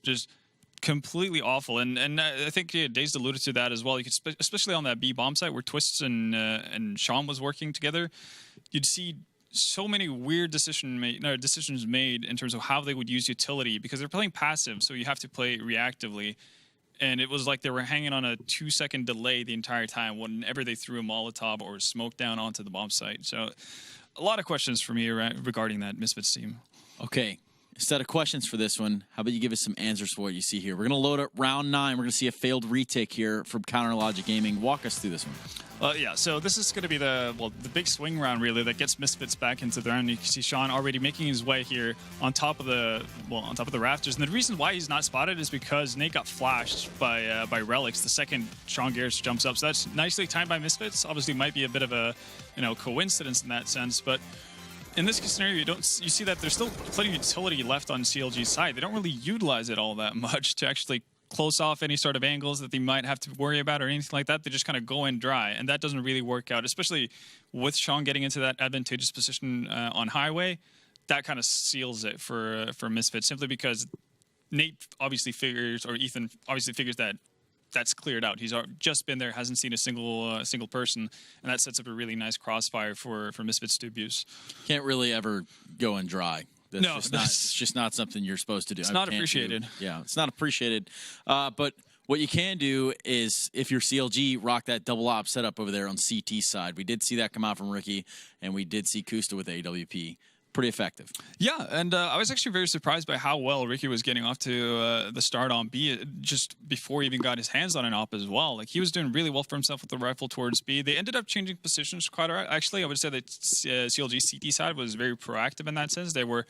just completely awful. And I think Dazed alluded to that as well. You could especially on that B bomb site where Twists and Sean was working together, you'd see so many weird decisions made in terms of how they would use utility, because they're playing passive, so you have to play reactively. And it was like they were hanging on a 2-second delay the entire time whenever they threw a Molotov or smoke down onto the bomb site. So a lot of questions for me regarding that Misfits team. Okay, a set of questions for this one. How about you give us some answers for what you see here? We're going to load up round 9. We're going to see a failed retake here from Counter Logic Gaming. Walk us through this one. Yeah, so this is going to be the big swing round, really, that gets Misfits back into the round. You can see Sean already making his way here on top of the rafters. And the reason why he's not spotted is because Nate got flashed by Relics the second Sean Garrett jumps up. So that's nicely timed by Misfits. Obviously, might be a bit of a coincidence in that sense, but in this scenario, you see that there's still plenty of utility left on CLG's side. They don't really utilize it all that much to actually close off any sort of angles that they might have to worry about or anything like that. They just kind of go in dry, and that doesn't really work out, especially with Sean getting into that advantageous position on Highway. That kind of seals it for Misfits, simply because Nate obviously figures, or Ethan obviously figures that that's cleared out. He's just been there, hasn't seen a single person, and that sets up a really nice crossfire for Misfits to abuse. Can't really ever go in dry. It's just not something you're supposed to do. It's not appreciated. Yeah, it's not appreciated. But what you can do is, if you're CLG, rock that double op setup over there on CT side. We did see that come out from Ricky, and we did see Kusta with AWP. Pretty effective. Yeah, and I was actually very surprised by how well Ricky was getting off to the start on B just before he even got his hands on an op as well. Like, he was doing really well for himself with the rifle towards B. They ended up changing positions quite a lot. Actually, I would say that CLG CT side was very proactive in that sense. They were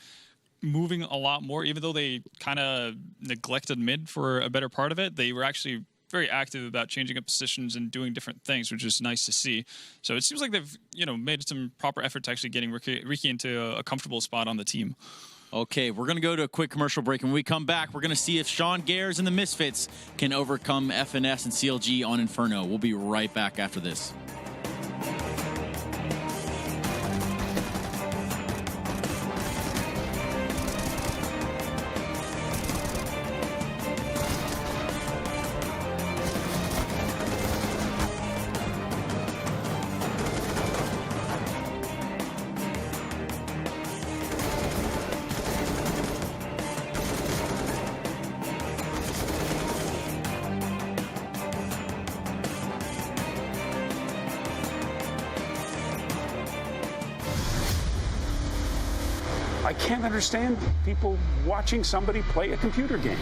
moving a lot more, even though they kind of neglected mid for a better part of it. They were actually very active about changing up positions and doing different things, which is nice to see. So it seems like they've made some proper effort to actually getting Ricky into a comfortable spot on the team. Okay, we're going to go to a quick commercial break. When we come back, we're going to see if Sean Gares and the Misfits can overcome FNS and CLG on Inferno. We'll be right back after this. I can't understand people watching somebody play a computer game.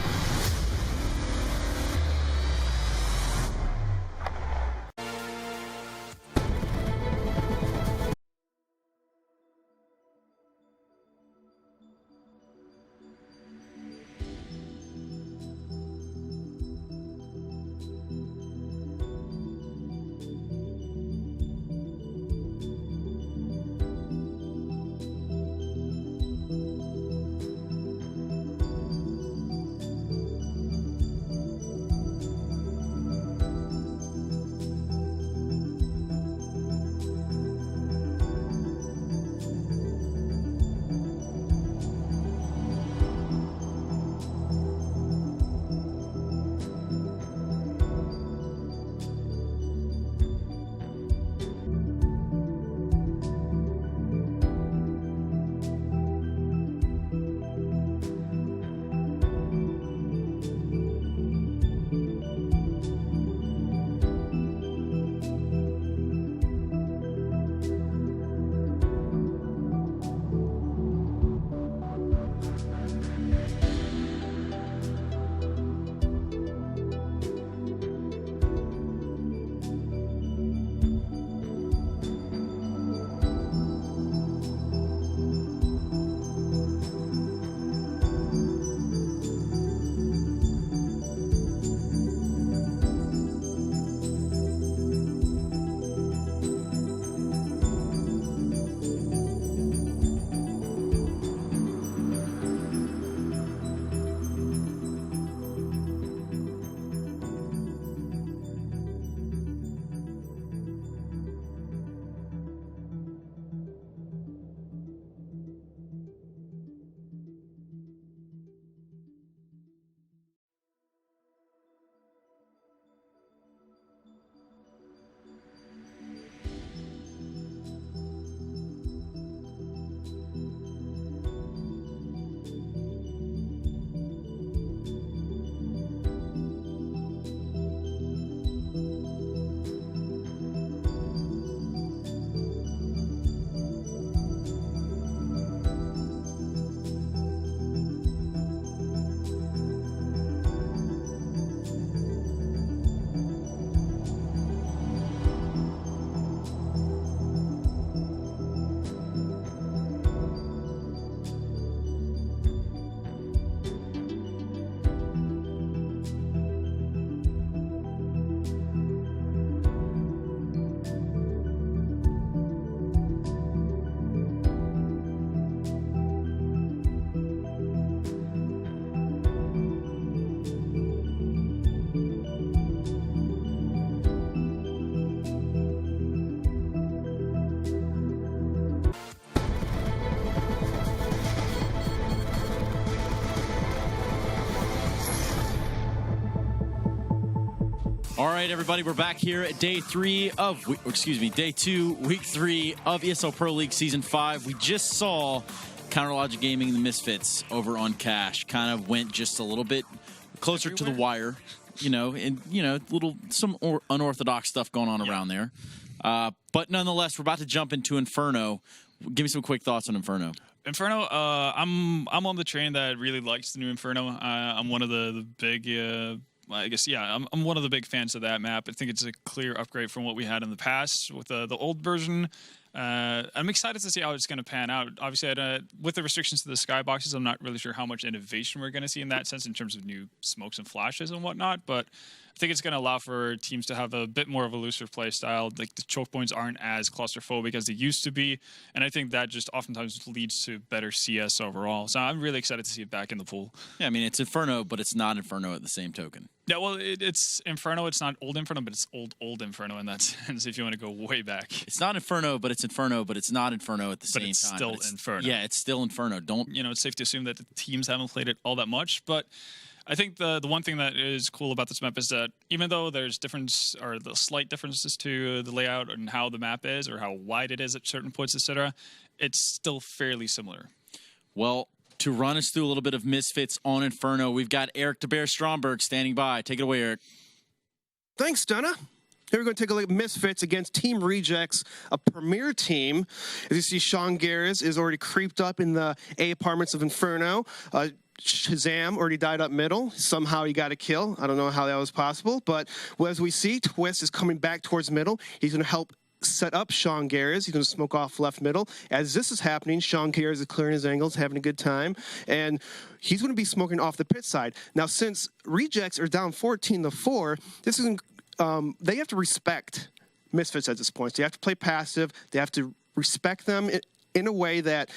All right, everybody, we're back here at day 2, week 3 of ESL Pro League Season 5. We just saw Counterlogic Gaming and the Misfits over on Cash. Kind of went just a little bit closer to the wire, some unorthodox stuff going on around there. But nonetheless, we're about to jump into Inferno. Give me some quick thoughts on Inferno. Inferno, I'm on the train that really likes the new Inferno. I'm one of the big... I'm one of the big fans of that map. I think it's a clear upgrade from what we had in the past with the old version. I'm excited to see how it's going to pan out. Obviously, with the restrictions to the skyboxes, I'm not really sure how much innovation we're going to see in that sense in terms of new smokes and flashes and whatnot, but I think it's going to allow for teams to have a bit more of a looser play style. Like, the choke points aren't as claustrophobic as they used to be, and I think that just oftentimes leads to better CS overall. So I'm really excited to see it back in the pool. Yeah, I mean, it's Inferno, but it's not Inferno at the same token. Yeah, well, it's Inferno. It's not old Inferno, but it's old Inferno in that sense, if you want to go way back. It's not Inferno, but it's Inferno, but it's not Inferno at the same time. Still Inferno. Yeah, it's still Inferno. It's safe to assume that the teams haven't played it all that much, but I think the one thing that is cool about this map is that even though there's the slight differences to the layout and how the map is or how wide it is at certain points, etc., it's still fairly similar. Well, to run us through a little bit of Misfits on Inferno, we've got Eric DeBear Stromberg standing by. Take it away, Eric. Thanks, Stunna. Here we're going to take a look at Misfits against Team Rejects, a premier team. As you see, Sean Garris is already creeped up in the A apartments of Inferno. Shazam already died up middle. Somehow he got a kill. I don't know how that was possible, but as we see, Twist is coming back towards middle. He's going to help set up Sean Garris. He's going to smoke off left middle. As this is happening, Sean Garris is clearing his angles, having a good time, and he's going to be smoking off the pit side. Now, since Rejects are down 14-4, this isn't. They have to respect Misfits at this point. So they have to play passive. They have to respect them in a way that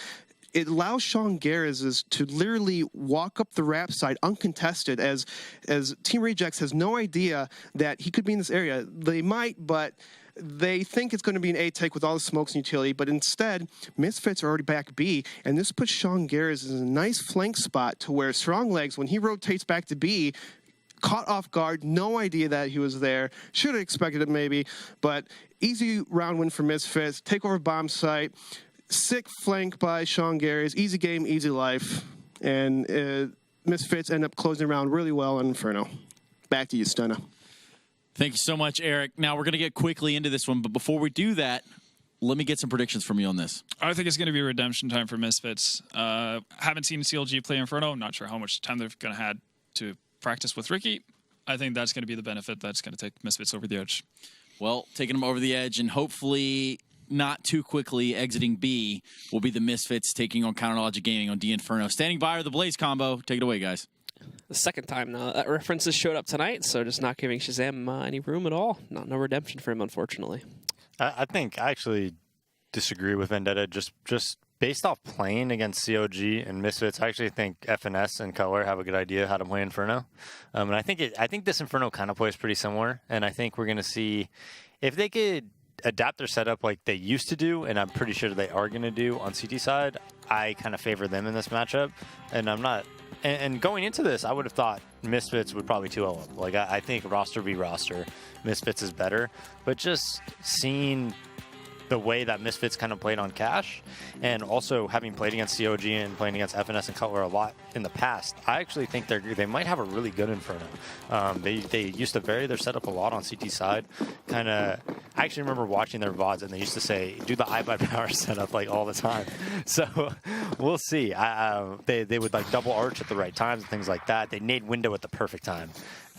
it allows Sean Garris to literally walk up the ramp side uncontested, as Team Rejects has no idea that he could be in this area. They might, but they think it's going to be an A take with all the smokes and utility, but instead, Misfits are already back B, and this puts Sean Garris in a nice flank spot to where Strong Legs, when he rotates back to B, caught off guard, no idea that he was there. Should have expected it maybe, but easy round win for Misfits. Take over bomb site. Sick flank by Sean Garris. Easy game, easy life. And Misfits end up closing around really well on Inferno. Back to you, Stunna. Thank you so much, Eric. Now, we're going to get quickly into this one, but before we do that, let me get some predictions from you on this. I think it's going to be redemption time for Misfits. Haven't seen CLG play Inferno. I'm not sure how much time they're going to have to practice with Ricky. I think that's going to be the benefit that's going to take Misfits over the edge. Well, taking them over the edge and hopefully not too quickly exiting B will be the Misfits taking on Counterlogic Gaming on D Inferno. Standing by are the Blaze combo. Take it away, guys. The second time now that references showed up tonight, so just not giving Shazam any room at all. No redemption for him, unfortunately. I think I actually disagree with Vendetta just based off playing against COG and Misfits. I actually think FNS and Cutler have a good idea how to play Inferno, and I think this Inferno kind of plays pretty similar. And I think we're going to see if they could adapt their setup like they used to do, and I'm pretty sure they are going to do on CT side. I kind of favor them in this matchup, and I'm not. And going into this, I would have thought Misfits would probably 2-0 up. Like, I think roster v roster, Misfits is better. But just seeing the way that Misfits kind of played on Cash, and also having played against COG and playing against FNS and Cutler a lot in the past, I actually think they might have a really good Inferno. They used to vary their setup a lot on CT side. I actually remember watching their VODs, and they used to say, do the iBuyPower setup like all the time. So we'll see. They would like double arch at the right times and things like that. They nade window at the perfect time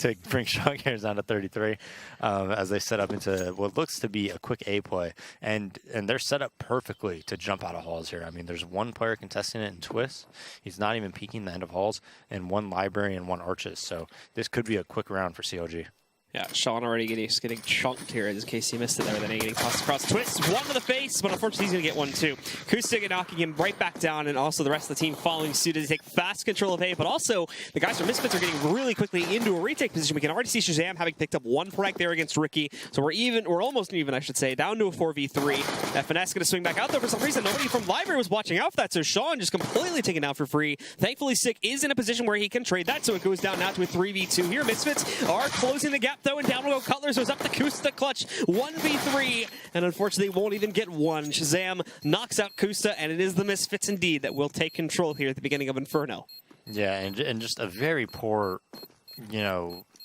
to bring Sean Garris down to 33 as they set up into what looks to be a quick A play. And they're set up perfectly to jump out of halls here. I mean, there's one player contesting it in Twist. He's not even peeking the end of halls, and one library and one arches. So this could be a quick round for CLG. Yeah, Sean already getting chunked here, in case you missed it there. Then getting tossed across. Twist, one to the face, but unfortunately he's going to get one too. Kustig knocking him right back down, and also the rest of the team following suit to take fast control of A, but also the guys from Misfits are getting really quickly into a retake position. We can already see Shazam having picked up one frag there against Ricky, so we're almost even, I should say, down to a 4v3. FNS going to swing back out there. For some reason, nobody from Library was watching out for that, so Sean just completely taken out for free. Thankfully, Sick is in a position where he can trade that, so it goes down now to a 3v2 here. Misfits are closing the gap though, and down will go Cutler, so it's up to Kusta clutch 1v3, and unfortunately won't even get one. Shazam knocks out Kusta, and it is the Misfits indeed that will take control here at the beginning of Inferno. Yeah, and just a very poor,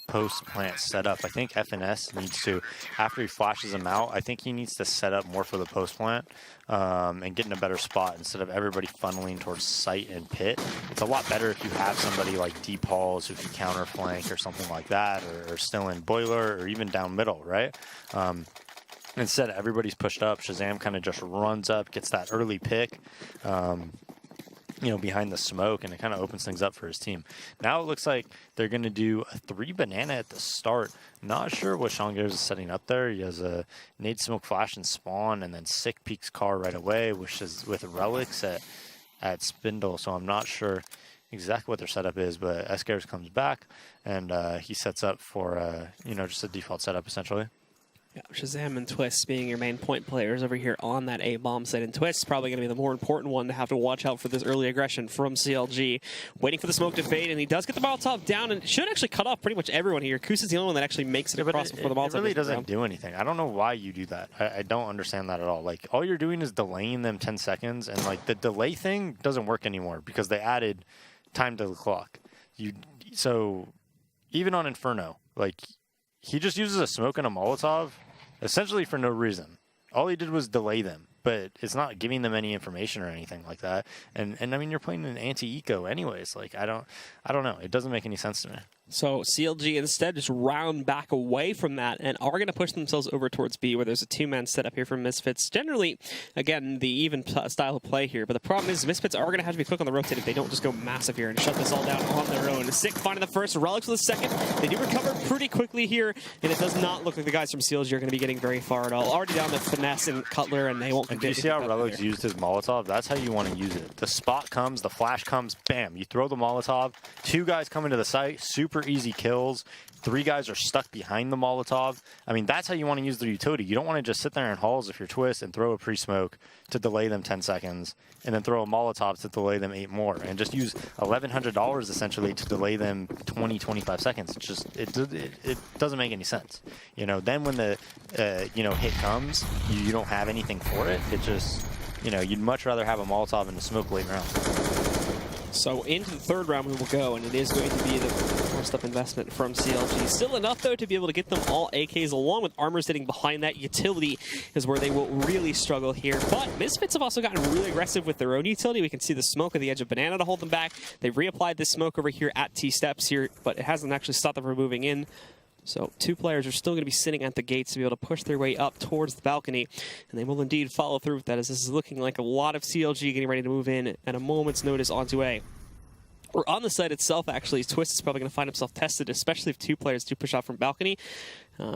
post-plant setup. I think FNS needs to, after he flashes him out, I think he needs to set up more for the post-plant and get in a better spot instead of everybody funneling towards site and pit. It's a lot better if you have somebody like Deep Halls who can counter flank or something like that, or still in Boiler, or even down middle, right? Instead, everybody's pushed up. Shazam kind of just runs up, gets that early pick. Behind the smoke, and it kind of opens things up for his team. Now it looks like they're going to do a 3 banana at the start. Not sure what Sean Gears is setting up there. He has a nade smoke flash and spawn, and then sick peeks car right away, which is with relics at Spindle. So I'm not sure exactly what their setup is, but Escares comes back, and he sets up for just a default setup essentially. Yeah, Shazam and Twist being your main point players over here on that A-bomb site, and Twist probably going to be the more important one to have to watch out for this early aggression from CLG. Waiting for the smoke to fade, and he does get the Molotov down, and should actually cut off pretty much everyone here. Kusa's the only one that actually makes it across before the Molotov. It really doesn't do anything. I don't know why you do that. I don't understand that at all. Like, all you're doing is delaying them 10 seconds, and like the delay thing doesn't work anymore because they added time to the clock. So even on Inferno, like, he just uses a smoke and a Molotov essentially for no reason. All he did was delay them, but it's not giving them any information or anything like that. And I mean, you're playing an anti-eco anyways. Like, I don't know. It doesn't make any sense to me. So CLG instead just round back away from that and are going to push themselves over towards B, where there's a 2-man setup here from Misfits. Generally, again, the even style of play here. But the problem is Misfits are going to have to be quick on the rotate if they don't just go massive here and shut this all down on their own. Sick finding the first, Relics with the second. They do recover pretty quickly here, and it does not look like the guys from CLG are going to be getting very far at all. Already down to Finesse and Cutler, and they won't. And do you see how Relics used his Molotov? That's how you want to use it. The spot comes, the flash comes, bam, you throw the Molotov. 2 guys come into the site, super easy kills. 3 guys are stuck behind the Molotov. I mean, that's how you want to use the utility. You don't want to just sit there in halls if you're Twist and throw a pre-smoke to delay them 10 seconds, and then throw a Molotov to delay them 8 more, and just use $1,100 essentially to delay them 20, 25 seconds. It's just, it doesn't make any sense. Then when the, hit comes, you don't have anything for it. It just, you'd much rather have a Molotov in the smoke late round. So into the 3rd round we will go, and it is going to be the first up investment from CLG. Still enough, though, to be able to get them all AKs along with armor sitting behind that. Utility is where they will really struggle here. But Misfits have also gotten really aggressive with their own utility. We can see the smoke at the edge of Banana to hold them back. They've reapplied this smoke over here at T-steps here, but it hasn't actually stopped them from moving in. So 2 players are still going to be sitting at the gates to be able to push their way up towards the balcony, and they will indeed follow through with that, as this is looking like a lot of CLG getting ready to move in at a moment's notice onto A. Or on the site itself, actually, Twist is probably going to find himself tested, especially if 2 players do push out from balcony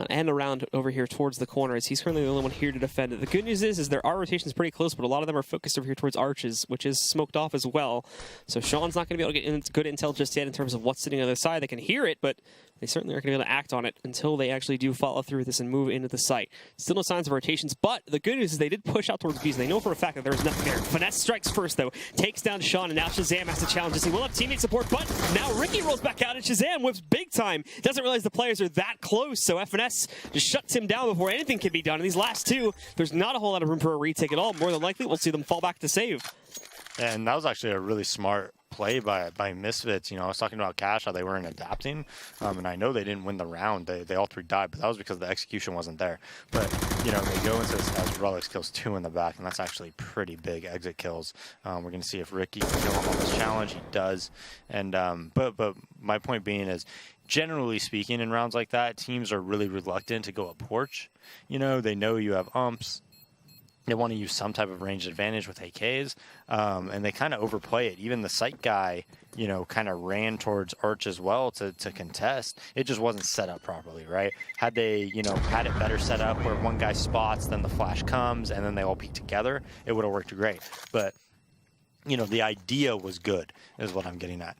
and around over here towards the corner, as he's currently the only one here to defend it. The good news is there are rotations pretty close, but a lot of them are focused over here towards arches, which is smoked off as well. So Sean's not going to be able to get good intel just yet in terms of what's sitting on the other side. They can hear it, but they certainly aren't going to be able to act on it until they actually do follow through with this and move into the site. Still no signs of rotations, but the good news is they did push out towards B's, and they know for a fact that there's nothing there. Finesse strikes first, though, takes down Sean, and now Shazam has to challenge this. He will have teammate support, but now Ricky rolls back out, and Shazam whips big time. Doesn't realize the players are that close, so FNS just shuts him down before anything can be done. And these last 2, there's not a whole lot of room for a retake at all. More than likely, we'll see them fall back to save. And that was actually a really smart play by Misfits. I was talking about Cash, how they weren't adapting, and I know they didn't win the round. They all 3 died, but that was because the execution wasn't there. But they go into this as Relics kills 2 in the back, and that's actually pretty big exit kills. We're going to see if Ricky can kill him on this challenge. He does. And but my point being is, generally speaking, in rounds like that, teams are really reluctant to go up porch. They know you have umps. They want to use some type of range advantage with AKs, and they kind of overplay it. Even the site guy, kind of ran towards Arch as well to contest. It just wasn't set up properly, right? Had they, had it better set up where one guy spots, then the flash comes, and then they all peek together, it would have worked great. But you know, the idea was good, is what I'm getting at.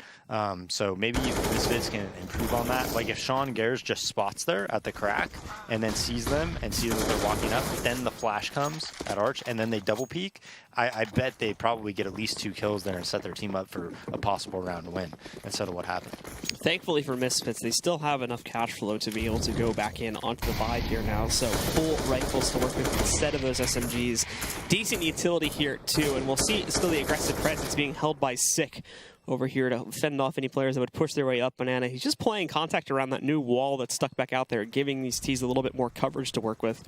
So maybe Misfits can improve on that. Like if Sean Gares just spots there at the crack and then sees them and sees that they're walking up, then the flash comes at Arch and then they double peek, I bet they probably get at least 2 kills there and set their team up for a possible round win instead of what happened. Thankfully for Misfits, they still have enough cash flow to be able to go back in onto the buy here now. So full rifles to work with instead of those SMGs. Decent utility here too, and we'll see still the aggressive presence being held by Sick over here to fend off any players that would push their way up Banana. He's just playing contact around that new wall that's stuck back out there, giving these T's a little bit more coverage to work with.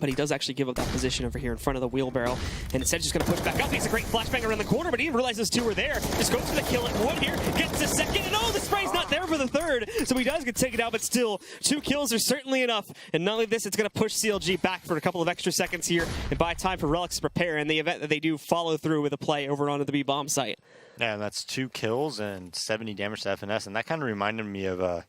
But he does actually give up that position over here in front of the wheelbarrow. And instead just going to push back up. Makes a great flashbang around the corner, but he didn't realize those 2 were there. Just goes for the kill at 1 here. Gets the second, and oh, the spray's not there for the 3rd. So he does get taken out, but still, 2 kills are certainly enough. And not only this, it's going to push CLG back for a couple of extra seconds here and buy time for Relics to prepare in the event that they do follow through with a play over onto the B bomb site. Yeah, and that's 2 kills and 70 damage to FNS. And that kind of reminded me of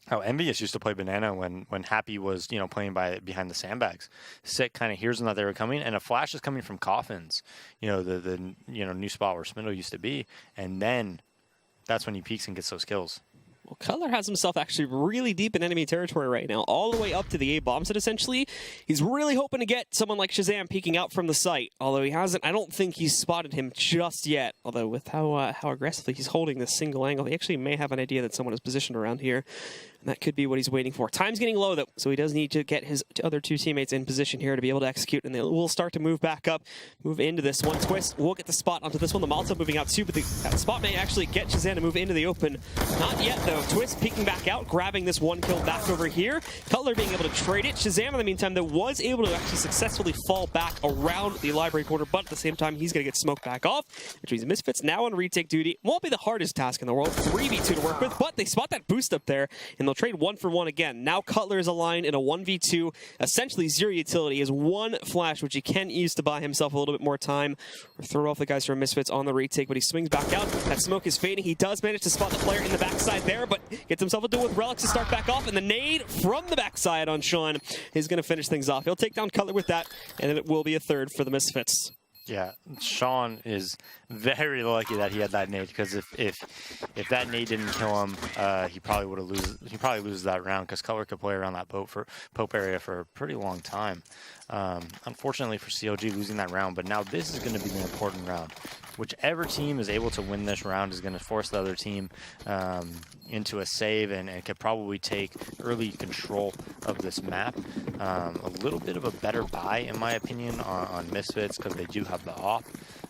how Envious used to play Banana when Happy was, you know, playing behind the sandbags. Sick kind of hears them that they were coming, and a flash is coming from Coffins, you know, the new spot where Spindle used to be, and then that's when he peeks and gets those kills. Well, Cutler has himself actually really deep in enemy territory right now, all the way up to the A bomb set, essentially. He's really hoping to get someone like Shazam peeking out from the site, although he hasn't. I don't think he's spotted him just yet, although with how aggressively he's holding this single angle, he actually may have an idea that someone is positioned around here. And that could be what he's waiting for. Time's getting low, though, so he does need to get his other 2 teammates in position here to be able to execute, and they will start to move back up, move into this one. Twist will get the spot onto this one. The Molotov moving out, too, but that spot may actually get Shazam to move into the open. Not yet, though. Twist peeking back out, grabbing this 1 kill back over here. Cutler being able to trade it. Shazam, in the meantime, though, was able to actually successfully fall back around the library corner, but at the same time, he's going to get smoked back off, which means Misfits now on retake duty. Won't be the hardest task in the world. 3v2 to work with, but they spot that boost up there, and they'll trade 1 for 1 again. Now Cutler is aligned in a 1v2, essentially 0 utility. He has 1 flash, which he can use to buy himself a little bit more time, or throw off the guys from Misfits on the retake, but he swings back out. That smoke is fading. He does manage to spot the player in the backside there, but gets himself a duel with Relics to start back off, and the nade from the backside on Sean is going to finish things off. He'll take down Cutler with that, and then it will be a 3rd for the Misfits. Yeah, Sean is very lucky that he had that nade, because if that nade didn't kill him, he probably would have loses that round, because Cutler could play around that Pope area for a pretty long time. Unfortunately for CLG, losing that round, but now this is going to be the important round. Whichever team is able to win this round is going to force the other team into a save and could probably take early control of this map. A little bit of a better buy, in my opinion, on Misfits, because they do have the op.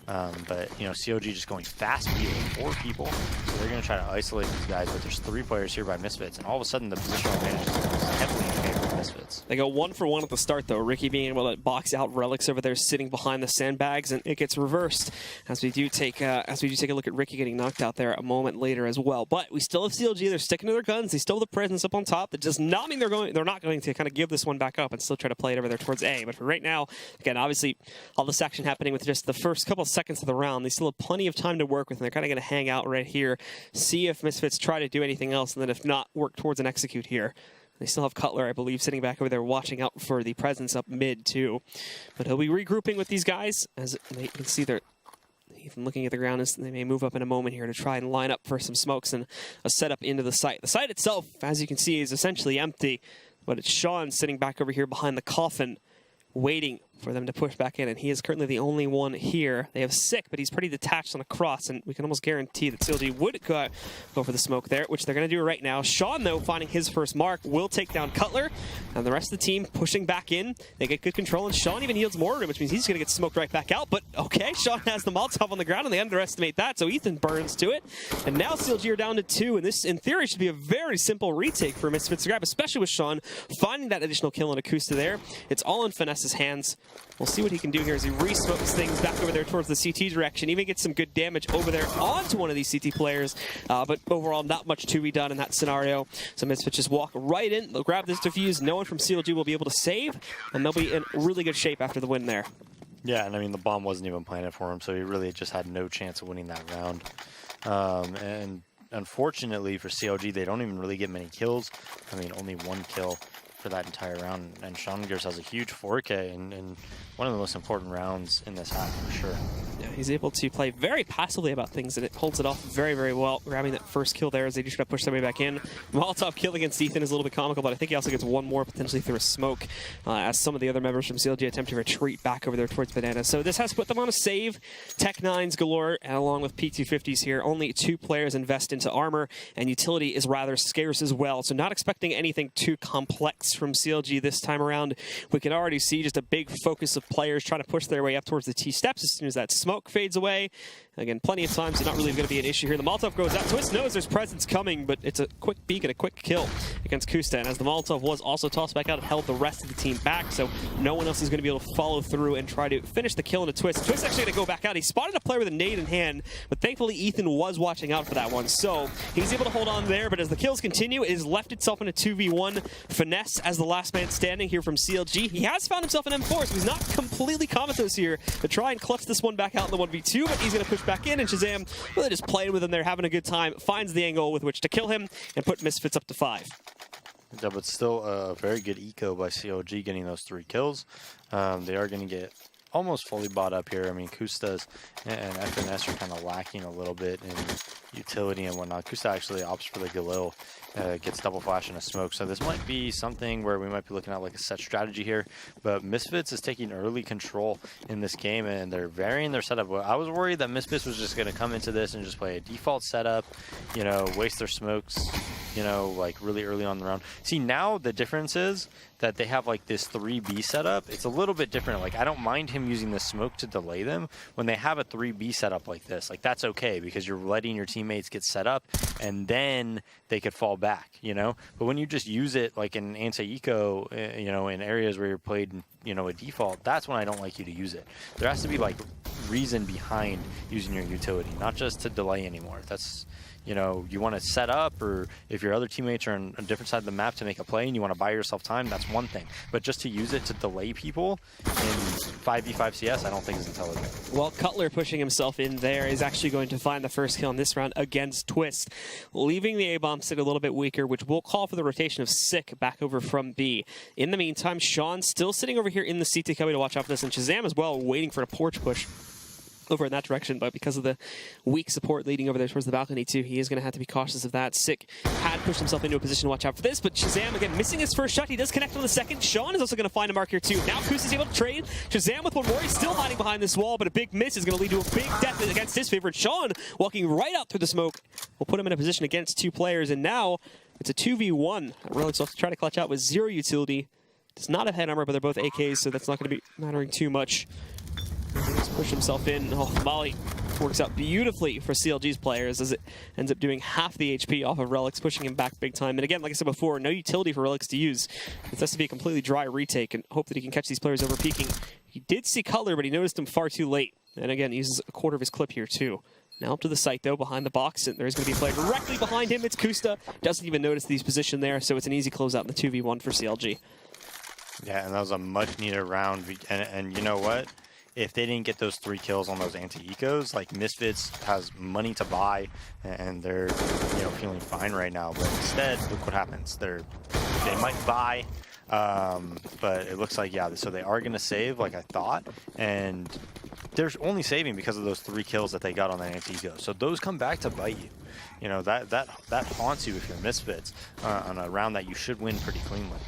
But, you know, CLG just going fast speed with 4 people, so they're going to try to isolate these guys, but there's 3 players here by Misfits, and all of a sudden the positional advantage is heavily in favor of Misfits. They go 1 for 1 at the start, though. Ricky being able to box out Relics over there, sitting behind the sandbags, and it gets reversed as we do take a look at Ricky getting knocked out there a moment later as well. But we still have CLG. They're sticking to their guns. They still have the presence up on top. That does not mean they're not going to kind of give this one back up and still try to play it over there towards A. But for right now, again, obviously, all this action happening with just the first couple of seconds of the round. They still have plenty of time to work with, and they're kind of going to hang out right here, see if Misfits try to do anything else, and then if not, work towards an execute here. They still have Cutler, I believe, sitting back over there watching out for the presence up mid, too. But he'll be regrouping with these guys. As you can see, they're even looking at the ground, as they may move up in a moment here to try and line up for some smokes and a setup into the site. The site itself, as you can see, is essentially empty, but it's Sean sitting back over here behind the coffin, waiting for them to push back in, and he is currently the only one here. They have Sick, but he's pretty detached on a cross, and we can almost guarantee that CLG would go for the smoke there, which they're going to do right now. Sean, though, finding his first mark, will take down Cutler, and the rest of the team pushing back in. They get good control, and Sean even yields more room, which means he's going to get smoked right back out, but okay, Sean has the Molotov on the ground, and they underestimate that, so Ethan burns to it, and now CLG are down to 2, and this, in theory, should be a very simple retake for Misfits to grab, especially with Sean finding that additional kill on Akusta there. It's all in Finesse's hands. We'll see what he can do here as he re-smokes things back over there towards the CT direction. Even gets some good damage over there onto one of these CT players. But overall, not much to be done in that scenario. So Misfits just walk right in. They'll grab this defuse. No one from CLG will be able to save. And they'll be in really good shape after the win there. Yeah, and I mean, the bomb wasn't even planted for him, so he really just had no chance of winning that round. And unfortunately for CLG, they don't even really get many kills. I mean, only 1 kill for that entire round, and Sean Gears has a huge 4K and one of the most important rounds in this half for sure. Yeah, he's able to play very passively about things, and it holds it off very, very well. Grabbing that first kill there as they just try to push their way back in. Molotov kill against Ethan is a little bit comical, but I think he also gets one more potentially through a smoke as some of the other members from CLG attempt to retreat back over there towards Banana. So this has put them on a save. Tech 9s galore, and along with P250s here, only 2 players invest into armor, and utility is rather scarce as well. So not expecting anything too complex from CLG this time around. We can already see just a big focus of players trying to push their way up towards the T steps as soon as that smoke fades away. Again, plenty of time, so not really going to be an issue here. The Molotov goes out. Twist knows there's presence coming, but it's a quick peek and a quick kill against Kusta. And as the Molotov was also tossed back out, it held the rest of the team back, so no one else is going to be able to follow through and try to finish the kill into Twist. Twist actually going to go back out. He spotted a player with a nade in hand, but thankfully Ethan was watching out for that one, so he's able to hold on there. But as the kills continue, it has left itself in a 2v1. Finesse as the last man standing here from CLG. He has found himself an M4, so he's not completely comatose here to try and clutch this one back out in the 1v2, but he's going to push back in, and Shazam really just playing with him there, having a good time, finds the angle with which to kill him and put Misfits up to 5. Yeah, but still a very good eco by CLG getting those 3 kills. They are going to get almost fully bought up here. I mean, Kustas and FNS are kind of lacking a little bit in utility and whatnot. Kusta actually opts for the Galil, gets double flash and a smoke. So this might be something where we might be looking at like a set strategy here. But Misfits is taking early control in this game, and they're varying their setup. I was worried that Misfits was just going to come into this and just play a default setup, you know, waste their smokes, you know, like really early on the round. See, now the difference is that they have like this 3B setup. It's a little bit different. Like, I don't mind him using the smoke to delay them. When they have a 3B setup like this, like, that's okay because you're letting your teammates get set up and then they could fall back, you know? But when you just use it like in anti-eco, you know, in areas where you're played, you know, a default, that's when I don't like you to use it. There has to be like reason behind using your utility, not just to delay anymore. That's, you know, you want to set up, or if your other teammates are on a different side of the map to make a play and you want to buy yourself time, that's one thing. But just to use it to delay people in 5v5 CS, I don't think is intelligent. Well, Cutler pushing himself in there is actually going to find the first kill in this round against Twist, leaving the A-bomb sit a little bit weaker, which will call for the rotation of Sick back over from B. In the meantime, Sean still sitting over here in the CT cubby to watch out for this, and Shazam as well, waiting for a porch push over in that direction, but because of the weak support leading over there towards the balcony too, he is going to have to be cautious of that. Sick had pushed himself into a position to watch out for this, but Shazam again missing his first shot. He does connect on the second. Sean is also going to find a mark here too. Now Kus is able to trade. Shazam with one more. He's still hiding behind this wall, but a big miss is going to lead to a big death against his favorite. Sean walking right out through the smoke will put him in a position against 2 players, and now it's a 2v1. Relics will have to try to clutch out with 0 utility. Does not have head armor, but they're both AKs, so that's not going to be mattering too much. He's pushed himself in. Oh, Molly works out beautifully for CLG's players as it ends up doing half the HP off of Relics, pushing him back big time. And again, like I said before, no utility for Relics to use. This has to be a completely dry retake and hope that he can catch these players over peaking. He did see Cutler, but he noticed him far too late. And again, he uses a quarter of his clip here too. Now up to the site though, behind the box, and there's going to be a player directly behind him. It's Kusta. Doesn't even notice that he's positioned there, so it's an easy closeout in the 2v1 for CLG. Yeah, and that was a much needed round. And you know what? If they didn't get those 3 kills on those anti-ecos, like Misfits has money to buy, and they're, you know, feeling fine right now. But instead, look what happens. They might buy, but it looks like, yeah, so they are going to save like I thought, and they're only saving because of those 3 kills that they got on that anti-eco. So those come back to bite you. You know, that haunts you if you're Misfits on a round that you should win pretty cleanly.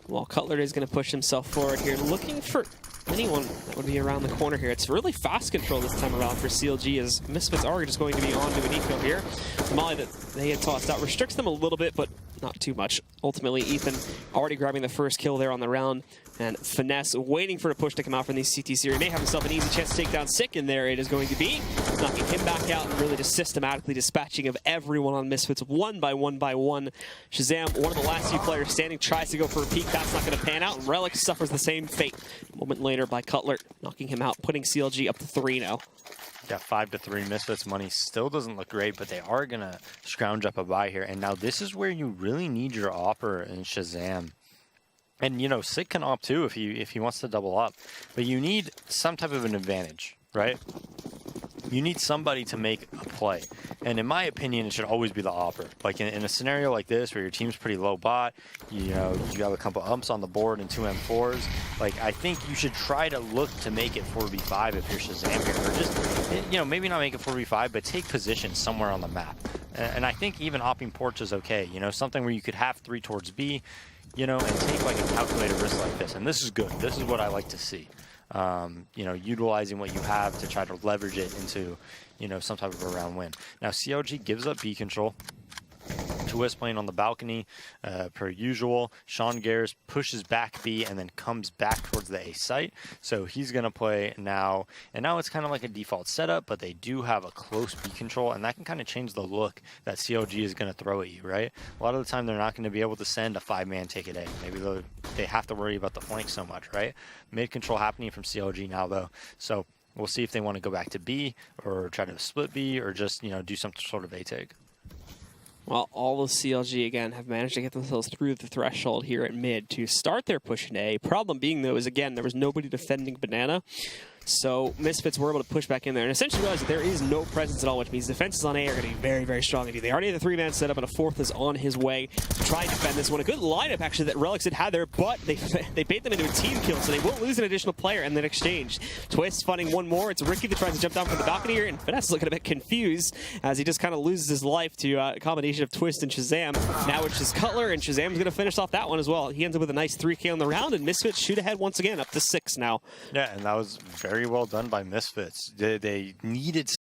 Well, Cutler is going to push himself forward here, looking for anyone that would be around the corner here. It's really fast control this time around for CLG, as Misfits are just going to be on to an eco here. The molly that they had tossed out restricts them a little bit, but not too much. Ultimately, Ethan already grabbing the first kill there on the round, and Finesse waiting for a push to come out from these CTs here. He may have himself an easy chance to take down Sick, and there it is going to be. Knocking him back out and really just systematically dispatching of everyone on Misfits one by one by one. Shazam, one of the last few players standing, tries to go for a peek. That's not going to pan out, and Relic suffers the same fate. A moment later by Cutler, knocking him out, putting CLG up to 3 now. Yeah, 5-3. Misfits money still doesn't look great, but they are going to scrounge up a buy here. And now this is where you really need your Opper and Shazam. And, you know, Sick can opt too if he wants to double up. But you need some type of an advantage, right? you need somebody to make a play. And in my opinion, it should always be the AWPer. Like in a scenario like this where your team's pretty low bot, you have a couple umps on the board and 2 M4s, like I think you should try to look to make it 4v5 if you're Shazam here. Or just, maybe not make it 4v5, but take position somewhere on the map. And I think even opping porch is okay. Something where you could have 3 towards B, and take like a calculated risk like this. And this is good. This is what I like to see. Utilizing what you have to try to leverage it into, some type of a round win. Now, CLG gives up B control. Twist playing on the balcony, per usual. Sean Garris pushes back B and then comes back towards the A site. So he's going to play now. And now it's kind of like a default setup, but they do have a close B control, and that can kind of change the look that CLG is going to throw at you, right? A lot of the time, they're not going to be able to send a 5-man ticket A. Maybe they have to worry about the flank so much, right? Mid control happening from CLG now, though. So we'll see if they want to go back to B or try to split B or just, do some sort of A take. Well, all of CLG, again, have managed to get themselves through the threshold here at mid to start their push in A. Problem being, though, is, again, there was nobody defending Banana. So Misfits were able to push back in there and essentially realize that there is no presence at all, which means defenses on A are going to be very, very strong indeed. They already have a 3-man setup, and a 4th is on his way to try and defend this one. A good lineup, actually, that Relics had there, but they bait them into a team kill, so they will lose an additional player in that exchange. Twist funding one more. It's Ricky that tries to jump down from the balcony here, and Finesse is looking a bit confused as he just kind of loses his life to a combination of Twist and Shazam. Now it's just Cutler, and Shazam's going to finish off that one as well. He ends up with a nice 3K on the round, and Misfits shoot ahead once again, up to 6 now. Yeah, and that was very well done by Misfits. They needed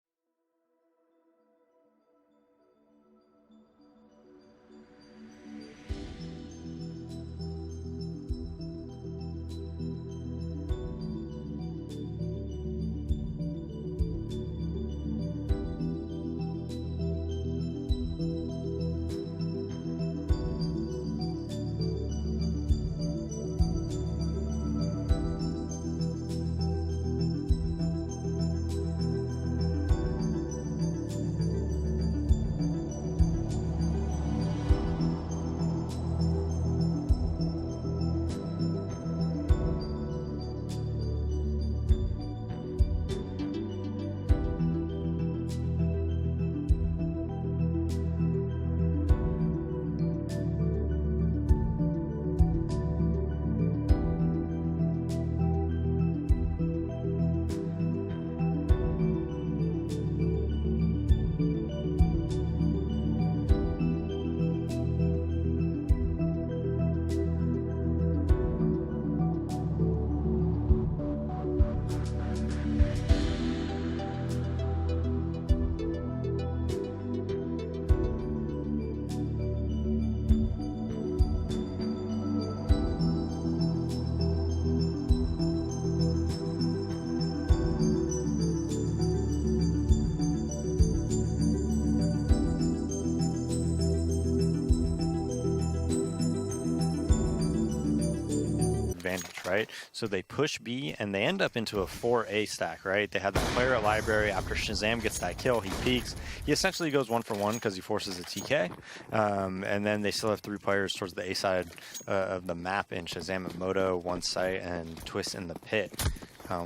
advantage, right? So they push B and they end up into a 4A stack, right? They have the player at library. After Shazam gets that kill, he peeks. He essentially goes 1 for 1 because he forces a TK. And then they still have 3 players towards the A side of the map in Shazam and Moto, one site, and Twist in the pit.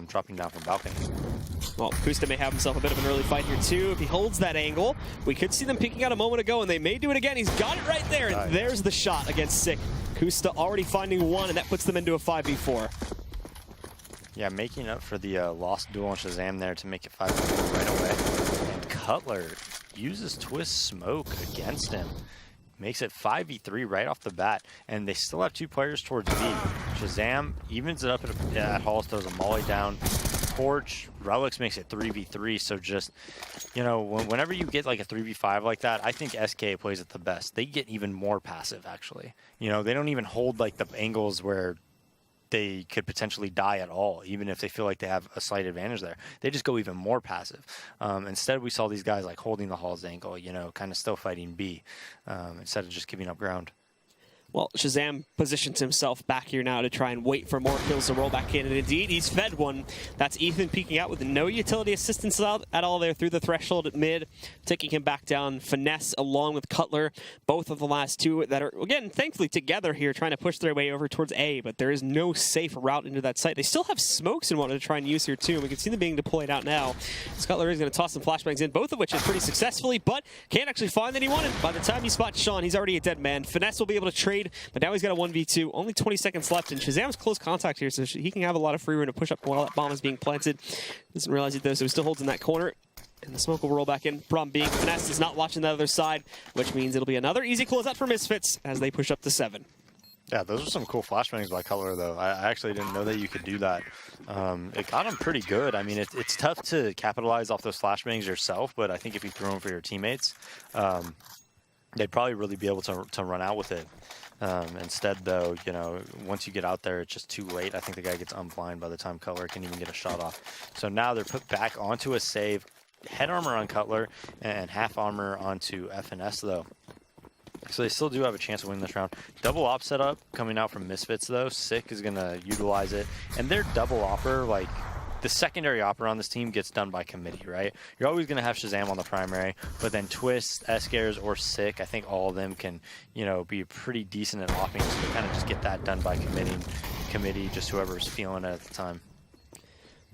Dropping down from balcony. Well, Kusta may have himself a bit of an early fight here too. If he holds that angle, we could see them peeking out a moment ago, and they may do it again. He's got it right there, and there's the shot against Sick. Kusta already finding 1, and that puts them into a 5v4. Yeah, making up for the lost duel on Shazam there to make it 5v4 right away. And Cutler uses Twist smoke against him. Makes it 5v3 right off the bat, and they still have 2 players towards B. Shazam evens it up at Hall, throws a molly down. Porch, Relics makes it 3v3, so just, whenever you get like a 3v5 like that, I think SK plays it the best. They get even more passive, actually. They don't even hold like the angles where they could potentially die at all, even if they feel like they have a slight advantage there. They just go even more passive. Instead, we saw these guys like holding the Hall's angle, kind of still fighting B, instead of just giving up ground. Well, Shazam positions himself back here now to try and wait for more kills to roll back in. And indeed, he's fed one. That's Ethan peeking out with no utility assistance at all there through the threshold at mid, taking him back down. Finesse along with Cutler, both of the last two that are, again, thankfully together here, trying to push their way over towards A, but there is no safe route into that site. They still have smokes and wanted to try and use here too. We can see them being deployed out now. Cutler is going to toss some flashbangs in, both of which is pretty successfully, but can't actually find anyone. And by the time he spots Sean, he's already a dead man. Finesse will be able to trade, but now he's got a 1v2. Only 20 seconds left, and Shazam's close contact here, so he can have a lot of free room to push up while that bomb is being planted. Doesn't realize it though, so he still holds in that corner. And the smoke will roll back in. Problem being, Finesse is not watching the other side, which means it'll be another easy closeout for Misfits as they push up to 7. Yeah, those are some cool flashbangs by Cutler, though. I actually didn't know that you could do that. It got him pretty good. I mean, it's tough to capitalize off those flashbangs yourself, but I think if you throw them for your teammates, they'd probably really be able to run out with it. Instead, though, you know, once you get out there, it's just too late. I think the guy gets unblind by the time Cutler can even get a shot off. So now they're put back onto a save. Head armor on Cutler and half armor onto FNS, though. So they still do have a chance of winning this round. Double op setup coming out from Misfits, though. Sick is going to utilize it. And their double opper, like, the secondary opper on this team gets done by committee, right? You're always going to have Shazam on the primary, but then Twist, Escares, or Sick, I think all of them can, you know, be pretty decent at opping. So they kind of just get that done by committee, just whoever's feeling it at the time.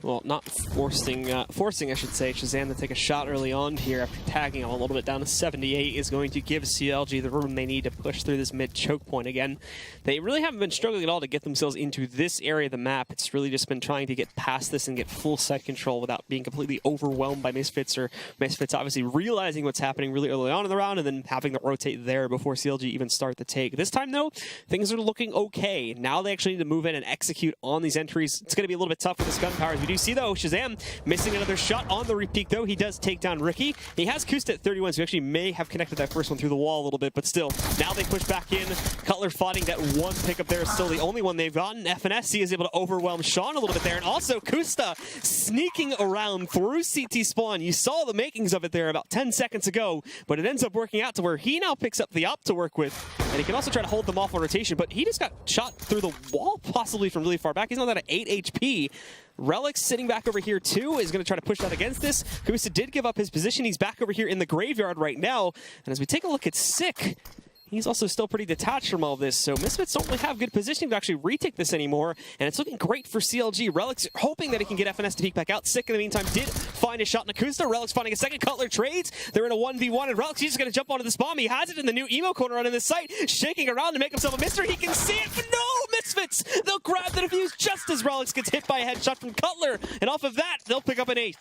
Well, not forcing, I should say, Shazam to take a shot early on here after tagging him a little bit down to 78 is going to give CLG the room they need to push through this mid choke point again. They really haven't been struggling at all to get themselves into this area of the map. It's really just been trying to get past this and get full site control without being completely overwhelmed by Misfits, or Misfits obviously realizing what's happening really early on in the round and then having to rotate there before CLG even start the take. This time, though, things are looking okay. Now they actually need to move in and execute on these entries. It's going to be a little bit tough with this gunpowder, as we do see, though, Shazam missing another shot on the repeat, though. He does take down Ricky. He has Kust at 31, so he actually may have connected that first one through the wall a little bit, but still, now they push back in. Cutler fighting that one pickup there is still the only one they've gotten. FNSC is able to overwhelm Sean a little bit there, and also Kusta sneaking around through CT spawn. You saw the makings of it there about 10 seconds ago, but it ends up working out to where he now picks up the op to work with, and he can also try to hold them off on rotation, but he just got shot through the wall, possibly from really far back. He's not at 8 HP. Relic sitting back over here too is going to try to push that against this. Kusta did give up his position. He's back over here in the graveyard right now. And as we take a look at Sick, he's also still pretty detached from all this, so Misfits don't really have good positioning to actually retake this anymore, and it's looking great for CLG. Relic's hoping that he can get FNS to peek back out. Sick, in the meantime, did find a shot in Akusta. Relic's finding a second. Cutler trades. They're in a 1v1, and Relic's just going to jump onto this bomb. He has it in the new emo corner on this site, shaking around to make himself a mystery. He can see it, but no! Misfits! They'll grab the defuse just as Relic's gets hit by a headshot from Cutler, and off of that, they'll pick up an 8th.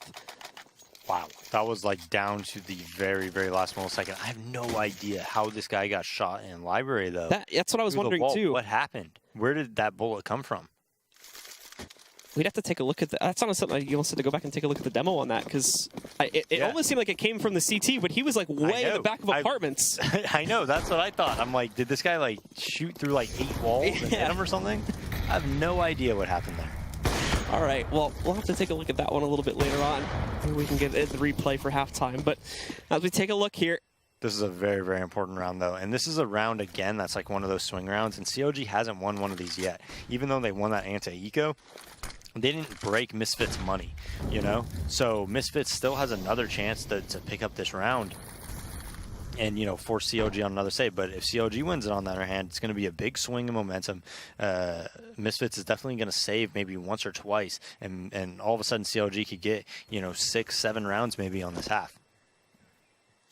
Wow, that was like down to the very, very last millisecond. I have no idea how this guy got shot in library, though. That's what I was wondering, too. What happened? Where did that bullet come from? We'd have to take a look at that. That's not something you almost had to go back and take a look at the demo on that, because it almost seemed like it came from the CT, but he was like way in the back of apartments. I know, that's what I thought. I'm like, did this guy like shoot through like 8 walls and hit him or something? I have no idea what happened there. All right, well, we'll have to take a look at that one a little bit later on. Maybe we can get the replay for halftime. But as we take a look here. This is a very, very important round, though. And this is a round, again, that's like one of those swing rounds. And CLG hasn't won one of these yet. Even though they won that anti-eco, they didn't break Misfits' money, you know? So Misfits still has another chance to pick up this round and, you know, force CLG on another save. But if CLG wins it on the other hand, it's going to be a big swing in momentum. Misfits is definitely going to save maybe once or twice, and all of a sudden CLG could get, you know, 6, 7 rounds maybe on this half.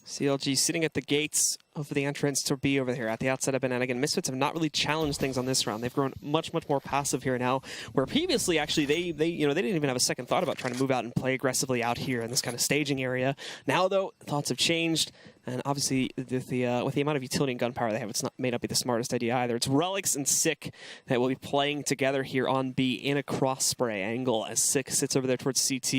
CLG sitting at the gates of the entrance to be over here at the outside of Banana. Again, Misfits have not really challenged things on this round. They've grown much, much more passive here now, where previously, actually, they didn't even have a second thought about trying to move out and play aggressively out here in this kind of staging area. Now, though, thoughts have changed. And obviously, with the amount of utility and gunpowder they have, it's not may not be the smartest idea either. It's Relics and Sick that will be playing together here on B in a cross spray angle as Sick sits over there towards CT.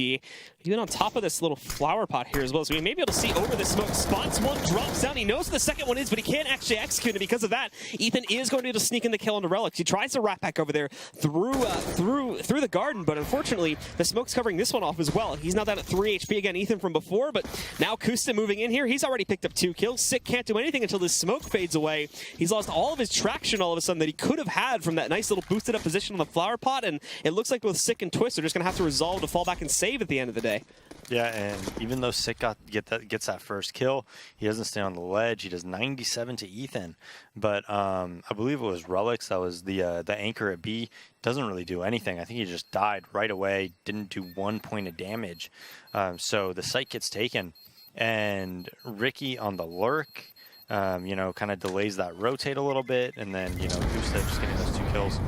Even on top of this little flower pot here as well. So we may be able to see over the smoke. Spots one, drops down. He knows the second one is, but he can't actually execute it. Because of that, Ethan is going to be able to sneak in the kill on the Relics. He tries to wrap back over there through the garden, but unfortunately, the smoke's covering this one off as well. He's now down at 3 HP again, Ethan from before, but now Kusta moving in here. He's already picked up 2 kills. Sick can't do anything until this smoke fades away. He's lost all of his traction all of a sudden that he could have had from that nice little boosted up position on the flower pot, and it looks like both Sick and Twist are just going to have to resolve to fall back and save at the end of the day. Yeah, and even though Sick gets that first kill, he doesn't stay on the ledge. He does 97 to Ethan, but I believe it was Relics that was the anchor at B. Doesn't really do anything. I think he just died right away. Didn't do 1 point of damage. So the site gets taken, and Ricky on the lurk, you know, kind of delays that rotate a little bit, and then you know Gusta just getting those 2 kills,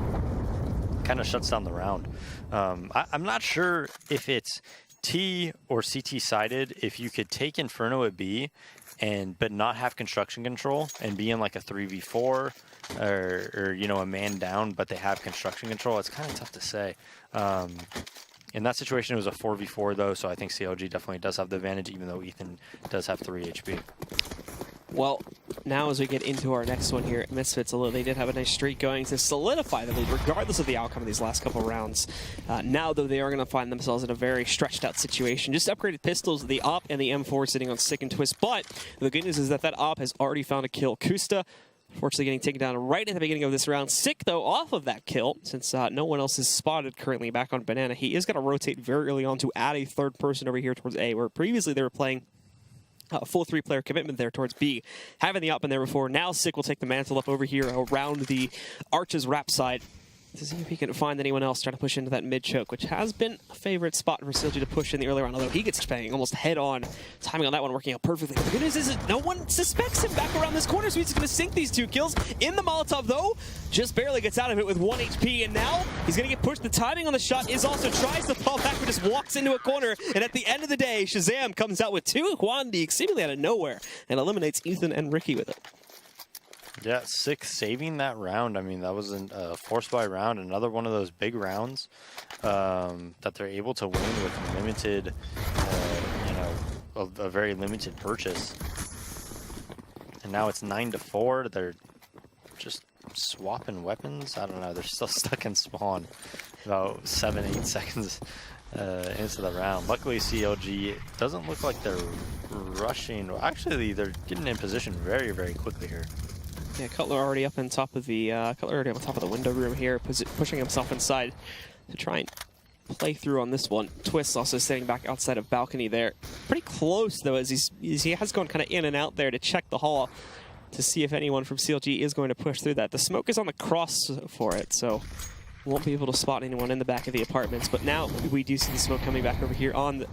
kind of shuts down the round. I'm not sure if it's T or CT sided, if you could take Inferno at B but not have construction control and be in like a 3v4 or you know, a man down, but they have construction control. It's kind of tough to say. In that situation, it was a 4v4 though, so I think CLG definitely does have the advantage, even though Ethan does have 3 HP. Well, now as we get into our next one here at Misfits, although they did have a nice streak going to solidify the lead, regardless of the outcome of these last couple rounds. Now, though, they are going to find themselves in a very stretched out situation. Just upgraded pistols, the AWP and the M4 sitting on Sick and Twist, but the good news is that AWP has already found a kill. Kusta, unfortunately, getting taken down right at the beginning of this round. Sick, though, off of that kill, since no one else is spotted currently back on Banana. He is going to rotate very early on to add a third person over here towards A, where previously they were playing a full 3-player commitment there towards B. Having the up in there before, now Sick will take the mantle up over here around the Arches wrap side to see if he can find anyone else trying to push into that mid choke, which has been a favorite spot for CLG to push in the early round, although he gets banged almost head on. Timing on that one working out perfectly. The good news is that no one suspects him back around this corner, so he's going to sink these 2 kills. In the Molotov, though, just barely gets out of it with 1 HP, and now he's going to get pushed. The timing on the shot is also tries to fall back, but just walks into a corner, and at the end of the day, Shazam comes out with 2 Huandi seemingly out of nowhere and eliminates Ethan and Ricky with it. Yeah, Sick saving that round. I mean, that was a force buy round, another one of those big rounds that they're able to win with limited, you know, a very limited purchase. And now it's 9-4. They're just swapping weapons. I don't know. They're still stuck in spawn. About 7-8 seconds into the round. Luckily, CLG doesn't look like they're rushing. Actually, they're getting in position very, very quickly here. Yeah, Cutler already up on top of the window room here, pushing himself inside to try and play through on this one. Twist also standing back outside of balcony there. Pretty close though, as he has gone kind of in and out there to check the hall to see if anyone from CLG is going to push through that. The smoke is on the cross for it, so won't be able to spot anyone in the back of the apartments. But now we do see the smoke coming back over here on the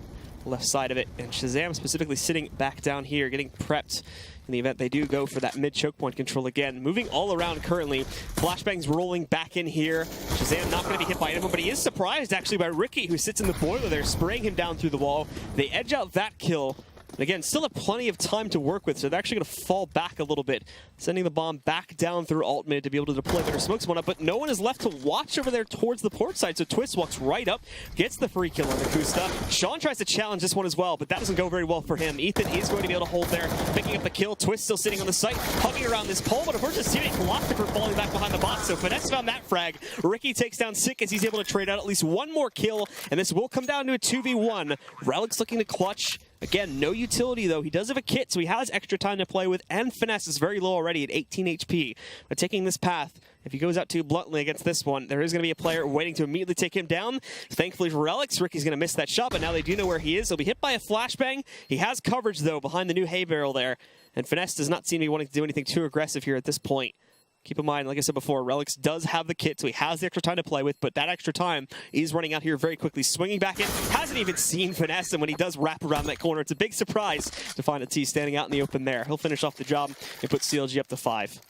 left side of it, and Shazam specifically sitting back down here, getting prepped in the event they do go for that mid choke point control again. Moving all around currently. Flashbangs rolling back in here. Shazam not going to be hit by anyone, but he is surprised actually by Ricky, who sits in the boiler there, spraying him down through the wall. They edge out that kill. And again, still have plenty of time to work with, so they're actually going to fall back a little bit, sending the bomb back down through alt mid to be able to deploy better smokes one up, but no one is left to watch over there towards the port side, so Twist walks right up, gets the free kill on the Kusta. Sean tries to challenge this one as well, but that doesn't go very well for him. Ethan is going to be able to hold there, picking up the kill. Twist still sitting on the site, hugging around this pole, but of course his teammate blocked it for falling back behind the box, so Finesse found that frag. Ricky takes down Sick as he's able to trade out at least one more kill, and this will come down to a 2v1. Relic's looking to clutch. Again, no utility though. He does have a kit, so he has extra time to play with, and Finesse is very low already at 18 HP. But taking this path, if he goes out too bluntly against this one, there is going to be a player waiting to immediately take him down. Thankfully for Relics, Ricky's going to miss that shot, but now they do know where he is. He'll be hit by a flashbang. He has coverage though behind the new hay barrel there, and Finesse does not seem to be wanting to do anything too aggressive here at this point. Keep in mind, like I said before, Relics does have the kit, so he has the extra time to play with, but that extra time is running out here very quickly, swinging back in. Hasn't even seen Finesse, and when he does wrap around that corner, it's a big surprise to find a T standing out in the open there. He'll finish off the job and put CLG up to 5.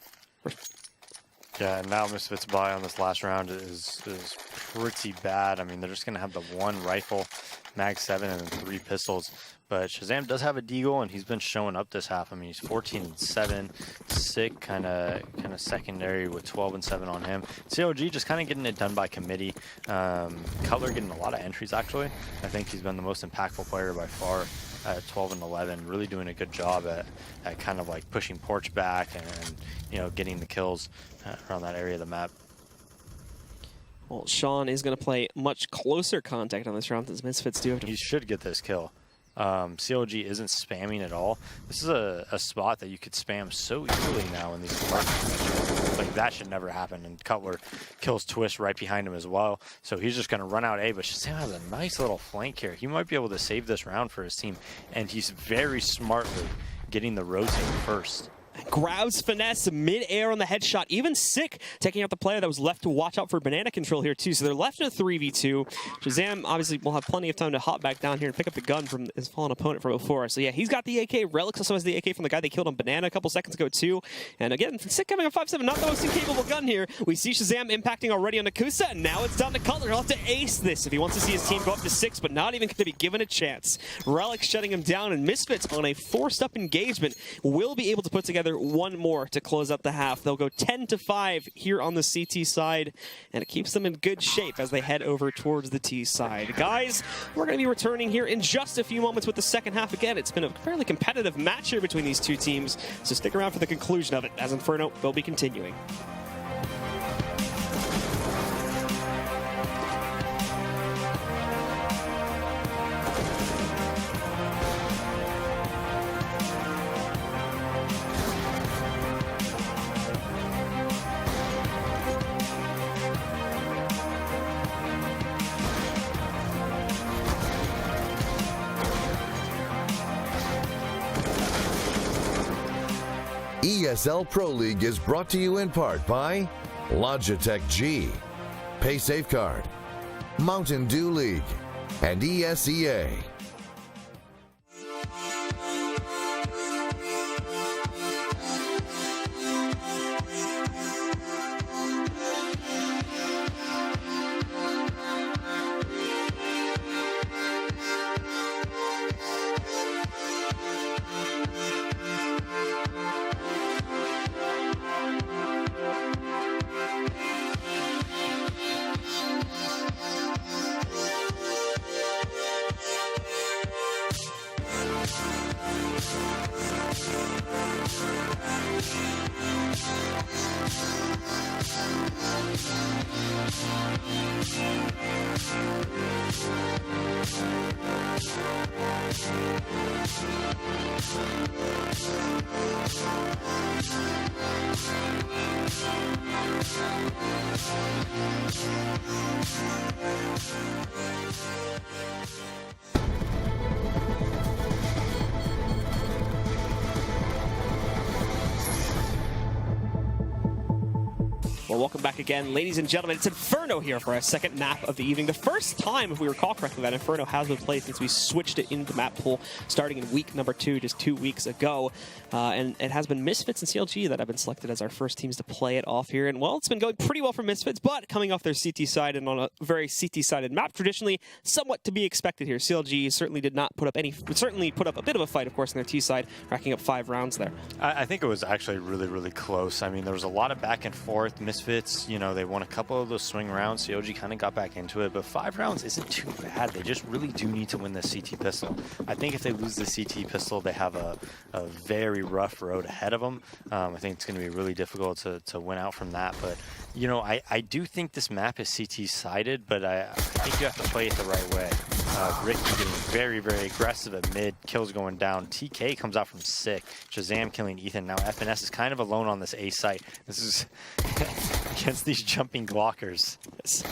Yeah, and now Misfits buy on this last round is pretty bad. I mean, they're just going to have the one rifle mag 7 and 3 pistols. But Shazam does have a deagle, and he's been showing up this half. I mean, he's 14 and 7, sick, kind of secondary with 12 and 7 on him. CLG just kind of getting it done by committee. Cutler getting a lot of entries actually. I think he's been the most impactful player by far at 12 and 11. Really doing a good job at kind of like pushing Porch back and getting the kills around that area of the map. Well, Sean is going to play much closer contact on this round since Misfits do have to. He should get this kill. CLG isn't spamming at all. This is a spot that you could spam so easily now in these commercials. Like, that should never happen. And Cutler kills Twist right behind him as well. So he's just going to run out A, but Shazam has a nice little flank here. He might be able to save this round for his team. And he's very smartly getting the rotate first. Grabs Finesse mid-air on the headshot. Even Sick taking out the player that was left to watch out for banana control here too. So they're left in a 3v2. Shazam obviously will have plenty of time to hop back down here and pick up the gun from his fallen opponent from before. So yeah, he's got the AK. Relics also has the AK from the guy they killed on banana a couple seconds ago too. And again, Sick coming on 5-7, not the most incapable gun here. We see Shazam impacting already on Nakusa, and now it's down to Cutler. He'll have to ace this if he wants to see his team go up to 6, but not even going to be given a chance. Relics shutting him down, and Misfits on a forced up engagement will be able to put together one more to close out the half. They'll go 10-5 here on the CT side, and it keeps them in good shape as they head over towards the T side. Guys, we're going to be returning here in just a few moments with the second half. Again, it's been a fairly competitive match here between these two teams, so stick around for the conclusion of it as Inferno will be continuing. ESL Pro League is brought to you in part by Logitech G, Pay Safeguard, Mountain Dew League, and ESEA. Well, welcome back again, ladies and gentlemen. It's Inferno here for our second map of the evening. The first time, if we recall correctly, that Inferno has been played since we switched it into the map pool starting in week number 2, just 2 weeks ago. And it has been Misfits and CLG that have been selected as our first teams to play it off here. And, well, it's been going pretty well for Misfits, but coming off their CT side and on a very CT-sided map, traditionally somewhat to be expected here. CLG certainly did not put up certainly put up a bit of a fight, of course, in their T side, racking up 5 rounds there. I think it was actually really, really close. I mean, there was a lot of back and forth. Misfits, they won a couple of those swing rounds. CLG kind of got back into it, but 5 rounds isn't too bad. They just really do need to win the CT pistol. I think if they lose the CT pistol, they have a very rough road ahead of them. I think it's going to be really difficult to win out from that, but I do think this map is CT-sided, but I think you have to play it the right way. Ricky getting very, very aggressive at mid, kills going down. TK comes out from sick. Shazam killing Ethan. Now FNS is kind of alone on this A site. This is against these jumping blockers. So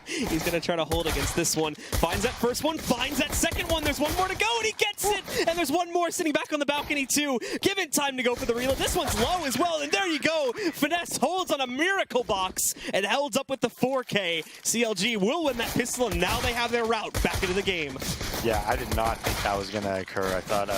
he's going to try to hold against this one. Finds that first one, finds that second one. There's one more to go, and he gets it. And there's one more sitting back on the balcony, too. Give it time to go for the reload. This one's low as well, and there you go. Finesse holds on a miracle box and holds up with the 4K. CLG will win that pistol, and now they have their route back into the game. Yeah, I did not think that was going to occur. I thought,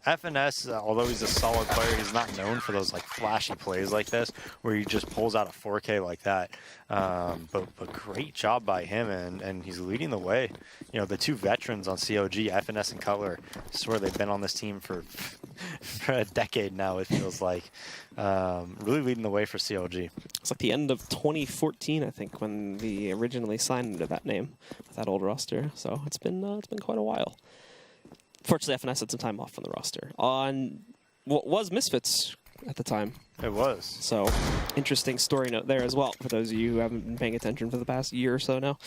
FNS, although he's a solid player, he's not known for those like flashy plays like this, where he just pulls out a 4K like that. But great job by him, and he's leading the way. You know, the two veterans on CLG, FNS and Cutler, I swear they've been on this team for a decade now, it feels like. Really leading the way for CLG. It's like the end of 2014, I think, when they originally signed under that name with that old roster. So it's been quite a while. Fortunately, FNS had some time off from the roster on what was Misfits at the time. It was. So interesting story note there as well for those of you who haven't been paying attention for the past year or so now.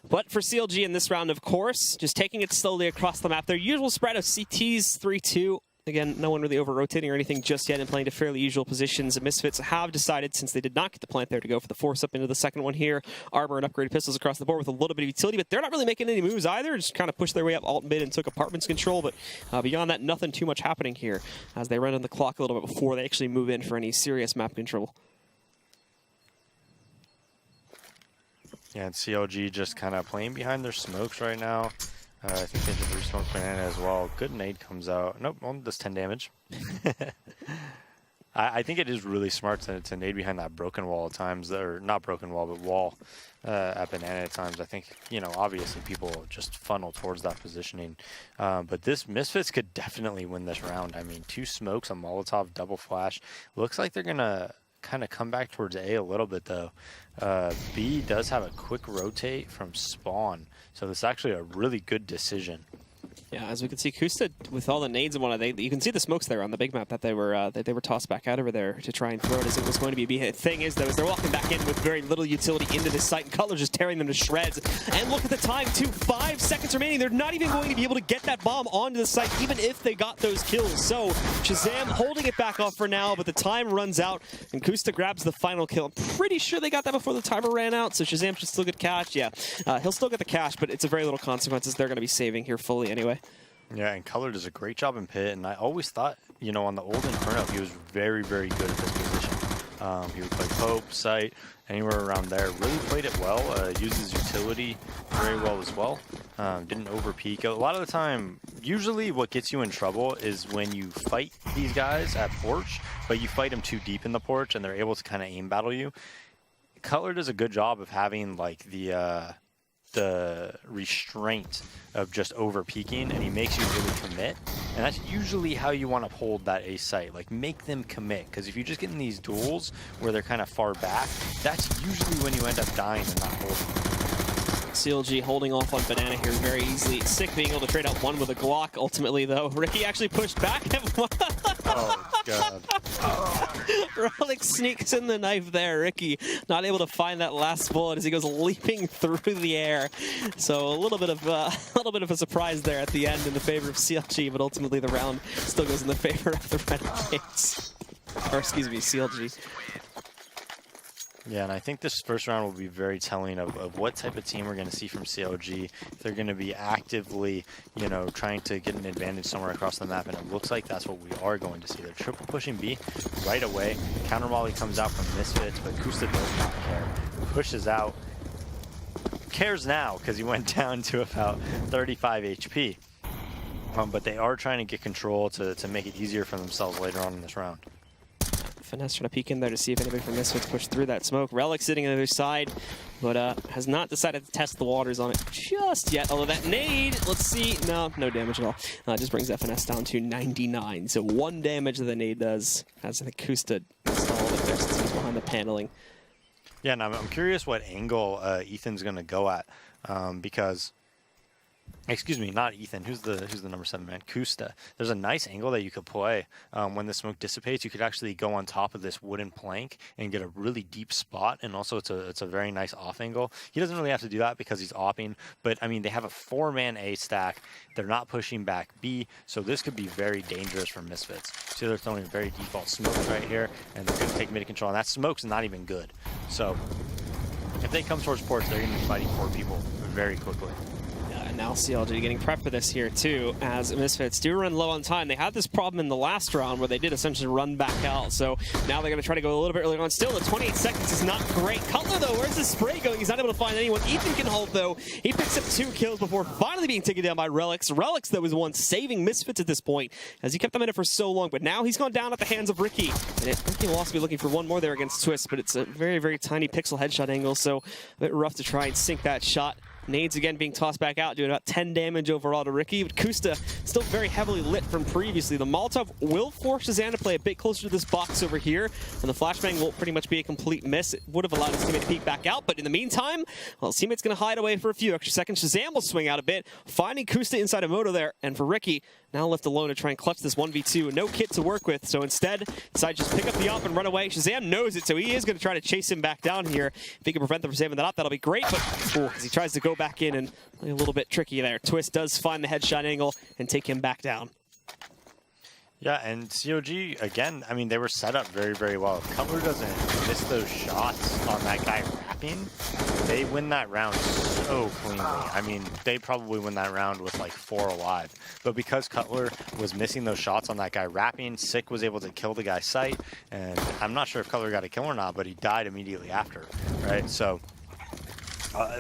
But for CLG in this round, of course, just taking it slowly across the map. Their usual spread of CTs 3-2. Again, no one really over-rotating or anything just yet and playing to fairly usual positions. Misfits have decided, since they did not get the plant there, to go for the force up into the second one here. Armor and upgraded pistols across the board with a little bit of utility, but they're not really making any moves either. Just kind of pushed their way up alt mid and took apartments control, but beyond that, nothing too much happening here as they run on the clock a little bit before they actually move in for any serious map control. Yeah, and CLG just kind of playing behind their smokes right now. I think they just re-smoked Banana as well. Good nade comes out. Nope, well, does 10 damage. I think it is really smart to nade behind that broken wall at times, or not broken wall, but wall at Banana at times. I think, you know, obviously people just funnel towards that positioning. But this Misfits could definitely win this round. I mean, 2 smokes, a Molotov, double flash. Looks like they're going to kind of come back towards A a little bit, though. B does have a quick rotate from spawn, so this is actually a really good decision. Yeah, as we can see, Kusta with all the nades and whatnot, you can see the smokes there on the big map that they were tossed back out over there to try and throw it as it was going to be a B-hit. Thing is, though, is they're walking back in with very little utility into this site, and Cutler just tearing them to shreds. And look at the time, too. 5 seconds remaining. They're not even going to be able to get that bomb onto the site, even if they got those kills. So Shazam holding it back off for now, but the time runs out, and Kusta grabs the final kill. I'm pretty sure they got that before the timer ran out, so Shazam should still get cash. Yeah, he'll still get the cash, but it's a very little consequences they're going to be saving here fully anyway. Yeah, and Cutler does a great job in pit, and I always thought, you know, on the old Inferno, he was very, very good at this position. He would play Pope, Sight, anywhere around there. Really played it well, uses utility very well as well. Didn't overpeak. A lot of the time, usually what gets you in trouble is when you fight these guys at porch, but you fight them too deep in the porch, and they're able to kind of aim battle you. Cutler does a good job of having, like, the restraint of just over peaking, and he makes you really commit, and that's usually how you want to hold that A site. Like, make them commit, because if you just get in these duels where they're kind of far back, that's usually when you end up dying and not holding. CLG holding off on Banana here very easily. Sick being able to trade out one with a Glock. Ultimately, though, Ricky actually pushed back. Oh, God. Relic sneaks in the knife there. Ricky not able to find that last bullet as he goes leaping through the air. So a little bit of a surprise there at the end in the favor of CLG, but ultimately the round still goes in the favor of the Renegades. Or excuse me, CLG. Yeah, and I think this first round will be very telling of what type of team we're going to see from CLG. If they're going to be actively, you know, trying to get an advantage somewhere across the map, and it looks like that's what we are going to see. They're triple pushing B right away. Counter volley comes out from Misfits, but Kusta does not care. Pushes out. Cares now, because he went down to about 35 HP. But they are trying to get control to make it easier for themselves later on in this round. Finesse trying to peek in there to see if anybody from Misfits pushed through that smoke. Relic sitting on the other side, but has not decided to test the waters on it just yet. Although that nade, let's see, no damage at all. Just brings FNS down to 99. So 1 damage that the nade does, as I think Kusta installed it there since he's behind the paneling. Yeah, and I'm curious what angle Ethan's going to go at, because... Excuse me, not Ethan. Who's the number 7 man? Kusta. There's a nice angle that you could play when the smoke dissipates. You could actually go on top of this wooden plank and get a really deep spot, and also it's a very nice off angle. He doesn't really have to do that because he's offing, but I mean they have a 4-man A stack. They're not pushing back B, so this could be very dangerous for Misfits. See, they're throwing very default smokes right here, and they're going to take mid control, and that smoke's not even good. So if they come towards ports, they're going to be fighting 4 people very quickly. And now CLG getting prepped for this here too, as Misfits do run low on time. They had this problem in the last round where they did essentially run back out. So now they're going to try to go a little bit earlier on. Still, the 28 seconds is not great. Cutler, though, where's the spray going? He's not able to find anyone. Ethan can hold, though. He picks up 2 kills before finally being taken down by Relics. Relics, though, is the one saving Misfits at this point, as he kept them in it for so long. But now he's gone down at the hands of Ricky. And Ricky will also be looking for one more there against Twist, but it's a very, very tiny pixel headshot angle, so a bit rough to try and sink that shot. Nades again being tossed back out, doing about 10 damage overall to Ricky. But Kusta still very heavily lit from previously. The Molotov will force Shazam to play a bit closer to this box over here, and the flashbang will pretty much be a complete miss. It would have allowed his teammate to peek back out, but in the meantime, well, his teammate's going to hide away for a few extra seconds. Shazam will swing out a bit, finding Kusta inside of Moto there, and for Ricky, now left alone to try and clutch this 1v2. No kit to work with, so instead, decides to just pick up the op and run away. Shazam knows it, so he is going to try to chase him back down here. If he can prevent them from saving that up, that'll be great, but as he tries to go back in and a little bit tricky there. Twist does find the headshot angle and take him back down. Yeah, and COG, again, I mean, they were set up very, very well. If Cutler doesn't miss those shots on that guy wrapping, they win that round so cleanly. I mean, they probably win that round with like 4 alive. But because Cutler was missing those shots on that guy wrapping, Sick was able to kill the guy's sight. And I'm not sure if Cutler got a kill or not, but he died immediately after, right? So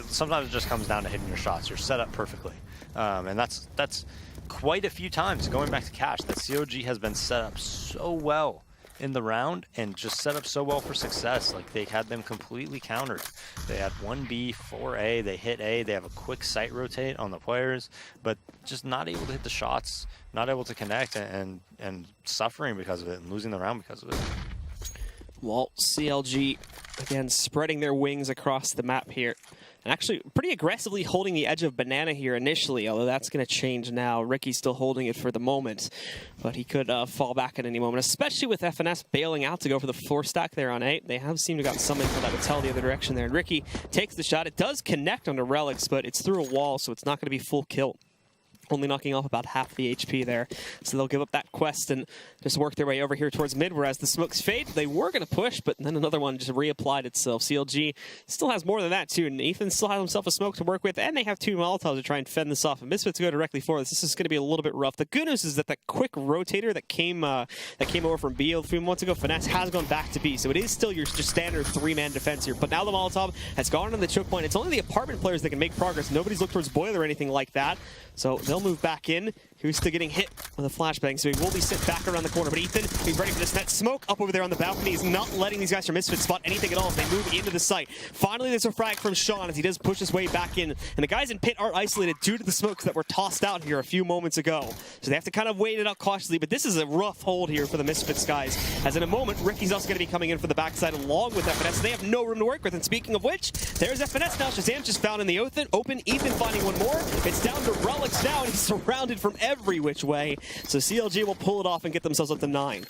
sometimes it just comes down to hitting your shots. You're set up perfectly. And that's quite a few times, going back to Cash, that COG has been set up so well in the round and just set up so well for success. Like, they had them completely countered. They had 1B, 4A, they hit A, they have a quick sight rotate on the players, but just not able to hit the shots, not able to connect, and suffering because of it, and losing the round because of it. Well, CLG, again, spreading their wings across the map here. And actually pretty aggressively holding the edge of Banana here initially, although that's going to change now. Ricky's still holding it for the moment, but he could fall back at any moment, especially with FNS bailing out to go for the 4 stack there on 8. They have seemed to got some info that would tell the other direction there. And Ricky takes the shot. It does connect onto Relics, but it's through a wall, so it's not going to be full kill. Only knocking off about half the HP there. So they'll give up that quest and just work their way over here towards mid, whereas the smokes fade. They were going to push, but then another one just reapplied itself. CLG still has more than that, too. And Ethan still has himself a smoke to work with, and they have 2 Molotovs to try and fend this off. And Misfits go directly for this. This is going to be a little bit rough. The good news is that that quick rotator that came over from B a few months ago, Finesse has gone back to B. So it is still your just standard 3-man defense here. But now the Molotov has gone on the choke point. It's only the apartment players that can make progress. Nobody's looked towards Boiler or anything like that. So they'll move back in. Who's still getting hit with a flashbang, so he will be sent back around the corner. But Ethan, he's ready for this net. Smoke up over there on the balcony. He's not letting these guys from Misfits spot anything at all as they move into the site. Finally, there's a frag from Sean as he does push his way back in. And the guys in pit are isolated due to the smokes that were tossed out here a few moments ago. So they have to kind of wait it out cautiously. But this is a rough hold here for the Misfits guys. As in a moment, Ricky's also going to be coming in for the backside along with FNS. They have no room to work with. And speaking of which, there's FNS now. Shazam just found in the open. Ethan finding one more. It's down to Relics now, and he's surrounded from every which way. So CLG will pull it off and get themselves up to 9.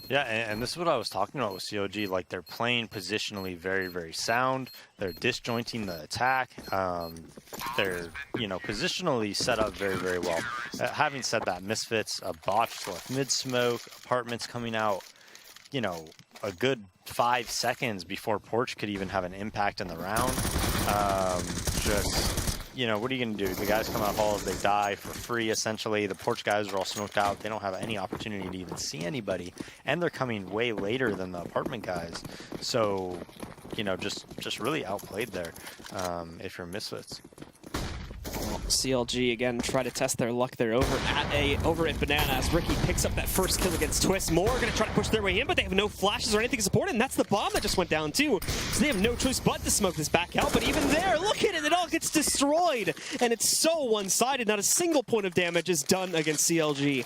Yeah, and this is what I was talking about with CLG. Like, they're playing positionally very, very sound. They're disjointing the attack. They're, positionally set up very, very well. Having said that, Misfits, a botched left mid-smoke, apartments coming out, a good 5 seconds before Porch could even have an impact in the round. What are you going to do? The guys come out halls, they die for free, essentially. The Porch guys are all smoked out. They don't have any opportunity to even see anybody. And they're coming way later than the apartment guys. So, just really outplayed there if you're Misfits. CLG again try to test their luck there over at Banana as Ricky picks up that first kill against Twist. More going to try to push their way in, but they have no flashes or anything to support it, and that's the bomb that just went down too. So they have no choice but to smoke this back out, but even there, look at it, it all gets destroyed, and it's so one-sided. Not a single point of damage is done against CLG.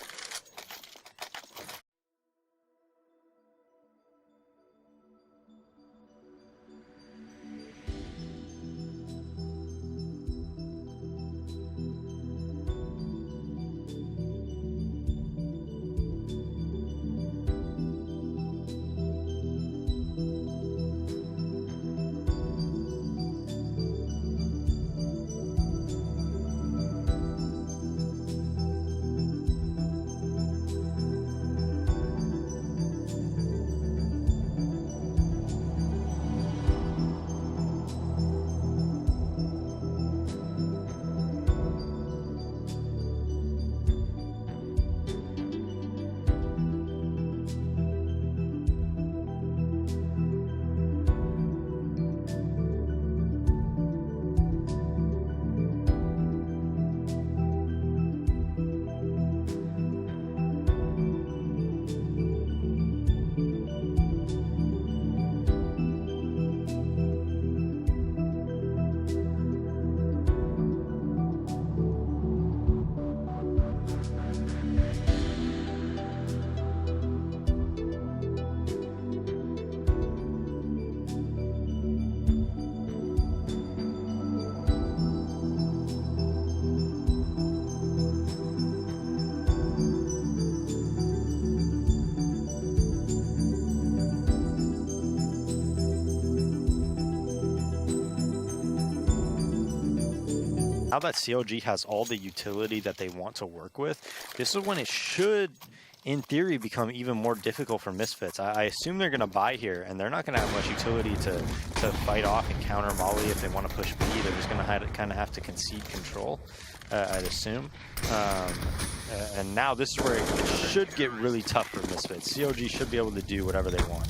now that CLG has all the utility that they want to work with, this is when it should, in theory, become even more difficult for Misfits. I assume they're going to buy here, and they're not going to have much utility to fight off and counter Molly if they want to push B. They're just going to kind of have to concede control, I'd assume. And now this is where it should get really tough for Misfits. CLG should be able to do whatever they want.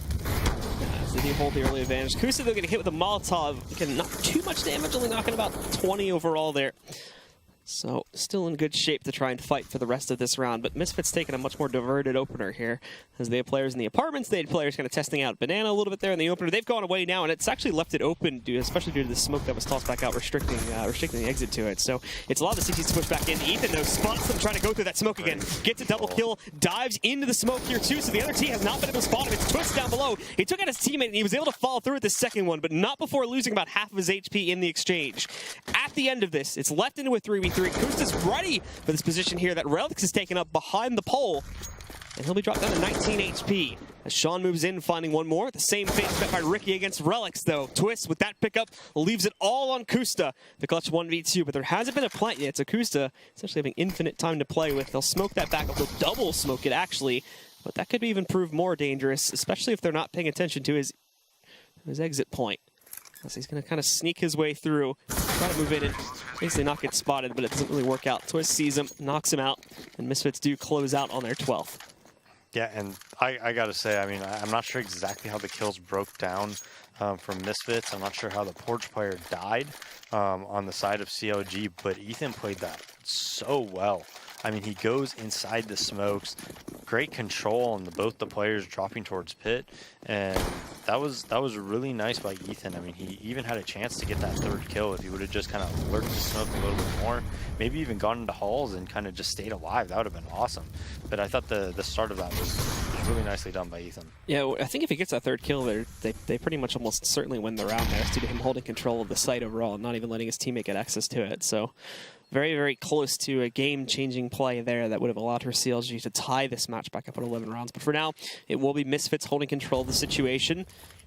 They do hold the early advantage. Kusa, they're going to hit with a Molotov. Again, not too much damage, only knocking about 20 overall there. So, still in good shape to try and fight for the rest of this round. But Misfits taking a much more diverted opener here. As they have players in the apartments, they had players kind of testing out Banana a little bit there in the opener. They've gone away now, and it's actually left it open, especially due to the smoke that was tossed back out, restricting the exit to it. So, it's allowed the CTs to push back in. Ethan, though, spots them trying to go through that smoke again. Gets a double kill, dives into the smoke here, too. So, the other team has not been able to spot him. It's Twist down below. He took out his teammate, and he was able to follow through with the second one, but not before losing about half of his HP in the exchange. At the end of this, it's left into a 3v3. Kusta's ready for this position here that Relix is taken up behind the pole, and he'll be dropped down to 19 HP. As Sean moves in, finding one more. The same fate bet by Ricky against Relix, though. Twist, with that pickup, leaves it all on Kusta. The clutch 1v2, but there hasn't been a plant yet. So Kusta essentially having infinite time to play with. They'll smoke that back up. They'll double smoke it, actually. But that could even prove more dangerous, especially if they're not paying attention to his exit point. So he's going to kind of sneak his way through, try to move in and basically not get spotted, but it doesn't really work out. Twist sees him, knocks him out, and Misfits do close out on their 12th. Yeah, and I got to say, I mean, I'm not sure exactly how the kills broke down from Misfits. I'm not sure how the Porch player died on the side of CLG, but Ethan played that so well. I mean, he goes inside the smokes, great control on both the players dropping towards pit, and that was really nice by Ethan. I mean, he even had a chance to get that third kill if he would have just kind of lurked the smoke a little bit more, maybe even gone into halls and kind of just stayed alive. That would have been awesome. But I thought the start of that was really nicely done by Ethan. Yeah, I think if he gets that third kill, they pretty much almost certainly win the round there, due to him holding control of the site overall and not even letting his teammate get access to it. So very, very close to a game-changing play there that would have allowed for CLG to tie this match back up at 11 rounds. But for now, it will be Misfits holding control of the situation.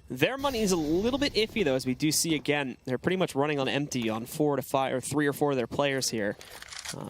Their money is a little bit iffy, though, as we do see again. They're pretty much running on empty on 4 to 5, or 3 or 4 of their players here.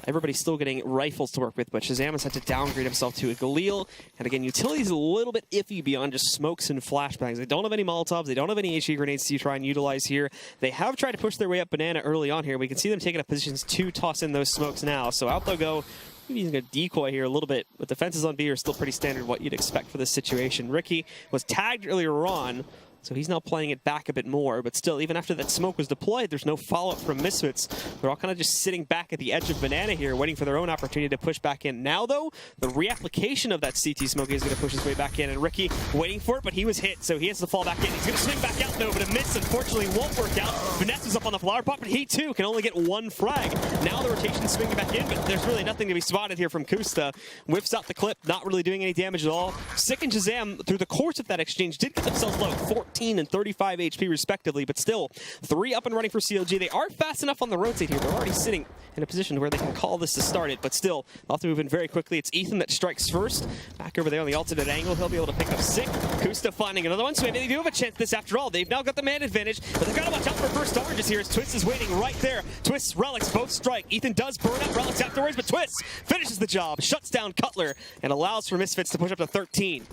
Everybody's still getting rifles to work with, but Shazam has had to downgrade himself to a Galil. And again, utility's a little bit iffy beyond just smokes and flashbangs. They don't have any Molotovs. They don't have any HE grenades to try and utilize here. They have tried to push their way up Banana early on here. We can see them taking up positions to toss in those smokes now. So out they'll go. Maybe using a decoy here a little bit, but defenses on B are still pretty standard what you'd expect for this situation. Ricky was tagged earlier on, so he's now playing it back a bit more, but still, even after that smoke was deployed, there's no follow-up from Misfits. They're all kind of just sitting back at the edge of Banana here, waiting for their own opportunity to push back in. Now, though, the reapplication of that CT smoke is going to push his way back in, and Ricky waiting for it, but he was hit, so he has to fall back in. He's going to swing back out, though, but a miss, unfortunately, won't work out. Vanessa's up on the flower pot, but he, too, can only get one frag. Now the rotation's swinging back in, but there's really nothing to be spotted here from Kusta. Whiffs out the clip, not really doing any damage at all. Sick and Shazam, through the course of that exchange, did get themselves low, 14 and 35 HP respectively, but still 3 up and running for CLG. They are fast enough on the rotate here. They're already sitting in a position where they can call this to start it, but still, they'll have to move in very quickly. It's Ethan that strikes first. Back over there on the alternate angle, he'll be able to pick up Sick. Kusta finding another one, so maybe they do have a chance this after all. They've now got the man advantage, but they've got to watch out for first oranges here as Twist is waiting right there. Twist, Relix both strike. Ethan does burn out Relix afterwards, but Twist finishes the job, shuts down Cutler, and allows for Misfits to push up to 13.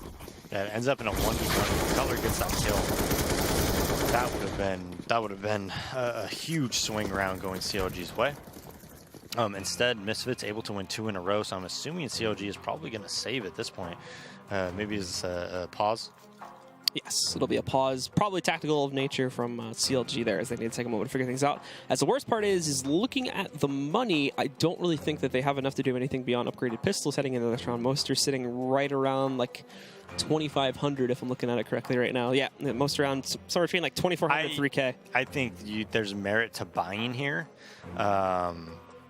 Yeah, it ends up in a 1v1. Cutler gets that kill. That would have been a huge swing round going CLG's way. Instead, Misfits able to win 2 in a row, so I'm assuming CLG is probably going to save at this point. Maybe it's a pause. Yes, it'll be a pause, probably tactical of nature from CLG there, as they need to take a moment to figure things out. As the worst part is looking at the money, I don't really think that they have enough to do anything beyond upgraded pistols heading into this round. Most are sitting right around like 2,500 if I'm looking at it correctly right now. Yeah, most around somewhere between like 2,400 and 3K. I think there's merit to buying here.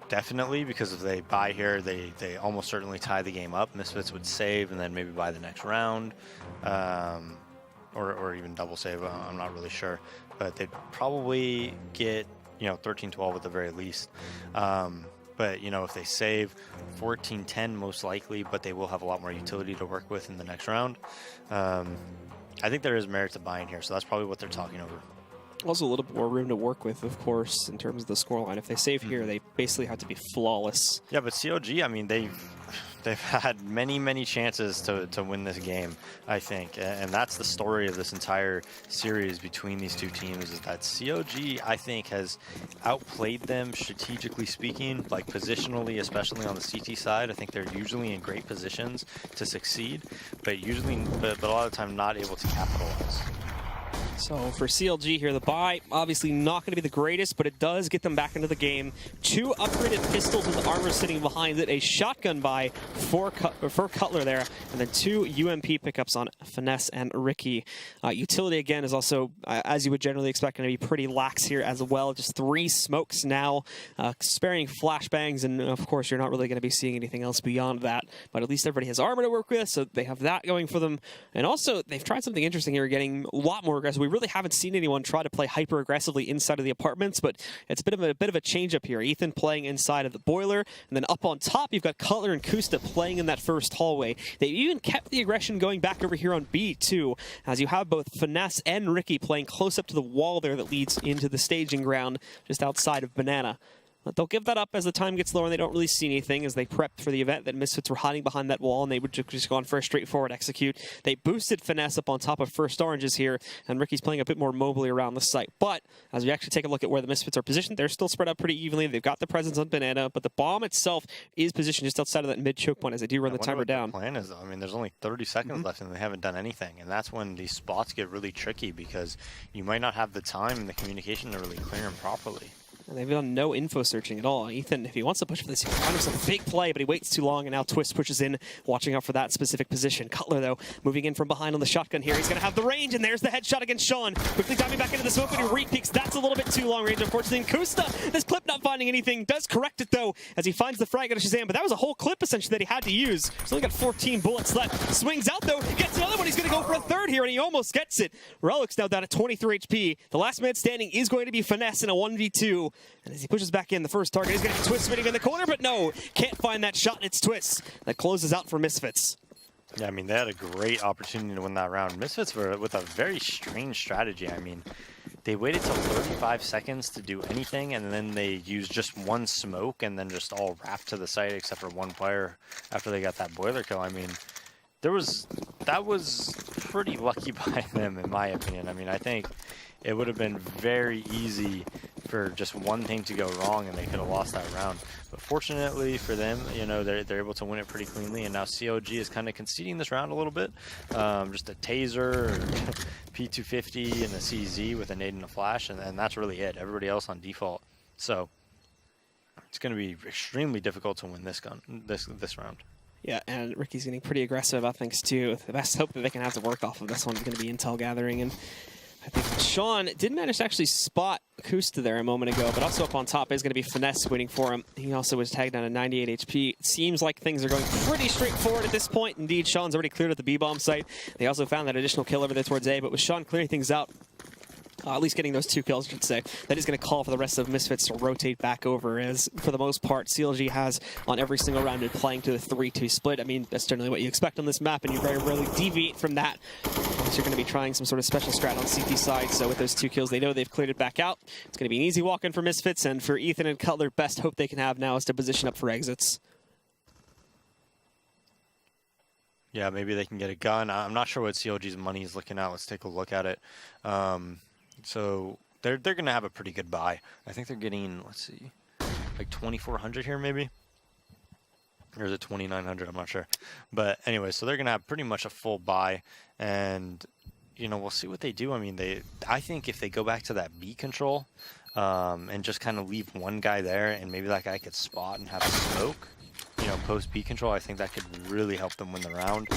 Definitely, because if they buy here, they almost certainly tie the game up. Misfits would save and then maybe buy the next round. Or even double save, I'm not really sure. But they'd probably get, 13-12 at the very least. But, if they save 14-10 most likely, but they will have a lot more utility to work with in the next round. I think there is merit to buying here, so that's probably what they're talking over. Also a little bit more room to work with, of course, in terms of the scoreline. If they save here, they basically have to be flawless. Yeah, but CLG, I mean, they've had many chances to win this game, I think. And that's the story of this entire series between these two teams, is that CLG, I think, has outplayed them strategically speaking, like positionally, especially on the CT side. I think they're usually in great positions to succeed, but a lot of the time not able to capitalize. So for CLG here, the buy, obviously not going to be the greatest, but it does get them back into the game. 2 upgraded pistols with armor sitting behind it, a shotgun buy for Cutler there, and then 2 UMP pickups on Finesse and Ricky. Utility, again, is also, as you would generally expect, going to be pretty lax here as well. Just 3 smokes now, sparing flashbangs, and of course, you're not really going to be seeing anything else beyond that, but at least everybody has armor to work with, so they have that going for them. And also, they've tried something interesting here, getting a lot more aggressive. We really haven't seen anyone try to play hyper aggressively inside of the apartments, but it's a bit of a change up here. Ethan playing inside of the boiler, and then up on top you've got Cutler and Kusta playing in that first hallway. They've even kept the aggression going back over here on B too, as you have both Finesse and Ricky playing close up to the wall there that leads into the staging ground just outside of Banana. But they'll give that up as the time gets lower and they don't really see anything as they prepped for the event that Misfits were hiding behind that wall and they would just gone for a straightforward execute. They boosted Finesse up on top of first oranges here, and Ricky's playing a bit more mobily around the site. But as we actually take a look at where the Misfits are positioned, they're still spread out pretty evenly. They've got the presence on Banana, but the bomb itself is positioned just outside of that mid choke point as they do run the timer down. The plan is, I mean, there's only 30 seconds left and they haven't done anything, and that's when these spots get really tricky because you might not have the time and the communication to really clear them properly. And they've done no info searching at all. Ethan, if he wants to push for this, he can find himself a big play, but he waits too long, and now Twist pushes in, watching out for that specific position. Cutler, though, moving in from behind on the shotgun here. He's going to have the range, and there's the headshot against Sean. Quickly diving back into the smoke, but he re-peeks. That's a little bit too long range, unfortunately. And Kusta, this clip not finding anything, does correct it, though, as he finds the frag out of Shazam, but that was a whole clip, essentially, that he had to use. He's only got 14 bullets left. Swings out, though, gets another one. He's going to go for a third here, and he almost gets it. Relic's now down at 23 HP. The last man standing is going to be Finesse in a 1v2, and as he pushes back in, the first target is going to be Twist spinning in the corner, but no, can't find that shot, and it's Twist that closes out for Misfits. Yeah, I mean, they had a great opportunity to win that round. Misfits were with a very strange strategy. I mean, they waited till 35 seconds to do anything, and then they used just one smoke and then just all wrapped to the site except for one player after they got that boiler kill. I mean, that was pretty lucky by them, in my opinion. I mean, I think it would have been very easy for just one thing to go wrong and they could have lost that round. But fortunately for them, you know, they're able to win it pretty cleanly, and now CLG is kind of conceding this round a little bit. Just a taser, or P250 and a CZ with a nade and a flash, and that's really it. Everybody else on default. So it's going to be extremely difficult to win this round. Yeah, and Ricky's getting pretty aggressive about things too. The best hope that they can have to work off of this one is going to be intel gathering, and I think Sean did manage to actually spot Kusta there a moment ago, but also up on top is going to be Finesse waiting for him. He also was tagged down at 98 HP. It seems like things are going pretty straightforward at this point. Indeed, Sean's already cleared at the B-bomb site. They also found that additional kill over there towards A, but with Sean clearing things out, at least getting those 2 kills, I should say, that is going to call for the rest of Misfits to rotate back over, as for the most part, CLG has on every single round been playing to the 3-2 split. I mean, that's generally what you expect on this map, and you very rarely deviate from that unless you're going to be trying some sort of special strat on CT side. So with those 2 kills, they know they've cleared it back out. It's going to be an easy walk-in for Misfits, and for Ethan and Cutler, best hope they can have now is to position up for exits. Yeah, maybe they can get a gun. I'm not sure what CLG's money is looking at. Let's take a look at it. So they're going to have a pretty good buy. I think they're getting, let's see, like 2,400 here maybe? Or is it 2,900? I'm not sure. But anyway, so they're going to have pretty much a full buy. And, you know, we'll see what they do. I mean, I think if they go back to that B control and just kind of leave one guy there and maybe that guy could spot and have a smoke, you know, post B control, I think that could really help them win the round.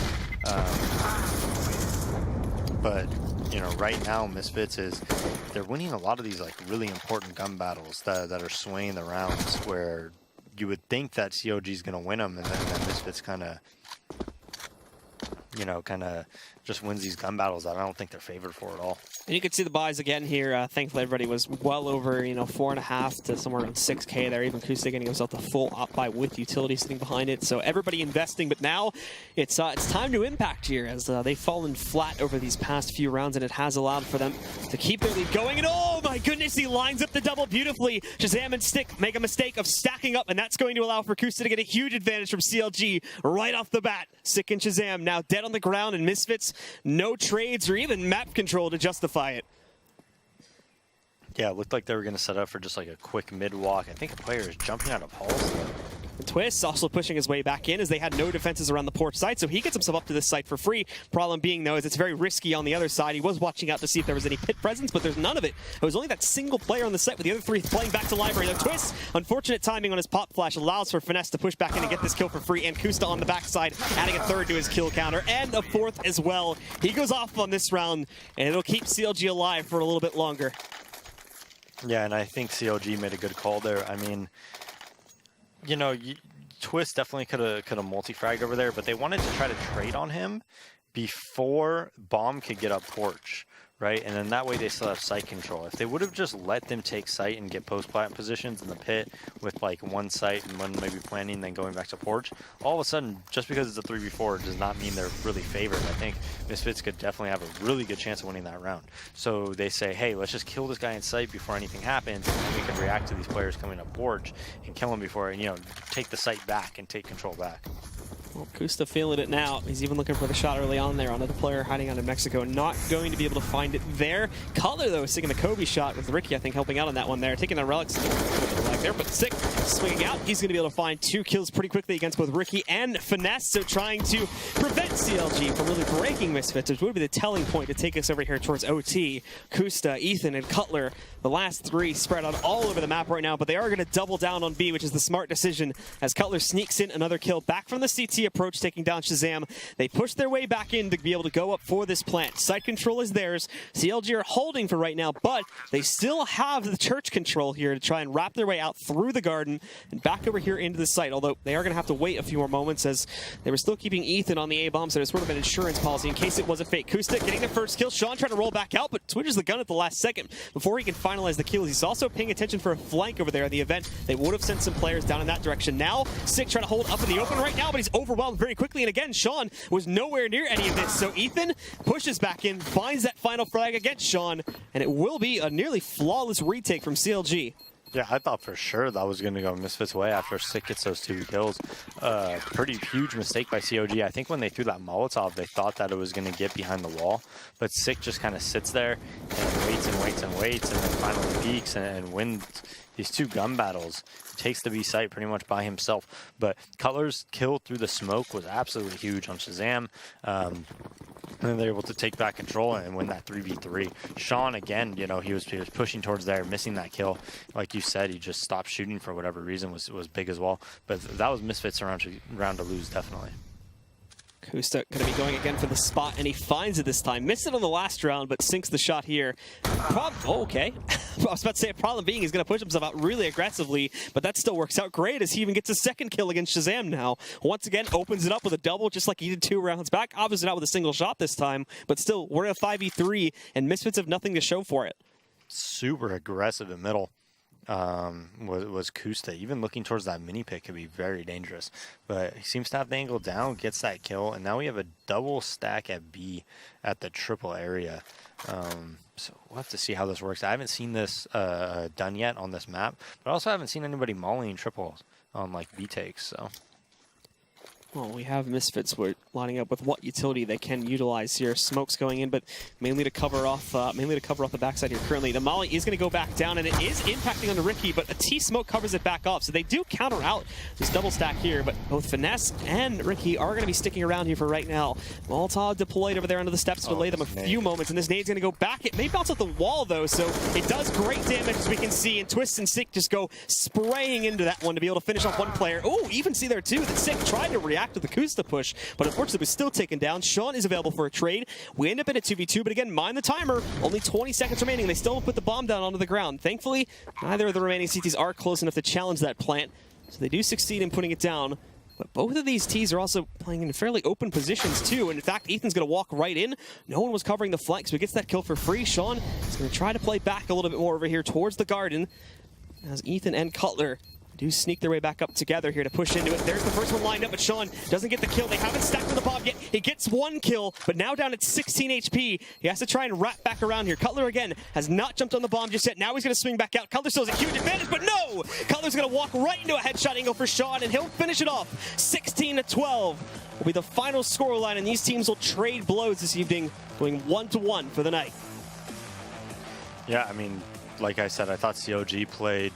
But, you know, right now Misfits they're winning a lot of these like really important gun battles that are swaying the rounds, where you would think that CLG is going to win them, and then Misfits kind of you know, kind of just wins these gun battles that I don't think they're favored for at all. And you can see the buys again here. Thankfully, everybody was well over, 4.5 to somewhere around 6K there. Even Kusta getting himself the full op buy with utility sitting behind it. So everybody investing, but now it's time to impact here as they've fallen flat over these past few rounds, and it has allowed for them to keep their lead going. And oh my goodness, he lines up the double beautifully. Shazam and Stick make a mistake of stacking up, and that's going to allow for Kusta to get a huge advantage from CLG right off the bat. Stick and Shazam now dead on the ground, and Misfits, no trades or even map control to justify it. Yeah, it looked like they were going to set up for just like a quick mid walk. I think a player is jumping out of halls. Twist also pushing his way back in as they had no defenses around the porch side, so he gets himself up to this site for free. Problem being, though, is it's very risky on the other side. He was watching out to see if there was any pit presence, but there's none of it. It was only that single player on the site with the other three playing back to library. The Twist, unfortunate timing on his pop flash, allows for Finesse to push back in and get this kill for free, and Kusta on the backside, adding a third to his kill counter, and a fourth as well. He goes off on this round, and it'll keep CLG alive for a little bit longer. Yeah, and I think CLG made a good call there. I mean, you know, Twist definitely could have multi-fragged over there, but they wanted to try to trade on him before Bomb could get up porch, right? And then that way they still have site control. If they would have just let them take site and get post-plant positions in the pit with like one site and one maybe planning, then going back to porch, all of a sudden, just because it's a 3v4 does not mean they're really favored. I think Misfits could definitely have a really good chance of winning that round. So they say, hey, let's just kill this guy in sight before anything happens, and then we can react to these players coming up porch and kill them before, you know, take the site back and take control back. Well, Kusta feeling it now. He's even looking for the shot early on there. Another player hiding out in Mexico. Not going to be able to find it there. Cutler, though, is taking the Kobe shot with Ricky, I think, helping out on that one there. Taking the relics there, but Sick swinging out. He's going to be able to find 2 kills pretty quickly against both Ricky and Finesse. So trying to prevent CLG from really breaking Misfits, which would be the telling point to take us over here towards OT. Kusta, Ethan, and Cutler, the last 3 spread out all over the map right now, but they are going to double down on B, which is the smart decision as Cutler sneaks in another kill back from the CT approach, taking down Shazam. They push their way back in to be able to go up for this plant. Site control is theirs. CLG are holding for right now, but they still have the church control here to try and wrap their way out through the garden and back over here into the site, although they are going to have to wait a few more moments as they were still keeping Ethan on the A-bomb, so it's sort of an insurance policy in case it was a fake. Kusta getting the first kill. Sean trying to roll back out, but switches the gun at the last second before he can finalize the kills. He's also paying attention for a flank over there in the event. They would have sent some players down in that direction. Now, Sick trying to hold up in the open right now, but he's overwhelmed very quickly, and again, Sean was nowhere near any of this, so Ethan pushes back in, finds that final frag against Sean, and it will be a nearly flawless retake from CLG. Yeah, I thought for sure that was going to go Misfits' way after Sick gets those 2 kills. Pretty huge mistake by COG. I think when they threw that Molotov, they thought that it was going to get behind the wall, but Sick just kind of sits there and waits and waits and waits, and then finally peeks and wins these 2 gun battles. Takes the B site pretty much by himself. But Cutler's kill through the smoke was absolutely huge on Shazam. And then they're able to take back control and win that 3v3. Sean, again, you know, he was pushing towards there, missing that kill. Like you said, he just stopped shooting for whatever reason, was big as well. But that was Misfits round to lose, definitely. Kusta going to be going again for the spot, and he finds it this time. Missed it on the last round, but sinks the shot here. Okay. I was about to say, a problem being he's going to push himself out really aggressively, but that still works out great as he even gets a second kill against Shazam now. Once again, opens it up with a double, just like he did 2 rounds back. Obviously not with a single shot this time, but still, we're in a 5v3, and Misfits have nothing to show for it. Super aggressive in middle. Was Kusta. Even looking towards that mini pick could be very dangerous. But he seems to have the angle down, gets that kill, and now we have a double stack at B at the triple area. So we'll have to see how this works. I haven't seen this done yet on this map, but I also haven't seen anybody mollying triples on like B takes, so. Well, we have Misfits lining up with what utility they can utilize here. Smoke's going in, but mainly to cover off the backside here currently. The Molly is going to go back down, and it is impacting onto Ricky, but a T-Smoke covers it back off. So they do counter out this double stack here, but both Finesse and Ricky are going to be sticking around here for right now. Molotov deployed over there under the steps to delay them a few moments, and this nade's going to go back. It may bounce off the wall, though, so it does great damage, as we can see, and Twist and Sick just go spraying into that one to be able to finish off one player. Oh, even see there, too, that Sick tried to react to the Kusta push, but unfortunately was still taken down. Sean is available for a trade. We end up in a 2v2, but again, mind the timer. Only 20 seconds remaining. They still don't put the bomb down onto the ground. Thankfully, neither of the remaining CTs are close enough to challenge that plant, so they do succeed in putting it down. But both of these Ts are also playing in fairly open positions too. And in fact, Ethan's going to walk right in. No one was covering the flanks, but gets that kill for free. Sean is going to try to play back a little bit more over here towards the garden, as Ethan and Cutler do sneak their way back up together here to push into it. There's the first one lined up, but Sean doesn't get the kill. They haven't stacked on the bomb yet. He gets one kill, but now down at 16 HP. He has to try and wrap back around here. Cutler, again, has not jumped on the bomb just yet. Now he's going to swing back out. Cutler still has a huge advantage, but no! Cutler's going to walk right into a headshot angle for Sean, and he'll finish it off. 16-12 will be the final scoreline, and these teams will trade blows this evening, going 1-1 for the night. Yeah, I mean, like I said, I thought CLG played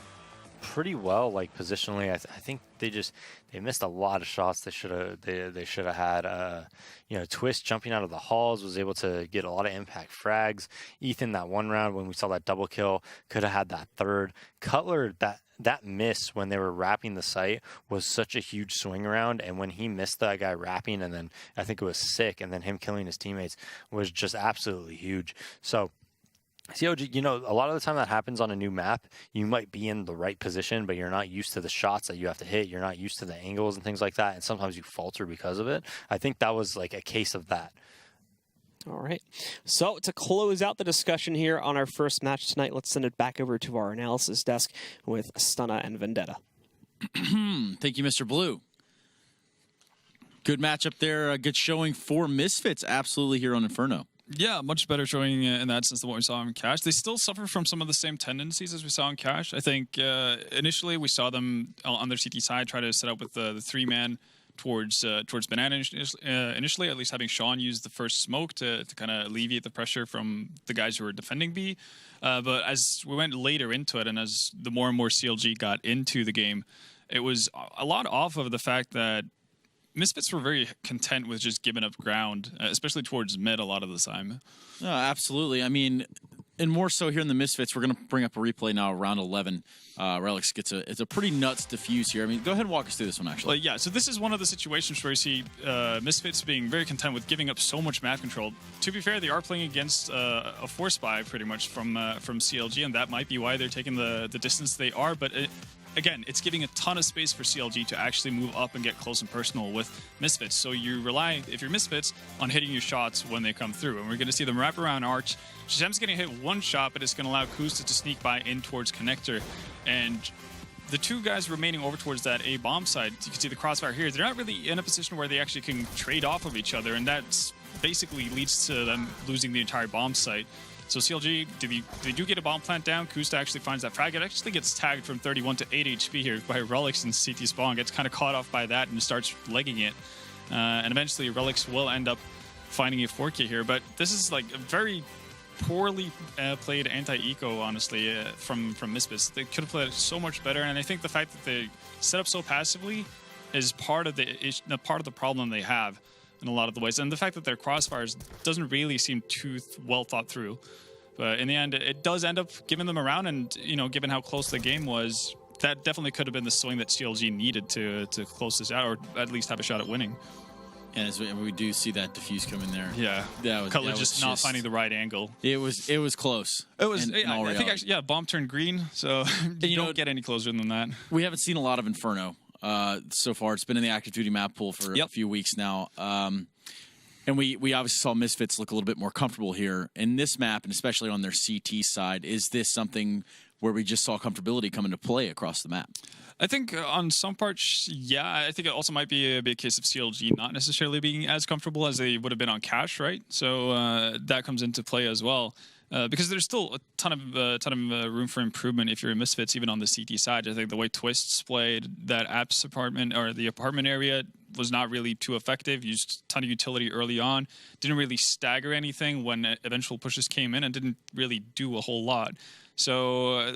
pretty well, like positionally. I think they missed a lot of shots they should have had. You know, Twist jumping out of the halls was able to get a lot of impact frags. Ethan, that one round when we saw that double kill, could have had that third. Cutler, that miss when they were wrapping the site was such a huge swing around, and when he missed that guy wrapping, and then I think it was sick, and then him killing his teammates was just absolutely huge. So CLG, you know, a lot of the time that happens on a new map. You might be in the right position, but you're not used to the shots that you have to hit. You're not used to the angles and things like that, and sometimes you falter because of it. I think that was like a case of that. All right. So to close out the discussion here on our first match tonight, let's send it back over to our analysis desk with Stunna and Vendetta. Thank you, Mr. Blue. Good matchup there. A good showing for Misfits, absolutely, here on Inferno. Yeah, much better showing in that sense than what we saw in Cash. They still suffer from some of the same tendencies as we saw in Cash. I think initially we saw them on their CT side try to set up with the three-man towards Banana initially, at least having Sean use the first smoke to kind of alleviate the pressure from the guys who were defending B. But as we went later into it, and as the more and more CLG got into the game, it was a lot off of the fact that Misfits were very content with just giving up ground, especially towards mid a lot of the time. No, absolutely. I mean, and more so here in the Misfits, we're going to bring up a replay now, round 11. Relix gets it's a pretty nuts defuse here. I mean, go ahead and walk us through this one, actually. Well, yeah, so this is one of the situations where you see Misfits being very content with giving up so much map control. To be fair, they are playing against a force buy pretty much from CLG, and that might be why they're taking the distance they are, but again, it's giving a ton of space for CLG to actually move up and get close and personal with Misfits. So you rely, if you're Misfits, on hitting your shots when they come through. And we're going to see them wrap around Arch. Shazam's going to hit one shot, but it's going to allow Kusta to sneak by in towards Connector. And the two guys remaining over towards that A bomb side, you can see the crossfire here, they're not really in a position where they actually can trade off of each other. And that basically leads to them losing the entire bomb site. So CLG, they do get a bomb plant down. Kusta actually finds that frag. It actually gets tagged from 31 to 8 HP here by Relix and CT Spawn. Gets kind of caught off by that and starts legging it. And eventually Relix will end up finding a 4K here. But this is like a very poorly played anti-eco, honestly, from Misfits. They could have played it so much better. And I think the fact that they set up so passively is part of the problem they have in a lot of the ways. And the fact that their crossfires doesn't really seem too well thought through. But in the end, it does end up giving them a round, and, you know, given how close the game was, that definitely could have been the swing that CLG needed to close this out, or at least have a shot at winning. And as we do see that diffuse come in there. Yeah. Cutler just not finding the right angle. It was close. It was, I think actually, bomb turned green, so you don't get any closer than that. We haven't seen a lot of Inferno so far. It's been in the active duty map pool for a few weeks now. And we obviously saw Misfits look a little bit more comfortable here in this map, and especially on their CT side. Is this something where we just saw comfortability come into play across the map? I think on some parts, yeah. I think it also might be a big case of CLG not necessarily being as comfortable as they would have been on Cash, right? So that comes into play as well. Because there's still a ton of room for improvement if you're a Misfits, even on the CT side. I think the way Twists played that apps apartment, or the apartment area, was not really too effective. Used a ton of utility early on. Didn't really stagger anything when eventual pushes came in, and didn't really do a whole lot. So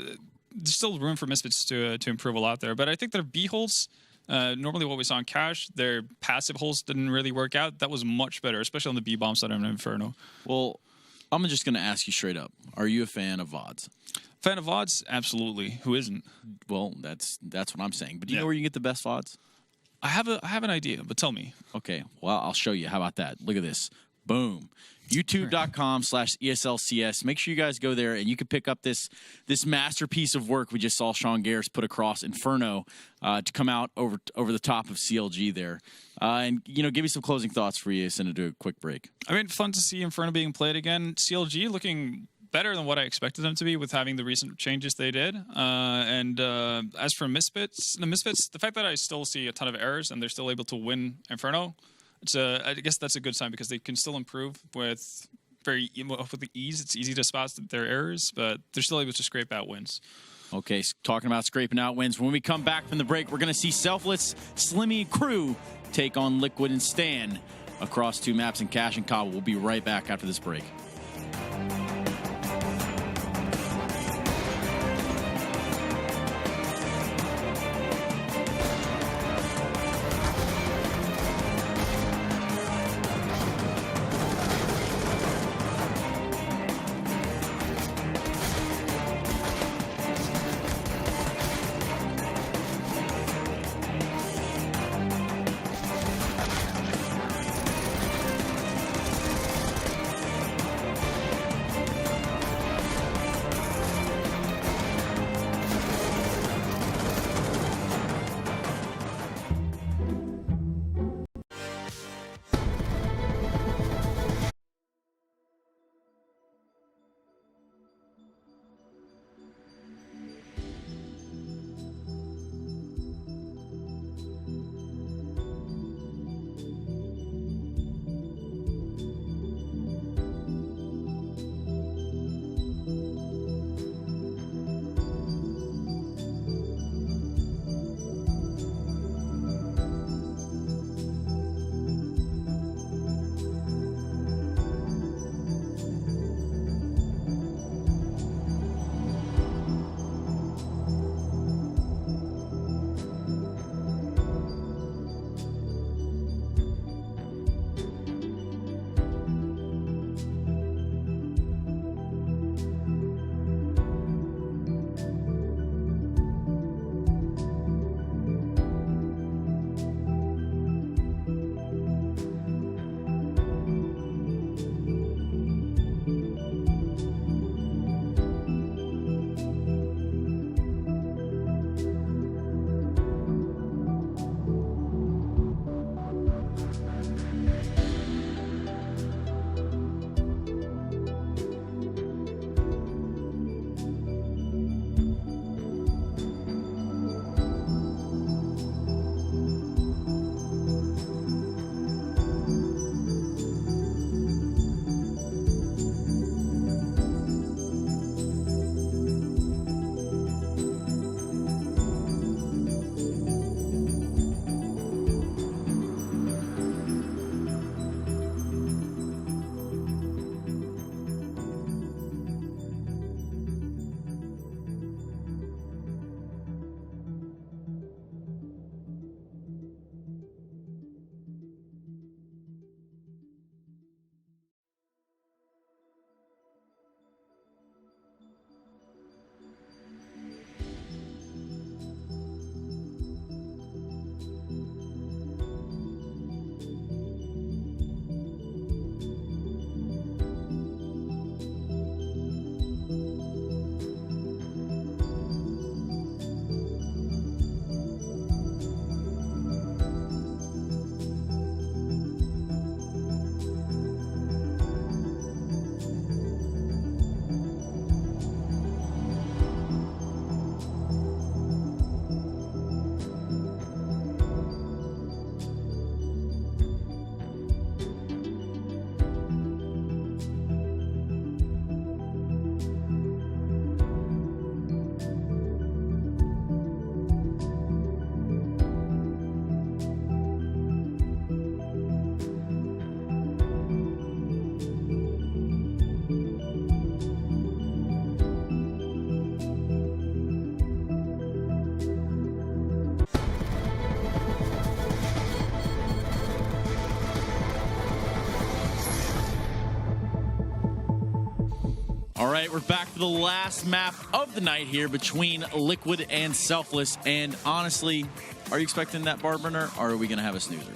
there's still room for Misfits to improve a lot there. But I think their B holes, normally what we saw in Cash, their passive holes didn't really work out. That was much better, especially on the B bomb side of Inferno. Well, I'm just going to ask you straight up. Are you a fan of VODs? Fan of VODs? Absolutely. Who isn't? Well, that's what I'm saying. But do you know where you get the best VODs? I have an idea, but tell me. Okay. Well, I'll show you. How about that? Look at this. Boom. YouTube.com/ESLCS. Make sure you guys go there and you can pick up this masterpiece of work we just saw Sean Garris put across Inferno to come out over the top of CLG there. And, give me some closing thoughts for you, send it to a quick break. I mean, fun to see Inferno being played again. CLG looking better than what I expected them to be with having the recent changes they did. And as for Misfits, the fact that I still see a ton of errors and they're still able to win Inferno, I guess that's a good sign because they can still improve with the ease. It's easy to spot their errors, but they're still able to scrape out wins. Okay, talking about scraping out wins. When we come back from the break, we're going to see Selfless, Slimmy Crew take on Liquid and Stan across 2 maps in Cash and Cobble. We'll be right back after this break. All right, we're back for the last map of the night here between Liquid and Selfless. And honestly, are you expecting that bar burner, or are we going to have a snoozer?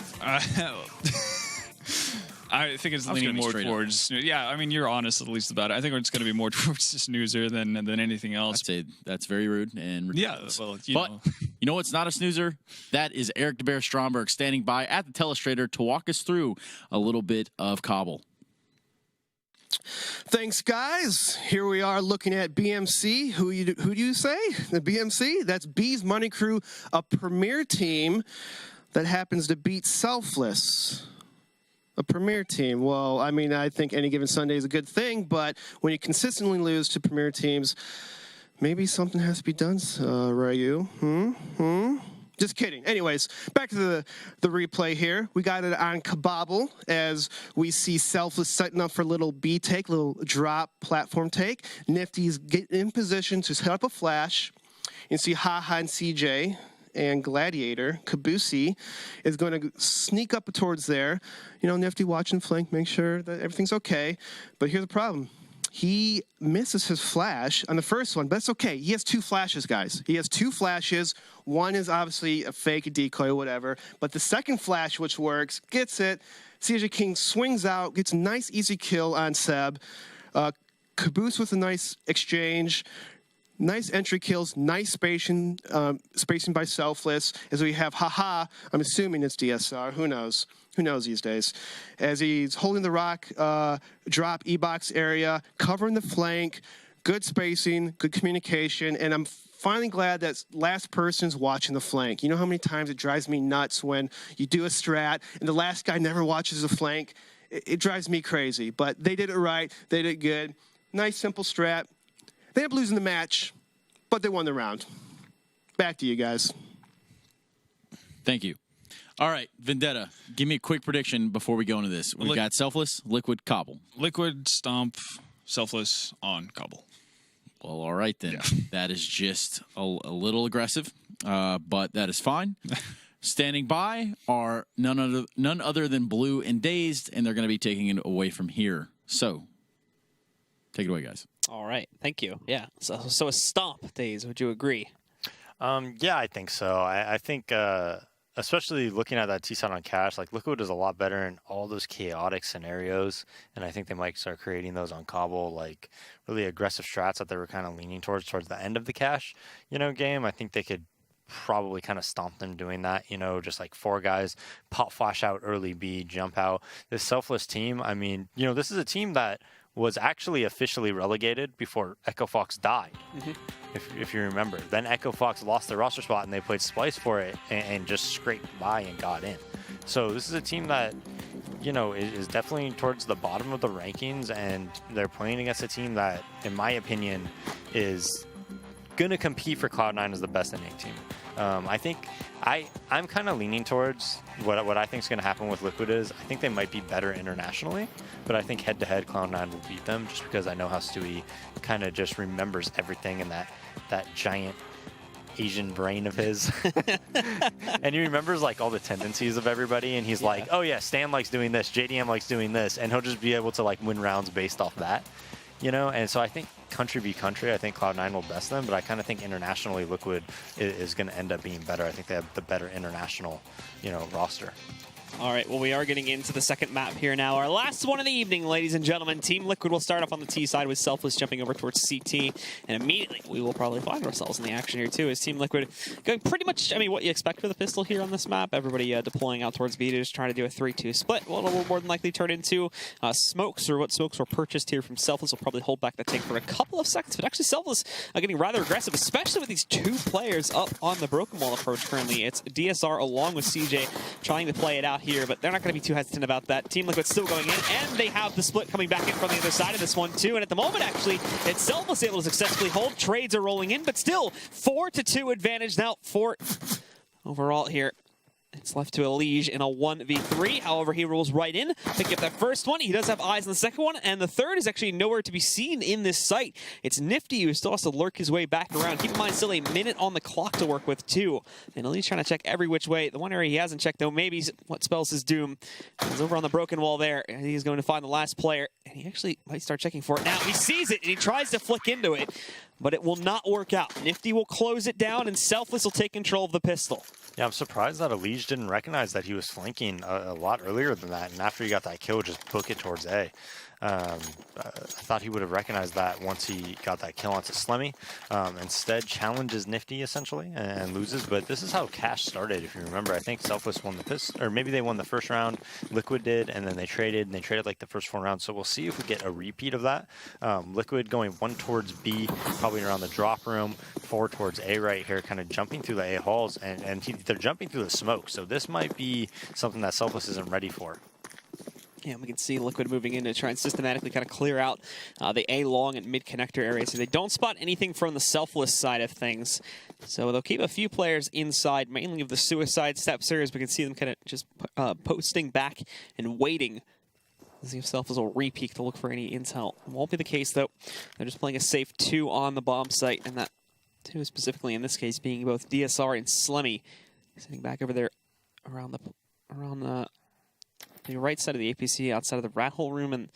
I think it's I was leaning gonna be more straight up. towards. Yeah, I mean, you're honest at least about it. I think it's going to be more towards just snoozer than anything else. I'd say that's very rude and Yeah, ridiculous. well, you know what's not a snoozer? That is Eric de Beer Stromberg standing by at the telestrator to walk us through a little bit of Cobble. Thanks, guys. Here we are looking at BMC. Who do you say? The BMC? That's B's Money Crew, a premier team that happens to beat Selfless. A premier team. Well, I mean, I think any given Sunday is a good thing, but when you consistently lose to premier teams, maybe something has to be done, Ryu. Just kidding. Anyways, back to the replay here. We got it on Cobble as we see Selfless setting up for a little B take, little drop platform take. Nifty's getting in position to set up a flash. You see Haha and CJ and Gladiator. Kabusi is going to sneak up towards there. You know, Nifty watching flank, make sure that everything's okay. But here's the problem. He misses his flash on the first one, but that's okay. He has 2 flashes, guys. He has 2 flashes. One is obviously a fake, a decoy, or whatever. But the second flash, which works, gets it. CLG King swings out, gets a nice, easy kill on Seb. Caboose with a nice exchange. Nice entry kills, nice spacing by Selfless. As we have Haha, I'm assuming it's DSR. Who knows? Who knows these days? As he's holding the rock drop E-box area, covering the flank, good spacing, good communication, and I'm finally glad that last person's watching the flank. You know how many times it drives me nuts when you do a strat and the last guy never watches the flank? It drives me crazy, but they did it right. They did good. Nice, simple strat. They ended up losing the match, but they won the round. Back to you guys. Thank you. All right, Vendetta, give me a quick prediction before we go into this. We've got Selfless, Liquid, Cobble. Liquid, Stomp, Selfless on Cobble. Well, all right then. Yeah. That is just a little aggressive, but that is fine. Standing by are none other than Blue and Dazed, and they're going to be taking it away from here. So, take it away, guys. All right, thank you. Yeah, so a stomp, Days. Would you agree? Yeah, I think so. I think, especially looking at that T-side on Cash, like Liquid is a lot better in all those chaotic scenarios, and I think they might start creating those on Cobble, like really aggressive strats that they were kind of leaning towards the end of the Cash, game. I think they could probably kind of stomp them doing that, just like 4 guys, pop flash out early B, jump out. This Selfless team, I mean, this is a team that was actually officially relegated before Echo Fox died, if you remember. Then Echo Fox lost their roster spot and they played Splice for it and just scraped by and got in. So this is a team that, is definitely towards the bottom of the rankings, and they're playing against a team that, in my opinion, is going to compete for Cloud9 as the best NA team. I think I'm kind of leaning towards what I think is going to happen with Liquid is I think they might be better internationally, but I think head-to-head Cloud9 will beat them just because I know how Stewie kind of just remembers everything in that giant Asian brain of his. And he remembers like all the tendencies of everybody, and he's like, oh yeah, Stan likes doing this, JDM likes doing this, and he'll just be able to like win rounds based off that. And so I think country v country, I think Cloud9 will best them, but I kind of think internationally Liquid is going to end up being better. I think they have the better international, roster. All right, well, we are getting into the second map here now. Our last one of the evening, ladies and gentlemen. Team Liquid will start off on the T side with Selfless jumping over towards CT, and immediately we will probably find ourselves in the action here too, as Team Liquid going pretty much, what you expect for the pistol here on this map. Everybody deploying out towards B to just trying to do a 3-2 split. Well, it will more than likely turn into smokes, or what smokes were purchased here from Selfless will probably hold back the take for a couple of seconds, but actually Selfless getting rather aggressive, especially with these 2 players up on the Broken Wall approach currently. It's DSR along with CJ trying to play it out here, but they're not going to be too hesitant about that. Team Liquid still going in, and they have the split coming back in from the other side of this one too. And at the moment, actually, it's Selfless able to successfully hold. Trades are rolling in, but still 4-2 advantage now for overall here. It's left to Elige in a 1v3. However, he rolls right in, picking up that first one. He does have eyes on the second one, and the third is actually nowhere to be seen in this site. It's Nifty who still has to lurk his way back around. Keep in mind, still a minute on the clock to work with, too. And Elige trying to check every which way. The one area he hasn't checked, though, maybe what spells his doom. He's over on the Broken Wall there, and he's going to find the last player. And he actually might start checking for it now. He sees it, and he tries to flick into it. but it will not work out. Nifty will close it down, and Selfless will take control of the pistol. Yeah, I'm surprised that Elige didn't recognize that he was flanking a lot earlier than that, and after he got that kill, just book it towards A. I thought he would have recognized that once he got that kill onto Slemmy. Instead, challenges Nifty essentially and loses. But this is how Cash started, if you remember. I think Selfless won the pistol, or maybe they won the first round. Liquid did, and then they traded. And they traded like the first 4 rounds. So we'll see if we get a repeat of that. Liquid going 1 towards B, probably around the drop room, 4 towards A right here, kind of jumping through the A halls, and they're jumping through the smoke. So this might be something that Selfless isn't ready for. Yeah, we can see Liquid moving in to try and systematically kind of clear out the A long and mid connector areas. So they don't spot anything from the Selfless side of things. So they'll keep a few players inside, mainly of the suicide step series. We can see them kind of just posting back and waiting. See if Selfless will re-peek to look for any intel. It won't be the case, though. They're just playing a safe 2 on the bomb site, and that 2 specifically in this case being both DSR and Slemmy. Sitting back over there around the right side of the APC, outside of the rat hole room, and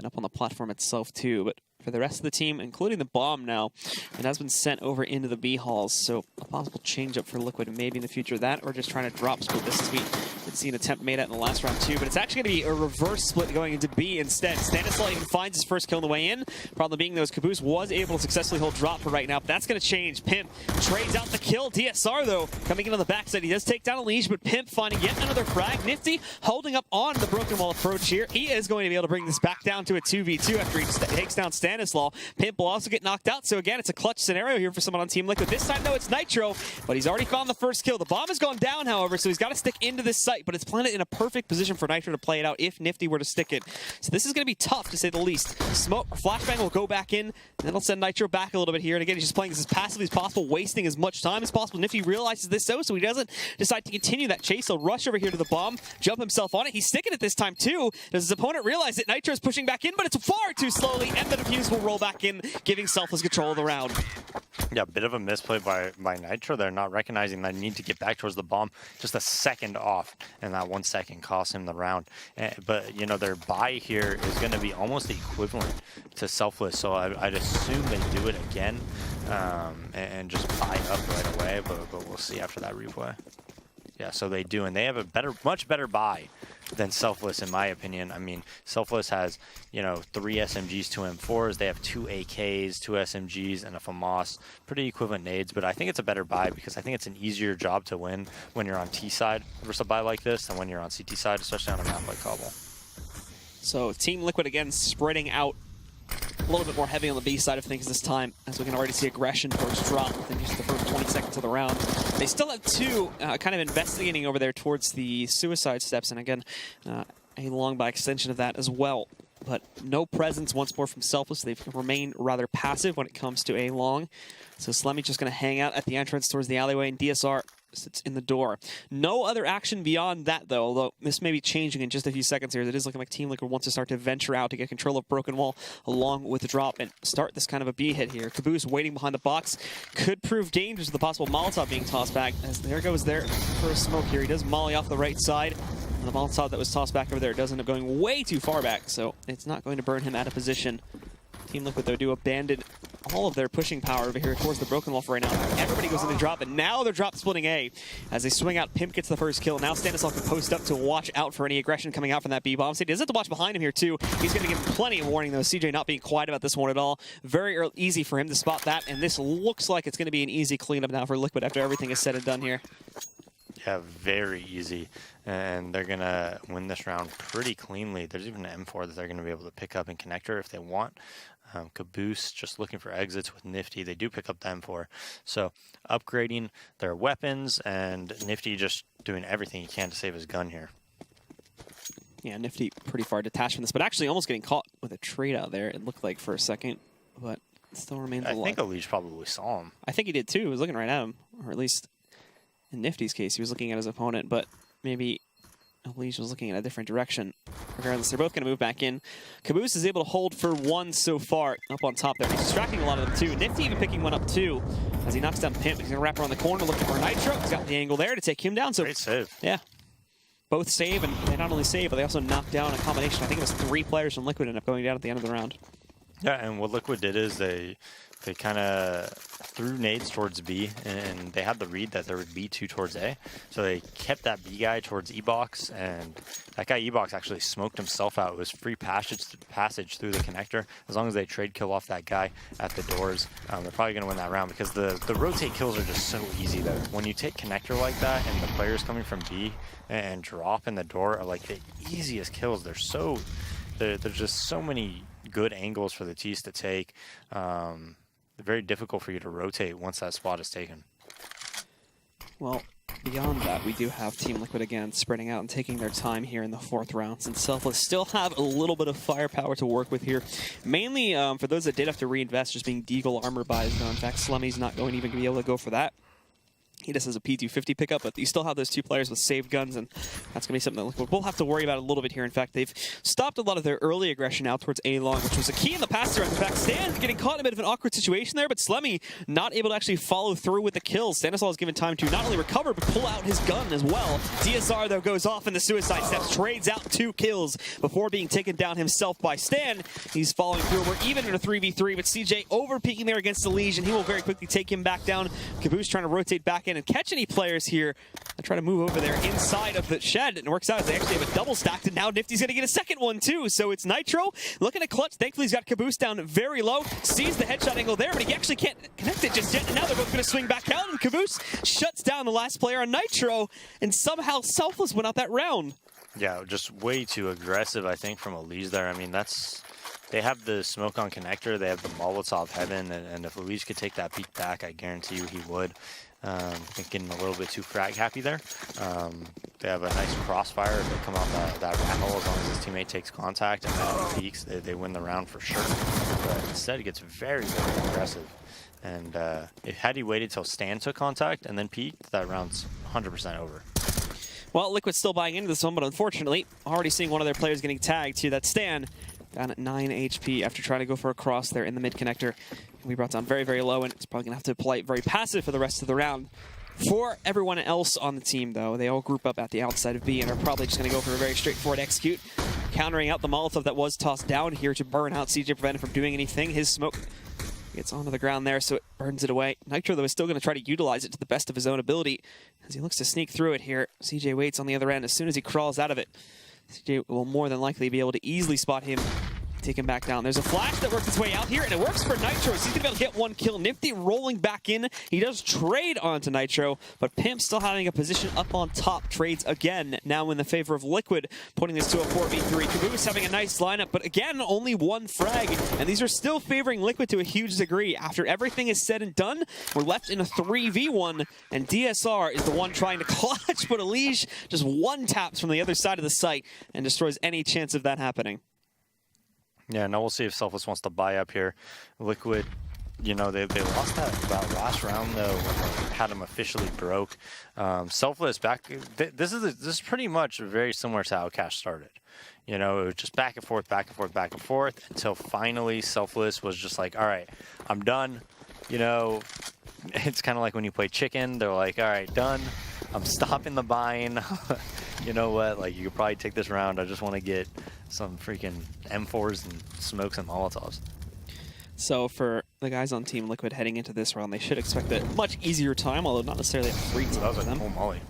up on the platform itself too. But for the rest of the team, including the bomb now, it has been sent over into the B halls. So a possible change up for Liquid maybe in the future, that or just trying to drop split this as we did see an attempt made at in the last round too. But it's actually going to be a reverse split going into B instead. Stanislaw even finds his first kill on the way in. Problem being though, Caboose was able to successfully hold drop for right now, but that's going to change. Pimp trades out the kill. DSR though, coming in on the backside. He does take down Elige, but Pimp finding yet another frag. Nifty holding up on the broken wall approach here. He is going to be able to bring this back down to a 2v2 after he takes down Stanislaw. Pimp will also get knocked out, so again, it's a clutch scenario here for someone on Team Liquid. This time, though, it's Nitro, but he's already found the first kill. The bomb has gone down, however, so he's got to stick into this site, but it's planted in a perfect position for Nitro to play it out if Nifty were to stick it. So this is going to be tough, to say the least. Smoke, Flashbang will go back in, and then it'll send Nitro back a little bit here, and again, he's just playing this as passively as possible, wasting as much time as possible. Nifty realizes this, though, so he doesn't decide to continue that chase. He'll rush over here to the bomb, jump himself on it. He's sticking it this time, too. Does his opponent realize that Nitro's pushing back in, but it's far too slowly, and the defuse will roll back in, giving Selfless control of the round. Yeah, a bit of a misplay by Nitro there, not recognizing that need to get back towards the bomb just a second off, and that 1 second cost him the round. But, you know, their buy here is going to be almost equivalent to Selfless, so I'd assume they do it again and just buy up right away, but we'll see after that replay. Yeah, so they do, and they have a much better buy than Selfless, in my opinion. I mean, Selfless has, you know, 3 SMGs, 2 M4s. They have 2 AKs, 2 SMGs, and a FAMAS. Pretty equivalent nades, but I think it's a better buy because I think it's an easier job to win when you're on T side versus a buy like this than when you're on CT side, especially on a map like Cobble. So Team Liquid again spreading out a little bit more heavy on the B side of things this time, as we can already see aggression towards drop within just the first 20 seconds of the round. They still have 2 kind of investigating over there towards the suicide steps, and again, a long by extension of that as well. But no presence once more from Selfless. They've remained rather passive when it comes to A long. So Slemmy just going to hang out at the entrance towards the alleyway, and DSR sits in the door. No other action beyond that, though, although this may be changing in just a few seconds here. It is looking like Team Liquid wants to start to venture out to get control of Broken Wall along with the drop and start this kind of a B hit here. Caboose waiting behind the box could prove dangerous with the possible Molotov being tossed back, as there goes there for a smoke here. He does molly off the right side. And the Molotov that was tossed back over there does end up going way too far back, so it's not going to burn him out of position. Team Liquid, though, do abandon all of their pushing power over here towards the Broken Wall for right now. Everybody goes in the drop, and now they're drop splitting A. As they swing out, Pimp gets the first kill. Now Stanislaw can post up to watch out for any aggression coming out from that B-bomb. So he does have to watch behind him here, too. He's going to give him plenty of warning, though. CJ not being quiet about this one at all. Very easy for him to spot that, and this looks like it's going to be an easy cleanup now for Liquid after everything is said and done here. Yeah, very easy, and they're going to win this round pretty cleanly. There's even an M4 that they're going to be able to pick up in connector if they want. Caboose just looking for exits with Nifty. They do pick up the M4. So upgrading their weapons, and Nifty just doing everything he can to save his gun here. Yeah, Nifty pretty far detached from this, but actually almost getting caught with a trade out there, it looked like for a second, but it still remains alive. I think Elige probably saw him. I think he did too. He was looking right at him, or at least in Nifty's case, he was looking at his opponent, but maybe Elige was looking in a different direction. Regardless, they're both going to move back in. Caboose is able to hold for 1 so far up on top there. He's distracting a lot of them too. Nifty even picking one up too as he knocks down Pimp. He's going to wrap around the corner looking for Nitro. He's got the angle there to take him down. So great save. Yeah. Both save, and they not only save, but they also knock down a combination. I think it was 3 players from Liquid end up going down at the end of the round. Yeah, and what Liquid did is they kind of threw nades towards B, and they had the read that there would be 2 towards A. So they kept that B guy towards E-Box, and that guy E-Box actually smoked himself out. It was free passage through the connector. As long as they trade kill off that guy at the doors, they're probably going to win that round, because the rotate kills are just so easy there. When you take connector like that, and the players coming from B and drop in the door are like the easiest kills. There's just so many good angles for the T's to take. Very difficult for you to rotate once that spot is taken. Well, beyond that, we do have Team Liquid again spreading out and taking their time here in the 4th round, since Selfless still have a little bit of firepower to work with here. Mainly for those that did have to reinvest, just being Deagle armor buys. In fact, Slummy's not going to even be able to go for that. He just has a P250 pickup, but you still have those 2 players with saved guns, and that's going to be something that Liquid will have to worry about a little bit here. In fact, they've stopped a lot of their early aggression out towards A-Long, which was a key in the past round. In fact, Stan getting caught in a bit of an awkward situation there, but Slemmy not able to actually follow through with the kills. Stanislaw is given time to not only recover, but pull out his gun as well. DSR, though, goes off in the suicide steps, trades out 2 kills before being taken down himself by Stan. He's following through. We're even in a 3v3, but CJ over-peeking there against the Legion. He will very quickly take him back down. Caboose trying to rotate back in and catch any players here. I try to move over there inside of the shed, and it works out as they actually have a double stacked, and now Nifty's going to get a second one too. So it's Nitro looking at clutch. Thankfully, he's got Caboose down very low, sees the headshot angle there, but he actually can't connect it just yet. And now they're both going to swing back out, and Caboose shuts down the last player on Nitro, and somehow Selfless went out that round. Yeah, just way too aggressive, I think, from Elise there. I mean, they have the smoke on connector, they have the Molotov heaven, and if Elise could take that peek back, I guarantee you he would. I think getting a little bit too frag happy there. They have a nice crossfire if they come out that rat hole. As long as his teammate takes contact and then he peeks, they win the round for sure. But instead, he gets very, very aggressive. And had he waited till Stan took contact and then peeked, that round's 100% over. Well, Liquid's still buying into this one, but unfortunately, already seeing one of their players getting tagged here. That's Stan, down at 9 HP after trying to go for a cross there in the mid connector. We brought down very, very low, and it's probably going to have to play very passive for the rest of the round. For everyone else on the team, though, they all group up at the outside of B and are probably just going to go for a very straightforward execute, countering out the Molotov that was tossed down here to burn out CJ, prevent him from doing anything. His smoke gets onto the ground there, so it burns it away. Nitro, though, is still going to try to utilize it to the best of his own ability as he looks to sneak through it here. CJ waits on the other end. As soon as he crawls out of it, CJ will more than likely be able to easily spot him, take him back down. There's a flash that works its way out here, and it works for Nitro. So he's going to be able to get 1 kill. Nifty rolling back in. He does trade onto Nitro, but Pimp still having a position up on top. Trades again, now in the favor of Liquid, putting this to a 4v3. Caboose having a nice lineup, but again, only 1 frag, and these are still favoring Liquid to a huge degree. After everything is said and done, we're left in a 3v1, and DSR is the one trying to clutch, but Elige just 1 taps from the other side of the site and destroys any chance of that happening. Yeah, now we'll see if Selfless wants to buy up here. Liquid, you know, they lost that last round, though, when they had him officially broke. Selfless, this is pretty much very similar to how Cash started. You know, it was just back and forth, back and forth, back and forth, until finally Selfless was just like, all right, I'm done. You know, it's kind of like when you play chicken. They're like, all right, done. I'm stopping the buying. You know what? Like, you could probably take this round. I just want to get some freaking M4s and smoke some Molotovs. So for the guys on Team Liquid heading into this round, they should expect a much easier time, although not necessarily a free time. That was for them. Cool molly.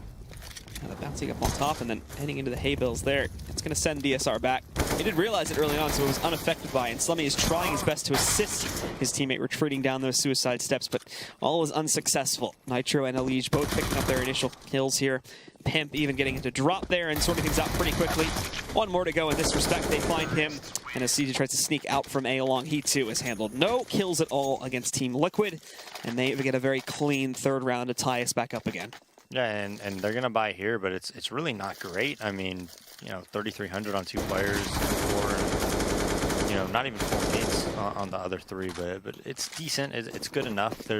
Bouncing up on top and then heading into the hay bales there. It's going to send DSR back. He did realize it early on, so it was unaffected by it. And Slummy is trying his best to assist his teammate retreating down those suicide steps, but all was unsuccessful. Nitro and Elige both picking up their initial kills here. Pimp even getting into drop there and sorting things out pretty quickly. 1 more to go in this respect. They find him, and as CJ tries to sneak out from A along, he too is handled. No kills at all against Team Liquid, and they get a very clean 3rd round to tie us back up again. Yeah, and they're going to buy here, but it's really not great. I mean, you know, 3,300 on 2 players, 4, you know, not even full mates on the other 3, but it's decent. It's good enough.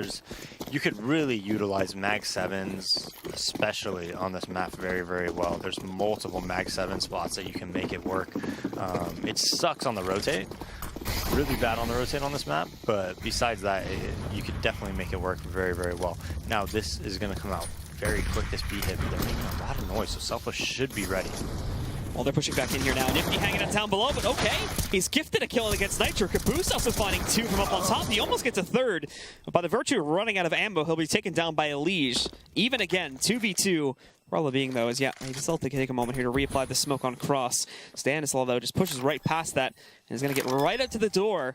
You could really utilize Mag 7s, especially on this map, very, very well. There's multiple Mag 7 spots that you can make it work. It sucks on the rotate. Really bad on the rotate on this map, but besides that, you could definitely make it work very, very well. Now, this is going to come out very quick, this B hit, but they're making a lot of noise, so Selfless should be ready. Well, they're pushing back in here now. Nifty hanging out down below, but okay. He's gifted a kill against Nitro. Caboose also finding 2 from up on top. He almost gets a 3rd. But by the virtue of running out of ammo, he'll be taken down by Elige. Even again, 2v2. Problem being, though, is, yeah, he just have to take a moment here to reapply the smoke on Cross. Stanislaw, though, just pushes right past that and is going to get right up to the door.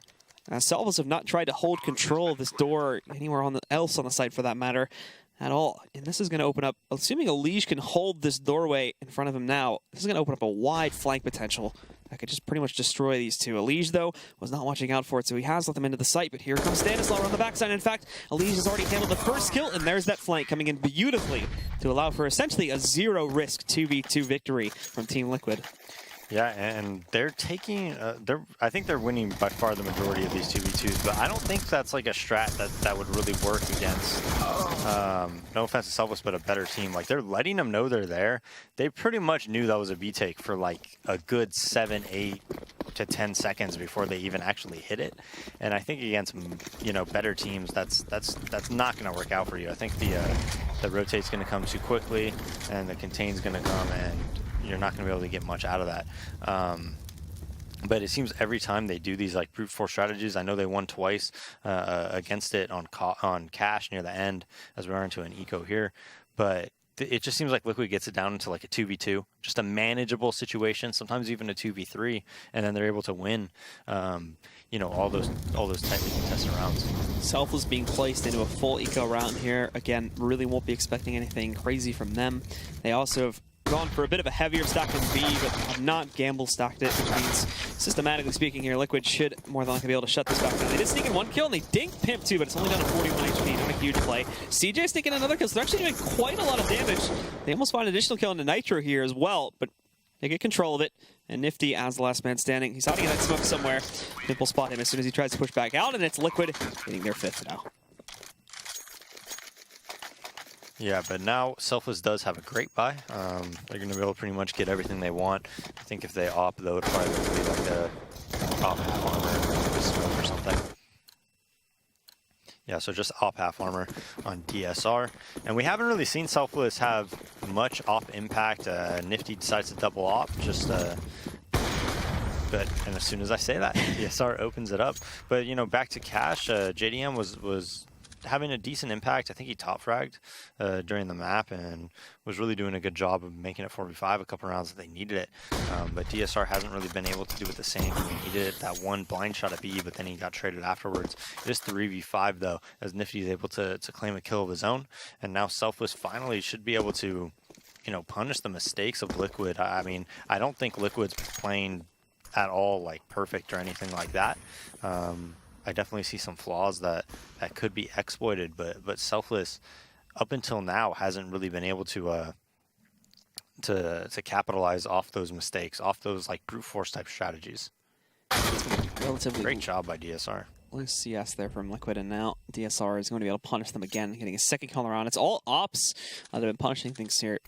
Selfless have not tried to hold control of this door anywhere else on the site, for that matter, at all. And this is going to open up, assuming Elige can hold this doorway in front of him now, this is going to open up a wide flank potential that could just pretty much destroy these two. Elige, though, was not watching out for it, so he has let them into the site. But here comes Stanislaw on the backside. In fact, Elige has already handled the first kill, and there's that flank coming in beautifully to allow for essentially a zero-risk 2v2 victory from Team Liquid. Yeah, and they're taking, I think they're winning by far the majority of these 2v2s, but I don't think that's like a strat that would really work against, no offense to Selfless, but a better team. Like, they're letting them know they're there. They pretty much knew that was a B-take for like a good 7, 8 to 10 seconds before they even actually hit it. And I think against, you know, better teams, that's not going to work out for you. I think the rotate's going to come too quickly, and the contain's going to come, and you're not going to be able to get much out of that. But it seems every time they do these like brute force strategies, I know they won twice against it on Cash near the end as we are into an eco here, but it just seems like Liquid gets it down into like a 2v2, just a manageable situation, sometimes even a 2v3, and then they're able to win, you know, all those tightly contested rounds. Selfless being placed into a full eco round here. Again, really won't be expecting anything crazy from them. They also have gone for a bit of a heavier stack in B, but have not gamble stacked it, which means, systematically speaking here, Liquid should more than likely be able to shut this back down. They did sneak in 1 kill, and they dinged Pimp too, but it's only down to 41 HP, not a huge play. CJ sneaking another kill, so they're actually doing quite a lot of damage. They almost find an additional kill into Nitro here as well, but they get control of it, and Nifty as the last man standing. He's hiding in that smoke somewhere. Pimp will spot him as soon as he tries to push back out, and it's Liquid getting their 5th now. Yeah, but now Selfless does have a great buy. They're going to be able to pretty much get everything they want. I think if they op, though, it'd probably be like a op half armor or smoke or something. Yeah, so just op half armor on DSR. And we haven't really seen Selfless have much op impact. Nifty decides to double op, just... and as soon as I say that, DSR opens it up. But, you know, back to Cash, JDM was having a decent impact. I think he top fragged during the map and was really doing a good job of making it 4v5 a couple rounds that they needed it. But DSR hasn't really been able to do it the same. He did it that one blind shot at B, but then he got traded afterwards. It is 3v5 though, as Nifty is able to claim a kill of his own. And now Selfless finally should be able to, you know, punish the mistakes of Liquid. I mean, I don't think Liquid's playing at all like perfect or anything like that. I definitely see some flaws that could be exploited, but Selfless up until now hasn't really been able to capitalize off those mistakes, off those like brute force type strategies. Relatively great job by DSR. Loose CS there from Liquid, and now DSR is going to be able to punish them again, getting a 2nd kill around. It's all ops that have been punishing things here.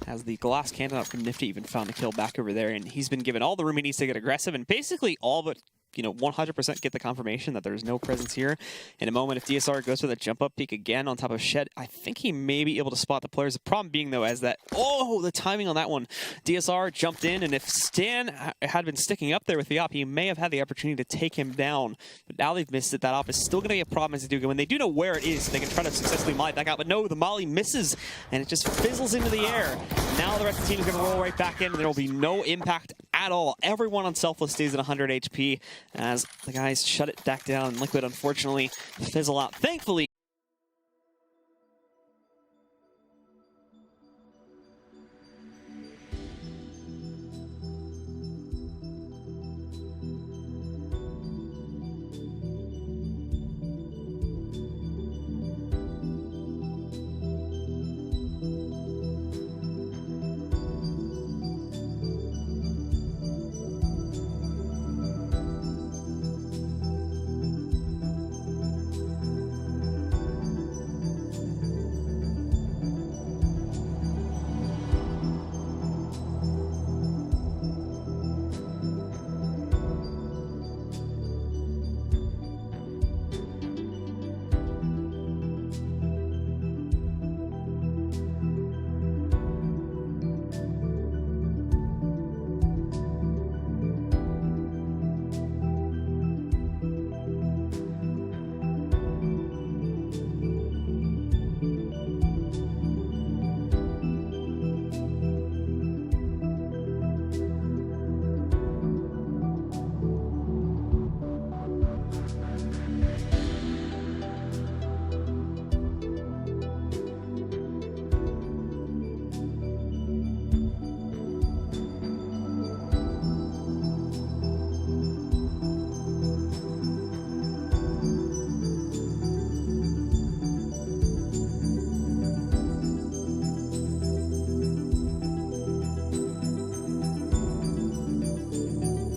As the glass cannon up from Nifty even found a kill back over there, and he's been given all the room he needs to get aggressive, and basically all but 100% get the confirmation that there's no presence here. In a moment, if DSR goes for the jump up peek again on top of Shed, I think he may be able to spot the players. The problem being, though, is that, the timing on that one. DSR jumped in, and if Stan had been sticking up there with the op, he may have had the opportunity to take him down. But now they've missed it. That op is still going to be a problem as they do go. When they do know where it is, they can try to successfully molly back out. But no, the molly misses, and it just fizzles into the air. Now the rest of the team is going to roll right back in, and there will be no impact at all. Everyone on Selfless stays at 100 HP. As the guys shut it back down. Liquid, unfortunately, fizzle out. Thankfully,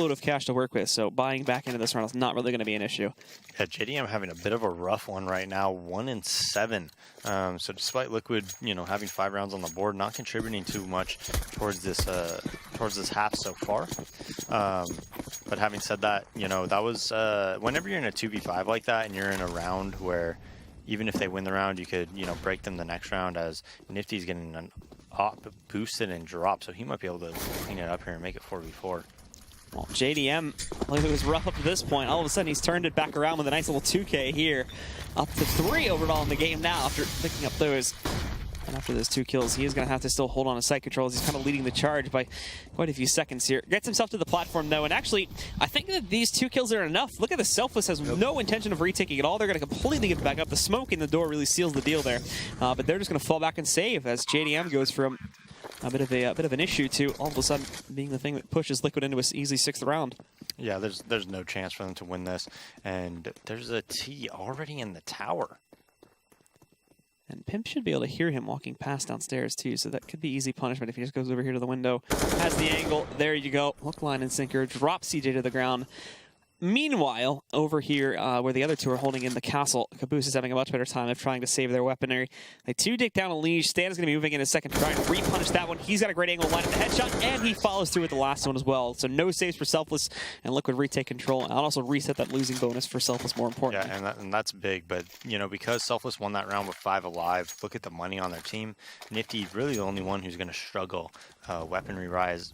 shitload of cash to work with, so buying back into this round is not really going to be an issue. Yeah, JDM having a bit of a rough one right now, 1-7. So despite Liquid, having 5 rounds on the board, not contributing too much towards this half so far. But having said that, that was whenever you're in a 2v5 like that and you're in a round where even if they win the round, you could break them the next round, as Nifty's getting an op boosted and drop, so he might be able to clean it up here and make it 4v4. Well, JDM, it was rough up to this point. All of a sudden, he's turned it back around with a nice little 2K here. Up to 3 overall in the game now after picking up those. And after those 2 kills, he is going to have to still hold on to site controls. He's kind of leading the charge by quite a few seconds here. Gets himself to the platform, though, and actually, I think that these 2 kills are enough. Look at the Selfless has no intention of retaking at all. They're going to completely get back up. The smoke in the door really seals the deal there. But they're just going to fall back and save as JDM goes from a bit of an issue to all of a sudden being the thing that pushes Liquid into his easy 6th round. Yeah, there's no chance for them to win this, and there's a T already in the tower. And Pimp should be able to hear him walking past downstairs too, so that could be easy punishment if he just goes over here to the window. Has the angle, there you go. Hook, line, and sinker, drops CJ to the ground. Meanwhile, over here, where the other 2 are holding in the castle, Caboose is having a much better time of trying to save their weaponry. They 2 dig down a Liege. Stan is going to be moving in a second to try and repunish that one. He's got a great angle, line at the headshot, and he follows through with the last one as well. So no saves for Selfless, and Liquid retake control, and also reset that losing bonus for Selfless, more important. Yeah, and that's big, but, because Selfless won that round with 5 alive, look at the money on their team. Nifty really the only one who's going to struggle weaponry-wise.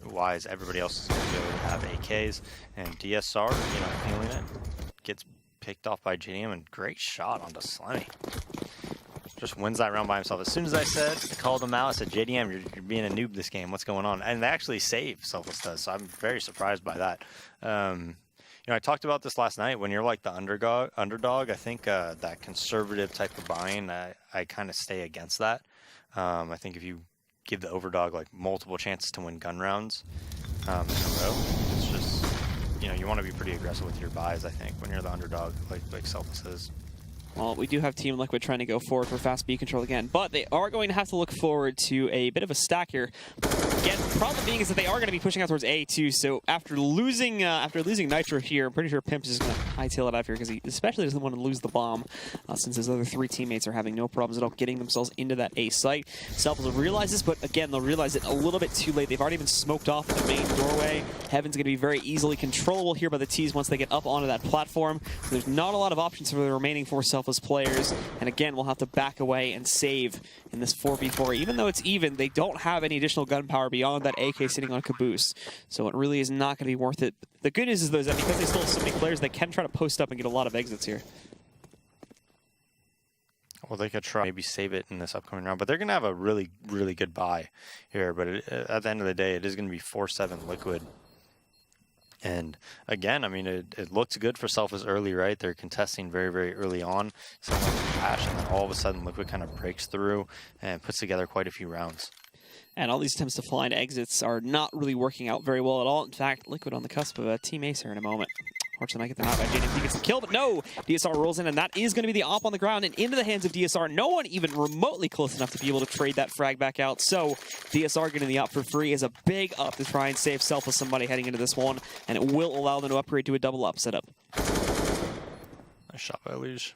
Everybody else is going to be able to have AKs, and DSR, feeling it. Gets picked off by JDM, and great shot onto Slemmy. Just wins that round by himself. As soon as I called him out, I said, JDM, you're being a noob this game. What's going on? And they actually save, Selfless does, so I'm very surprised by that. I talked about this last night. When you're like the underdog, I think that conservative type of buying, I kind of stay against that. I think if you give the overdog multiple chances to win gun rounds in a row, it's just... you want to be pretty aggressive with your buys, I think, when you're the underdog, like Selfless is. Well, we do have Team Liquid trying to go forward for fast B control again, but they are going to have to look forward to a bit of a stack here. Again, the problem being is that they are going to be pushing out towards A too, so after losing Nitro here, I'm pretty sure Pimp is going to hightail it out here because he especially doesn't want to lose the bomb since his other 3 teammates are having no problems at all getting themselves into that A site. Selfless will realize this, but again, they'll realize it a little bit too late. They've already been smoked off the main doorway. Heaven's going to be very easily controllable here by the T's once they get up onto that platform. So there's not a lot of options for the remaining 4 Selfless players, and again, we'll have to back away and save in this 4v4. Even though it's even, they don't have any additional gunpowder beyond that AK sitting on Caboose, so it really is not going to be worth it. The good news is, though, is that because they still have so many players, they can try to post up and get a lot of exits here. Well, they could try maybe save it in this upcoming round, but they're going to have a really, really good buy here. But at the end of the day, it is going to be 4-7 Liquid. And again, I mean, it looks good for Selfless early, right? They're contesting very, very early on, something like Cash, and then all of a sudden Liquid kind of breaks through and puts together quite a few rounds. And all these attempts to find exits are not really working out very well at all. In fact, Liquid on the cusp of a team ace here in a moment. Unfortunately, I get the knock by JDM. He gets the kill, but no! DSR rolls in, and that is going to be the op on the ground and into the hands of DSR. No one even remotely close enough to be able to trade that frag back out. So DSR getting the op for free is a big up to try and save Selfless somebody heading into this one, and it will allow them to upgrade to a double op setup. Nice shot by Liege.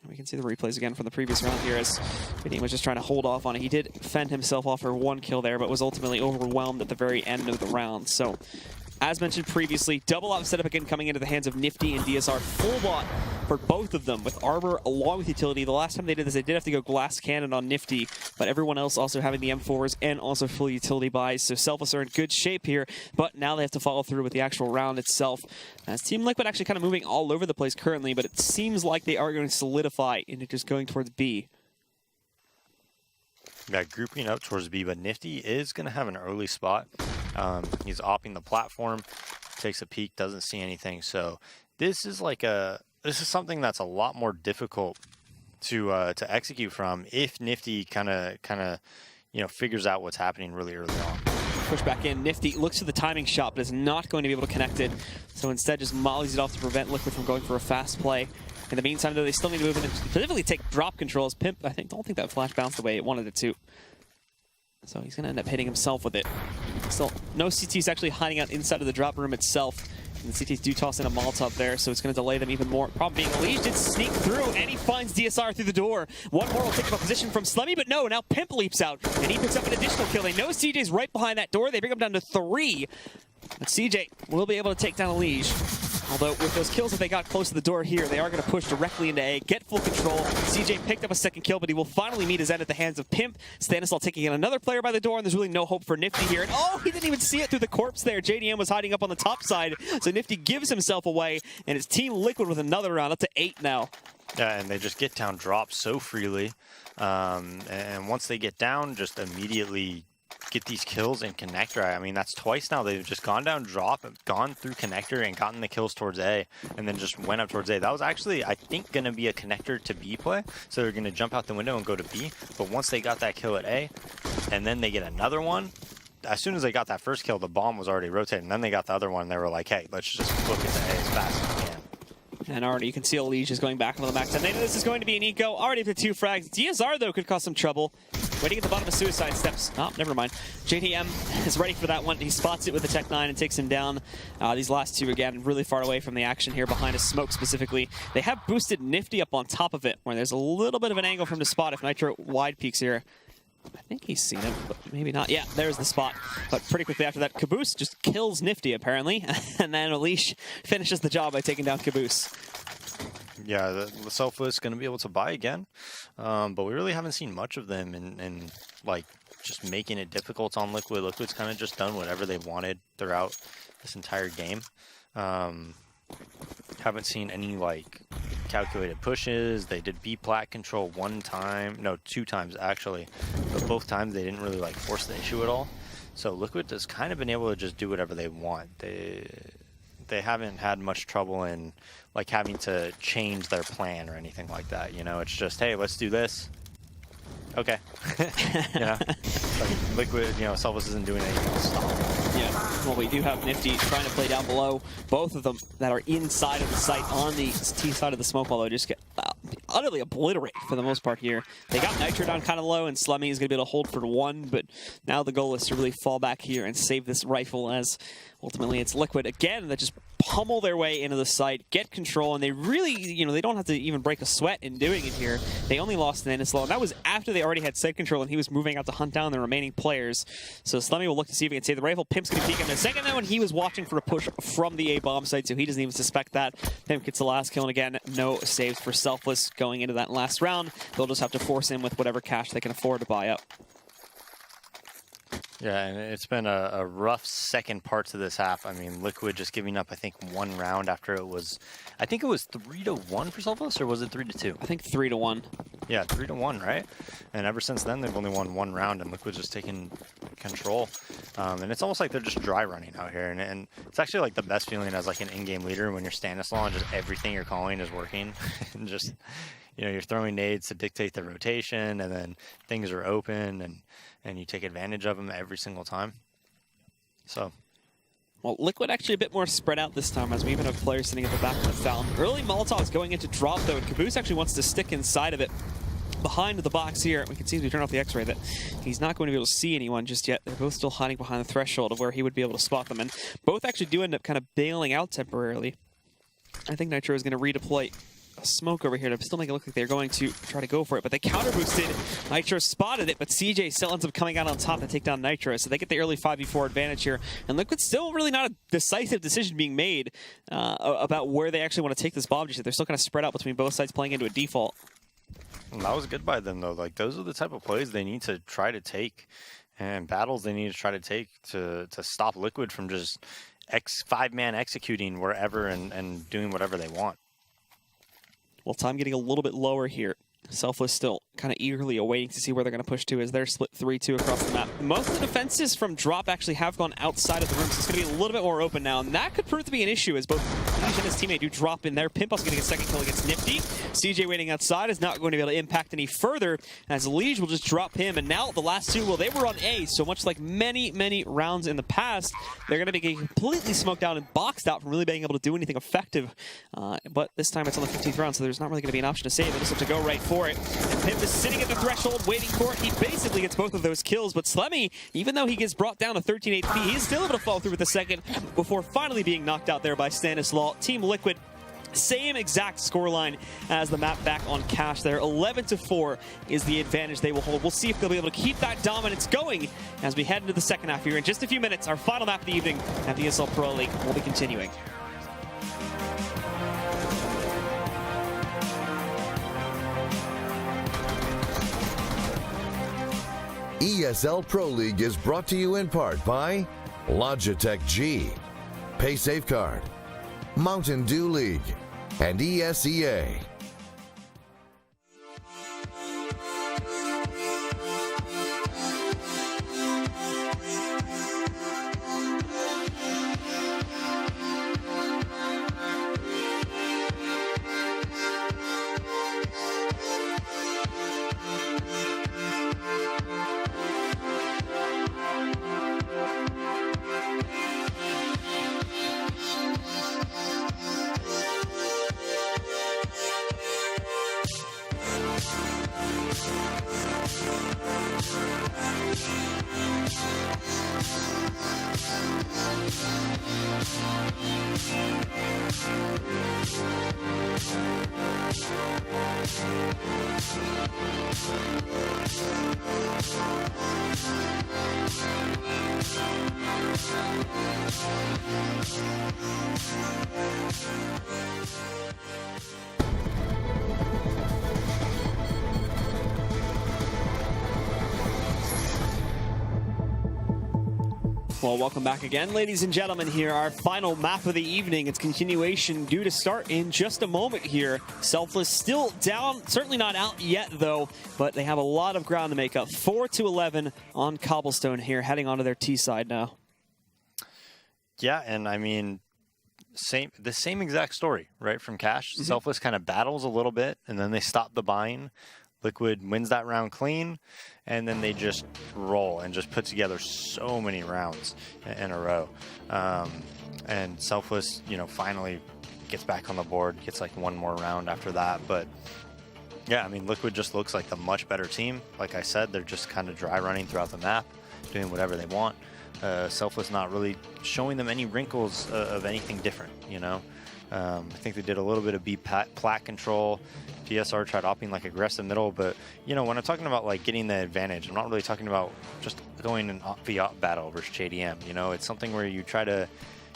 We can see the replays again from the previous round here as JDM was just trying to hold off on it. He did fend himself off for 1 kill there, but was ultimately overwhelmed at the very end of the round. So, as mentioned previously, double op setup again coming into the hands of Nifty and DSR. Full bot for both of them with Arbor along with utility. The last time they did this, they did have to go glass cannon on Nifty, but everyone else also having the M4s and also full utility buys. So Selfless are in good shape here, but now they have to follow through with the actual round itself. As Team Liquid actually kind of moving all over the place currently, but it seems like they are going to solidify into just going towards B. Yeah, grouping up towards B, but Nifty is going to have an early spot. He's opping the platform, takes a peek, doesn't see anything. So this is something that's a lot more difficult to execute from if Nifty kind of figures out what's happening really early on. Push back in. Nifty looks to the timing shot, but is not going to be able to connect it. So instead, just mollies it off to prevent Liquid from going for a fast play. In the meantime, though, they still need to move in and specifically take drop controls. Pimp, don't think that flash bounced the way it wanted it to. So he's going to end up hitting himself with it. Still, no CTs actually hiding out inside of the drop room itself. And the CTs do toss in a Molotov there, so it's going to delay them even more. Problem being, Elige did sneak through, and he finds DSR through the door. One more will take up a position from Slemmy, but no, now Pimp leaps out, and he picks up an additional kill. They know CJ's right behind that door. They bring him down to 3. But CJ will be able to take down Elige. Although with those kills that they got close to the door here, they are going to push directly into A, get full control. CJ picked up a second kill, but he will finally meet his end at the hands of Pimp. Stanislaw taking in another player by the door, and there's really no hope for Nifty here. And oh, he didn't even see it through the corpse there. JDM was hiding up on the top side, so Nifty gives himself away, and it's Team Liquid with another round, up to 8 now. Yeah, and they just get down drops so freely. And once they get down, just immediately get these kills in connector. I mean, that's twice now they've just gone down drop, gone through connector, and gotten the kills towards A, and then just went up towards A. That was actually, I think, going to be a connector to B play, so they're going to jump out the window and go to B. But once they got that kill at A, and then they get another one, as soon as they got that first kill, the bomb was already rotating, and then they got the other one, and they were like, hey, let's just book it to A as fast as we can. And already you can see Elige is going back on the max. And they know this is going to be an eco. Already up to 2 frags. DSR, though, could cause some trouble. Waiting at the bottom of suicide steps. Oh, never mind. JDM is ready for that one. He spots it with the Tech 9 and takes him down. These last two, again, really far away from the action here, behind a smoke specifically. They have boosted Nifty up on top of it, where there's a little bit of an angle from the spot if Nitro wide peeks here. I think he's seen it, but maybe not. Yeah, there's the spot. But pretty quickly after that, Caboose just kills Nifty, apparently. And then Elige finishes the job by taking down Caboose. Yeah, the Selfless going to be able to buy again. But we really haven't seen much of them in like, just making it difficult on Liquid. Liquid's kind of just done whatever they wanted throughout this entire game. Haven't seen any, like, calculated pushes. They did B plat control 1 time, no, 2 times actually, but both times they didn't really like force the issue at all. So Liquid has kind of been able to just do whatever they want. They haven't had much trouble in like having to change their plan or anything like that. You know, it's just, hey, let's do this. Okay. Yeah. Like Liquid, you know, Selfless isn't doing anything else. Yeah, well, we do have Nifty trying to play down below. Both of them that are inside of the site on the T side of the smoke wall, though, just get utterly obliterated for the most part here. They got Nitro down kind of low, and Slemmy is going to be able to hold for 1, but now the goal is to really fall back here and save this rifle, as ultimately it's Liquid again that just pummel their way into the site, get control, and they really, you know, they don't have to even break a sweat in doing it here. They only lost Stanislaw, and that was after they already had site control and he was moving out to hunt down the remaining players. So Slemmy will look to see if he can save the rifle. Pimp's going to peek in a second now, and he was watching for a push from the A bomb site, so he doesn't even suspect that. Pimp gets the last kill, and again, no saves for Selfless going into that last round. They'll just have to force him with whatever cash they can afford to buy up. Yeah, and it's been a rough second part to this half. I mean, Liquid just giving up, I think, 1 round after it was, I think it was 3-1 for Selfless, or was it 3-2? I think 3-1. Yeah, 3-1, right? And ever since then, they've only won 1 round, and Liquid's just taking control. And it's almost like they're just dry running out here. And it's actually like the best feeling as like an in-game leader when you're Stanislaw and just everything you're calling is working. And just, you know, you're throwing nades to dictate the rotation, and then things are open, and you take advantage of them every single time. So, well, Liquid actually a bit more spread out this time, as we even have players sitting at the back of the fountain. Early Molotov is going into drop, though, and Caboose actually wants to stick inside of it. Behind the box here, we can see as we turn off the X-ray that he's not going to be able to see anyone just yet. They're both still hiding behind the threshold of where he would be able to spot them, and both actually do end up kind of bailing out temporarily. I think Nitro is going to redeploy a smoke over here to still make it look like they're going to try to go for it, but they counter boosted. Nitro spotted it, but CJ still ends up coming out on top to take down Nitro, so they get the early 5v4 advantage here. And Liquid's still really not a decisive decision being made about where they actually want to take this bomb. They're still kind of spread out between both sides, playing into a default. And that was good by them, though. Like, those are the type of plays they need to try to take, and battles they need to try to take to stop Liquid from just 5-man executing wherever and doing whatever they want. Well, time getting a little bit lower here. Selfless still kind of eagerly awaiting to see where they're going to push to as they're split 3-2 across the map. Most of the defenses from drop actually have gone outside of the room, so it's going to be a little bit more open now, and that could prove to be an issue as both Liege and his teammate do drop in there. Pimp also getting a second kill against Nifty. CJ waiting outside is not going to be able to impact any further, as Liege will just drop him. And now the last two, well, they were on A, so much like many rounds in the past, they're going to be getting completely smoked out and boxed out from really being able to do anything effective. But this time it's on the 15th round, so there's not really going to be an option to save. They just have to go right for it. And Pimp is sitting at the threshold waiting for it. He basically gets both of those kills, but Slemmy, even though he gets brought down to 13 HP, he's still able to fall through with the second before finally being knocked out there by Stanislaw. Team Liquid, same exact scoreline as the map back on Cash there. 11-4 is the advantage they will hold. We'll see if they'll be able to keep that dominance going as we head into the second half here. In just a few minutes, our final map of the evening at the ESL Pro League will be continuing. ESL Pro League is brought to you in part by Logitech G, Pay Safeguard, Mountain Dew League, and ESEA. Well, welcome back again, ladies and gentlemen. Here, our final map of the evening. It's continuation due to start in just a moment here. Selfless still down, certainly not out yet though, but they have a lot of ground to make up. 4-11 on Cobblestone here, heading onto their T side now. Yeah, and I mean, the same exact story, right, from Cash. Selfless kind of battles a little bit, and then they stop the bind. Liquid wins that round clean, and then they just roll and just put together so many rounds in a row. And Selfless, you know, finally gets back on the board, gets like one more round after that. But yeah, I mean, Liquid just looks like the much better team. Like I said, they're just kind of dry running throughout the map, doing whatever they want. Selfless not really showing them any wrinkles of anything different, you know. I think they did a little bit of B plat control. PSR tried opting like aggressive middle, but you know, when I'm talking about like getting the advantage, I'm not really talking about just going an op battle versus JDM. You know, it's something where you try to,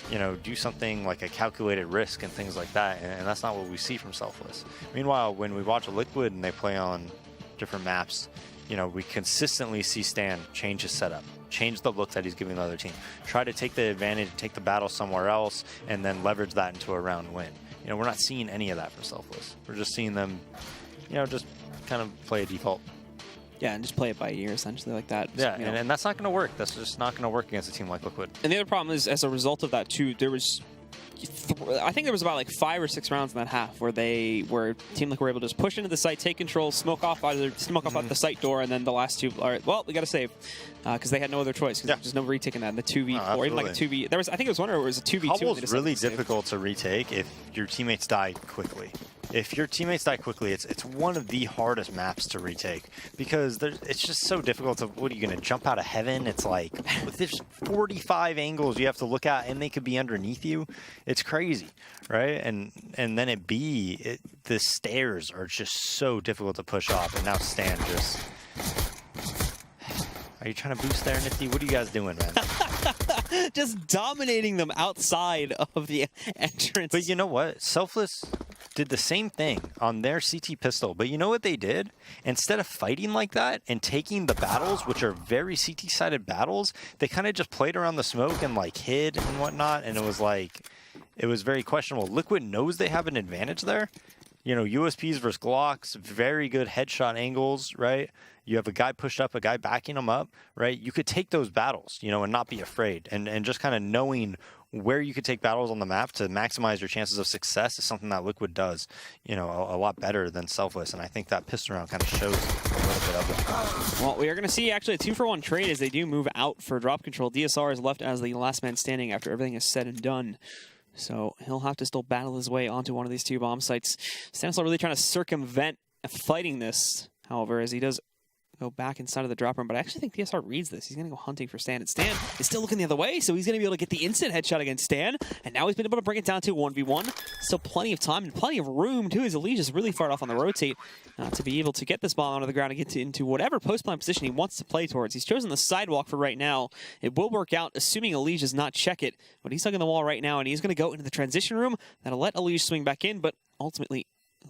you know, do something like a calculated risk and things like that, and that's not what we see from Selfless. Meanwhile, when we watch a Liquid and they play on different maps, you know, we consistently see Stan change his setup, change the look that he's giving the other team, try to take the advantage, take the battle somewhere else, and then leverage that into a round win. You know, we're not seeing any of that for Selfless. We're just seeing them, you know, just kind of play a default. Yeah, and just play it by ear, essentially, like that. Yeah, you know. and that's not going to work. That's just not going to work against a team like Liquid. And the other problem is, as a result of that, too, there was... I think there was about like 5 or 6 rounds in that half where Team Liquid were able to just push into the site, take control, smoke off out the site door, and then the last two. All right, well, we got to save because they had no other choice. Because there's no retaking that in the 2v4, or even like a 2v. There was, I think it was one where it was a 2v2. Cobble's really difficult to retake if your teammates die quickly. If your teammates die quickly, it's one of the hardest maps to retake because it's just so difficult to. What are you going to jump out of heaven? It's like there's 45 angles you have to look at, and they could be underneath you. It's crazy, right? And then at B, the stairs are just so difficult to push off. And now Stan just. Are you trying to boost there, Nifty? What are you guys doing, man? Just dominating them outside of the entrance. But you know what? Selfless did the same thing on their CT pistol. But you know what they did? Instead of fighting like that and taking the battles, which are very CT-sided battles, they kind of just played around the smoke and like hid and whatnot. And it was very questionable. Liquid knows they have an advantage there. You know, USPs versus Glocks, very good headshot angles, right? You have a guy pushed up, a guy backing him up, right? You could take those battles, you know, and not be afraid. And just kind of knowing where you could take battles on the map to maximize your chances of success is something that Liquid does, you know, a lot better than Selfless. And I think that pistol round kind of shows a little bit of it. Well, we are going to see actually a 2-for-1 trade as they do move out for drop control. DSR is left as the last man standing after everything is said and done. So he'll have to still battle his way onto one of these 2 bomb sites. Stanislaw really trying to circumvent fighting this, however, as he does go back inside of the drop room, but I actually think DSR reads this. He's going to go hunting for Stan, and Stan is still looking the other way, so he's going to be able to get the instant headshot against Stan, and now he's been able to bring it down to 1v1. Still plenty of time and plenty of room, too, as Elige is really far off on the rotate to be able to get this ball onto the ground and get into whatever post-plan position he wants to play towards. He's chosen the sidewalk for right now. It will work out, assuming Elige does not check it, but he's hugging the wall right now, and he's going to go into the transition room. That'll let Elige swing back in, but ultimately,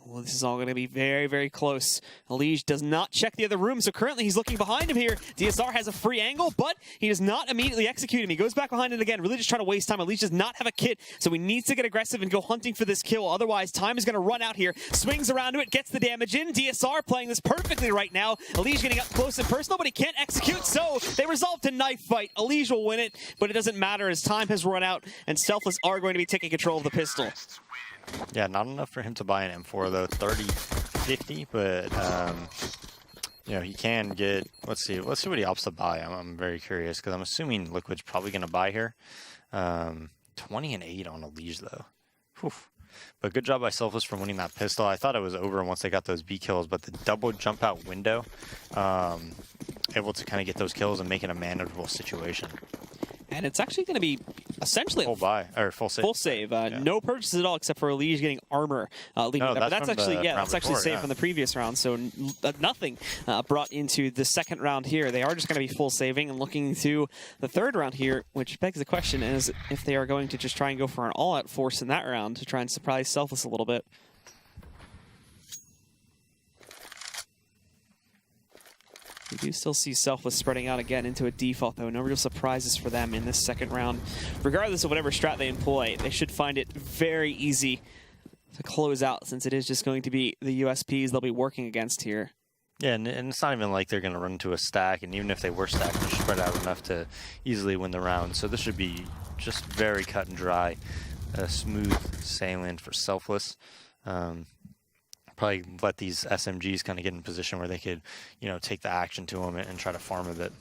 well, this is all going to be very, very close. Elige does not check the other room, so currently he's looking behind him here. DSR has a free angle, but he does not immediately execute him. He goes back behind it again, really just trying to waste time. Elige does not have a kit, so he needs to get aggressive and go hunting for this kill. Otherwise, time is going to run out here. Swings around to it, gets the damage in. DSR playing this perfectly right now. Elige getting up close and personal, but he can't execute, so they resolve to knife fight. Elige will win it, but it doesn't matter as time has run out, and Selfless are going to be taking control of the pistol. Yeah, not enough for him to buy an M4 though, 30-50, but you know, he can get, let's see what he opts to buy. I'm very curious because I'm assuming Liquid's probably going to buy here. 20 and 8 on Elige though. Whew. But good job by Selfless for winning that pistol. I thought it was over once they got those B kills, but the double jump out window, able to kind of get those kills and make it a manageable situation. And it's actually going to be essentially full buy or full save. Full save. No purchases at all except for Elige getting armor. No, but that's actually that's saved from the previous round. So nothing brought into the second round here. They are just going to be full saving and looking to the third round here, which begs the question is if they are going to just try and go for an all-out force in that round to try and surprise Selfless a little bit. We do still see Selfless spreading out again into a default, though. No real surprises for them in this second round. Regardless of whatever strat they employ, they should find it very easy to close out, since it is just going to be the USPs they'll be working against here. Yeah, and it's not even like they're going to run into a stack, and even if they were stacked, they're spread out enough to easily win the round. So this should be just very cut and dry, smooth sailing for Selfless. Probably let these SMGs kind of get in position where they could, you know, take the action to them and try to farm a bit.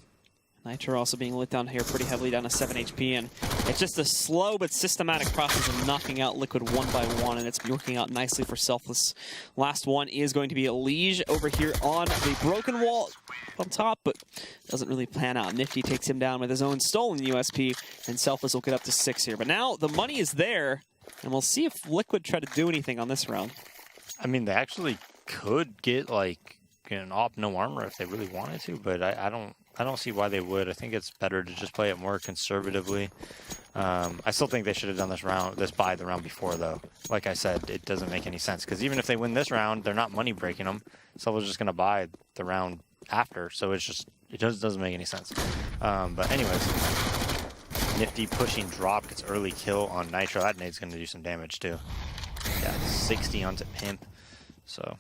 Nitro also being lit down here pretty heavily down to 7 HP, and it's just a slow but systematic process of knocking out Liquid one by one, and it's working out nicely for Selfless. Last one is going to be Elige over here on the broken wall on top, but doesn't really pan out. Nifty takes him down with his own stolen USP, and Selfless will get up to 6 here. But now the money is there, and we'll see if Liquid try to do anything on this round. I mean, they actually could get like an op no armor if they really wanted to, but I don't see why they would. I think it's better to just play it more conservatively. I still think they should have done this buy the round before, though. Like I said, it doesn't make any sense because even if they win this round, they're not money breaking them. Someone's just going to buy the round after, so it doesn't make any sense. But anyways, Nifty pushing drop gets early kill on Nitro. That nade's going to do some damage too. Yeah, 60 onto Pimp. So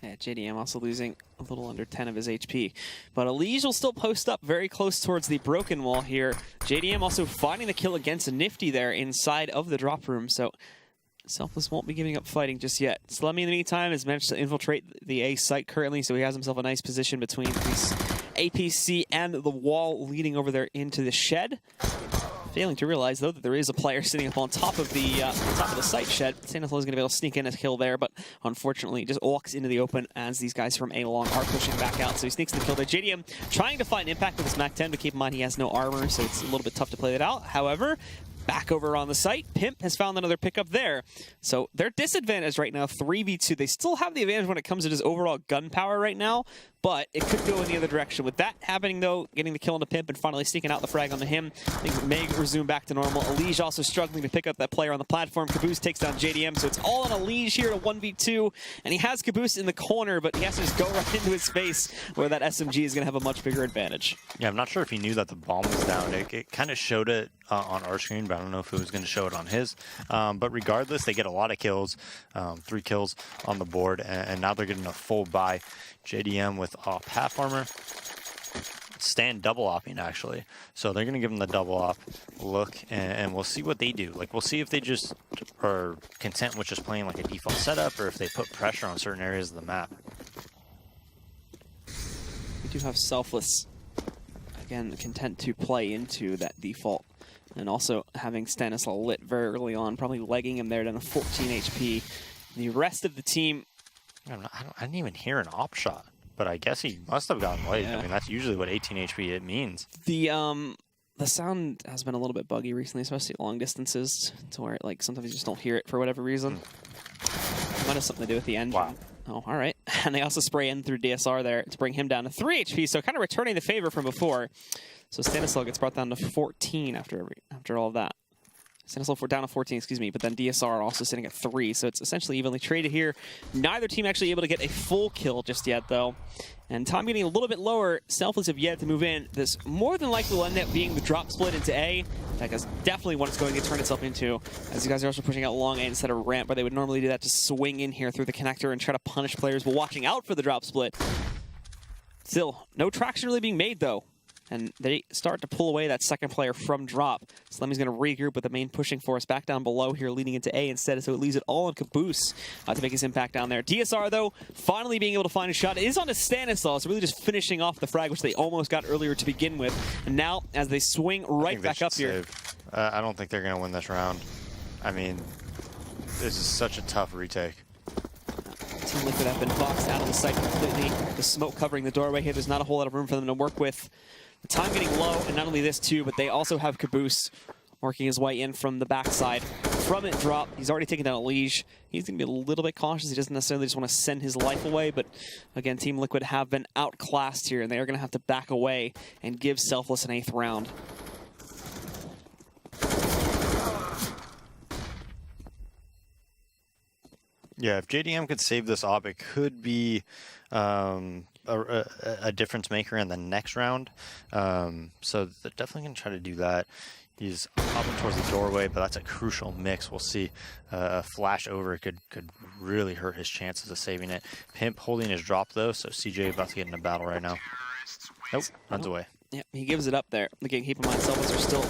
yeah, JDM also losing a little under 10 of his HP. But Elige will still post up very close towards the broken wall here. JDM also finding the kill against Nifty there inside of the drop room. So Selfless won't be giving up fighting just yet. Slummy, in the meantime, has managed to infiltrate the A site currently, so he has himself a nice position between this APC and the wall leading over there into the shed. Failing to realize, though, that there is a player sitting up on top of the site shed. Stanislaw is going to be able to sneak in a kill there, but unfortunately he just walks into the open as these guys from A long are pushing back out. So he sneaks in the kill there. JDM trying to find impact with his MAC-10, but keep in mind he has no armor, so it's a little bit tough to play that out. However, back over on the site, Pimp has found another pickup there. So they're disadvantaged right now, 3v2. They still have the advantage when it comes to just overall gun power right now, but it could go in the other direction. With that happening, though, getting the kill on the Pimp and finally sneaking out the frag onto him, things may resume back to normal. Elige also struggling to pick up that player on the platform. Caboose takes down JDM, so it's all on Elige here to 1v2, and he has Caboose in the corner, but he has to just go right into his face where that SMG is going to have a much bigger advantage. Yeah, I'm not sure if he knew that the bomb was down. It kind of showed it on our screen, but I don't know if it was going to show it on his. But regardless, they get a lot of kills, 3 kills on the board, and now they're getting a full buy. JDM with off half armor. Stan double opping actually. So they're going to give him the double op look, and we'll see what they do. Like, we'll see if they just are content with just playing like a default setup, or if they put pressure on certain areas of the map. We do have Selfless, again, content to play into that default. And also having Stanislaw lit very early on, probably legging him there down to 14 HP. The rest of the team... I didn't even hear an op shot, but I guess he must have gotten late. Yeah. I mean, that's usually what 18 HP it means. The sound has been a little bit buggy recently, especially at long distances, to where like sometimes you just don't hear it for whatever reason. Might have something to do with the engine. Wow. Oh, all right. And they also spray in through DSR there to bring him down to 3 HP, so kind of returning the favor from before. So Stanislaw gets brought down to 14 after all of that. Stanislaw down to 14, excuse me, but then DSR also sitting at 3, so it's essentially evenly traded here. Neither team actually able to get a full kill just yet, though. And time getting a little bit lower. Selfless have yet to move in. This more than likely will end up being the drop split into A. That is definitely what it's going to turn itself into, as you guys are also pushing out long A instead of ramp, where they would normally do that to swing in here through the connector and try to punish players, but watching out for the drop split. Still, no traction really being made, though. And they start to pull away that second player from drop. Slemmy's going to regroup with the main pushing force back down below here, leading into A instead, so it leaves it all on Caboose to make his impact down there. DSR, though, finally being able to find a shot. It is on to Stanislaw, so really just finishing off the frag, which they almost got earlier to begin with. And now, as they swing right back up here. I don't think they're going to win this round. I mean, this is such a tough retake. Team Liquid have been boxed out of the site completely. The smoke covering the doorway here. There's not a whole lot of room for them to work with. The time getting low, and not only this too, but they also have Caboose working his way in from the backside. From it drop, he's already taken down a Liege. He's going to be a little bit cautious. He doesn't necessarily just want to send his life away, but again, Team Liquid have been outclassed here, and they are going to have to back away and give Selfless an 8th round. Yeah, if JDM could save this op, it could be a difference maker in the next round. So they're definitely going to try to do that. He's hopping towards the doorway, but that's a crucial mix. We'll see a flash over could really hurt his chances of saving it. Pimp holding his drop, though, so CJ about to get in a battle right now. Nope, runs away. Yep, he gives it up there. Again, keep in mind, Selfless are still...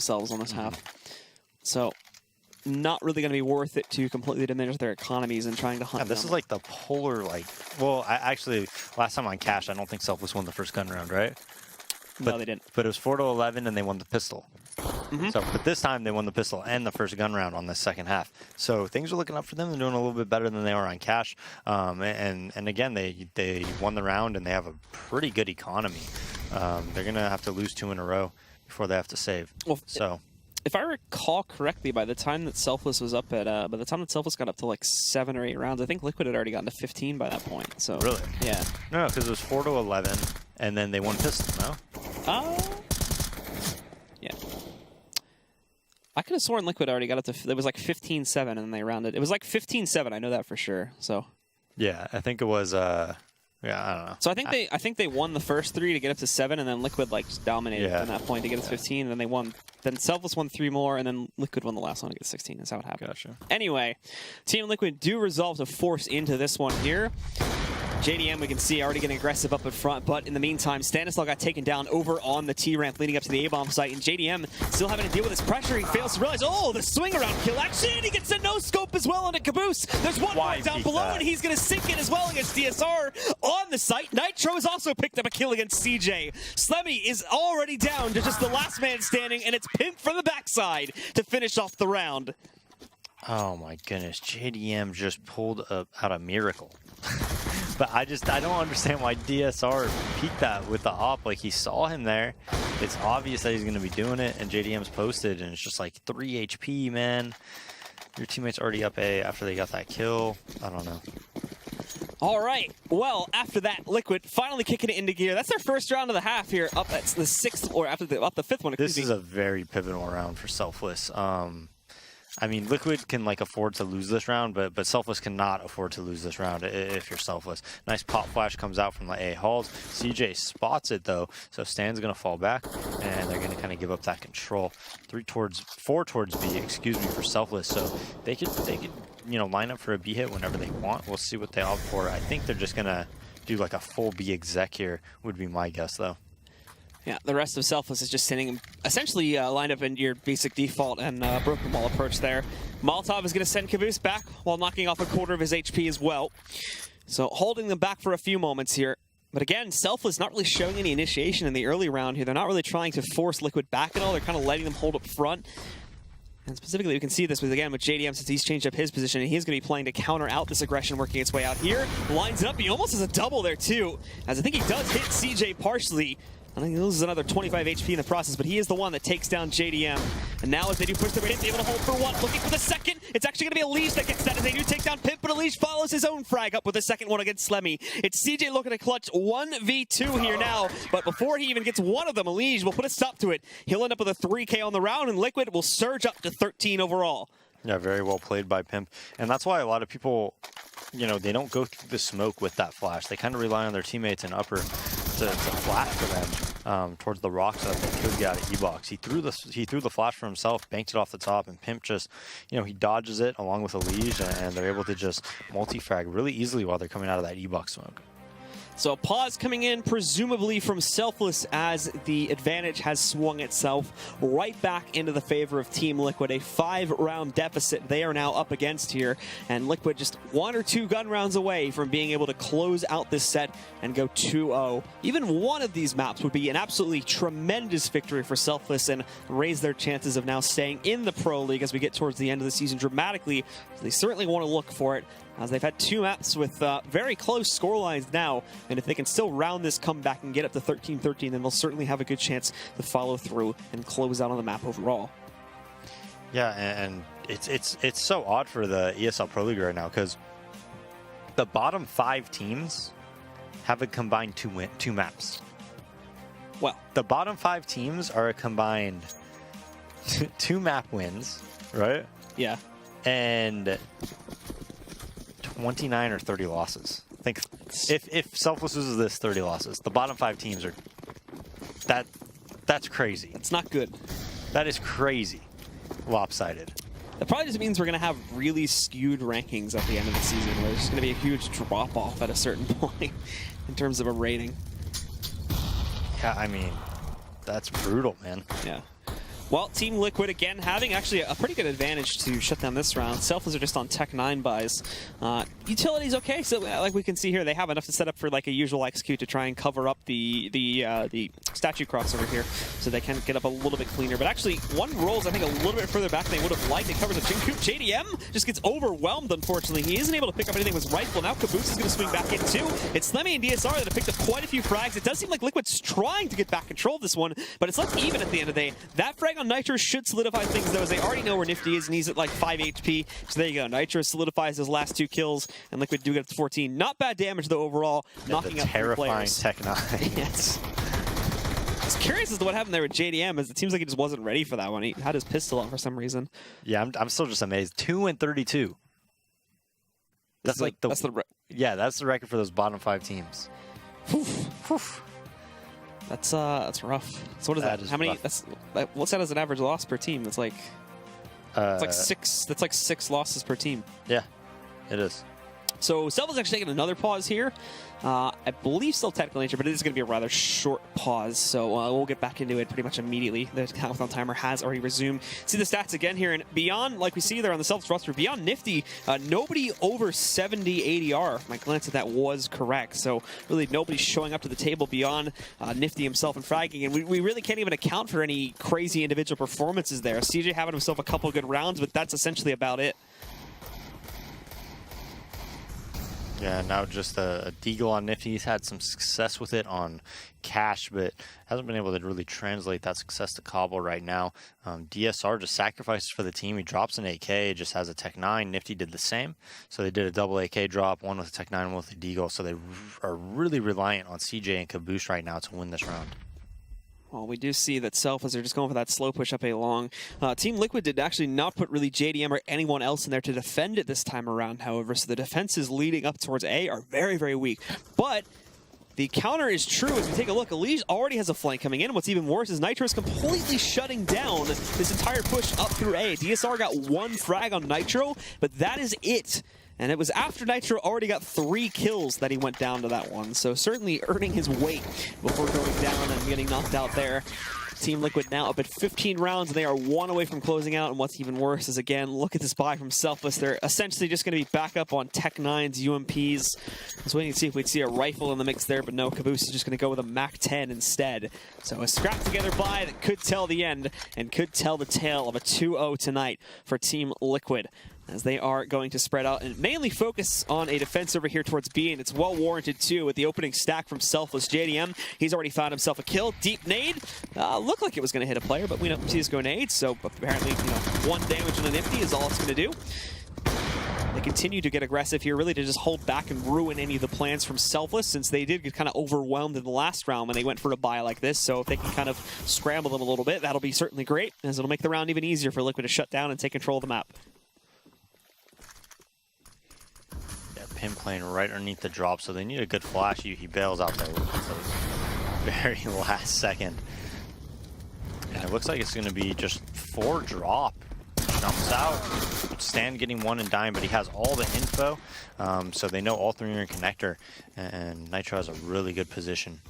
themselves on this half. So not really going to be worth it to completely diminish their economies and trying to hunt This them. is like the polar, like, well, actually, last time on Cash, I don't think Selfless won the first gun round, right? No, they didn't. But it was 4-11, and they won the pistol. So, but this time they won the pistol and the first gun round on the second half. So things are looking up for them. They're doing a little bit better than they are on Cash. And again, they won the round, and they have a pretty good economy. They're gonna have to lose 2 in a row before they have to save. Well, so. If I recall correctly, by the time that Selfless was up at, by the time that Selfless got up to like 7 or 8 rounds, I think Liquid had already gotten to 15 by that point. So Really? Yeah. No, because it was 4-11, and then they won pistol. No. Yeah. I could have sworn Liquid already got up to, it was like 15-7 and then they rounded. It was like 15-7, I know that for sure, so. Yeah, I think it was, yeah, I don't know. So I think they won the first 3 to get up to 7, and then Liquid like just dominated from that point to get us 15, and then they won. Then Selfless won 3 more, and then Liquid won the last one to get 16. That's how it happened. Gotcha. Anyway, Team Liquid do resolve to force into this one here. JDM, we can see, already getting aggressive up in front, but in the meantime, Stanislaw got taken down over on the T-ramp leading up to the A-bomb site, and JDM still having to deal with his pressure. He fails to realize, oh, the swing around kill action, and he gets a no-scope as well on a Caboose. There's one more down below, and he's going to sink in as well against DSR on the site. Nitro has also picked up a kill against CJ. Slemmy is already down to just the last man standing, and it's Pimp from the backside to finish off the round. Oh my goodness, JDM just pulled out a miracle. But I don't understand why DSR peeked that with the op. Like, he saw him there. It's obvious that he's going to be doing it, and JDM's posted, and it's just like 3 HP, man. Your teammate's already up A after they got that kill. I don't know. All right. Well, after that, Liquid finally kicking it into gear. That's their first round of the half here. Up at the 6th, or after up the 5th one. This is a very pivotal round for Selfless. I mean, Liquid can like afford to lose this round, but Selfless cannot afford to lose this round if you're Selfless. Nice pop flash comes out from the A halls. CJ spots it though, so Stan's gonna fall back, and they're gonna kind of give up that control. 4 towards B, excuse me, for Selfless. So they could line up for a B hit whenever they want. We'll see what they opt for. I think they're just gonna do like a full B exec here. Would be my guess though. Yeah, the rest of Selfless is just sitting essentially lined up in your basic default and broken wall approach there. Molotov is going to send Caboose back while knocking off a quarter of his HP as well. So holding them back for a few moments here. But again, Selfless not really showing any initiation in the early round here. They're not really trying to force Liquid back at all. They're kind of letting them hold up front. And specifically, we can see this with JDM, since he's changed up his position, and he's going to be playing to counter out this aggression working its way out here. Lines it up. He almost has a double there, too, as I think he does hit CJ partially. I think he loses another 25 HP in the process, but he is the one that takes down JDM. And now as they do push the radius, able to hold for 1, looking for the second. It's actually going to be Elige that gets that as they do take down Pimp, but Elige follows his own frag up with the second one against Slemmy. It's CJ looking to clutch 1v2 here now, but before he even gets one of them, Elige will put a stop to it. He'll end up with a 3K on the round, and Liquid will surge up to 13 overall. Yeah, very well played by Pimp. And that's why a lot of people, they don't go through the smoke with that flash. They kind of rely on their teammates in upper to flash for them towards the rocks that they could get out of E-box. He threw the flash for himself, banked it off the top, and Pimp just, he dodges it along with Elige, and they're able to just multi-frag really easily while they're coming out of that E-box smoke. So a pause coming in, presumably from Selfless, as the advantage has swung itself right back into the favor of Team Liquid. A 5-round deficit they are now up against here, and Liquid just 1 or 2 gun rounds away from being able to close out this set and go 2-0. Even one of these maps would be an absolutely tremendous victory for Selfless and raise their chances of now staying in the Pro League as we get towards the end of the season dramatically. So they certainly want to look for it, as they've had 2 maps with very close scorelines now, and if they can still round this comeback and get up to 13-13, then they'll certainly have a good chance to follow through and close out on the map overall. Yeah, and it's so odd for the ESL Pro League right now, because the bottom 5 teams have a combined 2 maps. Well, the bottom 5 teams are a combined 2 map wins, right? Yeah. And 29 or 30 losses. I think if Selfless loses this, 30 losses. The bottom 5 teams are that's crazy. It's not good. That is crazy. Lopsided. That probably just means we're going to have really skewed rankings at the end of the season, where there's going to be a huge drop off at a certain point in terms of a rating. Yeah, I mean, that's brutal, man. Yeah. Well, Team Liquid, again, having actually a pretty good advantage to shut down this round. Selfless are just on Tech 9 buys. Utility's okay, so like we can see here, they have enough to set up for like a usual execute to try and cover up the statue crossover here, so they can get up a little bit cleaner. But actually, one rolls, I think, a little bit further back than they would have liked. It covers a Jinkoop. JDM just gets overwhelmed, unfortunately. He isn't able to pick up anything with his rifle. Now Caboose is going to swing back in, too. It's Slemmy and DSR that have picked up quite a few frags. It does seem like Liquid's trying to get back control of this one, but it's left even at the end of the day. That frag on Nitro should solidify things, though, as they already know where Nifty is, and he's at like 5 HP. So there you go. Nitro solidifies his last 2 kills, and Liquid do get up to 14. Not bad damage, though, overall. Yeah, knocking up 3 terrifying players. Tech 9. Yes. was curious as to what happened there with JDM, as it seems like he just wasn't ready for that one. He had his pistol out for some reason. Yeah, I'm still just amazed. 2 and 32. That's like that's the record for those bottom 5 teams. That's rough. So what is that? How many? Rough. What's that as an average loss per team? It's like it's like 6. That's like 6 losses per team. Yeah, it is. So Selfless actually taking another pause here. I believe still technical nature, but it is going to be a rather short pause. So we'll get back into it pretty much immediately. The countdown timer has already resumed. See the stats again here. And beyond, like we see there on the Selfless roster, beyond Nifty, nobody over 70 ADR. My glance at that was correct. So really nobody showing up to the table beyond Nifty himself and fragging. And we really can't even account for any crazy individual performances there. CJ having himself a couple good rounds, but that's essentially about it. Yeah, now just a Deagle on Nifty. He's had some success with it on Cash, but hasn't been able to really translate that success to Cobble right now. DSR just sacrifices for the team. He drops an AK, just has a Tech 9. Nifty did the same. So they did a double AK drop, one with a Tech 9, one with a Deagle. So they are really reliant on CJ and Caboose right now to win this round. Well, we do see that Selfless are just going for that slow push up A long. Team Liquid did actually not put really JDM or anyone else in there to defend it this time around, however, so the defenses leading up towards A are very, very weak. But the counter is true as we take a look. Elise already has a flank coming in, and what's even worse is Nitro is completely shutting down this entire push up through A. DSR got 1 frag on Nitro, but that is it. And it was after Nitro already got 3 kills that he went down to that one. So certainly earning his weight before going down and getting knocked out there. Team Liquid now up at 15 rounds, and they are 1 away from closing out. And what's even worse is, again, look at this buy from Selfless. They're essentially just going to be back up on Tech 9s, UMPs. I was waiting to see if we'd see a rifle in the mix there, but no, Caboose is just going to go with a Mac 10 instead. So a scrapped together buy that could tell the end and could tell the tale of a 2-0 tonight for Team Liquid, as they are going to spread out and mainly focus on a defense over here towards B, and it's well warranted too with the opening stack from Selfless. JDM, he's already found himself a kill. Deep nade, looked like it was going to hit a player, but we don't see this go nade, so apparently 1 damage on a Nifty is all it's going to do. They continue to get aggressive here, really to just hold back and ruin any of the plans from Selfless, since they did get kind of overwhelmed in the last round when they went for a buy like this. So if they can kind of scramble them a little bit, that'll be certainly great, as it'll make the round even easier for Liquid to shut down and take control of the map. Pin playing right underneath the drop, so they need a good flash. He bails out there with the very last second. And it looks like it's going to be just 4 drop. Jumps out. Stan getting 1 and dying, but he has all the info, so they know all 3 are in connector, and Nitro has a really good position.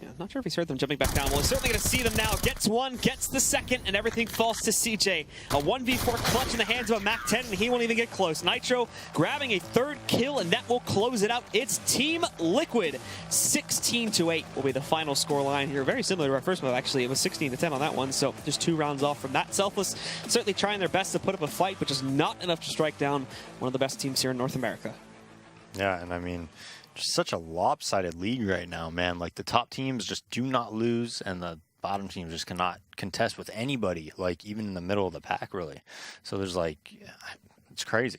Yeah, not sure if he's heard them jumping back down. Well, he's certainly going to see them now. Gets 1, gets the second, and everything falls to CJ. A 1v4 clutch in the hands of a Mac 10, and he won't even get close. Nitro grabbing a 3rd kill, and that will close it out. It's Team Liquid. 16-8 will be the final score line here. Very similar to our first move, actually. It was 16-10 on that one, so just 2 rounds off from that. Selfless certainly trying their best to put up a fight, but just not enough to strike down one of the best teams here in North America. Yeah, and I mean, just such a lopsided league right now, man. Like, the top teams just do not lose, and the bottom teams just cannot contest with anybody, like, even in the middle of the pack, really. So there's, like, it's crazy.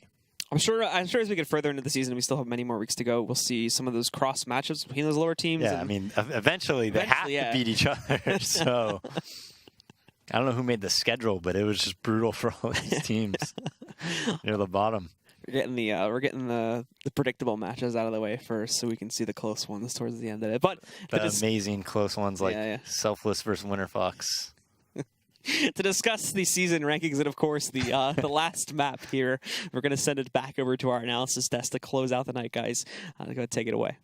I'm sure as we get further into the season, we still have many more weeks to go, we'll see some of those cross matchups between those lower teams. Yeah, I mean, eventually they have to beat each other, so I don't know who made the schedule, but it was just brutal for all these teams near the bottom. We're getting the predictable matches out of the way first, so we can see the close ones towards the end of it. But the amazing close ones like Selfless versus Winter Fox. To discuss the season rankings and, of course, the last map here, we're going to send it back over to our analysis desk to close out the night, guys. Go ahead, take it away.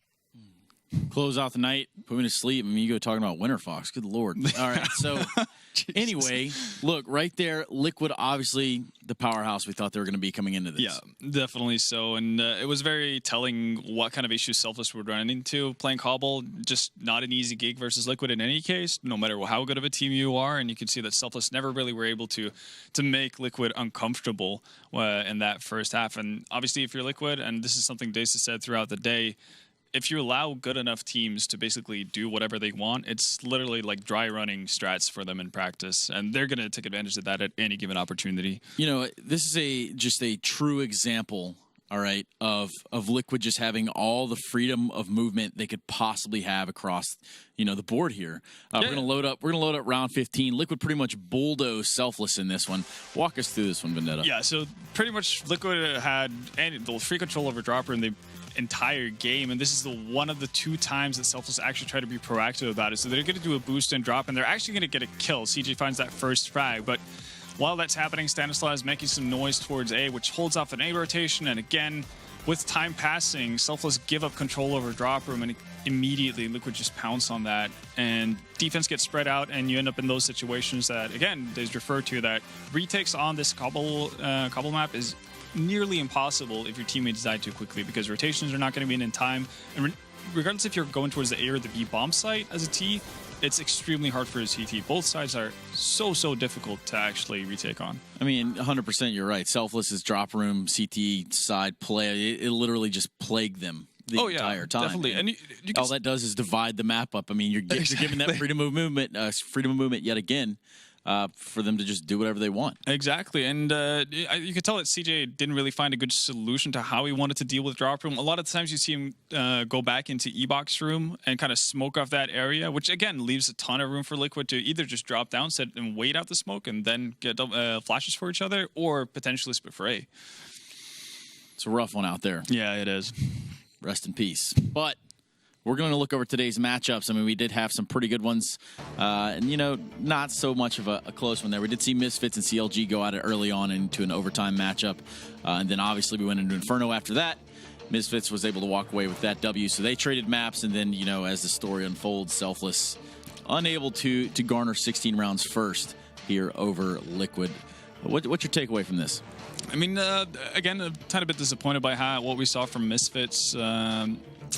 Close out the night, put me to sleep, and you go talking about Winter Fox. Good Lord. All right, so anyway, look, right there, Liquid, obviously the powerhouse we thought they were going to be coming into this. Yeah, definitely so. And it was very telling what kind of issues Selfless would run into playing Cobble. Just not an easy gig versus Liquid in any case, no matter how good of a team you are. And you can see that Selfless never really were able to make Liquid uncomfortable in that first half. And obviously, if you're Liquid, and this is something Dace has said throughout the day, if you allow good enough teams to basically do whatever they want, it's literally like dry running strats for them in practice, and they're going to take advantage of that at any given opportunity. You know, this is just a true example all right, of Liquid just having all the freedom of movement they could possibly have across, the board here. We're gonna load up round 15. Liquid pretty much bulldozed Selfless in this one. Walk us through this one, Vendetta. Yeah, so pretty much Liquid had the free control over Dropper in the entire game, and this is one of the 2 times that Selfless actually try to be proactive about it. So they're going to do a boost and drop, and they're actually going to get a kill. CJ finds that first frag, but while that's happening, Stanislav is making some noise towards A, which holds off an A rotation, and again, with time passing, Selfless give up control over drop room, and immediately Liquid just pounce on that, and defense gets spread out, and you end up in those situations that, again, they refer to that retakes on this Cobble map is nearly impossible if your teammates die too quickly, because rotations are not going to be in time, and regardless if you're going towards the A or the B bomb site as a T, it's extremely hard for a CT. Both sides are so difficult to actually retake on. I mean, 100% you're right. Selfless's drop room CT side play, it literally just plagued them the entire time. Definitely. And all that does is divide the map up. I mean, you're giving that freedom of movement yet again. For them to just do whatever they want. Exactly, and you could tell that CJ didn't really find a good solution to how he wanted to deal with drop room. A lot of the times you see him go back into E-box room and kind of smoke off that area, which again leaves a ton of room for Liquid to either just drop down, sit and wait out the smoke, and then get flashes for each other, or potentially split for A. It's a rough one out there. Yeah, it is. Rest in peace. But we're going to look over today's matchups. I mean, we did have some pretty good ones, and, not so much of a close one there. We did see Misfits and CLG go at it early on into an overtime matchup, and then obviously we went into Inferno after that. Misfits was able to walk away with that W, so they traded maps, and then, as the story unfolds, Selfless unable to garner 16 rounds first here over Liquid. What's your takeaway from this? I mean, again, a tiny bit disappointed by what we saw from Misfits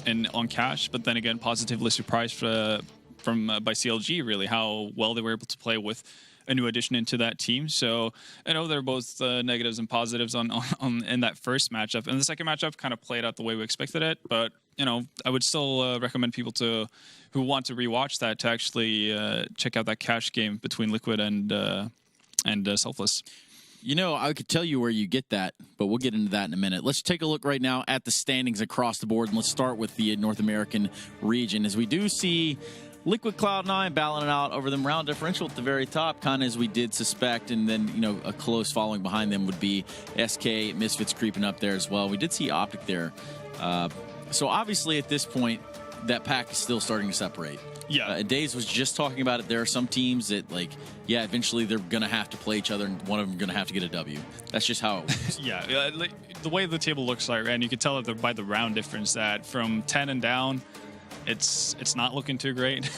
and on Cash, but then again, positively surprised by CLG, really, how well they were able to play with a new addition into that team. So I know they're both negatives and positives in that first matchup, and the second matchup kind of played out the way we expected it. But I would still recommend people who want to rewatch that to actually check out that Cash game between Liquid and Selfless. I could tell you where you get that, but we'll get into that in a minute. Let's take a look right now at the standings across the board, and let's start with the North American region, as we do see Liquid Cloud9 battling it out over them. Round differential at the very top, kind of as we did suspect, and then, a close following behind them would be SK, Misfits creeping up there as well. We did see Optic there. So obviously at this point, that pack is still starting to separate. Yeah. Daze was just talking about it. There are some teams that, eventually they're going to have to play each other, and one of them going to have to get a W. That's just how it works. Yeah, the way the table looks like, and you can tell it by the round difference that from 10 and down, it's not looking too great.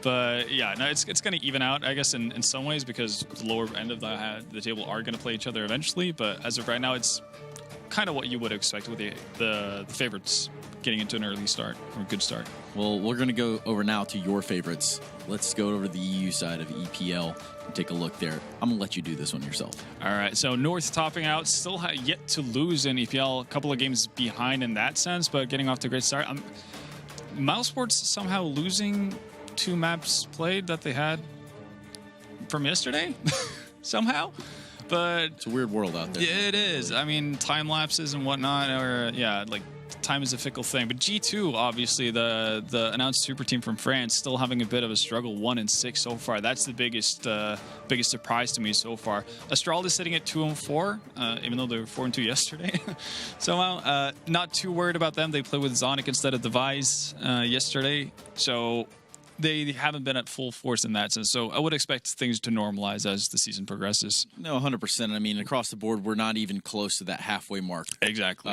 But yeah, no, it's going to even out, I guess, in some ways, because the lower end of the table are going to play each other eventually. But as of right now, it's kind of what you would expect with the favorites getting into an early start or a good start. Well, we're going to go over now to your favorites. Let's go over to the EU side of EPL and take a look there. I'm going to let you do this one yourself. All right, so North topping out, still yet to lose in EPL. A couple of games behind in that sense, but getting off to a great start. Mousesports somehow losing 2 maps played that they had from yesterday, somehow. But it's a weird world out there. Yeah, it is. I mean, time lapses and whatnot, or time is a fickle thing. But G2, obviously, the announced super team from France, still having a bit of a struggle, 1-6 so far. That's the biggest surprise to me so far. Astral is sitting at 2-4, even though they were 4-2 yesterday. Somehow, not too worried about them. They played with Zonic instead of Device yesterday, so they haven't been at full force in that sense. So I would expect things to normalize as the season progresses. No, 100%. I mean, across the board, we're not even close to that halfway mark. Exactly.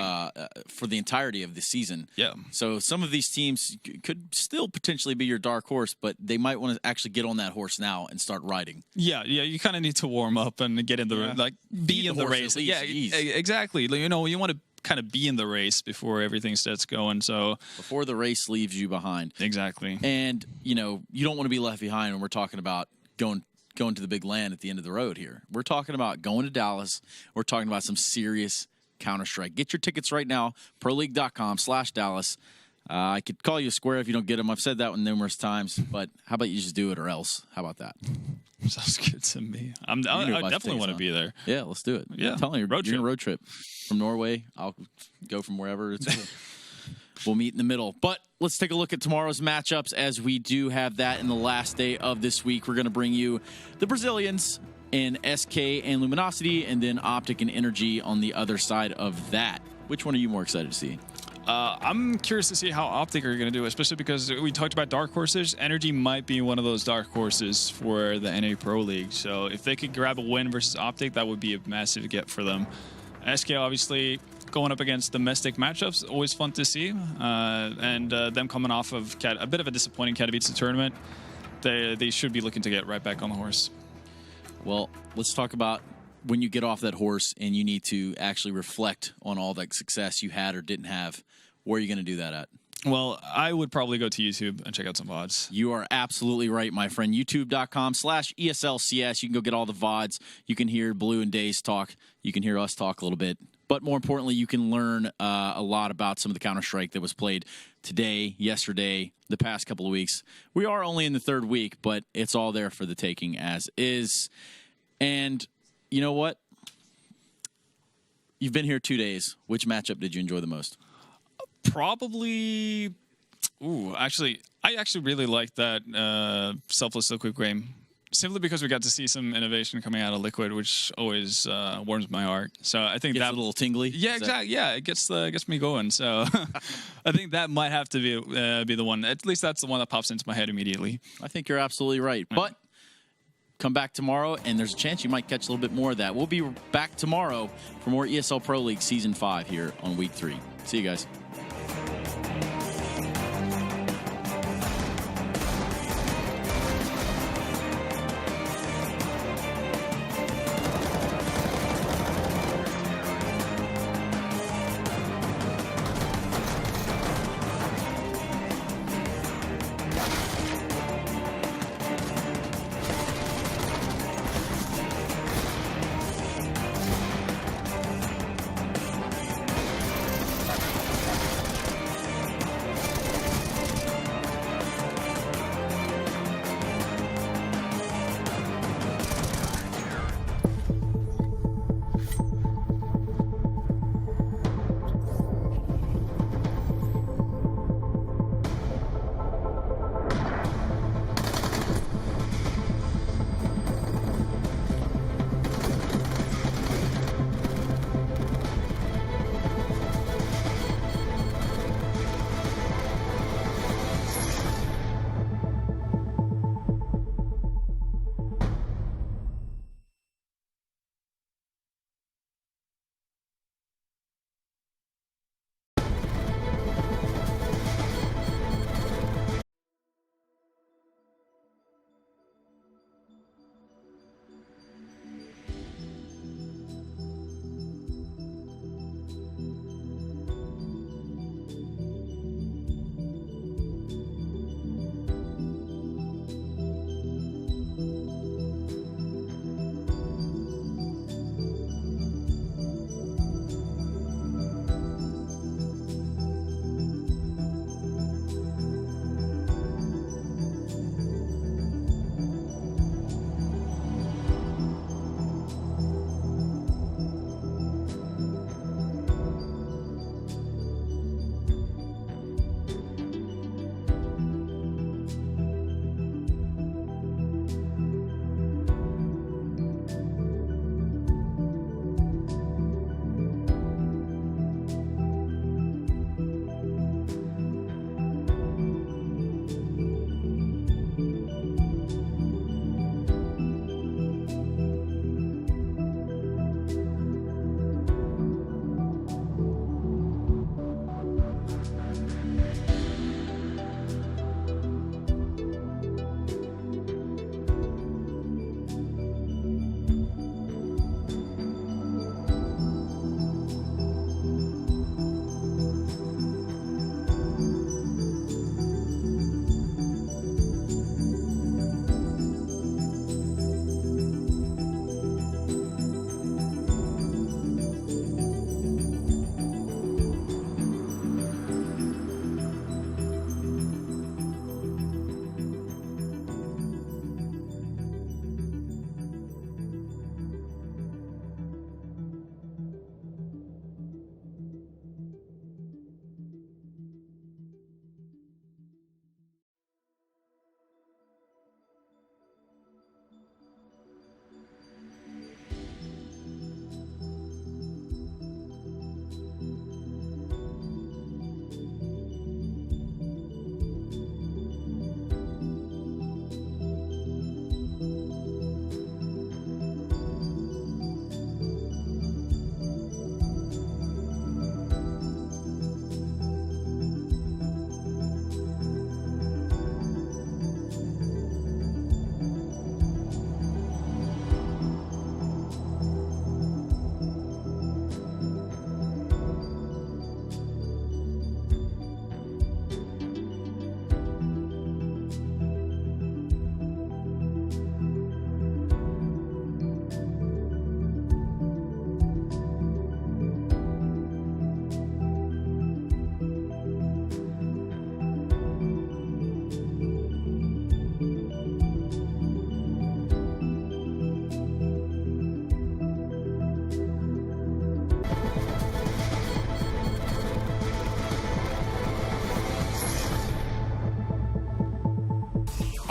For the entirety of the season. Yeah. So some of these teams could still potentially be your dark horse, but they might want to actually get on that horse now and start riding. Yeah. You kind of need to warm up and get in the be in the race. Yeah, exactly. You want to kind of be in the race before everything starts going. So before the race leaves you behind. Exactly. And you don't want to be left behind when we're talking about going to the big land at the end of the road here. We're talking about going to Dallas. We're talking about some serious Counter-Strike. Get your tickets right now, proleague.com/Dallas. I could call you a square if you don't get them. I've said that one numerous times, but how about you just do it or else? How about that? Sounds good to me. I definitely want to be there. Yeah, let's do it. Yeah. I'm telling you, Road you're trip. a road trip from Norway. I'll go from wherever. It's cool. We'll meet in the middle. But let's take a look at tomorrow's matchups, as we do have that in the last day of this week. We're going to bring you the Brazilians in SK and Luminosity, and then Optic and Energy on the other side of that. Which one are you more excited to see? I'm curious to see how Optic are going to do, especially because we talked about dark horses. Energy might be one of those dark horses for the NA Pro League. So if they could grab a win versus Optic, that would be a massive get for them. SK obviously going up against domestic matchups, always fun to see. And them coming off of a bit of a disappointing Katowice tournament, they should be looking to get right back on the horse. Well, let's talk about when you get off that horse and you need to actually reflect on all that success you had or didn't have. Where are you going to do that at? Well, I would probably go to YouTube and check out some VODs. You are absolutely right, my friend. YouTube.com/ESLCS. You can go get all the VODs. You can hear Blue and Days talk. You can hear us talk a little bit. But more importantly, you can learn a lot about some of the Counter-Strike that was played today, yesterday, the past couple of weeks. We are only in the third week, but it's all there for the taking as is. And you know what? You've been here 2 days. Which matchup did you enjoy the most? Probably. I actually really liked that Selfless Liquid game, simply because we got to see some innovation coming out of Liquid, which always warms my heart. So I think Gets that a little tingly. Yeah, exactly. Yeah, it gets me going. So I think that might have to be the one. At least that's the one that pops into my head immediately. I think you're absolutely right. But come back tomorrow, and there's a chance you might catch a little bit more of that. We'll be back tomorrow for more ESL Pro League Season 5 here on Week 3. See you guys.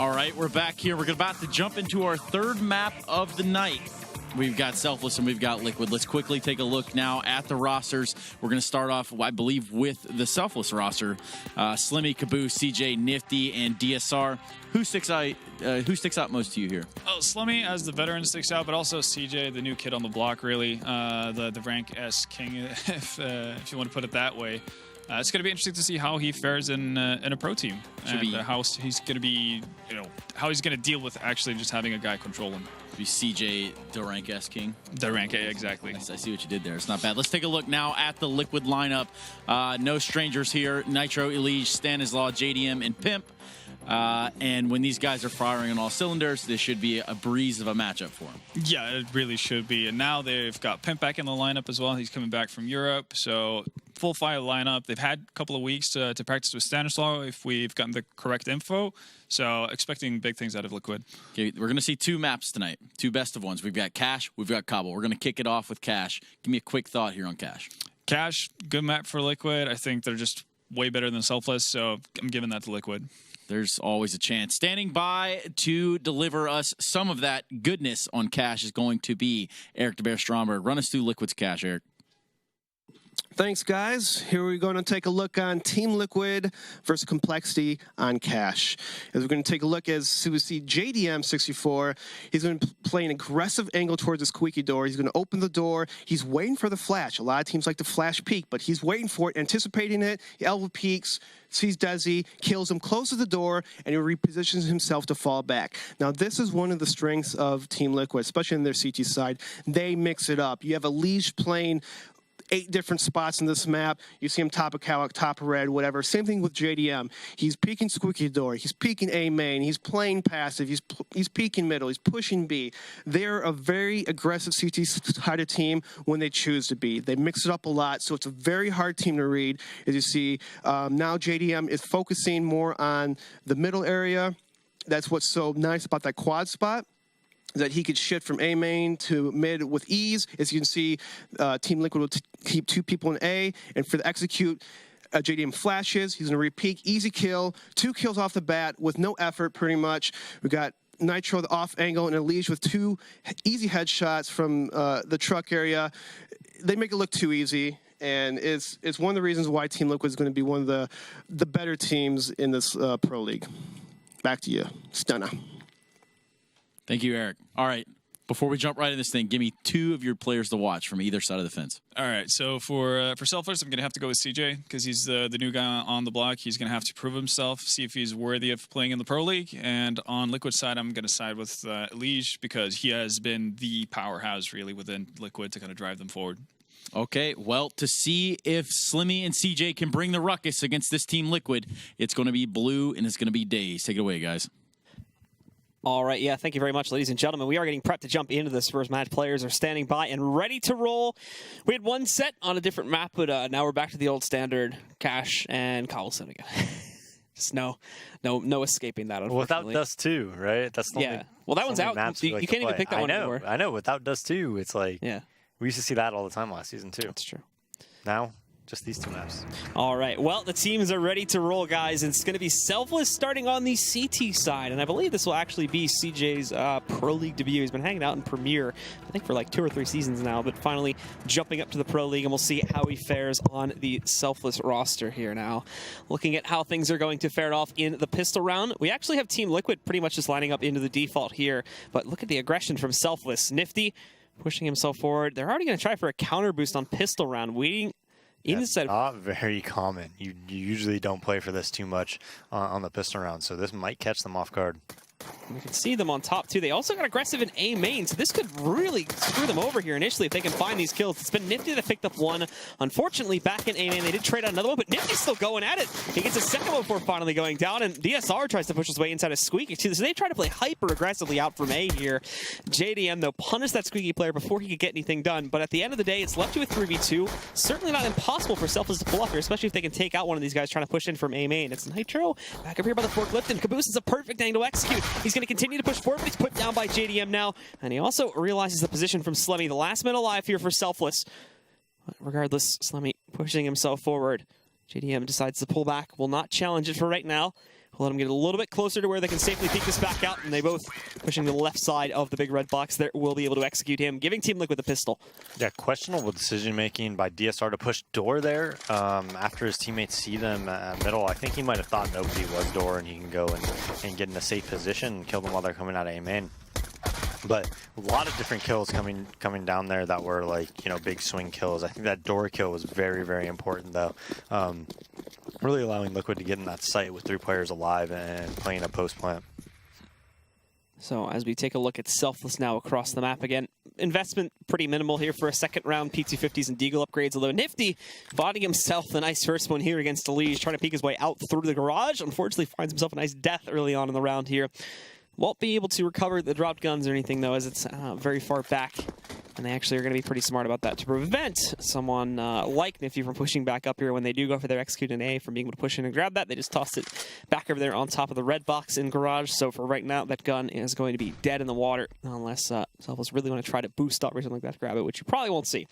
All right, we're back here. We're about to jump into our third map of the night. We've got Selfless and we've got Liquid. Let's quickly take a look now at the rosters. We're going to start off, I believe, with the Selfless roster. Slimmy, Caboose, CJ, Nifty, and DSR. Who sticks out most to you here? Oh, Slimmy as the veteran sticks out, but also CJ, the new kid on the block, really. The rank S king, if you want to put it that way. It's going to be interesting to see how he fares in a pro team, and how he's going to be, how he's going to deal with actually just having a guy control him. Be CJ, the rank S king. The rank A, exactly. I see what you did there. It's not bad. Let's take a look now at the Liquid lineup. No strangers here. Nitro, Elige, Stanislaw, JDM, and Pimp. And when these guys are firing on all cylinders, this should be a breeze of a matchup for them. Yeah, it really should be. And now they've got Pimp back in the lineup as well. He's coming back from Europe, so full fire lineup. They've had a couple of weeks to practice with Stanislaw if we've gotten the correct info. So expecting big things out of Liquid. Okay, we're going to see two maps tonight, two best of ones. We've got Cash, we've got Cobble. We're going to kick it off with Cash. Give me a quick thought here on Cash. Cash, good map for Liquid. I think they're just way better than Selfless, so I'm giving that to Liquid. There's always a chance. Standing by to deliver us some of that goodness on Cash is going to be Eric DeBear Stromberg. Run us through Liquid's Cash, Eric. Thanks, guys. Here we're going to take a look on Team Liquid versus Complexity on Cash. As we're going to take a look as we see JDM64. He's going to play an aggressive angle towards the squeaky door. He's going to open the door. He's waiting for the flash. A lot of teams like to flash peek, but he's waiting for it, anticipating it. He elbow peeks, sees Desi, kills him, closes the door, and he repositions himself to fall back. Now, this is one of the strengths of Team Liquid, especially in their CT side. They mix it up. You have Elige playing 8 different spots in this map. You see him top of Cowok, top of red, whatever. Same thing with JDM. He's peeking squeaky door. He's peeking A main. He's playing passive. He's peeking middle. He's pushing B. They're a very aggressive CT-sided team when they choose to be. They mix it up a lot, so it's a very hard team to read. As you see, now JDM is focusing more on the middle area. That's what's so nice about that quad spot, that he could shift from A main to mid with ease. As you can see, Team Liquid will keep 2 people in A, and for the execute, JDM flashes. He's going to repeat, easy kill, 2 kills off the bat with no effort pretty much. We got Nitro the off angle and Elige with 2 easy headshots from the truck area. They make it look too easy. And it's one of the reasons why Team Liquid is going to be one of the better teams in this pro league. Back to you, Stunna. Thank you, Eric. All right, before we jump right in this thing, give me 2 of your players to watch from either side of the fence. All right, so for Selfless, I'm going to have to go with CJ because he's the new guy on the block. He's going to have to prove himself, see if he's worthy of playing in the Pro League. And on Liquid side, I'm going to side with Elige because he has been the powerhouse, really, within Liquid to kind of drive them forward. Okay, well, to see if Slimmy and CJ can bring the ruckus against this Team Liquid, it's going to be blue and it's going to be days. Take it away, guys. All right, yeah, thank you very much, ladies and gentlemen. We are getting prepped to jump into this first match. Players are standing by and ready to roll. We had one set on a different map, but now we're back to the old standard Cash and Cobblestone again. Just no escaping that, unfortunately. Without Dust 2, right? That's the only, well, that one's out. You can't even pick that one anymore. I know. Without Dust 2, it's like, yeah, we used to see that all the time last season, too. That's true. Now, just these 2 maps. All right. Well, the teams are ready to roll, guys. And it's going to be Selfless starting on the CT side. And I believe this will actually be CJ's Pro League debut. He's been hanging out in Premier, I think, for like 2 or 3 seasons now. But finally jumping up to the Pro League. And we'll see how he fares on the Selfless roster here now. Looking at how things are going to fare off in the pistol round. We actually have Team Liquid pretty much just lining up into the default here. But look at the aggression from Selfless. Nifty pushing himself forward. They're already going to try for a counter boost on pistol round. Waiting. That's not very common. You usually don't play for this too much on the pistol round, so this might catch them off guard. We can see them on top, too. They also got aggressive in A main, so this could really screw them over here initially if they can find these kills. It's been Nifty that picked up one. Unfortunately, back in A main, they did trade out another one, but Nifty's still going at it. He gets a second one before finally going down, and DSR tries to push his way inside a Squeaky, too. So they try to play hyper-aggressively out from A here. JDM, though, punished that Squeaky player before he could get anything done, but at the end of the day, it's left you with 3v2. Certainly not impossible for Selfless to pull off here, especially if they can take out one of these guys trying to push in from A main. It's Nitro back up here by the forklift, and Caboose is a perfect angle to execute. He's going to continue to push forward, but he's put down by JDM now. And he also realizes the position from Slemmy. The last man alive here for Selfless. But regardless, Slemmy pushing himself forward. JDM decides to pull back. Will not challenge it for right now. Let them get a little bit closer to where they can safely peek this back out, and they both pushing the left side of the big red box there will be able to execute him, giving Team Liquid the pistol. Yeah, questionable decision-making by DSR to push door there after his teammates see them at middle. I think he might have thought nobody was door and he can go and get in a safe position and kill them while they're coming out of A main. But a lot of different kills coming down there that were like, you know, big swing kills. I think that door kill was very, very important though. Really allowing Liquid to get in that site with 3 players alive and playing a post plant. So as we take a look at Selfless now across the map again, investment pretty minimal here for a second round P250s and Deagle upgrades, although Nifty botting himself a nice first one here against Elige, trying to peek his way out through the garage. Unfortunately finds himself a nice death early on in the round here. Won't be able to recover the dropped guns or anything though, as it's very far back. And they actually are going to be pretty smart about that to prevent someone like Nifty from pushing back up here when they do go for their execute in A, from being able to push in and grab that. They just tossed it back over there on top of the red box in garage. So for right now, that gun is going to be dead in the water unless Selfless really want to try to boost up or something like that to grab it, which you probably won't see.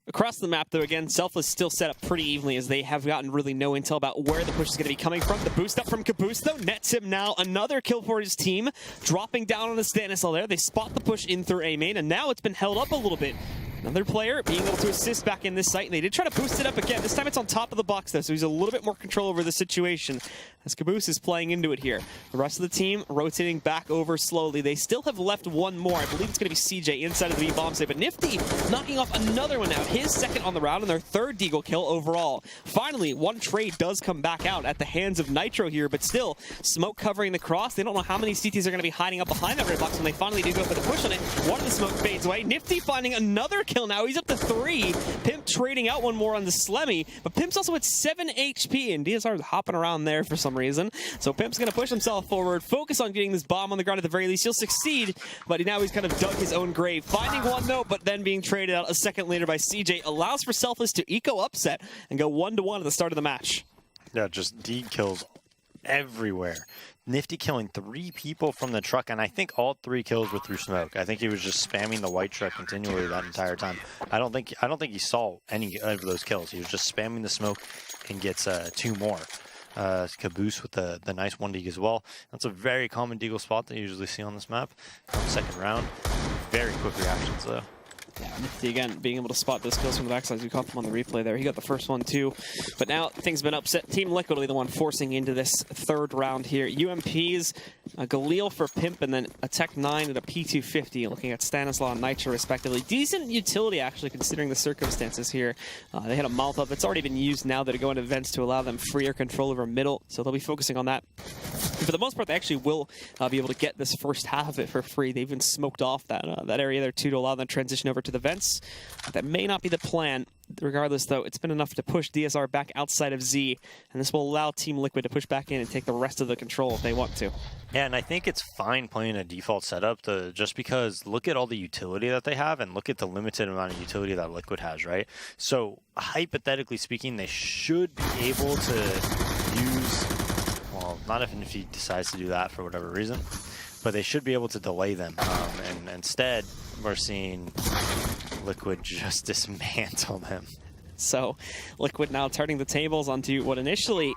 Across the map, though, again, Selfless still set up pretty evenly as they have gotten really no intel about where the push is going to be coming from. The boost up from Caboose, though, nets him now another kill for his team, dropping down on the Stanislaw there. They spot the push in through A main, and now it's been held up a little bit. Another player being able to assist back in this site, and they did try to boost it up again. This time it's on top of the box, though, so he's a little bit more control over the situation as Caboose is playing into it here. The rest of the team rotating back over slowly. They still have left one more. I believe it's going to be CJ inside of the B-bomb site, but Nifty knocking off another one out. His second on the round and their third Deagle kill overall. Finally, one trade does come back out at the hands of Nitro here, but still, smoke covering the cross. They don't know how many CTs are going to be hiding up behind that red box when they finally do go for the push on it. One of the smoke fades away. Nifty finding another kill now. He's up to 3. Pimp trading out one more on the Slemmy, but Pimp's also at 7 HP, and DSR is hopping around there for some reason. So Pimp's going to push himself forward, focus on getting this bomb on the ground at the very least. He'll succeed, but now he's kind of dug his own grave. Finding one, though, but then being traded out a second later by CJ allows for Selfless to eco upset and go 1-1 at the start of the match. Yeah, just D kills everywhere. Nifty killing 3 people from the truck, and I think all 3 kills were through smoke. I think he was just spamming the white truck continually that entire time. I don't think he saw any of those kills. He was just spamming the smoke and gets 2 more. Caboose with the nice 1 Deagle as well. That's a very common Deagle spot that you usually see on this map. Second round. Very quick reactions though. Yeah, Nifty again being able to spot those kills from the backside. We caught them on the replay there. He got the first one too. But now things have been upset. Team Liquid will be the one forcing into this third round here. UMPs, a Galil for Pimp, and then a Tech 9 and a P250, looking at Stanislaw and Nitro respectively. Decent utility actually considering the circumstances here. They had a mouth up. It's already been used now that are going to events to allow them freer control over middle. So they'll be focusing on that. And for the most part, they actually will be able to get this first half of it for free. They even smoked off that area there too to allow them to transition over to the vents. That may not be the plan. Regardless, though, it's been enough to push DSR back outside of Z, and this will allow Team Liquid to push back in and take the rest of the control if they want to. Yeah, and I think it's fine playing a default setup just because look at all the utility that they have and look at the limited amount of utility that Liquid has, right? So, hypothetically speaking, they should be able to use, well, not if he decides to do that for whatever reason, but they should be able to delay them. And instead, we're seeing Liquid just dismantle them. So Liquid now turning the tables onto what initially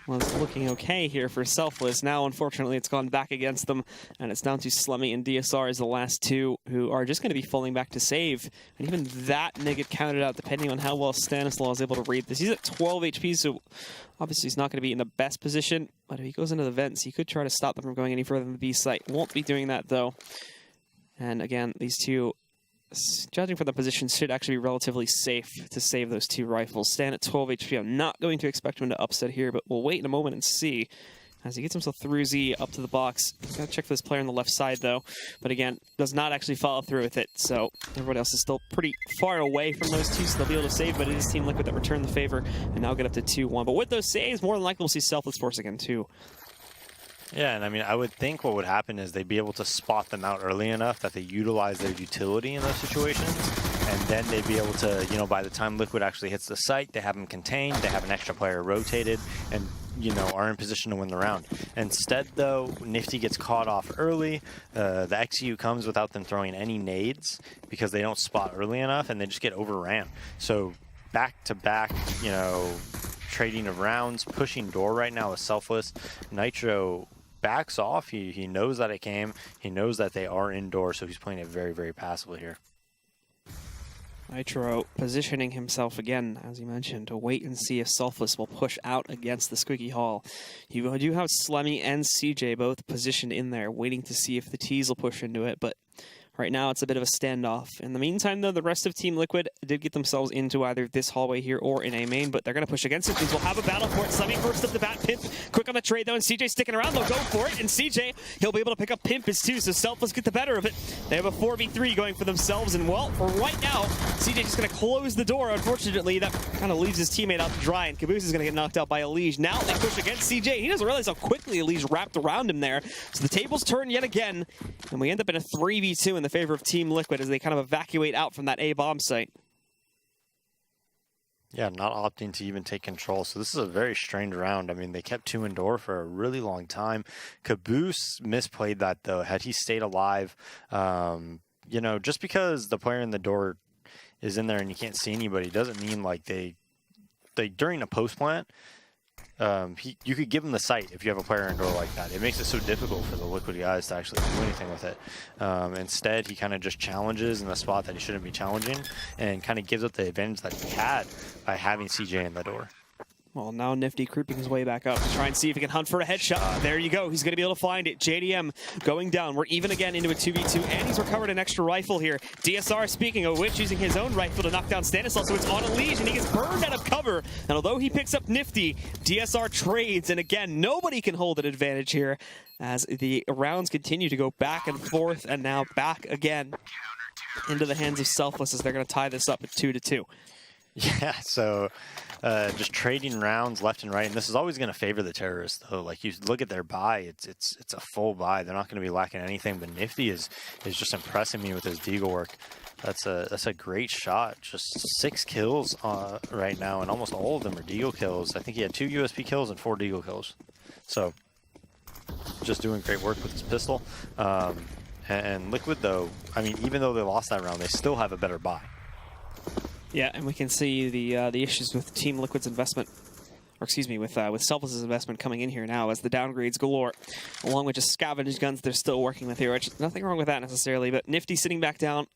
was looking okay here for Selfless. Now, unfortunately, it's gone back against them, and it's down to Slemmy and DSR as the last 2 who are just going to be falling back to save. And even that may get counted out depending on how well Stanislaw is able to read this. He's at 12 HP, so obviously he's not going to be in the best position. But if he goes into the vents, he could try to stop them from going any further than the B site. Won't be doing that, though. And again, these 2, judging from the position, should actually be relatively safe to save those 2 rifles. Stan at 12 HP. I'm not going to expect him to upset here, but we'll wait in a moment and see as he gets himself through Z up to the box. Gotta check for this player on the left side, though. But again, does not actually follow through with it. So everyone else is still pretty far away from those 2, so they'll be able to save. But it is Team Liquid that return the favor and now get up to 2-1. But with those saves, more than likely we'll see Selfless force again, too. Yeah, and I mean, I would think what would happen is they'd be able to spot them out early enough that they utilize their utility in those situations, and then they'd be able to, you know, by the time Liquid actually hits the site, they have them contained, they have an extra player rotated, and, you know, are in position to win the round. Instead, though, Nifty gets caught off early. The XU comes without them throwing any nades because they don't spot early enough, and they just get overran. So back-to-back, you know, trading of rounds, pushing door right now with Selfless. Nitro backs off. He knows that it came. He knows that they are indoors, so he's playing it very, very passively here. Nitro positioning himself again, as you mentioned, to wait and see if Selfless will push out against the Squeaky Hall. You do have Slemmy and CJ both positioned in there, waiting to see if the T's will push into it, but right now it's a bit of a standoff. In the meantime, though, the rest of Team Liquid did get themselves into either this hallway here or in A main, but they're going to push against it. These will have a battle for it. Slemmy first up the bat. Pimp quick on the trade, though, and CJ sticking around. They'll go for it, and CJ, he'll be able to pick up Pimp as too, so Selfless get the better of it. They have a 4v3 going for themselves, and well, for right now, CJ just going to close the door. Unfortunately, that kind of leaves his teammate out to dry, and Caboose is going to get knocked out by Elige. Now they push against CJ. He doesn't realize how quickly Elige wrapped around him there. So the tables turn yet again, and we end up in a 3v2 in the favor of Team Liquid as they kind of evacuate out from that A bomb site. Yeah, not opting to even take control. So this is a very strange round. I mean, they kept 2 indoor for a really long time. Caboose misplayed that, though. Had he stayed alive, you know, just because the player in the door is in there and you can't see anybody doesn't mean like they during a post plant, you could give him the sight if you have a player indoor like that. It makes it so difficult for the Liquid guys to actually do anything with it. Instead, he kind of just challenges in the spot that he shouldn't be challenging and kind of gives up the advantage that he had by having CJ in the door. Well, now Nifty creeping his way back up to try and see if he can hunt for a headshot. There you go. He's going to be able to find it. JDM going down. We're even again into a 2v2, and he's recovered an extra rifle here. DSR, speaking of which, using his own rifle to knock down Stanislaw, so it's on Elige, and he gets burned out of cover. And although he picks up Nifty, DSR trades, and again, nobody can hold an advantage here as the rounds continue to go back and forth, and now back again into the hands of Selfless as they're going to tie this up at 2-2. Yeah, so just trading rounds left and right, and this is always going to favor the terrorists, though. Like, you look at their buy, it's a full buy. They're not going to be lacking anything, but Nifty is just impressing me with his deagle work. That's a great shot. Just 6 kills right now, and almost all of them are deagle kills. I think he had 2 USP kills and 4 deagle kills. So just doing great work with his pistol. And Liquid, though, I mean, even though they lost that round, they still have a better buy. Yeah, and we can see the issues with Team Liquid's investment, or excuse me, with Selfless's investment coming in here now as the downgrades galore, along with just scavenged guns they're still working with here, which nothing wrong with that necessarily, but Nifty sitting back down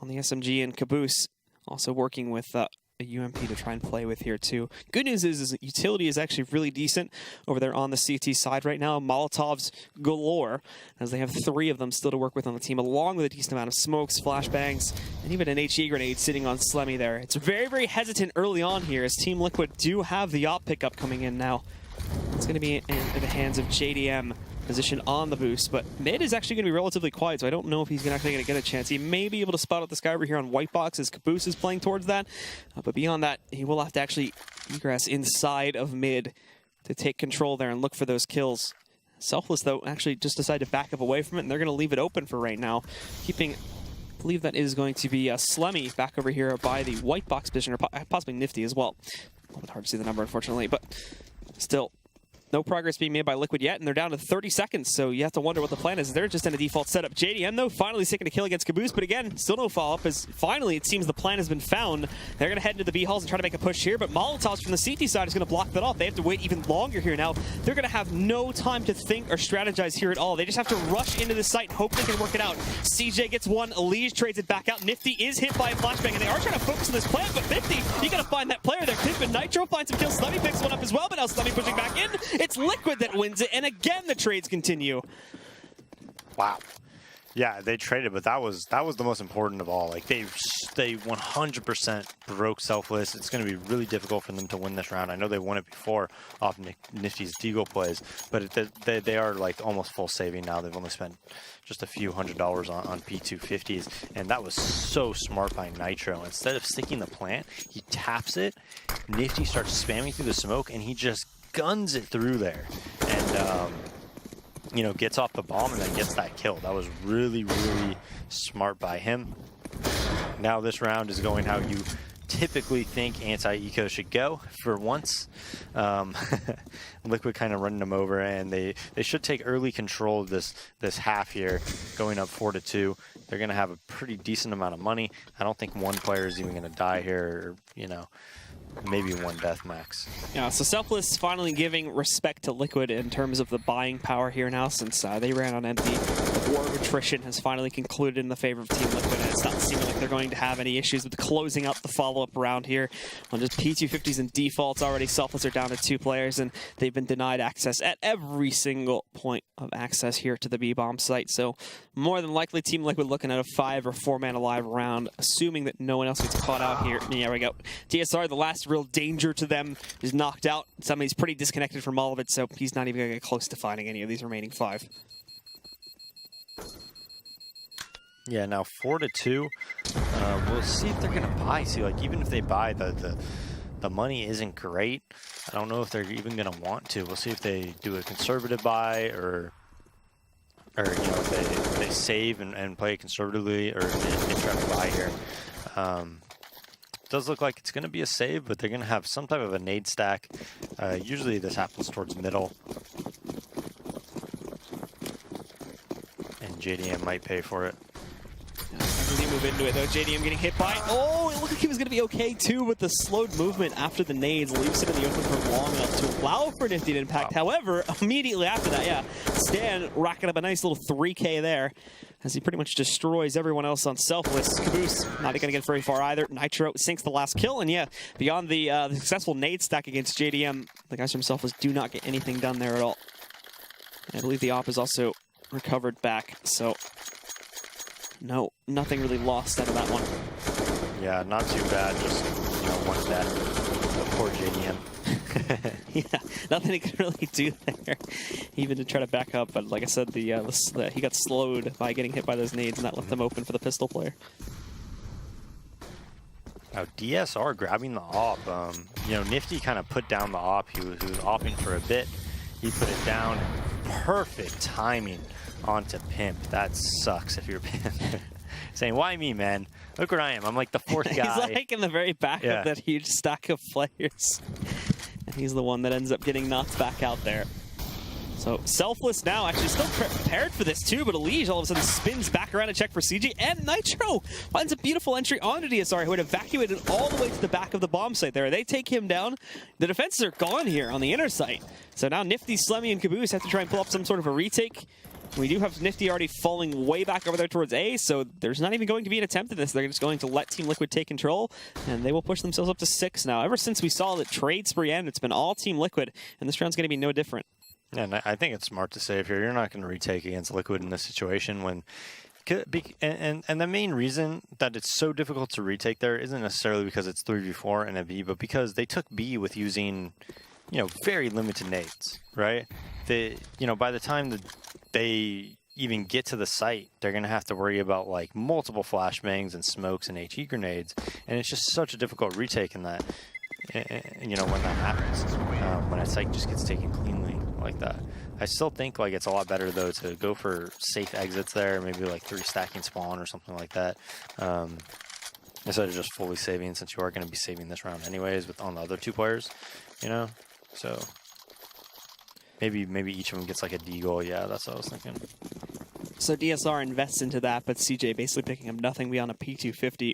on the SMG, and Caboose also working with a UMP to try and play with here too. Good news is utility is actually really decent over there on the CT side right now. Molotovs galore, as they have 3 of them still to work with on the team, along with a decent amount of smokes, flashbangs, and even an HE grenade sitting on Slemmy there. It's very, very hesitant early on here as Team Liquid do have the op pickup coming in now. It's going to be in the hands of JDM. Position on the boost, but mid is actually going to be relatively quiet, so I don't know if he's actually going to get a chance. He may be able to spot out the sky over here on white box as Caboose is playing towards that, but beyond that, he will have to actually egress inside of mid to take control there and look for those kills. Selfless, though, actually just decided to back up away from it, and they're going to leave it open for right now, keeping... I believe that is going to be Slemmy back over here by the white box position, or possibly Nifty as well. A little bit hard to see the number, unfortunately, but still... No progress being made by Liquid yet, and they're down to 30 seconds, so you have to wonder what the plan is. They're just in a default setup. JDM, though, finally taking a kill against Caboose, but again, still no follow-up, as finally it seems the plan has been found. They're going to head into the B-halls and try to make a push here, but Molotovs from the CT side is going to block that off. They have to wait even longer here now. They're going to have no time to think or strategize here at all. They just have to rush into the site and hope they can work it out. CJ gets one, Elige trades it back out. Nifty is hit by a flashbang, and they are trying to focus on this plan, but Nifty, you got to find that player there. Pimp and Nitro finds some kills. Slemmy picks one up as well, but now Slemmy pushing back in. It's Liquid that wins it, and again the trades continue. Wow. Yeah, they traded, but that was the most important of all. Like, they 100% broke Selfless. It's going to be really difficult for them to win this round. I know they won it before off Nifty's deagle plays, but they are like almost full saving now. They've only spent just a few $100s on P250s, and that was so smart by Nitro. Instead of sticking the plant, he taps it. Nifty starts spamming through the smoke, and he just guns it through there, and you know, gets off the bomb and then gets that kill. That was really, really smart by him. Now this round is going how you typically think anti-eco should go for once. Liquid kind of running them over, and they should take early control of this half here, going up 4-2. They're going to have a pretty decent amount of money. I don't think one player is even going to die here, or, you know, maybe one death max. Yeah, so Selfless finally giving respect to Liquid in terms of the buying power here now, since they ran on empty. The war of attrition has finally concluded in the favor of Team Liquid, and it's not seeming like they're going to have any issues with closing out the follow-up round here. On just P250s and defaults already, Selfless are down to 2 players, and they've been denied access at every single point of access here to the B-bomb site. So more than likely, Team Liquid looking at a 5 or 4-man alive round, assuming that no one else gets caught out here. Yeah, we go. DSR, the last real danger to them, is knocked out. Somebody's pretty disconnected from all of it, so he's not even going to get close to finding any of these remaining 5. Yeah, now 4-2. We'll see if they're going to buy. See, like, even if they buy, the money isn't great. I don't know if they're even going to want to. We'll see if they do a conservative buy or you know, if they save and play conservatively, or if they try to buy here. Does look like it's going to be a save, but they're going to have some type of a nade stack. Usually this happens towards middle. And JDM might pay for it. Does he move into it though? JDM getting hit by. Oh, it looked like he was going to be okay too, but the slowed movement after the nades leaves him in the open for long enough to allow for an nifty impact. Wow. However, immediately after that, yeah, Stan racking up a nice little 3K there, as he pretty much destroys everyone else on Selfless. Caboose not going to get very far either. Nitro sinks the last kill, and yeah, beyond the successful nade stack against JDM, the guys from Selfless do not get anything done there at all. And I believe the op is also recovered back, so no, nothing really lost out of that one. Yeah, not too bad, just, you know, one death. Poor JDM. Yeah, nothing he could really do there, even to try to back up. But like I said, he got slowed by getting hit by those nades, and that left them open for the pistol player. Now DSR grabbing the op. You know, Nifty kind of put down the op. He was opping for a bit. He put it down. Perfect timing onto Pimp. That sucks if you're Pimp. Saying, why me, man? Look where I am. I'm like the 4th guy. He's like in the very back of that huge stack of players. And he's the one that ends up getting knocked back out there. So Selfless now actually still prepared for this too, but Elige all of a sudden spins back around to check for CG, and Nitro finds a beautiful entry onto DSR, who had evacuated all the way to the back of the bomb site there. They take him down. The defenses are gone here on the inner site. So now Nifty, Slemmy, and Caboose have to try and pull up some sort of a retake. We do have Nifty already falling way back over there towards A, so there's not even going to be an attempt at this. They're just going to let Team Liquid take control, and they will push themselves up to 6 now. Ever since we saw the trade spree end, it's been all Team Liquid, and this round's going to be no different. Yeah, and I think it's smart to save here. You're not going to retake against Liquid in this situation when... And the main reason that it's so difficult to retake there isn't necessarily because it's 3v4 and a B, but because they took B with using, you know, very limited nades, right? You know, by the time that they even get to the site, they're going to have to worry about like multiple flashbangs and smokes and HE grenades, and it's just such a difficult retake in that, you know, when that happens, when a site just gets taken cleanly like that. I still think like it's a lot better though to go for safe exits there, maybe like 3 stacking spawn or something like that, instead of just fully saving, since you are going to be saving this round anyways with on the other 2 players, you know. So maybe each of them gets like a D goal. Yeah, that's what I was thinking. So DSR invests into that, but CJ basically picking up nothing beyond a P250.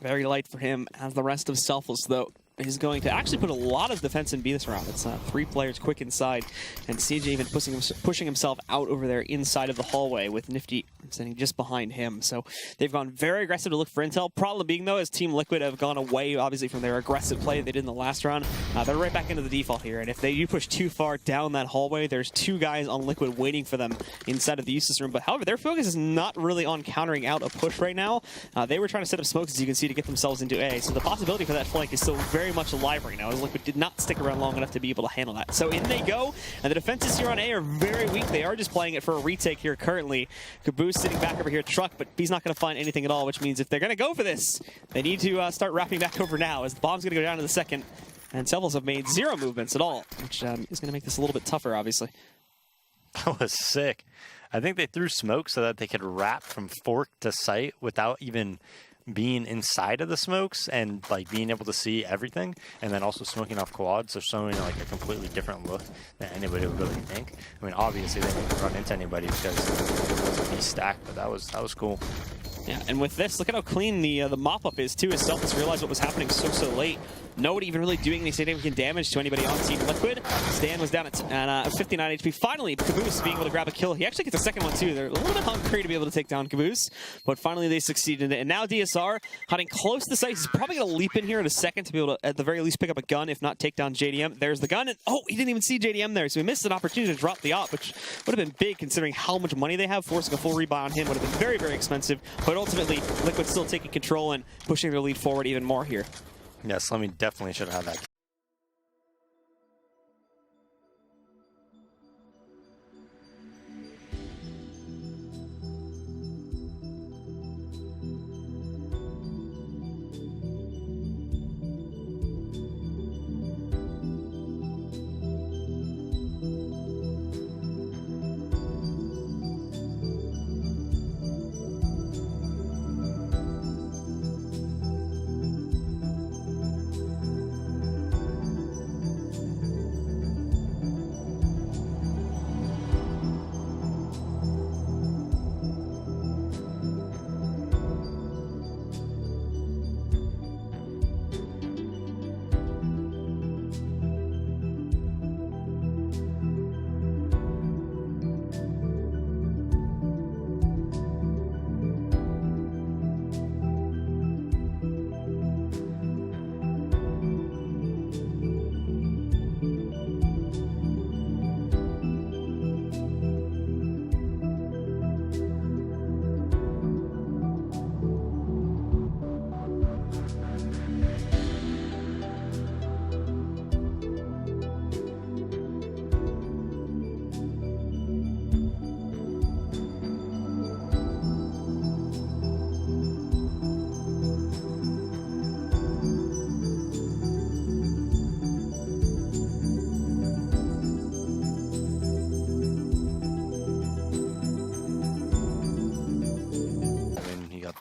Very light for him, as the rest of Selfless, though, is going to actually put a lot of defense in B this round. It's 3 players quick inside, and CJ even pushing himself out over there inside of the hallway with Nifty sitting just behind him. So they've gone very aggressive to look for intel. Problem being, though, is Team Liquid have gone away, obviously, from their aggressive play they did in the last round. They're right back into the default here, and if they do push too far down that hallway, there's 2 guys on Liquid waiting for them inside of the Useless room. But however, their focus is not really on countering out a push right now. They were trying to set up smokes, as you can see, to get themselves into A. So the possibility for that flank is still very much alive right now, as Liquid did not stick around long enough to be able to handle that. So in they go, and the defenses here on A are very weak. They are just playing it for a retake here currently. Caboose sitting back over here, Truck, but he's not going to find anything at all, which means if they're going to go for this, they need to start wrapping back over now, as the bomb's going to go down in the second, and Selfless have made 0 movements at all, which is going to make this a little bit tougher, obviously. That was sick. I think they threw smoke so that they could wrap from fork to site without even being inside of the smokes and like being able to see everything, and then also smoking off quads, so showing like a completely different look than anybody would really think. I mean, obviously they didn't run into anybody because it was a B stack, but that was cool. Yeah, and with this, look at how clean the mop-up is, too, as Selfless realized what was happening so late. Nobody even really doing any significant damage to anybody on Team Liquid. Stan was down at 59 HP. Finally, Caboose being able to grab a kill. He actually gets a second one, too. They're a little bit hungry to be able to take down Caboose, but finally they succeeded in it. And now DSR, hiding close to the site, he's probably going to leap in here in a second to be able to, at the very least, pick up a gun, if not take down JDM. There's the gun, and oh, he didn't even see JDM there, so he missed an opportunity to drop the op, which would have been big considering how much money they have. Forcing a full rebuy on him would have been very, very expensive, but ultimately, Liquid still taking control and pushing their lead forward even more here. Yeah, Slemmy definitely should have had that.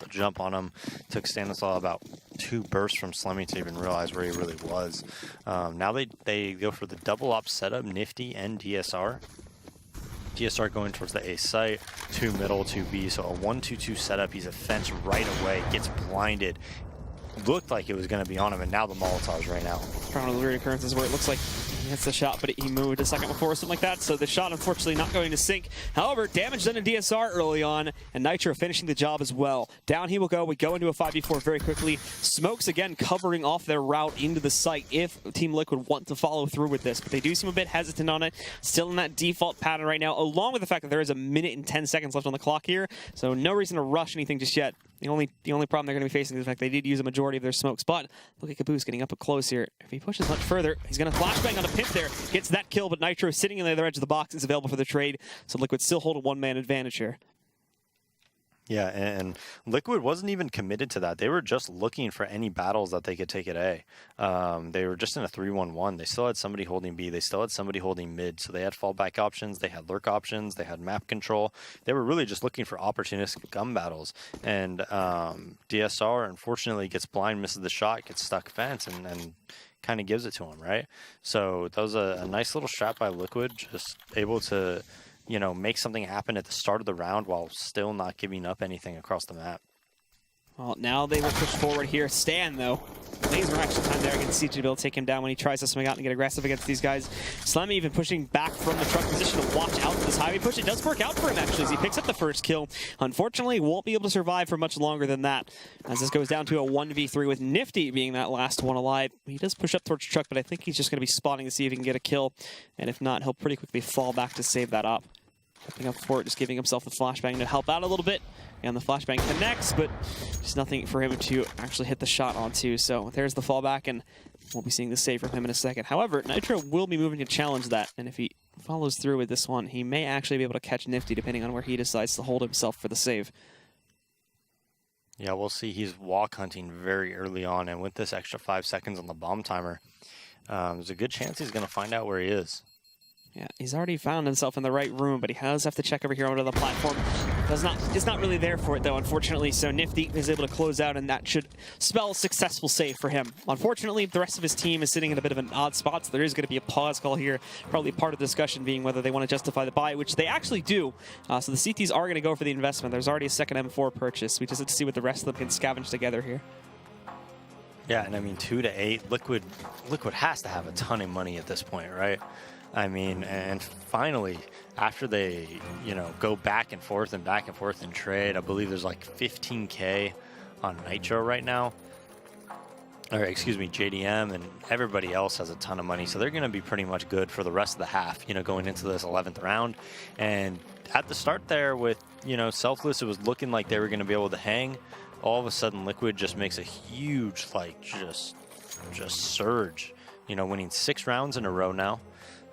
Jump on him. Took Stanislaw about 2 bursts from Slemmy to even realize where he really was. Now they go for the double op setup, Nifty and DSR. DSR going towards the A site, 2 middle, 2 B, so a 1-2-2 setup. He's a fence right away, gets blinded. Looked like it was going to be on him, and now the Molotovs right now. One of the weird occurrences where it looks like he hits the shot, but he moved a second before or something like that, so the shot unfortunately not going to sink. However, damage done to DSR early on, and Nitro finishing the job as well. Down he will go. We go into a 5v4 very quickly. Smokes again covering off their route into the site if Team Liquid want to follow through with this, but they do seem a bit hesitant on it. Still in that default pattern right now, along with the fact that there is a minute and 10 seconds left on the clock here, so no reason to rush anything just yet. The only problem they're going to be facing is the fact they did use a majority of their smokes, but look at Caboose getting up close here. If he pushes much further, he's going to flashbang on a pimp there. Gets that kill, but Nitro sitting on the other edge of the box is available for the trade, so Liquid still hold a one-man advantage here. Yeah, and Liquid wasn't even committed to that. They were just looking for any battles that they could take at A. They were just in a 3-1-1. They still had somebody holding B. They still had somebody holding mid. So they had fallback options. They had lurk options. They had map control. They were really just looking for opportunistic gun battles. And DSR, unfortunately, gets blind, misses the shot, gets stuck fence, and kind of gives it to him, right? So that was a nice little strat by Liquid, just able to, you know, make something happen at the start of the round while still not giving up anything across the map. Well, now they will push forward here. Stan, though, laser action time there against CG to be able to take him down when he tries to swing out and get aggressive against these guys. Slemmy even pushing back from the truck position to watch out for this highway push. It does work out for him, actually, as he picks up the first kill. Unfortunately, won't be able to survive for much longer than that, as this goes down to a 1v3 with Nifty being that last one alive. He does push up towards the truck, but I think he's just going to be spotting to see if he can get a kill, and if not, he'll pretty quickly fall back to save that up. Picking up for it, just giving himself the flashbang to help out a little bit. And the flashbang connects, but just nothing for him to actually hit the shot onto. So there's the fallback, and we'll be seeing the save from him in a second. However, Nitro will be moving to challenge that, and if he follows through with this one, he may actually be able to catch Nifty, depending on where he decides to hold himself for the save. Yeah, we'll see. He's walk hunting very early on, and with this extra 5 seconds on the bomb timer, there's a good chance he's going to find out where he is. Yeah, he's already found himself in the right room, but he does have to check over here onto the platform. Is not really there for it, though, unfortunately. So Nifty is able to close out, and that should spell a successful save for him. Unfortunately, the rest of his team is sitting in a bit of an odd spot, so there is going to be a pause call here. Probably part of the discussion being whether they want to justify the buy, which they actually do. So the CTs are going to go for the investment. There's already a second M4 purchase. We just have to see what the rest of them can scavenge together here. Yeah, and I mean, 2 to 8, Liquid has to have a ton of money at this point, right? I mean, and finally, after they, you know, go back and forth and trade, I believe there's like 15K on Nitro right now. Or excuse me, JDM, and everybody else has a ton of money. So they're going to be pretty much good for the rest of the half, you know, going into this 11th round. And at the start there with, you know, Selfless, it was looking like they were going to be able to hang. All of a sudden, Liquid just makes a huge, like, just surge. You know, winning 6 rounds in a row now.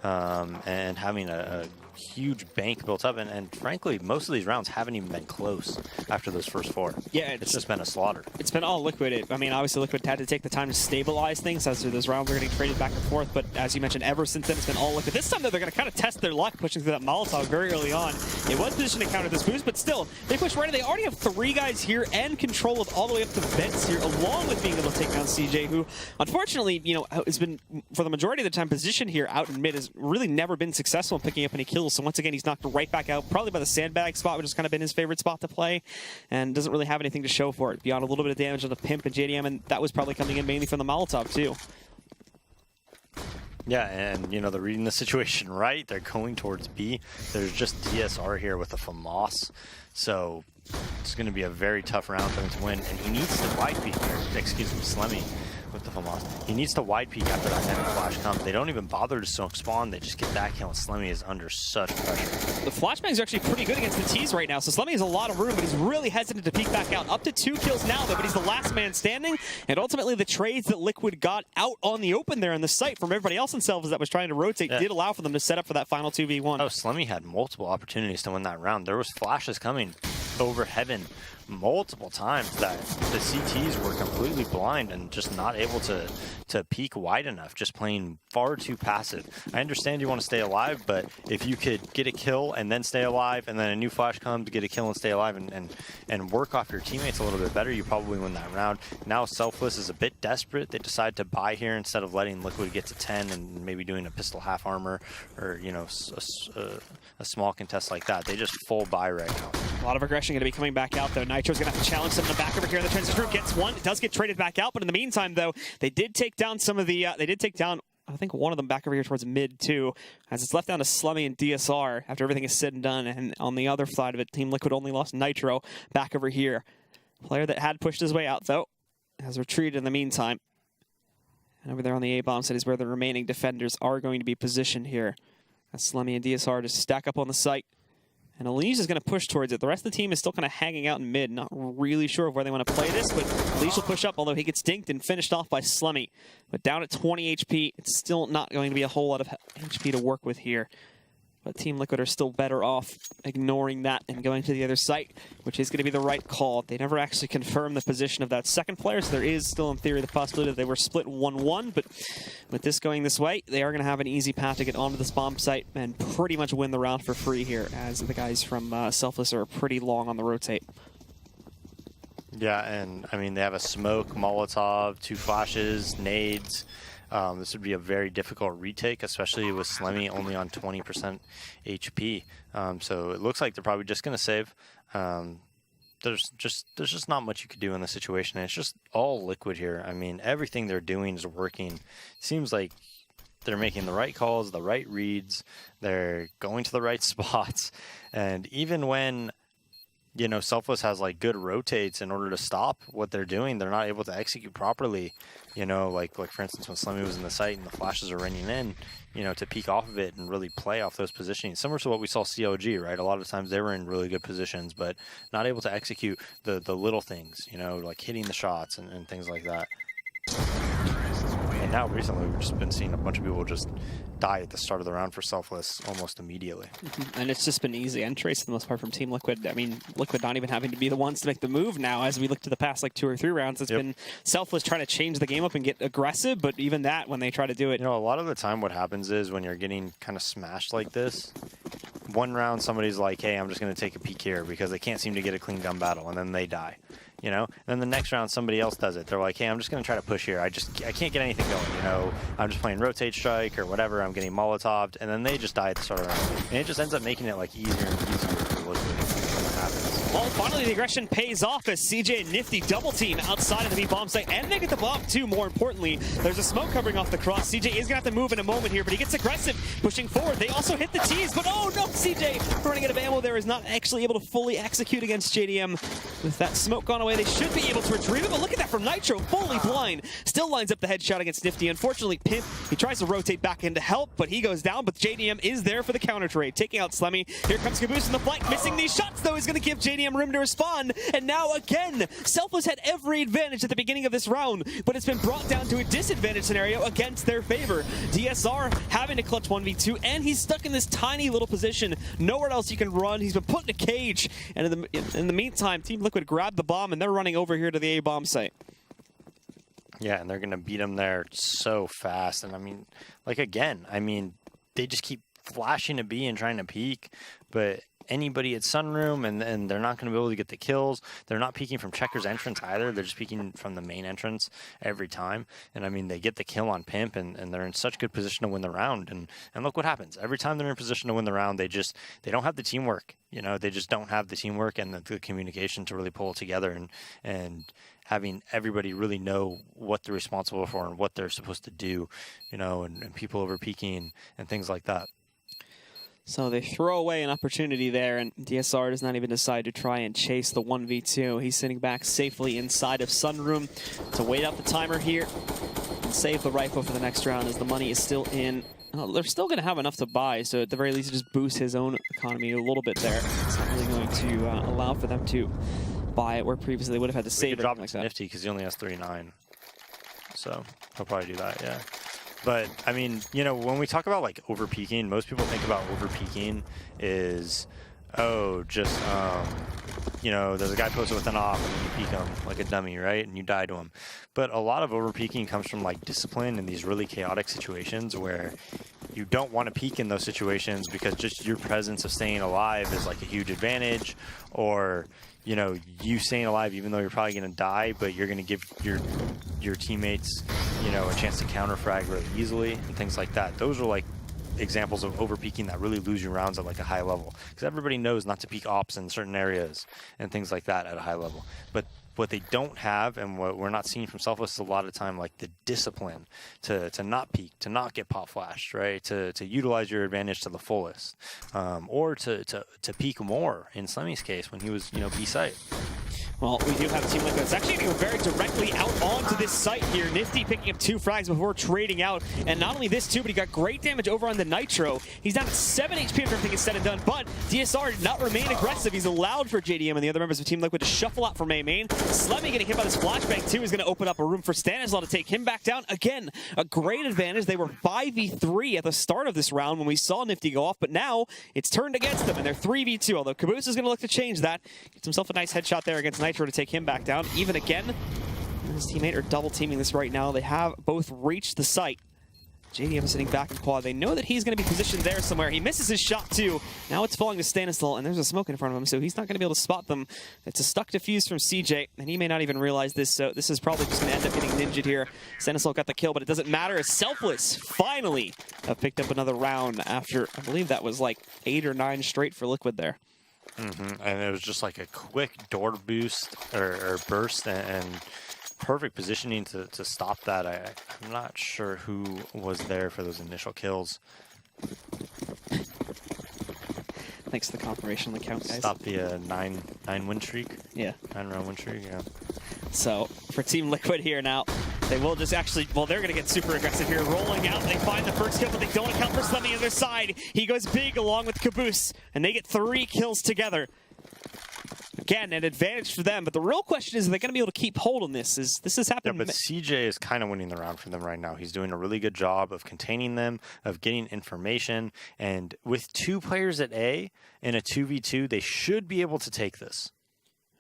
And having a huge bank built up, and frankly, most of these rounds haven't even been close after those first 4. Yeah, it's just been a slaughter. It's been all Liquid. I mean, obviously Liquid had to take the time to stabilize things as those rounds are getting traded back and forth, but as you mentioned, ever since then, it's been all Liquid. This time, though, they're going to kind of test their luck, pushing through that Molotov very early on. It was positioned to counter this boost, but still, they push right in. They already have 3 guys here and control of all the way up to Vents here, along with being able to take down CJ, who, unfortunately, you know, has been, for the majority of the time, positioned here out in mid, has really never been successful in picking up any kills. So once again, he's knocked right back out, probably by the sandbag spot, which has kind of been his favorite spot to play, and doesn't really have anything to show for it beyond a little bit of damage on the Pimp and JDM, and that was probably coming in mainly from the Molotov too. Yeah, and you know, they're reading the situation right. They're going towards B. There's just DSR here with a FAMAS, so it's going to be a very tough round for him to win, and he needs to wide peek, excuse me, Slemmy with the FAMAS. He needs to wide peek after that heavy flash comes. They don't even bother to soak spawn. They just get that kill, and Slemmy is under such pressure. The flashbangs are actually pretty good against the T's right now, so Slemmy has a lot of room, but he's really hesitant to peek back out. Up to 2 kills now, though, but he's the last man standing, and ultimately the trades that Liquid got out on the open there in the site from everybody else themselves that was trying to rotate did allow for them to set up for that final 2v1. Oh, Slemmy had multiple opportunities to win that round. There was flashes coming over heaven multiple times that the CTs were completely blind and just not able to peek wide enough, just playing far too passive. I understand you want to stay alive, but if you could get a kill and then stay alive, and then a new flash comes, get a kill and stay alive, and work off your teammates a little bit better, you probably win that round. Now Selfless is a bit desperate. They decide to buy here instead of letting Liquid get to 10 and maybe doing a pistol half armor or, you know, a small contest like that. They just full buy right now. A lot of aggression going to be coming back out, though. Nitro's going to have to challenge someone back over here in the transition room. Gets one. It does get traded back out, but in the meantime, though, they did take down some of the... they did take down, I think, one of them back over here towards mid, too, as it's left down to Slummy and DSR after everything is said and done. And on the other side of it, Team Liquid only lost Nitro back over here. Player that had pushed his way out, though, has retreated in the meantime. And over there on the A-bomb side is where the remaining defenders are going to be positioned here. As Slummy and DSR just stack up on the site. And Elise is going to push towards it. The rest of the team is still kind of hanging out in mid. Not really sure of where they want to play this, but Elise will push up, although he gets dinked and finished off by Slummy. But down at 20 HP, it's still not going to be a whole lot of HP to work with here. But Team Liquid are still better off ignoring that and going to the other site, which is going to be the right call. They never actually confirmed the position of that second player, so there is still, in theory, the possibility that they were split 1-1. But with this going this way, they are going to have an easy path to get onto this bomb site and pretty much win the round for free here, as the guys from Selfless are pretty long on the rotate. Yeah, and I mean, they have a smoke, Molotov, 2 flashes, nades. This would be a very difficult retake, especially with Slemmy only on 20% HP. So it looks like they're probably just going to save. There's just not much you could do in this situation. It's just all Liquid here. I mean, everything they're doing is working. It seems like they're making the right calls, the right reads. They're going to the right spots. And even when, you know, Selfless has like good rotates in order to stop what they're doing, they're not able to execute properly. You know, like for instance, when Slemmy was in the site and the flashes are running in, you know, to peek off of it and really play off those positioning. Similar to what we saw CLG, right? A lot of times they were in really good positions, but not able to execute the little things, you know, like hitting the shots and things like that. And now recently we've just been seeing a bunch of people just die at the start of the round for Selfless almost immediately. And it's just been easy entries for the most part from Team Liquid. I mean, Liquid not even having to be the ones to make the move now. As we look to the past like 2 or 3 rounds, it's been Selfless trying to change the game up and get aggressive, but even that, when they try to do it... You know, a lot of the time what happens is when you're getting kind of smashed like this, one round somebody's like, hey, I'm just going to take a peek here because they can't seem to get a clean gun battle, and then they die. You know, and then the next round somebody else does it. They're like, hey, I'm just going to try to push here. I can't get anything going, you know. I'm just playing rotate strike or whatever. I'm getting Molotov'd, and then they just die at the start of the round. And it just ends up making it like easier and easier for Liquid when it happens. Well, finally the aggression pays off as CJ and Nifty double team outside of the B bomb site, and they get the bomb too, more importantly. There's a smoke covering off the cross. CJ is going to have to move in a moment here, but he gets aggressive, pushing forward. They also hit the T's, but oh no, CJ running out of ammo there is not actually able to fully execute against JDM. With that smoke gone away, they should be able to retrieve it, but look at that from Nitro, fully blind. Still lines up the headshot against Nifty. Unfortunately, Pimp, he tries to rotate back in to help, but he goes down, but JDM is there for the counter trade, taking out Slemmy. Here comes Caboose in the flank, missing these shots though, is going to give JDM room to respond, and now again, Selfless had every advantage at the beginning of this round, but it's been brought down to a disadvantage scenario against their favor. DSR having to clutch 1v2, and he's stuck in this tiny little position, nowhere else he can run. He's been put in a cage, and in the meantime, Team Liquid grabbed the bomb, and they're running over here to the A bomb site. Yeah, and they're going to beat them there so fast. And I mean, like again, I mean, they just keep flashing a B and trying to peek, but anybody at Sunroom, and they're not going to be able to get the kills. They're not peeking from Checker's entrance either. They're just peeking from the main entrance every time. And I mean, they get the kill on Pimp, and they're in such good position to win the round. And look what happens. Every time they're in position to win the round, they don't have the teamwork. You know, they just don't have the teamwork and the communication to really pull it together and having everybody really know what they're responsible for and what they're supposed to do, you know, and people over peeking and things like that. So they throw away an opportunity there, and DSR does not even decide to try and chase the 1v2. He's sitting back safely inside of Sunroom to wait out the timer here and save the rifle for the next round as the money is still in. They're still going to have enough to buy, so at the very least, just boost his own economy a little bit there. It's not really going to allow for them to buy it, where previously they would have had to save it. Drop like it to Nifty because he only has 3.9, so he'll probably do that, yeah. But, I mean, you know, when we talk about, like, over-peaking, most people think about over-peaking is, oh, just, you know, there's a guy posted with an off and then you peek him like a dummy, right? And you die to him. But a lot of over-peaking comes from, like, discipline in these really chaotic situations where you don't want to peek in those situations because just your presence of staying alive is, like, a huge advantage, or you know, you staying alive even though you're probably going to die, but you're going to give your teammates, you know, a chance to counter frag really easily and things like that. Those are like examples of over peaking that really lose you rounds at like a high level, because everybody knows not to peek ops in certain areas and things like that at a high level. But what they don't have, and what we're not seeing from Selfless, is a lot of time like the discipline to not peek, to not get pop flashed, right? To utilize your advantage to the fullest, or to peek more in Slemmy's case when he was, you know, B site. Well, we do have a Team Liquid that's actually going to go very directly out onto this site here. Nifty picking up 2 frags before trading out. And not only this too, but he got great damage over on the Nitro. He's down at 7 HP after everything is said and done, but DSR did not remain aggressive. He's allowed for JDM and the other members of Team Liquid to shuffle out from A main. Slemmy getting hit by this flashbang too is going to open up a room for Stanislaw to take him back down. Again, a great advantage. They were 5v3 at the start of this round when we saw Nifty go off, but now it's turned against them and they're 3v2. Although Caboose is going to look to change that. Gets himself a nice headshot there against Nitro to take him back down. Even again, his teammate are double teaming this right now. They have both reached the site. JDM is sitting back in quad. They know that he's going to be positioned there somewhere. He misses his shot too. Now it's falling to Stanislaw, and there's a smoke in front of him, so he's not going to be able to spot them. It's a stuck defuse from CJ, and he may not even realize this, so this is probably just going to end up getting ninja'd here. Stanislaw got the kill, but it doesn't matter as Selfless finally have picked up another round after, I believe that was like 8 or 9 straight for Liquid there. And it was just like a quick door boost or burst and perfect positioning to stop that. I'm not sure who was there for those initial kills. Thanks to the confirmation on the count, guys. Stop the 9 win streak. Yeah. 9 round win streak, yeah. So for Team Liquid here now, they will just actually, well, they're going to get super aggressive here. Rolling out, they find the first kill, but they don't account for Slemmy on their side. He goes big along with Caboose, and they get 3 kills together. again, an advantage for them. But the real question is, are they going to be able to keep hold on this? This has happened. Yeah, but CJ is kind of winning the round for them right now. He's doing a really good job of containing them, of getting information. And with 2 players at A in a 2v2, they should be able to take this.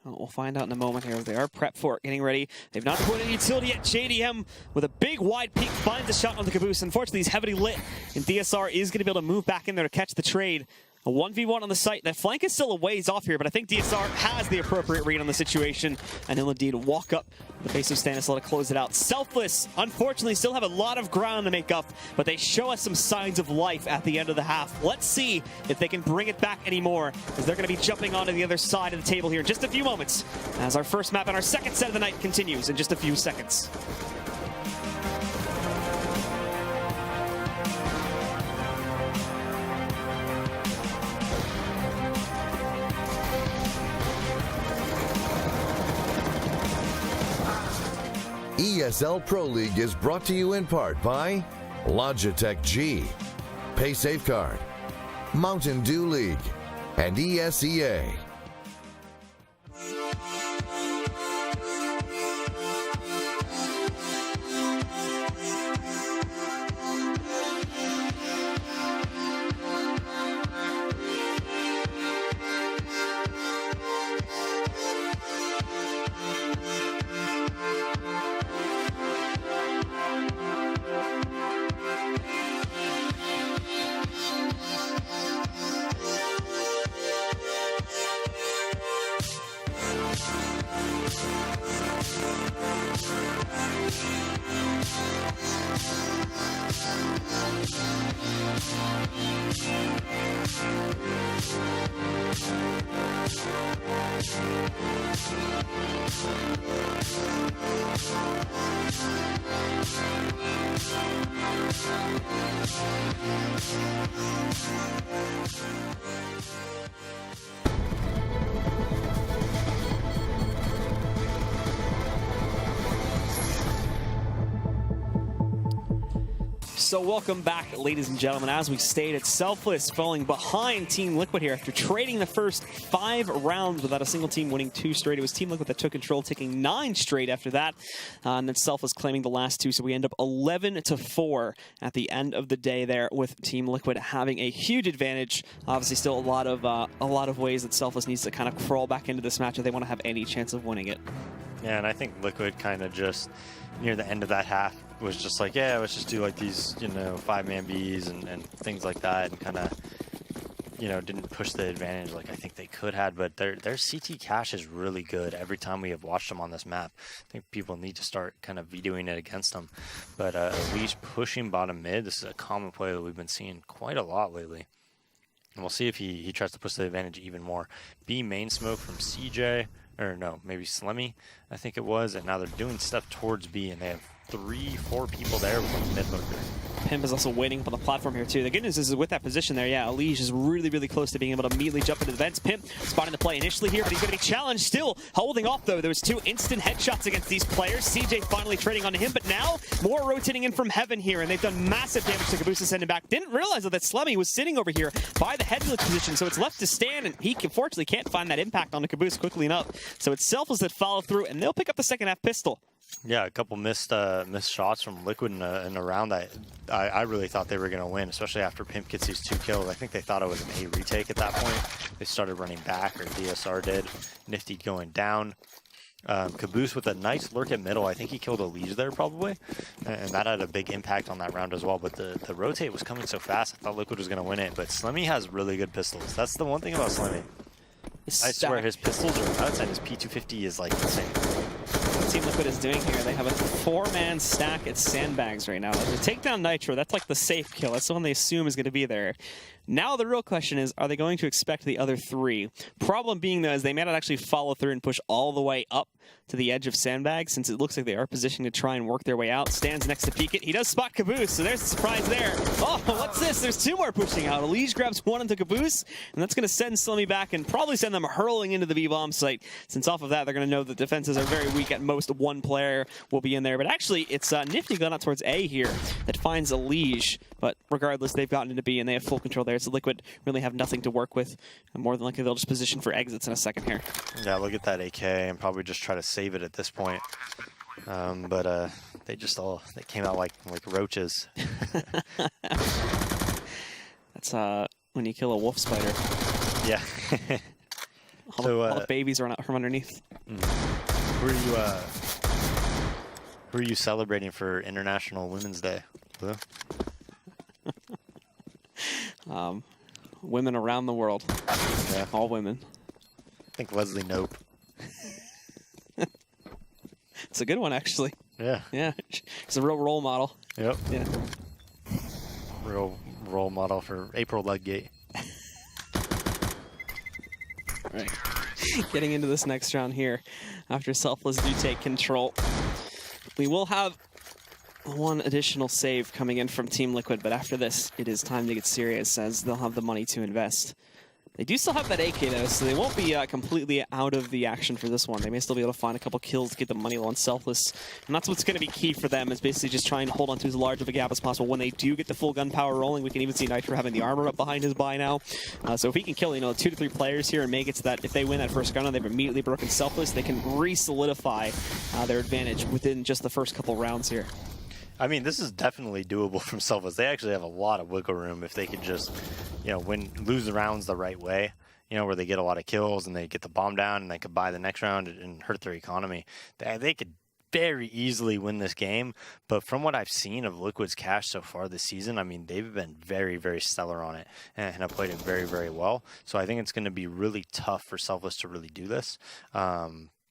We'll find out in a moment here. They are prepped for it, getting ready. They've not put any utility yet. JDM with a big wide peek finds a shot on the Caboose. Unfortunately, he's heavily lit, and DSR is going to be able to move back in there to catch the trade. A 1v1 on the site. That flank is still a ways off here, but I think DSR has the appropriate read on the situation, and he'll indeed walk up the face of Stanislaw to close it out. Selfless, unfortunately, still have a lot of ground to make up, but they show us some signs of life at the end of the half. Let's see if they can bring it back anymore, as they're going to be jumping onto the other side of the table here in just a few moments, as our first map and our second set of the night continues in just a few seconds. ESL Pro League is brought to you in part by Logitech G, Pay Safeguard, Mountain Dew League, and ESEA. So welcome back, ladies and gentlemen. As we stated, Selfless falling behind Team Liquid here after trading the first 5 rounds without a single team winning 2 straight. It was Team Liquid that took control, taking 9 straight after that. And then Selfless claiming the last 2, so we end up 11-4 at the end of the day there, with Team Liquid having a huge advantage. Obviously, still a lot of ways that Selfless needs to kind of crawl back into this match if they want to have any chance of winning it. Yeah, and I think Liquid kind of just near the end of that half was just like, yeah, let's just do like these, 5-man Bs and things like that, and kind of, didn't push the advantage like I think they could have. But their CT cache is really good every time we have watched them on this map. I think people need to start kind of vetoing it against them. But at least pushing bottom mid, this is a common play that we've been seeing quite a lot lately. And we'll see if he tries to push the advantage even more. B main smoke from CJ, or no, maybe Slemmy, I think it was. And now they're doing stuff towards B, and they have 3-4 people there with mid lurker. Pimp is also waiting up on the platform here too. The good news is with that position there, yeah, Elige is really, really close to being able to immediately jump into the vents. Pimp spotting the play initially here, but he's going to be challenged still. Holding off though. There was 2 instant headshots against these players. CJ finally trading onto him, but now more rotating in from heaven here, and they've done massive damage to Caboose sending back. Didn't realize that Slemmy was sitting over here by the headlock position, so it's left to stand, and he unfortunately can't find that impact on the Caboose quickly enough. So it's Selfless that follow through, and they'll pick up the second half pistol. Yeah, a couple missed shots from Liquid in a round that I really thought they were going to win, especially after Pimp gets these 2 kills. I think they thought it was an A retake at that point. They started running back, or DSR did. Nifty going down. Caboose with a nice lurk at middle. I think he killed Elige there probably, and that had a big impact on that round as well. But the rotate was coming so fast, I thought Liquid was going to win it. But Slemmy has really good pistols. That's the one thing about Slemmy. I swear his pistols are nuts, and his P250 is like insane. What Team Liquid is doing here, they have a 4-man stack at Sandbags right now. They take down Nitro, that's like the safe kill. That's the one they assume is going to be there. Now the real question is, are they going to expect the other 3? Problem being though is they may not actually follow through and push all the way up to the edge of Sandbag, since it looks like they are positioned to try and work their way out. Stands next to Peek It. He does spot Caboose, so there's the surprise there. Oh, what's this? There's two more pushing out. Elige grabs one into Caboose, and that's going to send Slimmy back and probably send them hurling into the B-bomb site, since off of that, they're going to know that defenses are very weak. At most, one player will be in there. But actually, it's Nifty going out towards A here that finds Elige. But regardless, they've gotten into B, and they have full control there. So Liquid really have nothing to work with. And more than likely, they'll just position for exits in a second here. Yeah, look at that AK and probably just try to save it at this point. But they came out like roaches. That's when you kill a wolf spider. Yeah. all the babies run out from underneath. Who are you celebrating for International Women's Day, Blue? Women around the world. Yeah. All women. I think Leslie Nope. It's a good one, actually. Yeah. Yeah. It's a real role model. Yep. Yeah. Real role model for April Ludgate. Right. Getting into this next round here, after Selfless do take control, we will have one additional save coming in from Team Liquid, but after this, it is time to get serious, as they'll have the money to invest. They do still have that AK, though, so they won't be completely out of the action for this one. They may still be able to find a couple kills to get the money low on Selfless, and that's what's going to be key for them, is basically just trying to hold on to as large of a gap as possible. When they do get the full gun power rolling, we can even see Nitro having the armor up behind his buy now. So if he can kill, 2 to 3 players here and make it so that if they win that first gun, they've immediately broken Selfless, they can re-solidify their advantage within just the first couple rounds here. I mean, this is definitely doable from Selfless. They actually have a lot of wiggle room if they could just, lose the rounds the right way, where they get a lot of kills and they get the bomb down and they could buy the next round and hurt their economy. They could very easily win this game. But from what I've seen of Liquid's cash so far this season, I mean, they've been very, very stellar on it and have played it very, very well. So I think it's going to be really tough for Selfless to really do this.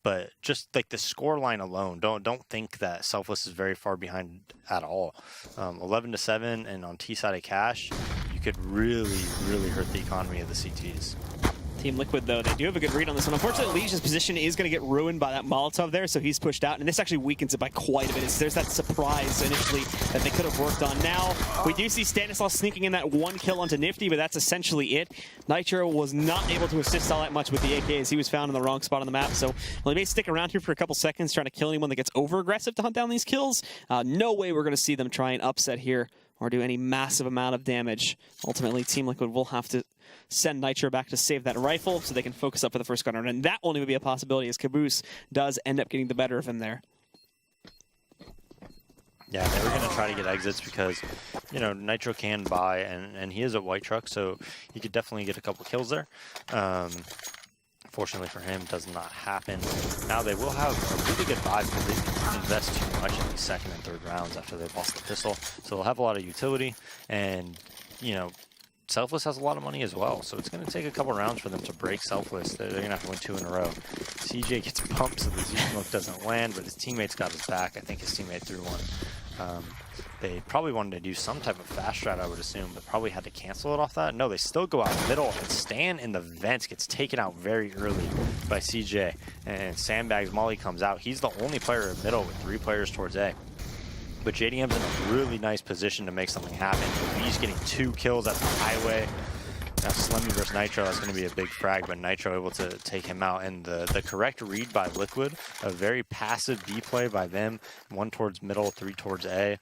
But just like the score line alone, don't think that Selfless is very far behind at all. 11-7, and on T side of cash, you could really, really hurt the economy of the CTs. Team Liquid, though, they do have a good read on this one. Unfortunately, Lige's position is going to get ruined by that Molotov there, so he's pushed out, and this actually weakens it by quite a bit. There's that surprise initially that they could have worked on. Now, we do see Stanislaus sneaking in that 1 kill onto Nifty, but that's essentially it. Nitro was not able to assist all that much with the AK, as he was found in the wrong spot on the map, so he may stick around here for a couple seconds trying to kill anyone that gets over-aggressive to hunt down these kills. No way we're going to see them try and upset here or do any massive amount of damage. Ultimately, Team Liquid will have to send Nitro back to save that rifle so they can focus up for the first gun round. And that won't even be a possibility, as Caboose does end up getting the better of him there. Yeah, they were going to try to get exits because, Nitro can buy, and he is a white truck, so he could definitely get a couple kills there. Fortunately for him, does not happen. Now they will have a really good buy because they didn't invest too much in the second and third rounds after they lost the pistol. So they'll have a lot of utility, and, Selfless has a lot of money as well, so it's going to take a couple rounds for them to break Selfless. They're going to have to win 2 in a row. CJ gets bumped so the Z-Smoke doesn't land, but his teammates got his back. I think his teammate threw one. They probably wanted to do some type of fast strat, I would assume, but probably had to cancel it off that. No, they still go out middle, and Stan in the vents gets taken out very early by CJ. And Sandbags Molly comes out. He's the only player in middle with 3 players towards A. But JDM's in a really nice position to make something happen. He's getting 2 kills at the highway. Now Slemmy versus Nitro, that's going to be a big frag, but Nitro able to take him out. And the correct read by Liquid, a very passive B play by them, 1 towards middle, 3 towards A.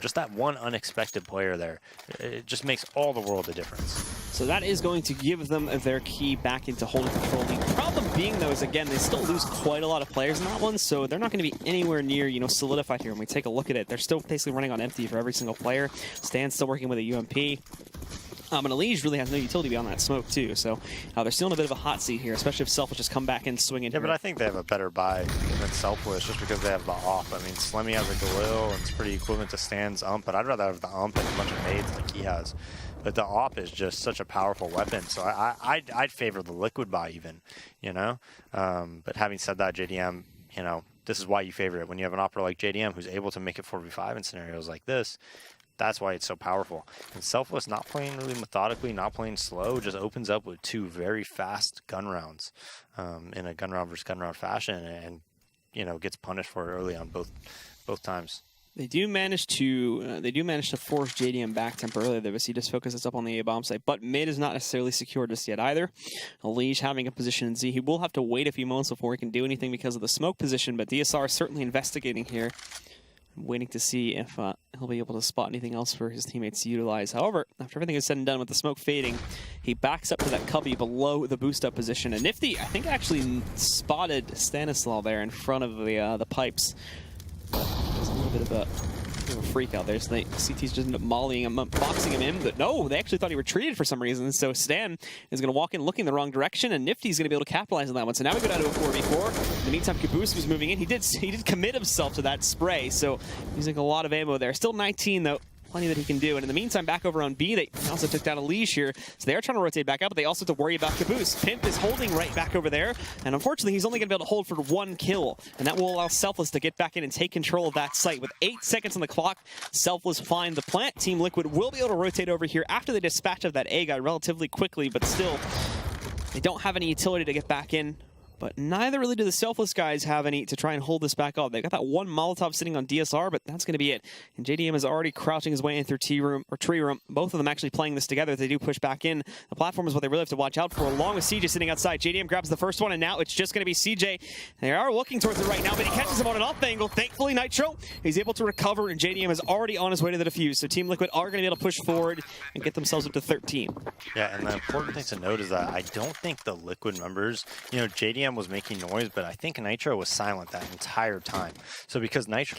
Just that one unexpected player there. It just makes all the world of difference. So that is going to give them their key back into holding control. The problem being, though, is, again, they still lose quite a lot of players in that one, so they're not going to be anywhere near, solidified here. When we take a look at it, they're still basically running on empty for every single player. Stan's still working with a UMP. And Elige really has no utility beyond that smoke, too. So they're still in a bit of a hot seat here, especially if Selfless just come back and swing in. Yeah, but I think they have a better buy than Selfless just because they have the AWP. I mean, Slemmy has a Galil, and it's pretty equivalent to Stan's UMP, but I'd rather have the UMP and a bunch of nades like he has. But the AWP is just such a powerful weapon, so I'd favor the Liquid buy even, But having said that, JDM, this is why you favor it. When you have an opera like JDM who's able to make it 4v5 in scenarios like this, that's why it's so powerful. And Selfless not playing really methodically, not playing slow, just opens up with 2 very fast gun rounds in a gun round versus gun round fashion. And gets punished for it early on both times. They do manage to force JDM back temporarily there, but he just focuses up on the A bomb site. But mid is not necessarily secure just yet either. Lige having a position in Z. He will have to wait a few moments before he can do anything because of the smoke position, but DSR is certainly investigating here. I'm waiting to see if he'll be able to spot anything else for his teammates to utilize. However, after everything is said and done with the smoke fading, he backs up to that cubby below the boost up position. And Nifty, I think, actually spotted Stanislaw there in front of the pipes. There's a little bit of a freak out there. So CT's just ended up mollying him, boxing him in, but no, they actually thought he retreated for some reason. So Stan is going to walk in looking the wrong direction, and Nifty's going to be able to capitalize on that one. So now we go down to a 4v4. In the meantime, Caboose was moving in. He did commit himself to that spray, so using a lot of ammo there. Still 19 though. Plenty that he can do. And in the meantime, back over on B, they also took down a Lige here. So they are trying to rotate back up, but they also have to worry about Caboose. Pimp is holding right back over there. And unfortunately, he's only going to be able to hold for 1 kill. And that will allow Selfless to get back in and take control of that site. With 8 seconds on the clock, Selfless find the plant. Team Liquid will be able to rotate over here after the dispatch of that A guy relatively quickly, but still, they don't have any utility to get back in. But neither really do the Selfless guys have any to try and hold this back up. They got that one Molotov sitting on DSR, but that's going to be it. And JDM is already crouching his way in through tree room. Both of them actually playing this together. If they do push back in, the platform is what they really have to watch out for, along with CJ sitting outside. JDM grabs the first one, and now it's just going to be CJ. They are looking towards it right now, but he catches him on an off angle. Thankfully, Nitro, he's able to recover, and JDM is already on his way to the defuse. So Team Liquid are going to be able to push forward and get themselves up to 13. Yeah, and the important thing to note is that I don't think the Liquid members, JDM was making noise, but I think Nitro was silent that entire time. So because Nitro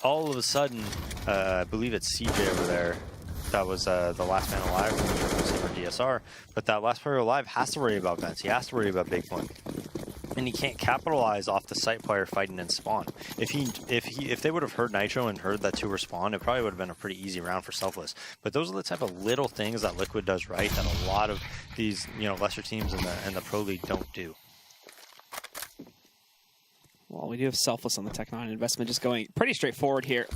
all of a sudden, I believe it's CJ over there. That was the last man alive for DSR. But that last player alive has to worry about vents. He has to worry about big point. And he can't capitalize off the site player fighting in spawn. If they would have heard Nitro and heard that 2 were spawned, it probably would have been a pretty easy round for Selfless. But those are the type of little things that Liquid does right that a lot of these lesser teams in the Pro League don't do. Well, we do have Selfless on the Tech9 investment, just going pretty straightforward here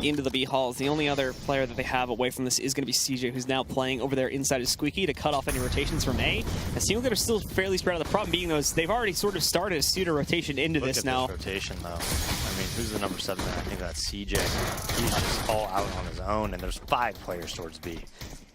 into the B halls. The only other player that they have away from this is going to be CJ, who's now playing over there inside of Squeaky to cut off any rotations from A. As Team Liquid are still fairly spread out. The problem being, they've already sort of started a pseudo rotation into this now. This rotation, though. I mean, who's the number 7 there? I think that's CJ. He's just all out on his own, and there's 5 players towards B.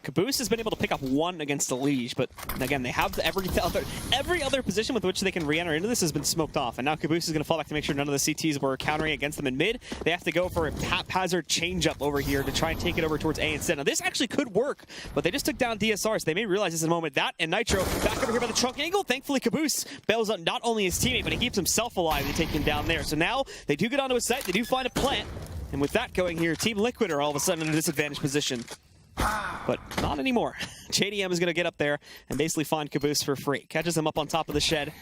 Caboose has been able to pick up 1 against the Lige, but again, they have every other position with which they can re-enter into this has been smoked off, and now Caboose is going to fall back to make sure none of the CTs were countering against them in mid. They have to go for a haphazard change-up over here to try and take it over towards A instead. Now, this actually could work, but they just took down DSR, so they may realize this in a moment. That and Nitro back over here by the trunk angle. Thankfully, Caboose bails out not only his teammate, but he keeps himself alive to take him down there. So now they do get onto a site, they do find a plant, and with that going here, Team Liquid are all of a sudden in a disadvantaged position. But not anymore. JDM is going to get up there and basically find Caboose for free. Catches him up on top of the shed.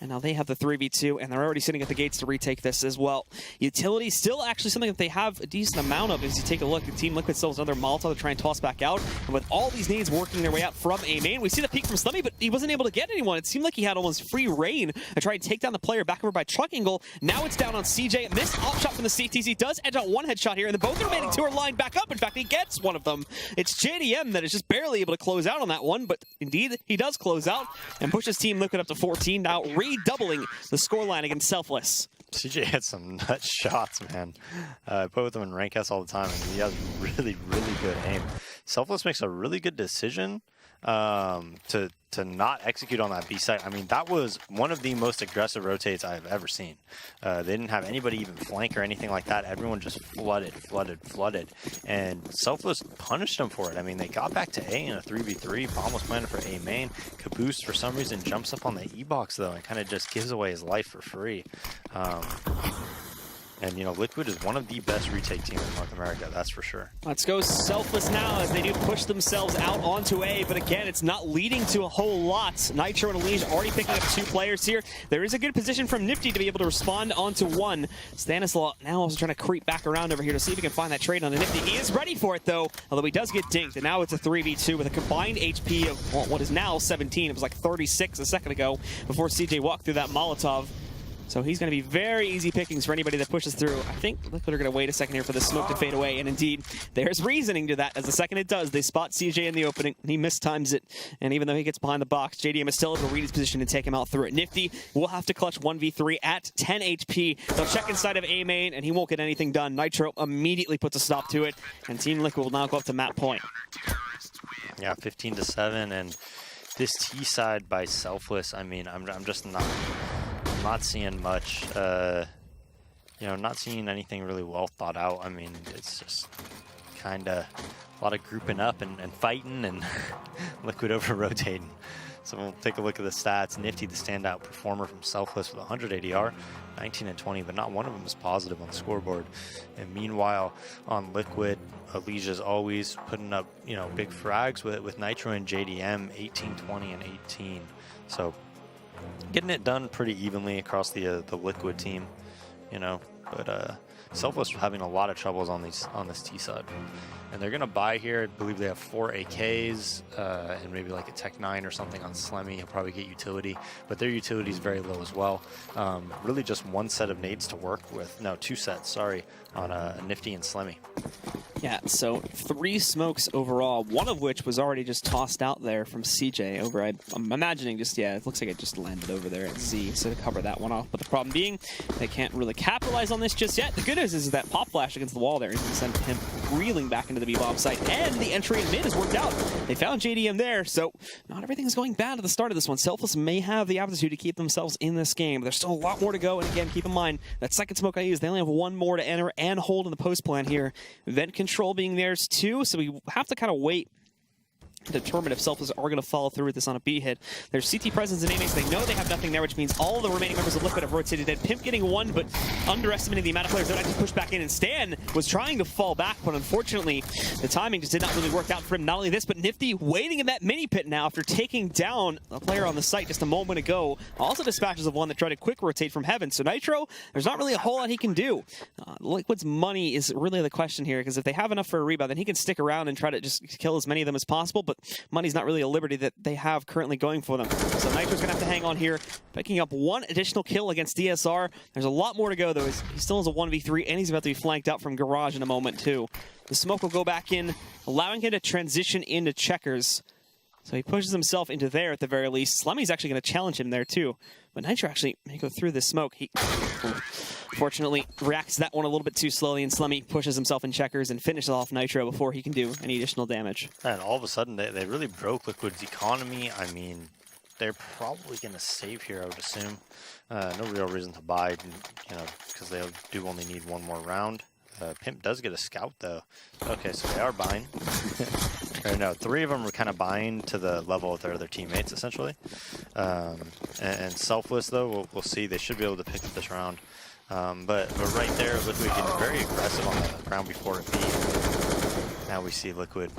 And now they have the 3v2, and they're already sitting at the gates to retake this as well. Utility still actually something that they have a decent amount of. As you take a look, Team Liquid still has another Molotov to try and toss back out. And with all these nades working their way out from A main, we see the peek from Slemmy, but he wasn't able to get anyone. It seemed like he had almost free reign to try and take down the player back over by Truck Angle. Now it's down on CJ. Missed op shot from the CTC. Does edge out one headshot here, and then both the remaining two are lined back up. In fact, he gets one of them. It's JDM that is just barely able to close out on that one, but indeed, he does close out and pushes Team Liquid up to 14, now redoubling the scoreline against Selfless. CJ had some nut shots, man. I play with him in rank S all the time, and he has really, really good aim. Selfless makes a really good decision to not execute on that B site. I mean, that was one of the most aggressive rotates I've ever seen. They didn't have anybody even flank or anything like that. Everyone just flooded. And Selfless punished them for it. I mean, they got back to A in a 3v3. Bomb was planted for A main. Caboose, for some reason, jumps up on the E-box, though, and kind of just gives away his life for free. And, you know, Liquid is one of the best retake teams in North America, that's for sure. Let's go Selfless now as they do push themselves out onto A, but again, it's not leading to a whole lot. Nitro and Elige already picking up 2 players here. There is a good position from Nifty to be able to respond onto one. Stanislaw now also trying to creep back around over here to see if he can find that trade on the Nifty. He is ready for it, though, although he does get dinked, and now it's a 3v2 with a combined HP of, well, what is now 17. It was like 36 a second ago before CJ walked through that Molotov. So he's going to be very easy pickings for anybody that pushes through. I think Liquid are going to wait a second here for the smoke to fade away. And indeed, there's reasoning to that. As the second it does, they spot CJ in the opening. He mistimes it. And even though he gets behind the box, JDM is still able to read his position and take him out through it. Nifty will have to clutch 1v3 at 10 HP. They'll check inside of A main, and he won't get anything done. Nitro immediately puts a stop to it. And Team Liquid will now go up to map point. Yeah, 15-7. And this T side by Selfless, I mean, I'm just not seeing much, you know, not seeing anything really well thought out. I mean, it's just kind of a lot of grouping up and fighting and Liquid over rotating. So we'll take a look at the stats. Nifty, the standout performer from Selfless with 100 ADR, 19 and 20, but not one of them is positive on the scoreboard. And meanwhile, on Liquid, Alicia's always putting up, you know, big frags with Nitro and JDM, 18, 20, and 18. So getting it done pretty evenly across the Liquid team, you know, but Selfless having a lot of troubles on this T side. And they're gonna buy here. I believe they have 4 AKs and maybe like a Tech 9 or something on Slemmy. He'll probably get utility, but their utility is very low as well. Really just 1 set of nades to work with. No, 2 sets, sorry, on Nifty and Slemmy. Yeah, so 3 smokes overall, one of which was already just tossed out there from CJ over. I'm imagining just, yeah, it looks like it just landed over there at Z, so to cover that one off. But the problem being, they can't really capitalize on this just yet. The good news is that pop flash against the wall there is going to send him reeling back into the B-bomb site, and the entry in mid has worked out. They found JDM there, so not everything's going bad at the start of this one. Selfless may have the aptitude to keep themselves in this game, but there's still a lot more to go. And again, keep in mind, that second smoke I used, they only have 1 more to enter and hold in the post plan here. Vent control being theirs too, so we have to kind of wait to determine if Selfless are going to follow through with this on a B hit. There's CT presence in A-main, so they know they have nothing there, which means all the remaining members of Liquid have rotated in. Pimp getting 1, but underestimating the amount of players that actually pushed back in. And Stan was trying to fall back, but unfortunately, the timing just did not really work out for him. Not only this, but Nifty waiting in that mini pit now after taking down a player on the site just a moment ago. Also dispatches of one that tried to quick rotate from heaven. So Nitro, there's not really a whole lot he can do. Liquid's money is really the question here, because if they have enough for a rebound, then he can stick around and try to just kill as many of them as possible, but money's not really a liberty that they have currently going for them. So Nitro's going to have to hang on here, picking up 1 additional kill against DSR. There's a lot more to go, though. He still has a 1v3, and he's about to be flanked out from Garage in a moment, too. The smoke will go back in, allowing him to transition into checkers. So he pushes himself into there at the very least. Slemmy's actually going to challenge him there, too. But Nitro actually may go through this smoke. He fortunately reacts to that one a little bit too slowly, and Slemmy pushes himself in checkers and finishes off Nitro before he can do any additional damage. And all of a sudden, they really broke Liquid's economy. I mean, they're probably going to save here, I would assume. No real reason to buy, you know, because they do only need 1 more round. Pimp does get a scout, though. Okay, so they are buying. Or no, 3 of them were kind of buying to the level of their other teammates, essentially. And Selfless, though, we'll see. They should be able to pick up this round. But right there, Liquid getting very aggressive on the round before it beat. Now we see Liquid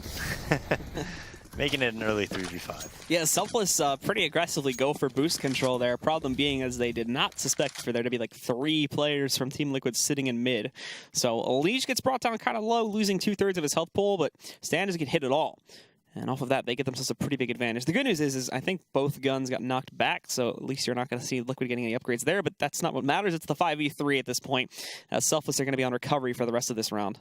making it an early 3v5. Yeah, Selfless pretty aggressively go for boost control there. Problem being is they did not suspect for there to be like 3 players from Team Liquid sitting in mid. So Liege gets brought down kind of low, losing 2/3 of his health pool, but Stan doesn't get hit at all. And off of that, they get themselves a pretty big advantage. The good news is I think both guns got knocked back, so at least you're not going to see Liquid getting any upgrades there, but that's not what matters. It's the 5v3 at this point. Selfless are going to be on recovery for the rest of this round.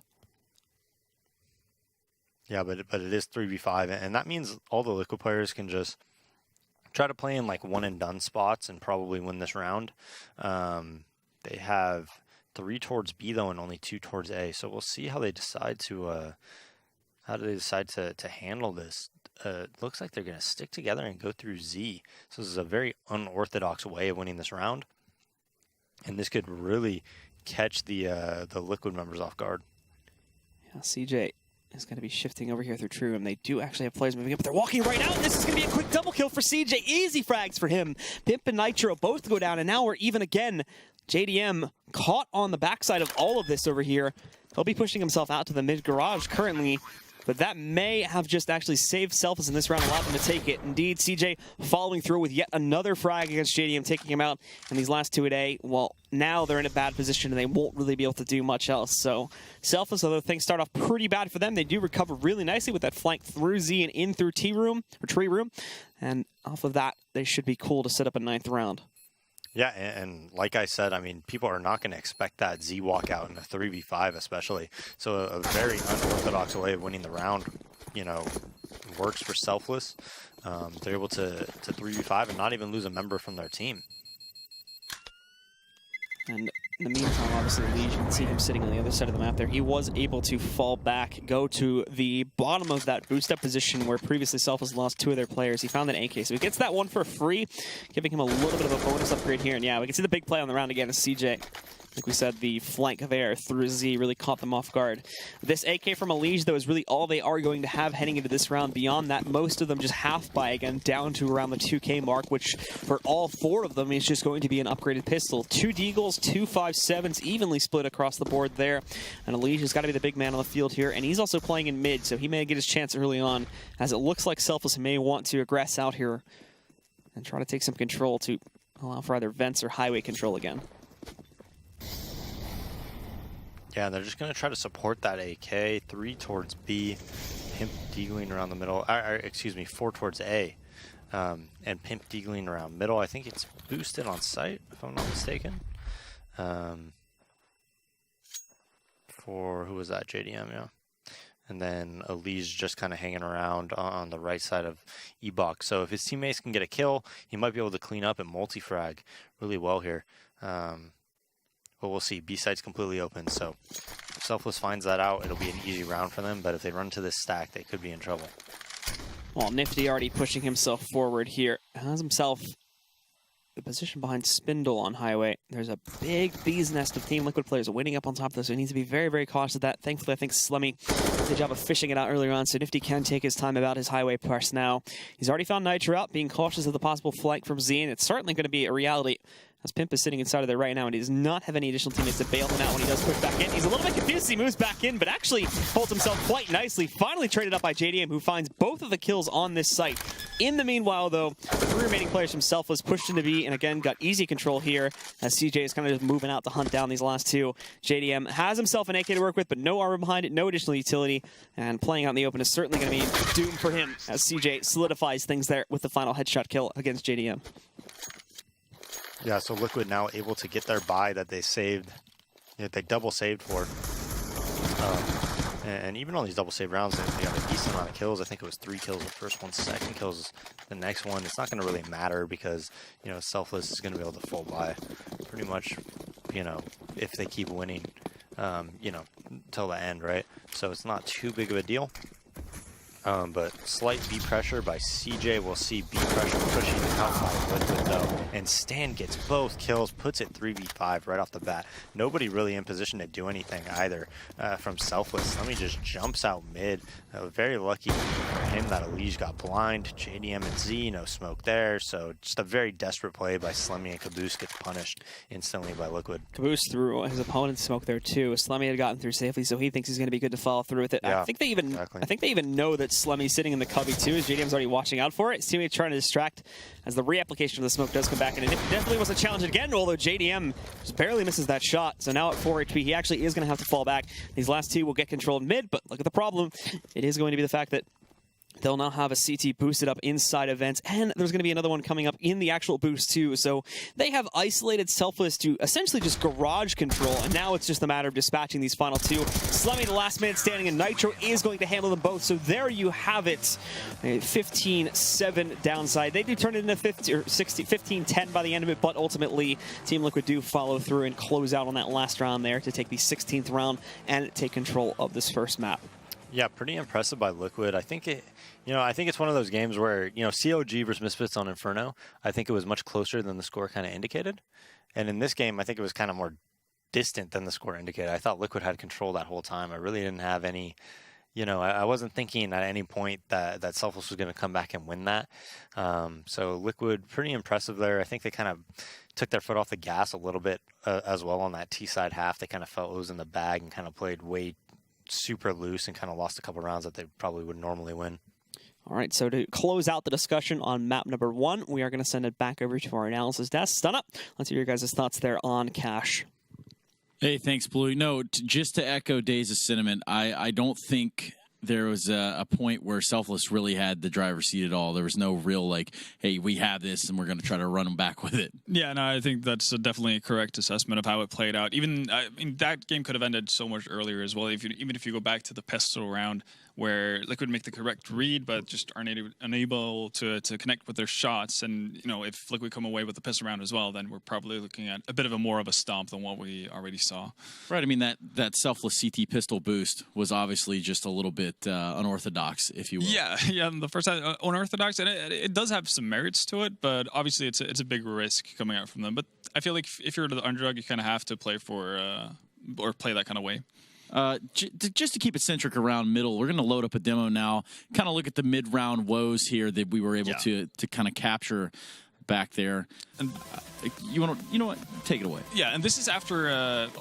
Yeah, but it is 3v5, and that means all the Liquid players can just try to play in like one and done spots and probably win this round. They have 3 towards B though, and only 2 towards A. So we'll see how they decide to handle this. Looks like they're going to stick together and go through Z. So this is a very unorthodox way of winning this round, and this could really catch the Liquid members off guard. Yeah, CJ is going to be shifting over here through True Room. They do actually have players moving up, but they're walking right out. This is going to be a quick double kill for CJ. Easy frags for him. Pimp and Nitro both go down, and now we're even again. JDM caught on the backside of all of this over here. He'll be pushing himself out to the mid garage currently, but that may have just actually saved Selfless in this round, allowed them to take it. Indeed, CJ following through with yet another frag against JDM, taking him out in these last 2 at A. Well, now they're in a bad position and they won't really be able to do much else. So Selfless, although things start off pretty bad for them, they do recover really nicely with that flank through Z and in through Tree Room. And off of that, they should be cool to set up a 9th round. Yeah, and like I said, I mean, people are not going to expect that Z walkout in a 3v5 especially. So a very unorthodox way of winning the round, you know, works for Selfless. They're able to 3v5 and not even lose a member from their team. And in the meantime, obviously, Liege, you can see him sitting on the other side of the map there. He was able to fall back, go to the bottom of that boost up position where previously Selfless lost 2 of their players. He found an AK, so he gets that one for free, giving him a little bit of a bonus upgrade here. And yeah, we can see the big play on the round again as CJ. Like we said, the flank there through Z really caught them off guard. This AK from Liege, though, is really all they are going to have heading into this round. Beyond that, most of them just half buy again, down to around the 2K mark, which for all 4 of them is just going to be an upgraded pistol. 2 Deagles, 2 5.7s, evenly split across the board there. And Liege has got to be the big man on the field here, and he's also playing in mid, so he may get his chance early on, as it looks like Selfless may want to aggress out here and try to take some control to allow for either vents or highway control again. Yeah, they're just going to try to support that AK. 3 towards B, Pimp deagling around the middle. Excuse me, 4 towards A. And Pimp deagling around middle. I think it's boosted on site, if I'm not mistaken. For, who was that? JDM, yeah. And then Liege just kind of hanging around on the right side of E-Box. So if his teammates can get a kill, he might be able to clean up and multi-frag really well here. But we'll see. B site's completely open, so if Selfless finds that out, it'll be an easy round for them. But if they run to this stack, they could be in trouble. Well, Nifty already pushing himself forward here. Has himself the position behind Spindle on Highway. There's a big bee's nest of Team Liquid players waiting up on top of this, so he needs to be very, very cautious of that. Thankfully, I think Slemmy did a job of fishing it out earlier on, so Nifty can take his time about his Highway push now. He's already found Nitro out, being cautious of the possible flank from Z, and it's certainly going to be a reality. As Pimp is sitting inside of there right now, and he does not have any additional teammates to bail him out when he does push back in. He's a little bit confused as he moves back in, but actually holds himself quite nicely. Finally traded up by JDM, who finds both of the kills on this site. In the meanwhile, though, the 3 remaining players from Selfless pushed into B, and again, got easy control here, as CJ is kind of just moving out to hunt down these last 2. JDM has himself an AK to work with, but no armor behind it, no additional utility, and playing out in the open is certainly going to be doomed for him, as CJ solidifies things there with the final headshot kill against JDM. Yeah, so Liquid now able to get their buy that they saved, they double saved for. And even on these double save rounds, they got a decent amount of kills. I think it was 3 kills the first one, 2nd kills the next one. It's not going to really matter because, you know, Selfless is going to be able to full buy pretty much, you know, if they keep winning, you know, until the end, right? So it's not too big of a deal. But slight B pressure by CJ. We'll see B pressure pushing out by Liquid though. And Stan gets both kills, puts it 3v5 right off the bat. Nobody really in position to do anything either from Selfless. Slemmy just jumps out mid. Very lucky for him that Liege got blind. JDM and Z, no smoke there. So just a very desperate play by Slemmy, and Caboose gets punished instantly by Liquid. Caboose threw his opponent's smoke there too. Slemmy had gotten through safely, so he thinks he's going to be good to follow through with it. Yeah, I think they even know that Slemmy sitting in the cubby too, as JDM's already watching out for it. His teammate trying to distract as the reapplication of the smoke does come back, and it definitely was a challenge again, although JDM just barely misses that shot. So now at 4 HP, he actually is going to have to fall back. These last two will get controlled mid, but look at the problem. It is going to be the fact that they'll now have a CT boosted up inside events, and there's going to be another one coming up in the actual boost too. So they have isolated Selfless to essentially just garage control, and now it's just a matter of dispatching these final two. Slemmy, the last man standing, and Nitro is going to handle them both. So there you have it, a 15-7 downside. They do turn it into 15-10 by the end of it, but ultimately Team Liquid do follow through and close out on that last round there to take the 16th round and take control of this first map. Yeah, pretty impressive by Liquid. I think it's one of those games where, CLG versus Misfits on Inferno, I think it was much closer than the score kind of indicated. And in this game, I think it was kind of more distant than the score indicated. I thought Liquid had control that whole time. I really didn't have any, I wasn't thinking at any point that Selfless was going to come back and win that. So Liquid, pretty impressive there. I think they kind of took their foot off the gas a little bit as well on that T-side half. They kind of felt it was in the bag and kind of played way super loose and kind of lost a couple rounds that they probably would normally win. All right, so to close out the discussion on map number 1, we are going to send it back over to our analysis desk. Stun up. Let's hear your guys' thoughts there on Cash. Hey, thanks, Blue. No, just to echo Days' sentiment, I don't think there was a point where Selfless really had the driver's seat at all. There was no real, hey, we have this, and we're going to try to run them back with it. Yeah, no, I think that's definitely a correct assessment of how it played out. Even, that game could have ended so much earlier as well. Even if you go back to the pistol round, where Liquid make the correct read, but just aren't unable to connect with their shots. And, if Liquid come away with the pistol round as well, then we're probably looking at a bit of more of a stomp than what we already saw. Right, I mean, that Selfless CT pistol boost was obviously just a little bit unorthodox, if you will. Yeah, the first time unorthodox, and it does have some merits to it, but obviously it's a big risk coming out from them. But I feel like if you're the underdog, you kind of have to play for, or play that kind of way. Just to keep it centric around middle, we're going to load up a demo now, kind of look at the mid-round woes here that we were able to kind of capture back there. And you know what? Take it away. Yeah, and this is after,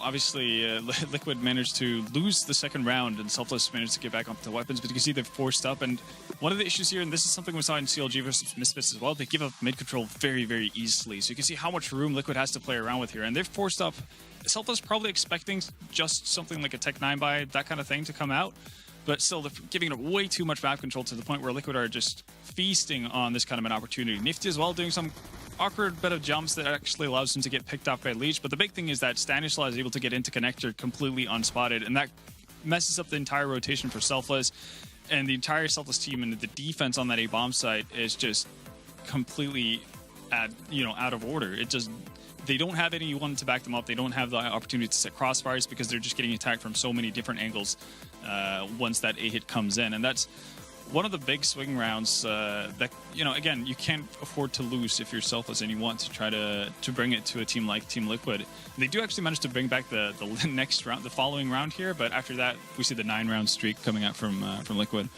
obviously, Liquid managed to lose the second round, and Selfless managed to get back onto the weapons, but you can see they've forced up, and one of the issues here, and this is something we saw in CLG versus Misfits as well, they give up mid-control very, very easily, so you can see how much room Liquid has to play around with here, and they've forced up. Selfless probably expecting just something like a Tech 9 buy, that kind of thing to come out, but still they're giving it way too much map control to the point where Liquid are just feasting on this kind of an opportunity. Nifty as well doing some awkward bit of jumps that actually allows him to get picked off by Leech, but the big thing is that Stanislaw is able to get into connector completely unspotted, and that messes up the entire rotation for Selfless, and the entire Selfless team and the defense on that A bomb site is just completely out of order. They don't have anyone to back them up. They don't have the opportunity to set crossfires because they're just getting attacked from so many different angles once that A hit comes in. And that's one of the big swing rounds that, again, you can't afford to lose if you're Selfless and you want to try to bring it to a team like Team Liquid. And they do actually manage to bring back the next round, the following round here, but after that, we see the 9-round streak coming out from Liquid.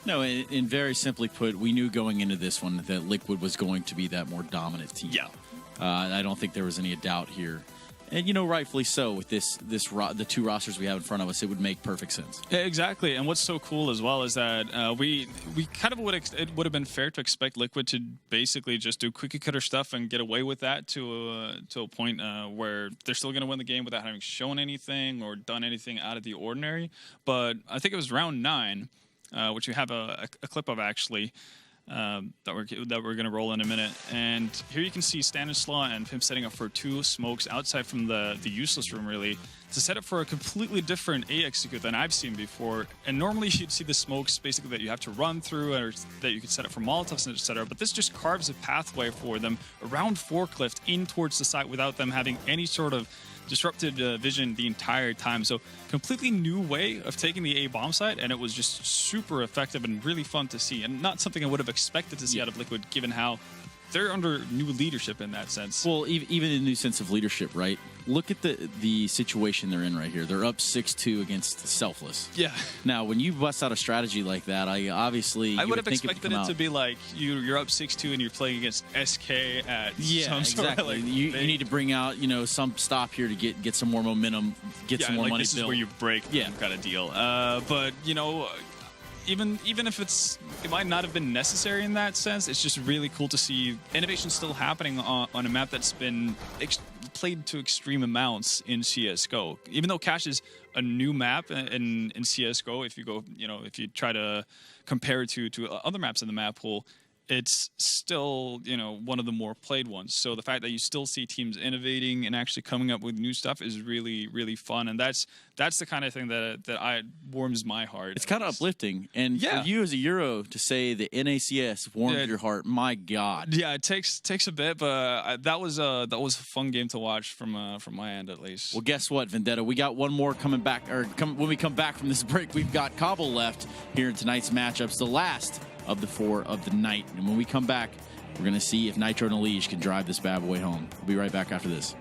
No, in very simply put, we knew going into this one that Liquid was going to be that more dominant team. Yeah. I don't think there was any doubt here. And, rightfully so with the two rosters we have in front of us, it would make perfect sense. Yeah, exactly. And what's so cool as well is that we kind of it would have been fair to expect Liquid to basically just do cookie cutter stuff and get away with that to a point where they're still going to win the game without having shown anything or done anything out of the ordinary. But I think it was round 9, which we have a clip of actually. That we're going to roll in a minute. And here you can see Stanislaw and him setting up for 2 smokes outside from the useless room, really, to set up for a completely different A execute than I've seen before. And normally you'd see the smokes basically that you have to run through or that you could set up for Molotovs, etc. But this just carves a pathway for them around Forklift in towards the site without them having any sort of disrupted vision the entire time. So completely new way of taking the A bomb site, and it was just super effective and really fun to see, and not something I would have expected to see out of Liquid given how they're under new leadership in that sense. Well, even a new sense of leadership, right? Look at the situation they're in right here. They're up 6-2 against Selfless. Yeah. Now, when you bust out a strategy like that, I would have expected it to be like you're up 6-2 and you're playing against SK at some exactly. sort of you need to bring out some stop here to get some more momentum, get some more money. This is where you break kind of deal. But even if it might not have been necessary in that sense, it's just really cool to see innovation still happening on a map that's been played to extreme amounts in CS:GO. Even though Cache is a new map in CS:GO, if you try to compare it to other maps in the map pool, it's still, one of the more played ones. So the fact that you still see teams innovating and actually coming up with new stuff is really, really fun. And that's the kind of thing that warms my heart. It's kind of uplifting. And for you as a Euro to say the NACS warms your heart, my God. Yeah, it takes a bit, but that was a fun game to watch from my end at least. Well, guess what, Vendetta? We got one more coming back, when we come back from this break, we've got Cobble left here in tonight's matchups, the last of the 4 of the night. And when we come back, we're going to see if Nitro and Elige can drive this bad boy home. We'll be right back after this.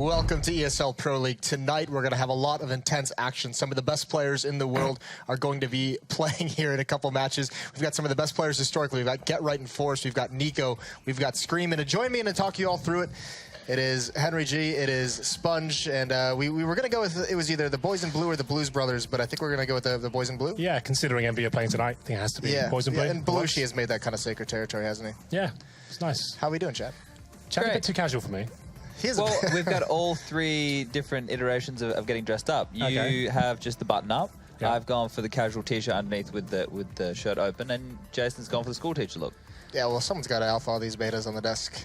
Welcome to ESL Pro League. Tonight we're going to have a lot of intense action. Some of the best players in the world are going to be playing here in a couple matches. We've got some of the best players historically. We've got Get Right and Force. We've got Nico. We've got Scream. And to join me and to talk you all through it, it is Henry G, it is Sponge, and we were going to go with, it was either the Boys in Blue or the Blues Brothers, but I think we're going to go with the Boys in Blue. Yeah, considering Envy are playing tonight, I think it has to be Boys in Blue. Yeah, and Belushi has made that kind of sacred territory, hasn't he? Yeah, it's nice. How are we doing, Chad? Chad's a bit too casual for me. Well, we've got all 3 different iterations of getting dressed up. You have just the button up. Yeah. I've gone for the casual t-shirt underneath with the shirt open, and Jason's gone for the school teacher look. Yeah, well, someone's got to alpha all these betas on the desk.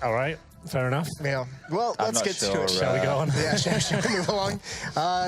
All right. Fair enough. Yeah. Well, let's get to it. Shall we go on? Yeah, shall we move along?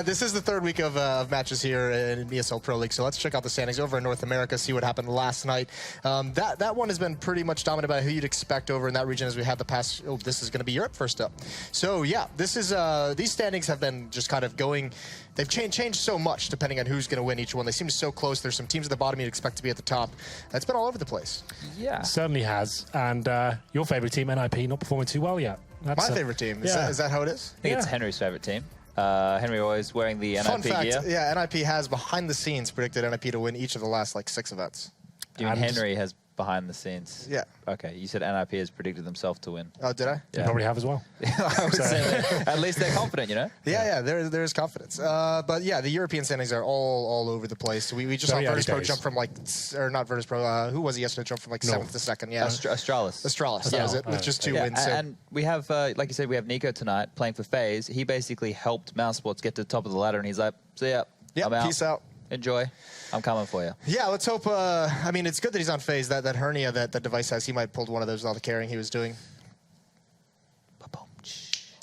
This is the 3rd week of matches here in ESL Pro League, so let's check out the standings over in North America, see what happened last night. That one has been pretty much dominated by who you'd expect over in that region as we had the past. Oh, this is going to be Europe first up. So, yeah, this is these standings have been just kind of going. They've changed so much depending on who's going to win each one. They seem so close. There's some teams at the bottom you'd expect to be at the top. It's been all over the place. Yeah. It certainly has. And your favourite team, NIP, not performing too well yet. That's my favourite team. Is that how it is? I think it's Henry's favourite team. Henry always wearing the NIP Fun fact, gear. yeah, NIP has behind the scenes predicted NIP to win each of the last 6 events. Do you mean Henry has behind the scenes? Yeah. Okay, you said NIP has predicted themselves to win. Oh, did I? Yeah. You probably have as well. I would say that. At least they're confident, you know? Yeah, there is confidence. But yeah, the European standings are all over the place. We just saw Virtus.pro jump from or not Virtus.pro, who was he yesterday, jump from 7th to 2nd? Yeah. Astralis. That was it, with just 2 wins. So. And we have, like you said, we have Nico tonight playing for FaZe. He basically helped Mouse Sports get to the top of the ladder, and he's like, see ya, I'm out. Peace out. Enjoy. I'm coming for you. Yeah, let's hope. I mean, it's good that he's on FaZe. That hernia that device has, he might have pulled one of those with all the carrying he was doing.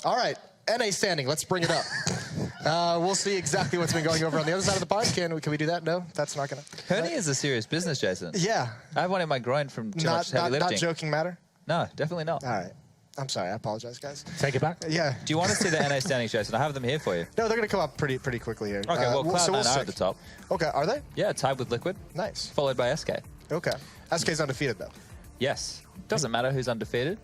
All right, NA standing. Let's bring it up. We'll see exactly what's been going over on the other side of the pond. Can we do that? No, that's not going to. Hernia is a serious business, Jason. Yeah. I have one in my groin from too much heavy lifting. Not joking matter? No, definitely not. All right. I'm sorry. I apologize, guys. Take it back. Yeah. Do you want to see the NA standings, Jason? I have them here for you. No, they're going to come up pretty quickly here. Okay, well, Cloud9 are at the top. Okay, are they? Yeah, tied with Liquid. Nice. Followed by SK. Okay. SK's undefeated, though. Yes. Doesn't matter who's undefeated.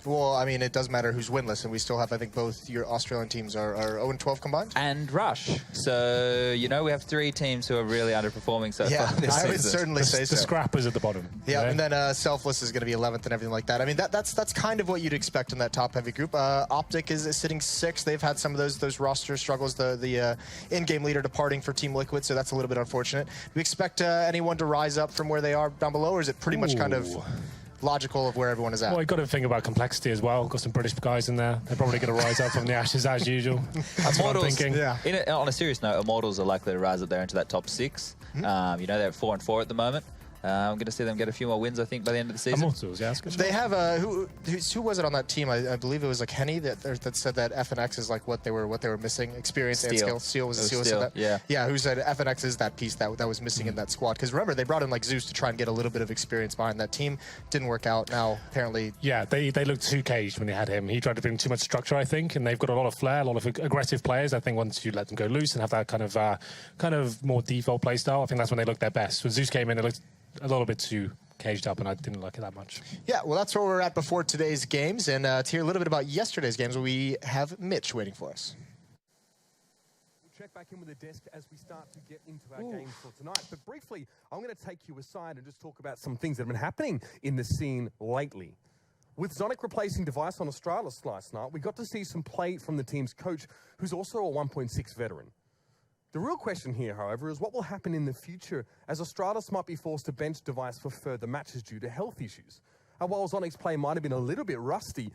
Well, I mean, it does matter who's winless, and we still have, I think, both your Australian teams are 0-12 combined. And Rush. So, you know, we have 3 teams who are really underperforming so far this season. I would certainly say so. The Scrappers at the bottom. Yeah, and then Selfless is going to be 11th and everything like that. I mean, that's kind of what you'd expect in that top-heavy group. Optic is sitting 6th. They've had some of those roster struggles, the in-game leader departing for Team Liquid, so that's a little bit unfortunate. Do we expect anyone to rise up from where they are down below, or is it pretty much kind of logical of where everyone is at? Well, you've got to think about complexity as well. Got some British guys in there. They're probably going to rise up from the ashes as usual. That's what I'm thinking. Yeah. On a serious note, Immortals are likely to rise up there into that top 6. You know, they're at 4-4 at the moment. I'm going to see them get a few more wins, I think, by the end of the season. Immortals, yeah. They have who was it on that team? I believe it was Henny that said that FNX is what they were missing, experience and skill. Steel was that. Yeah. Who said FNX is that piece that was missing in that squad? Because remember, they brought in Zeus to try and get a little bit of experience behind that team. Didn't work out. Now apparently, yeah, they looked too caged when they had him. He tried to bring too much structure, I think, and they've got a lot of flair, a lot of aggressive players. I think once you let them go loose and have that kind of more default play style, I think that's when they look their best. When Zeus came in, they looked a little bit too caged up, and I didn't like it that much. Yeah, well, that's where we're at before today's games, and to hear a little bit about yesterday's games, we have Mitch waiting for us. We'll check back in with the desk as we start to get into our games for tonight. But briefly, I'm going to take you aside and just talk about some things that have been happening in the scene lately. With Zonic replacing Device on Astralis last night, we got to see some play from the team's coach, who's also a 1.6 veteran. The real question here, however, is what will happen in the future as Astralis might be forced to bench Device for further matches due to health issues. And while Zonic's play might have been a little bit rusty,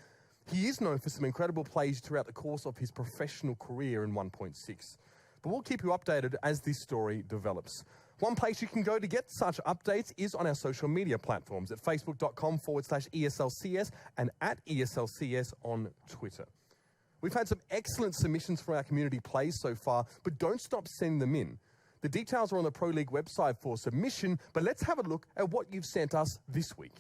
he is known for some incredible plays throughout the course of his professional career in 1.6. But we'll keep you updated as this story develops. One place you can go to get such updates is on our social media platforms at facebook.com/ESLCS and at ESLCS on Twitter. We've had some excellent submissions from our community plays so far, but don't stop sending them in. The details are on the Pro League website for submission, but let's have a look at what you've sent us this week.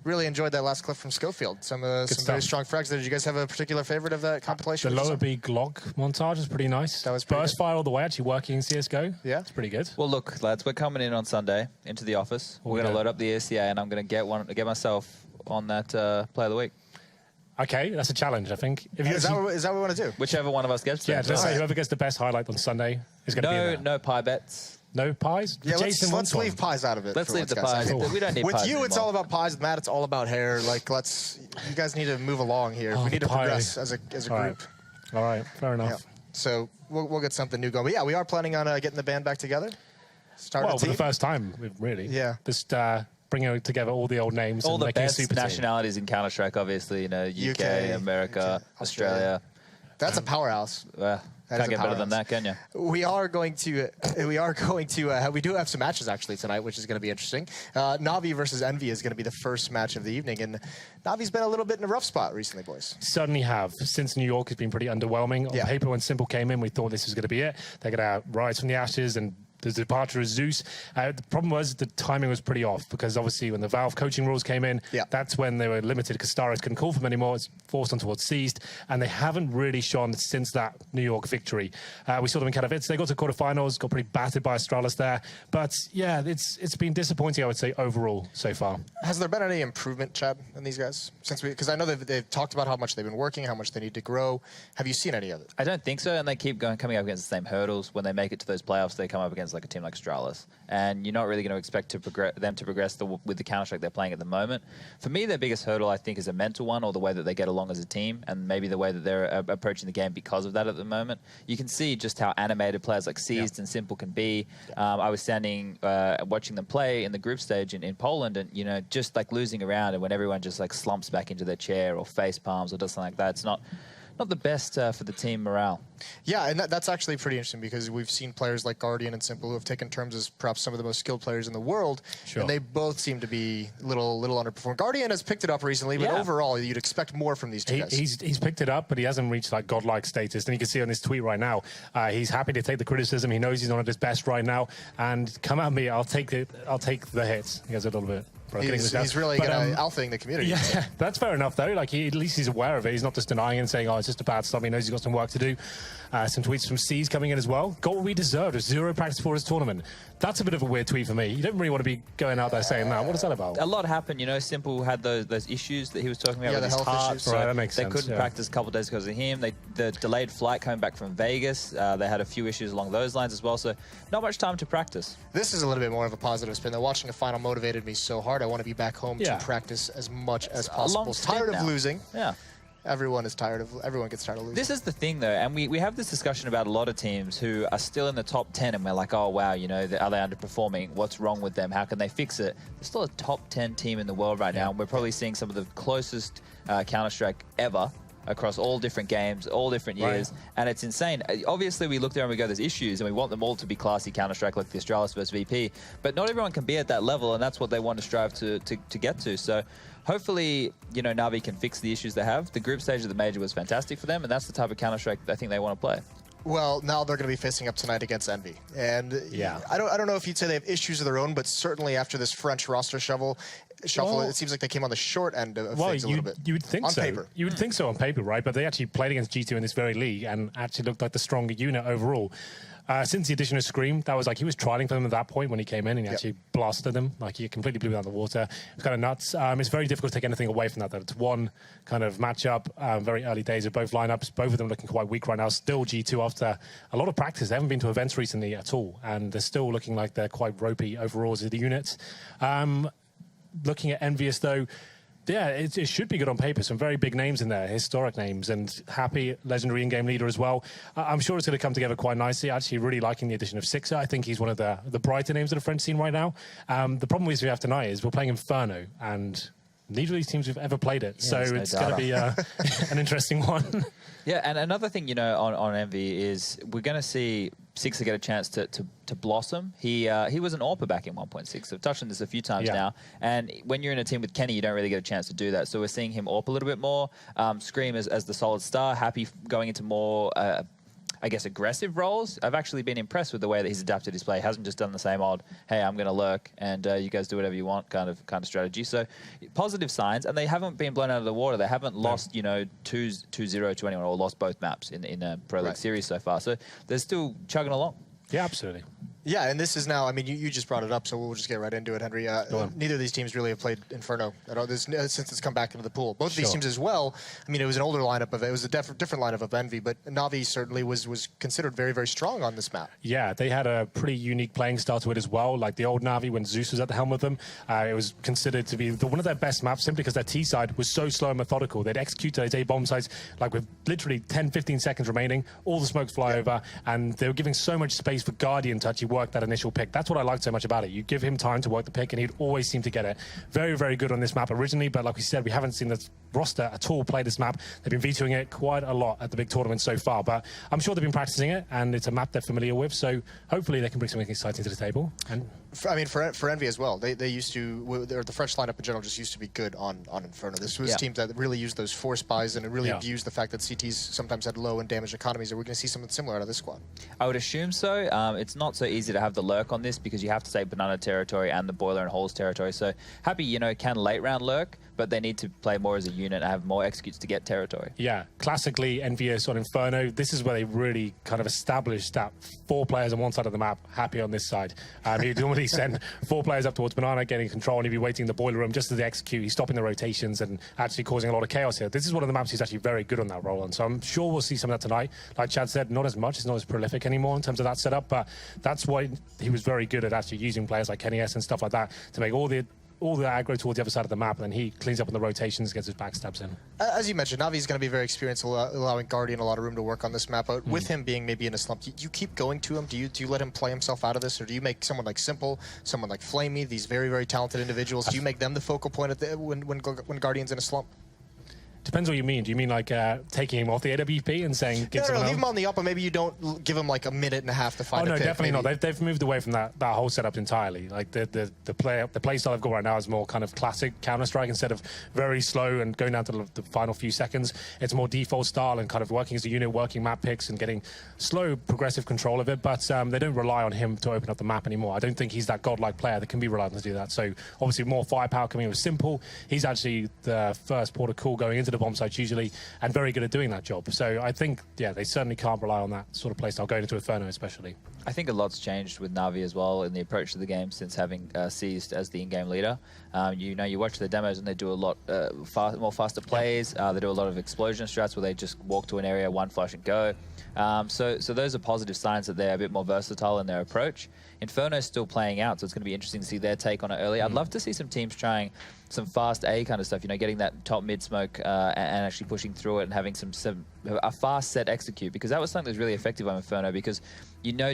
Really enjoyed that last clip from Schofield. Some very strong frags. Did you guys have a particular favorite of that compilation? The lower B Glock montage is pretty nice. That was pretty Burst fire all the way, actually working in CSGO. Yeah. It's pretty good. Well, look, lads, we're coming in on Sunday into the office. We're going to load up the ESCA, and I'm going to get myself on that Play of the Week. Okay, that's a challenge, I think. Is that what we want to do? Whichever one of us gets to. Yeah, let's say whoever gets the best highlight on Sunday is going to be in there. No pie bets. No pies? Yeah, Jason let's leave pies out of it. Let's leave the pies. We don't need With pies you, anymore. it's all about pies. With Matt, it's all about hair. Like, you guys need to move along here. We need to progress as a group. All right, fair enough. Yeah. So we'll get something new going. But yeah, we are planning on getting the band back together. Start a For team. the first time, really. Yeah. Just bringing together all the old names all and the making a best super nationalities in Counter-Strike, obviously. UK, America, Australia. That's a powerhouse. Can't get better than that, can you? We do have some matches actually tonight, which is going to be interesting. Na'Vi versus Envy is going to be the first match of the evening, and Navi's been a little bit in a rough spot recently, boys. Certainly have. Since New York has been pretty underwhelming. On paper, when Simple came in, we thought this was going to be it. They're going to rise from the ashes and the departure of Zeus. The problem was the timing was pretty off because obviously when the Valve coaching rules came in, that's when they were limited because Staris couldn't call for them anymore. It's forced on towards Seized, and they haven't really shone since that New York victory. We saw them in Katowice. They got to quarterfinals, got pretty battered by Astralis there. But yeah, it's been disappointing, I would say, overall so far. Has there been any improvement, Chad, in these guys? Because I know they've talked about how much they've been working, how much they need to grow. Have you seen any of it? I don't think so, and they keep coming up against the same hurdles. When they make it to those playoffs, they come up against like a team like Astralis, and you're not really going to expect them to progress with the Counter-Strike they're playing at the moment. For me, their biggest hurdle, I think, is a mental one, or the way that they get along as a team, and maybe the way that they're approaching the game because of that at the moment. You can see just how animated players like Seized and Simple can be. I was standing watching them play in the group stage in Poland, and just like losing around, and when everyone just like slumps back into their chair or face palms or does something like that, it's not the best for the team morale. Yeah, and that's actually pretty interesting because we've seen players like Guardian and Simple who have taken terms as perhaps some of the most skilled players in the world, and they both seem to be a little underperformed. Guardian has picked it up recently, but overall, you'd expect more from these two guys. He's picked it up, but he hasn't reached like godlike status. And you can see on his tweet right now, he's happy to take the criticism. He knows he's not at his best right now, and come at me, I'll take the hits. He has a little bit. He's really alphaing the community. Yeah, that's fair enough, though. Like, at least he's aware of it. He's not just denying it and saying, oh, it's just a bad slump. He knows he's got some work to do. Some tweets from C's coming in as well. Got what we deserved. 0 practice for his tournament. That's a bit of a weird tweet for me. You don't really want to be going out there saying that. What is that about? A lot happened. Simple had those issues that he was talking about with his heart. Issues. So right, that makes sense. They couldn't practice a couple of days because of him. The delayed flight coming back from Vegas. They had a few issues along those lines as well. So not much time to practice. This is a little bit more of a positive spin. Though watching a final motivated me so hard. I want to be back home to practice as much as possible. Tired of losing. Yeah. Everyone gets tired of losing. This is the thing, though, and we have this discussion about a lot of teams who are still in the top 10, and we're like, oh, wow, are they underperforming? What's wrong with them? How can they fix it? They're still a top 10 team in the world right now, and we're probably seeing some of the closest Counter-Strike ever across all different games, all different years, and it's insane. Obviously, we look there and we go, there's issues, and we want them all to be classy Counter-Strike like the Astralis versus VP, but not everyone can be at that level, and that's what they want to strive to get to. So hopefully, Na'Vi can fix the issues they have. The group stage of the major was fantastic for them, and that's the type of Counter-Strike that I think they want to play. Well, now they're going to be facing up tonight against Envy. And I don't know if you'd say they have issues of their own, but certainly after this French roster shuffle, it seems like they came on the short end of things a little bit. You would think on so. Paper. You would think so on paper, right? But they actually played against G2 in this very league and actually looked like the stronger unit overall. Since the addition of Scream, that was like he was trialing for them at that point when he came in and he actually blasted them. Like he completely blew them out of the water. It's kind of nuts. It's very difficult to take anything away from that. It's one kind of matchup, very early days of both lineups. Both of them looking quite weak right now. Still G2 after a lot of practice. They haven't been to events recently at all. And they're still looking like they're quite ropey overall as the units. Looking at Envious though, yeah, it should be good on paper. Some very big names in there, historic names, and Happy, legendary in-game leader as well. I'm sure it's going to come together quite nicely. Actually, really liking the addition of Sixer. I think he's one of the brighter names of the French scene right now. The problem we have tonight is we're playing Inferno, and neither of these teams have ever played it. So it's going to be an interesting one. Yeah, and another thing, on Envy is we're going to see Sixer get a chance to blossom. He was an AWPer back in 1.6. I've touched on this a few times now. And when you're in a team with Kenny, you don't really get a chance to do that. So we're seeing him AWP a little bit more. Scream as the solid star. Happy going into more I guess, aggressive roles, I've actually been impressed with the way that he's adapted his play. He hasn't just done the same old, hey, I'm going to lurk and you guys do whatever you want kind of strategy. So positive signs, and they haven't been blown out of the water. They haven't lost, 2-0 to anyone, or lost both maps in a Pro League series so far. So they're still chugging along. Yeah, absolutely. Yeah, and this is now, I mean, you just brought it up, so we'll just get right into it, Henry. Neither of these teams really have played Inferno at all since it's come back into the pool. Both of these teams as well. I mean, it was an older lineup it was a different lineup of Envy, but Na'Vi certainly was considered very, very strong on this map. Yeah, they had a pretty unique playing style to it as well. Like the old Na'Vi, when Zeus was at the helm of them, it was considered to be one of their best maps simply because their T side was so slow and methodical. They'd execute those A bomb sites like with literally 10-15 seconds remaining, all the smokes fly over, and they were giving so much space for Guardian to actually work that initial pick. That's what I liked so much about it. You give him time to work the pick, and he'd always seem to get it. Very, very good on this map originally, but like we said, we haven't seen the roster at all play this map. They've been vetoing it quite a lot at the big tournament so far, but I'm sure they've been practicing it, and it's a map they're familiar with, so hopefully they can bring something exciting to the table. And I mean, for Envy as well, they used to, the French lineup in general just used to be good on Inferno. This was teams that really used those force buys and really abused the fact that CTs sometimes had low and damaged economies. Are we going to see something similar out of this squad? I would assume so. It's not so easy to have the lurk on this because you have to take banana territory and the boiler and halls territory. So happy, can late round lurk, but they need to play more as a unit and have more executes to get territory. Yeah, classically envious on Inferno. This is where they really kind of established that 4 players on one side of the map, happy on this side. He'd normally send 4 players up towards banana, getting control, and he'd be waiting in the boiler room just as they execute. He's stopping the rotations and actually causing a lot of chaos here. This is one of the maps he's actually very good on that role on. So I'm sure we'll see some of that tonight. Like Chad said, not as much. It's not as prolific anymore in terms of that setup, but that's why he was very good at actually using players like Kenny S and stuff like that to make all the aggro towards the other side of the map, and then he cleans up on the rotations, gets his backstabs in. As you mentioned, Navi's going to be very experienced, allowing Guardian a lot of room to work on this map. But with him being maybe in a slump, you keep going to him? Do you let him play himself out of this, or do you make someone like Simple, someone like Flamey, these very, very talented individuals, do you make them the focal point at when Guardian's in a slump? Depends what you mean. Do you mean like taking him off the AWP and saying... No, leave him on the up, and maybe you don't give him like a minute and a half to find a pick. Oh, no, definitely maybe. not. They've moved away from that whole setup entirely. Like the play style I've got right now is more kind of classic Counter-Strike. Instead of very slow and going down to the final few seconds, it's more default style and kind of working as a unit, working map picks and getting slow, progressive control of it. But they don't rely on him to open up the map anymore. I don't think he's that godlike player that can be relied on to do that. So obviously more firepower coming with Simple. He's actually the first port of call going into the bomb sites usually, and very good at doing that job. So I think, yeah, they certainly can't rely on that sort of playstyle going into Inferno especially. I think a lot's changed with Na'Vi as well in the approach to the game since having seized as the in-game leader. You watch the demos and they do a lot more faster plays. They do a lot of explosion strats where they just walk to an area, one flash and go. So those are positive signs that they're a bit more versatile in their approach. Inferno's still playing out, so it's going to be interesting to see their take on it early. I'd love to see some teams trying some fast A kind of stuff, getting that top mid smoke and actually pushing through it and having a fast set execute, because that was something that was really effective on Inferno, because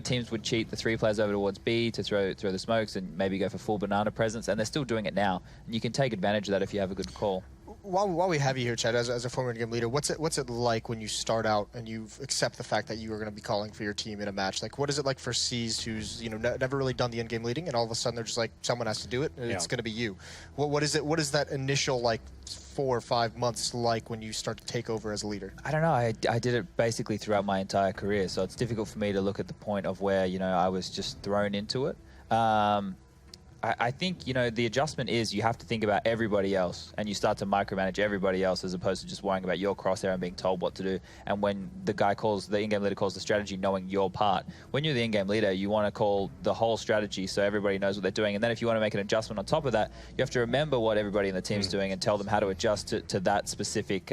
teams would cheat the 3 players over towards B to throw the smokes and maybe go for full banana presence, and they're still doing it now. And you can take advantage of that if you have a good call. While we have you here, Chad, as a former game leader, what's it like when you start out and you accept the fact that you are going to be calling for your team in a match? Like, what is it like for C's, who's never really done the in-game leading, and all of a sudden they're just like, someone has to do it, and it's going to be you? What is it? What is that initial 4 or 5 months like when you start to take over as a leader? I don't know. I did it basically throughout my entire career, so it's difficult for me to look at the point of where I was just thrown into it. I think, the adjustment is you have to think about everybody else, and you start to micromanage everybody else as opposed to just worrying about your crosshair and being told what to do. And when the in-game leader calls the strategy, knowing your part. When you're the in-game leader, you want to call the whole strategy so everybody knows what they're doing. And then if you want to make an adjustment on top of that, you have to remember what everybody in the team's doing and tell them how to adjust to that specific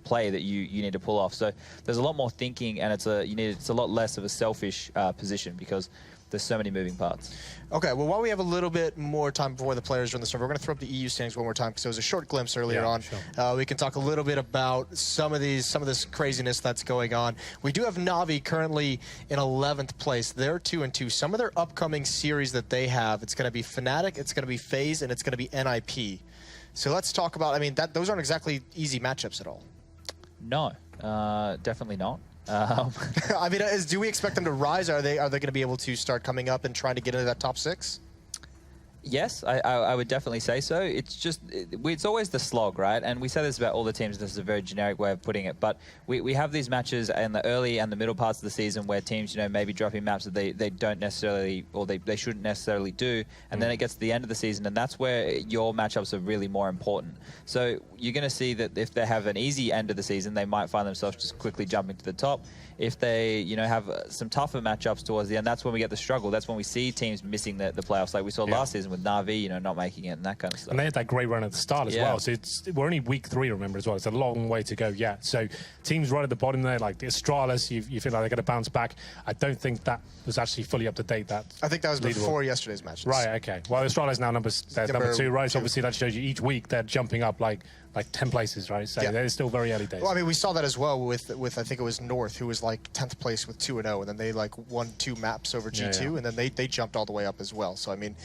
play that you need to pull off. So there's a lot more thinking, and it's a lot less of a selfish position, because there's so many moving parts. Okay, well, while we have a little bit more time before the players run the server, we're going to throw up the EU standings one more time because there was a short glimpse earlier on. Sure. We can talk a little bit about some of this craziness that's going on. We do have Na'Vi currently in 11th place. They're 2-2. Some of their upcoming series that they have, it's going to be Fnatic, it's going to be FaZe, and it's going to be NIP. So let's talk about, those aren't exactly easy matchups at all. No, definitely not. Do we expect them to rise? Are they going to be able to start coming up and trying to get into that top 6? Yes, I would definitely say so. It's just, it's always the slog, right? And we say this about all the teams. This is a very generic way of putting it. But we have these matches in the early and the middle parts of the season where teams, maybe dropping maps that they don't necessarily, or they shouldn't necessarily do. And then it gets to the end of the season, and that's where your matchups are really more important. So you're going to see that if they have an easy end of the season, they might find themselves just quickly jumping to the top. If they, have some tougher matchups towards the end, that's when we get the struggle. That's when we see teams missing the playoffs, like we saw last season with Na'Vi, not making it and that kind of stuff. And they had that great run at the start as well. So we're only week 3, remember, as well. It's a long way to go yet. So teams right at the bottom there, like the Astralis, you feel like they're going to bounce back. I don't think that was actually fully up to date. I think that was before yesterday's matches. Right, okay. Well, Astralis now number 2, right? So obviously that shows you each week they're jumping up like 10 places, right? So they're still very early days. Well, I mean, we saw that as well with I think it was North, who was like 10th place with 2-0, and then they won 2 maps over G2, and then they jumped all the way up as well. So I mean,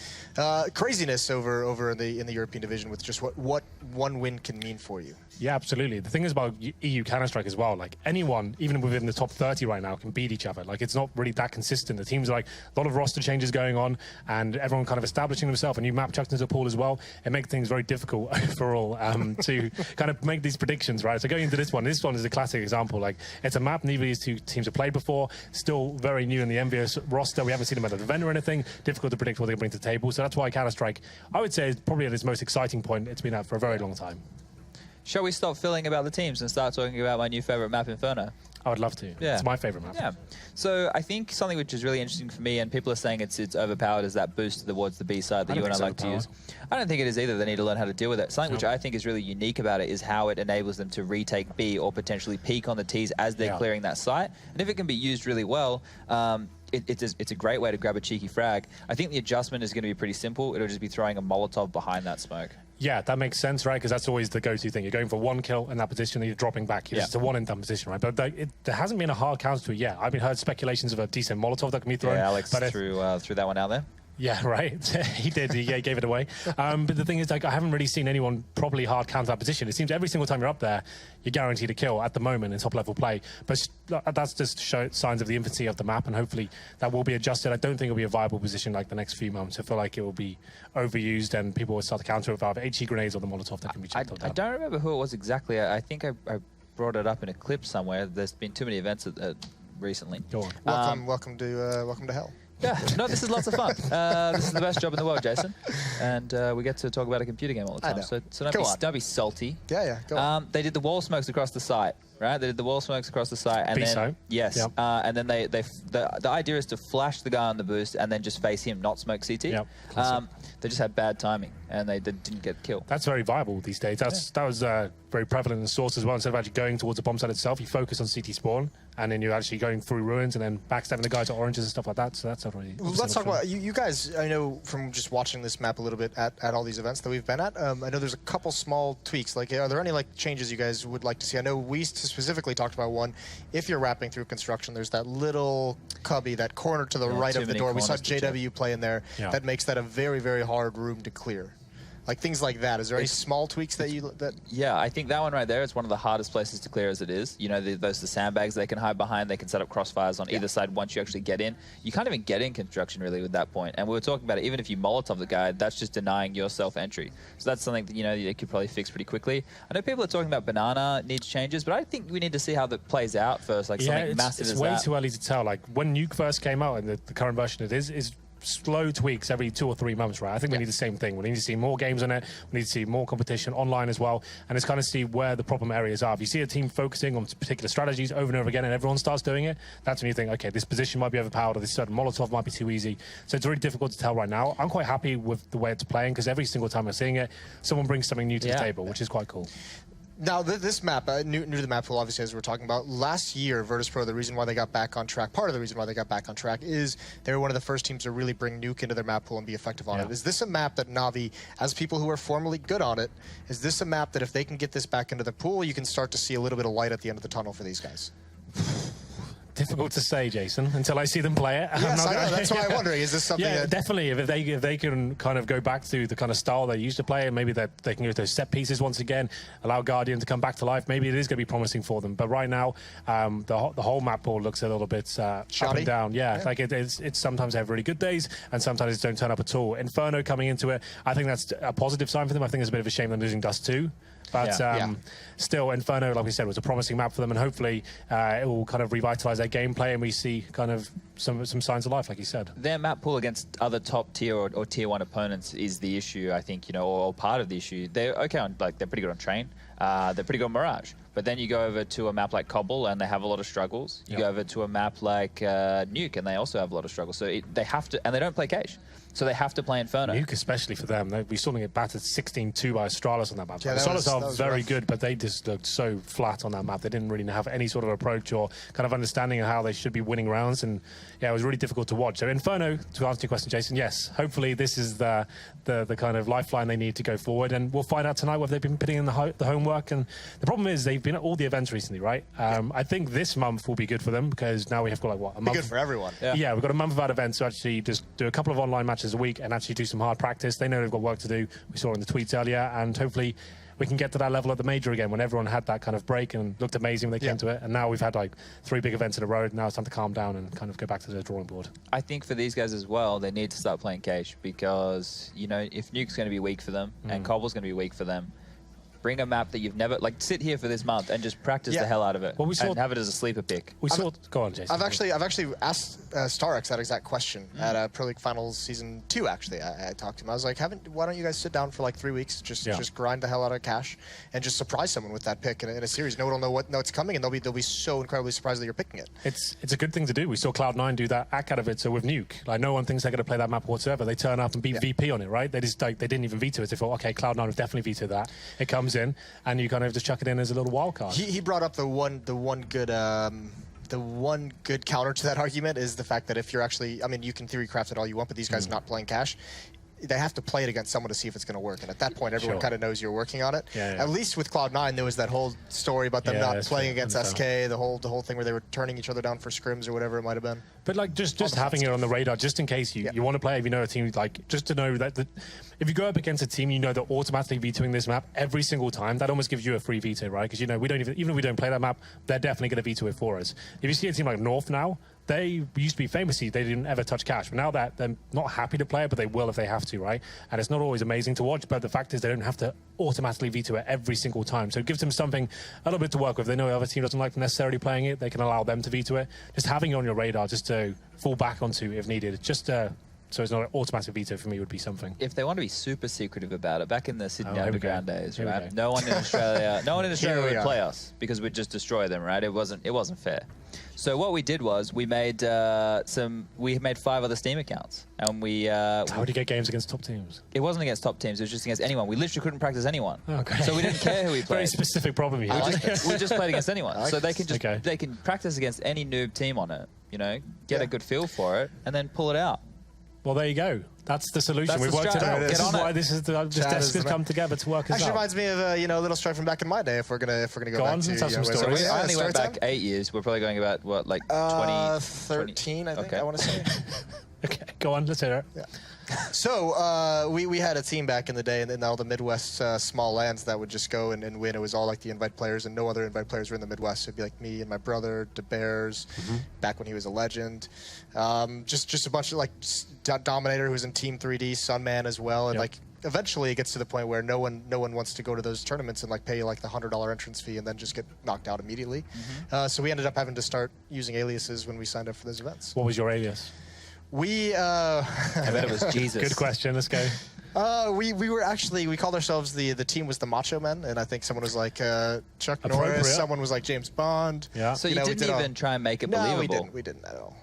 craziness over in the European division with just what one win can mean for you. Yeah, absolutely. The thing is about EU Counter-Strike as well, like anyone, even within the top 30 right now, can beat each other. Like it's not really that consistent. The teams are like a lot of roster changes going on, and everyone kind of establishing themselves, a new map chucked into the pool as well. It makes things very difficult overall to kind of make these predictions, right? So going into this one is a classic example. Like it's a map neither of these 2 teams have played before, still very new in the Envious roster. We haven't seen them at an event or anything. Difficult to predict what they bring to the table. So that's why Counter-Strike, I would say, is probably at its most exciting point it's been at for a very long time. Shall we stop filling about the teams and start talking about my new favorite map, Inferno? I would love to. Yeah. It's my favorite map. Yeah. So I think something which is really interesting for me, and people are saying it's overpowered, is that boost towards the B side that you and I like to use. I don't think it is either. They need to learn how to deal with it. Something which I think is really unique about it is how it enables them to retake B or potentially peek on the Ts as they're clearing that site. And if it can be used really well, it's a great way to grab a cheeky frag. I think the adjustment is going to be pretty simple. It'll just be throwing a Molotov behind that smoke. Yeah, that makes sense, right? Because that's always the go-to thing. You're going for 1 kill in that position, and you're dropping back. It's a one-and-done position, right? But there hasn't been a hard counter to it yet. I've heard speculations of a decent Molotov that can be thrown. Yeah, Alex threw that one out there. Yeah, right. He did. He gave it away. But the thing is, I haven't really seen anyone properly hard counter that position. It seems every single time you're up there, you're guaranteed a kill at the moment in top-level play. But that's just signs of the infancy of the map, and hopefully that will be adjusted. I don't think it'll be a viable position like the next few months. I feel like it will be overused, and people will start to counter with either HE grenades or the Molotov that can be chucked up. I don't remember who it was exactly. I think I brought it up in a clip somewhere. There's been too many events recently. Go on. Welcome to hell. Yeah, no, this is lots of fun. This is the best job in the world, Jason. And we get to talk about a computer game all the time. So don't be salty. Yeah, go on. They did the wall smokes across the site, right? They did the wall smokes across the site. And then, yes. Yep. And then the idea is to flash the guy on the boost and then just face him, not smoke CT. Yep. They just had bad timing, and they didn't get killed. That's very viable these days. That was very prevalent in the source as well. Instead of actually going towards the bomb site itself, you focus on CT spawn, and then you're actually going through ruins and then backstabbing the guys at oranges and stuff like that. So that's already. Let's talk about you guys. I know from just watching this map a little bit at all these events that we've been at. I know there's a couple small tweaks. Like, are there any changes you guys would like to see? I know we specifically talked about one. If you're wrapping through construction, there's that little cubby, that corner to the right of the door. We saw JW play in there. Yeah. That makes that a very, very hard room to clear. Like things like that. Is there any small tweaks that Yeah, I think that one right there is one of the hardest places to clear as it is. The sandbags they can hide behind. They can set up crossfires on either side once you actually get in. You can't even get in construction really with that point. And we were talking about it. Even if you Molotov the guy, that's just denying yourself entry. So that's something that you could probably fix pretty quickly. I know people are talking about Banana needs changes, but I think we need to see how that plays out first. Like something massive as that. It's way too early to tell. Like when Nuke first came out, and the current version it is slow tweaks every 2 or 3 months, right? I think we need the same thing. We need to see more games on it. We need to see more competition online as well, and just kind of see where the problem areas are. If you see a team focusing on particular strategies over and over again and everyone starts doing it, that's when you think, okay, this position might be overpowered, or this certain Molotov might be too easy. So it's really difficult to tell right now. I'm quite happy with the way it's playing, because every single time I'm seeing it, someone brings something new to the table, which is quite cool. Now, this map, new to the map pool, obviously, as we're talking about, last year, Virtus.pro, the reason why they got back on track, part of the reason why they got back on track is they were one of the first teams to really bring Nuke into their map pool and be effective on it. Is this a map that Na'Vi, as people who are formerly good on it, is this a map that if they can get this back into the pool, you can start to see a little bit of light at the end of the tunnel for these guys? Difficult to say, Jason, until I see them play it. Yes, I know. That's why I'm wondering, is this something that... definitely. If they can kind of go back to the kind of style they used to play, and maybe that they can go to those set pieces once again, allow Guardian to come back to life, maybe it is going to be promising for them. But right now, the whole map pool looks a little bit up and down. Yeah. Like it's sometimes they have really good days, and sometimes they don't turn up at all. Inferno coming into it, I think that's a positive sign for them. I think it's a bit of a shame they're losing Dust 2. But still, Inferno, like we said, was a promising map for them, and hopefully it will kind of revitalize their gameplay, and we see kind of some signs of life, like you said. Their map pool against other top tier or tier 1 opponents is the issue, I think, or part of the issue. They're okay on, like, they're pretty good on Train. They're pretty good on Mirage. But then you go over to a map like Cobble, and they have a lot of struggles. You go over to a map like Nuke, and they also have a lot of struggles. So they have to, and they don't play Cage. So they have to play Inferno. Nuke, especially for them. We saw them get battered 16-2 by Astralis on that map. Yeah, Astralis are very good, but they just looked so flat on that map. They didn't really have any sort of approach or kind of understanding of how they should be winning rounds. And yeah, it was really difficult to watch. So Inferno, to answer your question, Jason, yes, hopefully this is the kind of lifeline they need to go forward. And we'll find out tonight whether they've been putting in the homework. And the problem is they've been at all the events recently, right? I think this month will be good for them because now we have got like, what, a month? Be good for everyone. Yeah, we've got a month of events to actually just do a couple of online matches a week and actually do some hard practice. They know they've got work to do. We saw in the tweets earlier, and hopefully we can get to that level at the major again when everyone had that kind of break and looked amazing when they came to it. And now we've had like 3 big events in a row. Now it's time to calm down and kind of go back to the drawing board. I think for these guys as well, they need to start playing Cage because, you know, if Nuke's going to be weak for them and Cobble's going to be weak for them, bring a map that you've never, like, sit here for this month and just practice the hell out of it. Well, and have it as a sleeper pick. Go on, Jason. I've actually asked StarX that exact question at Pro League Finals Season 2, actually. I talked to him. I was like, why don't you guys sit down for like 3 weeks, just grind the hell out of cash and just surprise someone with that pick in a series. No one will know it's coming, and they'll be so incredibly surprised that you're picking it. It's a good thing to do. We saw Cloud9 do that at Katowice with Nuke. Like, no one thinks they're going to play that map whatsoever. They turn up and beat VP on it, right? They just, like, they didn't even veto it. They thought, okay, Cloud9 would definitely veto that. It comes in, and you kind of just chuck it in as a little wild card. He brought up the one good counter to that argument is the fact that if you're actually, I mean, you can theory craft it all you want, but these guys not playing cash, they have to play it against someone to see if it's going to work. And at that point, everyone kind of knows you're working on it. At least with Cloud9, there was that whole story about them not playing against SK, the whole thing where they were turning each other down for scrims or whatever it might have been. But like just having it on the radar, just in case you want to play, if you know a team, like just to know that if you go up against a team, you know they're automatically vetoing this map every single time. That almost gives you a free veto, right? Because you know we don't even if we don't play that map, they're definitely going to veto it for us. If you see a team like North now, they used to be famously, they didn't ever touch cash. But now that they're not happy to play it, but they will if they have to, right? And it's not always amazing to watch, but the fact is they don't have to automatically veto it every single time. So it gives them something, a little bit to work with. They know the other team doesn't like necessarily playing it. They can allow them to veto it. Just having it on your radar just to fall back onto if needed. Just so it's not an automatic veto for me would be something. If they want to be super secretive about it, back in the Sydney Underground days, right? No one in Australia, would play us because we'd just destroy them, right? It wasn't fair. So what we did was we made 5 other Steam accounts, and we. How would you get games against top teams? It wasn't against top teams. It was just against anyone. We literally couldn't practice anyone. Okay. So we didn't care who we played. Very specific problem here. We just played against anyone. So they can practice against any noob team on it. You know, get a good feel for it, and then pull it out. Well, there you go. That's the solution. We've worked it out. This is why this desk has come together to work us out. Actually reminds me of a little story from back in my day. If we're gonna go back to some stories. I only went back 8 years. We're probably going about what, like 13, I think. I want to say. Okay, go on. Let's hear it. Yeah. So we had a team back in the day, and then all the Midwest small lands that would just go and win. It was all like the invite players, and no other invite players were in the Midwest. So it'd be like me and my brother, DeBears, back when he was a legend. Just a bunch of like Dominator, who was in Team 3D, Sunman as well, and like eventually it gets to the point where no one wants to go to those tournaments and like pay like the $100 entrance fee and then just get knocked out immediately. So we ended up having to start using aliases when we signed up for those events. What was your alias? I bet it was Jesus. Good question. Let's go. We were actually, we called ourselves the team was the Macho Men, and I think someone was like Chuck Norris, someone was like James Bond. Yeah. So you didn't even try and make it believable. No, we didn't at all.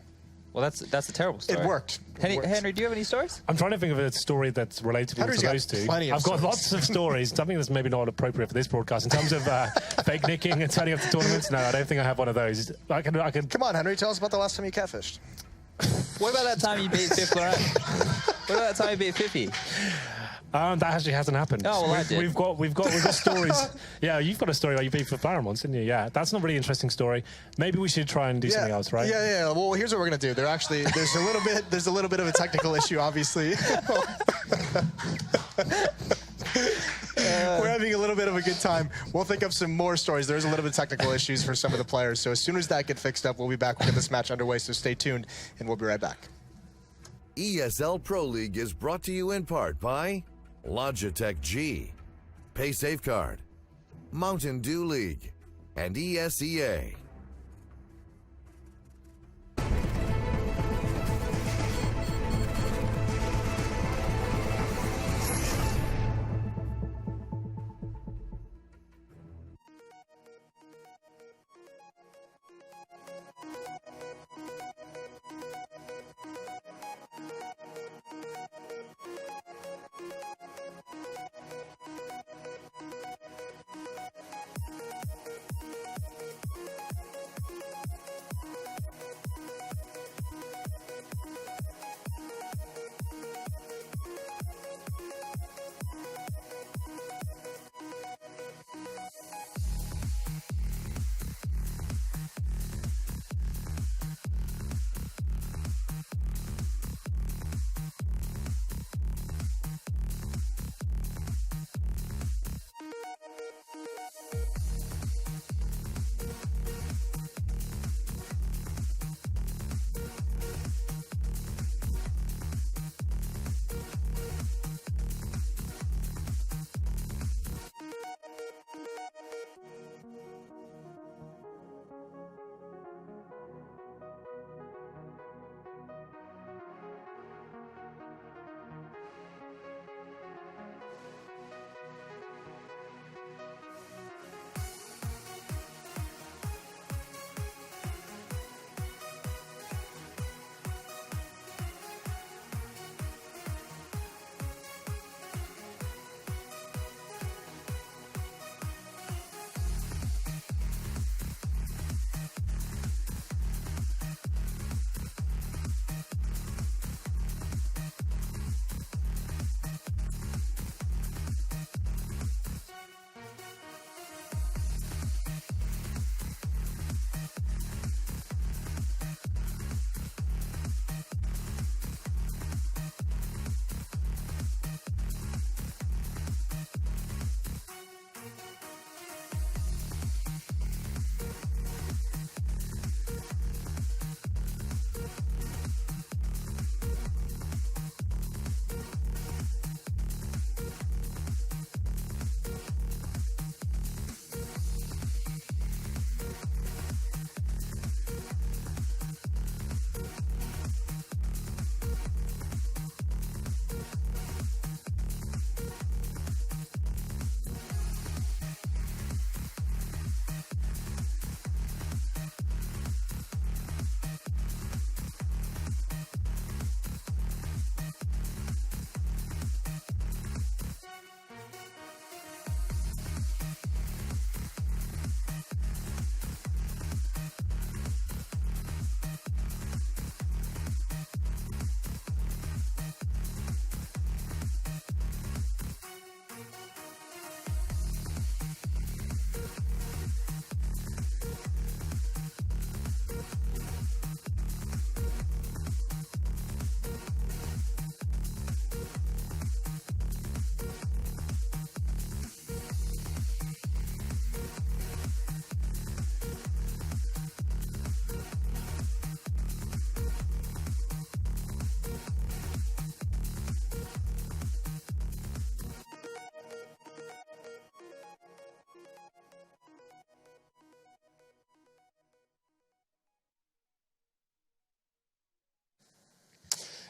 Well, that's a terrible story. It worked. Henry, do you have any stories? I'm trying to think of a story that's relatable to those two. I've got lots of stories. Something that's maybe not appropriate for this broadcast in terms of fake nicking and turning up to tournaments. No, I don't think I have one of those. I can. Come on, Henry, tell us about the last time you catfished. What about that time you beat Fifth Lorraine? What about that time you beat Fiffy? That actually hasn't happened. Oh, well, I did. We've got stories. Yeah, you've got a story where you beat for Paramount, didn't you? Yeah, that's not a really interesting story. Maybe we should try and do something else, right? Yeah. Well, here's what we're gonna do. There's a little bit of a technical issue, obviously. We're having a little bit of a good time. We'll think of some more stories. There's a little bit of technical issues for some of the players. So as soon as that gets fixed up, we'll be back. We'll get this match underway. So stay tuned, and we'll be right back. ESL Pro League is brought to you in part by Logitech G, Pay Safeguard, Mountain Dew League, and ESEA.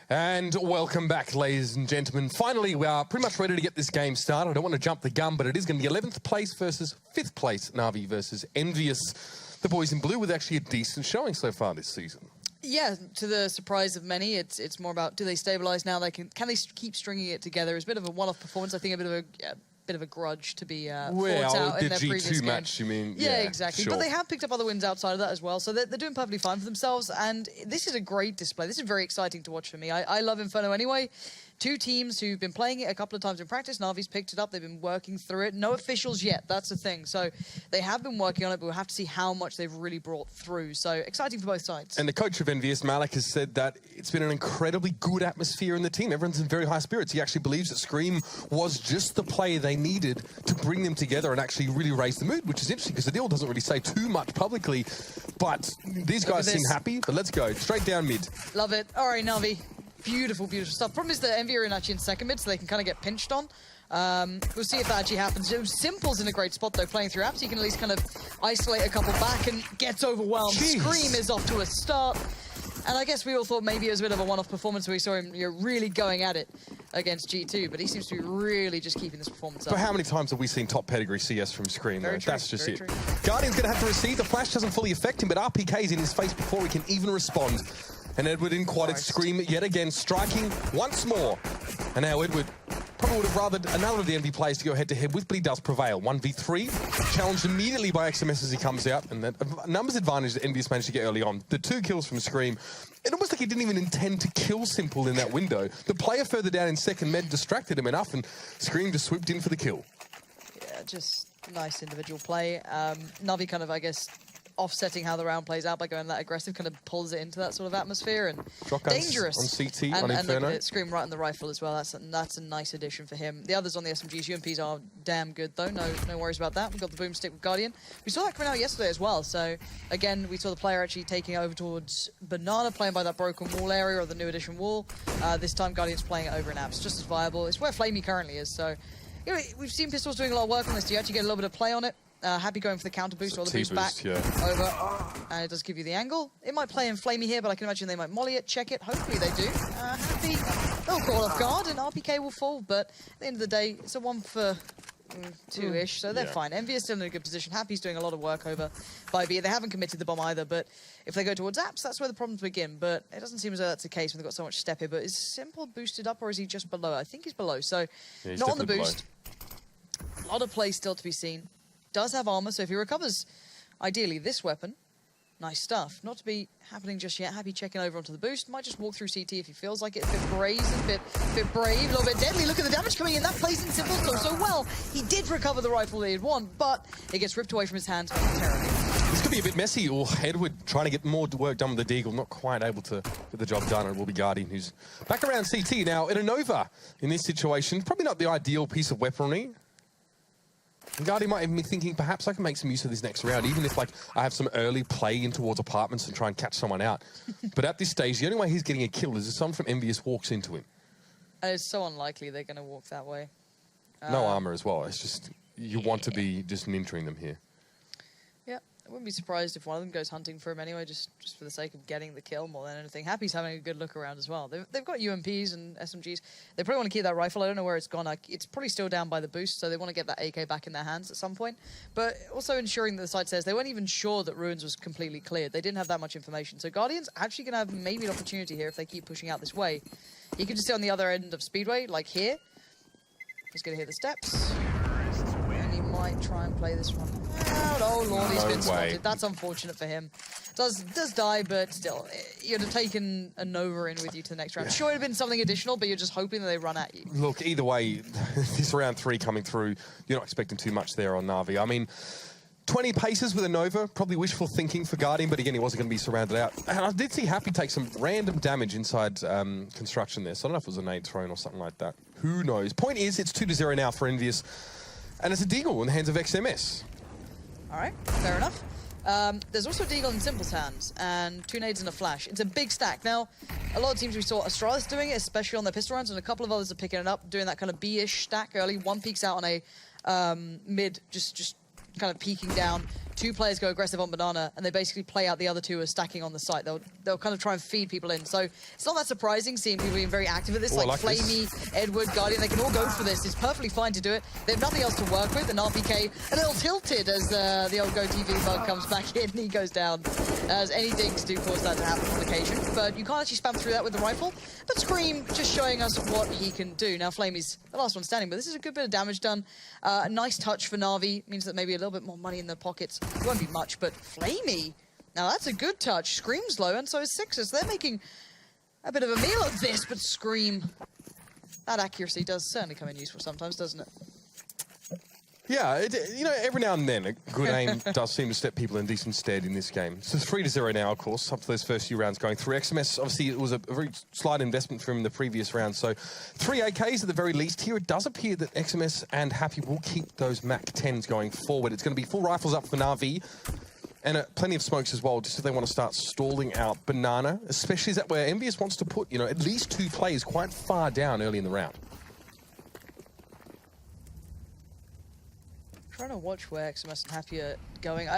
And welcome back, ladies and gentlemen. Finally, we are pretty much ready to get this game started. I don't want to jump the gun, but it is going to be 11th place versus 5th place, Na'Vi versus Envious. The boys in blue with actually a decent showing so far this season. Yeah, to the surprise of many, it's more about do they stabilize now? Can they keep stringing it together? It's a bit of a one-off performance. I think a bit of a grudge to be fought out in their previous G2 game. match, you mean? Yeah, exactly. Sure. But they have picked up other wins outside of that as well, so they're doing perfectly fine for themselves, and this is a great display. This is very exciting to watch for me. I love Inferno anyway. two teams who've been playing it a couple of times in practice. Na'Vi's picked it up. They've been working through it. No officials yet. That's the thing. So they have been working on it, but we'll have to see how much they've really brought through. So exciting for both sides. And the coach of Envious, Malik, has said that it's been an incredibly good atmosphere in the team. Everyone's in very high spirits. He actually believes that Scream was just the play they needed to bring them together and actually really raise the mood, which is interesting because the deal doesn't really say too much publicly. But these guys seem happy. But let's go. Straight down mid. Love it. All right, Na'Vi. Beautiful, beautiful stuff. Problem is that Envy are actually in second mid, so they can kind of get pinched on. We'll see if that actually happens. Simple's in a great spot, though, playing through apps. You can at least kind of isolate a couple back and gets overwhelmed. Jeez. Scream is off to a start. And I guess we all thought maybe it was a bit of a one-off performance where we saw him really going at it against G2, but he seems to be really just keeping this performance up. But how many times have we seen top pedigree CS from Scream? Very true, That's just very it. true. Guardian's going to have to receive. The flash doesn't fully affect him, but RPK's in his face before he can even respond. And Edward in quad, Scream yet again, striking once more. And now Edward probably would have rather another of the Envy players to go head-to-head with, but he does prevail. 1v3, challenged immediately by XMS as he comes out, and that numbers advantage that Envy's managed to get early on. The 2 kills from Scream, it almost like he didn't even intend to kill Simple in that window. The player further down in second med distracted him enough, and Scream just swooped in for the kill. Yeah, just nice individual play. Na'Vi kind of, I guess, offsetting how the round plays out by going that aggressive, kind of pulls it into that sort of atmosphere, and Shotguns dangerous. on CT, and, on and Inferno. look at it, Scream right on the rifle as well. That's a nice addition for him. The others on the SMGs, UMPs are damn good though. No worries about that. We've got the boomstick with Guardian. We saw that coming out yesterday as well. So again, we saw the player actually taking over towards Banana, playing by that broken wall area or the new edition wall. This time Guardian's playing it over in apps, just as viable. It's where Flamey currently is. So you know, we've seen Pistols doing a lot of work on this. You actually get a little bit of play on it. Happy going for the counter boost or the boost back over, and it does give you the angle. It might play in Flamey here, but I can imagine they might molly it, check it. Hopefully they do. Happy, they'll call off guard, and RPK will fall. But at the end of the day, it's a 1 for 2-ish, so they're fine. Envy is still in a good position. Happy's doing a lot of work over by B. They haven't committed the bomb either, but if they go towards apps, that's where the problems begin. But it doesn't seem as though that's the case when they've got so much step here. But is Simple boosted up, or is he just below? I think he's below, so yeah, not on the boost. A lot of play still to be seen. Does have armor, so if he recovers, ideally, this weapon, nice stuff. Not to be happening just yet. Happy checking over onto the boost. Might just walk through CT if he feels like it. A bit brazen, a bit brave, a little bit deadly. Look at the damage coming in. That plays in Simple so well. He did recover the rifle that he'd won, but it gets ripped away from his hands momentarily. This could be a bit messy, or Edward trying to get more work done with the Deagle, not quite able to get the job done. It will be Guardian, who's back around CT now. In a Nova, in this situation, probably not the ideal piece of weaponry. And Guardian might even be thinking, perhaps I can make some use of this next round, even if like I have some early play in towards apartments and try and catch someone out. But at this stage, the only way he's getting a kill is if someone from Envious walks into him. And it's so unlikely they're going to walk that way. No armor as well. It's just, you want to be just nintering them here. Yeah, I wouldn't be surprised if one of them goes hunting for him anyway, just for the sake of getting the kill more than anything. Happy's having a good look around as well. They've got UMPs and SMGs. They probably want to keep that rifle. I don't know where it's gone. It's probably still down by the boost, so they want to get that AK back in their hands at some point. But also ensuring that the site says they weren't even sure that Ruins was completely cleared. They didn't have that much information. So Guardian's actually going to have maybe an opportunity here if they keep pushing out this way. You can just sit on the other end of Speedway, like here. He's going to hear the steps. And he might try and play this one out. Oh, Lord, he's been spotted. That's unfortunate for him. Does die, but still, you'd have taken a Nova in with you to the next round. Sure, it'd have been something additional, but you're just hoping that they run at you. Look, either way, this round 3 coming through, you're not expecting too much there on Na'Vi. I mean, 20 paces with a Nova, probably wishful thinking for Guardian, but again, he wasn't going to be surrounded out. And I did see Happy take some random damage inside construction there, so I don't know if it was a nade thrown or something like that. Who knows? Point is, it's 2-0 now for Envious, and it's a Deagle in the hands of XMS. All right, fair enough. There's also a Deagle in Simple's hands, and 2 nades and a flash. It's a big stack. Now, a lot of teams we saw Astralis doing it, especially on their pistol rounds, and a couple of others are picking it up, doing that kind of B-ish stack early. One peeks out on a mid, just kind of peeking down. 2 players go aggressive on Banana, and they basically play out the other 2 as stacking on the site. They'll kind of try and feed people in. So it's not that surprising seeing people being very active at this, like Flamey, Edward, Guardian. They can all go for this. It's perfectly fine to do it. They have nothing else to work with, and RPK a little tilted as the old Go TV bug comes back in and he goes down. As any dinks do cause that to happen on occasion, but you can't actually spam through that with the rifle. But Scream just showing us what he can do. Now Flamey's the last one standing, but this is a good bit of damage done. A nice touch for Na'Vi, means that maybe a little bit more money in their pockets. It won't be much, but Flamey, now that's a good touch. Scream's low, and so is Sixers. They're making a bit of a meal of this, but Scream that accuracy does certainly come in useful sometimes, doesn't it? Yeah, every now and then a good aim does seem to step people in decent stead in this game. So it's 3-0 now, of course, up to those first few rounds going through. XMS, obviously, it was a very slight investment from the previous round. So 3 AKs at the very least here. It does appear that XMS and Happy will keep those Mac 10s going forward. It's going to be full rifles up for Na'Vi. And plenty of smokes as well, just if they want to start stalling out Banana, especially is that where Envious wants to put, at least 2 players quite far down early in the round. Trying to watch where XMS and Happy are going.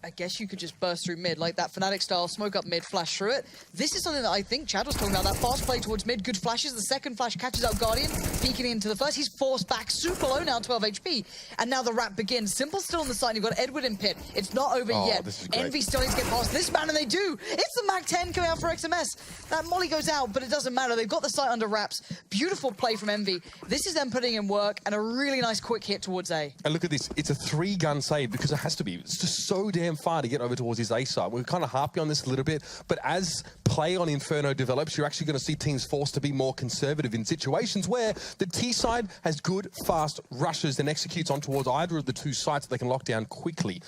I guess you could just burst through mid, like that Fnatic style, smoke up mid, flash through it. This is something that I think Chad was talking about, that fast play towards mid, good flashes. The second flash catches out Guardian, peeking into the first. He's forced back, super low now, 12 HP. And now the wrap begins. Simple still on the side. You've got Edward in pit. It's not over yet. Envy still needs to get past this man, and they do. It's the Mac 10 coming out for XMS. That molly goes out, but it doesn't matter. They've got the site under wraps. Beautiful play from Envy. This is them putting in work and a really nice quick hit towards A. And look at this. It's a 3-gun save because it has to be. It's just so damn far to get over towards his A side. We're kind of harping on this a little bit, but as play on Inferno develops, you're actually going to see teams forced to be more conservative in situations where the T side has good, fast rushes and executes on towards either of the 2 sites that they can lock down quickly.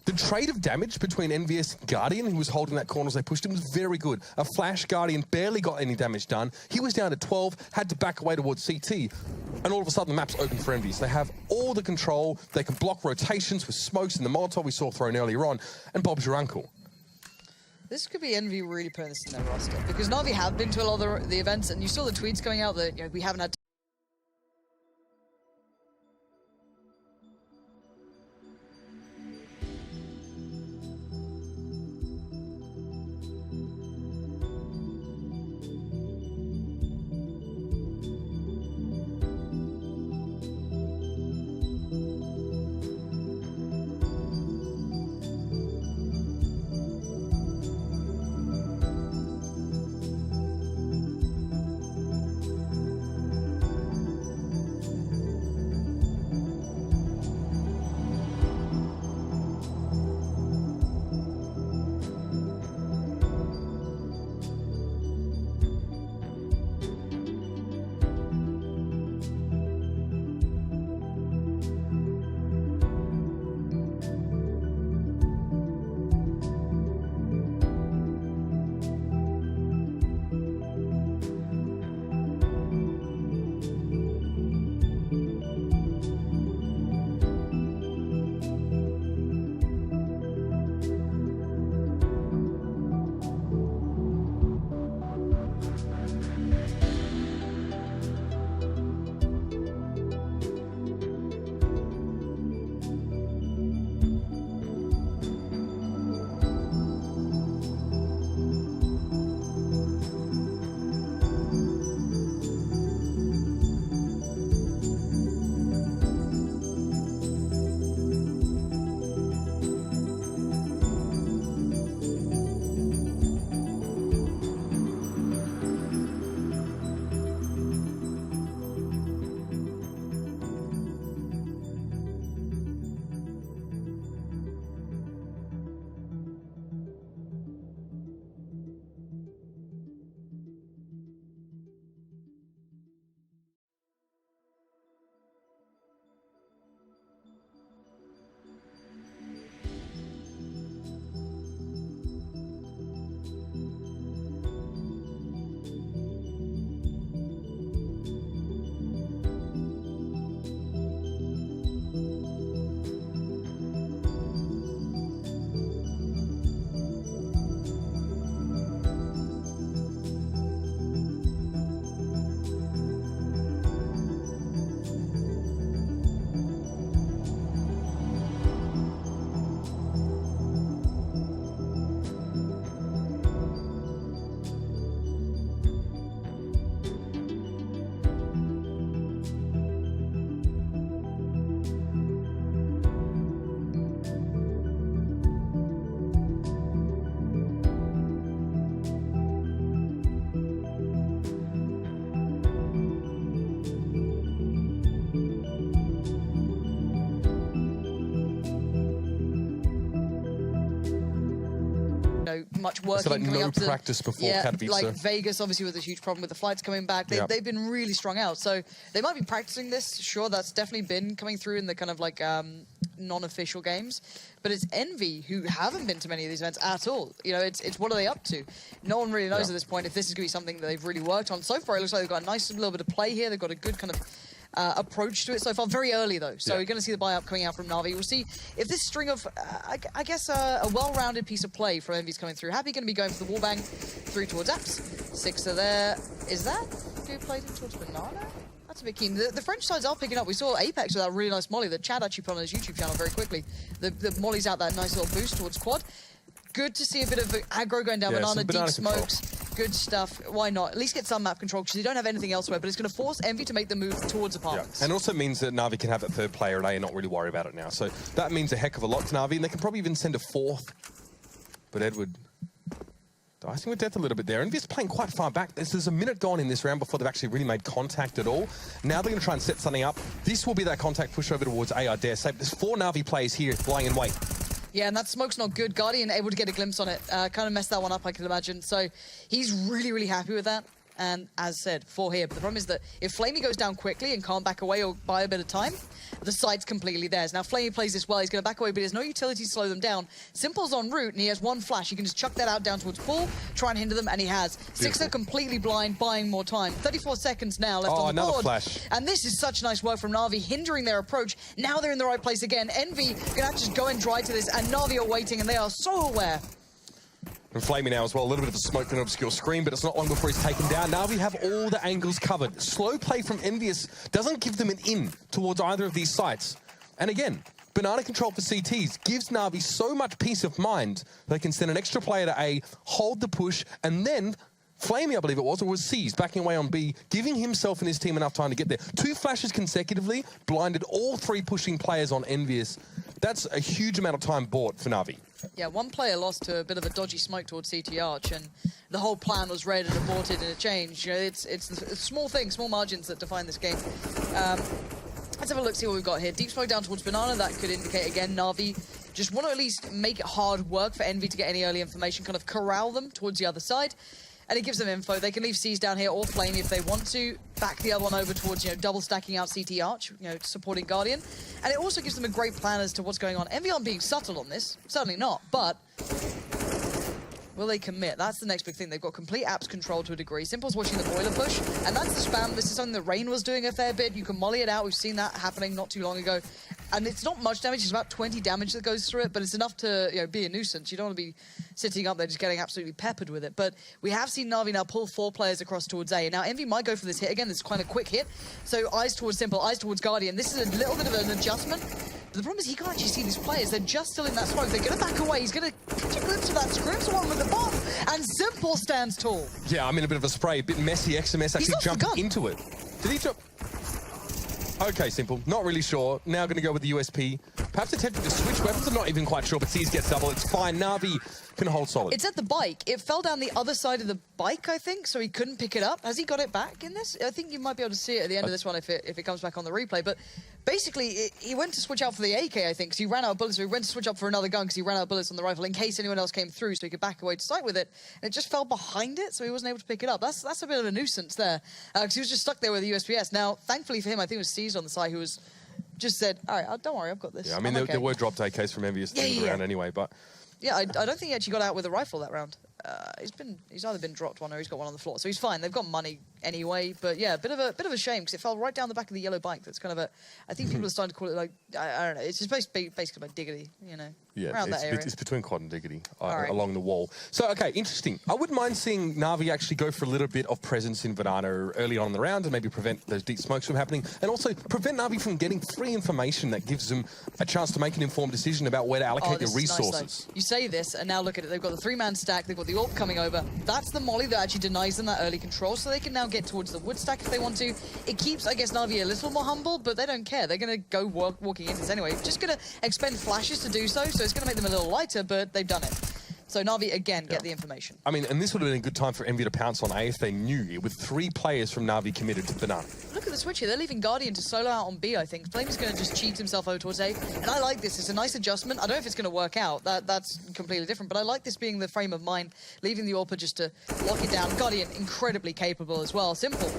The trade of damage between Envious and Guardian, who was holding that corner as they pushed him, was very good. A flash Guardian barely got any damage done. He was down to 12, had to back away towards CT, and all of a sudden the map's open for Envious. They have all the control. They can block rotations with smokes and the Molotov we saw thrown earlier on, and Bob's your uncle. This could be Envy really putting this in their roster, because Na'Vi have been to a lot of the events, and you saw the tweets going out that we haven't had much working So like coming no up to practice before Katowice. like Vegas obviously with a huge problem with the flights coming back. They've been really strung out, so they might be practicing this. Sure, that's definitely been coming through in the kind of like non-official games, but it's Envy who haven't been to many of these events at all. You know, it's what are they up to? No one really knows at this point if this is going to be something that they've really worked on. So far, it looks like they've got a nice little bit of play here. They've got a good kind of approach to it so far. Very early though, so you're going to see the buy-up coming out from Na'Vi. We'll see if this string of, I guess, a well-rounded piece of play from Envy's coming through. Happy going to be going for the wallbang, 3 towards Apps, 6 are there. Is that who played in towards Banana? That's a bit keen. The French sides are picking up. We saw Apex with that really nice molly that Chad actually put on his YouTube channel very quickly. The molly's out that nice little boost towards quad. Good to see a bit of aggro going down Banana, deep smokes, good stuff. Why not? At least get some map control because you don't have anything elsewhere, but it's going to force Envy to make the move towards apartments. And also means that Na'Vi can have that third player at A and not really worry about it now. So that means a heck of a lot to Na'Vi, and they can probably even send a fourth. But Edward dicing with death a little bit there. Envy's playing quite far back. There's a minute gone in this round before they've actually really made contact at all. Now they're going to try and set something up. This will be that contact push over towards A, I dare say. There's 4 Na'Vi players here lying in wait. Yeah, and that smoke's not good. Guardian able to get a glimpse on it. Kind of messed that one up, I can imagine. So he's really, really happy with that. And as said, 4 here. But the problem is that if Flamey goes down quickly and can't back away or buy a bit of time, the site's completely theirs. Now, Flamey plays this well. He's going to back away, but there's no utility to slow them down. Simple's en route, and he has 1 flash. He can just chuck that out down towards Paul, try and hinder them, and he has. Sixer completely blind, buying more time. 34 seconds now left on the board. Flash. And this is such nice work from Na'Vi, hindering their approach. Now they're in the right place again. Envy going to have to just go and dry to this, and Na'Vi are waiting, and they are so aware. And Flamey now as well, a little bit of a smoke and an obscure screen, but it's not long before he's taken down. Now we have all the angles covered. Slow play from Envious doesn't give them an in towards either of these sites. And again, banana control for CTs gives Na'Vi so much peace of mind they can send an extra player to A, hold the push, and then Flamey, I believe it was, or was seized, backing away on B, giving himself and his team enough time to get there. 2 flashes consecutively, blinded all 3 pushing players on Envious. That's a huge amount of time bought for Na'Vi. Yeah, 1 player lost to a bit of a dodgy smoke towards CT Arch, and the whole plan was read and aborted and it changed. You know, it's the small things, small margins that define this game. Let's have a look, see what we've got here. Deep smoke down towards Banana. That could indicate, again, Na'Vi just want to at least make it hard work for Envy to get any early information, kind of corral them towards the other side. And it gives them info. They can leave C's down here or Flame if they want to. Back the other one over towards, you know, double stacking out CT Arch, you know, supporting Guardian. And it also gives them a great plan as to what's going on. Envy aren't being subtle on this. Certainly not. But will they commit? That's the next big thing. They've got complete apps control to a degree. Simple's watching the boiler push. And that's the spam. This is something that Rain was doing a fair bit. You can molly it out. We've seen that happening not too long ago. And it's not much damage. It's about 20 damage that goes through it. But it's enough to, you know, be a nuisance. You don't want to be sitting up there just getting absolutely peppered with it. But we have seen Na'Vi now pull 4 players across towards A. Now, Envy might go for this hit. Again, this is quite a quick hit. So eyes towards Simple, eyes towards Guardian. This is a little bit of an adjustment. But the problem is he can't actually see these players. They're just still in that smoke. They're going to back away. He's going to catch a glimpse of that Scripps one with the bomb. And Simple stands tall. Yeah, I'm in a bit of a spray. A bit messy. XMS actually jumped into it. Did he jump? Okay, Simple. Not really sure. Now going to go with the USP. Perhaps attempting to switch weapons. I'm not even quite sure, but C's gets double. It's fine. Na'Vi can hold solid. It's at the bike. It fell down the other side of the bike, I think, so he couldn't pick it up. Has he got it back in this? I think you might be able to see it at the end of this one if it comes back on the replay. But basically, he went to switch out for the AK, I think, because he ran out of bullets. So he went to switch up for another gun because he ran out of bullets on the rifle in case anyone else came through, so he could back away to sight with it. And it just fell behind it, so he wasn't able to pick it up. That's a bit of a nuisance there, because he was just stuck there with the USPS. Now, thankfully for him, I think it was Seized on the side who was just said, all right, don't worry, I've got this. Yeah, I mean, there were dropped AKs from Envious around anyway, but... Yeah, I don't think he actually got out with a rifle that round. He's either been dropped one or he's got one on the floor, so he's fine. They've got money anyway, but yeah, a bit of a shame because it fell right down the back of the yellow bike. That's kind of a. I think people are starting to call it like I don't know. It's just basically like Diggity, you know. Yeah, around that area. It's between Quad and Diggity Right. along the wall. So, okay, interesting. I wouldn't mind seeing Na'Vi actually go for a little bit of presence in Banana early on in the round and maybe prevent those deep smokes from happening and also prevent Na'Vi from getting free information that gives them a chance to make an informed decision about where to allocate their resources. Nice, you say this, and now look at it. They've got the 3-man stack. They've got the AWP coming over. That's the molly that actually denies them that early control, so they can now get towards the wood stack if they want to. It keeps, I guess, Na'Vi a little more humble, but they don't care. They're going to go walking into this anyway. Just going to expend flashes to do so, so it's going to make them a little lighter, but they've done it. So Na'Vi, again, get the information. I mean, and this would have been a good time for Envy to pounce on A if they knew, with 3 players from Na'Vi committed to Banana. Look at the switch here. They're leaving Guardian to solo out on B, I think. Flame is going to just cheat himself over towards A. And I like this. It's a nice adjustment. I don't know if it's going to work out. That's completely different. But I like this being the frame of mind, leaving the AWPer just to lock it down. Guardian, incredibly capable as well. Simple.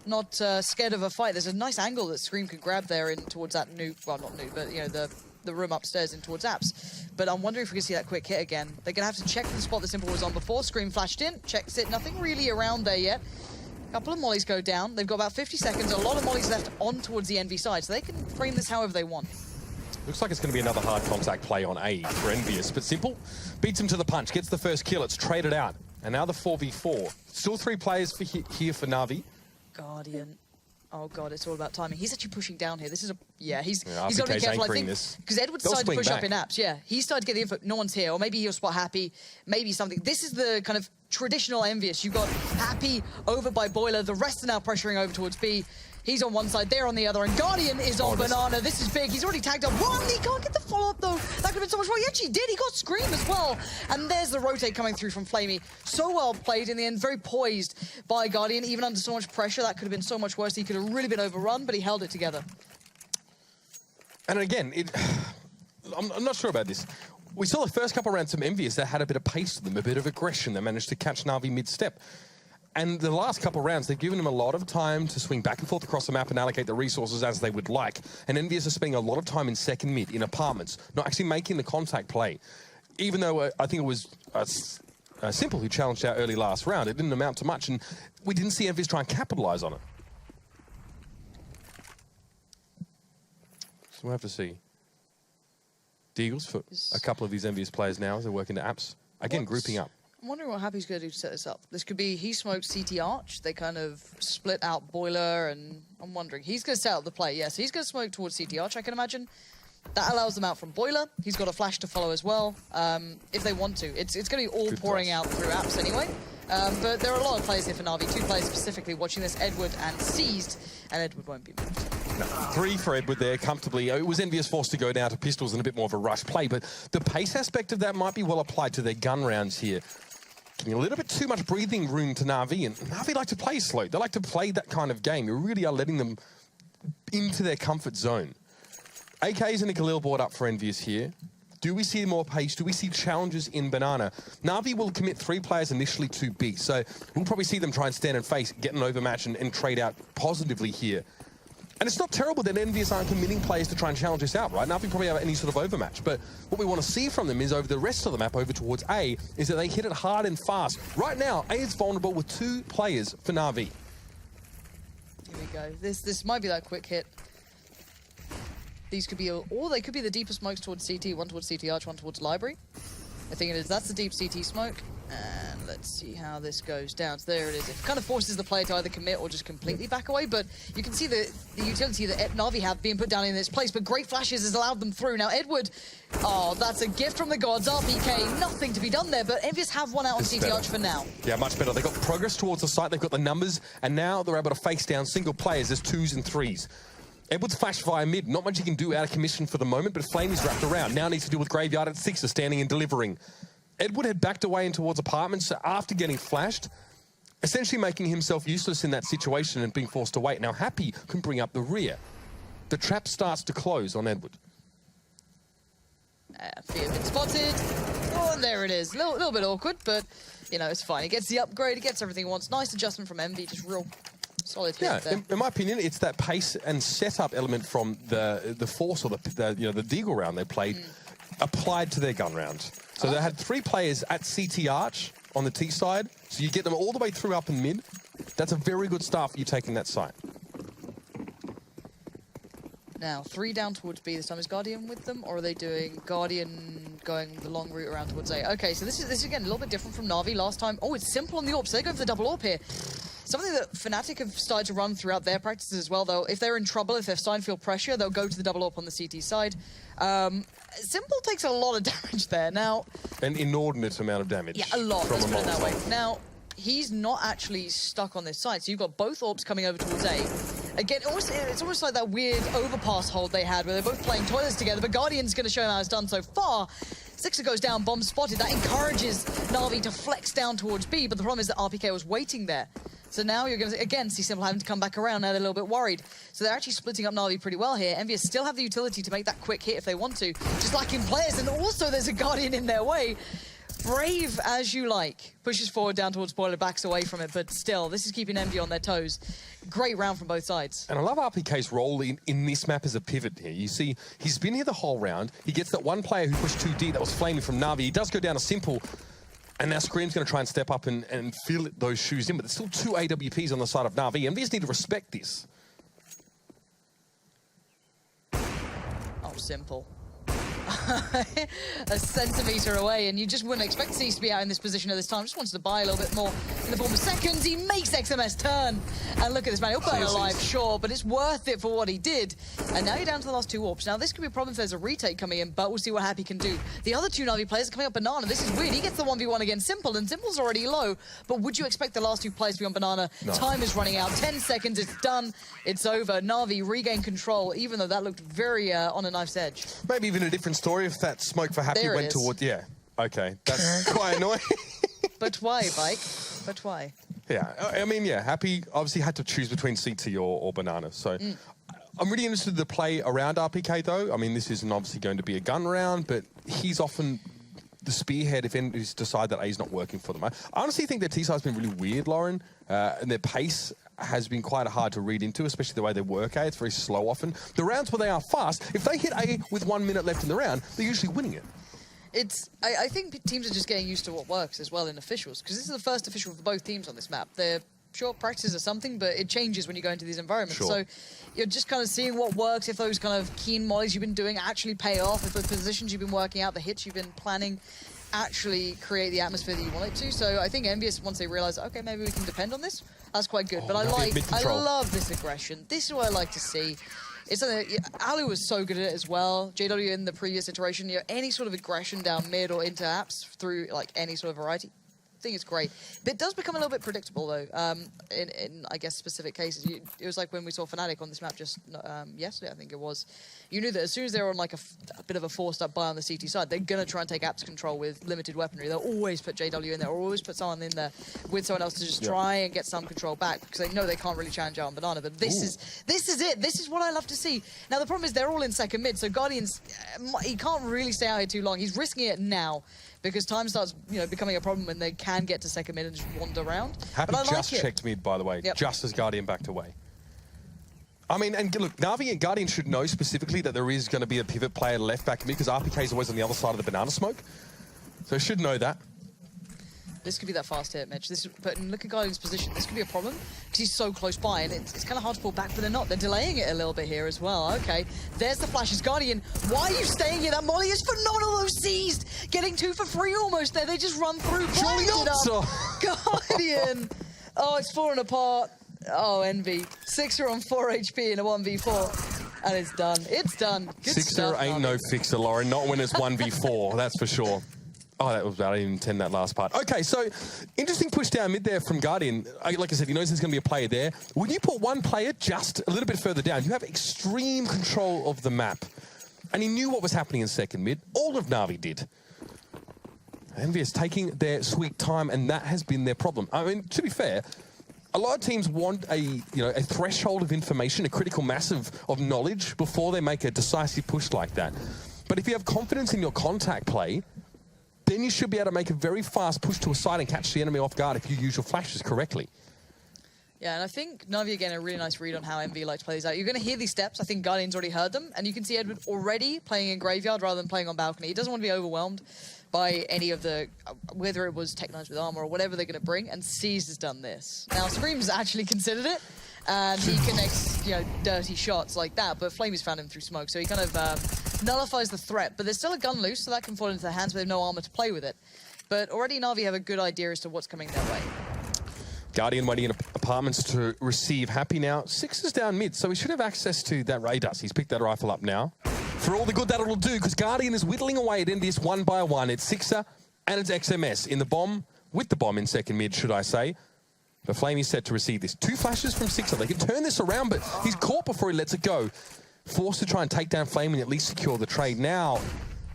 Not scared of a fight. There's a nice angle that Scream could grab there in towards that Nuke. Well, not Nuke, but, you know, the room upstairs in towards Apps. But I'm wondering if we can see that quick hit again. They're going to have to check the spot that Simple was on before. Scream flashed in, checks it. Nothing really around there yet. A couple of mollies go down. They've got about 50 seconds. A lot of mollies left on towards the Envy side, so they can frame this however they want. Looks like it's going to be another hard contact play on A for Envious, but Simple beats him to the punch, gets the first kill. It's traded out. And now the 4v4. Still 3 players for here for Na'Vi. Guardian. Oh god, it's all about timing. He's actually pushing down here. This is a he's got to be careful. I think because Edward decided to push up in Apps. Yeah, he started to get the info. No one's here, or maybe he'll spot Happy. Maybe something. This is the kind of traditional Envious. You've got Happy over by Boiler. The rest are now pressuring over towards B. He's on one side, they're on the other, and Guardian is on Banana. This is big. He's already tagged up one. He can't get the follow-up, though. That could have been so much more. He actually did. He got Scream as well. And there's the rotate coming through from Flamey. So well played in the end. Very poised by Guardian. Even under so much pressure, that could have been so much worse. He could have really been overrun, but he held it together. And again, I'm not sure about this. We saw the first couple of rounds from Envious that had a bit of pace to them, a bit of aggression. They managed to catch Na'Vi mid-step. And the last couple of rounds, they've given them a lot of time to swing back and forth across the map and allocate the resources as they would like. And Envious are spending a lot of time in second mid, in apartments, not actually making the contact play. Even though I think it was Simple who challenged our early last round, it didn't amount to much, and we didn't see Envious try and capitalize on it. So we'll have to see. Deagles for a couple of these Envious players now as they work into Apps. Again, grouping up. I'm wondering what Happy's going to do to set this up. This could be he smoked CT Arch. They kind of split out Boiler, and I'm wondering. He's going to set up the play. Yes, he's going to smoke towards CT Arch, I can imagine. That allows them out from Boiler. He's got a flash to follow as well, if they want to. It's going to be all pouring out through Apps anyway. But there are a lot of players here for Na'Vi. 2 players specifically watching this, Edward and Seized, and Edward won't be moved. No, 3 for Edward there, comfortably. It was Envious forced to go down to pistols and a bit more of a rush play, but the pace aspect of that might be well applied to their gun rounds here. Giving a little bit too much breathing room to Na'Vi, and Na'Vi like to play slow. They like to play that kind of game. You really are letting them into their comfort zone. AKs and a Khalil board up for Envious here. Do we see more pace? Do we see challenges in Banana? Na'Vi will commit 3 players initially to B, so we'll probably see them try and stand and face, get an overmatch and trade out positively here. And it's not terrible that Envious aren't committing players to try and challenge this out, right? Na'Vi probably have any sort of overmatch, but what we want to see from them is over the rest of the map, over towards A, is that they hit it hard and fast. Right now, A is vulnerable with 2 players for Na'Vi. Here we go. This might be that quick hit. These could be, or they could be the deeper smokes towards CT, one towards CT Arch, one towards Library. I think it is. That's the deep CT smoke. And let's see how this goes down. So there it is. It kind of forces the player to either commit or just completely back away. But you can see the utility that Na'Vi have being put down in this place. But great flashes has allowed them through. Now, Edward, oh, that's a gift from the gods. RPK, nothing to be done there. But Envious have one out on CT Arch for now. Yeah, much better. They've got progress towards the site. They've got the numbers. And now they're able to face down single players as 2s and 3s. Edward's flashed via mid. Not much he can do out of commission for the moment, but Flame is wrapped around. Now needs to deal with Graveyard at 6, standing and delivering. Edward had backed away in towards apartments after getting flashed, essentially making himself useless in that situation and being forced to wait. Now Happy can bring up the rear. The trap starts to close on Edward. Fear been spotted. Oh, and there it is. A little bit awkward, but, you know, it's fine. He gets the upgrade, he gets everything he wants. Nice adjustment from Envy, just real solid hit there. In my opinion, it's that pace and setup element from the force or the Deagle round they played applied to their gun round. So they had 3 players at CT Arch on the T side, so you get them all the way through up and mid. That's a very good start for you taking that site. Now, 3 down towards B this time. Is Guardian with them, or are they doing Guardian going the long route around towards A? Okay, so this is again a little bit different from Na'Vi last time. Oh, it's Simple on the AWP, so they're going for the double AWP here. Something that Fnatic have started to run throughout their practices as well, though. If they're in trouble, if they're starting to feel pressure, they'll go to the double AWP on the CT side. Simple takes a lot of damage there. Now, an inordinate amount of damage. Yeah, a lot, let's put it that way. Now, he's not actually stuck on this side, so you've got both AWPs coming over towards A. Again, it's almost like that weird overpass hold they had where they're both playing toilets together, but Guardian's going to show him how it's done so far. Sixer goes down, bomb spotted. That encourages Na'Vi to flex down towards B, but the problem is that RPK was waiting there. So now you're going to, again, see Simple having to come back around. Now they're a little bit worried. So they're actually splitting up Na'Vi pretty well here. Envious still have the utility to make that quick hit if they want to. Just lacking players, and also there's a Guardian in their way. Brave as you like. Pushes forward down towards Spoiler, backs away from it, but still, this is keeping Envy on their toes. Great round from both sides. And I love RPK's role in this map as a pivot here. You see, he's been here the whole round. He gets that one player who pushed 2D that was flaming from Na'Vi. He does go down a Simple, and now Scream's going to try and step up and fill those shoes in, but there's still 2 AWPs on the side of Na'Vi, and we just need to respect this. Oh, Simple. A centimetre away, and you just wouldn't expect Cease to be out in this position at this time. Just wants to buy a little bit more in the form of seconds. He makes XMS turn, and look at this man. He'll burn alive, sure, but it's worth it for what he did. And now you're down to the last 2 warps. Now this could be a problem if there's a retake coming in, but we'll see what Happy can do. The other 2 Na'Vi players are coming up Banana. This is weird. He gets the 1v1 against Simple, and Simple's already low. But would you expect the last 2 players to be on Banana? No. Time is running out. 10 seconds. It's done. It's over. Na'Vi regain control, even though that looked very on a knife's edge. Maybe even a different story if that smoke for Happy went towards... Yeah, okay. That's quite annoying. But why, Bike? But why? Yeah, I mean, yeah, Happy obviously had to choose between CT or Banana. So I'm really interested in the play around RPK, though. I mean, this isn't obviously going to be a gun round, but he's often the spearhead if enemies decide that A is not working for them. I honestly think their T-side's been really weird, Lauren, and their pace has been quite hard to read into, especially the way they work A. It's very slow often. The rounds where they are fast, if they hit A with 1 minute left in the round, they're usually winning it. I think teams are just getting used to what works as well in officials, because this is the first official for both teams on this map. They're short practices or something, but it changes when you go into these environments. Sure. So you're just kind of seeing what works, if those kind of keen mollies you've been doing actually pay off, if the positions you've been working out, the hits you've been planning actually create the atmosphere that you want it to. So I think Envious, once they realize, okay, maybe we can depend on this, that's quite good. But I love this aggression. This is what I like to see. It's something Alu was so good at it as well. JW in the previous iteration, any sort of aggression down mid or into apps through like any sort of variety, I think it's great. But it does become a little bit predictable though. In I guess specific cases, it was like when we saw Fnatic on this map just yesterday, I think it was. You knew that as soon as they were on like a bit of a forced up buy on the CT side, they're gonna try and take apps control with limited weaponry. They'll always put JW in there, or always put someone in there with someone else to just try and get some control back, because they know they can't really challenge out on Banana. But this is it. This is what I love to see. Now the problem is they're all in second mid, so Guardians, he can't really stay out here too long. He's risking it now, because time starts, becoming a problem when they can get to second mid and just wander around. Happy just checked mid, by the way, just as Guardian backed away. I mean, and look, Na'Vi and Guardian should know specifically that there is going to be a pivot player left back mid, because RPK is always on the other side of the Banana smoke. So should know that. This could be that fast hit, Mitch. But look at Guardian's position. This could be a problem, because he's so close by, and it's kind of hard to pull back, but they're not. They're delaying it a little bit here as well. Okay, there's the flashes. Guardian, why are you staying here? That molly is phenomenal, though, seized. Getting 2 for free almost there. They just run through. Surely not, so. Guardian. Oh, it's falling apart. Oh, Envy. Sixer on 4 HP in a 1v4. And it's done. It's done. Good Sixer stuff, ain't no fixer, Lauren. Not when it's 1v4, that's for sure. Oh, that was bad. I didn't intend that last part. Okay, so interesting push down mid there from Guardian. Like I said, he knows there's going to be a player there. When you put one player just a little bit further down, you have extreme control of the map. And he knew what was happening in second mid. All of Na'Vi did. Envious taking their sweet time, and that has been their problem. I mean, to be fair, a lot of teams want a threshold of information, a critical mass of knowledge before they make a decisive push like that. But if you have confidence in your contact play, then you should be able to make a very fast push to a side and catch the enemy off guard if you use your flashes correctly. Yeah, and I think Na'Vi, again, a really nice read on how MV likes to play these out. You're going to hear these steps. I think Guardian's already heard them, and you can see Edward already playing in Graveyard rather than playing on Balcony. He doesn't want to be overwhelmed by any of the, whether it was Tech Knights with armor or whatever they're going to bring, and C's has done this. Now, Scream's actually considered it, and he connects, dirty shots like that, but Flamey's found him through smoke, so he kind of nullifies the threat. But there's still a gun loose, so that can fall into their hands, but they have no armor to play with it. But already Na'Vi have a good idea as to what's coming their way. Guardian waiting in apartments to receive. Happy now. Six is down mid, so he should have access to that radar. He's picked that rifle up now. For all the good that it'll do, because Guardian is whittling away at Envious one by one. It's Sixer and it's XMS in the bomb, with the bomb in second mid, should I say. But Flamey's set to receive this. 2 flashes from Sixer. They can turn this around, but he's caught before he lets it go. Forced to try and take down Flamey and at least secure the trade. Now,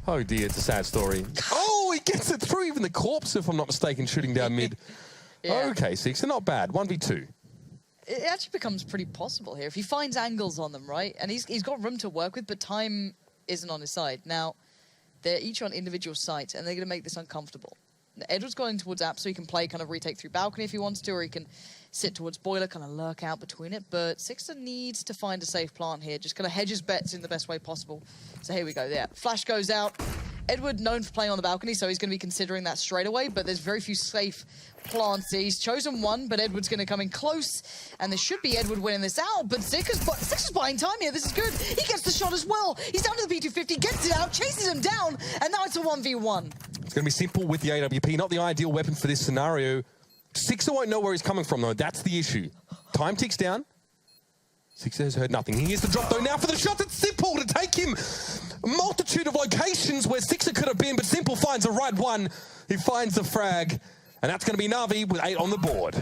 Oh dear, it's a sad story. Oh, he gets it through even the corpse, if I'm not mistaken, shooting down mid. Yeah. Okay, Six, they're not bad. 1v2. It actually becomes pretty possible here if he finds angles on them, right? And he's got room to work with, but time isn't on his side. Now, they're each on individual sites, and they're going to make this uncomfortable. Edward's going towards App, so he can play kind of retake through balcony if he wants to, or he can sit towards Boiler, kind of lurk out between it. But Sixer needs to find a safe plant here, just kind of hedge his bets in the best way possible. So here we go. Yeah, Flash goes out. Edward known for playing on the balcony, so he's going to be considering that straight away, but there's very few safe plants. He's chosen one, but Edward's going to come in close, and there should be Edward winning this out, but Sixer's buying time here. This is good. He gets the shot as well. He's down to the P250, gets it out, chases him down, and now it's a 1v1. It's going to be simple with the AWP, not the ideal weapon for this scenario. Sixer won't know where he's coming from, though. That's the issue. Time ticks down. Sixer has heard nothing. He hears the drop, though, now for the shot. It's Simple to take him. A multitude of locations where Sixer could have been, but Simple finds the right one. He finds the frag, and that's going to be Na'Vi with 8 on the board.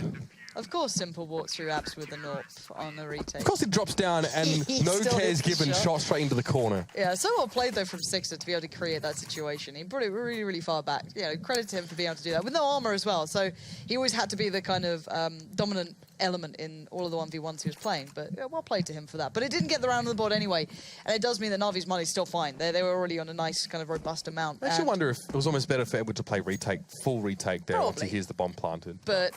Of course, Simple walks through apps with the North on the retake. Of course, it drops down, and no cares given, shot straight into the corner. Yeah, so well played, though, from Sixer to be able to create that situation. He brought it really, really far back. Yeah, credit to him for being able to do that, with no armor as well. So he always had to be the kind of dominant element in all of the 1v1s he was playing. But yeah, well played to him for that. But it didn't get the round on the board anyway, and it does mean that Na'Vi's money's still fine. They were already on a nice, kind of robust amount. I actually wonder if it was almost better for Edward to play retake, full retake there once he hears the bomb planted. But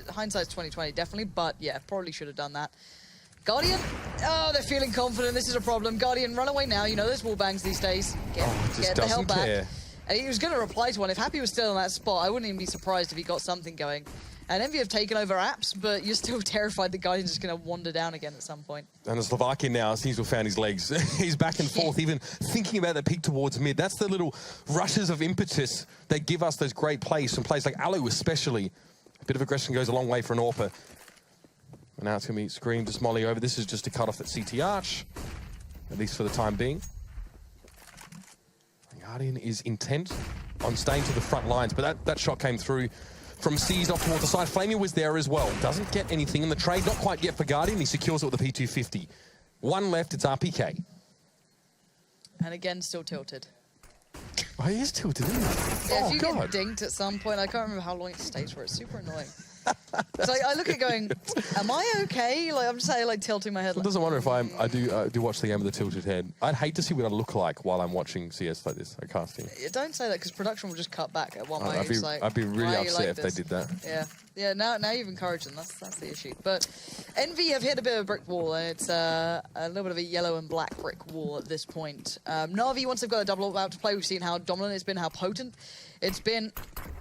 hindsight's 2020, definitely. But yeah, probably should have done that. Guardian, oh, they're feeling confident. This is a problem. Guardian, run away now. You know there's wall bangs these days. Get the hell back. And he was going to reply to one. If Happy was still in that spot, I wouldn't even be surprised if he got something going. And Envy have taken over apps, but you're still terrified the Guardian's just going to wander down again at some point. And the Slovakian now seems to have found his legs. He's back and forth, even thinking about the peak towards mid. That's the little rushes of impetus that give us those great plays, from plays like Alu especially. A bit of aggression goes a long way for an AWPer. And now it's going to be Scream, just Molly over. This is just to cut off that CT arch, at least for the time being. Guardian is intent on staying to the front lines, but that shot came through from Seized off towards the side. Flamey was there as well. Doesn't get anything in the trade, not quite yet for Guardian. He secures it with the P250. One left, it's RPK. And again, still tilted. Oh, he is tilted, isn't he? Yeah, if you get dinked at some point, I can't remember how long it stays for. It's super annoying. So I look at it going, am I okay? Like, I'm just like tilting my head. It doesn't wonder if I do watch the game with the tilted head. I'd hate to see what I look like while I'm watching CS like this. I can't see. Don't say that, because production will just cut back at one point. I'd be really upset if they did that. Yeah. Now you've encouraged them. That's the issue. But Envy have hit a bit of a brick wall, and it's a little bit of a yellow and black brick wall at this point. Na'Vi, once they've got a double out to play, we've seen how dominant it's been, how potent it's been.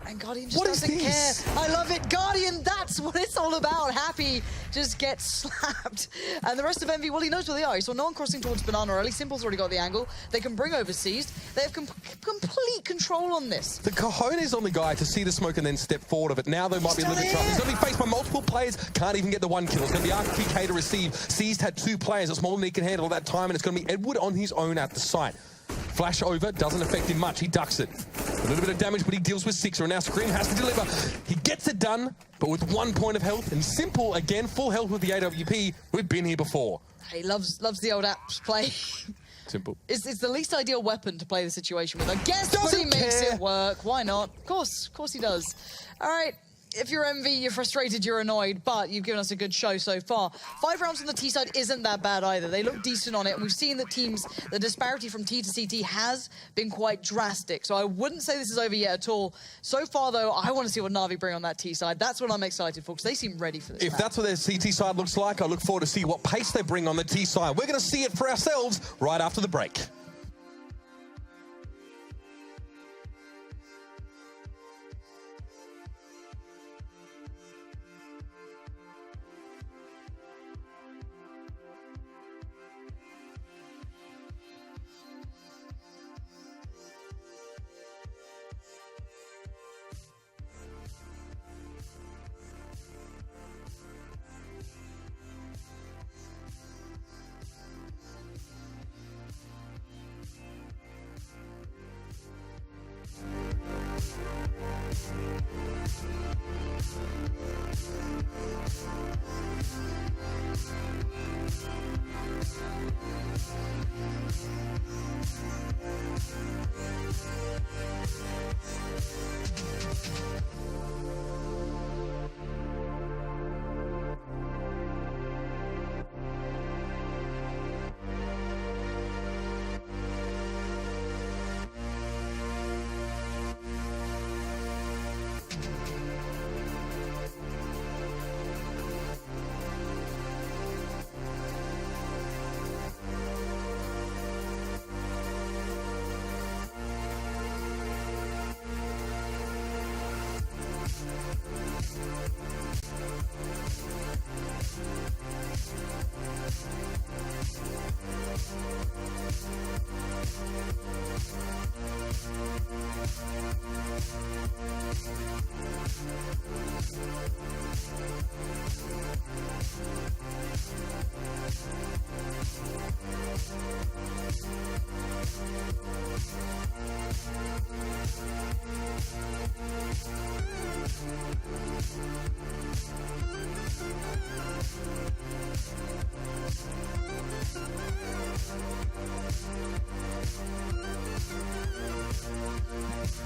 And Guardian just doesn't care. I love it. Guardian, that's what it's all about. Happy just gets slapped. And the rest of Envy, well, he knows where they are. He saw no one crossing towards Banana early. Simple's already got the angle. They can bring over Seized. They have complete control on this. The cojones on the guy to see the smoke and then step forward of it. Now there might be a little bit of trouble. He's going to be faced by multiple players. Can't even get the one kill. It's going to be RPK to receive. Seized had 2 players. It's more than he can handle at that time. And it's going to be Edward on his own at the site. Flash over, doesn't affect him much. He ducks it. A little bit of damage, but he deals with Sixer. And now Scream has to deliver. He gets it done, but with 1 point of health. And Simple, again, full health with the AWP. We've been here before. He loves the old apps play. Simple. It's the least ideal weapon to play the situation with. I guess, but he makes it work. Why not? Of course he does. All right. If you're Envy, you're frustrated, you're annoyed, but you've given us a good show so far. 5 rounds on the T side isn't that bad either. They look decent on it, and we've seen that the disparity from T to CT has been quite drastic, so I wouldn't say this is over yet at all. So far, though, I want to see what Na'Vi bring on that T side. That's what I'm excited for, because they seem ready for this. If that's what their CT side looks like, I look forward to see what pace they bring on the T side. We're going to see it for ourselves right after the break.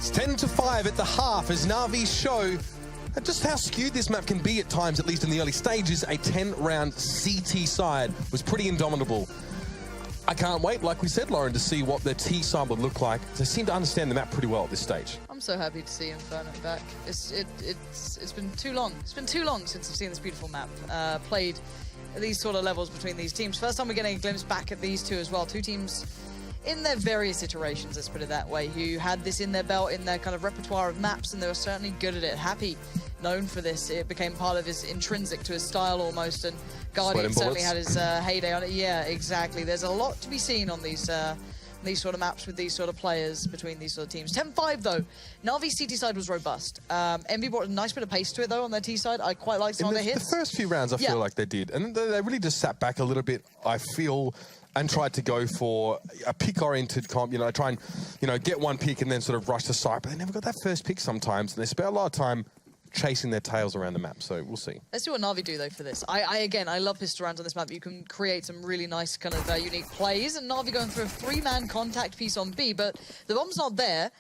It's 10-5 at the half as Na'Vi show just how skewed this map can be at times, at least in the early stages. A 10-round CT side was pretty indomitable. I can't wait, like we said, Lauren, to see what their T side would look like. They seem to understand the map pretty well at this stage. I'm so happy to see Inferno back. It's been too long. It's been too long since I've seen this beautiful map played at these sort of levels between these teams. First time we're getting a glimpse back at these two as well. Two teams in their various iterations, let's put it that way, who had this in their belt, in their kind of repertoire of maps, and they were certainly good at it. Happy, known for this. It became part of his intrinsic to his style almost, and Guardian certainly had his heyday on it. Yeah, exactly. There's a lot to be seen on these sort of maps with these sort of players between these sort of teams. 10-5 though. Na'Vi's CT side was robust. Envy brought a nice bit of pace to it though on their T side. I quite liked some of their hits. The first few rounds I feel like they did, and they really just sat back a little bit, I feel, and tried to go for a pick-oriented comp, try and, get one pick and then sort of rush the site, but they never got that first pick sometimes, and they spent a lot of time chasing their tails around the map, so we'll see. Let's see what Na'Vi do, though, for this. I love pistol rounds on this map. You can create some really nice kind of unique plays, and Na'Vi going through a 3-man contact piece on B, but the bomb's not there,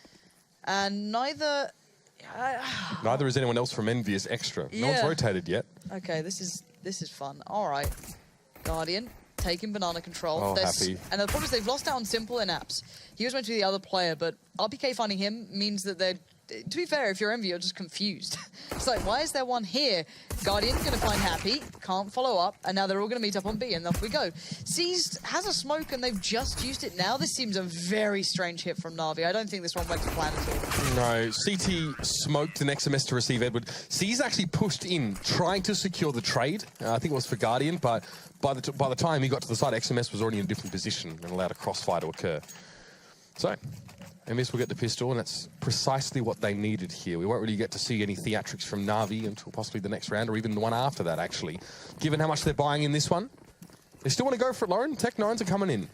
and neither is anyone else from Envious extra. No one's rotated yet. Okay, this is fun. All right. Guardian taking banana control. Oh, happy. And the problem is they've lost out on Simple and Apps. He was meant to be the other player, but RPK finding him means that they're, to be fair, if you're Envy, you're just confused. It's like, why is there one here? Guardian's going to find Happy, can't follow up, and now they're all going to meet up on B, and off we go. Seized has a smoke, and they've just used it now. This seems a very strange hit from Na'Vi. I don't think this one went to plan at all. No, CT smoked an XMS to receive Edward. Seized actually pushed in, trying to secure the trade. I think it was for Guardian, but by the time he got to the side, XMS was already in a different position and allowed a crossfire to occur. So, Envious will get the pistol, and that's precisely what they needed here. We won't really get to see any theatrics from Na'Vi until possibly the next round, or even the one after that, actually. Given how much they're buying in this one, they still want to go for it, Lauren. Tech-9s are coming in.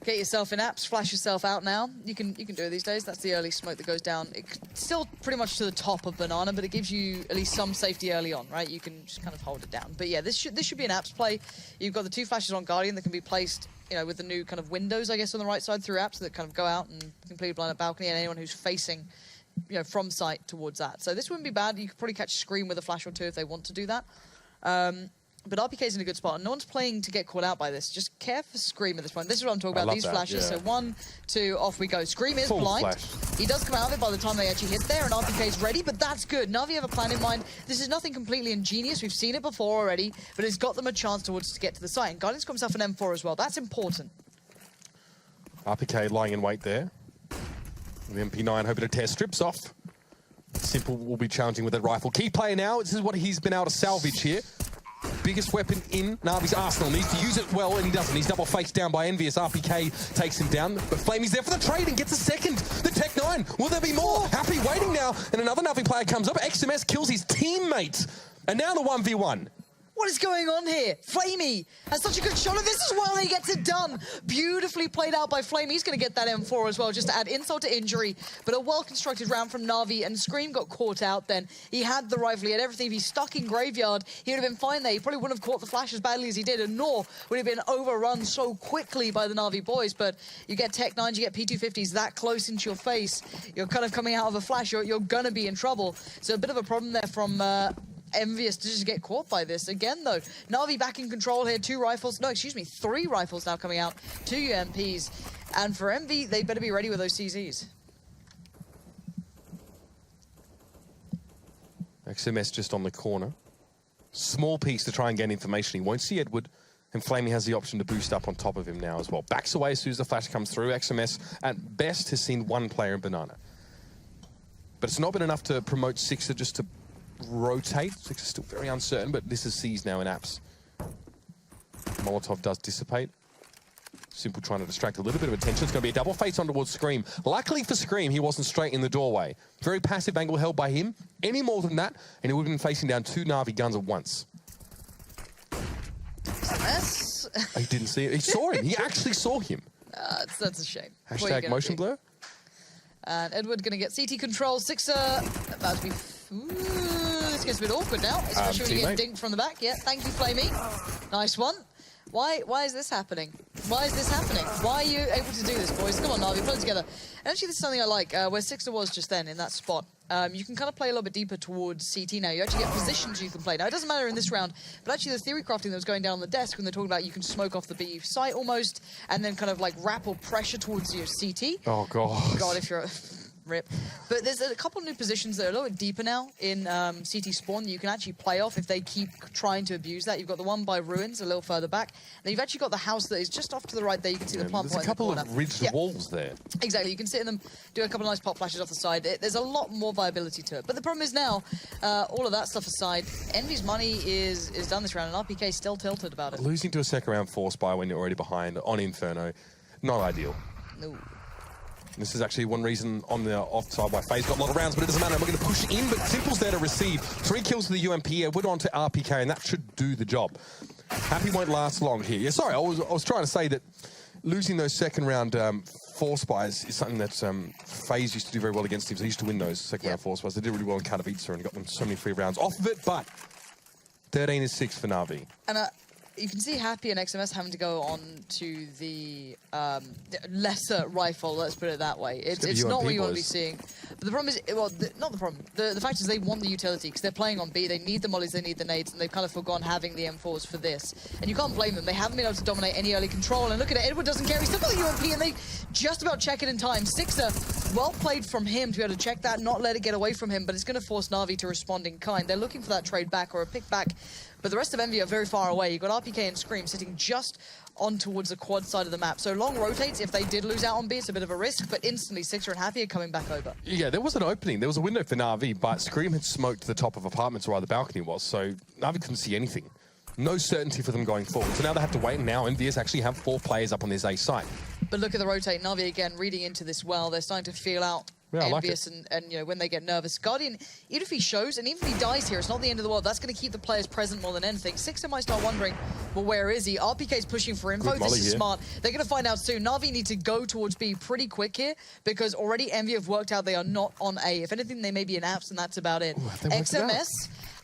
Get yourself in apps, flash yourself out now. You can do it these days. That's the early smoke that goes down. It's still pretty much to the top of Banana, but it gives you at least some safety early on, right? You can just kind of hold it down. But yeah, this should be an apps play. You've got the 2 flashes on Guardian that can be placed, with the new kind of windows, I guess, on the right side through apps that kind of go out and completely blind at balcony, and anyone who's facing, from sight towards that. So this wouldn't be bad. You could probably catch Scream with a flash or 2 if they want to do that. But RPK's in a good spot, and no one's playing to get caught out by this. Just care for Scream at this point. This is what I'm talking about, these flashes. So 1, 2, off we go. Scream is blind. He does come out of it by the time they actually hit there, and RPK's ready, but that's good. Na'Vi have a plan in mind. This is nothing completely ingenious. We've seen it before already, but it's got them a chance to get to the site. And Guardian's got himself an M4 as well. That's important. RPK lying in wait there. The MP9 hoping to tear strips off. Simple will be challenging with that rifle. Key player now. This is what he's been able to salvage here. Biggest weapon in Na'Vi's arsenal. Needs to use it well, and he doesn't. He's double faced down by Envious. RPK takes him down, but Flamey's there for the trade and gets a second. The Tech-9. Will there be more? Happy waiting now, and another Na'Vi player comes up. XMS kills his teammate, and now the 1v1. What is going on here? Flamey has such a good shot, and this is where he gets it done. Beautifully played out by Flamey. He's going to get that M4 as well, just to add insult to injury. But a well-constructed round from Na'Vi, and Scream got caught out then. He had the rifle, he had everything. If he's stuck in Graveyard, he would have been fine there. He probably wouldn't have caught the flash as badly as he did, and nor would have been overrun so quickly by the Na'Vi boys. But you get Tech-9s, you get P250s that close into your face. You're kind of coming out of a flash. You're going to be in trouble. So a bit of a problem there from Envious to just get caught by this again, though. Na'Vi back in control here. 3 rifles now coming out. 2 UMPs. And for Envy, they better be ready with those CZs. XMS just on the corner. Small piece to try and gain information. He won't see Edward, and Flamey has the option to boost up on top of him now as well. Backs away as soon as the flash comes through. XMS, at best, has seen 1 player in Banana. But it's not been enough to promote Sixer just to rotate. Six is still very uncertain, but this is seized now in apps. Molotov does dissipate. Simple trying to distract a little bit of attention. It's going to be a double face on towards Scream. Luckily for Scream, he wasn't straight in the doorway. Very passive angle held by him. Any more than that, and he would have been facing down 2 Na'Vi guns at once. He didn't see it. He saw him. He actually saw him. That's a shame. Hashtag motion blur. And Edward going to get CT control. Sixer about to be... This gets a bit awkward now, especially when you get dinked from the back. Yeah, thank you, Flamey. Nice one. Why is this happening? Why is this happening? Why are you able to do this, boys? Come on, Navi, put it together. And actually, this is something I like, where Sixter was just then in that spot. You can kind of play a little bit deeper towards CT now. You actually get positions you can play. Now, it doesn't matter in this round, but actually the theory crafting that was going down on the desk when they're talking about you can smoke off the B site almost, and then kind of like wrap or pressure towards your CT. Oh, God. God, if you're... Rip. But there's a couple new positions that are a little bit deeper now in CT spawn that you can actually play off if they keep trying to abuse that. You've got the one by Ruins a little further back. And then you've actually got the house that is just off to the right there. You can see the plant point in the corner. There's a couple of ridged walls there. Exactly. You can sit in them, do a couple of nice pop flashes off the side. There's a lot more viability to it. But the problem is now, all of that stuff aside, Envy's money is done this round, and RPK is still tilted about it. Losing to a second round force buy when you're already behind on Inferno, not ideal. No. This is actually one reason on the offside why FaZe got a lot of rounds, but it doesn't matter. We're going to push in, but Simple's there to receive. 3 kills to the UMP. It went on to RPK, and that should do the job. Happy won't last long here. Yeah, sorry, I was trying to say that losing those second round force buys is something that FaZe used to do very well against teams. They used to win those second round force buys. They did really well in Katowice and got them so many free rounds off of it, but 13 is 6 for Na'Vi. And you can see Happy and XMS having to go on to the lesser rifle, let's put it that way. It's not what you want to be seeing. But the problem is, well, not the problem. The fact is they want the utility because they're playing on B. They need the mollies, they need the nades, and they've kind of forgone having the M4s for this. And you can't blame them. They haven't been able to dominate any early control. And look at it, Edward doesn't care. He's still got the UMP, and they just about check it in time. Sixer, well played from him to be able to check that, not let it get away from him, but it's going to force Na'Vi to respond in kind. They're looking for that trade back or a pick back. But the rest of Envy are very far away. You've got RPK and Scream sitting just on towards the quad side of the map. So long rotates. If they did lose out on B, it's a bit of a risk, but instantly Sixer and Happy are coming back over. Yeah, there was an opening. There was a window for Na'Vi, but Scream had smoked the top of apartments where the balcony was, so Na'Vi couldn't see anything. No certainty for them going forward. So now they have to wait, and now Envious actually have 4 players up on this A site. But look at the rotate. Na'Vi again reading into this well. They're starting to feel out Envious, and you know, when they get nervous. Guardian, even if he shows, and even if he dies here, it's not the end of the world. That's going to keep the players present more than anything. Sixer might start wondering, well, where is he? RPK's pushing for info. This is smart. They're going to find out soon. Na'Vi need to go towards B pretty quick here, because already Envy have worked out they are not on A. If anything, they may be in apps, and that's about it. Ooh, XMS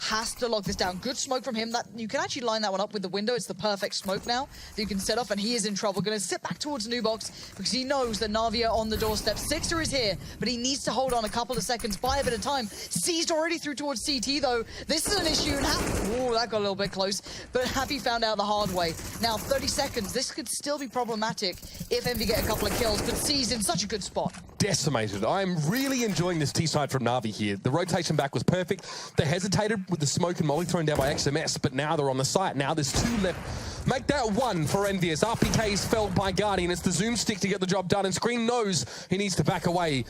has to lock this down. Good smoke from him. That you can actually line that one up with the window. It's the perfect smoke now that you can set off, and he is in trouble. Going to sit back towards Nubox because he knows that Na'Vi are on the doorstep. Sixer is here, but he needs to hold on a couple of seconds, buy a bit of time. Seized already through towards CT, though. This is an issue. Ooh, that got a little bit close, but Happy found out the hard way. Now, 30 seconds. This could still be problematic if Envy get a couple of kills, but Seized in such a good spot. Decimated. I'm really enjoying this T-side from Na'Vi here. The rotation back was perfect. They hesitated with the smoke and molly thrown down by XMS, but now they're on the site. Now there's 2 left. Make that 1 for Envious. RPK is felled by Guardian. It's the zoom stick to get the job done, and Screen knows he needs to back away.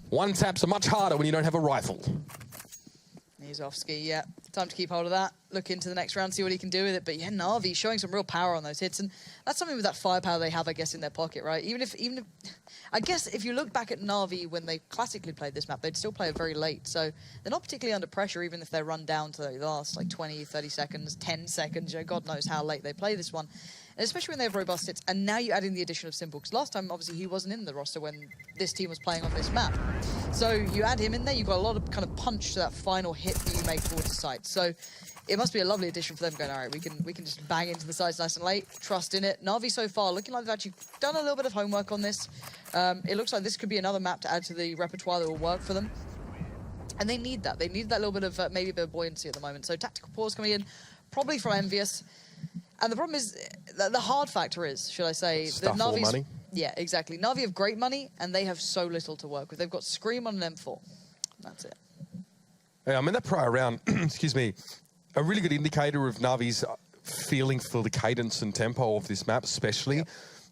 1 taps are much harder when you don't have a rifle. He's off ski, yeah. Time to keep hold of that. Look into the next round, see what he can do with it. But yeah, Na'Vi showing some real power on those hits, and that's something with that firepower they have, I guess, in their pocket, right? Even if I guess if you look back at Na'Vi when they classically played this map, they'd still play it very late. So they're not particularly under pressure, even if they're run down to the last like 20, 30 seconds, 10 seconds. You know, God knows how late they play this one. And especially when they have robust hits, and now you add in the addition of Simple, because last time, obviously, he wasn't in the roster when this team was playing on this map. So you add him in there, you've got a lot of kind of punch to that final hit that you make towards the site. So it must be a lovely addition for them going, all right, we can just bang into the sides nice and late, trust in it. Na'Vi so far looking like they've actually done a little bit of homework on this. It looks like this could be another map to add to the repertoire that will work for them. And they need that. They need that little bit of, maybe a bit of buoyancy at the moment. So tactical pause coming in, probably from Envious. And the problem is, the hard factor is, should I say, that Na'Vi's money. Yeah, exactly. Na'Vi have great money, and they have so little to work with. They've got Scream on an M4. That's it. Yeah, I mean, that prior round, excuse me, a really good indicator of Na'Vi's feeling for the cadence and tempo of this map, especially. Yep.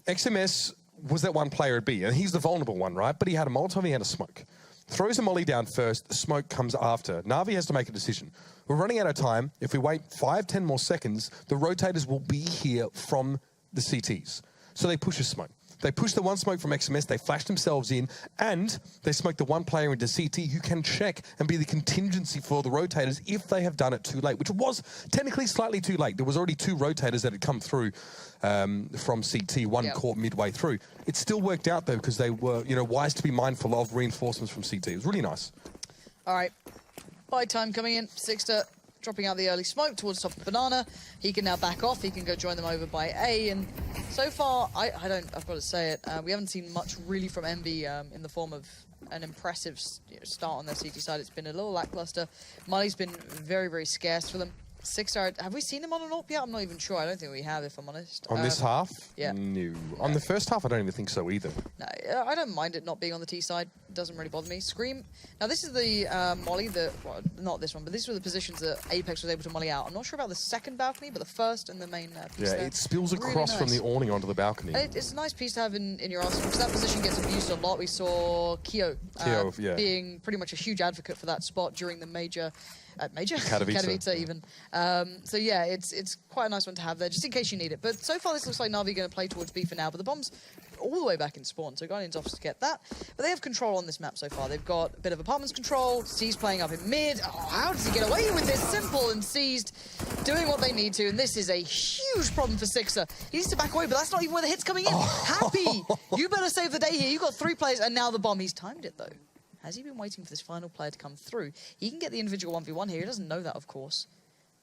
XMS was that one player at B, and he's the vulnerable one, right? But he had a Molotov, he had a smoke. Throws a molly down first, the smoke comes after. Na'Vi has to make a decision. We're running out of time. If we wait 5-10 more seconds, the rotators will be here from the CTs. So they push a smoke. They push the 1 smoke from XMS, they flash themselves in, and they smoke the 1 player into CT who can check and be the contingency for the rotators if they have done it too late, which was technically slightly too late. There was already 2 rotators that had come through from CT, 1 caught midway through. It still worked out, though, because they were, you know, wise to be mindful of reinforcements from CT. It was really nice. All right. Buy time coming in. Sixter dropping out the early smoke towards top of Banana. He can now back off. He can go join them over by A. And so far, I've got to say it, we haven't seen much really from Envy in the form of an impressive start on their CT side. It's been a little lackluster. Molly's been very, very scarce for them. 6-star, have we seen him on an AWP yet? I'm not even sure. I don't think we have, if I'm honest. On this half? Yeah. No. On the first half, I don't even think so either. No, I don't mind it not being on the T side. It doesn't really bother me. Scream. Now, this is the Molly, well, not this one, but these were the positions that Apex was able to Molly out. I'm not sure about the second balcony, but the first and the main piece Yeah, there. it spills Really across from nice. the awning onto the balcony. It's a nice piece to have in your arsenal, because that position gets abused a lot. We saw Kyo, yeah. being pretty much a huge advocate for that spot during the major Katowice. even. So yeah, it's quite a nice one to have there, just in case you need it. But so far, this looks like Na'Vi going to play towards B for now, but the bomb's all the way back in spawn, so Guardian's off to get that. But they have control on this map so far. They've got a bit of apartments control. C's playing up in mid. Oh, how does he get away with this? Simple and Seized doing what they need to, and this is a huge problem for Sixer. He needs to back away, but that's not even where the hit's coming in. Happy! You better save the day here. You've got 3 players, and now the bomb. He's timed it, though. Has he been waiting for this final player to come through? He can get the individual 1v1 here. He doesn't know that, of course.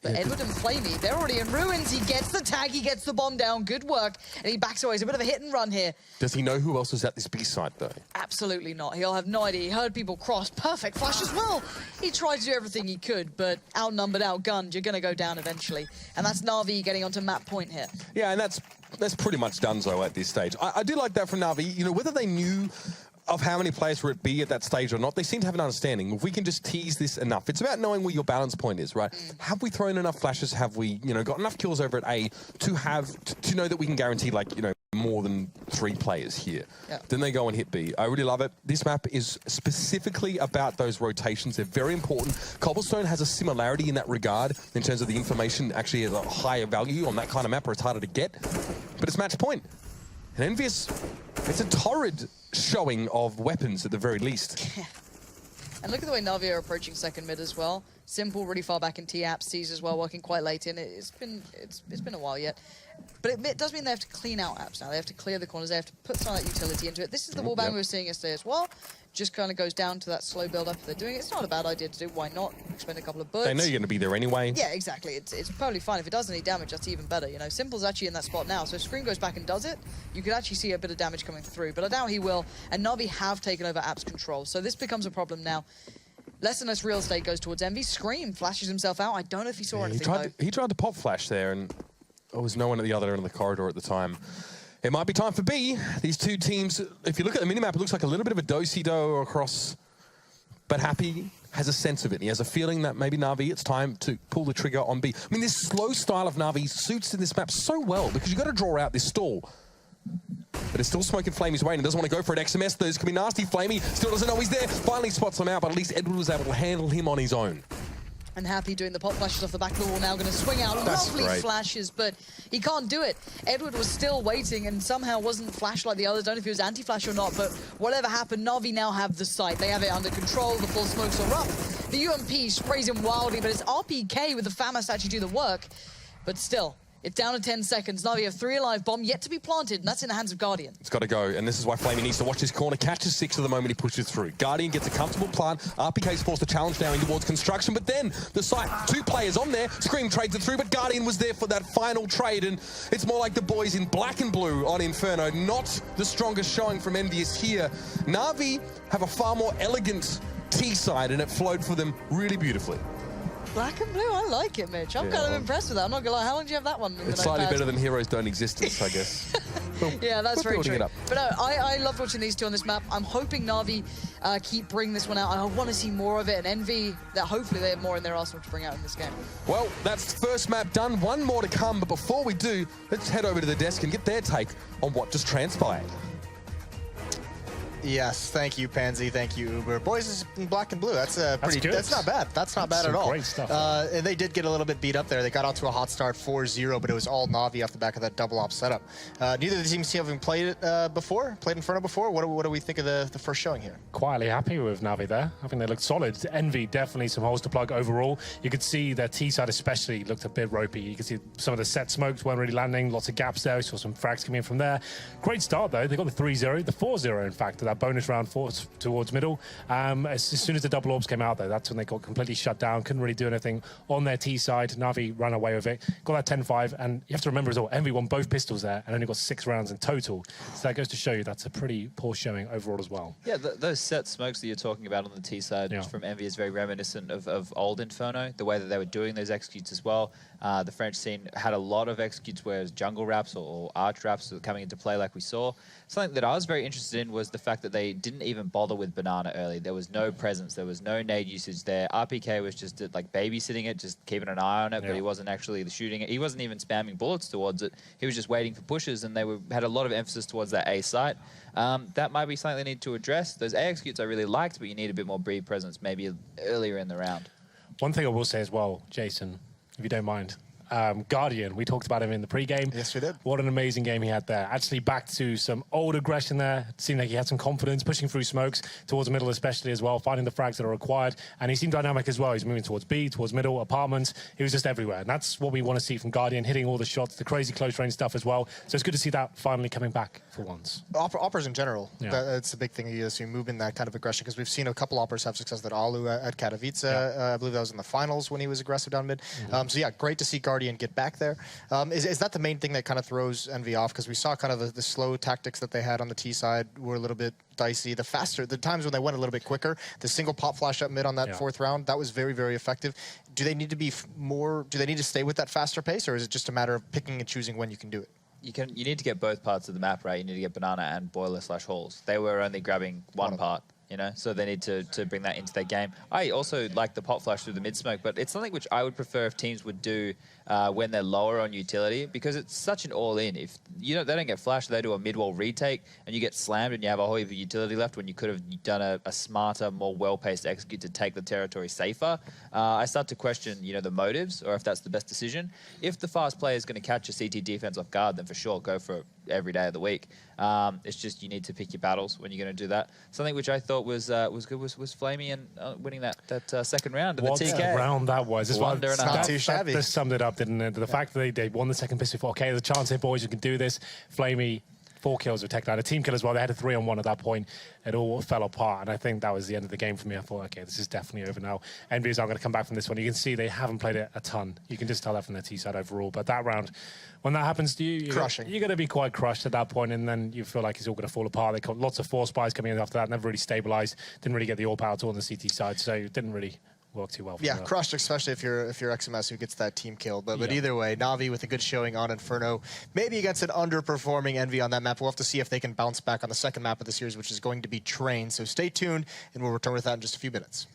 But Edward and Flamey, they're already in ruins. He gets the tag, he gets the bomb down. Good work. And he backs away. It's a bit of a hit and run here. Does he know who else is at this B site, though? Absolutely not. He'll have no idea. He heard people cross. Perfect flash as well. He tried to do everything he could, but outnumbered, outgunned. You're going to go down eventually. And that's Na'Vi getting onto map point here. Yeah, and that's pretty much donezo at this stage. I do like that from Na'Vi. You know, whether they knew of how many players were at B at that stage or not, they seem to have an understanding. If we can just tease this enough, it's about knowing where your balance point is, right? Have we thrown enough flashes? Have we, got enough kills over at A to know that we can guarantee, more than 3 players here? Yeah. Then they go and hit B. I really love it. This map is specifically about those rotations. They're very important. Cobblestone has a similarity in that regard in terms of the information actually has a higher value on that kind of map, or it's harder to get. But it's match point. And Envious, it's a torrid showing of weapons at the very least. And look at the way Na'Vi are approaching second mid as well. Simple, really far back in T-Apps. Sees as well, working quite late in. It's been a while yet. But it does mean they have to clean out apps now. They have to clear the corners. They have to put some of that utility into it. This is the wallbang we were seeing yesterday as well. Just kind of goes down to that slow build-up they're doing. It's not a bad idea to do. Why not? Expend a couple of bullets. They know you're going to be there anyway. Yeah, exactly. It's totally fine. If it does any damage, that's even better. Simple's actually in that spot now. So if Scream goes back and does it, you could actually see a bit of damage coming through. But I doubt he will. And Na'Vi have taken over apps control. So this becomes a problem now. Less and less real estate goes towards Envy. Scream flashes himself out. I don't know if he saw anything, He tried to pop flash there, and there was no one at the other end of the corridor at the time. It might be time for B. These two teams, if you look at the minimap, it looks like a little bit of a do-si-do across. But Happy has a sense of it. He has a feeling that maybe Na'Vi, it's time to pull the trigger on B. I mean, this slow style of Na'Vi suits in this map so well, because you've got to draw out this stall. But it's still smoking Flamey's way, and doesn't want to go for it. XMS, those can be nasty. Flamey still doesn't know he's there. Finally spots him out, but at least Edward was able to handle him on his own. And Happy doing the pop flashes off the back of the wall now, going to swing out. Lovely flashes, but he can't do it. Edward was still waiting and somehow wasn't flashed like the others. Don't know if he was anti-flash or not, but whatever happened, Na'Vi now have the site. They have it under control. The full smokes are up. The UMP sprays him wildly, but it's RPK with the FAMAS to actually do the work. But still, it's down to 10 seconds. Na'Vi have 3 alive, bomb yet to be planted, and that's in the hands of Guardian. It's got to go, and this is why Flamey needs to watch his corner, catches 6 at the moment he pushes through. Guardian gets a comfortable plant. RPK's forced to challenge now in towards construction, but then the site, 2 players on there. Scream trades it through, but Guardian was there for that final trade, and it's more like the boys in black and blue on Inferno. Not the strongest showing from Envious here. Na'Vi have a far more elegant T side, and it flowed for them really beautifully. Black and blue, I like it, Mitch. I'm kind of impressed with that. I'm not gonna lie. How long do you have that one? It's slightly better than Heroes Don't Exist, I guess. Yeah, that's very true. It up. But no, I loved watching these two on this map. I'm hoping Na'Vi keep bringing this one out. I want to see more of it, and Envy, that hopefully they have more in their arsenal to bring out in this game. Well, that's the first map done. One more to come, but before we do, let's head over to the desk and get their take on what just transpired. Yes, thank you, Pansy. Thank you, Uber. Boys is in black and blue. That's pretty good. That's not bad. That's not bad at all. Great stuff. And they did get a little bit beat up there. They got out to a hot start 4-0, but it was all Na'Vi off the back of that double op setup. Neither of the teams have played it before, played Inferno before. What do we think of the first showing here? Quietly happy with Na'Vi there. I think they looked solid. Envy, definitely some holes to plug overall. You could see their T side especially looked a bit ropey. You could see some of the set smokes weren't really landing. Lots of gaps there. We saw some frags coming in from there. Great start though. They got the 3-0, the 4-0 in fact, at that bonus round towards middle. As soon as the double orbs came out, though, that's when they got completely shut down. Couldn't really do anything on their T side. Na'Vi ran away with it. Got that 10-5, and you have to remember as well, Envy won both pistols there and only got 6 rounds in total. So that goes to show you that's a pretty poor showing overall as well. Yeah, those set smokes that you're talking about on the T side from Envy is very reminiscent of old Inferno, the way that they were doing those executes as well. The French scene had a lot of executes where jungle wraps or arch wraps were coming into play like we saw. Something that I was very interested in was the fact that they didn't even bother with Banana early. There was no presence. There was no nade usage there. RPK was just like babysitting it, just keeping an eye on it, but he wasn't actually shooting it. He wasn't even spamming bullets towards it. He was just waiting for pushes, and they had a lot of emphasis towards that A site. That might be something they need to address. Those A executes I really liked, but you need a bit more B presence maybe earlier in the round. One thing I will say as well, Jason, if you don't mind, Guardian, we talked about him in the pre-game. Yes, we did. What an amazing game he had there. Actually back to some old aggression there. It seemed like he had some confidence, pushing through smokes towards middle especially as well, finding the frags that are required. And he seemed dynamic as well. He's moving towards B, towards middle, apartments. He was just everywhere. And that's what we want to see from Guardian, hitting all the shots, the crazy close range stuff as well. So it's good to see that finally coming back for once. Oppers in general, that's a big thing. You move in that kind of aggression, because we've seen a couple Oppers have success. That Alu at Katowice, I believe that was in the finals when he was aggressive down mid. So yeah, great to see Guardian get back there. Is that the main thing that kind of throws Envy off? Because we saw kind of the slow tactics that they had on the T side were a little bit dicey. The times when they went a little bit quicker, the single pop flash up mid on that 4th round, that was very, very effective. Do they need to be do they need to stay with that faster pace, or is it just a matter of picking and choosing when you can do it? You need to get both parts of the map right. You need to get Banana and Boiler/Halls. They were only grabbing one part. So they need to bring that into their game. I also like the pop flash through the mid smoke, but it's something which I would prefer if teams would do when they're lower on utility, because it's such an all-in. If they don't get flashed, they do a mid-wall retake, and you get slammed, and you have a whole heap of utility left when you could have done a smarter, more well-paced execute to take the territory safer. I start to question, the motives, or if that's the best decision. If the fast player is going to catch a CT defense off guard, then for sure go for it every day of the week. It's just you need to pick your battles when you're going to do that. Something which I thought was good was Flamey and winning that second round of the TK. What round that was. It's not too shabby. That summed it up, didn't it? The fact that they won the second pistol, thought, okay, there's a chance here, boys, you can do this. Flamey, 4 kills with Tech9, a team kill as well. They had a 3-on-1 at that point. It all fell apart, and I think that was the end of the game for me. I thought, okay, this is definitely over now. NBA's are going to come back from this one. You can see they haven't played it a ton. You can just tell that from their T side overall. But that round, when that happens to you, you're going to be quite crushed at that point, and then you feel like it's all going to fall apart. They got lots of 4 spies coming in after that, never really stabilized, didn't really get the AWP out on the CT side, so it didn't really work too well for them. Crushed, especially if you're XMS who gets that team kill. But either way, Na'Vi with a good showing on Inferno, maybe against an underperforming Envy on that map. We'll have to see if they can bounce back on the second map of the series, which is going to be Train. So stay tuned, and we'll return with that in just a few minutes.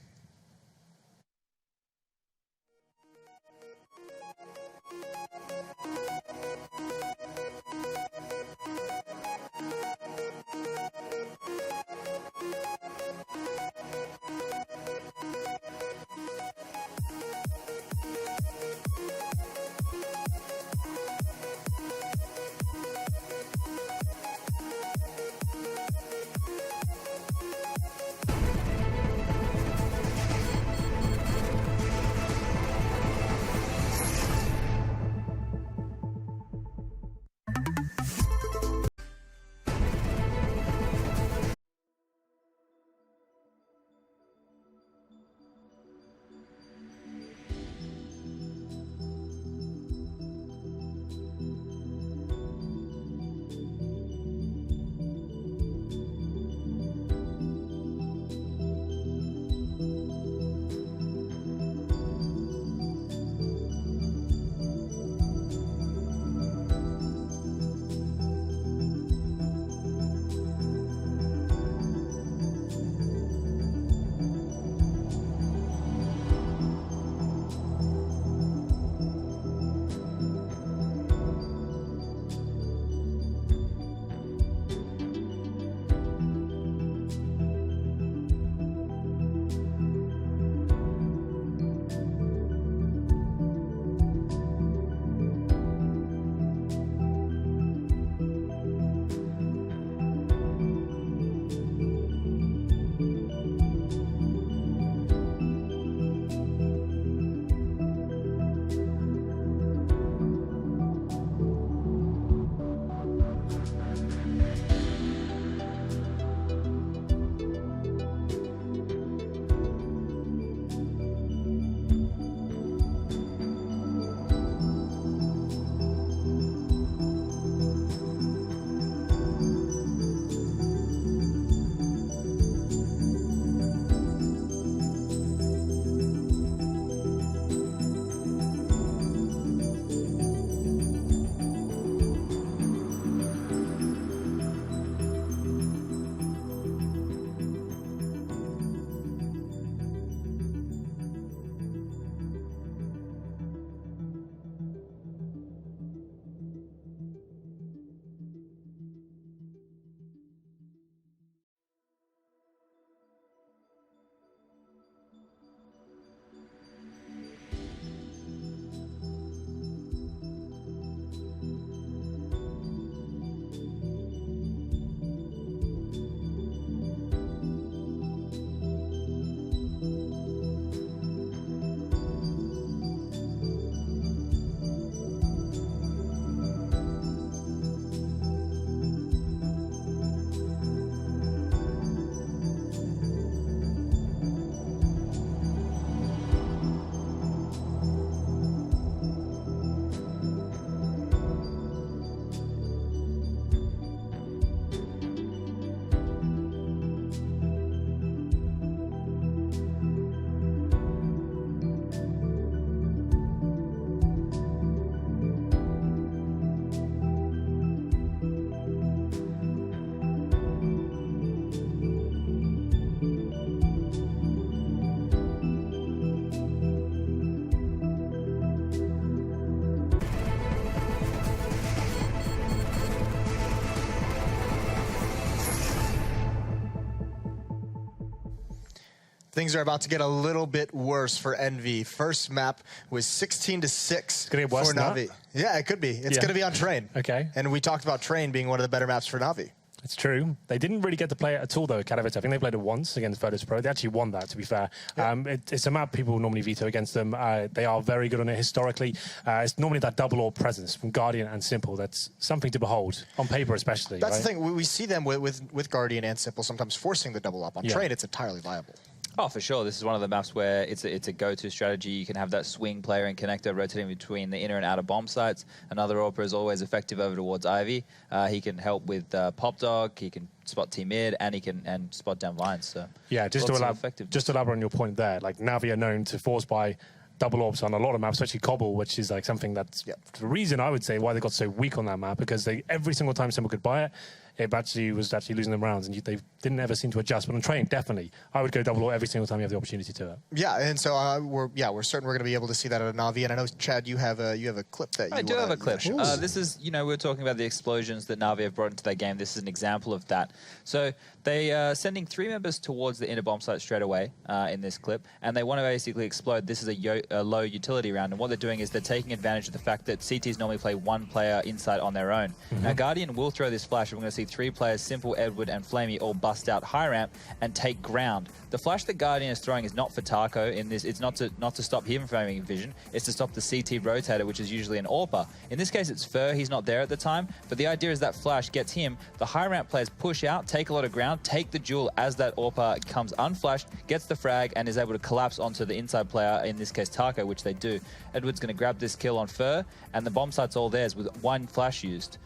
things are about to get a little bit worse for Envy. First map was 16-6 gonna get worse for than Na'Vi. that? Yeah, it could be. It's going to be on Train. Okay. And we talked about Train being one of the better maps for Na'Vi. It's true. They didn't really get to play it at all, though, Katowice. I think they played it once against Virtus.pro. They actually won that, to be fair. Yeah. It's a map people normally veto against them. They are very good on it historically. It's normally that double AWP presence from Guardian and Simple. That's something to behold, on paper especially. That's right? the thing. We see them with Guardian and Simple sometimes forcing the double up. On Train, it's entirely viable. Oh, for sure. This is one of the maps where it's a go-to strategy. You can have that swing player and connector rotating between the inner and outer bomb sites. Another AWPer is always effective over towards Ivy. He can help with Pop Dog. He can spot T mid, and he can spot down lines. So yeah, just to elaborate on your point there. Like Na'Vi are known to force by double AWPs on a lot of maps, especially Cobble, which is like something that's the reason I would say why they got so weak on that map, because every single time someone could buy it, it actually was losing them rounds, and they didn't ever seem to adjust. But on Train, definitely, I would go double AWP every single time you have the opportunity to it. Yeah, and so we're certain we're going to be able to see that at Na'Vi. And I know, Chad, you have a clip that I do have a clip. This is, we were talking about the explosions that Na'Vi have brought into their game. This is an example of that. So they are sending 3 members towards the inner bomb site straight away in this clip, and they want to basically explode. This is a low utility round, and what they're doing is they're taking advantage of the fact that CTs normally play 1 player inside on their own. Now Guardian will throw this flash, and we're going to see 3 players, Simple, Edward, and Flamey, all bust out high ramp and take ground. The flash that Guardian is throwing is not for Taco in this. It's not to stop him from having vision. It's to stop the CT rotator, which is usually an AWPer. In this case, it's Fur. He's not there at the time, but the idea is that flash gets him. The high ramp players push out, take a lot of ground, take the duel as that AWPer comes unflashed, gets the frag, and is able to collapse onto the inside player, in this case Taco, which they do. Edward's going to grab this kill on Fur, and the bomb site's all theirs with 1 flash used.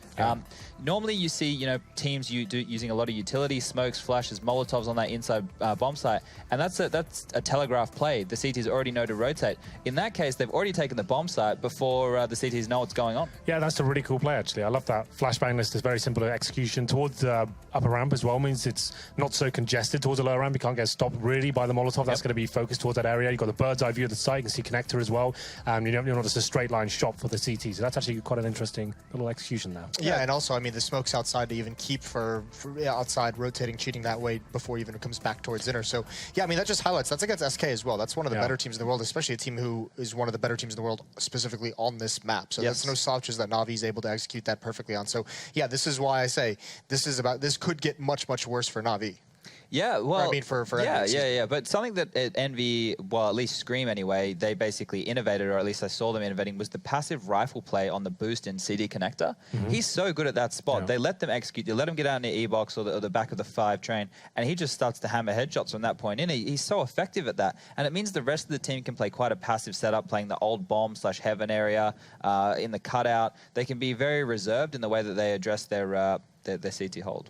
Normally you see, teams using a lot of utility, smokes, flashes, Molotovs on that inside bomb site, and that's a telegraph play. The CTs already know to rotate. In that case, they've already taken the bomb site before the CTs know what's going on. Yeah, that's a really cool play, actually. I love that. Flashbang list is very simple execution. Towards the upper ramp as well means it's not so congested. Towards the lower ramp, you can't get stopped really by the Molotov. That's going to be focused towards that area. You've got the bird's eye view of the site. You can see connector as well. You're not just a straight line shot for the CT. So that's actually quite an interesting little execution there. Yeah, and also, the smoke's outside to even keep for outside rotating, cheating that way before even it comes back towards inner. So, yeah, that just highlights. That's against SK as well. That's one of the better teams in the world, especially a team who is one of the better teams in the world specifically on this map. So that's no slouches that Na'Vi is able to execute that perfectly on. So, yeah, this is why I say this could get much, much worse for Na'Vi. Yeah, well, for yeah. But something that at Envy, well, at least Scream anyway, they basically innovated, or at least I saw them innovating, was the passive rifle play on the boost in CD connector. He's so good at that spot. Yeah. They let them execute. They let him get out in the E-box or the back of the 5 train, and he just starts to hammer headshots from that point in. He's so effective at that, and it means the rest of the team can play quite a passive setup, playing the old bomb/heaven area in the cutout. They can be very reserved in the way that they address their CT hold.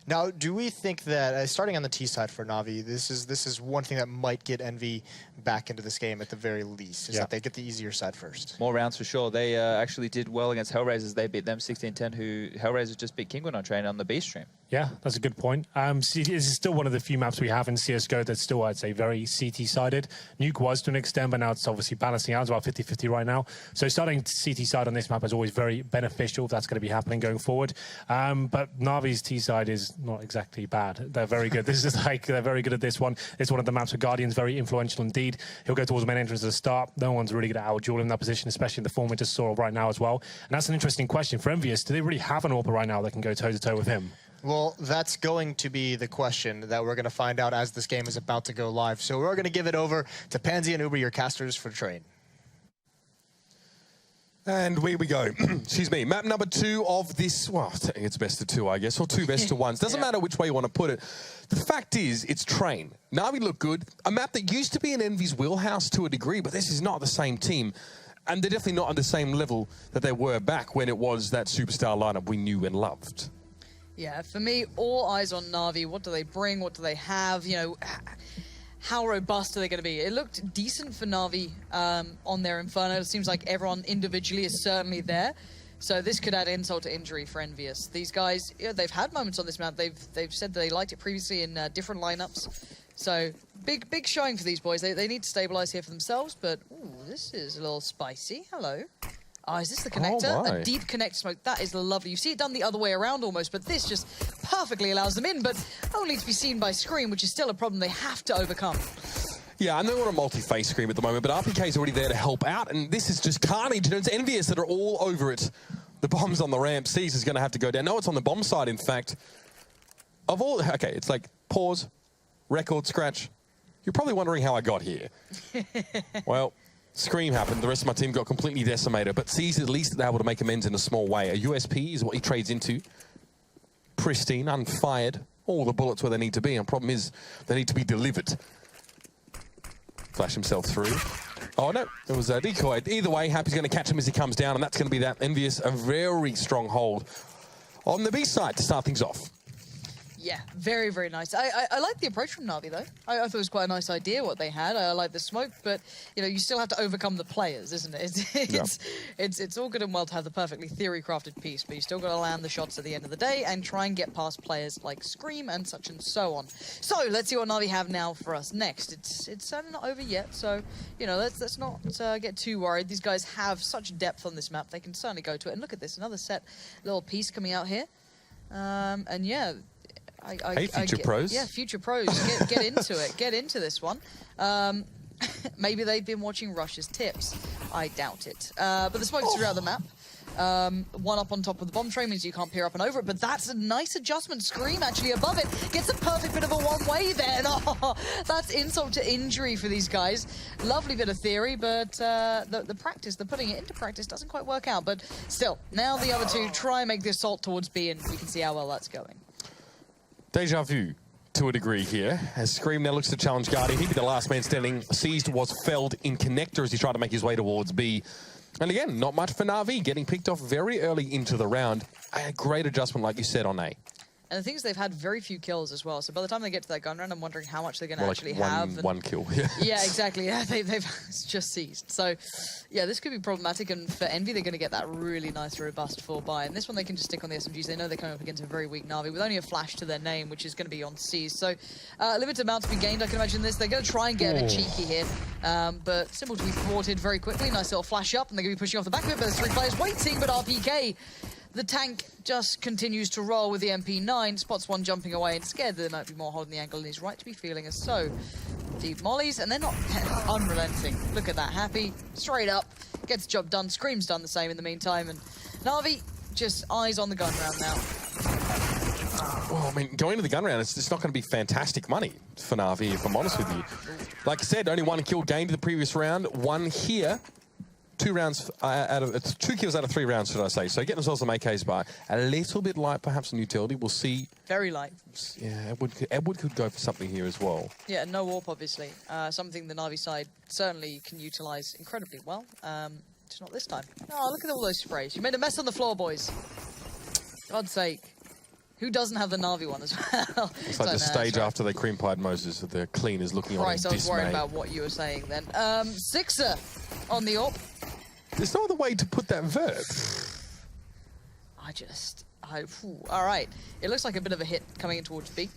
Now, do we think that, starting on the T side for Na'Vi, this is one thing that might get Envy back into this game at the very least, is that they get the easier side first? More rounds for sure. They actually did well against Hellraisers. They beat them 16-10, who Hellraisers just beat Kingwin on Train on the B stream. Yeah, that's a good point. This is still one of the few maps we have in CSGO that's still, I'd say, very CT-sided. Nuke was to an extent, but now it's obviously balancing out. It's about 50-50 right now. So starting CT-side on this map is always very beneficial if that's going to be happening going forward. But Na'Vi's T-side is not exactly bad. They're very good. This is they're very good at this one. It's one of the maps where Guardian's very influential indeed. He'll go towards the main entrance at the start. No one's really going to out-duel him in that position, especially in the form we just saw right now as well. And that's an interesting question for Envious. Do they really have an AWPer right now that can go toe-to-toe with him? Well, that's going to be the question that we're going to find out as this game is about to go live. So we're going to give it over to Pansy and Uber, your casters for Train. And here we go. Excuse me. Map number 2 of this, well, it's best of 2, I guess, or 2 best of 1s. Doesn't matter which way you want to put it. The fact is, it's Train. Na'Vi look good. A map that used to be in Envy's wheelhouse to a degree, but this is not the same team. And they're definitely not on the same level that they were back when it was that superstar lineup we knew and loved. Yeah, for me, all eyes on Na'Vi. What do they bring? What do they have? How robust are they going to be? It looked decent for Na'Vi on their Inferno. It seems like everyone individually is certainly there. So this could add insult to injury for Envious. These guys, they've had moments on this map. They've said that they liked it previously in different lineups. So big showing for these boys. They need to stabilize here for themselves. But ooh, this is a little spicy. Hello. Oh, is this the connector? A deep connect smoke. That is lovely. You see it done the other way around almost, but this just perfectly allows them in, but only to be seen by Scream, which is still a problem they have to overcome. Yeah, I know we're a multi-phase Scream at the moment, but RPK is already there to help out, and this is just carnage, and it's Envious that are all over it. The bomb's on the ramp. C's is going to have to go down. No, it's on the bomb side, in fact. Of all... Okay, it's like, pause, record, scratch. You're probably wondering how I got here. Well, Scream happened. The rest of my team got completely decimated, but C's at least able to make amends in a small way. A USP is what he trades into. Pristine, unfired. All the bullets where they need to be, and problem is they need to be delivered. Flash himself through. Oh, no, it was a decoy. Either way, Happy's going to catch him as he comes down, and that's going to be that Envious, a very strong hold on the B side to start things off. Yeah, very, very nice. I like the approach from Na'Vi, though. I thought it was quite a nice idea what they had. I like the smoke, but, you know, you still have to overcome the players, isn't it? It's all good and well to have the perfectly theory-crafted piece, but you still got to land the shots at the end of the day and try and get past players like Scream and such and so on. So, let's see what Na'Vi have now for us next. It's certainly not over yet, so, you know, let's not get too worried. These guys have such depth on this map. They can certainly go to it. And look at this, another set little piece coming out here. And, yeah... Hey, Future Pros. Yeah, Future Pros. Get into it. Get into this one. Maybe they've been watching Rush's tips. I doubt it. But the smoke's throughout the map. One up on top of the bomb tray means you can't peer up and over it, but that's a nice adjustment. Scream actually above it. Gets a perfect bit of a one-way there. And, oh, that's insult to injury for these guys. Lovely bit of theory, but the practice, the putting it into practice doesn't quite work out. But still, now the other two try and make the assault towards B, and we can see how well that's going. Deja vu to a degree here, as Scream now looks to challenge Guardian. He'd be the last man standing. Seized was felled in connector as he tried to make his way towards B. And again, not much for Na'Vi, getting picked off very early into the round. A great adjustment, like you said, on A. And the thing is, they've had very few kills as well. So by the time they get to that gun round, I'm wondering how much they're going to actually have. One kill. Yeah, exactly. Yeah, they've just seized. So, yeah, this could be problematic. And for Envy, they're going to get that really nice, robust 4-buy. And this one, they can just stick on the SMGs. They know they're coming up against a very weak Na'Vi with only a flash to their name, which is going to be on C's. So, limited amount to be gained. I can imagine this. They're going to try and get a bit cheeky here. But simple to be thwarted very quickly. Nice little flash up, and they're going to be pushing off the back of it. But there's 3 players waiting, but RPK... The tank just continues to roll with the MP9, spots one jumping away and scared that there might be more holding the angle, and he's right to be feeling as so. Deep mollies, and they're not unrelenting. Look at that, Happy, straight up, gets the job done. Scream's done the same in the meantime, and Na'Vi just eyes on the gun round now. Well, I mean, going to the gun round, it's not going to be fantastic money for Na'Vi, if I'm honest with you. Like I said, only 1 kill gained in the previous round, 1 here. 2 rounds out of 2 kills out of 3 rounds, should I say? So getting themselves some AKs by a little bit light, perhaps on utility. We'll see. Very light. Yeah, Edward could go for something here as well. Yeah, no warp, obviously. Something the Na'Vi side certainly can utilize incredibly well. Just not this time. Oh, look at all those sprays. You made a mess on the floor, boys. God's sake. Who doesn't have the Na'Vi one as well? It's like the stage after they cream pied Moses, the cleaners looking on in dismay. I was worried about what you were saying then. Sixer on the AWP. There's no other way to put that verb. All right. It looks like a bit of a hit coming in towards B.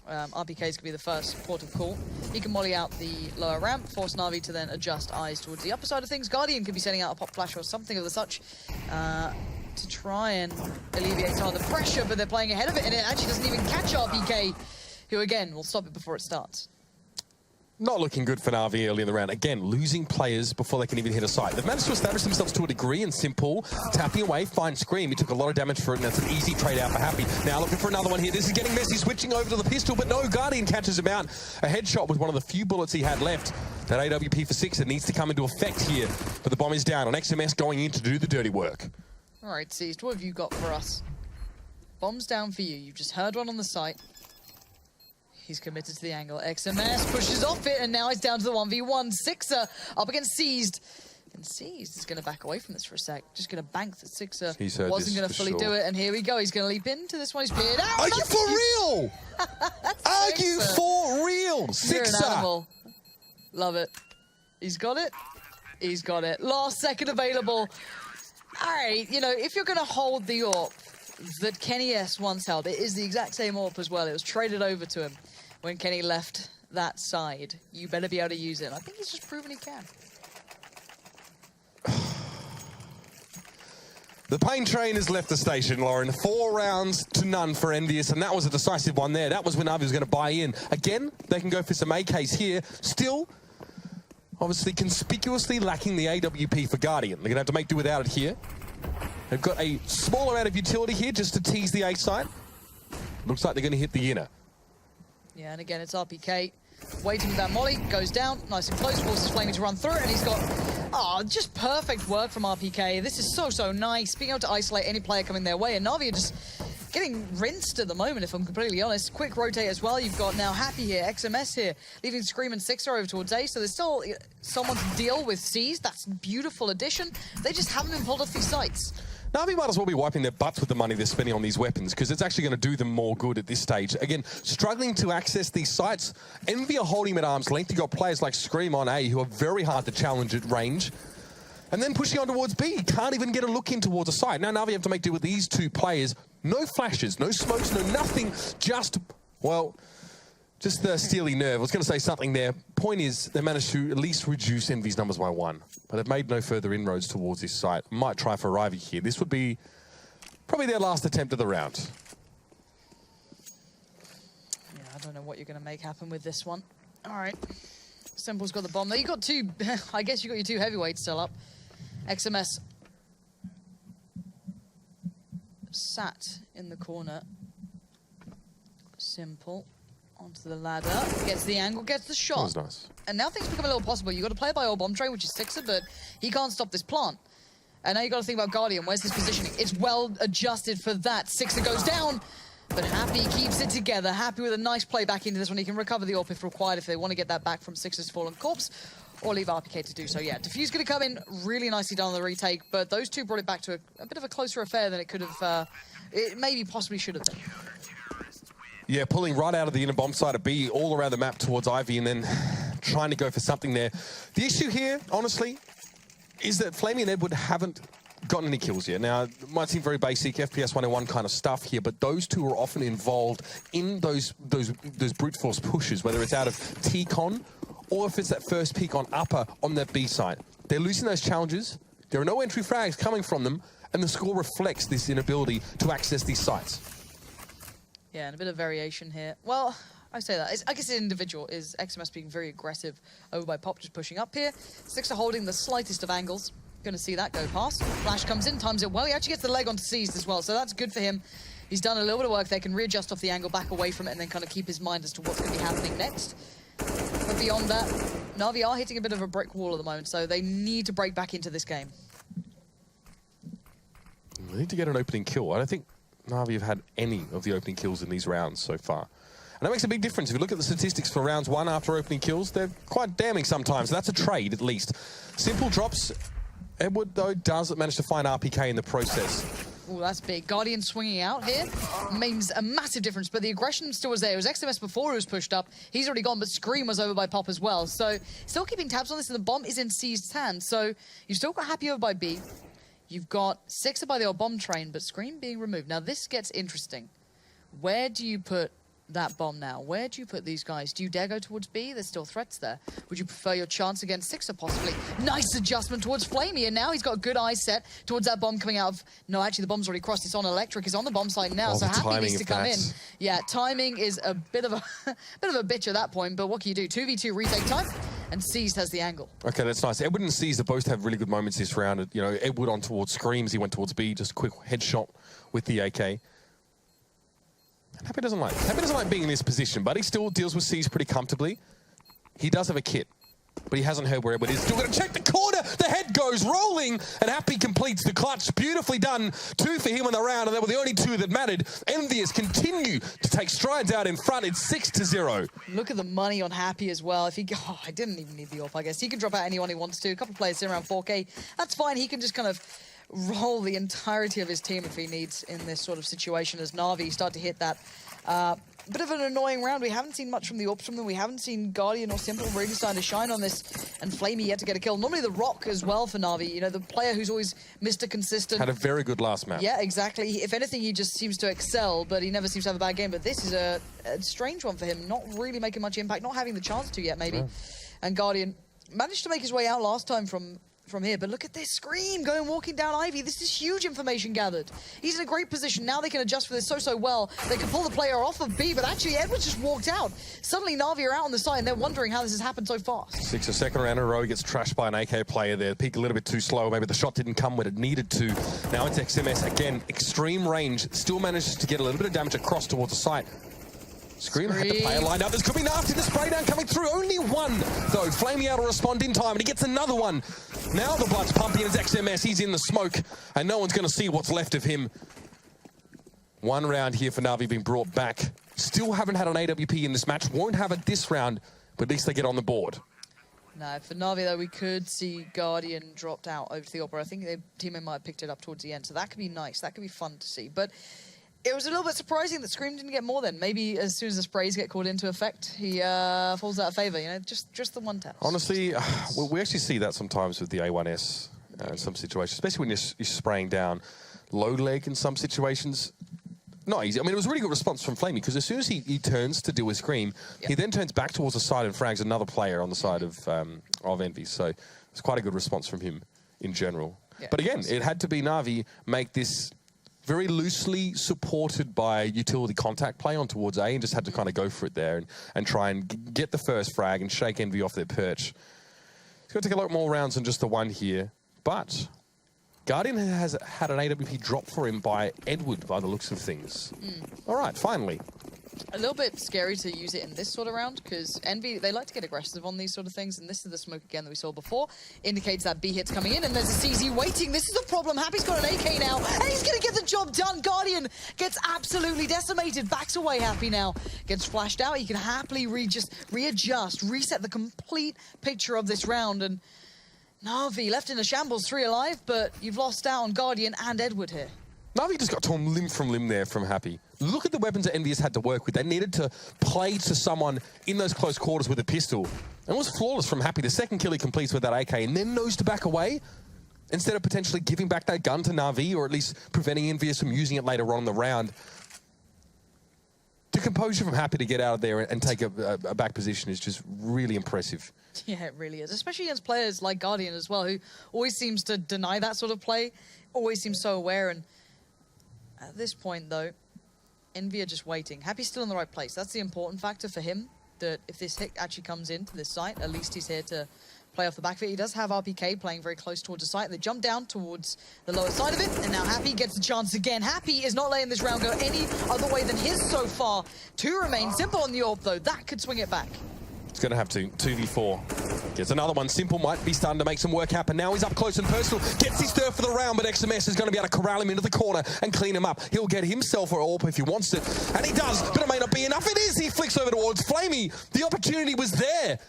RPK is going to be the first port of call. He can molly out the lower ramp, force Na'Vi to then adjust eyes towards the upper side of things. Guardian could be sending out a pop flash or something of the such to try and alleviate some of the pressure, but they're playing ahead of it, and it actually doesn't even catch RPK, who again will stop it before it starts. Not looking good for Na'Vi early in the round. Again, losing players before they can even hit a site. They've managed to establish themselves to a degree in simple. Tapping away, fine Scream. He took a lot of damage for it, and that's an easy trade out for Happy. Now looking for another one here. This is getting messy, switching over to the pistol, but no, Guardian catches him out. A headshot with one of the few bullets he had left. That AWP for 6 that needs to come into effect here. But the bomb is down on XMS going in to do the dirty work. All right, Seized, what have you got for us? Bomb's down for you. You've just heard one on the site. He's committed to the angle. XMS pushes off it, and now he's down to the 1v1. Sixer up against Seized. And Seized is going to back away from this for a sec. Just going to bank that Sixer wasn't going to fully do it. And here we go. He's going to leap into this one. He's cleared out. Are you for real? Are you for real? Sixer. You're an animal. Love it. He's got it. He's got it. Last second available. All right, you know, if you're going to hold the AWP that Kenny S once held, it is the exact same AWP as well. It was traded over to him when Kenny left that side. You better be able to use it. And I think he's just proven he can. The pain train has left the station, Lauren. 4 rounds to none for Envious, and that was a decisive one there. That was when Navi was going to buy in. Again, they can go for some AKs here. Still, obviously, conspicuously lacking the AWP for Guardian. They're going to have to make do without it here. They've got a small amount of utility here just to tease the A site. Looks like they're going to hit the inner. Yeah, and again, it's RPK. Waiting with that molly, goes down, nice and close, forces Flamey to run through it, and he's got, just perfect work from RPK. This is so nice, being able to isolate any player coming their way, and Na'Vi are just getting rinsed at the moment, if I'm completely honest. Quick rotate as well, you've got now Happy here, XMS here, leaving Scream and Sixer over towards A, so there's still someone to deal with C's. That's a beautiful addition. They just haven't been pulled off these sites. Na'Vi might as well be wiping their butts with the money they're spending on these weapons, because it's actually going to do them more good at this stage. Again, struggling to access these sites. Envy are holding him at arm's length. You've got players like Scream on A who are very hard to challenge at range. And then pushing on towards B. Can't even get a look in towards a site. Now Na'Vi have to make do with these 2 players. No flashes, no smokes, no nothing. Just, well, just the steely nerve. I was going to say something there. Point is, they managed to at least reduce Envy's numbers by 1. But they've made no further inroads towards this site. Might try for Ivy here. This would be probably their last attempt of the round. Yeah, I don't know what you're going to make happen with this one. All right. Simple's got the bomb there. You got 2, I guess you got your 2 heavyweights still up. XMS sat in the corner. Simple. Onto the ladder, gets the angle, gets the shot. That was nice. And now things become a little possible. You've got to play by your bomb train, which is Sixer, but he can't stop this plant. And now you've got to think about Guardian. Where's his positioning? It's well adjusted for that. Sixer goes down, but Happy keeps it together. Happy with a nice play back into this one. He can recover the AWP if required, if they want to get that back from Sixer's fallen corpse, or leave RPK to do so. Yeah, Diffuse going to come in really nicely done on the retake, but those 2 brought it back to a bit of a closer affair than it could have, it maybe possibly should have been. Yeah, pulling right out of the inner bomb side of B, all around the map towards Ivy, and then trying to go for something there. The issue here, honestly, is that Flamey and Edward haven't gotten any kills yet. Now, it might seem very basic, FPS 101 kind of stuff here, but those 2 are often involved in those brute force pushes, whether it's out of T-Con or if it's that first peek on upper on that B side. They're losing those challenges. There are no entry frags coming from them, and the score reflects this inability to access these sites. Yeah, and a bit of variation here. Well, I say that. I guess the individual is XMS being very aggressive over by Pop, just pushing up here. Sixer holding the slightest of angles. Going to see that go past. Flash comes in, times it well. He actually gets the leg onto Seized as well, so that's good for him. He's done a little bit of work there, can readjust off the angle, back away from it, and then kind of keep his mind as to what's going to be happening next. But beyond that, Na'Vi are hitting a bit of a brick wall at the moment, so they need to break back into this game. They need to get an opening kill. I don't think Na'Vi have had any of the opening kills in these rounds so far. And that makes a big difference. If you look at the statistics for rounds 1 after opening kills, they're quite damning sometimes. That's a trade, at least. Simple drops. Edward, though, does manage to find RPK in the process. Oh, that's big. Guardian swinging out here means a massive difference, but the aggression still was there. It was XMS before he was pushed up. He's already gone, but Scream was over by Pop as well. So still keeping tabs on this, and the bomb is in C's hands. So you've still got Happy over by B. You've got Sixer by the old bomb train, but Scream being removed. Now this gets interesting. Where do you put that bomb now? Where do you put these guys? Do you dare go towards B? There's still threats there. Would you prefer your chance against Sixer, possibly? Nice adjustment towards Flamey, and now he's got a good eye set towards that bomb coming out of... No, actually, the bomb's already crossed. It's on Electric. It's on the bomb site now, so Happy needs to come in. Yeah, timing is a bit of a bitch at that point, but what can you do? 2v2 retake time, and Seized has the angle. Okay, that's nice. Edward and Seized both have really good moments this round. You know, Edward on towards Screams. He went towards B, just a quick headshot with the AK. Happy doesn't like being in this position, but he still deals with C's pretty comfortably. He does have a kit, but he hasn't heard where Edward is. Still going to check the corner. The head goes rolling, and Happy completes the clutch. Beautifully done. 2 for him in the round, and they were the only 2 that mattered. Envious continue to take strides out in front. It's 6-0. Look at the money on Happy as well. If he, I didn't even need the off, I guess. He can drop out anyone he wants to. A couple of players in around 4K. That's fine. He can just kind of roll the entirety of his team if he needs in this sort of situation as Na'Vi start to hit that. Bit of an annoying round. We haven't seen much from the AWPs from them. We haven't seen Guardian or Simple really starting to shine on this, and Flamey yet to get a kill. Normally the Rock as well for Na'Vi, you know, the player who's always Mr. Consistent. Had a very good last map. Yeah, exactly. If anything, he just seems to excel, but he never seems to have a bad game. But this is a strange one for him, not really making much impact, not having the chance to yet, maybe. No. And Guardian managed to make his way out last time from from here. But look at this Scream going walking down Ivy. This is huge information gathered. He's in a great position. Now they can adjust for this so well. They can pull the player off of B, but actually Edwards just walked out. Suddenly Na'Vi are out on the side and they're wondering how this has happened so fast. 6 a second round in a row, he gets trashed by an AK player there. Peak a little bit too slow. Maybe the shot didn't come when it needed to. Now it's XMS again, extreme range. Still manages to get a little bit of damage across towards the site. Scream had the player lined up. This could be nasty. The spray down coming through. Only one, though. Flamey able to respond in time, and he gets another one. Now the blood's pumping as XMS. He's in the smoke, and no one's going to see what's left of him. One round here for Na'Vi being brought back. Still haven't had an AWP in this match. Won't have it this round, but at least they get on the board. No, for Na'Vi, though, we could see Guardian dropped out over to the Opera. I think their teammate might have picked it up towards the end, so that could be nice. That could be fun to see. But it was a little bit surprising that Scream didn't get more then. Maybe as soon as the sprays get called into effect, he falls out of favor, you know, just the one tap. Honestly, we actually see that sometimes with the A1S in some situations, especially when you're spraying down low leg in some situations. Not easy. I mean, it was a really good response from Flamey because as soon as he turns to deal with Scream, he then turns back towards the side and frags another player on the side of Envy. So it's quite a good response from him in general. Yeah, but again, it had to be Na'Vi make this very loosely supported by utility contact play on towards A and just had to kind of go for it there and try and get the first frag and shake Envy off their perch. It's going to take a lot more rounds than just the one here, but Guardian has had an AWP drop for him by Edward by the looks of things. All right, finally. A little bit scary to use it in this sort of round because Envy, they like to get aggressive on these sort of things, and this is the smoke again that we saw before. Indicates that B hit's coming in, and there's a CZ waiting. This is the problem. Happy's got an AK now, and he's going to get the job done. Guardian gets absolutely decimated. Backs away Happy now. Gets flashed out. He can happily readjust, reset the complete picture of this round, and Na'Vi left in a shambles, 3 alive, but you've lost out on Guardian and Edward here. Na'Vi just got torn limb from limb there from Happy. Look at the weapons that Envy has had to work with. They needed to play to someone in those close quarters with a pistol. And it was flawless from Happy. The second kill he completes with that AK and then knows to back away instead of potentially giving back that gun to Na'Vi or at least preventing Envy from using it later on in the round. The composure from Happy to get out of there and take a back position is just really impressive. Yeah, it really is. Especially against players like Guardian as well, who always seems to deny that sort of play, always seems so aware. And at this point, though, Envy are just waiting. Happy's still in the right place. That's the important factor for him, that if this hit actually comes into this site, at least he's here to play off the back of it. He does have RPK playing very close towards the site. They jump down towards the lower side of it, and now Happy gets a chance again. Happy is not letting this round go any other way than his so far. 2 remain. Simple on the AWP, though. That could swing it back. It's going to have to. 2v4. Gets another one. Simple might be starting to make some work happen. Now he's up close and personal. Gets his stir for the round, but XMS is going to be able to corral him into the corner and clean him up. He'll get himself an AWP if he wants it. And he does, but it may not be enough. It is. He flicks over towards Flamey. The opportunity was there,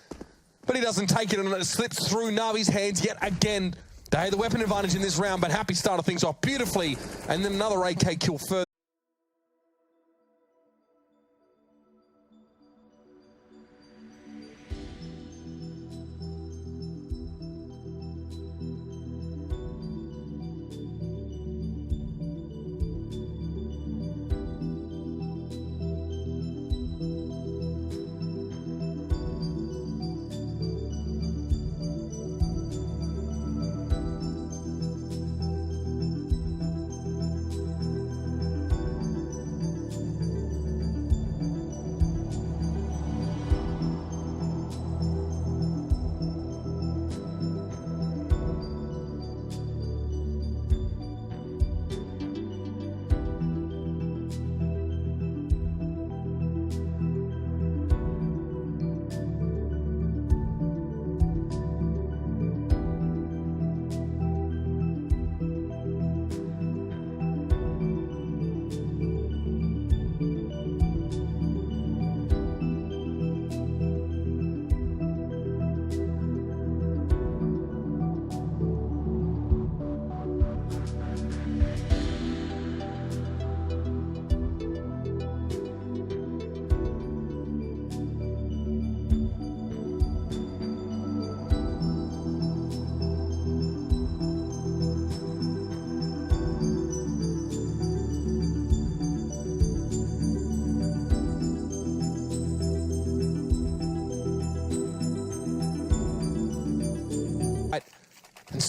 but he doesn't take it, and it slips through Na'Vi's hands yet again. They had the weapon advantage in this round, but Happy started things off beautifully. And then another AK kill further.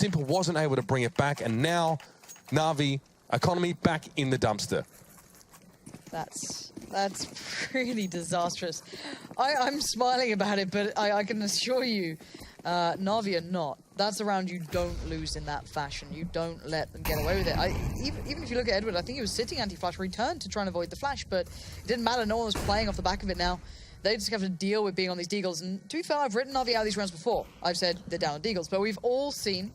Simple wasn't able to bring it back, and now Na'Vi, Economy back in the dumpster. That's really disastrous. I'm smiling about it, but I can assure you, Na'Vi are not. That's a round you don't lose in that fashion. You don't let them get away with it. Even if you look at Edward, I think he was sitting anti-flash, returned to try and avoid the flash, but it didn't matter. No one was playing off the back of it now. They just have to deal with being on these deagles. And to be fair, I've written Na'Vi out of these rounds before. I've said they're down on deagles, but we've all seen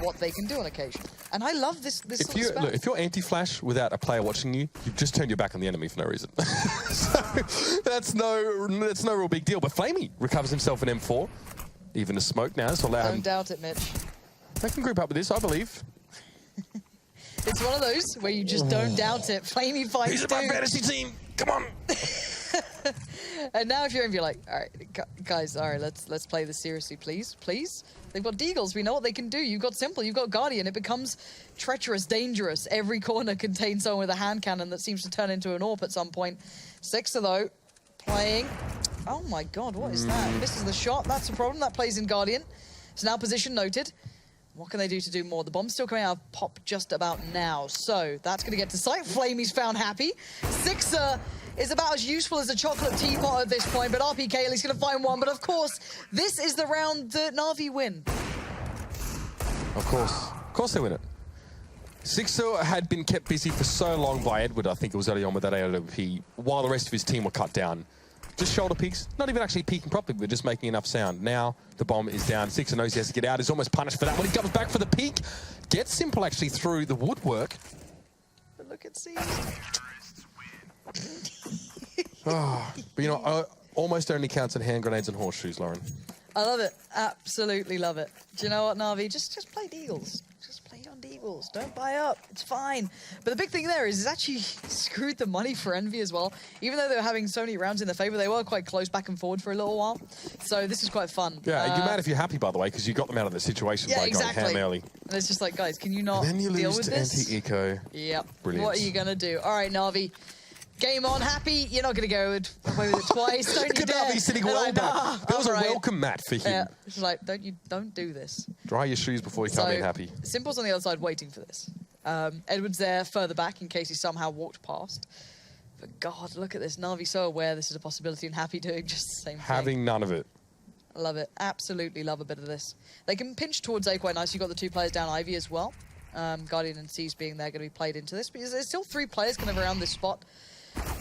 what they can do on occasion. And I love this sort of spell. Look, if you're anti-flash without a player watching you, you've just turned your back on the enemy for no reason. So that's no real big deal. But Flamey recovers himself in M4. Even the smoke now, so allow him. Don't doubt it, Mitch. They can group up with this, I believe. It's one of those where you just don't doubt it. Flamey fights. He's my fantasy team. Come on. And now if you're in, you're like, all right, guys, all right, let's play this seriously, please. They've got deagles. We know what they can do. You've got Simple. You've got Guardian. It becomes treacherous, dangerous. Every corner contains someone with a hand cannon that seems to turn into an AWP at some point. Sixer, though, playing. Oh, my God, what is that? Misses the shot. That's a problem. That plays in Guardian. So now position noted. What can they do to do more? The bomb's still coming out of Pop just about now. So that's going to get to site. Flamey's found happy. Sixer is about as useful as a chocolate teapot at this point, but RPK at least going to find one. But of course, this is the round that Na'Vi win. Of course they win it. Sixer had been kept busy for so long by Edward, I think it was early on with that AWP, while the rest of his team were cut down. Just shoulder peeks, not even actually peeking properly, but just making enough sound. Now the bomb is down. Sixer knows he has to get out. He's almost punished for that when he comes back for the peek. Gets Simple actually through the woodwork. But look at Seized. Oh, but you know, almost only counts in hand grenades and horseshoes, Lauren. I love it. Absolutely love it. Do you know what, Na'Vi? Just play deagles. Just play on deagles. Don't buy up. It's fine. But the big thing there is it's actually screwed the money for Envy as well. Even though they were having so many rounds in their favor, they were quite close back and forward for a little while. So this is quite fun. Yeah, you're mad if you're happy, by the way, because you got them out of the situation by going ham early. And it's just like, guys, can you not and then you deal lose with to this? anti-eco. Yep. Brilliant. What are you going to do? All right, Na'Vi. Game on, happy. You're not going to go away with it twice. Don't you dare. He's sitting well back. That was a welcome mat for him. Yeah, it's like, don't do this. Dry your shoes before you come in happy. Simple's on the other side waiting for this. Edward's there further back in case he somehow walked past. But God, look at this. Na'Vi so aware this is a possibility and happy doing just the same thing. Having none of it. I love it. Absolutely love a bit of this. They can pinch towards A quite nice. You've got the two players down Ivy as well. Guardian and C's being there going to be played into this. Because there's still three players kind of around this spot.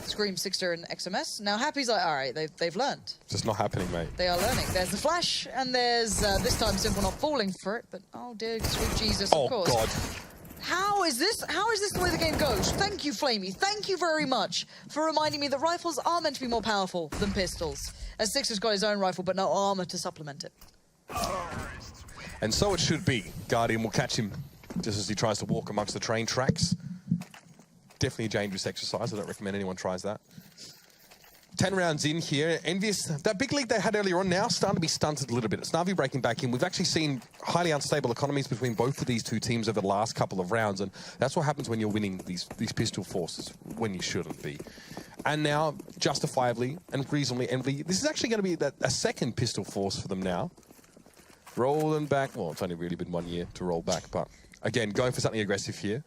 Scream, Sixter, and XMS. Now Happy's like, all right, they've learned. It's just not happening, mate. They are learning. There's the flash, and there's this time Simple not falling for it, but oh dear, sweet Jesus, of course. Oh God. How is this the way the game goes? Thank you, Flamey. Thank you very much for reminding me that rifles are meant to be more powerful than pistols. As Sixter's got his own rifle, but no armor to supplement it. And so it should be. Guardian will catch him just as he tries to walk amongst the train tracks. Definitely a dangerous exercise. I don't recommend anyone tries that. 10 rounds in here. Envious, that big lead they had earlier on now starting to be stunted a little bit. It's Na'Vi breaking back in. We've actually seen highly unstable economies between both of these two teams over the last couple of rounds, and that's what happens when you're winning these pistol forces, when you shouldn't be. And now, justifiably and reasonably, Envy, this is actually going to be a second pistol force for them now. Rolling back. Well, it's only really been 1 year to roll back, but again, going for something aggressive here.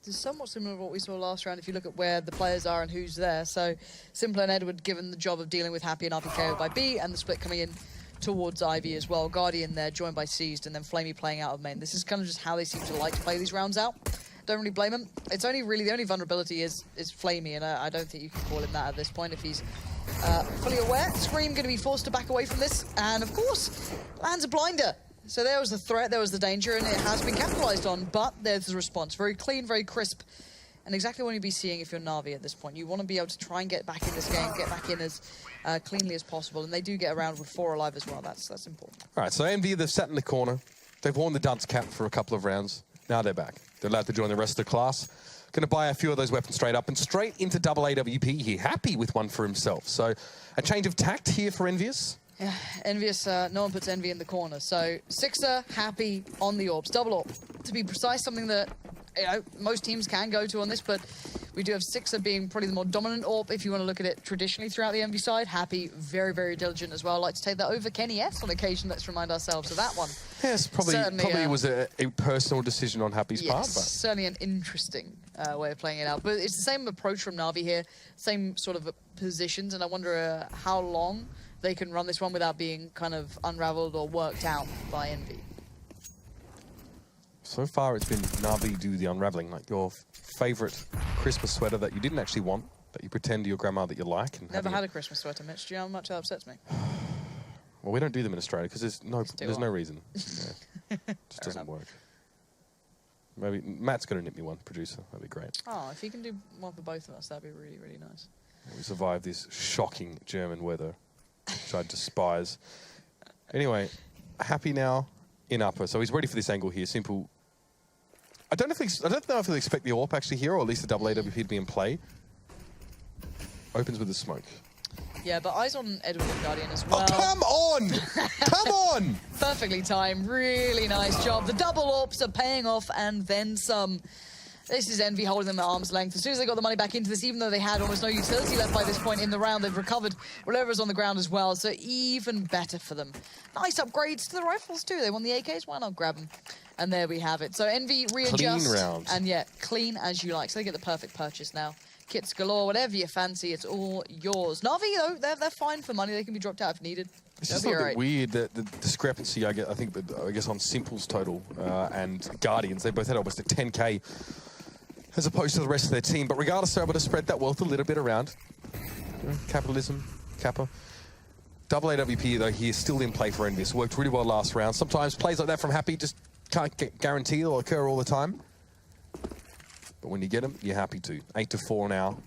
It's somewhat similar to what we saw last round if you look at where the players are and who's there. So Simple and Edward given the job of dealing with Happy and RPK by B, and the split coming in towards Ivy as well. Guardian there joined by Seized, and then Flamey playing out of main. This is kind of just how they seem to like to play these rounds out. Don't really blame him. It's only really the only vulnerability is Flamey, and I don't think you can call him that at this point if he's fully aware. Scream going to be forced to back away from this, and of course lands a blinder. So there was the threat, there was the danger, and it has been capitalized on, but there's the response. Very clean, very crisp, and exactly what you'd be seeing if you're Na'Vi at this point. You want to be able to try and get back in this game, get back in as cleanly as possible, and they do get around with 4 alive as well. That's important. All right, so Envy, they've sat in the corner. They've worn the dunce cap for a couple of rounds. Now they're back. They're allowed to join the rest of the class. Going to buy a few of those weapons straight up and straight into double AWP here. Happy with one for himself. So a change of tact here for Envious. Yeah, Envious, no one puts Envy in the corner. So Sixer, Happy on the orbs, double orb. To be precise, something that most teams can go to on this, but We do have Sixer being probably the more dominant AWP if you want to look at it traditionally throughout the Envy side. Happy, very, very diligent as well. I like to take that over Kenny S on occasion. Let's remind ourselves of that one. Yes, probably was a personal decision on Happy's part. But Certainly an interesting way of playing it out. But it's the same approach from Na'Vi here, same sort of positions, and I wonder how long they can run this one without being kind of unraveled or worked out by Envy. so far, it's been Na'Vi do the unraveling, like your favorite Christmas sweater that you didn't actually want, that you pretend to your grandma that you like. And Never had a Christmas sweater, Mitch. Do you know how much that upsets me? Well, we don't do them in Australia because there's no reason. Yeah. Just doesn't work. Maybe Matt's going to knit me one, producer. That'd be great. Oh, if he can do one for both of us, that'd be really, really nice. We survived this shocking German weather, which I despise. Anyway, Happy now in upper, so he's ready for this angle here. Simple. I don't know if he'll expect the AWP actually here, or at least the double AWP to be in play. Opens with the smoke. Yeah, but eyes on Edward and Guardian as well. Oh, come on! Come on! Perfectly timed. Really nice job. The double AWPs are paying off and then some. This is Envy holding them at arm's length. As soon as they got the money back into this, even though they had almost no utility left by this point in the round, they've recovered whatever's on the ground as well, so even better for them. Nice upgrades to the rifles too. They won the AKs, why not grab them? And there we have it. So Envy readjust. Clean round. And yeah, clean as you like. So they get the perfect purchase now. Kits galore, whatever you fancy, it's all yours. Na'Vi, though, they're fine for money. They can be dropped out if needed. It's just a little bit weird, the discrepancy, I guess, on Simple's total and Guardians. They both had almost a 10K as opposed to the rest of their team. But regardless, they're able to spread that wealth a little bit around. Capitalism, Kappa. Double AWP, though, he is still in play for Envious. Worked really well last round. Sometimes plays like that from Happy just can't guarantee it'll occur all the time. But when you get them, you're happy to. 8-4 now.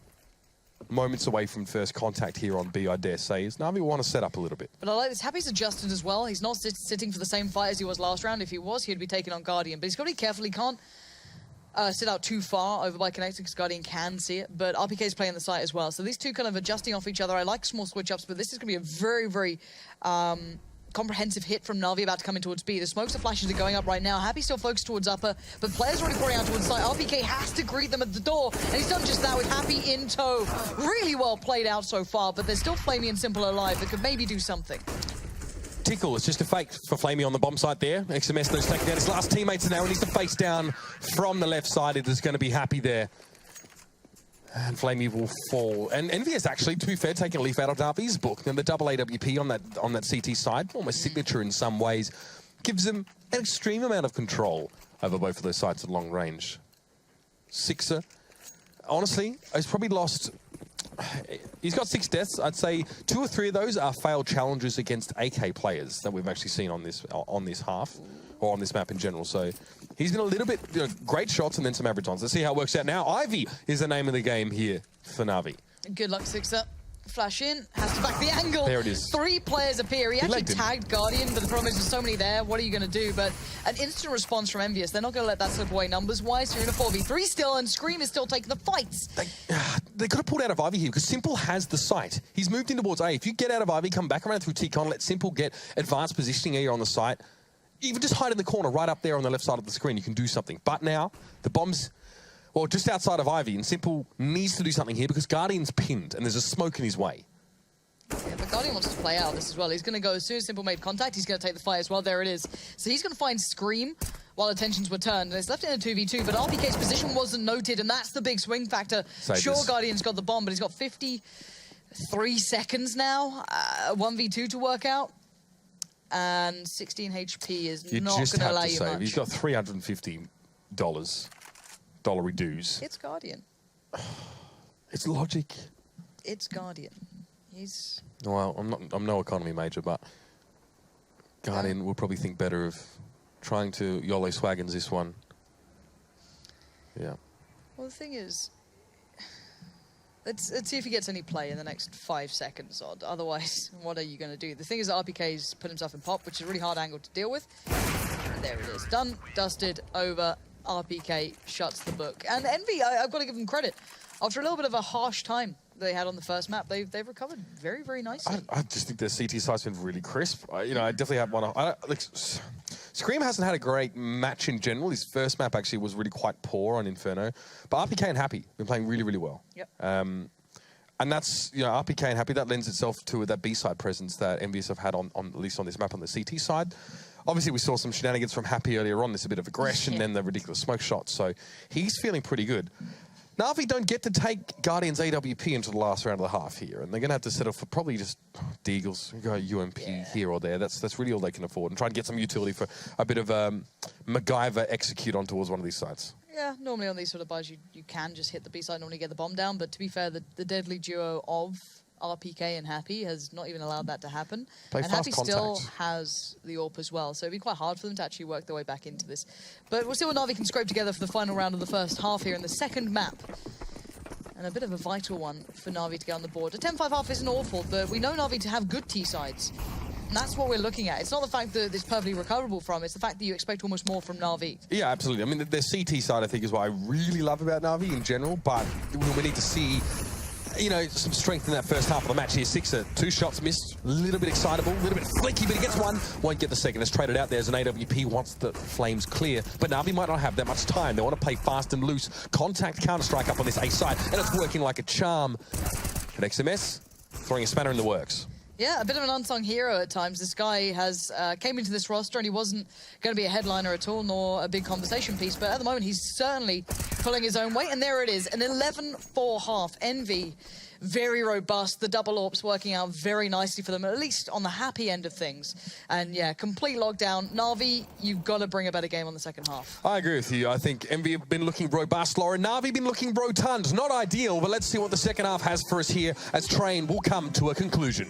Moments away from first contact here on B, I dare say. Is Na'Vi will want to set up a little bit. But I like this. Happy's adjusted as well. He's not sitting for the same fight as he was last round. If he was, he'd be taking on Guardian. But he's got to be careful. He can't sit out too far over by connecting because Guardian can see it. But RPK is playing the site as well. So these two kind of adjusting off each other. I like small switch-ups, but this is going to be a very, very comprehensive hit from Na'Vi about to come in towards B. The smokes and flashes are going up right now. Happy still focused towards upper, but players already pouring out towards side. RPK has to greet them at the door, and he's done just that with Happy in tow. Really well played out so far, but there's still Flamey and Simple alive that could maybe do something. Tickle, it's just a fake for Flamey on the bomb site there. XMS knows taking down his last teammates, and now he needs to face down from the left side. It is going to be Happy there. And Flamey will fall. And Envy is actually, to be fair, taking a leaf out of Na'Vi's book. And the double AWP on that CT side, almost signature in some ways, gives them an extreme amount of control over both of those sides at long range. Sixer, honestly, he's probably lost. He's got 6 deaths. I'd say 2 or 3 of those are failed challenges against AK players that we've actually seen on this half, or on this map in general. So he's been a little bit, great shots and then some average ones. Let's see how it works out now. Ivy is the name of the game here for Na'Vi. Good luck, Sixer. Flash in, has to back the angle. There it is. 3 players appear. He actually tagged Guardian, but the problem is there's so many there. What are you going to do? But an instant response from Envious. They're not going to let that slip away numbers-wise. You're in a 4v3 still, and Scream is still taking the fights. They could have pulled out of Ivy here because Simple has the site. He's moved in towards A. If you get out of Ivy, come back around through T-Con, let Simple get advanced positioning here on the site. Even just hide in the corner right up there on the left side of the screen, you can do something. But now, the bomb's, well, just outside of Ivy, and Simple needs to do something here because Guardian's pinned, and there's a smoke in his way. Yeah, but Guardian wants to play out this as well. He's going to go, as soon as Simple made contact, he's going to take the fight as well. There it is. So he's going to find Scream while attentions were turned. And it's left in a 2v2, but RPK's position wasn't noted, and that's the big swing factor. Sure, Guardian's got the bomb, but he's got 53 seconds now. 1v2 to work out. And 16 HP is not going to allow you much. He's got $350 dollary dues. It's Guardian. It's logic. It's Guardian. He's... Well, I'm no economy major, but Guardian will probably think better of trying to YOLO Swaggins this one. Yeah. Well, the thing is, let's see if he gets any play in the next 5 seconds odd. Otherwise, what are you going to do? The thing is that RPK's put himself in pop, which is a really hard angle to deal with. And there it is. Done, dusted, over. RPK shuts the book. And Envy, I've got to give them credit. After a little bit of a harsh time they had on the first map, they've recovered very, very nicely. I just think their CT site's been really crisp. I definitely have one. Scream hasn't had a great match in general. His first map actually was really quite poor on Inferno. But RPK and Happy been playing really, really well. Yep. And that's, you know, RPK and Happy, that lends itself to that B-side presence that Envious have had on at least on this map on the CT side. Obviously, we saw some shenanigans from Happy earlier on. There's a bit of aggression, then the ridiculous smoke shots. So he's feeling pretty good. Na'Vi don't get to take Guardians AWP into the last round of the half here, and they're going to have to settle for probably just Deagles, go UMP here or there. That's really all they can afford, and try and get some utility for a bit of MacGyver execute on towards one of these sites. Yeah, normally on these sort of buys, you can just hit the B side, normally get the bomb down. But to be fair, the deadly duo of RPK and Happy has not even allowed that to happen. Play and fast Happy contact. still has the AWP as well, so it'd be quite hard for them to actually work their way back into this. But we'll see what Na'Vi can scrape together for the final round of the first half here in the second map. And a bit of a vital one for Na'Vi to get on the board. A 10-5 half isn't awful, but we know Na'Vi to have good T-sides. And that's what we're looking at. It's not the fact that it's perfectly recoverable from, it's the fact that you expect almost more from Na'Vi. Yeah, absolutely. I mean, the CT side, I think, is what I really love about Na'Vi in general, but we need to see, you know, some strength in that first half of the match here. Sixer, 2 shots missed, a little bit excitable, a little bit flaky, but he gets one, won't get the second. It's traded out there as an AWP once the flames clear. But Na'Vi might not have that much time. They want to play fast and loose. Contact Counter-Strike up on this A side, and it's working like a charm. But XMS, throwing a spanner in the works. Yeah, a bit of an unsung hero at times. This guy has came into this roster and he wasn't going to be a headliner at all, nor a big conversation piece. But at the moment, he's certainly pulling his own weight. And there it is, an 11-4 half. Envy, very robust. The double AWPs working out very nicely for them, at least on the happy end of things. And yeah, complete lockdown. Na'Vi, you've got to bring a better game on the second half. I agree with you. I think Envy have been looking robust, Lauren. Na'Vi been looking rotund. Not ideal, but let's see what the second half has for us here as Train will come to a conclusion.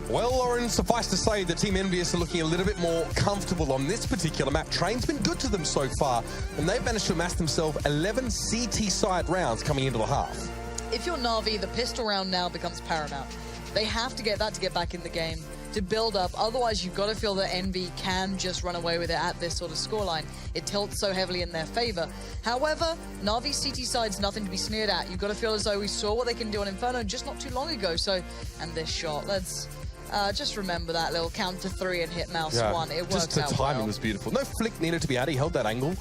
Well, Lauren, suffice to say that Team Envious are looking a little bit more comfortable on this particular map. Train's been good to them so far, and they've managed to amass themselves 11 CT side rounds coming into the half. If you're Na'Vi, the pistol round now becomes paramount. They have to get that to get back in the game, to build up. Otherwise, you've got to feel that Envy can just run away with it at this sort of scoreline. It tilts so heavily in their favor. However, Na'Vi's CT side's nothing to be sneered at. You've got to feel as though we saw what they can do on Inferno just not too long ago. So, and this shot, let's just remember that little count to 3 and hit mouse 1. It worked out Just the timing was beautiful. No flick needed to be out. He held that angle.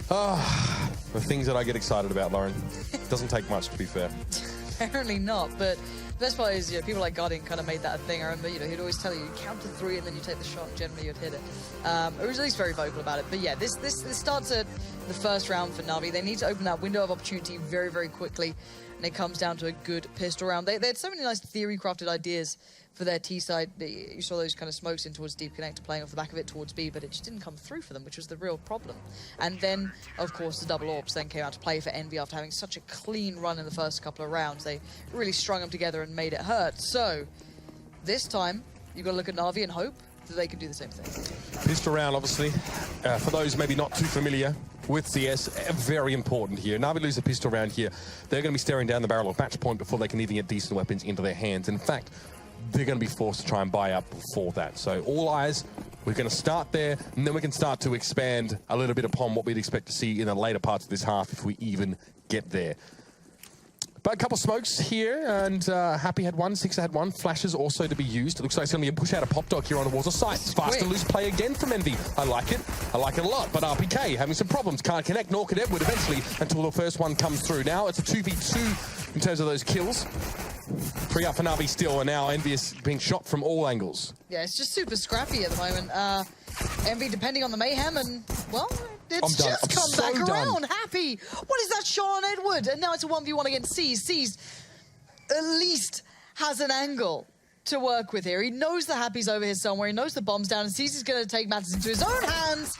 The things that I get excited about, Lauren. Doesn't take much, to be fair. Apparently not, but best part is, people like Guardian kind of made that a thing. I remember, he'd always tell you count to 3 and then you take the shot and generally you'd hit it. Or was at least very vocal about it. But yeah, this starts at the first round for Na'Vi. They need to open that window of opportunity very, very quickly. And it comes down to a good pistol round. They had so many nice theory-crafted ideas for their T side. You saw those kind of smokes in towards Deep Connector playing off the back of it towards B, but it just didn't come through for them, which was the real problem. And then, of course, the double orbs then came out to play for Envy after having such a clean run in the first couple of rounds. They really strung them together and made it hurt. So, this time, you've got to look at Na'Vi and hope that they can do the same thing. Pistol round, obviously, for those maybe not too familiar with CS, very important here. Na'Vi lose a pistol round here. They're going to be staring down the barrel of match point before they can even get decent weapons into their hands. In fact, they're going to be forced to try and buy up before that. So all eyes, we're going to start there, and then we can start to expand a little bit upon what we'd expect to see in the later parts of this half if we even get there. But a couple smokes here, and Happy had one, Sixer had one. Flashes also to be used. It looks like it's going to be a push out of Pop Dog here on the walls of sight. Fast to lose play again from Envy. I like it. I like it a lot. But RPK having some problems. Can't connect, nor could Edward eventually until the first one comes through. Now it's a 2v2 in terms of those kills. 3 up for Na'Vi still, and now Envy is being shot from all angles. Yeah, it's just super scrappy at the moment. Envy depending on the mayhem, and, well, it's just come back around. Happy. What is that shot on Edward? And now it's a 1v1 against Seas. Seas at least has an angle to work with here. He knows the Happy's over here somewhere. He knows the bomb's down, and Seas is going to take matters into his own hands,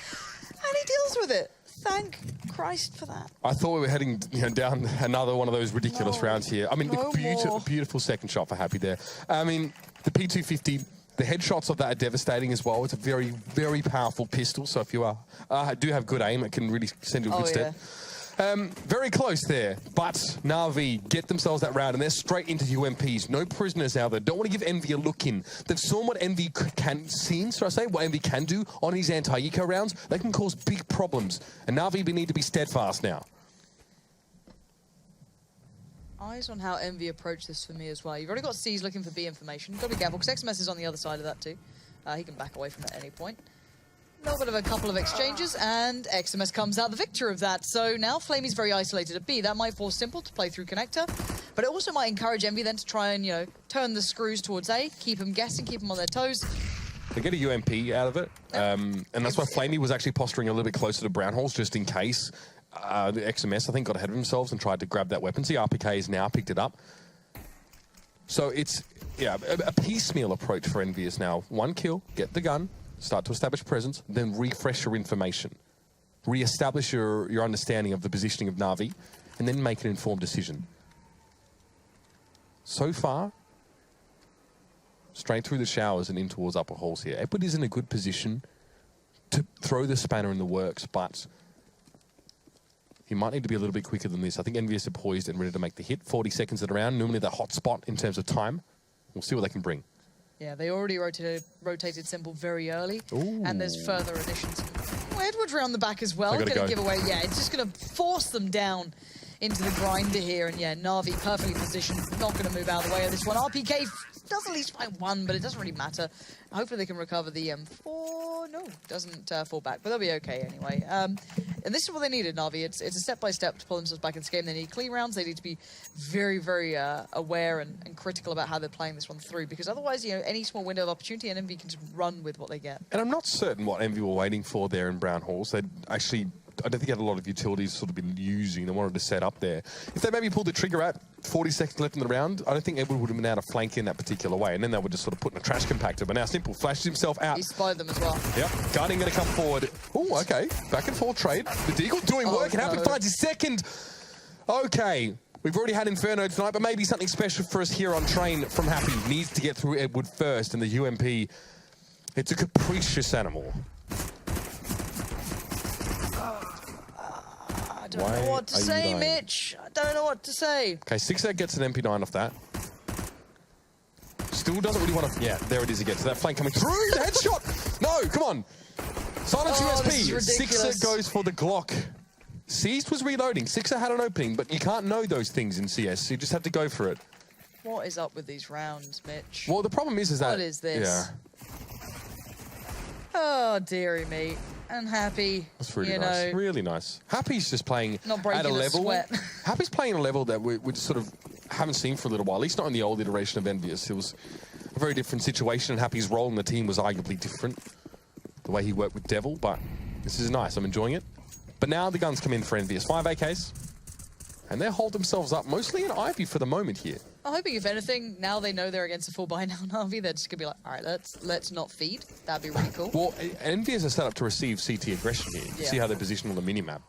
and he deals with it. Thank Christ for that. I thought we were heading down another one of those ridiculous rounds here. I mean, beautiful second shot for Happy there. I mean, the P250, the headshots of that are devastating as well. It's a very, very powerful pistol. So if you do have good aim, it can really send you a good step. Very close there, but Na'Vi get themselves that round, and they're straight into UMPs. No prisoners out there. Don't want to give Envy a look in. They've seen what Envy what Envy can do on his anti-eco rounds. They can cause big problems, and Na'Vi need to be steadfast now. Eyes on how Envy approach this for me as well. You've already got C's looking for B information. You've got to be careful, because XMS is on the other side of that too. He can back away from it at any point. A little bit of a couple of exchanges, and XMS comes out the victor of that. So now Flamey's very isolated at B. That might force Simple to play through Connector, but it also might encourage Envy then to try and, turn the screws towards A, keep them guessing, keep them on their toes. They get a UMP out of it, and that's why Flamey was actually posturing a little bit closer to Brown Halls, just in case. The XMS, I think, got ahead of themselves and tried to grab that weapon. See, RPK has now picked it up. So it's, a piecemeal approach for Envy is now 1 kill, get the gun, start to establish presence, then refresh your information. Re-establish your understanding of the positioning of Na'Vi, and then make an informed decision. So far, straight through the showers and in towards upper halls here. Edward is in a good position to throw the spanner in the works, but he might need to be a little bit quicker than this. I think Envious are poised and ready to make the hit. 40 seconds at around, normally the hot spot in terms of time. We'll see what they can bring. Yeah, they already rotated Simple very early, and there's further additions. Edward round the back as well, going to give away. Yeah, it's just going to force them down into the grinder here, and yeah, Na'Vi perfectly positioned, not going to move out of the way of this one. RPK does at least find 1, but it doesn't really matter. Hopefully they can recover the M4. No, doesn't fall back, but they'll be okay anyway. And this is what they needed, Na'Vi. It's a step-by-step to pull themselves back into the game. They need clean rounds. They need to be very, very aware and critical about how they're playing this one through, because otherwise, any small window of opportunity, and Envy can just run with what they get. And I'm not certain what Envy were waiting for there in Brown Halls. They actually, I don't think, had a lot of utilities sort of been using. They wanted to set up there. If they maybe pulled the trigger at 40 seconds left in the round, I don't think Edward would have been able to flank in that particular way, and then they would just sort of put in a trash compactor. But now Simple flashes himself out. He spotted them as well. Yep, Guardian going to come forward. Oh, okay, back and forth trade. The Deagle doing work, and Happy finds his second. Okay, we've already had Inferno tonight, but maybe something special for us here on Train from Happy. Needs to get through Edward first, and the UMP, it's a capricious animal. I don't know what to say, Mitch. I don't know what to say. Okay, Sixer gets an MP9 off that. Still doesn't really want to... Yeah, there it is again. So that flank coming through. The headshot! No, come on. Silence USP. Sixer goes for the Glock. Seized was reloading. Sixer had an opening, but you can't know those things in CS. You just have to go for it. What is up with these rounds, Mitch? Well, the problem is that... What is this? Yeah. Oh, dearie me. And Happy, that's really nice. Really nice. Happy's just playing not at a level. Sweat. Happy's playing at a level that we're just sort of haven't seen for a little while, at least not in the old iteration of Envious. It was a very different situation, and Happy's role in the team was arguably different, the way he worked with Devil, but this is nice. I'm enjoying it. But now the guns come in for Envious. 5 AKs, and they hold themselves up, mostly in Ivy for the moment here. I'm hoping, if anything, now they know they're against a full buy now Na'Vi, they're just going to be like, all right, let's not feed. That'd be really cool. Well, Envious are set up to receive CT aggression here. Yeah. See how they're positioned on the minimap.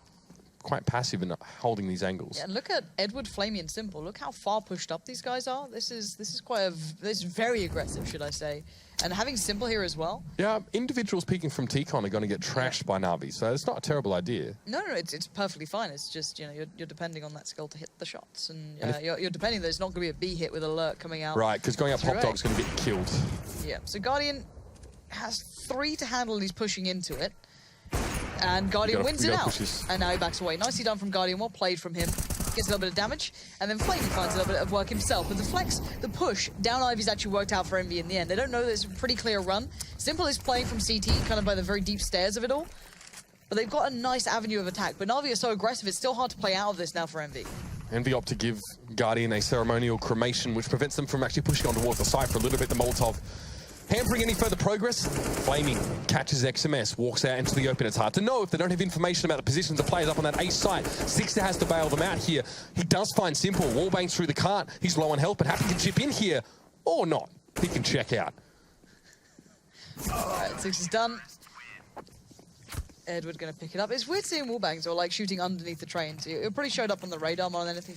Quite passive in holding these angles. Yeah, and look at Edward, Flamey, and Simple. Look how far pushed up these guys are. This is very aggressive, should I say. And having Simple here as well. Yeah, individuals peeking from T-Con are going to get trashed by Na'Vi, so it's not a terrible idea. No, it's perfectly fine. It's just, you know, you're depending on that skill to hit the shots. And you're depending that it's not going to be a B hit with alert coming out. Right, because going up Pop Dog's going to get killed. Yeah, so Guardian has 3 to handle and he's pushing into it. And Guardian wins it out. And now he backs away. Nicely done from Guardian. Well played from him. Gets a little bit of damage. And then Flamey finds a little bit of work himself. But the flex, the push, down Ivy's actually worked out for Envy in the end. They don't know that it's a pretty clear run. Simple is playing from CT, kind of by the very deep stairs of it all. But they've got a nice avenue of attack. But Na'Vi are so aggressive, it's still hard to play out of this now for Envy. Envy opt to give Guardian a ceremonial cremation, which prevents them from actually pushing on towards the side for a little bit. The Molotov hampering any further progress. Flaming catches XMS, walks out into the open. It's hard to know if they don't have information about the positions of players up on that ace side. Sixter has to bail them out here. He does find Simple. Wallbangs through the cart. He's low on health, but Happy can chip in here. Or not. He can check out. Alright, 6 is done. Edward going to pick it up. It's weird seeing wallbangs or like shooting underneath the trains. It probably showed up on the radar more than anything.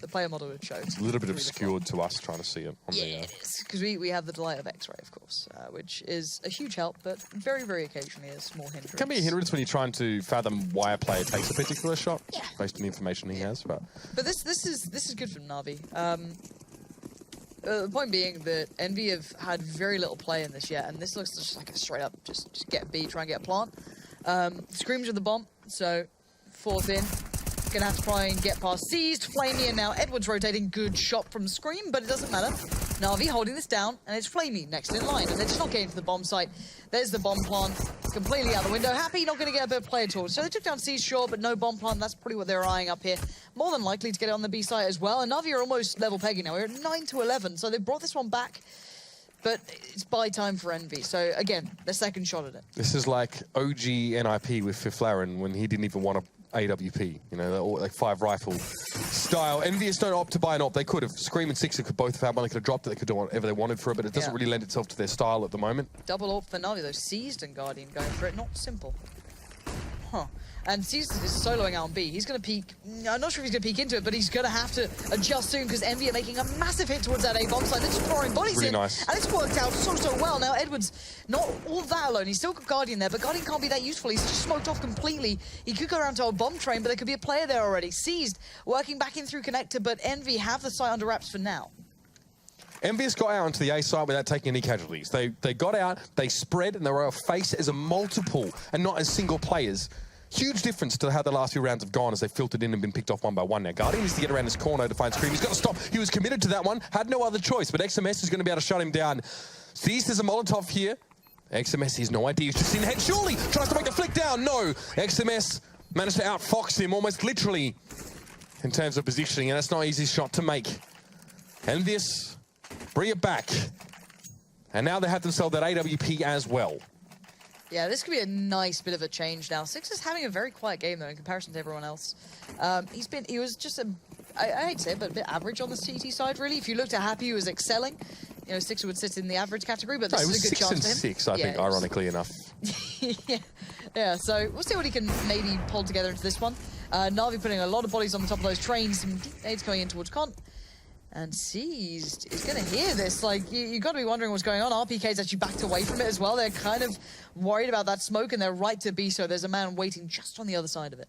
The player model would show. It's a little bit obscured to us trying to see it. It is, because we have the delay of X-ray, of course, which is a huge help, but very, very occasionally a small hindrance. It can be a hindrance when you're trying to fathom why a player takes a particular shot, based on the information he has. But this is good from Na'Vi. The point being that Envy have had very little play in this yet, and this looks just like a straight up just get B, try and get a plant. Screams with the bomb, so 4th in. Gonna have to try and get past Seized, Flamey, and now Edward's rotating. Good shot from Scream, but it doesn't matter. Na'Vi holding this down, and it's Flamey next in line, and they're just not getting to the bomb site. There's the bomb plant, completely out the window. Happy not going to get a bit of play at all. So they took down Seized, sure, but no bomb plant. That's probably what they're eyeing up here. More than likely to get it on the B site as well, and Na'Vi are almost level pegging now. We're at 9 to 11, so they brought this one back. But it's buy time for Envy. So, again, their second shot at it. This is like OG NIP with Fiflaren when he didn't even want to AWP, you know, like 5 rifle style. Envious don't opt to buy an op. They could have. Scream and Sixer could both have had one. They could have dropped it. They could do whatever they wanted for it, but it doesn't really lend itself to their style at the moment. Double AWP for Na'Vi, though. Seized and Guardian going for it. Not simple. Huh. And Seized is soloing out on B. He's going to peek. I'm not sure if he's going to peek into it, but he's going to have to adjust soon because Envy are making a massive hit towards that A bomb site. They're just throwing bodies really in. Nice. And it's worked out so well. Now, Edwards, not all that alone. He's still got Guardian there, but Guardian can't be that useful. He's just smoked off completely. He could go around to a bomb train, but there could be a player there already. Seized, working back in through connector, but Envy have the site under wraps for now. Envious got out onto the A side without taking any casualties. They got out, they spread, and they were a face as a multiple and not as single players. Huge difference to how the last few rounds have gone as they filtered in and been picked off one by one. Now, Guardian needs to get around this corner to find Scream. He's got to stop. He was committed to that one, had no other choice, but XMS is going to be able to shut him down. Sees there's a Molotov here. XMS has no idea. He's just in head. Surely tries to make the flick down. No. XMS managed to outfox him almost literally in terms of positioning, and that's not an easy shot to make. Envious, bring it back. And now they have themselves that AWP as well. Yeah, this could be a nice bit of a change now. Six is having a very quiet game, though, in comparison to everyone else. He was just I hate to say it, but a bit average on the CT side, really. If you looked at Happy, he was excelling. You know, Six would sit in the average category, but this is a good chance for him. 6 and 6, I think, ironically enough. Yeah, so we'll see what he can maybe pull together into this one. Na'Vi putting a lot of bodies on the top of those trains. Some deep nades going in towards Con. And Seized is going to hear this. Like, you got to be wondering what's going on. RPK's actually backed away from it as well. They're kind of worried about that smoke, and they're right to be so. There's a man waiting just on the other side of it.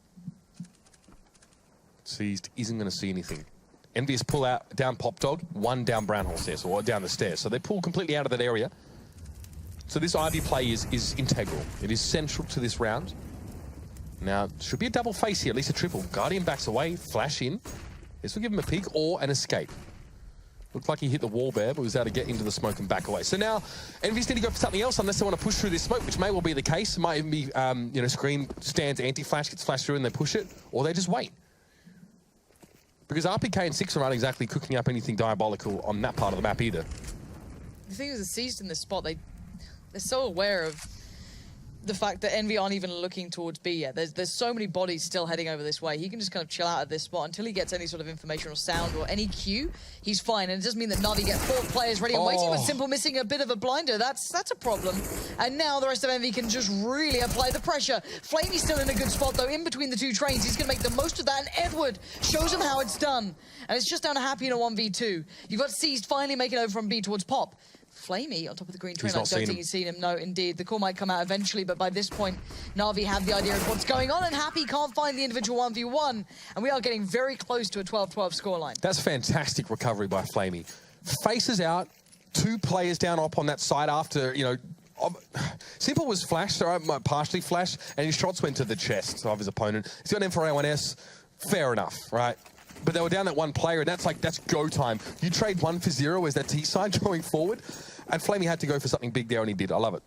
Seized isn't going to see anything. Envious pull out down Pop Dog, one down Brown Hole stairs, or down the stairs. So they pull completely out of that area. So this Ivy play is integral. It is central to this round. Now, should be a double face here, at least a triple. Guardian backs away, flash in. This will give him a peek or an escape. Looked like he hit the wall there, but was able to get into the smoke and back away. So now, Envious need to go for something else unless they want to push through this smoke, which may well be the case. It might even be, you know, Scream stands anti-flash, gets flashed through and they push it, or they just wait. Because RPK and Six aren't exactly cooking up anything diabolical on that part of the map either. The thing is, the Seized in this spot, they're so aware of the fact that Envy aren't even looking towards B yet. There's so many bodies still heading over this way. He can just kind of chill out at this spot until he gets any sort of information or sound or any cue. He's fine, and it doesn't mean that Na'Vi get 4 players ready and waiting with Simple missing a bit of a blinder. That's a problem. And now the rest of Envy can just really apply the pressure. Flamey's still in a good spot though, in between the 2 trains. He's going to make the most of that, and Edward shows him how it's done. And it's just down to Happy in a 1v2. You've got Seized finally making over from B towards Pop. Flamey on top of the green train. I don't think he's seen him. No, indeed. The call might come out eventually, but by this point, Na'Vi have the idea of what's going on, and Happy can't find the individual 1v1, and we are getting very close to a 12-12 scoreline. That's fantastic recovery by Flamey. Faces out, 2 players down up on that side after, you know, Simple was flashed, partially flashed, and his shots went to the chest of his opponent. He's got an M4A1S. Fair enough, right? But they were down that 1 player, and that's go time. You trade 1 for 0 as that T side going forward, and Flamey had to go for something big there, and he did. I love it.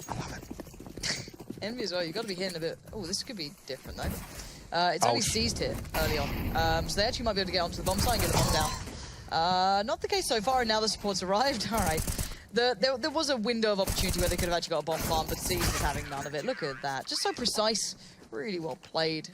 I love it. Envy as well, you've got to be hitting a bit. Oh, this could be different though. It's only Seized here early on, so they actually might be able to get onto the bomb site and get the bomb down. Not the case so far, and now the support's arrived. All right. There was a window of opportunity where they could have actually got a bomb plant, but Seized is having none of it. Look at that. Just so precise. Really well played.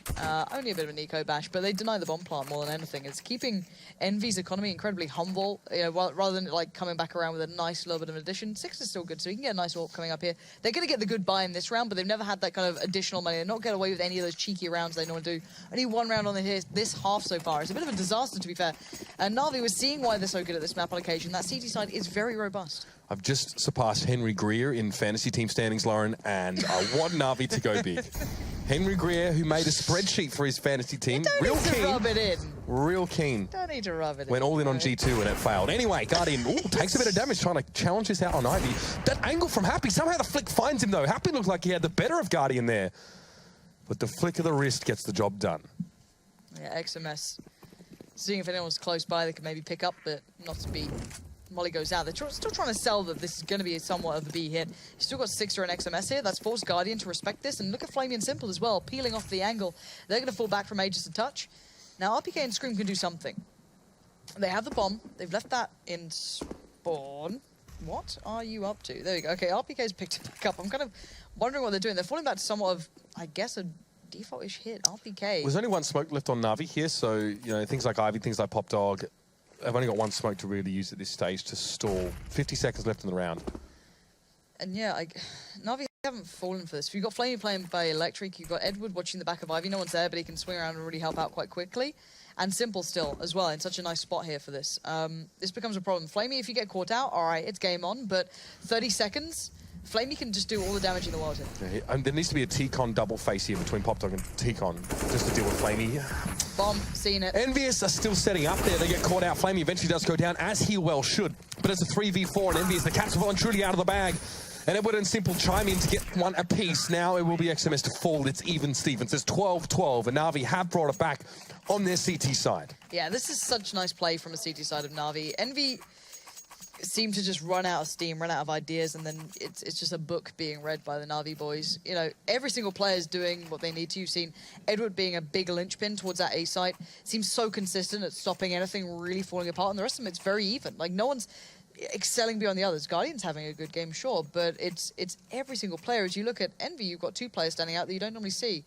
Only a bit of a Nico bash, but they deny the bomb plant more than anything. It's keeping Envy's economy incredibly humble, you know, rather than like coming back around with a nice little bit of an addition. Six is still good, so he can get a nice AWP coming up here. They're going to get the good buy in this round, but they've never had that kind of additional money. They're not get away with any of those cheeky rounds they normally do. Only 1 round on this half so far. It's a bit of a disaster, to be fair. And Na'Vi was seeing why they're so good at this map on occasion. That CT side is very robust. I've just surpassed Henry Greer in fantasy team standings, Lauren, and I want Na'Vi to go big. Henry Greer, who made a spreadsheet for his fantasy team, real keen. Rub it in. Real keen. Don't need to rub it in. Went all in on G2 and it failed. Anyway, Guardian takes a bit of damage trying to challenge this out on Ivy. That angle from Happy, somehow the flick finds him though. Happy looked like he had the better of Guardian there. But the flick of the wrist gets the job done. Yeah, XMS. Seeing if anyone's close by they could maybe pick up, but not to be. Molly goes out. They're still trying to sell that this is going to be somewhat of a B hit. You've still got Sixer and XMS here. That's forced Guardian to respect this. And look at Flamey and Simple as well, peeling off the angle. They're going to fall back from Aegis a touch. Now, RPK and Scream can do something. They have the bomb. They've left that in spawn. What are you up to? There you go. Okay, RPK's picked it back up. I'm kind of wondering what they're doing. They're falling back to somewhat of, I guess, a default-ish hit. RPK. There's only 1 smoke left on Na'Vi here, so, you know, things like Ivy, things like Pop Dog, I've only got 1 smoke to really use at this stage to stall. 50 seconds left in the round. And yeah, Na'Vi haven't fallen for this. If you've got Flamey playing by Electric, you've got Edward watching the back of Ivy. No one's there, but he can swing around and really help out quite quickly. And Simple still as well in such a nice spot here for this. This becomes a problem. Flamey, if you get caught out, all right, it's game on. But 30 seconds, Flamey can just do all the damage in the world here. Yeah, and there needs to be a T-Con double face here between Pop Dog and T-Con just to deal with Flamey. Bomb, seen it. Envious are still setting up there. They get caught out. Flamey eventually does go down, as he well should. But it's a 3v4, and Envious, the cat's well and truly out of the bag. And Edward and Simple chime in to get one apiece. Now it will be XMS to fall. It's even Stevens. It's 12-12, and Na'Vi have brought it back on their CT side. Yeah, this is such nice play from a CT side of Na'Vi. Envy seem to just run out of steam, run out of ideas, and then it's just a book being read by the Na'Vi boys. You know, every single player is doing what they need to. You've seen Edward being a big linchpin towards that A site. Seems so consistent at stopping anything really falling apart, and the rest of them, it's very even. Like, no one's excelling beyond the others. Guardian's having a good game, sure, but it's every single player. As you look at Envy, you've got two players standing out that you don't normally see.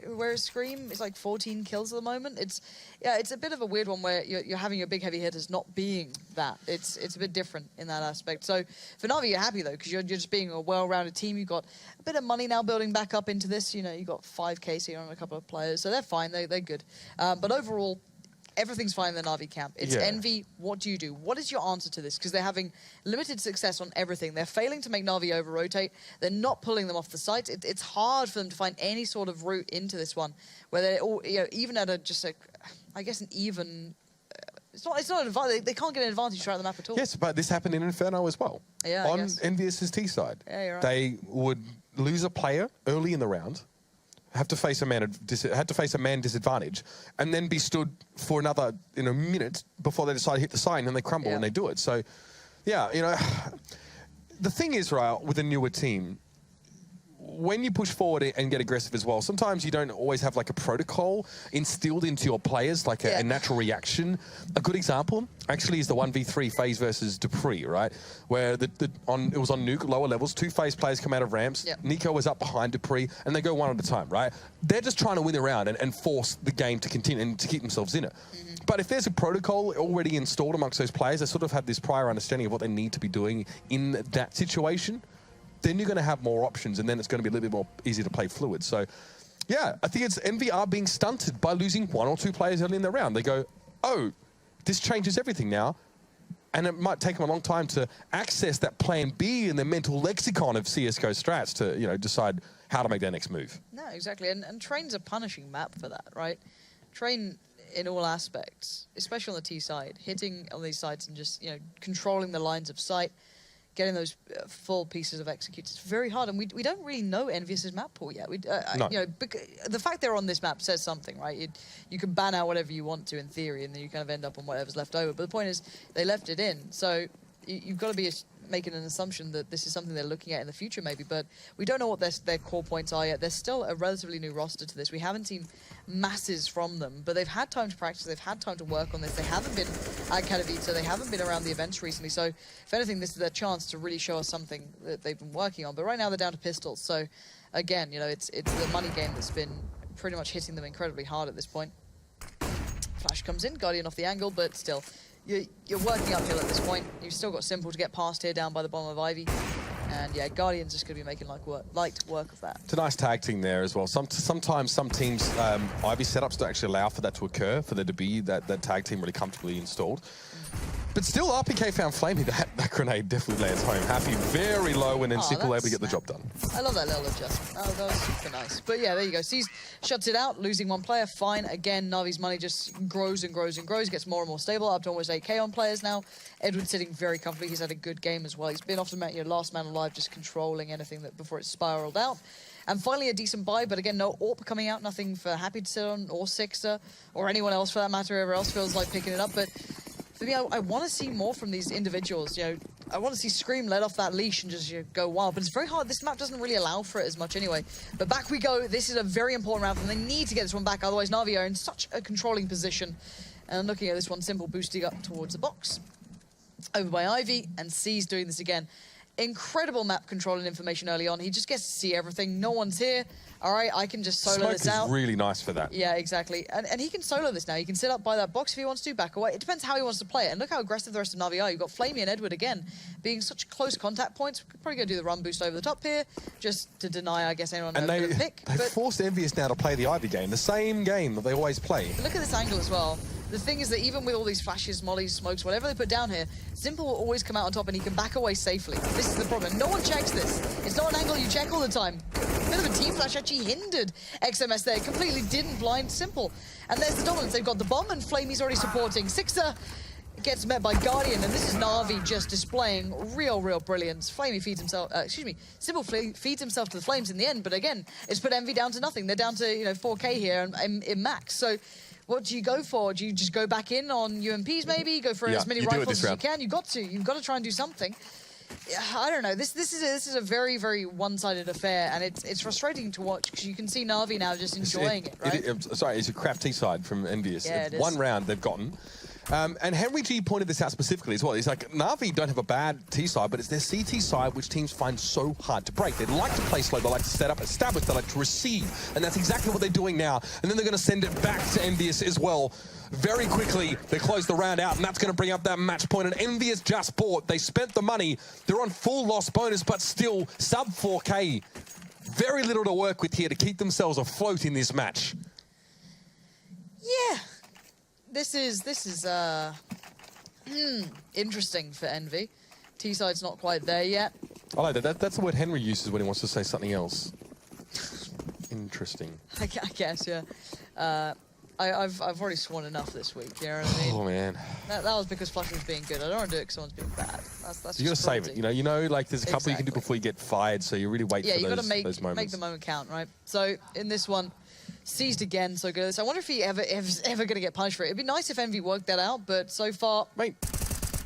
Whereas Scream is like 14 kills at the moment. It's a bit of a weird one where you're having your big heavy hitters not being that. It's a bit different in that aspect. So for Na'Vi, you're happy though, because you're just being a well-rounded team. You've got a bit of money now building back up into this. You know, you've got 5K here on a couple of players, so they're fine. They're good. But overall, everything's fine in the Na'Vi camp. It's Envy. What do you do? What is your answer to this? Because they're having limited success on everything. They're failing to make Na'Vi over-rotate. They're not pulling them off the site. It's hard for them to find any sort of route into this one, where they're all, you know, even at I guess an even. It's not an advantage. They can't get an advantage throughout the map at all. Yes, but this happened in Inferno as well. Yeah, on Envious's T side. Yeah, you're right. They would lose a player early in the round, have to face a man disadvantage, and then be stood for another minute before they decide to hit the site, and then they crumble and they do it. So, yeah, you know, the thing is, right, with a newer team, when you push forward and get aggressive as well, sometimes you don't always have like a protocol instilled into your players, like a natural reaction. A good example actually is the 1v3 FaZe versus Dupree, right? Where it was on Nuke, lower levels, two FaZe players come out of ramps. Nico was up behind Dupree, and they go one at a time, right? They're just trying to win the round and force the game to continue and to keep themselves in it. But if there's a protocol already installed amongst those players, they sort of have this prior understanding of what they need to be doing in that situation, then you're going to have more options, and then it's going to be a little bit more easy to play fluid. So, yeah, I think it's Envy are being stunted by losing one or two players early in the round. They go, oh, this changes everything now. And it might take them a long time to access that plan B in the mental lexicon of CSGO strats to, decide how to make their next move. No, exactly. And Train's a punishing map for that, right? Train in all aspects, especially on the T side, hitting on these sites and just, controlling the lines of sight, getting those full pieces of executes. It's very hard, and we don't really know Envious's map pool yet. No. The fact they're on this map says something, right? You can ban out whatever you want to in theory, and then you kind of end up on whatever's left over. But the point is, they left it in, so you've got to be making an assumption that this is something they're looking at in the future, maybe. But we don't know what their core points are yet. There's still a relatively new roster to this. We haven't seen masses from them, but they've had time to practice. They've had time to work on this. They haven't been at Katowice. They haven't been around the events recently. So, if anything, this is their chance to really show us something that they've been working on. But right now, they're down to pistols. So, again, it's the money game that's been pretty much hitting them incredibly hard at this point. Flash comes in, Guardian off the angle, but still, you're working uphill at this point. You've still got Simple to get past here down by the bottom of Ivy. And yeah, Guardian's just going to be making light work of that. It's a nice tag team there as well. Sometimes some teams, Ivy setups to actually allow for that to occur, for there to be that tag team really comfortably installed. But still, RPK found Flamey. That grenade definitely lands home. Happy very low, and then Simple able to get the job done. I love that little adjustment. That was super nice. But yeah, there you go. Sees shuts it out, losing one player. Fine. Again, Navi's money just grows and grows and grows. Gets more and more stable. Up to almost 8K on players now. Edward sitting very comfortably. He's had a good game as well. He's been off the last man alive, just controlling anything that before it spiraled out. And finally, a decent buy, but again, no AWP coming out. Nothing for Happy to sit on, or Sixer, or anyone else for that matter. Whoever else feels like picking it up. But for me, I want to see more from these individuals. I want to see Scream let off that leash and just go wild. But it's very hard. This map doesn't really allow for it as much anyway. But back we go. This is a very important round, and they need to get this one back. Otherwise, Na'Vi are in such a controlling position. And looking at this one, Simple boosting up towards the box. Over by Ivy, and C's doing this again. Incredible map control and information early on. He just gets to see everything. No one's here. All right, I can just solo this out. Smoke is really nice for that. Yeah, exactly. And he can solo this now. He can sit up by that box if he wants to, back away. It depends how he wants to play it. And look how aggressive the rest of Na'Vi are. You've got Flamey and Edward again, being such close contact points. We could probably go do the run boost over the top here, just to deny, I guess, anyone and the pick. They forced Envious now to play the Ivy game, the same game that they always play. Look at this angle as well. The thing is that even with all these flashes, mollies, smokes, whatever they put down here, Simple will always come out on top and he can back away safely. This is the problem. No one checks this. It's not an angle you check all the time. bit of a team flash actually hindered XMS there. Completely didn't blind Simple. And there's the dominance. They've got the bomb, and Flamey's already supporting. Sixer gets met by Guardian, and this is Na'Vi just displaying real brilliance. Flamey feeds himself, Simple feeds himself to the Flames in the end, but again, it's put Envy down to nothing. They're down to, 4K here in max. So what do you go for? Do you just go back in on UMPs maybe? Go for as many rifles as you can? You've got to try and do something. I don't know. This is a very one-sided affair, and it's frustrating to watch because you can see Na'Vi now just enjoying it, right? Sorry, it's a crap T-side from Envious. Yeah, it is. One round they've gotten. And Henry G pointed this out specifically as well. He's like, Na'Vi don't have a bad T-side, but it's their CT side which teams find so hard to break. They like to play slow, they like to set up, establish, they like to receive, and that's exactly what they're doing now. And then they're going to send it back to Envious as well. Very quickly, they close the round out, and that's going to bring up that match point. And Envious just bought. They spent the money. They're on full loss bonus, but still sub 4K. Very little to work with here to keep themselves afloat in this match. Yeah. This is interesting for Envy. T-side's not quite there yet. I like that. That's the word Henry uses when he wants to say something else. Interesting. I guess, yeah. I've already sworn enough this week, you know what I mean? Oh, man. That was because Flush was being good. I don't want to do it because someone's being bad. That's you got to save it. You know, like there's a couple you can do before you get fired, so you really wait for you got to those moments. make the moment count, right? So in this one, seized again, so good. So I wonder if he ever going to get punished for it. It'd be nice if Envy worked that out, but so far,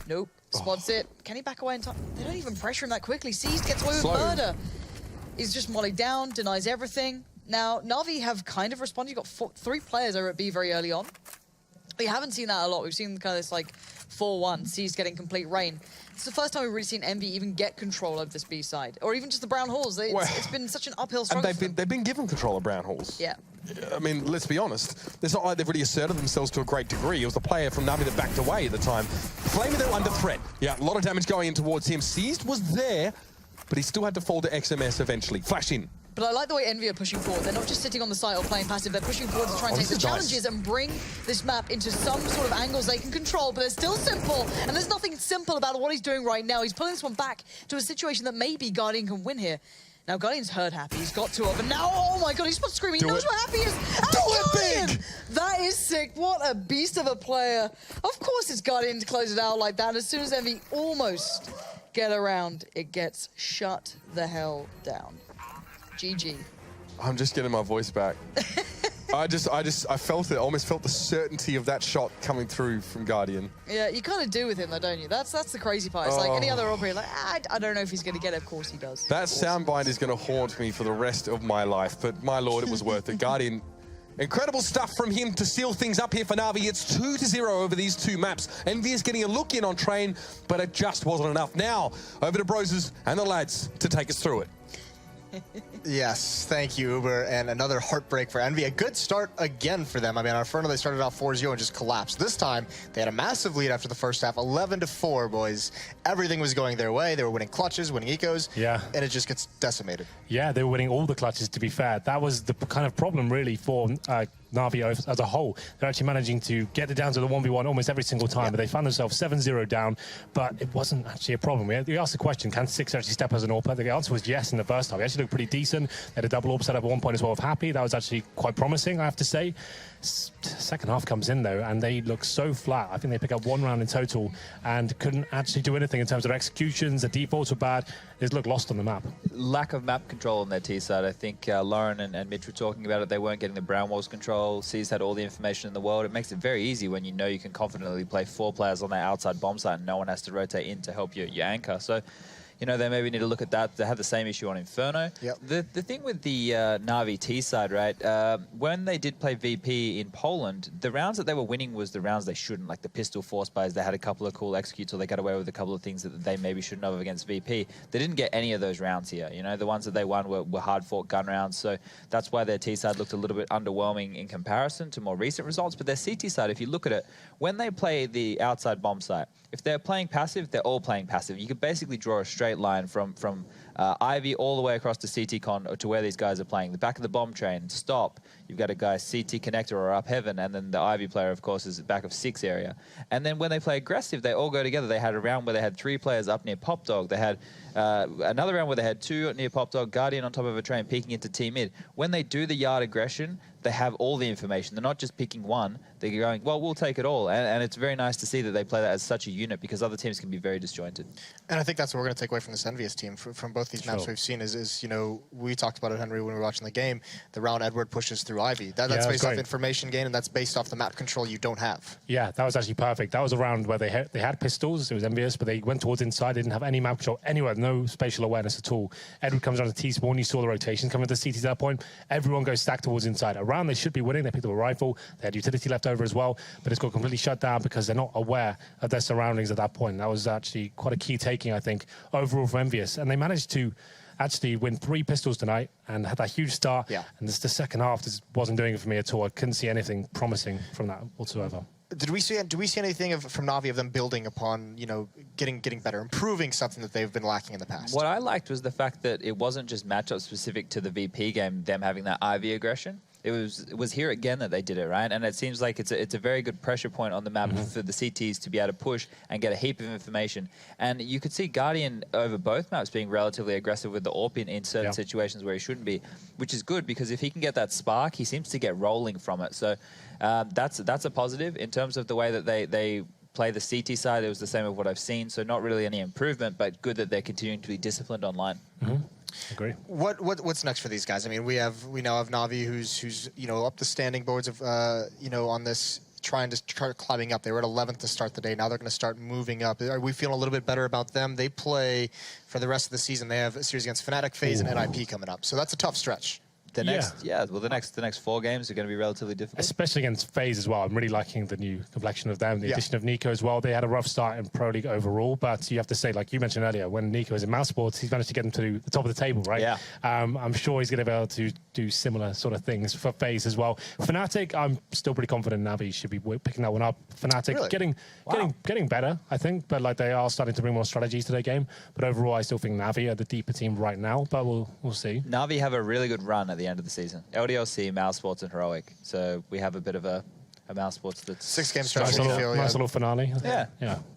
nope. Spots it. Can he back away in time? They don't even pressure him that quickly. Seized gets away with murder. He's just mollied down, denies everything. Now, Na'Vi have kind of responded. You've got 3 players over at B very early on. We haven't seen that a lot. We've seen kind of this like 4-1, Seized getting complete rain. It's the first time we've really seen Envy even get control of this B side, or even just the Brown Halls. It's been such an uphill struggle. And they've been given control of Brown Halls. Yeah. I mean, let's be honest. It's not like they've really asserted themselves to a great degree. It was the player from Na'Vi that backed away at the time. Flamey, they were under threat. Yeah, a lot of damage going in towards him. Seized was there, but he still had to fall to XMS eventually. Flash in. But I like the way Envy are pushing forward. They're not just sitting on the site or playing passive. They're pushing forward to try and take the challenges and bring this map into some sort of angles they can control. But it's still Simple, and there's nothing simple about what he's doing right now. He's pulling this one back to a situation that maybe Guardian can win here. Now, Guardian's heard Happy. He's got 2 of them. Now, oh my god, he's not screaming. He knows where Happy is. Do it big! That is sick. What a beast of a player. Of course it's Guardian to close it out like that. As soon as Envy almost get around, it gets shut the hell down. GG. I'm just getting my voice back. I felt it. Almost felt the certainty of that shot coming through from Guardian. Yeah, you kind of do with him, though, don't you? That's the crazy part. It's like any other operator, like, I don't know if he's going to get it. Of course he does. That soundbite is going to haunt me for the rest of my life, but my lord, it was worth it. Guardian, incredible stuff from him to seal things up here for Na'Vi. It's 2-0 over these 2 maps. Envy is getting a look in on Train, but it just wasn't enough. Now, over to Broses and the lads to take us through it. Yes, thank you, Uber, and another heartbreak for Envy. A good start again for them. I mean, on Inferno, they started out 4-0 and just collapsed. This time, they had a massive lead after the first half, 11-4, boys. Everything was going their way. They were winning clutches, winning ecos, and it just gets decimated. Yeah, they were winning all the clutches, to be fair. That was the kind of problem, really, for Na'Vi as a whole. They're actually managing to get it down to the 1v1 almost every single time, but they found themselves 7-0 down, but it wasn't actually a problem. We asked the question, can Six actually step as an AWP? The answer was yes in the first half. He actually looked pretty decent. They had a double AWP set up at one point as well with Happy. That was actually quite promising, I have to say. Second half comes in, though, and they look so flat. I think they pick up 1 round in total and couldn't actually do anything in terms of executions. The defaults were bad. They look lost on the map. Lack of map control on their T side. I think Lauren and Mitch were talking about it. They weren't getting the brown walls control. C's had all the information in the world. It makes it very easy when you know you can confidently play 4 players on that outside bomb site and no one has to rotate in to help your anchor. So, you know, they maybe need to look at that. They have the same issue on Inferno. Yep. The thing with the Na'Vi T side, right, when they did play VP in Poland, the rounds that they were winning was the rounds they shouldn't, like the pistol force buys. They had a couple of cool executes, or they got away with a couple of things that they maybe shouldn't have against VP. They didn't get any of those rounds here. You know, the ones that they won were hard-fought gun rounds, so that's why their T side looked a little bit underwhelming in comparison to more recent results. But their CT side, if you look at it, when they play the outside bomb site, if they're playing passive, they're all playing passive. You could basically draw a straight line from Ivy all the way across to CT Con to where these guys are playing. The back of the bomb train, stop. You've got a guy CT connector or up heaven, and then the Ivy player, of course, is at back of 6 area. And then when they play aggressive, they all go together. They had a round where they had 3 players up near Pop Dog. They had another round where they had 2 near Pop Dog, Guardian on top of a train peeking into Team Mid. When they do the yard aggression, they have all the information. They're not just picking one. They're going, well, we'll take it all. And it's very nice to see that they play that as such a unit, because other teams can be very disjointed. And I think that's what we're going to take away from this Envious team from both these maps we've seen is, you know, we talked about it, Henry, when we were watching the game. The round Edward pushes through Ivy. That's based off information gain, and that's based off the map control you don't have. Yeah, that was actually perfect. That was a round where they had pistols. It was Envious, but they went towards inside. They didn't have any map control anywhere, no spatial awareness at all. Edward comes around to T-spawn. You saw the rotation coming to CT at that point. Everyone goes stacked towards inside. A round they should be winning. They picked up a rifle. They had utility left over as well, but it's got completely shut down because they're not aware of their surroundings at that point. That was actually quite a key taking, I think, overall for Envious. And they managed to actually win 3 pistols tonight and had that huge start. Yeah. And this, the second half just wasn't doing it for me at all. I couldn't see anything promising from that whatsoever. Do we see anything from Na'Vi of them building upon, you know, getting better, improving something that they've been lacking in the past? What I liked was the fact that it wasn't just matchup specific to the VP game, them having that Ivy aggression. It was here again that they did it, right? And it seems like it's a very good pressure point on the map for the CTs to be able to push and get a heap of information. And you could see Guardian over both maps being relatively aggressive with the AWP in certain situations where he shouldn't be, which is good because if he can get that spark, he seems to get rolling from it. So that's a positive in terms of the way that they play the CT side. It was the same of what I've seen, so not really any improvement, but good that they're continuing to be disciplined online. Agree. What's next for these guys? I mean, we now have Na'Vi who's you know up the standing boards of you know on this trying to start climbing up. They were at 11th to start the day. Now they're going to start moving up. Are we feeling a little bit better about them? They play for the rest of the season. They have a series against Fnatic, FaZe, and NIP coming up. So that's a tough stretch. The next 4 games are going to be relatively difficult. Especially against FaZe as well. I'm really liking the new complexion of them. The addition of Nico as well. They had a rough start in Pro League overall, but you have to say, like you mentioned earlier, when Nico was in Mouse Sports, he's managed to get them to the top of the table, right? Yeah. I'm sure he's going to be able to do similar sort of things for FaZe as well. Fnatic, I'm still pretty confident Navi should be picking that one up. Fnatic getting better, I think, but like they are starting to bring more strategies to their game. But overall, I still think Navi are the deeper team right now, but we'll see. Navi have a really good run at the end of the season. LDLC, Mouse Sports, and Heroic. So we have a bit of a Mouse Sports that's 6-game stretch. Nice little finale. Yeah.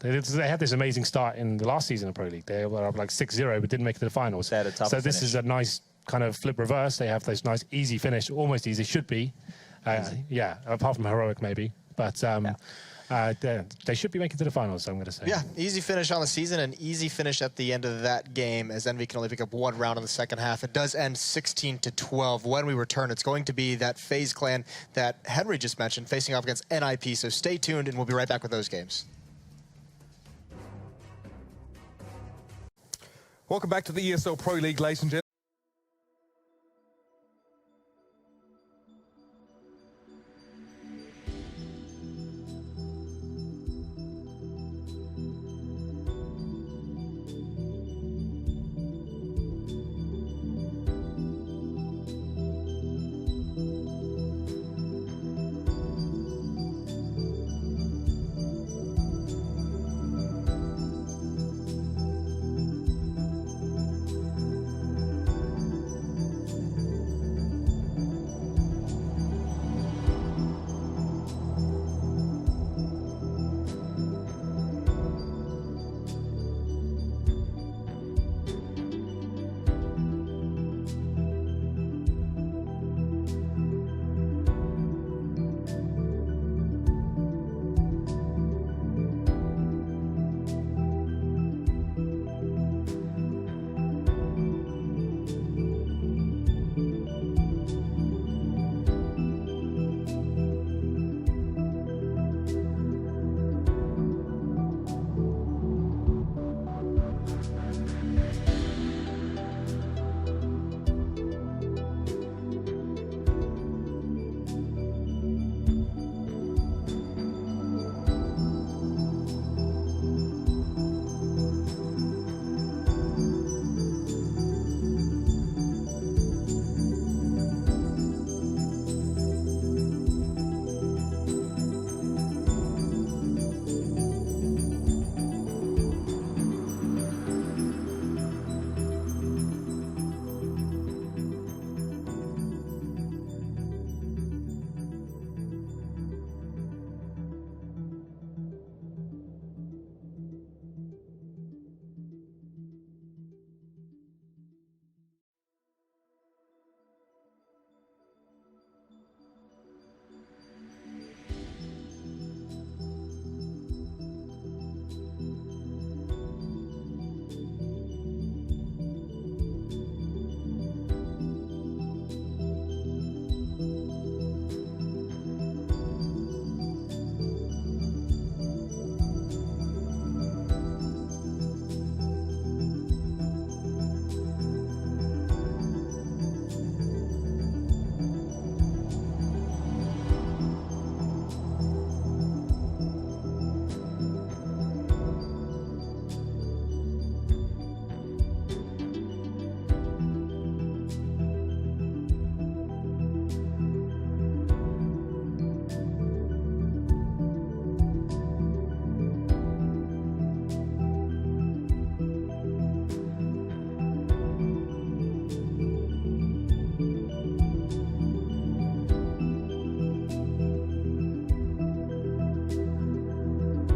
They had this amazing start in the last season of Pro League. They were up like 6-0, but didn't make it to the finals. They had a tough so this is a nice kind of flip reverse. They have this nice easy finish, almost easy, should be. Apart from Heroic maybe. But they should be making it to the finals, I'm going to say. Yeah, easy finish on the season and easy finish at the end of that game as Envy can only pick up 1 round in the second half. It does end 16-12. When we return, it's going to be that FaZe clan that Henry just mentioned facing off against NIP. So stay tuned and we'll be right back with those games. Welcome back to the ESL Pro League, ladies and gentlemen.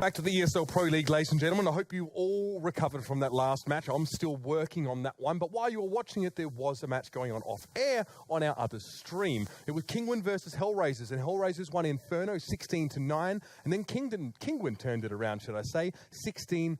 Back to the ESL Pro League, ladies and gentlemen. I hope you all recovered from that last match. I'm still working on that one. But while you were watching it, there was a match going on off-air on our other stream. It was Kingwin versus Hellraisers, and Hellraisers won Inferno 16-9, and then Kingwin turned it around, should I say, 16-6.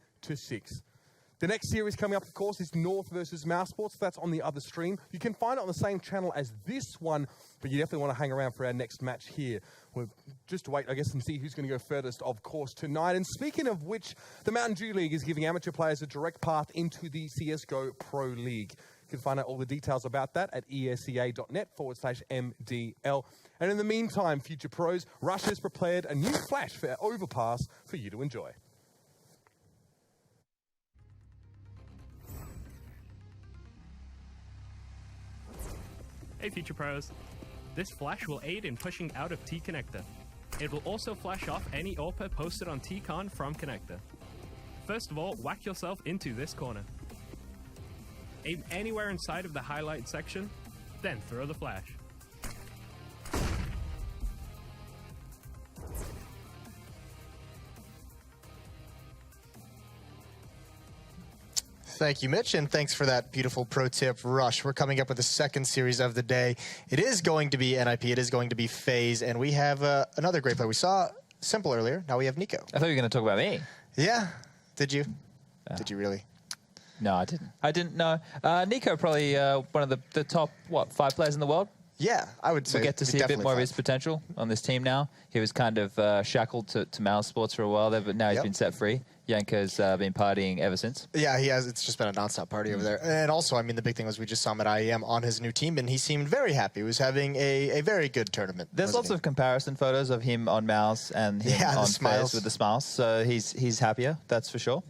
The next series coming up, of course, is North versus Mousesports. That's on the other stream. You can find it on the same channel as this one, but you definitely want to hang around for our next match here. We'll just wait, I guess, and see who's going to go furthest, of course, tonight. And speaking of which, the Mountain Dew League is giving amateur players a direct path into the CSGO Pro League. You can find out all the details about that at esea.net/MDL. And in the meantime, future pros, Rush has prepared a new flash for Overpass for you to enjoy. Hey Future Pros, this flash will aid in pushing out of T-Connector. It will also flash off any AWPer posted on T-Con from Connector. First of all, whack yourself into this corner. Aim anywhere inside of the highlight section, then throw the flash. Thank you, Mitch, and thanks for that beautiful pro tip, Rush. We're coming up with the second series of the day. It is going to be NIP, it is going to be FaZe, and we have another great player. We saw Simple earlier, now we have Nico. I thought you were going to talk about me. Yeah, did you? Did you really? No, I didn't. I didn't know. Nico, probably one of the top, 5 players in the world? Yeah, I would say. We get to see a bit more of his potential on this team now. He was kind of shackled to Mousesports for a while there, but now he's been set free. Yanko's been partying ever since. Yeah, he has. It's just been a nonstop party over there. And also, I mean, the big thing was we just saw him at IEM on his new team, and he seemed very happy. He was having a very good tournament. There's lots of comparison photos of him on Mouse and him on FaZe with the smiles. So he's happier, that's for sure.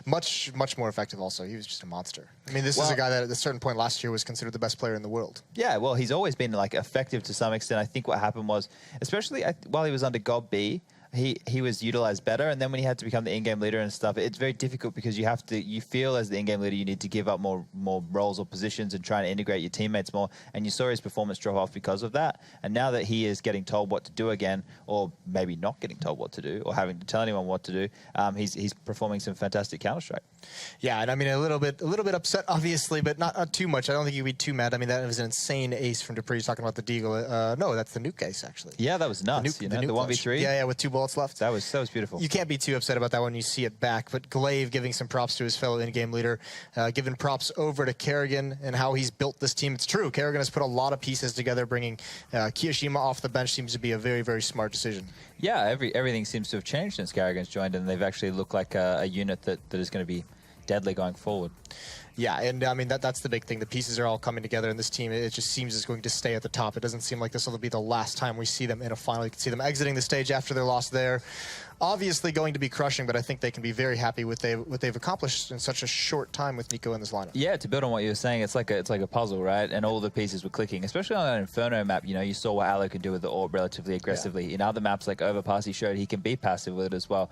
Much more effective also. He was just a monster. I mean, this is a guy that at a certain point last year was considered the best player in the world. Yeah, well, he's always been like effective to some extent. I think what happened was, especially while he was under Gob B, he was utilized better, and then when he had to become the in-game leader and stuff, it's very difficult because you feel as the in-game leader you need to give up more roles or positions and try and integrate your teammates more, and you saw his performance drop off because of that. And now that he is getting told what to do again, or maybe not getting told what to do, or having to tell anyone what to do, he's performing some fantastic Counter-Strike. Yeah, and I mean a little bit upset, obviously, but not too much. I don't think you'd be too mad. I mean, that was an insane ace from Dupree. He's talking about the Deagle. No, that's the Nuke ace, actually. Yeah, that was nuts. The 1v3. Yeah, with 2 bullets left. That was beautiful. You can't be too upset about that when you see it back. But Glaive giving some props to his fellow in-game leader, giving props over to Kerrigan and how he's built this team. It's true. Kerrigan has put a lot of pieces together. Bringing Kiyoshima off the bench seems to be a very, very smart decision. Yeah, everything seems to have changed since Kerrigan's joined, and they've actually looked like a unit that is going to be deadly going forward. Yeah, and I mean, that's the big thing. The pieces are all coming together, and this team, it just seems is going to stay at the top. It doesn't seem like this will be the last time we see them in a final. You can see them exiting the stage after their loss there. Obviously going to be crushing, but I think they can be very happy with what they've accomplished in such a short time with Nico in this lineup. Yeah, to build on what you were saying, it's like a puzzle, right? And all the pieces were clicking, especially on that Inferno map. You know, you saw what Aloe could do with the AWP relatively aggressively. In other maps like Overpass, he showed he can be passive with it as well.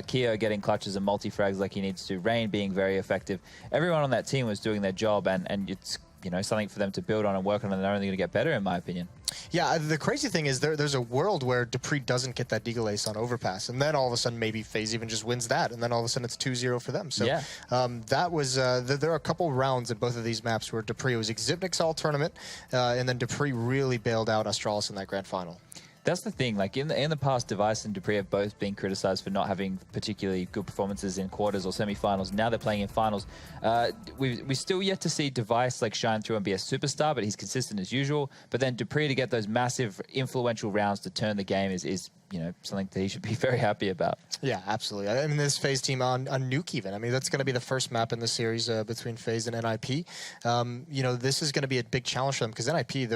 Keo getting clutches and multi-frags like he needs to. Rain being very effective. Everyone on that team was doing their job, and it's something for them to build on and work on, and they're only going to get better, in my opinion. Yeah, the crazy thing is there's a world where Dupree doesn't get that Deagle ace on Overpass, and then all of a sudden maybe FaZe even just wins that, and then all of a sudden it's 2-0 for them. So that was there are a couple rounds in both of these maps where Dupree was Exhibnix all tournament, and then Dupree really bailed out Astralis in that grand final. That's the thing. Like in the past, Device and Dupree have both been criticized for not having particularly good performances in quarters or semifinals. Now they're playing in finals. We still yet to see Device like shine through and be a superstar, but he's consistent as usual. But then Dupree to get those massive influential rounds to turn the game is something that he should be very happy about. Yeah, absolutely. I mean, this FaZe team on Nuke even. I mean, that's going to be the first map in the series between FaZe and NIP. This is going to be a big challenge for them because NIP,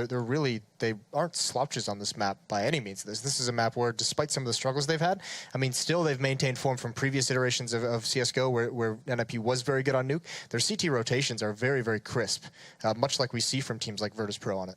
they aren't slouches on this map by any means. This is a map where, despite some of the struggles they've had, I mean, still they've maintained form from previous iterations of CSGO where NIP was very good on Nuke. Their CT rotations are very, very crisp, much like we see from teams like Virtus.pro on it.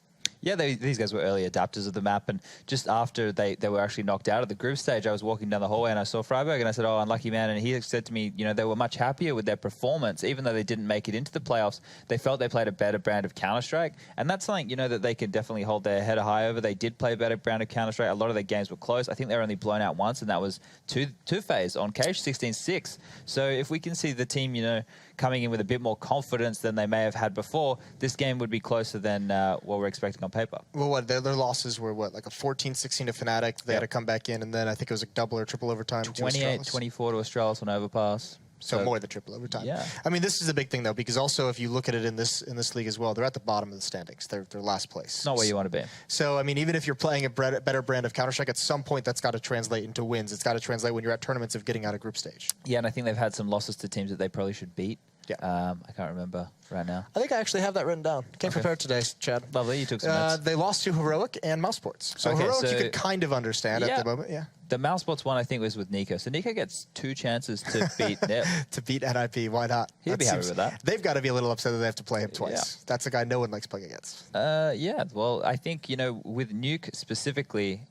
Yeah, these guys were early adapters of the map, and just after they were actually knocked out of the group stage, I was walking down the hallway and I saw Freiburg, and I said, "Oh, unlucky man," and he said to me, you know, they were much happier with their performance, even though they didn't make it into the playoffs. They felt they played a better brand of Counter-Strike, and that's something, you know, that they can definitely hold their head high over. They did play a better brand of Counter-Strike. A lot of their games were close. I think they were only blown out once, and that was two FaZe on Cage 16-6. So if we can see the team, you know, coming in with a bit more confidence than they may have had before, this game would be closer than what we're expecting on paper. Well, what their losses were, what, like a 14-16 to Fnatic. They had to come back in, and then I think it was a double or triple overtime. 28-24 to Astralis on Overpass. So more than triple overtime. Yeah. I mean, this is a big thing, though, because also if you look at it in this league as well, they're at the bottom of the standings. They're last place. Not where you want to be. So, I mean, even if you're playing a better brand of Counter-Strike, at some point that's got to translate into wins. It's got to translate when you're at tournaments of getting out of group stage. Yeah, and I think they've had some losses to teams that they probably should beat. Yeah. I can't remember right now. I think I actually have that written down. Came prepared today, Chad. Lovely, you took some notes. They lost to Heroic and Mousesports. So Okay, Heroic so- you could kind of understand at the moment, yeah. The Mousesports one, I think, was with Nico. So Nico gets 2 chances to beat Nip. To beat NIP, why not? He'd be happy with that. They've got to be a little upset that they have to play him twice. Yeah. That's a guy no one likes playing against. Yeah, well, I think, you know, with Nuke specifically,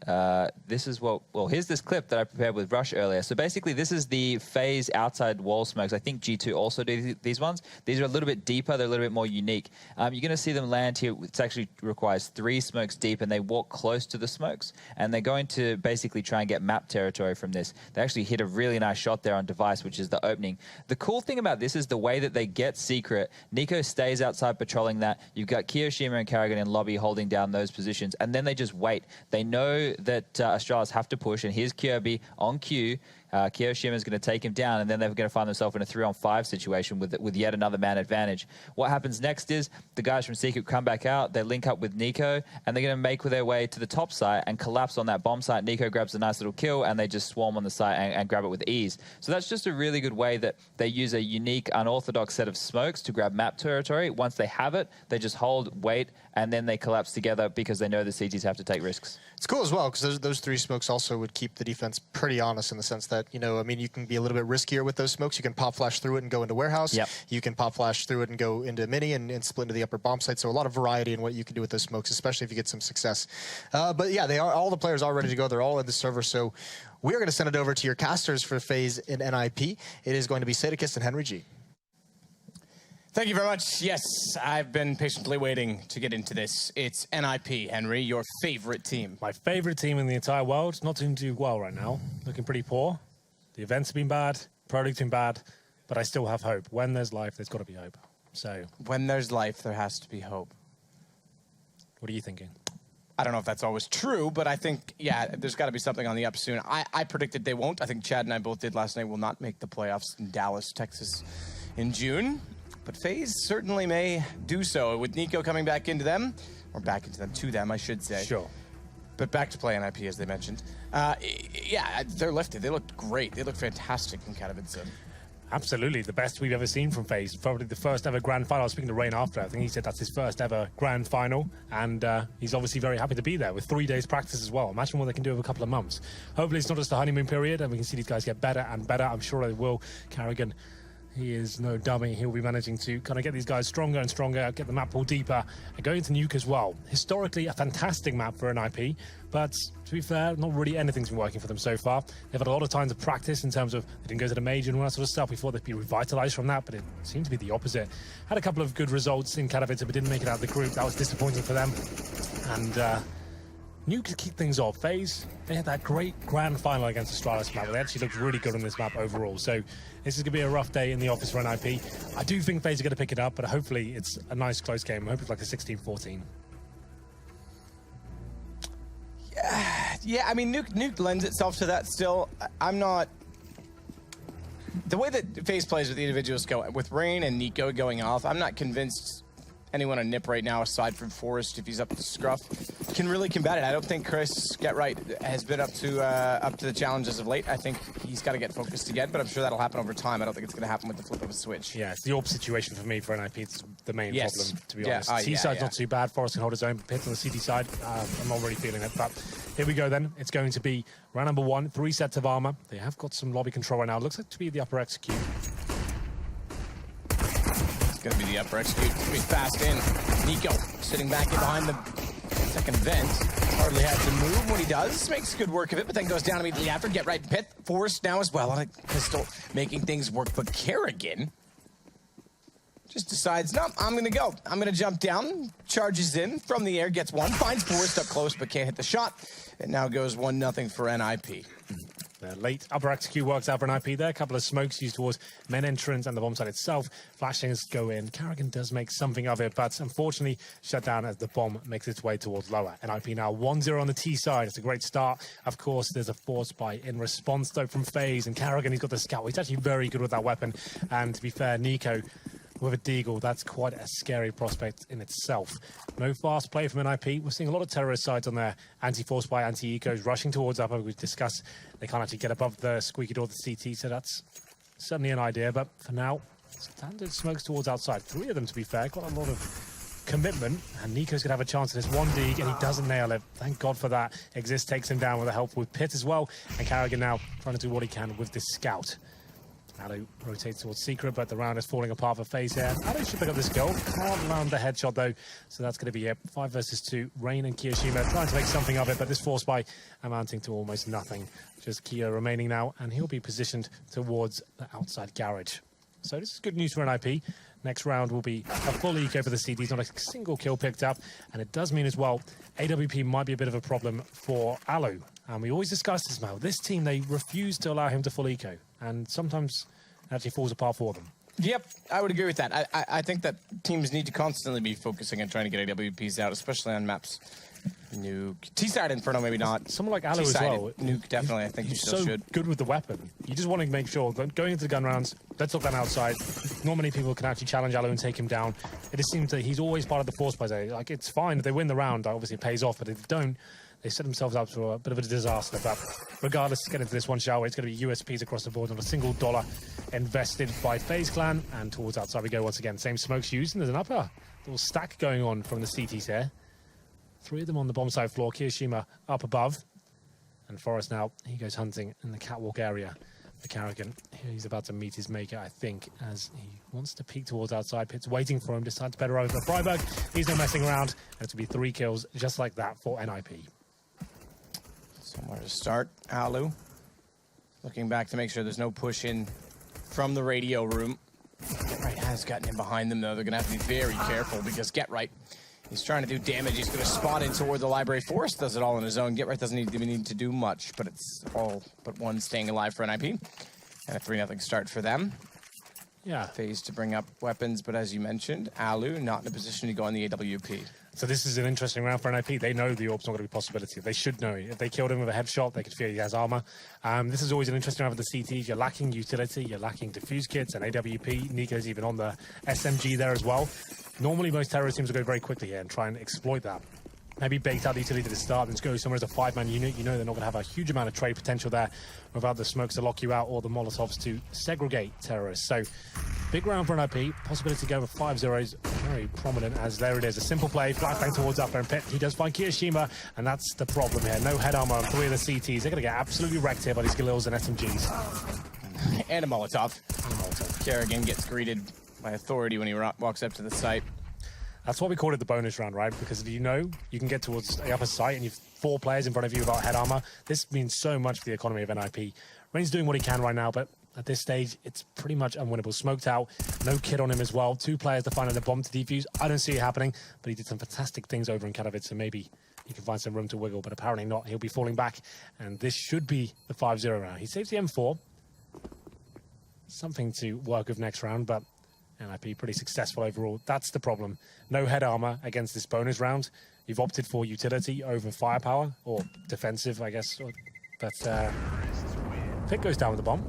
this is what... Well, here's this clip that I prepared with Rush earlier. So basically, this is the FaZe outside wall smokes. I think G2 also do these ones. These are a little bit deeper. They're a little bit more unique. You're going to see them land here. It actually requires 3 smokes deep, and they walk close to the smokes. And they're going to basically try and get map territory from this. They actually hit a really nice shot there on device, which is the opening. The cool thing about this is the way that they get secret. Nico stays outside patrolling that. You've got Kiyoshima and Karrigan in lobby holding down those positions, and then they just wait. They know that Astralis have to push, and here's Kirby on cue. Kiyoshima is going to take him down, and then they're going to find themselves in a 3-on-5 situation with yet another man advantage. What happens next is the guys from Secret come back out, they link up with Nico, and they're going to make their way to the top site and collapse on that bomb site. Nico grabs a nice little kill, and they just swarm on the site and grab it with ease. So that's just a really good way that they use a unique, unorthodox set of smokes to grab map territory. Once they have it, they just hold, wait, and then they collapse together because they know the CTs have to take risks. It's cool as well, because those 3 smokes also would keep the defense pretty honest in the sense that, you know, I mean, you can be a little bit riskier with those smokes. You can pop flash through it and go into warehouse. Yep. You can pop flash through it and go into mini and split into the upper bomb site. So a lot of variety in what you can do with those smokes, especially if you get some success. But yeah, all the players are ready to go. They're all in the server. So we're going to send it over to your casters for FaZe in NIP. It is going to be Sadakist and Henry G. Thank you very much. Yes, I've been patiently waiting to get into this. It's NIP, Henry, your favorite team. My favorite team in the entire world. Not doing too well right now. Looking pretty poor. The events have been bad. Pro League's been bad. But I still have hope. When there's life, there's got to be hope. So, when there's life, there has to be hope. What are you thinking? I don't know if that's always true, but I think, yeah, there's got to be something on the up soon. I predicted they won't. I think Chad and I both did last night. Will not make the playoffs in Dallas, Texas in June. But FaZe certainly may do so with Nico coming back into them, or back into them, to them, I should say. Sure. But back to play NIP, as they mentioned. Yeah, they're lifted. They looked great. They looked fantastic in Katowice. Absolutely, the best we've ever seen from FaZe. Probably the first ever grand final. I was speaking to Rain after. I think he said that's his first ever grand final, and he's obviously very happy to be there with 3 days practice as well. Imagine what they can do over a couple of months. Hopefully it's not just a honeymoon period, and we can see these guys get better and better. I'm sure they will. Karrigan, he is no dummy. He'll be managing to kind of get these guys stronger and stronger, get the map pool deeper, and go into Nuke as well. Historically, a fantastic map for an IP, but to be fair, not really anything's been working for them so far. They've had a lot of time to practice in terms of they didn't go to the major and all that sort of stuff. We thought they'd be revitalized from that, but it seemed to be the opposite. Had a couple of good results in Katowice, but didn't make it out of the group. That was disappointing for them. And Nuke to kick things off. FaZe, they had that great grand final against Astralis map. They actually looked really good on this map overall. So this is going to be a rough day in the office for NIP. I do think FaZe are going to pick it up, but hopefully it's a nice close game. I hope it's like a 16-14. Yeah, I mean, Nuke lends itself to that still. I'm not... The way that FaZe plays with the individuals go, with Rain and Nico going off, I'm not convinced anyone on Nip right now, aside from Forrest, if he's up to scruff, can really combat it. I don't think Chris Getright has been up to the challenge as of late. I think he's got to get focused again, but I'm sure that'll happen over time. I don't think it's going to happen with the flip of a switch. Yeah, it's the AWP situation for me for NIP. It's the main Yes. problem, to be honest. T-side's not too bad. Forrest can hold his own. Pit on the CT side, I'm not really feeling it. But here we go then. It's going to be round number 1, 3 sets of armor. They have got some lobby control right now. It looks like to be the upper execute. It's going to be the upper execute. It's going to be fast in. Nico sitting back in behind the Second vent. Hardly had to move. When he does, makes good work of it, but then goes down immediately after. Get right pit. Forced now as well on a pistol, making things work. But Kerrigan just decides, no, I'm going to go. I'm going to jump down. Charges in from the air, gets one. Finds Forrest up close, but can't hit the shot. It now goes 1-0 for NIP. The late upper execute works out for an IP there. A couple of smokes used towards main entrance and the bomb site itself. Flashings go in. Kerrigan does make something of it, but unfortunately shut down as the bomb makes its way towards lower. NIP now 1-0 on the T side. It's a great start. Of course, there's a force buy in response, though, from FaZe. And Kerrigan, he's got the scout. He's actually very good with that weapon. And to be fair, Nico with a deagle, that's quite a scary prospect in itself. No fast play from NIP. We're seeing a lot of terrorist sides on there. Anti-force by anti-ecos rushing towards upper. We've discussed they can't actually get above the squeaky door of the CT, so that's certainly an idea. But for now, standard smokes towards outside. 3 of them, to be fair. Got a lot of commitment, and Nico's going to have a chance at this one dig, and he doesn't nail it. Thank God for that. Exist takes him down with the help with Pit as well, and Kerrigan now trying to do what he can with this scout. Allo rotates towards Secret, but the round is falling apart for FaZe here. Allo should pick up this goal. Can't land the headshot, though, so that's going to be it. 5 versus 2. Rain and Kiyoshima trying to make something of it, but this force by amounting to almost nothing. Just Kiyo remaining now, and he'll be positioned towards the outside garage. So this is good news for NIP. Next round will be a full eco for the CDs, not a single kill picked up, and it does mean as well AWP might be a bit of a problem for Allo. And we always discuss this now. This team, they refuse to allow him to full eco, and sometimes it actually falls apart for them. Yep, I would agree with that. I think that teams need to constantly be focusing on trying to get AWPs out, especially on maps. Nuke. T-side Inferno, maybe not. Someone like Allo as well. Nuke, definitely. I think you still should. Good with the weapon. You just want to make sure that going into the gun rounds, let's look down outside. Not many people can actually challenge Allo and take him down. It just seems that he's always part of the force by say. Like, it's fine if they win the round, obviously it pays off, but if they don't, they set themselves up for a bit of a disaster. But regardless, let's get into this one, shall we? It's going to be USPs across the board, not a single dollar invested by FaZe Clan. And towards outside we go once again. Same smokes used, and there's an upper little stack going on from the CTs here. 3 of them on the bomb side floor. Kiyoshima up above. And Forrest now, he goes hunting in the catwalk area. The Kerrigan, he's about to meet his maker, I think, as he wants to peek towards outside. Pit's waiting for him, decides better over Freiburg. He's no messing around. And it'll be 3 kills just like that for NIP. Somewhere to start. Allo looking back to make sure there's no push in from the radio room. Get Right has gotten in behind them, though. They're going to have to be very careful because Get Right, he's trying to do damage. He's going to spot in toward the library. Forrest does it all on his own. Get Right doesn't even need to do much, but it's all but one staying alive for NIP. And a 3-0 start for them. Yeah. FaZe to bring up weapons, but as you mentioned, Allo not in a position to go on the AWP. So this is an interesting round for NIP. They know the Orb's not going to be a possibility. They should know. If they killed him with a headshot, they could feel he has armor. This is always an interesting round for the CTs. You're lacking utility, you're lacking defuse kits and AWP. Nico's even on the SMG there as well. Normally, most terrorist teams will go very quickly here and try and exploit that. Maybe bait out the utility to the start and just go somewhere as a 5-man unit. You know they're not going to have a huge amount of trade potential there without the smokes to lock you out or the Molotovs to segregate terrorists. So, big round for NIP. Possibility to go with 5-0s. Very prominent as there it is. A simple play. Flashbang towards upper and Pit. He does find Kiyoshima, and that's the problem here. No head armor on 3 of the CTs. They're going to get absolutely wrecked here by these Galils and SMGs. And a Molotov. Kerrigan gets greeted by authority when he walks up to the site. That's why we called it the bonus round, right? Because you know you can get towards the upper site and you've 4 players in front of you without head armor. This means so much for the economy of NIP. Rain's doing what he can right now, but at this stage, it's pretty much unwinnable. Smoked out, no kid on him as well. 2 players to find a bomb to defuse. I don't see it happening, but he did some fantastic things over in Katowice, so maybe he can find some room to wiggle, but apparently not. He'll be falling back, and this should be the 5-0 round. He saves the M4. Something to work with next round, but NIP pretty successful overall. That's the problem. No head armor against this bonus round. You've opted for utility over firepower, or defensive, I guess. But Pit goes down with the bomb.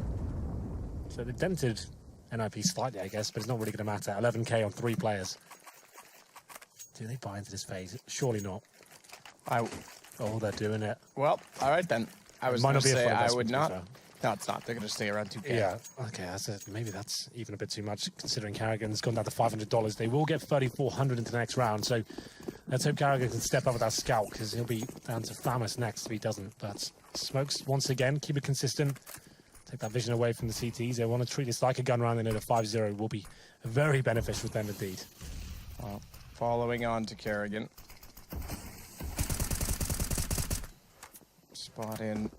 So they dented NIP slightly, I guess, but it's not really going to matter. 11k on 3 players. Do they buy into this phase? Surely not. Oh, they're doing it. Well, all right then. I was going to say I would not. No, it's not. They're going to stay around 2K. Yeah, okay. Maybe that's even a bit too much, considering Kerrigan's gone down to $500. They will get 3,400 into the next round, so let's hope Kerrigan can step up with that scout, because he'll be down to Famous next if he doesn't. But smokes, once again, keep it consistent. Take that vision away from the CTs. They want to treat this like a gun round, and a 5-0 will be very beneficial to them indeed. Well, following on to Kerrigan. Spot in.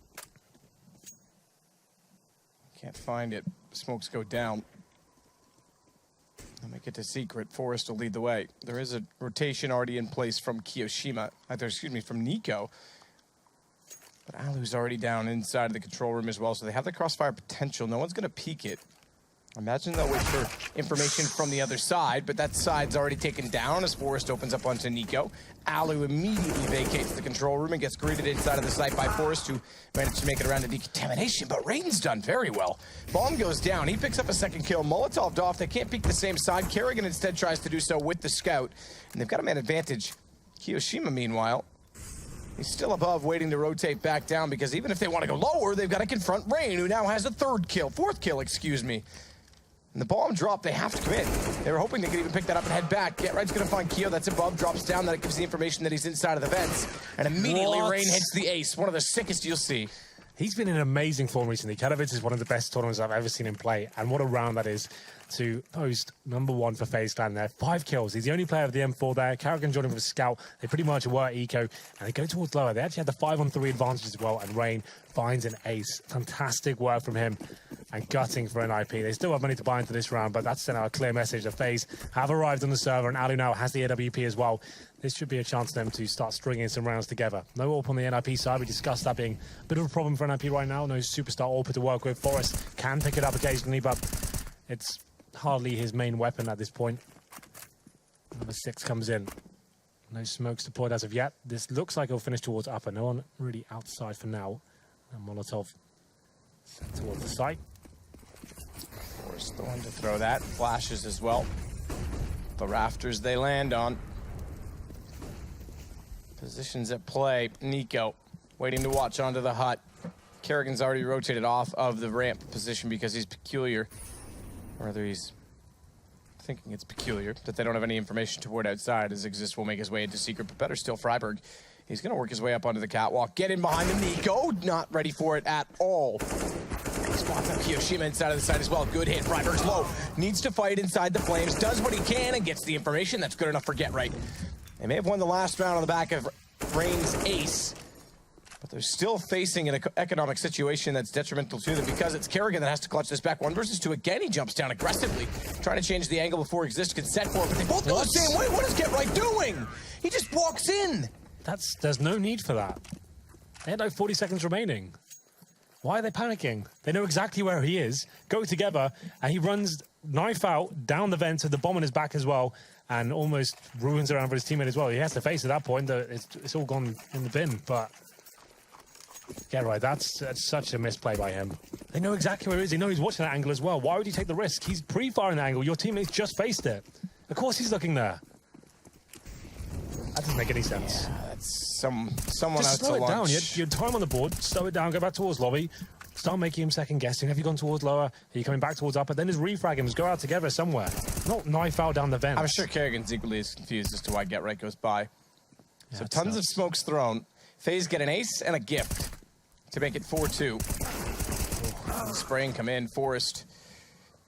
Can't find it. Smokes go down. I'll make it to secret. Forest will lead the way. There is a rotation already in place from Kiyoshima. From Nico. But Alu's already down inside of the control room as well, so they have the crossfire potential. No one's going to peek it. I imagine they'll wait for information from the other side, but that side's already taken down as Forest opens up onto Nico. Alu immediately vacates the control room and gets greeted inside of the site by Forest, who managed to make it around to decontamination, but Rain's done very well. Bomb goes down. He picks up a second kill. Molotov'd off. They can't peek the same side. Kerrigan instead tries to do so with the scout, and they've got a man advantage. Kiyoshima, meanwhile, he's still above, waiting to rotate back down, because even if they want to go lower, they've got to confront Rain, who now has a fourth kill, excuse me. And the bomb drop, they have to come in. They were hoping they could even pick that up and head back. Get Right's going to find Keo. That's above, drops down. That gives the information that he's inside of the vents. And immediately Rain hits the ace. One of the sickest you'll see. He's been in amazing form recently. Katowice is one of the best tournaments I've ever seen him play. And what a round that is to post #1 for FaZe Clan there. 5 kills. He's the only player of the M4 there. Kerrigan joined him with a scout. They pretty much were eco. And they go towards lower. They actually had the 5-on-3 advantage as well. And Rain finds an ace. Fantastic work from him. And gutting for NIP. They still have money to buy into this round, but that's sent out a clear message that FaZe have arrived on the server. And Alu now has the AWP as well. This should be a chance for them to start stringing some rounds together. No AWP on the NIP side. We discussed that being a bit of a problem for NIP right now. No superstar AWP to work with. Forest can pick it up occasionally, but it's hardly his main weapon at this point. Number 6 comes in. No smokes deployed as of yet. This looks like it'll finish towards upper. No one really outside for now. And Molotov sent towards the site. Forest the one to throw that. Flashes as well. The rafters they land on. Positions at play. Nico waiting to watch onto the hut. Kerrigan's already rotated off of the ramp position because he's peculiar. Or rather, he's thinking it's peculiar that they don't have any information toward outside, as Exist will make his way into secret. But better still, Freiburg. He's going to work his way up onto the catwalk. Get in behind him, Nico. Not ready for it at all. Spots up Kiyoshima inside of the side as well. Good hit. Freiburg's low. Needs to fight inside the flames. Does what he can and gets the information. That's good enough for Get Right. They may have won the last round on the back of Rain's ace, but they're still facing an economic situation that's detrimental to them because it's Kerrigan that has to clutch this back. 1 versus 2 again. He jumps down aggressively, trying to change the angle before Exist can set for it, but they both go the same way. What is Get Right doing? He just walks in. There's no need for that. They had like 40 seconds remaining. Why are they panicking? They know exactly where he is. Go together, and he runs knife out down the vent with the bomb on his back as well, and almost ruins around for his teammate as well. He has to face at that point that it's all gone in the bin, but Get Right, that's such a misplay by him. They know exactly where he is. They know he's watching that angle as well. Why would he take the risk? He's pre-firing the angle. Your teammates just faced it. Of course he's looking there. That doesn't make any sense. Yeah, that's someone just out slow to it down. lunch. You had time on the board. Slow it down. Go back towards lobby. Start making him second guessing. Have you gone towards lower? Are you coming back towards upper? Then just refrag him. Just go out together somewhere. Not knife out down the vent. I'm sure Kerrigan's equally as confused as to why Get Right goes by. Yeah, so tons of smokes thrown. FaZe get an ace and a gift to make it 4-2. Spraying come in. Forest.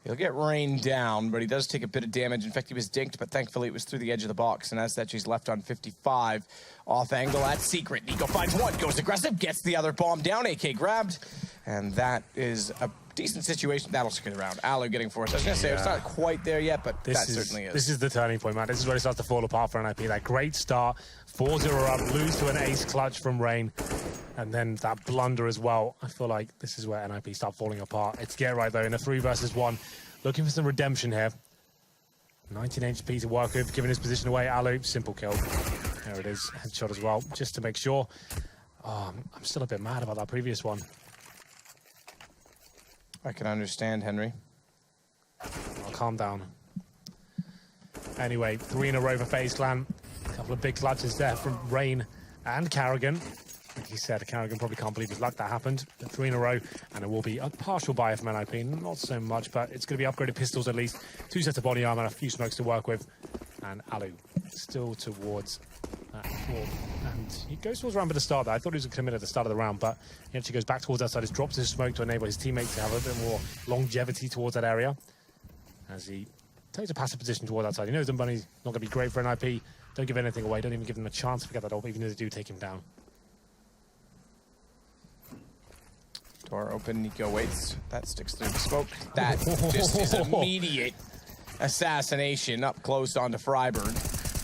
He'll get Rain down, but he does take a bit of damage. In fact, he was dinked, but thankfully it was through the edge of the box. And as such, he's left on 55. Off angle at secret. Nico finds one, goes aggressive, gets the other bomb down. AK grabbed. And that is a decent situation. That'll secure the round. Alu getting forced. I was going to say, it's not quite there yet, but that certainly is. This is the turning point, man. This is where it starts to fall apart for NIP. That great start. 4-0 up, lose to an ace clutch from Rain. And then that blunder as well. I feel like this is where NIP start falling apart. It's Get Right, though, in a 3 versus 1. Looking for some redemption here. 19 HP to work with, giving his position away. Alu, simple kill. There it is, headshot as well, just to make sure. Oh, I'm still a bit mad about that previous one. I can understand, Henry. I'll calm down. Anyway, 3 in a row for FaZe Clan. A couple of big clutches there from Rain and Kerrigan. Like he said, Kerrigan probably can't believe his luck that happened. 3 in a row, and it will be a partial buy from NIP. Not so much, but it's going to be upgraded pistols at least. 2 sets of body armor and a few smokes to work with. And Alu still towards that floor. And he goes towards ramp at the start there. I thought he was going to commit at the start of the round, but he actually goes back towards that side. He drops his smoke to enable his teammates to have a bit more longevity towards that area. As he takes a passive position toward that side. He knows the money's not going to be great for NIP. Don't give anything away. Don't even give them a chance to pick up that up, even if they do take him down. Door open, Nico waits. That sticks through the smoke. That just is immediate assassination up close onto Freiberg.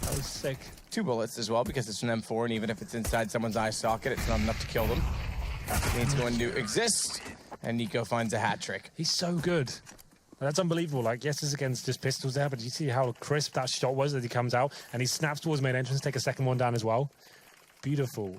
That was sick. 2 bullets as well because it's an M4, and even if it's inside someone's eye socket, it's not enough to kill them. It's going to exist, and Nico finds a hat trick. He's so good. That's unbelievable. Like, yes, it's against just pistols there, but you see how crisp that shot was as he comes out, and he snaps towards main entrance, take a second one down as well. Beautiful.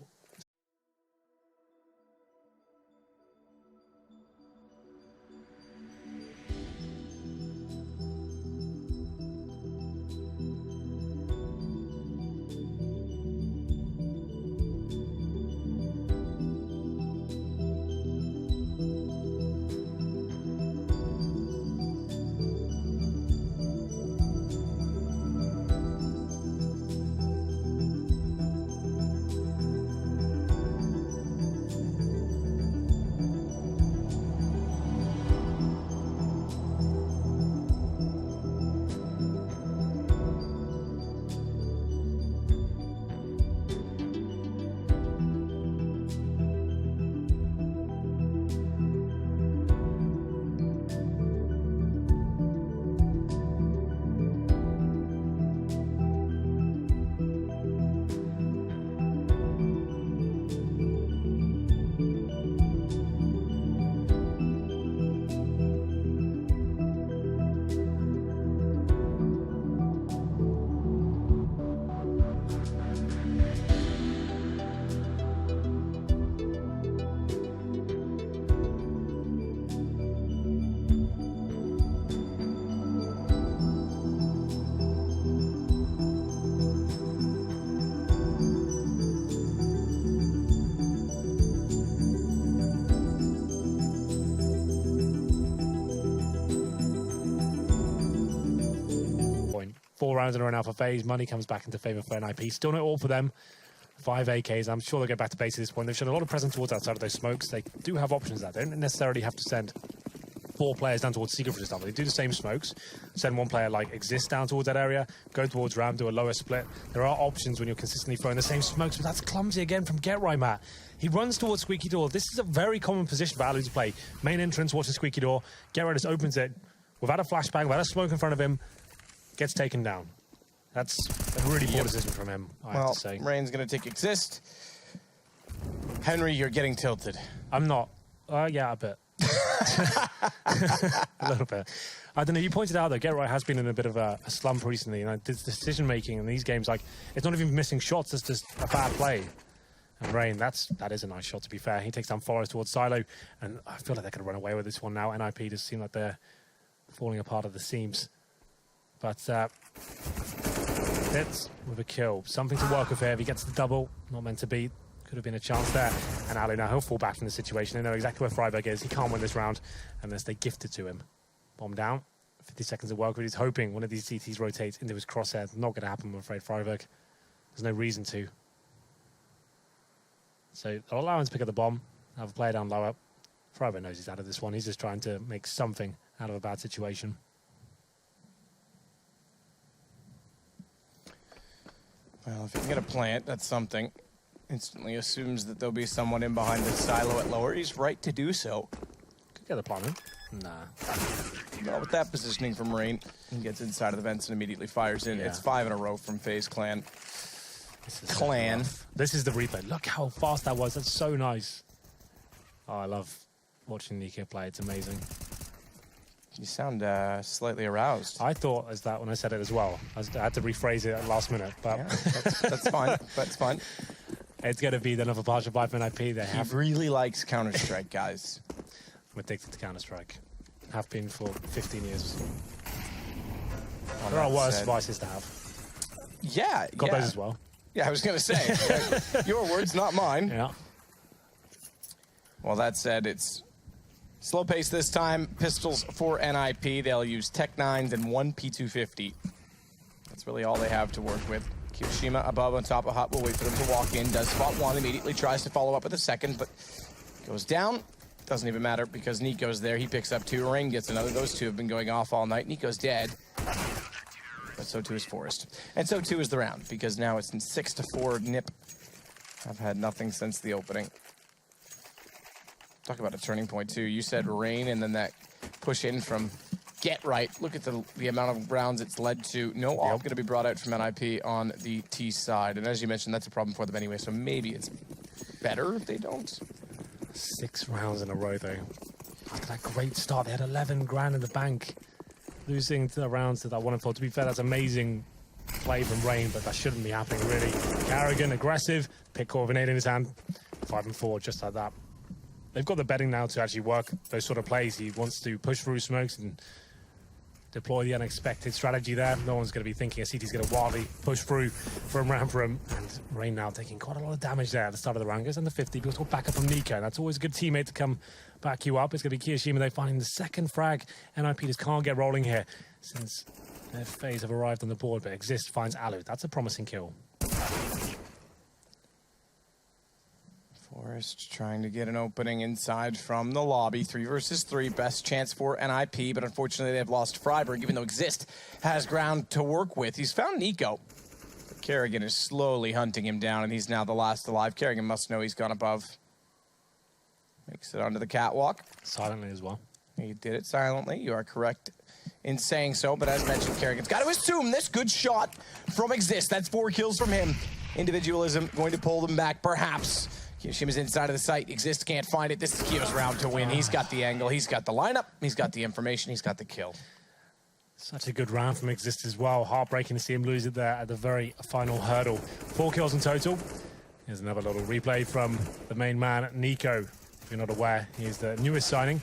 Four rounds in a row now for FaZe. Money comes back into favor for NIP. Still not all for them. 5 AKs. I'm sure they'll get back to base at this point. They've shown a lot of presence towards outside of those smokes. They do have options that they don't necessarily have to send 4 players down towards Secret for this stuff. They do the same smokes. Send 1 player like Exist down towards that area. Go towards Ram, do a lower split. There are options when you're consistently throwing the same smokes, but that's clumsy again from Get Right, Matt. He runs towards Squeaky Door. This is a very common position for Alu to play. Main entrance, watches Squeaky Door. Get Right just opens it without a flashbang, without a smoke in front of him. Gets taken down. That's a really poor decision from him, I have to say. Rain's going to take Exist. Henry, you're getting tilted. I'm not. Yeah, a bit. A little bit. I don't know. You pointed out, though, Get Right has been in a bit of a slump recently. And this decision-making in these games, like, it's not even missing shots. It's just a bad play. And Rain, that is a nice shot, to be fair. He takes down Forest towards Silo. And I feel like they could run away with this one now. NIP just seem like they're falling apart at the seams. But hits with a kill. Something to work with here. If he gets the double, not meant to be. Could have been a chance there. And Alu now, he'll fall back from the situation. They know exactly where Freiberg is. He can't win this round unless they gift it to him. Bomb down. 50 seconds of work, but he's hoping one of these CTs rotates into his crosshair. Not going to happen, I'm afraid, Freiberg. There's no reason to. So they'll allow him to pick up the bomb. Have a player down lower. Freiberg knows he's out of this one. He's just trying to make something out of a bad situation. Well, if you can get a plant, that's something. Instantly assumes that there'll be someone in behind the silo at lower. He's right to do so. Could get a plant in. Nah. Not with that positioning from Rain. He gets inside of the vents and immediately fires in. Yeah. It's 5 in a row from FaZe Clan. This is the replay. Look how fast that was. That's so nice. Oh, I love watching Nico play. It's amazing. You sound slightly aroused. I thought as that when I said it as well. I had to rephrase it at the last minute, but yeah, that's fine. That's fine. It's going to be another partial buy for NIP. He really likes Counter-Strike, guys. I'm addicted to Counter-Strike. Have been for 15 years. There are worse devices to have. Yeah. Got those as well. Yeah, I was going to say. Your words, not mine. Yeah. Well, that said, it's slow pace this time. Pistols for NIP. They'll use Tech 9s and 1 P250. That's really all they have to work with. Kyoshima above on top of Hut will wait for them to walk in. Does spot one, immediately tries to follow up with a second, but goes down. Doesn't even matter because Nico's there. He picks up 2. Rain gets another. Those 2 have been going off all night. Nico's dead. But so too is Forest. And so too is the round because now it's in 6-4 NIP. I've had nothing since the opening. Talk about a turning point, too. You said Rain, and then that push in from Get Right. Look at the amount of rounds it's led to. No AWP going to be brought out from NIP on the T side. And as you mentioned, that's a problem for them anyway, so maybe it's better if they don't. 6 rounds in a row, though. After that great start, they had 11 grand in the bank. Losing to the rounds to that 1 and 4. To be fair, that's amazing play from Rain, but that shouldn't be happening, really. Carrigan, aggressive. Pick core of an 8 in his hand. 5 and 4, just like that. They've got the betting now to actually work those sort of plays. He wants to push through smokes and deploy the unexpected strategy there. No one's going to be thinking a CT's going to wildly push through from round for him. And Rain now taking quite a lot of damage there at the start of the round. Goes under 50, goes to back up from Nico. And that's always a good teammate to come back you up. It's going to be Kiyoshima. They finding the second frag. NIP just can't get rolling here since their FaZe have arrived on the board. But Exist finds Alu. That's a promising kill. Forrest trying to get an opening inside from the lobby. 3 versus 3, best chance for NIP, but unfortunately they've lost Freiburg, even though Exist has ground to work with. He's found Nico. But Kerrigan is slowly hunting him down, and he's now the last alive. Kerrigan must know he's gone above. Makes it onto the catwalk. Silently as well. He did it silently. You are correct in saying so, but as mentioned, Kerrigan's got to assume this. Good shot from Exist. That's 4 kills from him. Individualism going to pull them back, perhaps. Kiyoshima's inside of the site. Exist can't find it. This is Kiyo's round to win. He's got the angle. He's got the lineup. He's got the information. He's got the kill. Such a good round from Exist as well. Heartbreaking to see him lose it there at the very final hurdle. 4 kills in total. Here's another little replay from the main man, Nico. If you're not aware, he is the newest signing.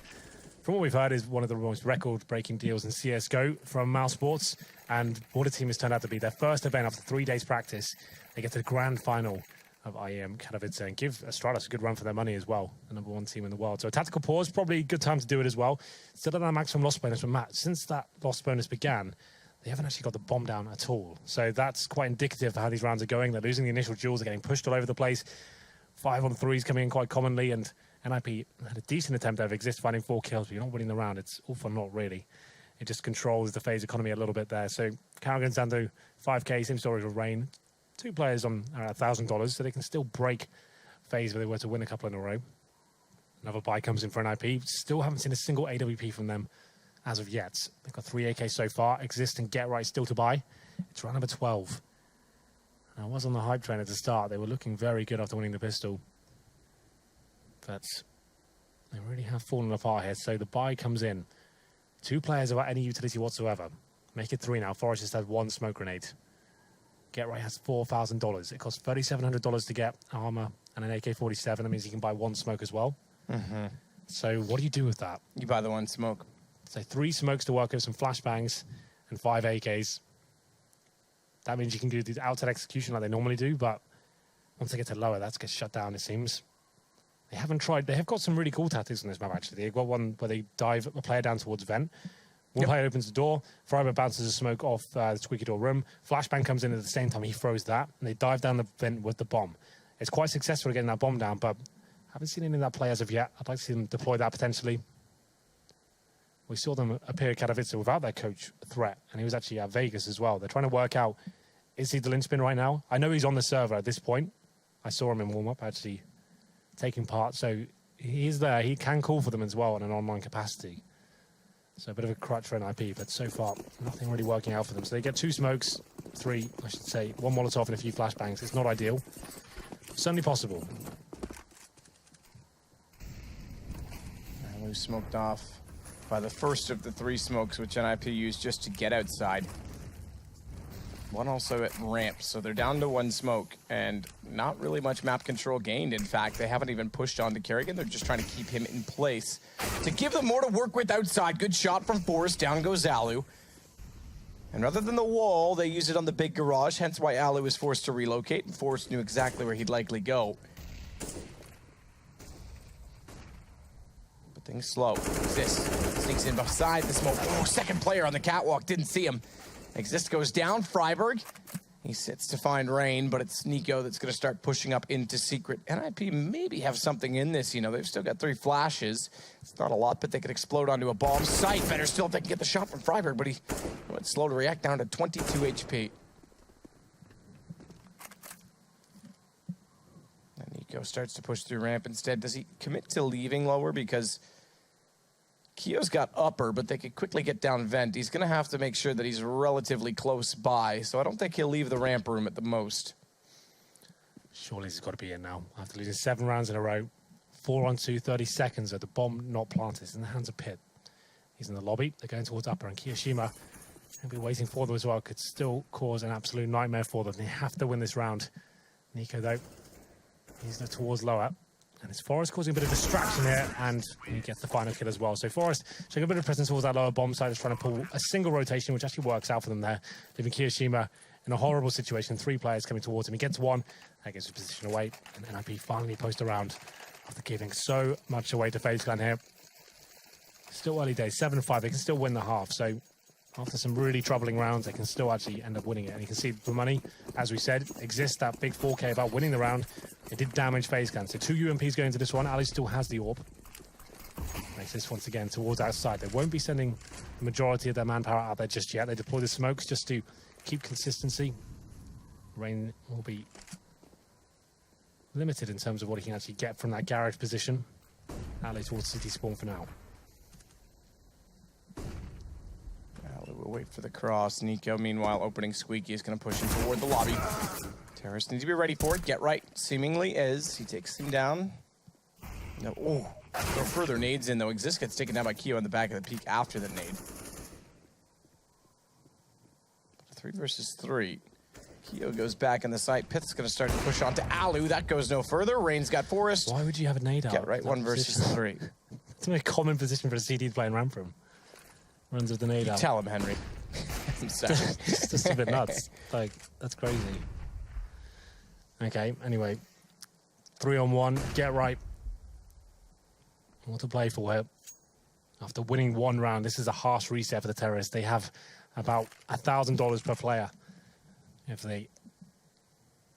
From what we've heard, is one of the most record-breaking deals in CSGO from Mouse Sports. And what the team has turned out to be their first event after 3 days practice. They get to the grand final of IEM Katowice and give Astralis a good run for their money as well, the #1 team in the world. So a tactical pause, probably a good time to do it as well. Still at that maximum loss bonus from Matt. Since that loss bonus began, they haven't actually got the bomb down at all. So that's quite indicative of how these rounds are going. They're losing the initial duels, they're getting pushed all over the place. 5-on-3s coming in quite commonly, and NIP had a decent attempt over Exist, finding 4 kills, but you're not winning the round. It's all for naught, really. It just controls the FaZe economy a little bit there. So Carrigan, Zando, 5K, same story with Rain. 2 players on $1,000, so they can still break FaZe if they were to win a couple in a row. Another buy comes in for NIP. Still haven't seen a single AWP from them as of yet. They've got 3 AK so far. Exist and Get Right still to buy. It's round number 12. And I was on the hype train at the start. They were looking very good after winning the pistol. But they really have fallen apart here. So the buy comes in. 2 players without any utility whatsoever. Make it 3 now. Forrest just has 1 smoke grenade. Get Right has $4,000. It costs $3,700 to get armor and an AK-47. That means you can buy 1 smoke as well. Mm-hmm. So what do you do with that? You buy the 1 smoke. So 3 smokes to work with, some flashbangs, and 5 AKs. That means you can do the outside execution like they normally do, but once they get to lower, that gets shut down, it seems. They haven't tried. They have got some really cool tactics on this map, actually. They've got one where they dive a player down towards vent. One player opens the door, Freiburg bounces a smoke off the squeaky door room, flashbang comes in at the same time, he throws that, and they dive down the vent with the bomb. It's quite successful at getting that bomb down, but haven't seen any of that play as of yet. I'd like to see them deploy that potentially. We saw them appear at Katowice without their coach threat, and he was actually at Vegas as well. They're trying to work out, is he the linchpin right now? I know he's on the server at this point. I saw him in warm-up actually taking part, so he's there. He can call for them as well in an online capacity. So a bit of a crutch for NIP, but so far, nothing really working out for them. So they get 2 smokes, 3, I should say, 1 Molotov and a few flashbangs. It's not ideal. Certainly possible. Alu smoked off by the first of the 3 smokes, which NIP used just to get outside. 1 also at ramp, so they're down to 1 smoke, and not really much map control gained. In fact, they haven't even pushed on to Kerrigan. They're just trying to keep him in place to give them more to work with outside. Good shot from Forrest. Down goes Alu. And rather than the wall, they use it on the big garage, hence why Alu was forced to relocate, and Forrest knew exactly where he'd likely go. But things slow. Exist sneaks in beside the smoke. Oh, second player on the catwalk, didn't see him. Exist goes down, Freiburg. He sits to find Rain, but it's Nico that's going to start pushing up into secret. NIP maybe have something in this, you know. They've still got 3 flashes. It's not a lot, but they could explode onto a bomb site. Better still if they can get the shot from Freiburg, but he went slow to react, down to 22 HP. And Nico starts to push through ramp instead. Does he commit to leaving lower? Because Kio's got upper, but they could quickly get down vent. He's going to have to make sure that he's relatively close by, so I don't think he'll leave the ramp room at the most. Surely he's got to be in now. After losing 7 rounds in a row, 4 on 2, 30 seconds at the bomb not planted. It's in the hands of Pit. He's in the lobby. They're going towards upper, and Kiyoshima, he'll be waiting for them as well, could still cause an absolute nightmare for them. They have to win this round. Nico, though, he's towards lower. And it's Forest causing a bit of distraction here, and he gets the final kill as well. So Forest showing a bit of presence towards that lower bomb side, is trying to pull a single rotation, which actually works out for them there, leaving Kiyoshima in a horrible situation. 3 players coming towards him. He gets 1, that gets his position away, and NIP finally post around after giving so much away to FaZe Clan here. Still early days, 7-5. They can still win the half. So after some really troubling rounds, they can still actually end up winning it. And you can see the money, as we said, exists, that big 4K about winning the round. It did damage FaZe Clan. So 2 UMPs going into this one. Ali still has the orb. Makes this once again towards outside. They won't be sending the majority of their manpower out there just yet. They deploy the smokes just to keep consistency. Rain will be limited in terms of what he can actually get from that garage position. Ali towards city spawn for now. We'll wait for the cross. Nico, meanwhile, opening Squeaky is going to push him toward the lobby. Terrorist needs to be ready for it. Get right, seemingly is. He takes him down. No, oh, throw further nades in, though. Exist gets taken down by Keo in the back of the peak after the nade. 3 versus 3. Keo goes back in the site. Pith's going to start to push on to Alu. That goes no further. Rain's got Forest. Why would you have a nade out? Get right, 1 versus 3. It's a very common position for a CD to play in ramp room. Runs with the nade out. Tell him, Henry. I'm sorry. It's just a bit nuts. Like, that's crazy. Okay, anyway. 3 on 1. Get right. What to play for here. After winning 1 round, this is a harsh reset for the Terrorists. They have about $1,000 per player if they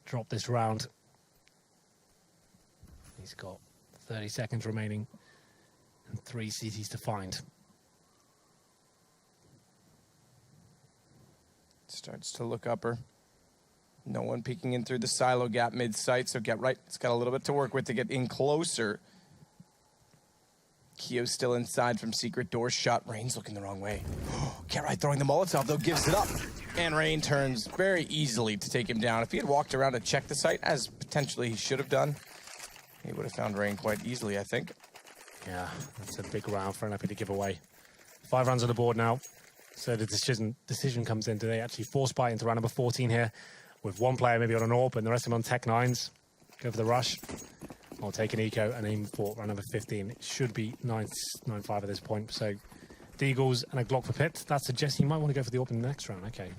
drop this round. He's got 30 seconds remaining and 3 CTs to find. Starts to look upper. No one peeking in through the silo gap mid-sight, so Get Right. It's got a little bit to work with to get in closer. Kio's still inside from secret door shot. Rain's looking the wrong way. Get Right throwing the Molotov, though, gives it up. And Rain turns very easily to take him down. If he had walked around to check the site, as potentially he should have done, he would have found Rain quite easily, I think. Yeah, that's a big round for NIP to give away. 5 rounds on the board now. So the decision comes in. Do they actually force buy into round number 14 here with 1 player maybe on an AWP and the rest of them on Tech 9s? Go for the rush. Or take an eco and aim for round number 15. It should be 9-5 at this point. So Deagles and a Glock for Pit. That suggests he might want to go for the AWP in the next round. Okay.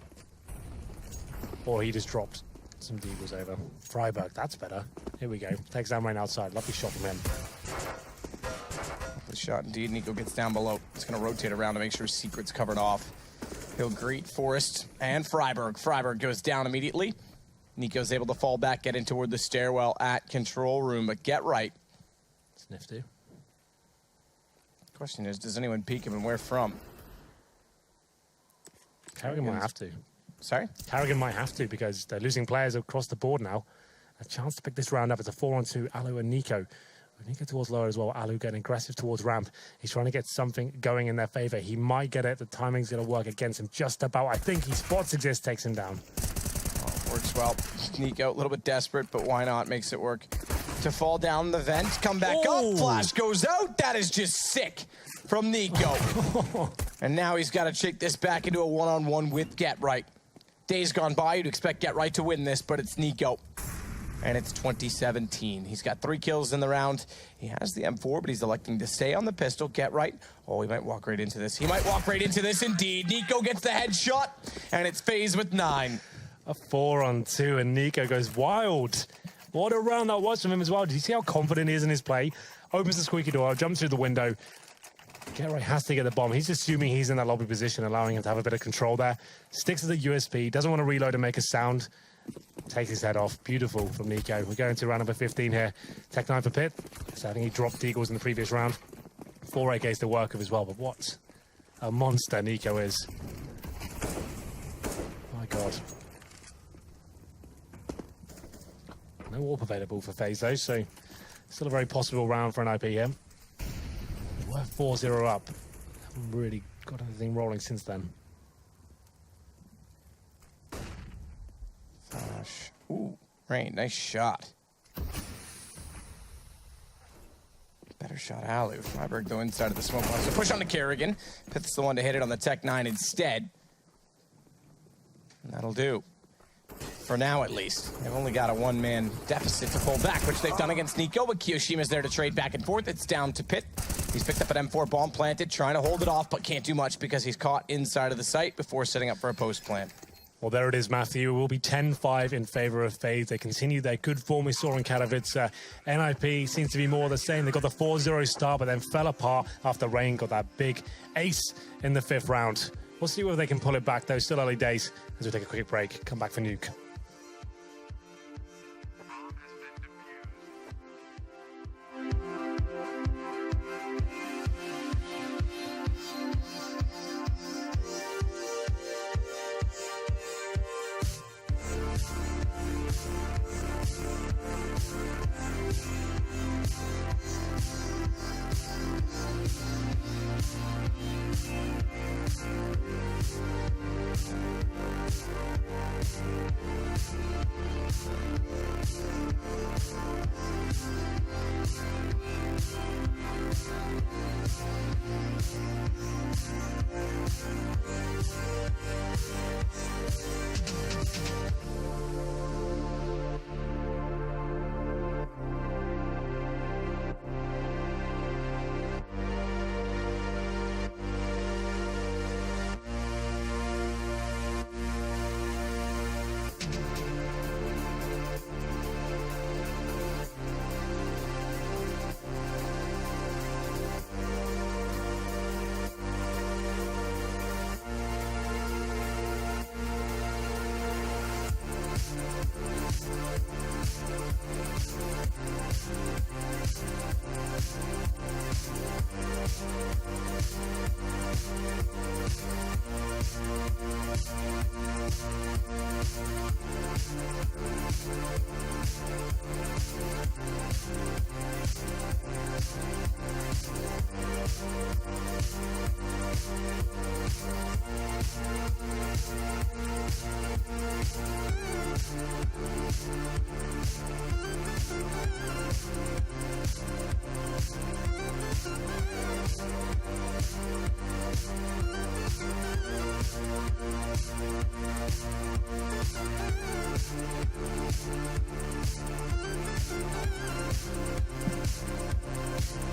Or he just dropped some Deagles over. Freiburg, that's better. Here we go. Takes down Rain outside. Lovely shot from him. The shot indeed. Nico gets down below. He's going to rotate around to make sure Secret's covered off. He'll greet Forest and Freiburg. Freiburg goes down immediately. Nico's able to fall back, get in toward the stairwell at control room, but Get Right. It's nifty. Question is, does anyone peek him and where from? Carrigan might have to. Sorry? Carrigan might have to because they're losing players across the board now. A chance to pick this round up. It's a 4-on-2, Alu and Nico. Nico towards lower as well. Alu getting aggressive towards ramp. He's trying to get something going in their favor. He might get it. The timing's going to work against him just about. I think he spots Exist, takes him down. Oh, works well. Nico, a little bit desperate, but why not? Makes it work. To fall down the vent, come back up. Flash goes out. That is just sick from Nico. And now he's got to shake this back into a 1-on-1 with Get Right. Days gone by, you'd expect Get Right to win this, but it's Nico. And it's 2017. He's got 3 kills in the round. He has the M4, but he's electing to stay on the pistol. Get Right. Oh, he might walk right into this. He might walk right into this indeed. Nico gets the headshot, and it's FaZe with 9. A 4-on-2, and Nico goes wild. What a round that was from him as well. Did you see how confident he is in his play? Opens the squeaky door, jumps through the window. Get Right has to get the bomb. He's assuming he's in that lobby position, allowing him to have a bit of control there. Sticks to the USP, doesn't want to reload and make a sound. Takes his head off. Beautiful from Nico. We're going to round number 15 here. Tech 9 for Pit. So I think he dropped Deagles in the previous round. 4 AKs to work with as well, but what a monster Nico is. My God. No warp available for FaZe though, so still a very possible round for an IP here. We're 4-0 up. Haven't really got anything rolling since then. Flash. Ooh, Rain, nice shot. Better shot, Alu. Freiburg, though, inside of the smoke box. So push on to Kerrigan. Pitt's the one to hit it on the Tech 9 instead. And that'll do. For now, at least. They've only got a one-man deficit to pull back, which they've done against Nico, but Kiyoshima's there to trade back and forth. It's down to Pitt. He's picked up an M4 bomb planted, trying to hold it off, but can't do much because he's caught inside of the site before setting up for a post plant. Well, there it is, Matthew. It will be 10-5 in favor of FaZe. They continue their good form we saw in Katowice. NIP seems to be more the same. They got the 4-0 start, but then fell apart after Rain got that big ace in the 5th round. We'll see whether they can pull it back, though. Still early days as we take a quick break. Come back for Nuke.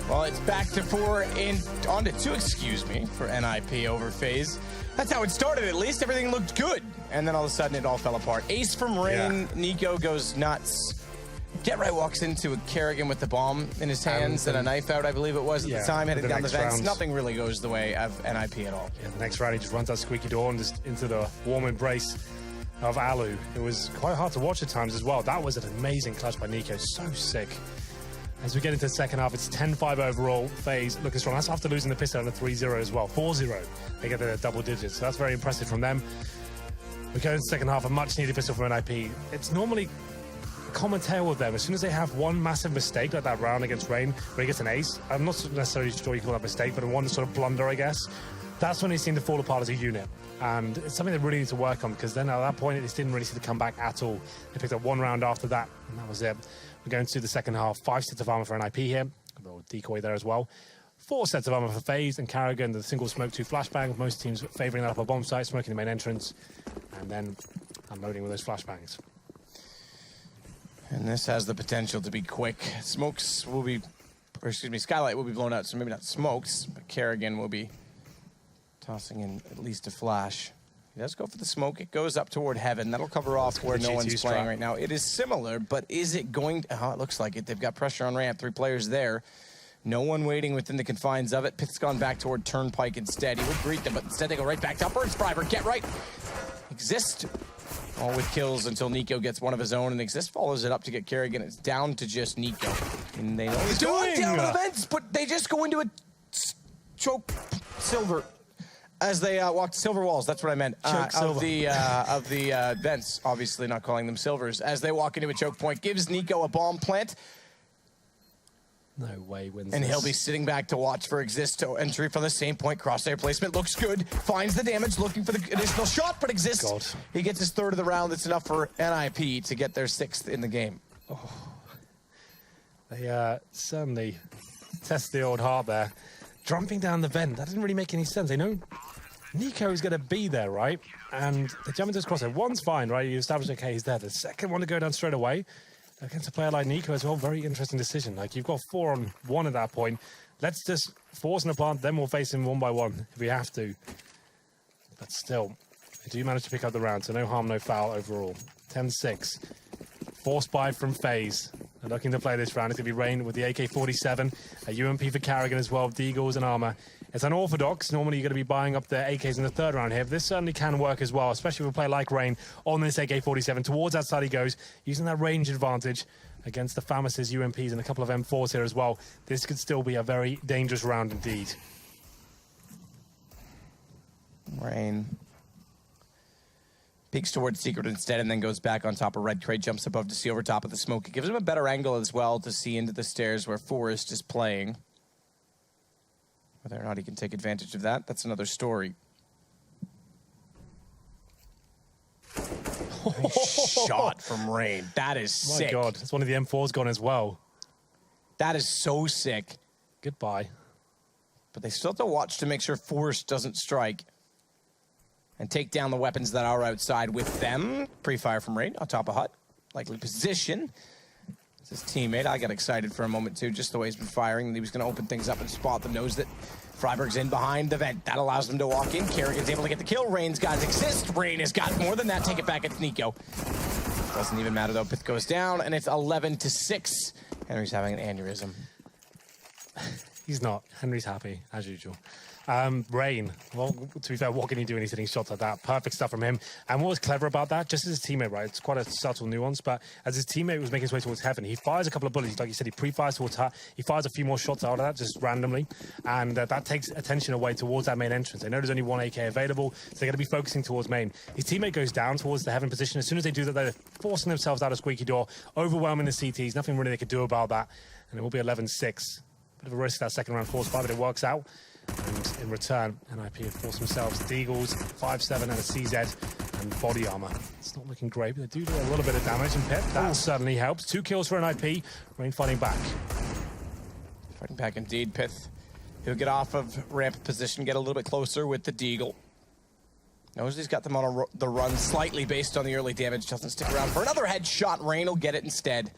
Well, it's back to 4 and on to 2, excuse me, for NIP over FaZe. That's how it started, at least. Everything looked good. And then all of a sudden, it all fell apart. Ace from Rain. Yeah. Nico goes nuts. Get Right walks into a Kerrigan with the bomb in his hands and a knife out, I believe it was at the time, heading down the vents. Nothing really goes the way of NIP at all. Yeah, the next round, he just runs that squeaky door and just into the warm embrace of Alu. It was quite hard to watch at times as well. That was an amazing clutch by Nico. So sick. As we get into the second half, it's 10-5 overall. FaZe looking strong. That's after losing the pistol on a 3-0 as well. 4-0. They get the double digits. So that's very impressive from them. We go into the second half, a much-needed pistol from NIP. It's normally a common tale with them. As soon as they have one massive mistake, like that round against Rain, where he gets an ace, I'm not necessarily sure you call that mistake, but one sort of blunder, I guess, that's when they seem to fall apart as a unit. And it's something they really need to work on, because then at that point, it just didn't really see the comeback at all. They picked up one round after that, and that was it. We're going to the second half. 5 sets of armor for NIP here. A little decoy there as well. 4 sets of armor for FaZe and Kerrigan, the single smoke 2 flashbang. Most teams favoring that upper bomb site, smoking the main entrance, and then unloading with those flashbangs. And this has the potential to be quick. Smokes will be, or excuse me, Skylight will be blown out, so maybe not smokes, but Kerrigan will be tossing in at least a flash. He does go for the smoke. It goes up toward heaven. That'll cover off where no one's playing right now. It is similar, but is it going to... Oh, it looks like it. They've got pressure on ramp. 3 players there. No one waiting within the confines of it. Pitt's gone back toward Turnpike instead. He would greet them, but instead they go right back to upper. It's Freiburg. Get right. Exist. All with kills until Nico gets one of his own, and Exist follows it up to get Kerrigan. It's down to just Nico. And they always go down to the vents, but they just go into a choke silver. as they walk to silver walls. That's what I meant. Of the vents, obviously not calling them silvers. As they walk into a choke point, gives Nico a bomb plant. No way wins And this. he'll be sitting back to watch for Exist to entry from the same point. Crosshair placement looks good. Finds the damage, looking for the additional shot, but Exist. God. He gets his third of the round. That's enough for NIP to get their 6th in the game. Oh. They certainly test the old heart there. Jumping down the vent, that didn't really make any sense. They know Nico's going to be there, right? And they jump into this crosshair. One's fine, right? You establish, okay, he's there. The second one to go down straight away. Against a player like Nico as well, very interesting decision. Like, you've got 4 on 1 at that point. Let's just force an plant, then we'll face him 1 by 1 if we have to. But still, they do manage to pick up the round, so no harm, no foul overall. 10-6. Force buy from FaZe. They're looking to play this round. It's going to be Rain with the AK-47, a UMP for Karrigan as well, Deagles and armor. It's unorthodox. Normally, you're going to be buying up the AKs in the 3rd round here, but this certainly can work as well, especially with a player like Rain on this AK-47. Towards that side he goes, using that range advantage against the Famas' UMPs and a couple of M4s here as well. This could still be a very dangerous round indeed. Rain peeks towards Secret instead and then goes back on top of Red Crate, jumps above to see over top of the smoke. It gives him a better angle as well to see into the stairs where Forrest is playing. Whether or not he can take advantage of that, that's another story. Nice shot from Rain. That is sick. My God, that's one of the M4s gone as well. That is so sick. Goodbye. But they still have to watch to make sure Forrest doesn't strike and take down the weapons that are outside with them. Pre-fire from Rain on top of Hut. Likely position. It's his teammate. I got excited for a moment too, just the way he's been firing. He was going to open things up and spot them. Knows that Freiburg's in behind the vent. That allows them to walk in. Karrigan's able to get the kill. Rain's guys exist. Rain has got more than that. Take it back at Nico. Doesn't even matter though. Pith goes down and it's 11-6. Henry's having an aneurysm. He's not. Henry's happy, as usual. Rain, well, to be fair, what can he do when he's hitting shots like that? Perfect stuff from him. And what was clever about that, just as his teammate, right, it's quite a subtle nuance, but as his teammate was making his way towards heaven, he fires a couple of bullets. Like you said, he pre-fires towards Hut. He fires a few more shots out of that, just randomly. And that takes attention away towards that main entrance. They know there's only 1 AK available, so they're going to be focusing towards main. His teammate goes down towards the heaven position. As soon as they do that, they're forcing themselves out of squeaky door, overwhelming the CTs. Nothing really they could do about that. And it will be 11-6. Bit of a risk that second round force buy, but it works out. And in return, NIP have forced themselves Deagles, 5-7 and a CZ and body armor. It's not looking great, but they do a little bit of damage and Pip. That certainly helps. 2 kills for NIP. Rain fighting back. Fighting back indeed. Pith, he'll get off of ramp position, get a little bit closer with the Deagle. Knows he's got them on the run slightly based on the early damage. Doesn't stick around for another headshot. Rain will get it instead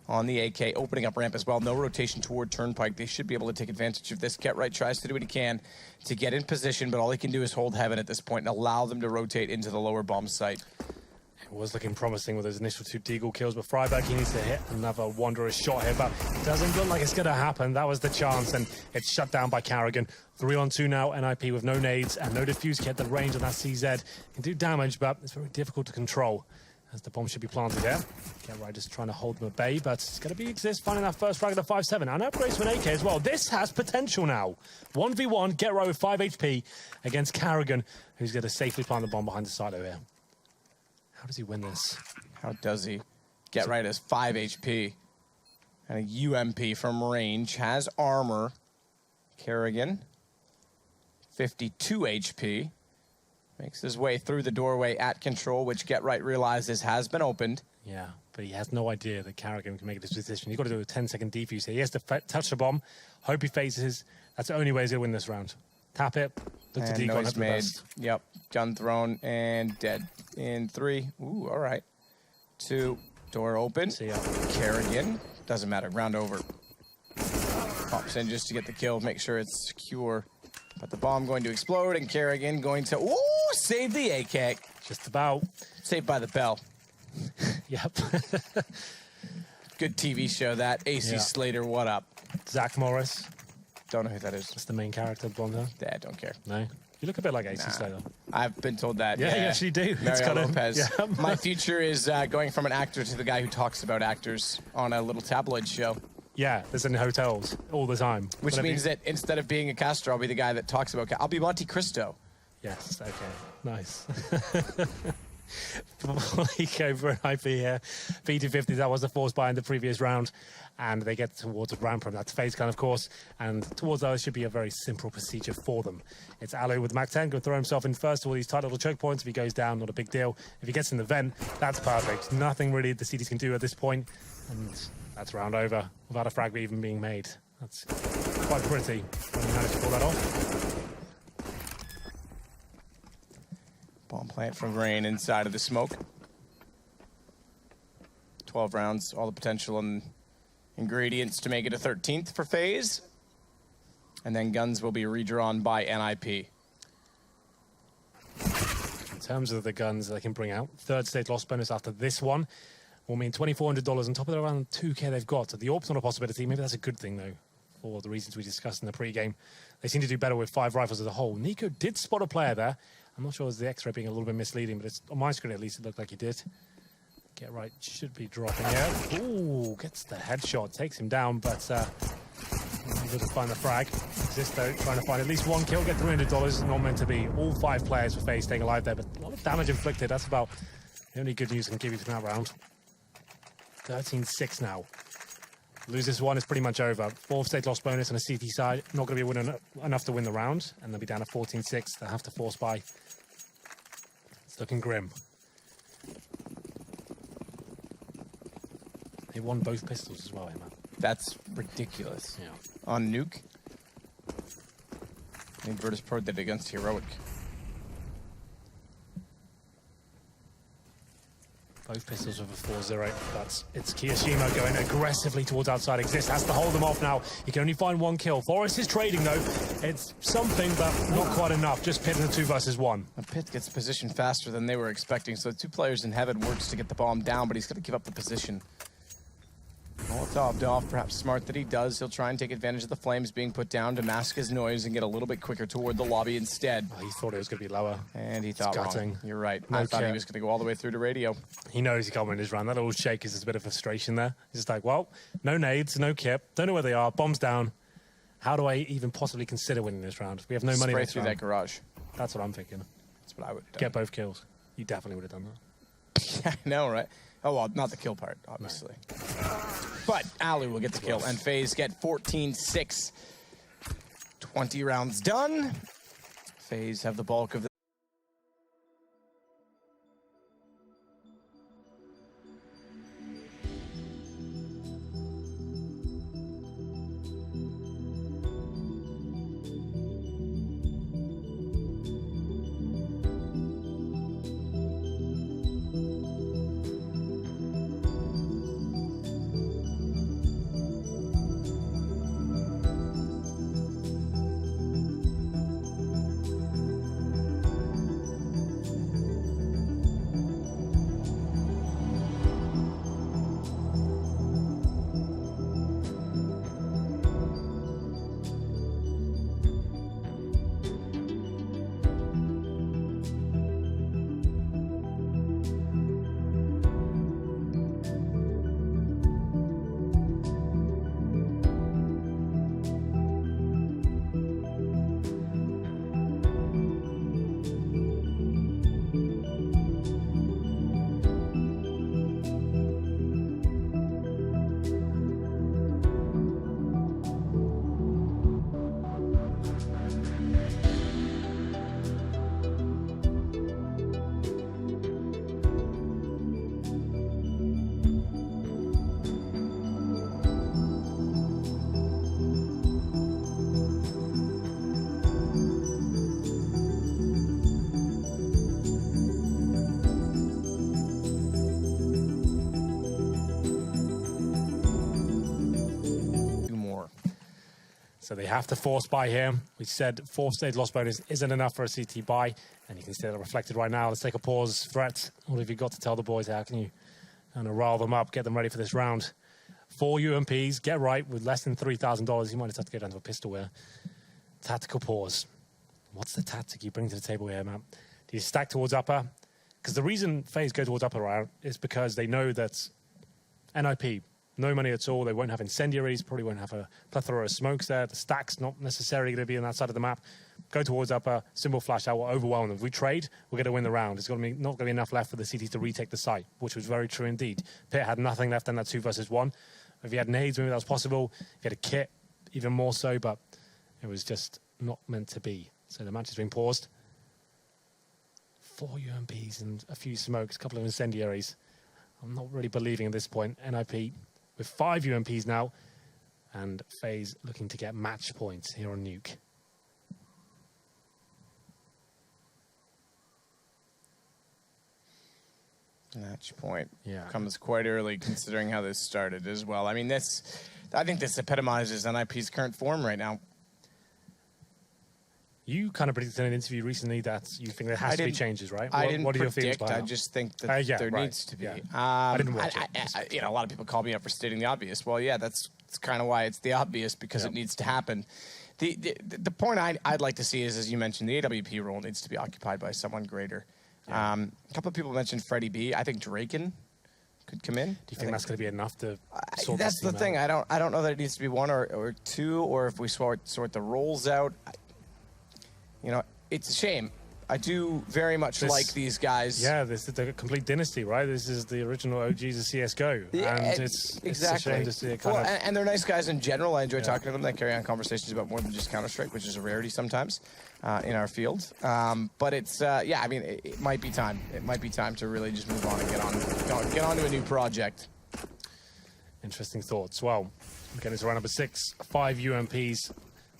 on the AK, opening up ramp as well. No rotation toward Turnpike. They should be able to take advantage of this. Get Right tries to do what he can to get in position, but all he can do is hold heaven at this point and allow them to rotate into the lower bomb site. It was looking promising with those initial 2 Deagle kills, but Freiburg, he needs to hit another Wanderer's shot here, but it doesn't look like it's going to happen. That was the chance, and it's shut down by Karrigan. 3-on-2 now, NIP with no nades and no defuse kit. The range on that CZ can do damage, but it's very difficult to control, as the bomb should be planted there. Get Right just trying to hold them at bay, but it's going to be Exist finding that first frag of the 5-7 and upgrades to an AK as well. This has potential now. 1v1, Get Right with 5 HP against Karrigan, who's going to safely plant the bomb behind the silo here. How does he win this? How does he? Get Right has 5 HP and a UMP from range, has armor. Karrigan, 52 HP. Makes his way through the doorway at control, which Get Right realizes has been opened. Yeah, but he has no idea that Karrigan can make this position. You've got to do a 10-second defuse here. He has to touch the bomb, hope he phases. That's the only way he's going to win this round. Tap it, look to decon, hope the best. Yep, gun thrown and dead. In 3, ooh, all right. 2, door open. See ya. Karrigan, doesn't matter, round over. Pops in just to get the kill, make sure it's secure. But the bomb going to explode, and Karrigan going to, ooh, save the AK. Just about. Saved by the bell. Yep. Good TV show, that. AC Slater, what up? Zach Morris. Don't know who that is. That's the main character, blonde hair. Yeah, don't care. No? You look a bit like AC Slater. I've been told that. Yeah, you actually do. Mario Lopez. My future is going from an actor to the guy who talks about actors on a little tabloid show. Yeah, there's in hotels all the time. Which means that instead of being a caster, I'll be the guy that talks about... I'll be Monte Cristo. Yes, okay, nice. Go for an IP here. P250, that was the force buy in the previous round. And they get towards a ramp from that FaZe gun, of course. And towards those should be a very simple procedure for them. It's Alu with Mac 10, going to throw himself in first to all these tight little choke points. If he goes down, not a big deal. If he gets in the vent, that's perfect. Nothing really the CTs can do at this point. And that's round over without a frag even being made. That's quite pretty when you manage to pull that off. Bomb plant from Rain inside of the smoke. 12 rounds, all the potential and ingredients to make it a 13th for FaZe. And then guns will be redrawn by NIP. In terms of the guns they can bring out, third stage loss bonus after this one will mean $2,400 on top of the around 2K they've got. So the AWP's not a possibility. Maybe that's a good thing, though, for the reasons we discussed in the pre-game. They seem to do better with 5 rifles as a whole. Nico did spot a player there. I'm not sure it was the X-ray being a little bit misleading, but it's, on my screen at least, it looked like he did. Get right, should be dropping out. Ooh, gets the headshot, takes him down, but he doesn't find the frag. Existo trying to find at least one kill, get $300. Not meant to be. All 5 players for FaZe staying alive there, but a lot of damage inflicted. That's about the only good news I can give you from that round. 13-6 now. Lose this one, it's pretty much over. 4th stage loss bonus on a CT side. Not going to be winning enough to win the round, and they'll be down to 14-6. They'll have to force buy. It's looking grim. They won both pistols as well, man. That's ridiculous. Yeah. On Nuke. I think Virtus.pro did it against Heroic. Both pistols with a 4-0. It's Kiyashima going aggressively towards outside. Exist has to hold them off now. He can only find 1 kill. Forrest is trading, though. It's something, but not quite enough. Just Pitt in the 2 versus 1. The Pitt gets positioned faster than they were expecting, so 2 players in heaven works to get the bomb down, but he's going to give up the position. Molotov off, perhaps smart that he does. He'll try and take advantage of the flames being put down to mask his noise and get a little bit quicker toward the lobby instead. Oh, he thought it was going to be lower. And he thought wrong. You're right. No I thought he care. was going to go all the way through to radio. He knows he can't win his round. That little shake is a bit of frustration there. He's just like, well, no nades, no kip. Don't know where they are. Bombs down. How do I even possibly consider winning this round? We have no money Spray next through round. that garage. That's what I'm thinking. That's what I would have done. Get both kills. You definitely would have done that. Yeah, I know, right? Oh, well, not the kill part, obviously. No. But Alu will get the kill, and FaZe get 14-6. 20 rounds done. FaZe have the bulk of the So they have to force buy here. We said 4th stage loss bonus isn't enough for a CT buy, and you can see that reflected right now. Let's take a pause. Threat, what have you got to tell the boys? How can you kind of rile them up, get them ready for this round? 4 UMPs, get right with less than $3,000. You might just have to go down to a pistol here. Tactical pause. What's the tactic you bring to the table here, Matt? Do you stack towards upper? Because the reason FaZe go towards upper round is because they know that NIP no money at all. They won't have incendiaries, probably won't have a plethora of smokes there. The stack's not necessarily going to be on that side of the map. Go towards upper, simple flash out, will overwhelm them. If we trade, we're going to win the round. It's not going to be enough left for the CT to retake the site, which was very true indeed. Pit had nothing left in that 2 versus 1. If he had nades, maybe that was possible. If he had a kit, even more so, but it was just not meant to be. So the match has been paused. 4 UMPs and a few smokes, a couple of incendiaries. I'm not really believing at this point. NIP with 5 UMPs now, and FaZe looking to get match points here on Nuke. Match point comes quite early considering how this started as well. I mean, I think this epitomizes NIP's current form right now. You kind of predicted in an interview recently that you think there has to be changes, right? I didn't what are your feelings predict. behind I just think that there needs to be. Yeah. I didn't watch it. You know, a lot of people call me up for stating the obvious. Well, yeah, that's kind of why it's the obvious, because it needs to happen. The point I'd like to see is, as you mentioned, the AWP role needs to be occupied by someone greater. A couple of people mentioned Freddie B. I think Draken could come in. Do you think that's going to be enough to sort That's the thing. out? I don't know that it needs to be 1 or 2, or if we sort the roles out. You know, it's a shame. I do very much like these guys. Yeah, this is the complete dynasty, right? This is the original OGs of CSGO. Yeah, and it's a shame to see it kind of... And they're nice guys in general. I enjoy talking to them. They carry on conversations about more than just Counter-Strike, which is a rarity sometimes in our field. But it's, I mean, it might be time. It might be time to really just move on and get on to a new project. Interesting thoughts. Well, again, it's round number 6, 5 UMPs.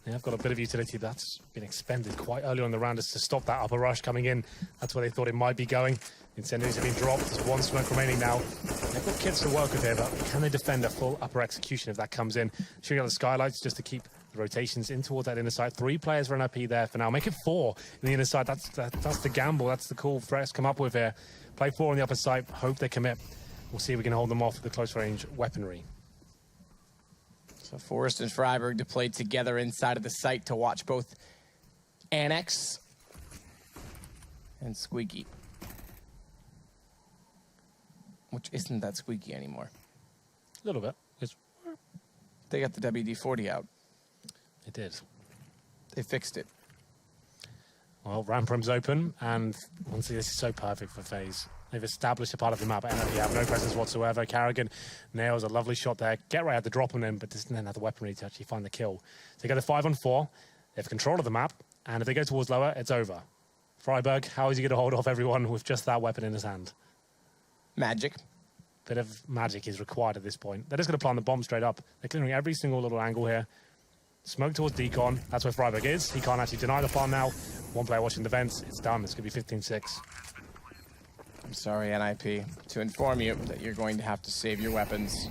They have got a bit of utility that's been expended quite early on the round as to stop that upper rush coming in. That's where they thought it might be going. Incendiaries have been dropped. There's 1 smoke remaining now. They've got kits to work with here, but can they defend a full upper execution if that comes in? Shooting out the skylights just to keep the rotations in towards that inner side. 3 players for NIP there for now. Make it 4 in the inner side. That's the gamble. That's the cool threats come up with here. Play 4 on the upper side. Hope they commit. We'll see if we can hold them off with the close range weaponry. So Forrest and Freiberg to play together inside of the site to watch both Annex and Squeaky. Which isn't that Squeaky anymore. A little bit. They got the WD-40 out. They did. They fixed it. Well, Ramprim's open, and honestly, this is so perfect for FaZe. They've established a part of the map, and they have no presence whatsoever. Carrigan nails a lovely shot there. Get right at the drop on him, but doesn't have the weaponry to actually find the kill. So they go to 5-on-4. They have control of the map, and if they go towards lower, it's over. Freiberg, how is he going to hold off everyone with just that weapon in his hand? Magic. Bit of magic is required at this point. They're just going to plant the bomb straight up. They're clearing every single little angle here. Smoke towards Decon. That's where Freiberg is. He can't actually deny the farm now. 1 player watching the vents. It's done. It's going to be 15-6. I'm sorry, NIP, to inform you that you're going to have to save your weapons.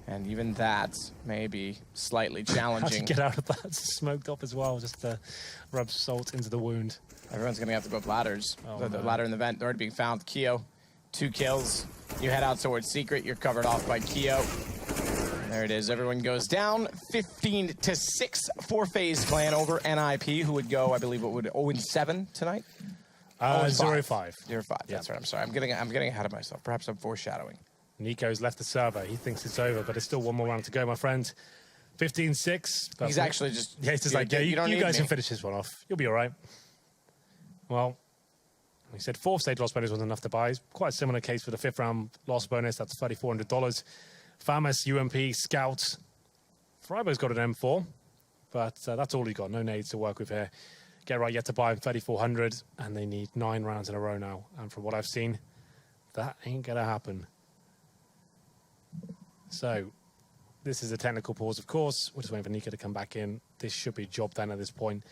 And even that may be slightly challenging. How to get out of that smoked up as well, just to rub salt into the wound. Everyone's going to have to go up ladders. Oh, the ladder in the vent, they're already being found. Keo, 2 kills. You head out towards Secret. You're covered off by Keo. There it is. Everyone goes down. 15-6 for FaZe Clan over NIP, who would go, I believe, what would 0-7 tonight? 0-5. 0-5. That's right. I'm sorry. I'm getting ahead of myself. Perhaps I'm foreshadowing. Nico's left the server. He thinks it's over, but there's still 1 more round to go, my friend. 15-6. He's actually just... Yeah, he's just like, yeah, you guys can finish this one off. You'll be all right. Well, he said 4th stage loss bonus wasn't enough to buy. Quite a similar case for the 5th round loss bonus. That's $3,400. Famas, UMP, Scout. Freiberg's got an M4, but that's all he got. No nades to work with here. Get right yet to buy him 3,400, and they need 9 rounds in a row now. And from what I've seen, that ain't gonna happen. So, this is a technical pause, of course. We're just waiting for Nico to come back in. This should be job done at this point.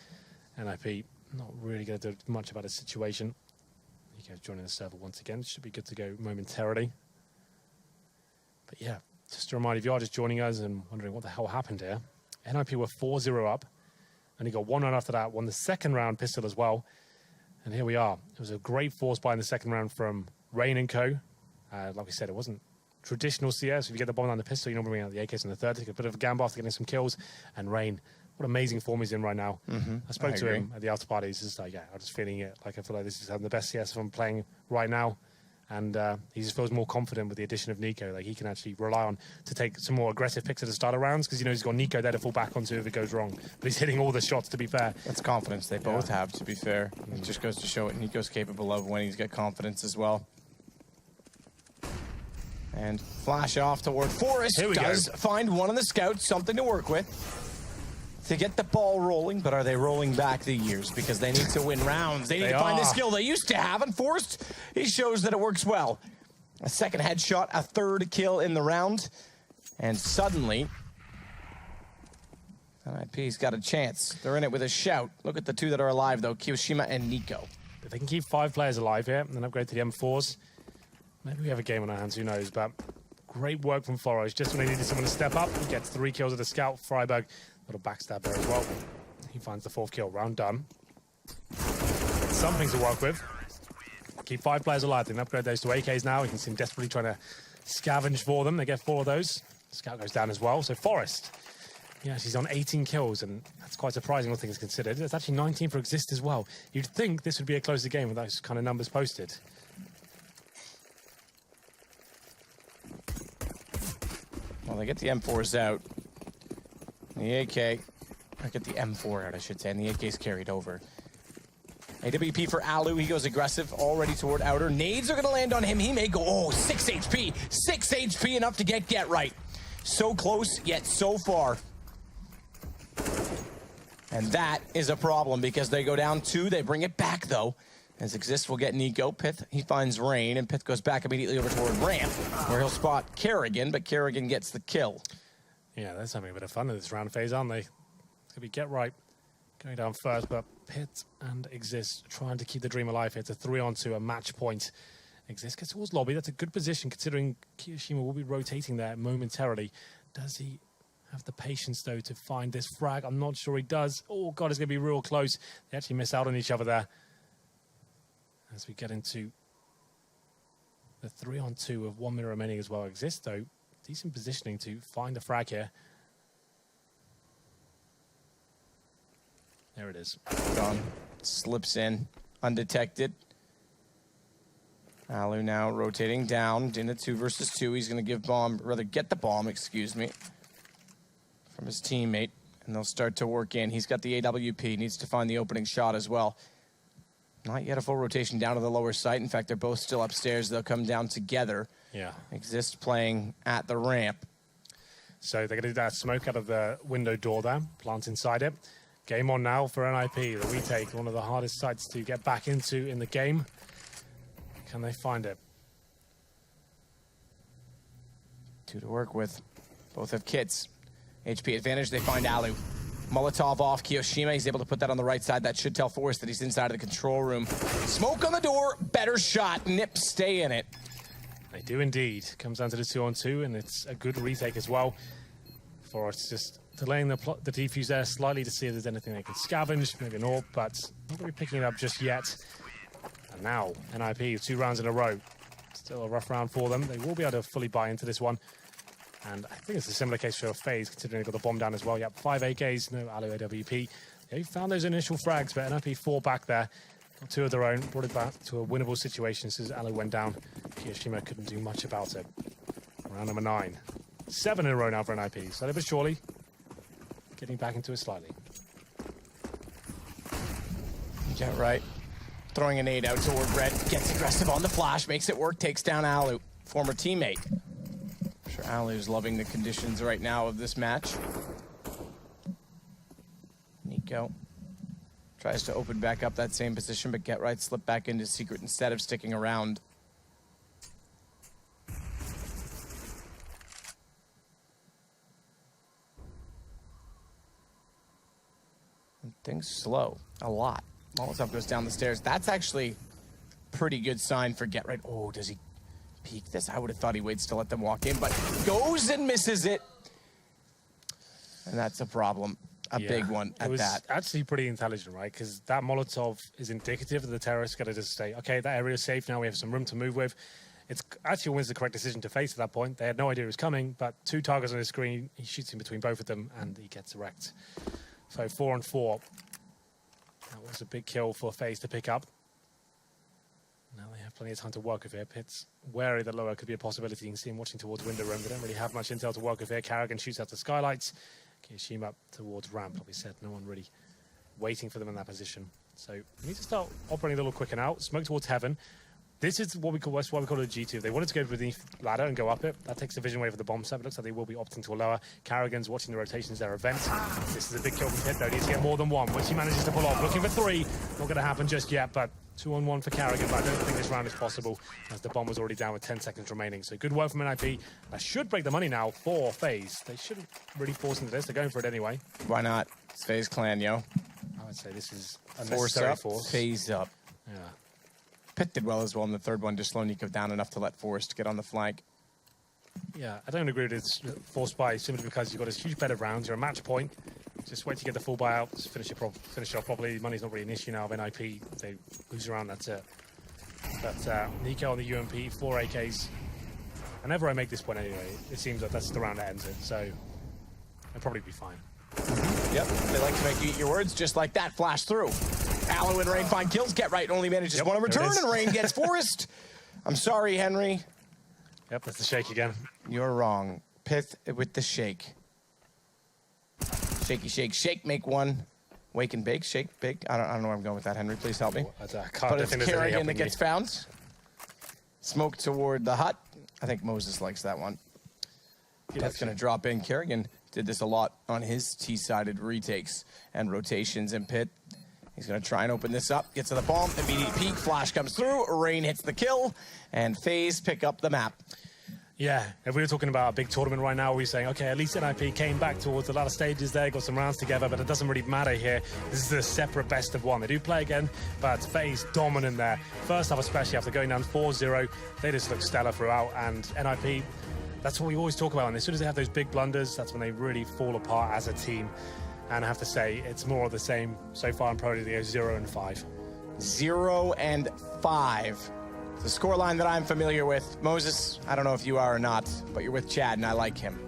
NIP not really going to do much about the situation. Nico's joining the server once again. Should be good to go momentarily. But yeah, just a reminder, if you are just joining us and wondering what the hell happened here, NIP were 4-0 up. And he got 1 round after that, won the 2nd round pistol as well. And here we are. It was a great force buy in the 2nd round from Rain and co. Like we said, it wasn't traditional CS. If you get the bomb on the pistol, you normally bring out the AKs in the 3rd. Take a bit of a gamble after getting some kills. And Rain, what amazing form he's in right now. I spoke to him at the after party. He's just like, yeah, I'm just feeling it. Like, I feel like this is having the best CS I'm playing right now. And he just feels more confident with the addition of Nico. Like, he can actually rely on to take some more aggressive picks at the start of rounds because, you know, he's got Nico there to fall back onto if it goes wrong. But he's hitting all the shots, to be fair. That's confidence they both have, to be fair. It just goes to show what Nico's capable of when he's got confidence as well. And flash off toward Forest. Does find one of the scouts, something to work with to get the ball rolling, but are they rolling back the years? Because they need to win rounds. They need to find the skill they used to have, and Forrest, he shows that it works well. A second headshot, a third kill in the round, and suddenly, NIP's got a chance. They're in it with a shout. Look at the two that are alive, though, Kiyoshima and Nico. If they can keep 5 players alive here and then upgrade to the M4s, maybe we have a game on our hands, who knows, but great work from Forrest. Just when they needed someone to step up, he gets 3 kills with a scout. Freiberg, little backstab there as well. He finds the 4th kill. Round done. Something to work with. Keep 5 players alive. They can upgrade those to AKs now. We can see him desperately trying to scavenge for them. They get 4 of those. Scout goes down as well. So Forrest, yeah, she's on 18 kills, and that's quite surprising, all things considered. It's actually 19 for Exist as well. You'd think this would be a closer game with those kind of numbers posted. Well, they get the M4s out. The AK, I get the M4 out, I should say, and the AK's carried over. AWP for Alu, he goes aggressive, already toward outer. Nades are gonna land on him, he may go, oh, 6 HP. 6 HP, enough to get right. So close, yet so far. And that is a problem because they go down 2, they bring it back though. As Exist will get Nico. Pith, he finds Rain, and Pith goes back immediately over toward Ramp, where he'll spot Kerrigan, but Kerrigan gets the kill. Yeah, they're having a bit of fun in this round phase, aren't they? It's going to be Get Right going down first, but Pit and Exist trying to keep the dream alive here. It's a 3-on-2, a match point. Exist gets towards lobby. That's a good position considering Kiyoshima will be rotating there momentarily. Does he have the patience, though, to find this frag? I'm not sure he does. Oh, God, it's going to be real close. They actually miss out on each other there. As we get into the 3-on-2 with 1 minute remaining as well. Exist, though, decent positioning to find a frag here. There it is. Gone. Slips in, undetected. Alu now rotating down in a 2 versus 2. He's going to give bomb, rather get the bomb, excuse me, from his teammate, and they'll start to work in. He's got the AWP, needs to find the opening shot as well. Not yet a full rotation down to the lower site. In fact, they're both still upstairs. They'll come down together. Yeah. Exist playing at the ramp. So they're going to do that smoke out of the window door there, plant inside it. Game on now for NIP, the retake, one of the hardest sites to get back into in the game. Can they find it? 2 to work with. Both have kits. HP advantage, they find Alu. Molotov off Kiyoshima, he's able to put that on the right side. That should tell Forrest that he's inside of the control room. Smoke on the door, better shot. Nip, stay in it. They do indeed. Comes down to the 2-on-2, and it's a good retake as well. Forrest just delaying the defuse there slightly to see if there's anything they can scavenge, maybe an AWP, but not really picking it up just yet. And now, NIP, 2 rounds in a row. Still a rough round for them. They will be able to fully buy into this one. And I think it's a similar case for FaZe, considering they got the bomb down as well. Yep, 5 AKs, no Alu AWP. They found those initial frags, but NIP 4 back there. Got 2 of their own, brought it back to a winnable situation since Alu went down. Kiyoshima couldn't do much about it. Round number 9. 7 in a row now for NIP. Slowly but surely, getting back into it slightly. Get right. Throwing a nade out toward Red. Gets aggressive on the flash, makes it work, takes down Alu, former teammate. I'm sure Alu's loving the conditions right now of this match. Nico tries to open back up that same position, but Get Right slipped back into secret instead of sticking around. And things slow a lot. Molotov goes down the stairs. That's actually pretty good sign for Get Right. Oh, does he peek this? I would have thought he waits to let them walk in, but goes and misses it. And that's a problem. A big one at that. It was actually pretty intelligent, right? Because that Molotov is indicative of the terrorists got to just say, okay, that area is safe now. We have some room to move with. It's actually always the correct decision to face at that point. They had no idea it was coming, but 2 targets on his screen. He shoots in between both of them, and he gets wrecked. So 4-on-4. That was a big kill for FaZe to pick up. Now they have plenty of time to work with here. Pit's wary that lower could be a possibility. You can see him watching towards window room. They don't really have much intel to work with here. Karrigan shoots out the skylights. Kiyashima up towards ramp, like we said. No one really waiting for them in that position. So we need to start operating a little quicker now. Smoke towards heaven. This is what we call a G2. They wanted to go beneath ladder and go up it. That takes the vision away for the bomb site. It looks like they will be opting to a lower. Karrigan's watching the rotations there. Event. This is a big kill from Pit though. Needs to get more than one. Once he manages to pull off, looking for 3. Not going to happen just yet, but 2-on-1 for Karrigan. But I don't think this round is possible as the bomb was already down with 10 seconds remaining. So good work from NIP. That should break the money now for FaZe. They shouldn't really force into this. They're going for it anyway. Why not? It's FaZe clan, yo. I would say this is Force unnecessary up, force. FaZe up. Yeah. Pit did well as well in the third one, just slow Nico down enough to let Forrest get on the flank. Yeah, I don't agree with this forced buy simply because you've got this huge bed of rounds. You're a match point. Just wait to get the full buyout, just finish it off properly. Money's not really an issue now of NIP. They lose around, that's it. But Nico on the UMP, 4 AKs. Whenever I make this point anyway, it seems like that's the round that ends it. So they'll probably be fine. Yep, they like to make you eat your words just like that. Flash through. Aloe and Rain find kills. Get right only manages one in return, and Rain gets Forrest. I'm sorry, Henry. Yep, that's the shake again. You're wrong. Pith with the shake. Shaky, shake, shake, make one. Wake and bake, shake, bake. I don't know where I'm going with that, Henry. Please help me. But it's Karrigan that gets found. Smoke toward the hut. I think Moses likes that one. That's going to drop in. Karrigan did this a lot on his T-sided retakes and rotations in Pit. He's going to try and open this up. Gets to the bomb. Immediate peek. Flash comes through. Rain hits the kill. And FaZe pick up the map. Yeah, if we were talking about a big tournament right now, we're saying, okay, at least NIP came back towards the latter stages there, got some rounds together, but it doesn't really matter here. This is a separate best of one. They do play again, but FaZe dominant there. First half, especially after going down 4-0, they just look stellar throughout, and NIP, that's what we always talk about. And as soon as they have those big blunders, that's when they really fall apart as a team. And I have to say, it's more of the same so far in Pro League. They go 0-5. 0-5. The scoreline that I'm familiar with. Moses, I don't know if you are or not, but you're with Chad, and I like him.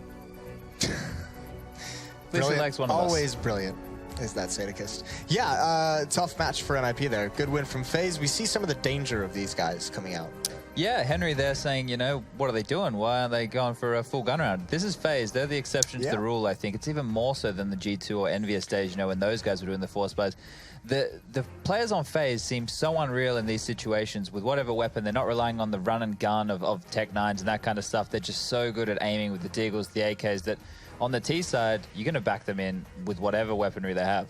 Likes one of us. Always brilliant is that Sadicist. Yeah, tough match for NIP there. Good win from FaZe. We see some of the danger of these guys coming out. Yeah, Henry there saying, you know, what are they doing? Why aren't they going for a full gun round? This is FaZe. They're the exception to the rule, I think. It's even more so than the G2 or Envious days, you know, when those guys were doing the force buys. The players on FaZe seem so unreal in these situations with whatever weapon. They're not relying on the run and gun of Tech 9s and that kind of stuff. They're just so good at aiming with the Deagles, the AKs, that on the T side, you're going to back them in with whatever weaponry they have.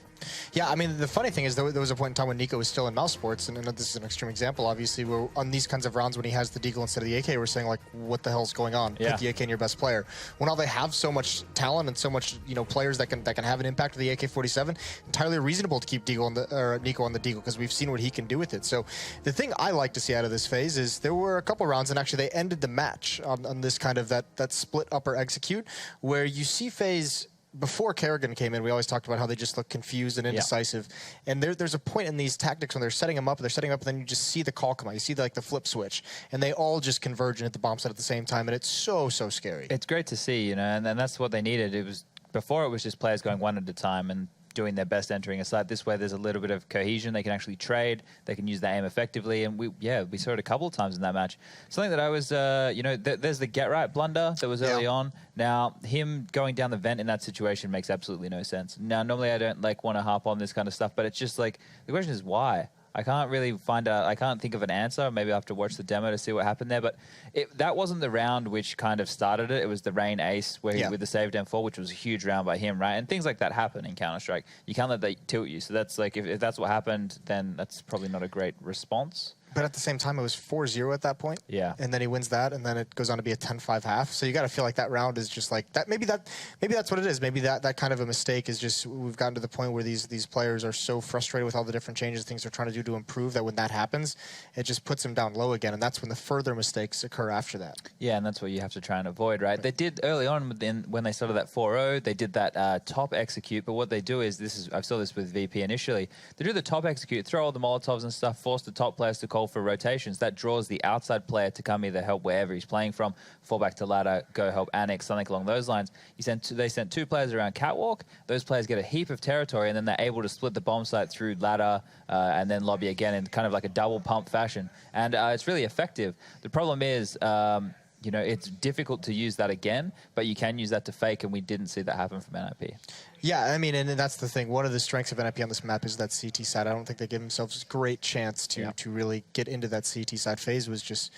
Yeah, I mean, the funny thing is there was a point in time when Nico was still in Mouse Sports, and this is an extreme example, obviously, where on these kinds of rounds when he has the Deagle instead of the AK, we're saying, like, what the hell's going on? Yeah. Put the AK in your best player. Well, now they have so much talent and so much, you know, players that can have an impact with the AK-47, entirely reasonable to keep Nico on the Deagle, because we've seen what he can do with it. So the thing I like to see out of this phase is there were a couple rounds, and actually they ended the match on this kind of that split upper execute, where you see FaZe. Before Karrigan came in, we always talked about how they just look confused and indecisive. Yeah. And there's a point in these tactics when they're setting them up, and then you just see the call come out. You see the flip switch, and they all just converge and hit the bomb set at the same time, and it's so scary. It's great to see, you know, and that's what they needed. Before it was just players going one at a time and doing their best entering a site. This way there's a little bit of cohesion. They can actually trade. They can use their aim effectively. And we saw it a couple of times in that match. Something that I was, you know, there's the get right blunder that was early on. Now, him going down the vent in that situation makes absolutely no sense. Now, normally I don't want to harp on this kind of stuff, but it's just like, the question is why? I can't really I can't think of an answer. Maybe I have to watch the demo to see what happened there. But that wasn't the round which kind of started it. It was the Rain Ace where he with the save down 4, which was a huge round by him, right? And things like that happen in Counter-Strike. You can't let that tilt you. So that's like, if that's what happened, then that's probably not a great response. But at the same time, it was 4-0 at that point. Yeah. And then he wins that, and then it goes on to be a 10-5 half. So you got to feel like that round is just like that. Maybe that's what it is. Maybe that kind of a mistake is just we've gotten to the point where these players are so frustrated with all the different changes, things they're trying to do to improve, that when that happens, it just puts them down low again. And that's when the further mistakes occur after that. Yeah, and that's what you have to try and avoid, right? They did early on when they started that 4-0, they did that top execute. But what they do is I saw this with VP initially. They do the top execute, throw all the Molotovs and stuff, force the top players to call call for rotations. That draws the outside player to come either help wherever he's playing from, fall back to ladder, go help Annex, something along those lines. They sent 2 players around catwalk. Those players get a heap of territory, and then they're able to split the bomb site through ladder and then lobby again in kind of like a double pump fashion. And it's really effective. The problem is, you know, it's difficult to use that again, but you can use that to fake, and we didn't see that happen from NIP. Yeah, I mean, and that's the thing. One of the strengths of NIP on this map is that CT side. I don't think they give themselves a great chance to really get into that CT side. FaZe was just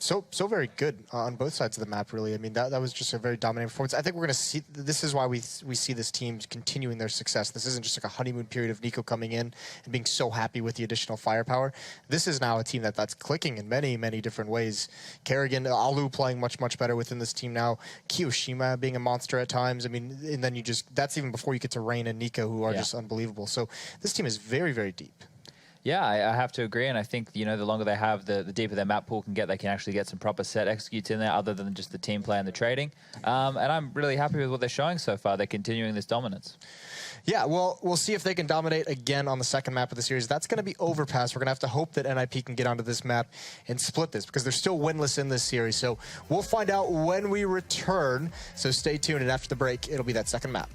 so very good on both sides of the map, really. I mean, that was just a very dominant performance. I think we're going to see, this is why we see this team continuing their success. This isn't just like a honeymoon period of Nico coming in and being so happy with the additional firepower. This is now a team that's clicking in many, many different ways. Kerrigan, Alu playing much, much better within this team now. Kiyoshima being a monster at times. I mean, and then that's even before you get to Rain and Nico, who are just unbelievable. So this team is very, very deep. Yeah, I have to agree, and I think, you know, the longer they have, the deeper their map pool can get, they can actually get some proper set executes in there other than just the team play and the trading. And I'm really happy with what they're showing so far. They're continuing this dominance. Yeah, well, we'll see if they can dominate again on the second map of the series. That's going to be Overpass. We're going to have to hope that NIP can get onto this map and split this, because they're still winless in this series. So we'll find out when we return. So stay tuned, and after the break, it'll be that second map.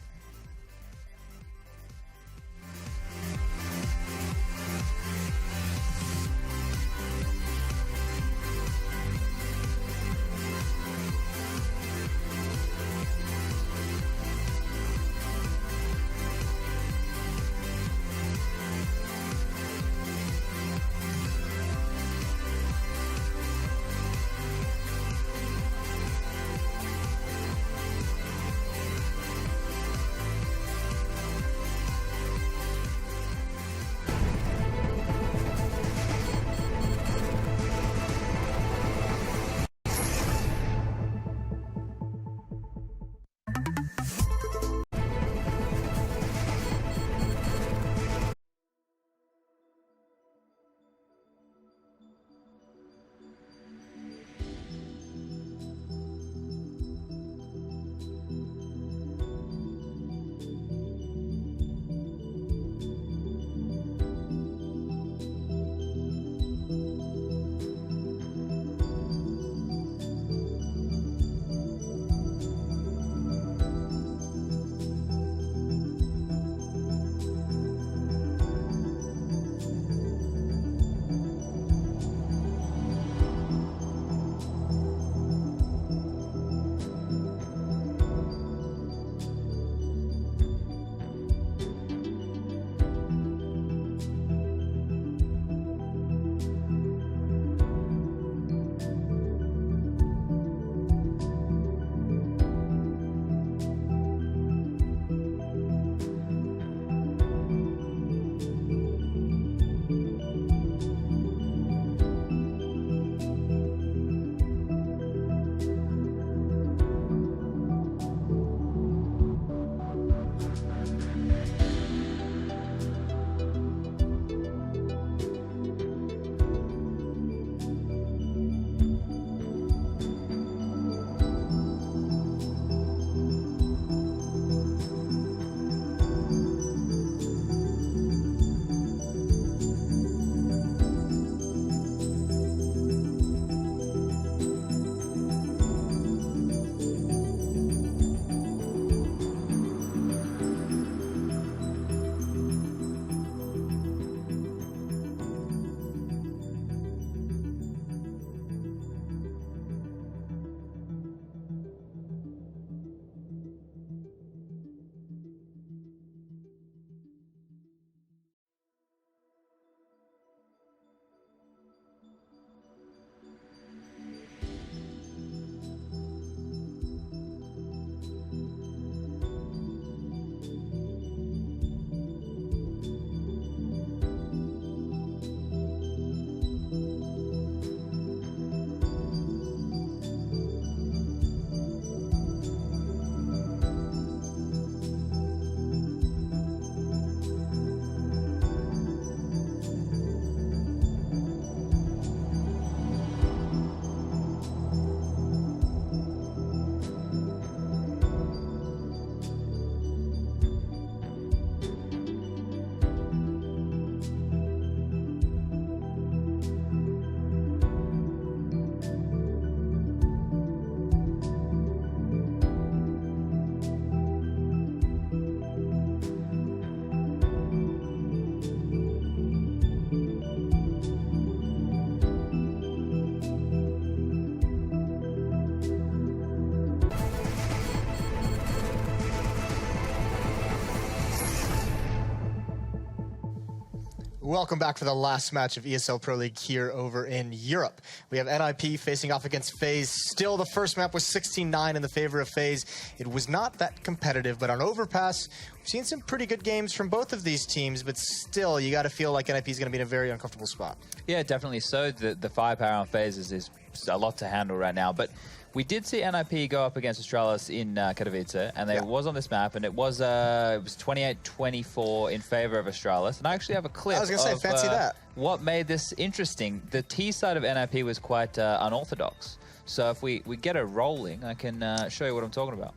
Welcome back for the last match of ESL Pro League here over in Europe. We have NIP facing off against FaZe. Still, the first map was 16-9 in the favor of FaZe. It was not that competitive, but on Overpass, we've seen some pretty good games from both of these teams, but still, you got to feel like NIP is going to be in a very uncomfortable spot. Yeah, definitely so. The firepower on FaZe is a lot to handle right now, but we did see NIP go up against Astralis in Katowice, and it was on this map, and it was 28-24 in favor of Astralis. And I actually have a clip. I was going to say, fancy that. What made this interesting? The T side of NIP was quite unorthodox. So if we get it rolling, I can show you what I'm talking about.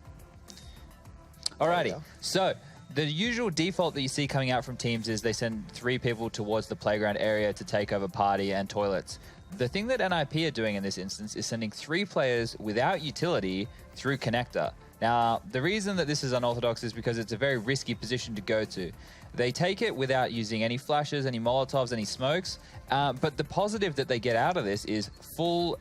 Alrighty, so the usual default that you see coming out from teams is they send 3 people towards the playground area to take over party and toilets. The thing that NIP are doing in this instance is sending 3 players without utility through connector. Now, the reason that this is unorthodox is because it's a very risky position to go to. They take it without using any flashes, any molotovs, any smokes, but the positive that they get out of this is full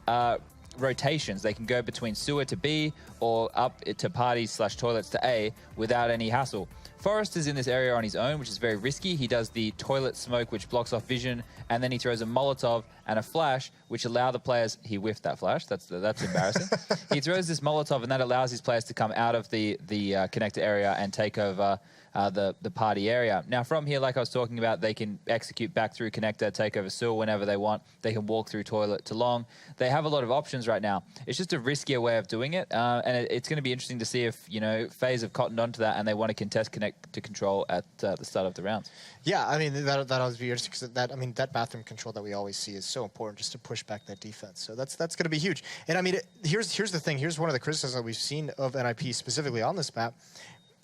rotations. They can go between sewer to B or up to parties/toilets to A without any hassle. Forrest is in this area on his own, which is very risky. He does the toilet smoke, which blocks off vision, and then he throws a Molotov and a flash, which allow the players... He whiffed that flash. That's embarrassing. He throws this Molotov, and that allows his players to come out of the connector area and take over the party area. Now, from here, like I was talking about, they can execute back through connector, take over sewer whenever they want. They can walk through toilet to long. They have a lot of options right now. It's just a riskier way of doing it, and it's going to be interesting to see if, you know, FaZe have cottoned onto that and they want to contest connect to control at the start of the rounds. Yeah, I mean, that always be interesting because that bathroom control that we always see is so important just to push back that defense. So that's going to be huge. And I mean, here's the thing. Here's one of the criticisms that we've seen of NIP specifically on this map,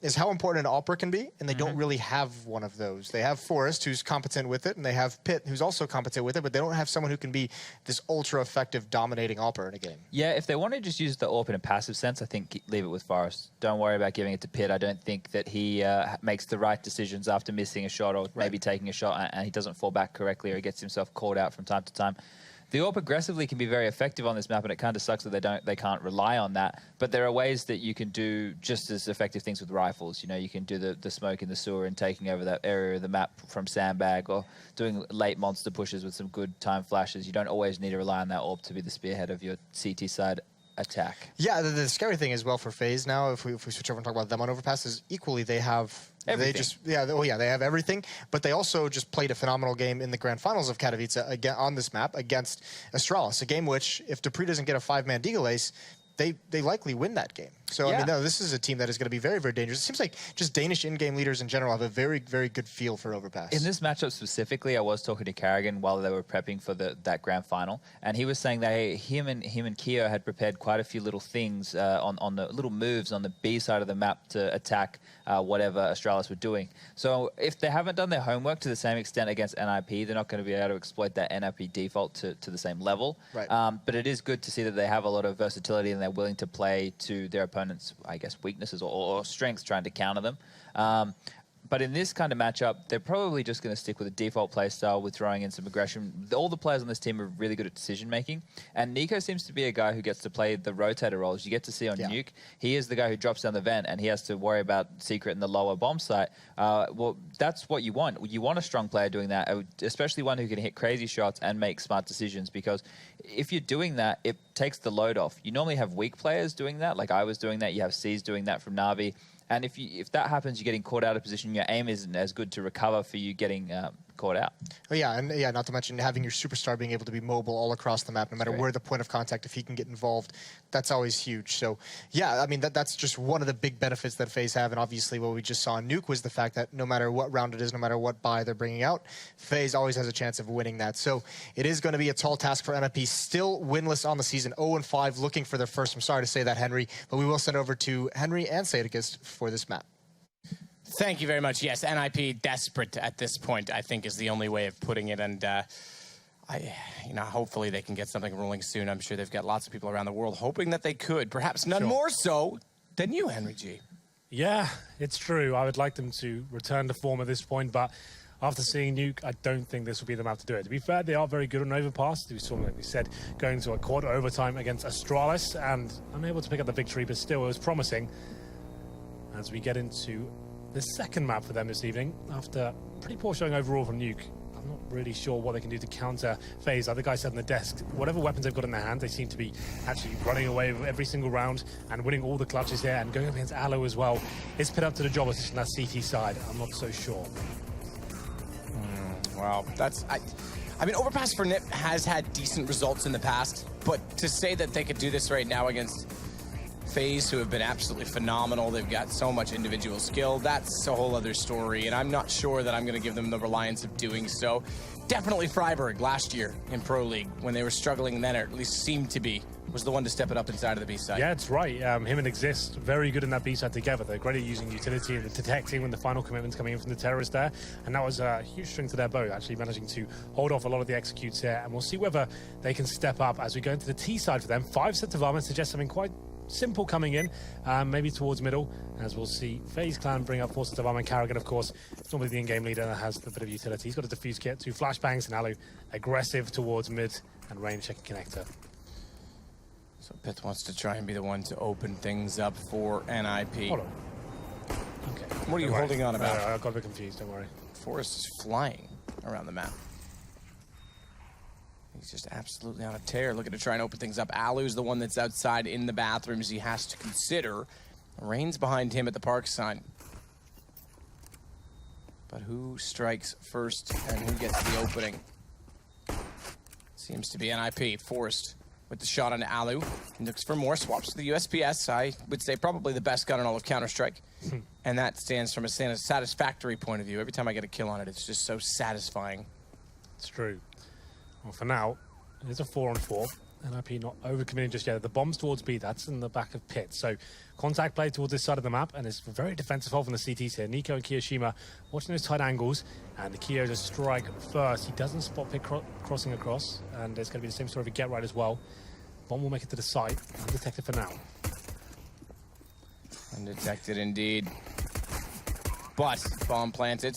is how important an AWPer can be, and they don't really have one of those. They have Forrest, who's competent with it, and they have Pitt, who's also competent with it, but they don't have someone who can be this ultra-effective, dominating AWPer in a game. Yeah, if they want to just use the AWP in a passive sense, I think leave it with Forrest. Don't worry about giving it to Pitt. I don't think that he makes the right decisions after missing a shot or maybe taking a shot and he doesn't fall back correctly or he gets himself called out from time to time. The AWP aggressively can be very effective on this map, and it kind of sucks that they can't rely on that. But there are ways that you can do just as effective things with rifles. You know, you can do the smoke in the sewer and taking over that area of the map from sandbag, or doing late monster pushes with some good time flashes. You don't always need to rely on that AWP to be the spearhead of your CT side attack. Yeah, the scary thing as well for FaZe now, if we switch over and talk about them on Overpass, is equally they have everything. They have everything, but they also just played a phenomenal game in the grand finals of Katowice again on this map against Astralis, a game which, if Dupree doesn't get a 5-man Deagle Ace, they likely win that game. So, I mean, no, this is a team that is going to be very, very dangerous. It seems like just Danish in-game leaders in general have a very, very good feel for Overpass. In this matchup specifically, I was talking to Carrigan while they were prepping for that grand final, and he was saying that him and Keo had prepared quite a few little things on the little moves on the B side of the map to attack whatever Astralis were doing. So if they haven't done their homework to the same extent against NIP, they're not going to be able to exploit that NIP default to the same level. Right. But it is good to see that they have a lot of versatility and they're willing to play to their opponent's, I guess, weaknesses or strengths, trying to counter them. But in this kind of matchup, they're probably just going to stick with a default playstyle with throwing in some aggression. All the players on this team are really good at decision-making. And Nico seems to be a guy who gets to play the rotator roles. You get to see on Nuke, he is the guy who drops down the vent and he has to worry about Secret in the lower bomb site. Well, that's what you want. You want a strong player doing that, especially one who can hit crazy shots and make smart decisions, because if you're doing that, it takes the load off. You normally have weak players doing that, like I was doing that. You have C's doing that from Na'Vi. And if that happens, you're getting caught out of position, your aim isn't as good to recover for you getting caught out. Oh, yeah, and not to mention having your superstar being able to be mobile all across the map, no matter where the point of contact, if he can get involved, that's always huge. So, yeah, I mean, that's just one of the big benefits that FaZe have, and obviously what we just saw in Nuke was the fact that no matter what round it is, no matter what buy they're bringing out, FaZe always has a chance of winning that. So it is going to be a tall task for NIP, still winless on the season, 0-5, looking for their first. I'm sorry to say that, Henry, but we will send over to Henry and Sadicus for this map. Thank you very much. Yes, NIP desperate at this point, I think, is the only way of putting it. And hopefully they can get something rolling soon. I'm sure they've got lots of people around the world hoping that they could. Perhaps none more so than you, Henry G. Yeah, it's true. I would like them to return to form at this point, but after seeing Nuke, I don't think this will be the map to do it. To be fair, they are very good on Overpass. We saw, like we said, going to a quarter overtime against Astralis and unable to pick up the victory, but still it was promising. As we get into the second map for them this evening, after pretty poor showing overall from Nuke, I'm not really sure what they can do to counter FaZe. Other guys said on the desk, whatever weapons they've got in their hand, they seem to be actually running away with every single round and winning all the clutches here and going up against Aloe as well. It's put up to the job position, that CT side. I'm not so sure. Wow, that's... I mean, Overpass for NIP has had decent results in the past, but to say that they could do this right now against FaZe, who have been absolutely phenomenal, they've got so much individual skill, that's a whole other story, and I'm not sure that I'm going to give them the reliance of doing so. Definitely Freiburg last year in Pro League, when they were struggling then, or at least seemed to be, was the one to step it up inside of the B side. Yeah, it's right. Him and Exist, very good in that B side together. They're great at using utility and detecting when the final commitment's coming in from the terrorists there. And that was a huge string to their bow, actually managing to hold off a lot of the executes here. And we'll see whether they can step up as we go into the T side for them. 5 sets of armor suggests something quite simple coming in, maybe towards middle, as we'll see FaZe Clan bring up 4 sets of armor. And Carrigan, of course, it's normally the in-game leader that has the bit of utility. He's got a defuse kit, 2 flashbangs, and Alu aggressive towards mid, and Rain checking connector. So Pith wants to try and be the one to open things up for NIP. Hold on. Okay. What are you holding on about? I got a bit confused, don't worry. Forrest is flying around the map. He's just absolutely on a tear, looking to try and open things up. Alu's the one that's outside in the bathrooms he has to consider. Rain's behind him at the park sign. But who strikes first and who gets the opening? Seems to be NIP. Forrest with the shot on Alu. Looks for more, swaps to the USPS. I would say probably the best gun in all of Counter-Strike. And that stands from a satisfactory point of view. Every time I get a kill on it, it's just so satisfying. It's true. Well, for now, it's a 4-on-4. NIP not overcommitting just yet. The bomb's towards B, that's in the back of Pit. So contact play towards this side of the map, and it's very defensive hold from the CTs here. Nico and Kiyoshima watching those tight angles, and the Kiyo just strike first. He doesn't spot Pit crossing across, and it's going to be the same story for Get Right as well. Bomb will make it to the site, undetected for now. Undetected indeed. But bomb planted.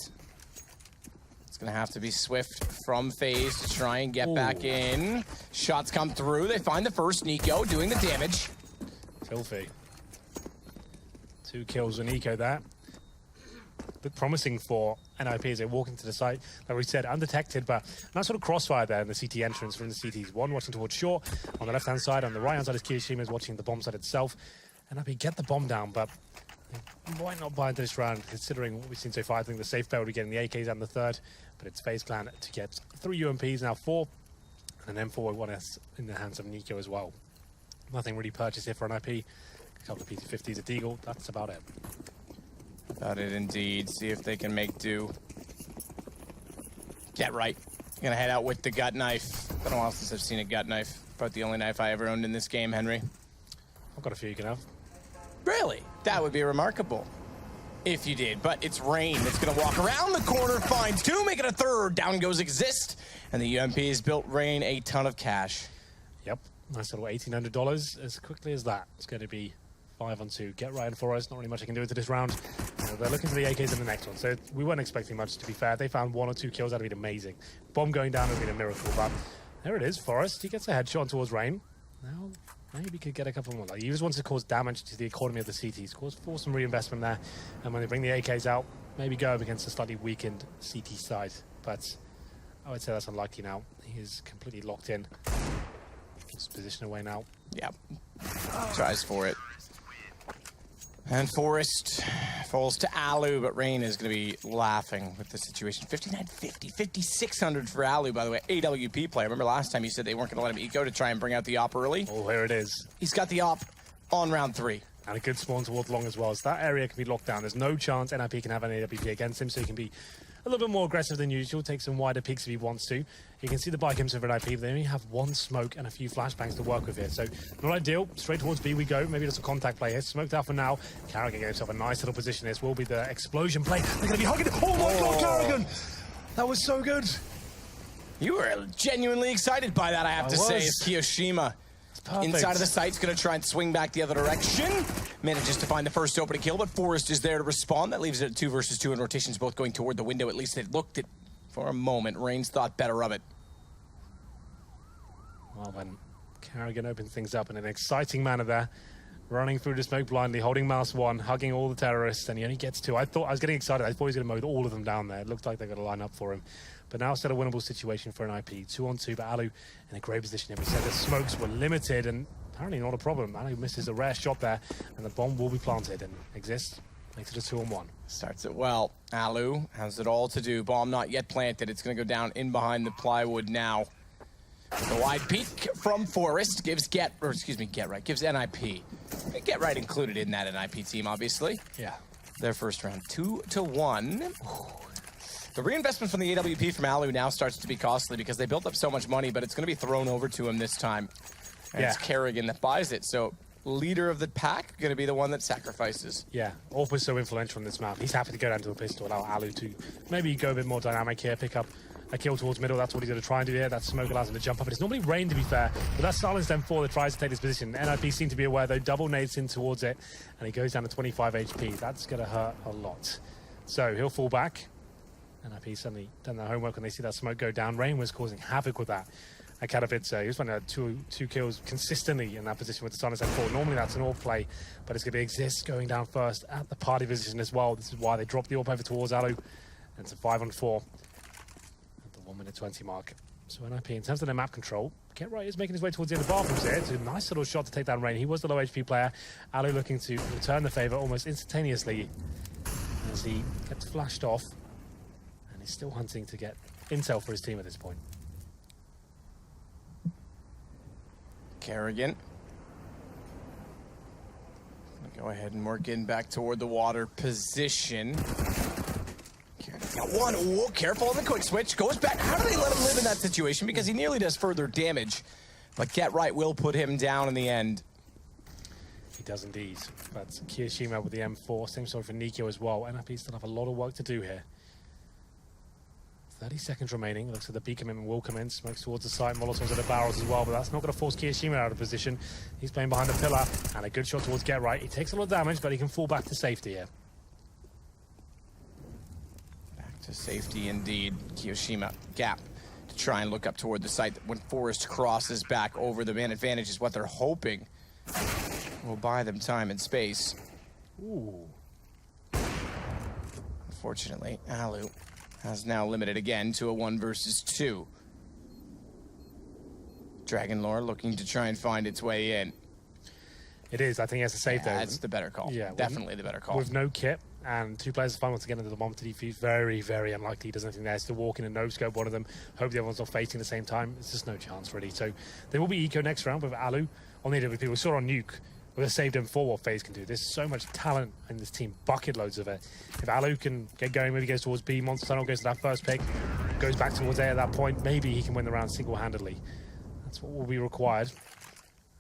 It's going to have to be swift from FaZe to try and get back in. Shots come through. They find the first. Nico doing the damage. Filthy. 2 kills with Nico there. Look promising for NIP as they walk into the site. Like we said, undetected, but nice sort of crossfire there in the CT entrance from the CTs. One watching towards short on the left-hand side. On the right-hand side is Kiyoshima is watching the bomb site itself. NIP get the bomb down, but they might not buy into this round, considering what we've seen so far. I think the safe bet would be getting the AKs and the third, but it's FaZe Clan to get 3 UMPs, now 4, and an M401S in the hands of Nico as well. Nothing really purchased here for NIP. A couple of PT50s, a Deagle, that's about it. About it indeed. See if they can make do. Get Right. Gonna head out with the gut knife. Been a while since I've seen a gut knife. About the only knife I ever owned in this game, Henry. I've got a few you can have. Really? That would be remarkable if you did. But it's Rain that's going to walk around the corner, finds 2, make it a third. Down goes Exist. And the UMP has built Rain a ton of cash. Yep. Nice little $1,800 as quickly as that. It's going to be 5-on-2. Get Right and Forrest. Not really much I can do into this round. They're looking for the AKs in the next one. So we weren't expecting much, to be fair. They found 1 or 2 kills. That would have been amazing. Bomb going down would have been a miracle. But there it is. Forrest. He gets a headshot towards Rain. Now, maybe could get a couple more. Like, he just wants to cause damage to the economy of the CTs, force some reinvestment there. And when they bring the AKs out, maybe go up against a slightly weakened CT side. But I would say that's unlikely now. He is completely locked in. Gives his position away now. Yep. Tries for it. And Forrest falls to Alu, but Rain is going to be laughing with the situation. 5950, 5600 for Alu, by the way. AWP player. Remember last time you said they weren't going to let him eco to try and bring out the op early? Oh, here it is. He's got the op on round 3. And a good spawn towards long as well. So that area can be locked down. There's no chance NIP can have an AWP against him, so he can be a little bit more aggressive than usual, take some wider peeks if he wants to. You can see the bike himself for NIP, but they only have 1 smoke and a few flashbangs to work with here. So not ideal. Straight towards B we go. Maybe just a contact play here. Smoked out for now. Carrigan gets himself a nice little position. This will be the explosion play. They're going to be hugging. Oh my God, Carrigan! That was so good. You were genuinely excited by that, I have to say, as Kiyoshima. Inside of the site's going to try and swing back the other direction. Manages to find the first opening kill, but Forrest is there to respond. That leaves it at 2 versus 2, and rotations both going toward the window. At least it looked it for a moment. Rain's thought better of it. Well, then Carrigan opens things up in an exciting manner there. Running through the smoke blindly, holding mouse 1, hugging all the terrorists, and he only gets 2. I was getting excited. I thought he was going to mow all of them down there. It looked like they're going to line up for him. but now still a winnable situation for an IP. 2-on-2, but Alu in a great position. And we said the smokes were limited, and apparently not a problem. Alu misses a rare shot there, and the bomb will be planted, and Exist makes it a 2-on-1. Starts it well. Alu has it all to do. Bomb not yet planted. It's going to go down in behind the plywood now. The wide peek from Forest gives gives NIP. Get Right included in that NIP team, obviously. Yeah. Their first round, 2-1. The reinvestment from the AWP from Alu now starts to be costly because they built up so much money, but it's going to be thrown over to him this time. And it's Kerrigan that buys it. So leader of the pack going to be the one that sacrifices. Yeah, Orp is so influential in this map. He's happy to go down to a pistol, allow Alu to maybe go a bit more dynamic here, pick up a kill towards middle. That's what he's going to try and do here. That smoke allows him to jump up. It's normally Rain, to be fair, but that's silenced M4 that tries to take this position. NIP seem to be aware, though. Double nades in towards it, and he goes down to 25 HP. That's going to hurt a lot. So he'll fall back. NIP suddenly done their homework when they see that smoke go down. Rain was causing havoc with that. At Katowice, he was finding two kills consistently in that position with the silence M4. Normally that's an AWP play, but it's going to be Exist going down first at the party position as well. This is why they dropped the AWP over towards Alu. And it's a 5-on-4. 1:20 mark. So NIP, in terms of their map control, Get Right is making his way towards the end of the bathrooms here. It's a nice little shot to take down Rain. He was the low HP player. Alu looking to return the favor almost instantaneously as he gets flashed off. And he's still hunting to get intel for his team at this point. Kerrigan. Go ahead and work in back toward the water position. Got one. Oh, careful on the quick switch. Goes back. How do they let him live in that situation? Because he nearly does further damage. But Get Right will put him down in the end. He does indeed. But Kiyoshima with the M4. Same story for Nikio as well. NIP still have a lot of work to do here. 30 seconds remaining. Looks like the B commitment will come in. Smokes towards the side. Molotovs at the barrels as well, but that's not going to force Kiyoshima out of position. He's playing behind the pillar. And a good shot towards Get Right. He takes a lot of damage, but he can fall back to safety here. To safety indeed. Kiyoshima gap to try and look up toward the site when Forest crosses back over the man advantage is what they're hoping will buy them time and space. Ooh. Unfortunately, Alu has now limited again to a 1 versus 2. Dragon Lore looking to try and find its way in. It is. I think he has to save there. That's the better call. Yeah, definitely the better call. With no kit and 2 players final to get into the bomb to defuse, very, very unlikely he does anything there. Still walking a no-scope, one of them. Hope the other one's not facing at the same time. There's just no chance, really. So there will be eco next round with Alu on the AWP. We saw on Nuke with a saved M4 what FaZe can do. There's so much talent in this team, bucket loads of it. If Alu can get going, maybe goes towards B, Monster Tunnel goes to that first pick, goes back towards A at that point, maybe he can win the round single-handedly. That's what will be required.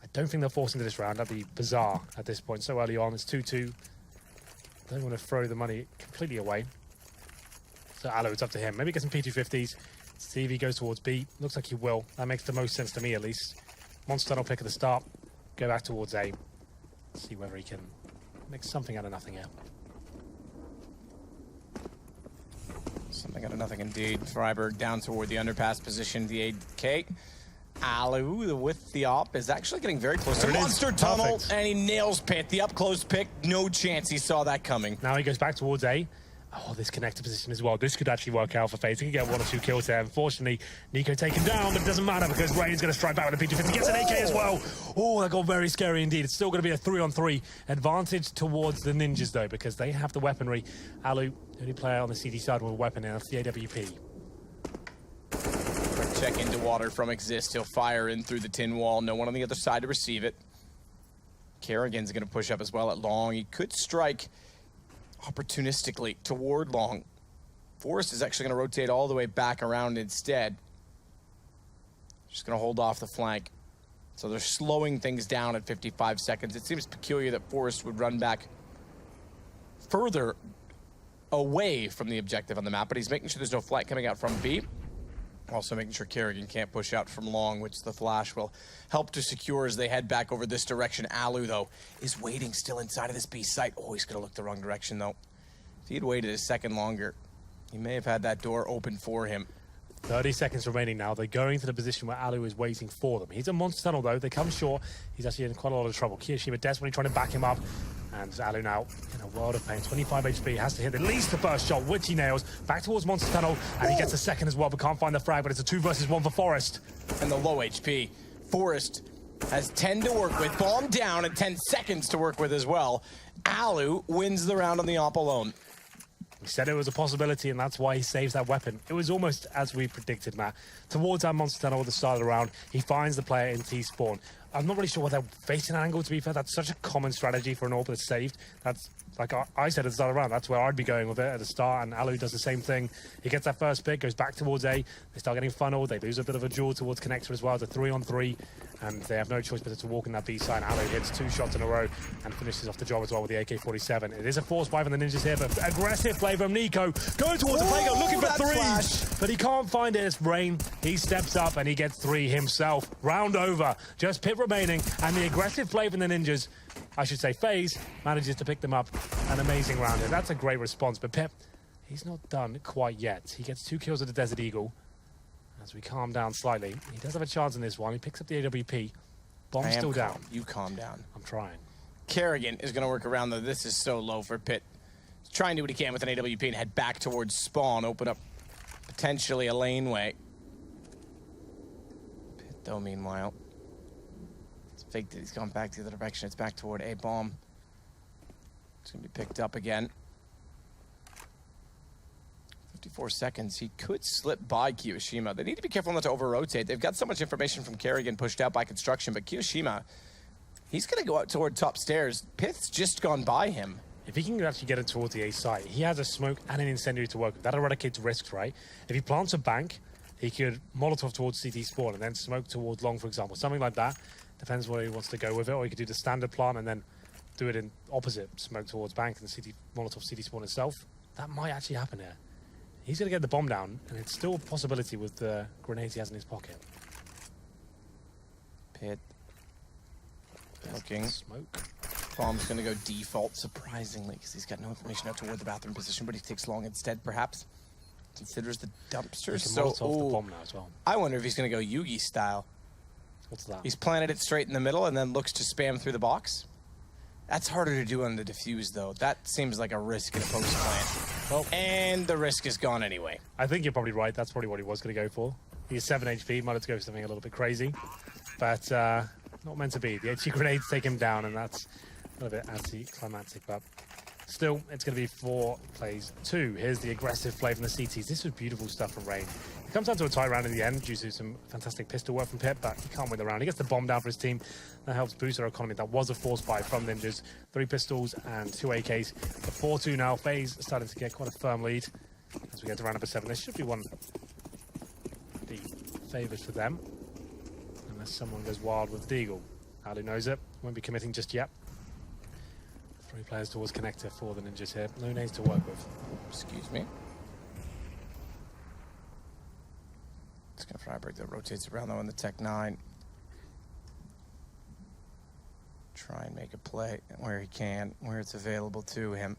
I don't think they'll force into this round. That'd be bizarre at this point. So early on, it's 2-2. Don't want to throw the money completely away. So Alu, it's up to him. Maybe get some P250s. See if he goes towards B. Looks like he will. That makes the most sense to me, at least. Monster Tunnel pick at the start. Go back towards A. See whether he can make something out of nothing here. Something out of nothing indeed. Freiburg down toward the underpass position. The 8K. Alu with the op is actually getting very close to Monster Tunnel, and he nails Pit. The up-close pick, no chance he saw that coming. Now he goes back towards A. Oh, this connector position as well. This could actually work out for FaZe. He could get 1 or 2 kills there. Unfortunately, Nico taken down, but it doesn't matter because Rain's going to strike back with a P250. Gets an AK as well. Oh, that got very scary indeed. It's still going to be a 3-on-3 advantage towards the Ninjas, though, because they have the weaponry. Alu, the only player on the CD side with a weapon, and that's the AWP. Check into water from Exist. He'll fire in through the tin wall. No one on the other side to receive it. Kerrigan's going to push up as well at long. He could strike opportunistically toward long. Forest is actually going to rotate all the way back around instead. Just going to hold off the flank. So they're slowing things down at 55 seconds. It seems peculiar that Forest would run back further away from the objective on the map, but he's making sure there's no flight coming out from B. Also making sure Kerrigan can't push out from long, which the flash will help to secure as they head back over this direction. Alu, though, is waiting still inside of this B site. Oh, he's going to look the wrong direction, though. If he had waited a second longer, he may have had that door open for him. 30 seconds remaining now. They're going to the position where Alu is waiting for them. He's a Monster Tunnel, though. They come short. He's actually in quite a lot of trouble. Kiyoshima desperately trying to back him up. And Alu now in a world of pain. 25 HP, has to hit at least the first shot. Witty nails, back towards Monster Tunnel, and he gets a second as well, but can't find the frag, but it's a 2 versus 1 for Forest. And the low HP. Forest has 10 to work with, bomb down, and 10 seconds to work with as well. Alu wins the round on the op alone. He said it was a possibility, and that's why he saves that weapon. It was almost as we predicted, Matt. Towards our Monster Tunnel at the start of the round, he finds the player in T-spawn. I'm not really sure what they're facing an angle, to be fair. That's such a common strategy for an AWP that's saved. That's, like I said at the start of the round, that's where I'd be going with it at the start, and Alu does the same thing. He gets that first pick, goes back towards A. They start getting funneled. They lose a bit of a duel towards Connector as well. It's a 3-on-3, and they have no choice but to walk in that B side. Alu hits 2 shots in a row and finishes off the job as well with the AK-47. It is a force buy from the Ninjas here, but aggressive play from Nico. Going towards the playground, looking for 3, but he can't find it. It's Rain. He steps up and he gets 3 himself. Round over. Just Pip remaining, and the aggressive play from the Ninjas, I should say FaZe, manages to pick them up. An amazing round here. That's a great response, but Pip, he's not done quite yet. He gets 2 kills with the Desert Eagle. As we calm down slightly, he does have a chance in this one. He picks up the AWP. Bomb's still down. You calm down. I'm trying. Kerrigan is going to work around, though. This is so low for Pitt. He's trying to do what he can with an AWP and head back towards spawn, open up potentially a laneway. Pitt, though, meanwhile, it's faked it. He's gone back the other direction. It's back toward A bomb. It's going to be picked up again. 54 seconds. He could slip by Kiyoshima. They need to be careful not to over-rotate. They've got so much information from Kerrigan pushed out by construction, but Kiyoshima, he's going to go out toward top stairs. Pith's just gone by him. If he can actually get it towards the A site, he has a smoke and an incendiary to work with. That eradicates risks, right? If he plants a bank, he could Molotov towards CT spawn and then smoke towards long, for example. Something like that. Depends where he wants to go with it. Or he could do the standard plant and then do it in opposite, smoke towards bank and CT Molotov CT spawn itself. That might actually happen here. He's going to get the bomb down, and it's still a possibility with the grenades he has in his pocket. Pit. Looking. Smoke. Bomb's going to go default, surprisingly, because he's got no information out toward the bathroom position, but he takes long instead, perhaps. Considers the dumpster. So, the bomb now as well. I wonder if he's going to go Yugi style. What's that? He's planted it straight in the middle and then looks to spam through the box. That's harder to do on the defuse, though. That seems like a risk in a post plant. Well, and the risk is gone anyway. I think you're probably right. That's probably what he was going to go for. He's 7 HP. Might have to go for something a little bit crazy. But not meant to be. The HE grenades take him down, and that's a little bit anticlimactic. But still, it's going to be 4 plays 2. Here's the aggressive play from the CTs. This was beautiful stuff from Rain. It comes down to a tight round in the end due to some fantastic pistol work from Pip, but he can't win the round. He gets the bomb down for his team. That helps boost their economy. That was a force buy from Ninjas. 3 pistols and 2 AKs. The 4-2 now. FaZe starting to get quite a firm lead as we get to round number 7. This should be one of the favours for them, unless someone goes wild with Deagle. Alu knows it. Won't be committing just yet. 3 players towards connector for the Ninjas here. No names to work with. Excuse me. It's going to Freiberg that rotates around, though, in the Tech 9. Try and make a play where he can, where it's available to him.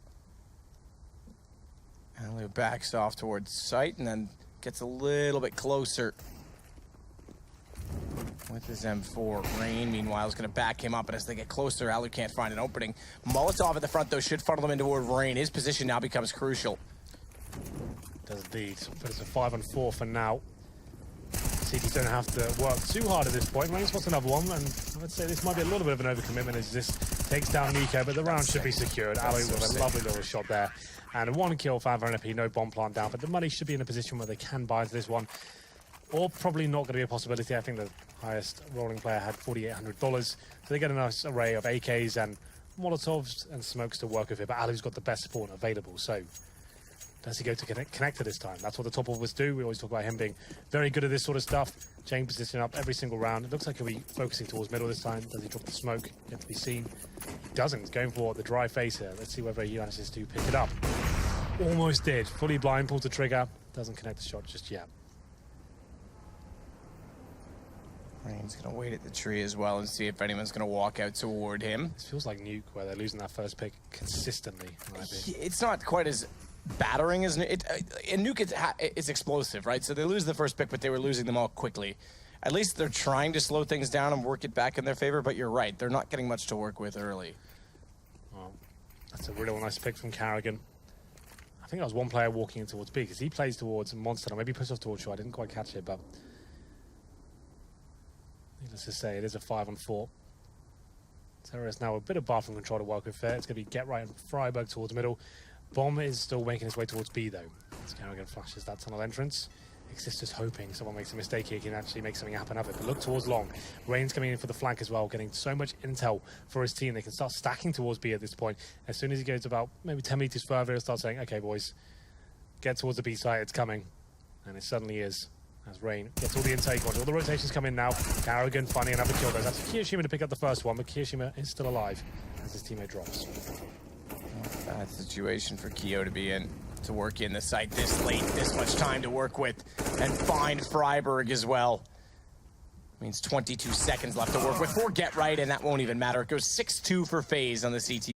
Alu backs off towards sight and then gets a little bit closer with his M4. Rain, meanwhile, is going to back him up, and as they get closer, Alu can't find an opening. Molotov at the front, though, should funnel him into toward Rain. His position now becomes crucial. Does indeed. But it's a 5-on-4 for now. CTs don't have to work too hard at this point. Rain spots another one, and I would say this might be a little bit of an overcommitment as this takes down Nico, but the round should be secured. Alu with a lovely little shot there. And 1 kill, 5 NP, no bomb plant down, but the money should be in a position where they can buy into this one. Or probably not going to be a possibility. I think the highest rolling player had $4,800. So they get a nice array of AKs and Molotovs and smokes to work with here, but Alu's got the best spawn available, so does he go to connector this time? That's what the top offers do. We always talk about him being very good at this sort of stuff. Chain position up every single round. It looks like he'll be focusing towards middle this time. Does he drop the smoke? Yet to be seen. He doesn't. He's going for the dry face here. Let's see whether he manages to pick it up. Almost did. Fully blind, pulled the trigger. Doesn't connect the shot just yet. Rain's going to wait at the tree as well and see if anyone's going to walk out toward him. This feels like Nuke, where they're losing that first pick consistently. It's not quite as battering as Nuke. In Nuke, it's explosive, right? So they lose the first pick, but they were losing them all quickly. At least they're trying to slow things down and work it back in their favor, but you're right. They're not getting much to work with early. Well, That's a real nice pick from Carrigan. I think that was one player walking in towards B, because he plays towards Monster. Maybe pushed off towards Shaw. I didn't quite catch it, but needless to say, it is a 5-on-4. Terror is now a bit of bar from control to work with there. It's going to be Get Right and Freiburg towards middle. Bomb is still making his way towards B, though. As Carrigan flashes that tunnel entrance. Exist just hoping someone makes a mistake here, can actually make something happen of it. But look towards long. Rain's coming in for the flank as well, getting so much intel for his team. They can start stacking towards B at this point. As soon as he goes about maybe 10 meters further, he'll start saying, okay, boys, get towards the B side, it's coming. And it suddenly is. As Rain gets all the intake on. All the rotations come in now. Carrigan finding another kill. There's actually Kiyoshima to pick up the first one, but Kiyoshima is still alive as his teammate drops. Bad situation for Kyo to be in, to work in the site this late, this much time to work with, and find Freiburg as well. Means 22 seconds left to work with for Get Right, and that won't even matter. It goes 6-2 for FaZe on the CT.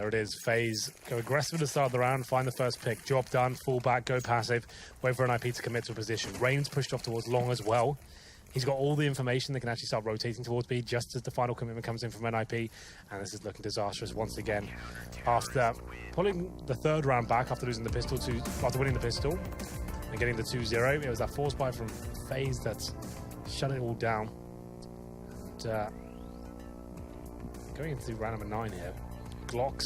It is FaZe go aggressive at the start of the round, find the first pick, job done, fall back, go passive, wait for an IP to commit to a position. Rain's pushed off towards long as well. He's got all the information that can actually start rotating towards B just as the final commitment comes in from an IP, and this is looking disastrous once again. After pulling the third round back after losing the pistol after winning the pistol and getting the 2-0, it was that force buy from FaZe that shut it all down. And, going into round number 9 here. Glocks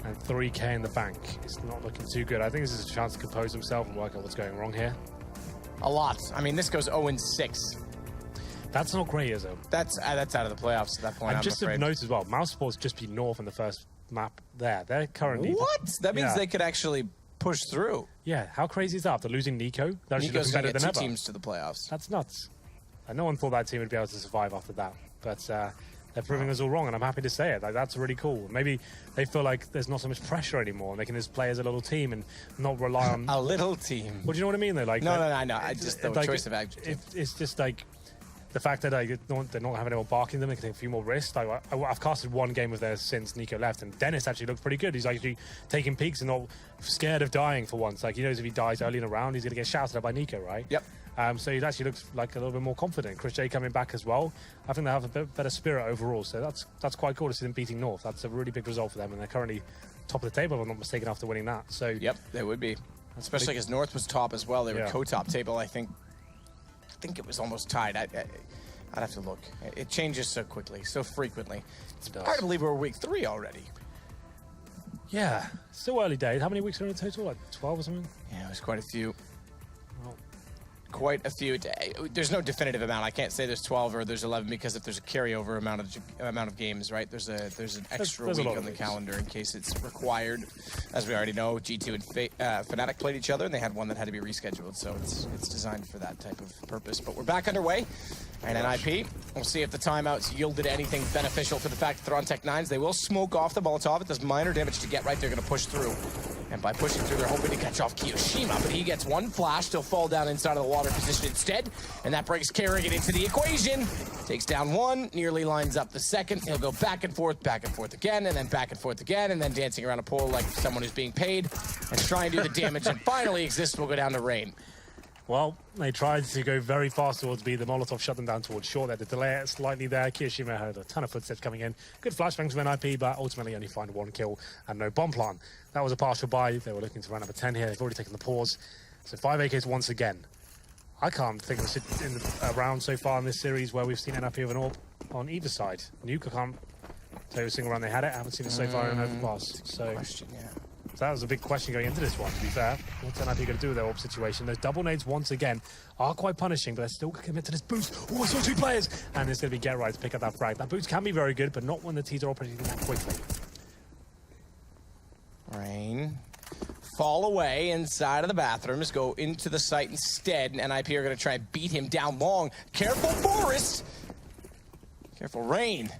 and 3k in the bank. It's not looking too good. I think this is a chance to compose himself and work out what's going wrong here. A lot. I mean, this goes 0-6. That's not great, is it? That's out of the playoffs at that point. And just to note as well, Mouse Sports just beat North in the first map there. They're currently... What? That means they could actually push through. Yeah, how crazy is that? After losing Nico, they're actually looking better than ever. Teams to the playoffs. That's nuts. And no one thought that team would be able to survive after that. But they're proving us all wrong, and I'm happy to say it. Like, that's really cool. Maybe they feel like there's not so much pressure anymore, and they can just play as a little team and not rely on... A little team. Well, do you know what I mean, though? Like, no, I know. I just the like, choice of adjective. It's just like the fact that they're not having anyone barking them, they can take a few more risks. Like, I've casted one game with theirs since Nico left, and Dennis actually looks pretty good. He's actually taking peeks and not scared of dying for once. Like, he knows if he dies early in a round, he's going to get shouted at by Nico, right? Yep. So he actually looks like a little bit more confident. Chris J coming back as well. I think they have a bit better spirit overall, so that's quite cool to see them beating North. That's a really big result for them, and they're currently top of the table, if I'm not mistaken, after winning that. So yep, they would be. Especially because North was top as well. They were co-top table, I think it was almost tied. I'd have to look. It changes so quickly, so frequently. It's hard to believe we're week 3 already. Yeah, still early days. How many weeks are in total? Like 12 or something? Yeah, it was quite a few. Quite a few. There's no definitive amount. I can't say there's 12 or there's 11 because if there's a carryover amount of games, right? There's an extra week on the calendar in case it's required. As we already know, G2 and Fnatic played each other, and they had one that had to be rescheduled. So it's designed for that type of purpose. But we're back underway. And NIP, we'll see if the timeouts yielded anything beneficial for the fact that they're on Tech 9s. They will smoke off the Molotov. It does minor damage to Get Right. They're going to push through. And by pushing through, they're hoping to catch off Kiyoshima, but he gets one flash. He'll fall down inside of the water position instead, and that brings Kerrigan into the equation. Takes down one, nearly lines up the second. He'll go back and forth again, and then back and forth again, and then dancing around a pole like someone who's being paid, and try and do the damage, and finally Exist will go down to Rain. Well, they tried to go very fast towards B. The Molotov shut them down towards short. They had to delay it slightly there. Kiyoshima had a ton of footsteps coming in. Good flashbangs from NIP, but ultimately only find one kill and no bomb plant. That was a partial buy. They were looking to run number 10 here. They've already taken the pause. So 5 AKs once again. I can't think of a round so far in this series where we've seen NIP with an AWP on either side. Nuke, I can't tell you a single round they had it. I haven't seen it so far in Overpass. So that was a big question going into this one, to be fair. What's NIP going to do with their AWP situation? Those double nades, once again, are quite punishing, but they're still going to commit to this boost. Oh, I saw 2 players! And it's going to be Get Right to pick up that frag. That boost can be very good, but not when the T's are operating that quickly. Rain. Fall away inside of the bathrooms, go into the site instead, and NIP are going to try and beat him down long. Careful, Forest! Careful, Rain.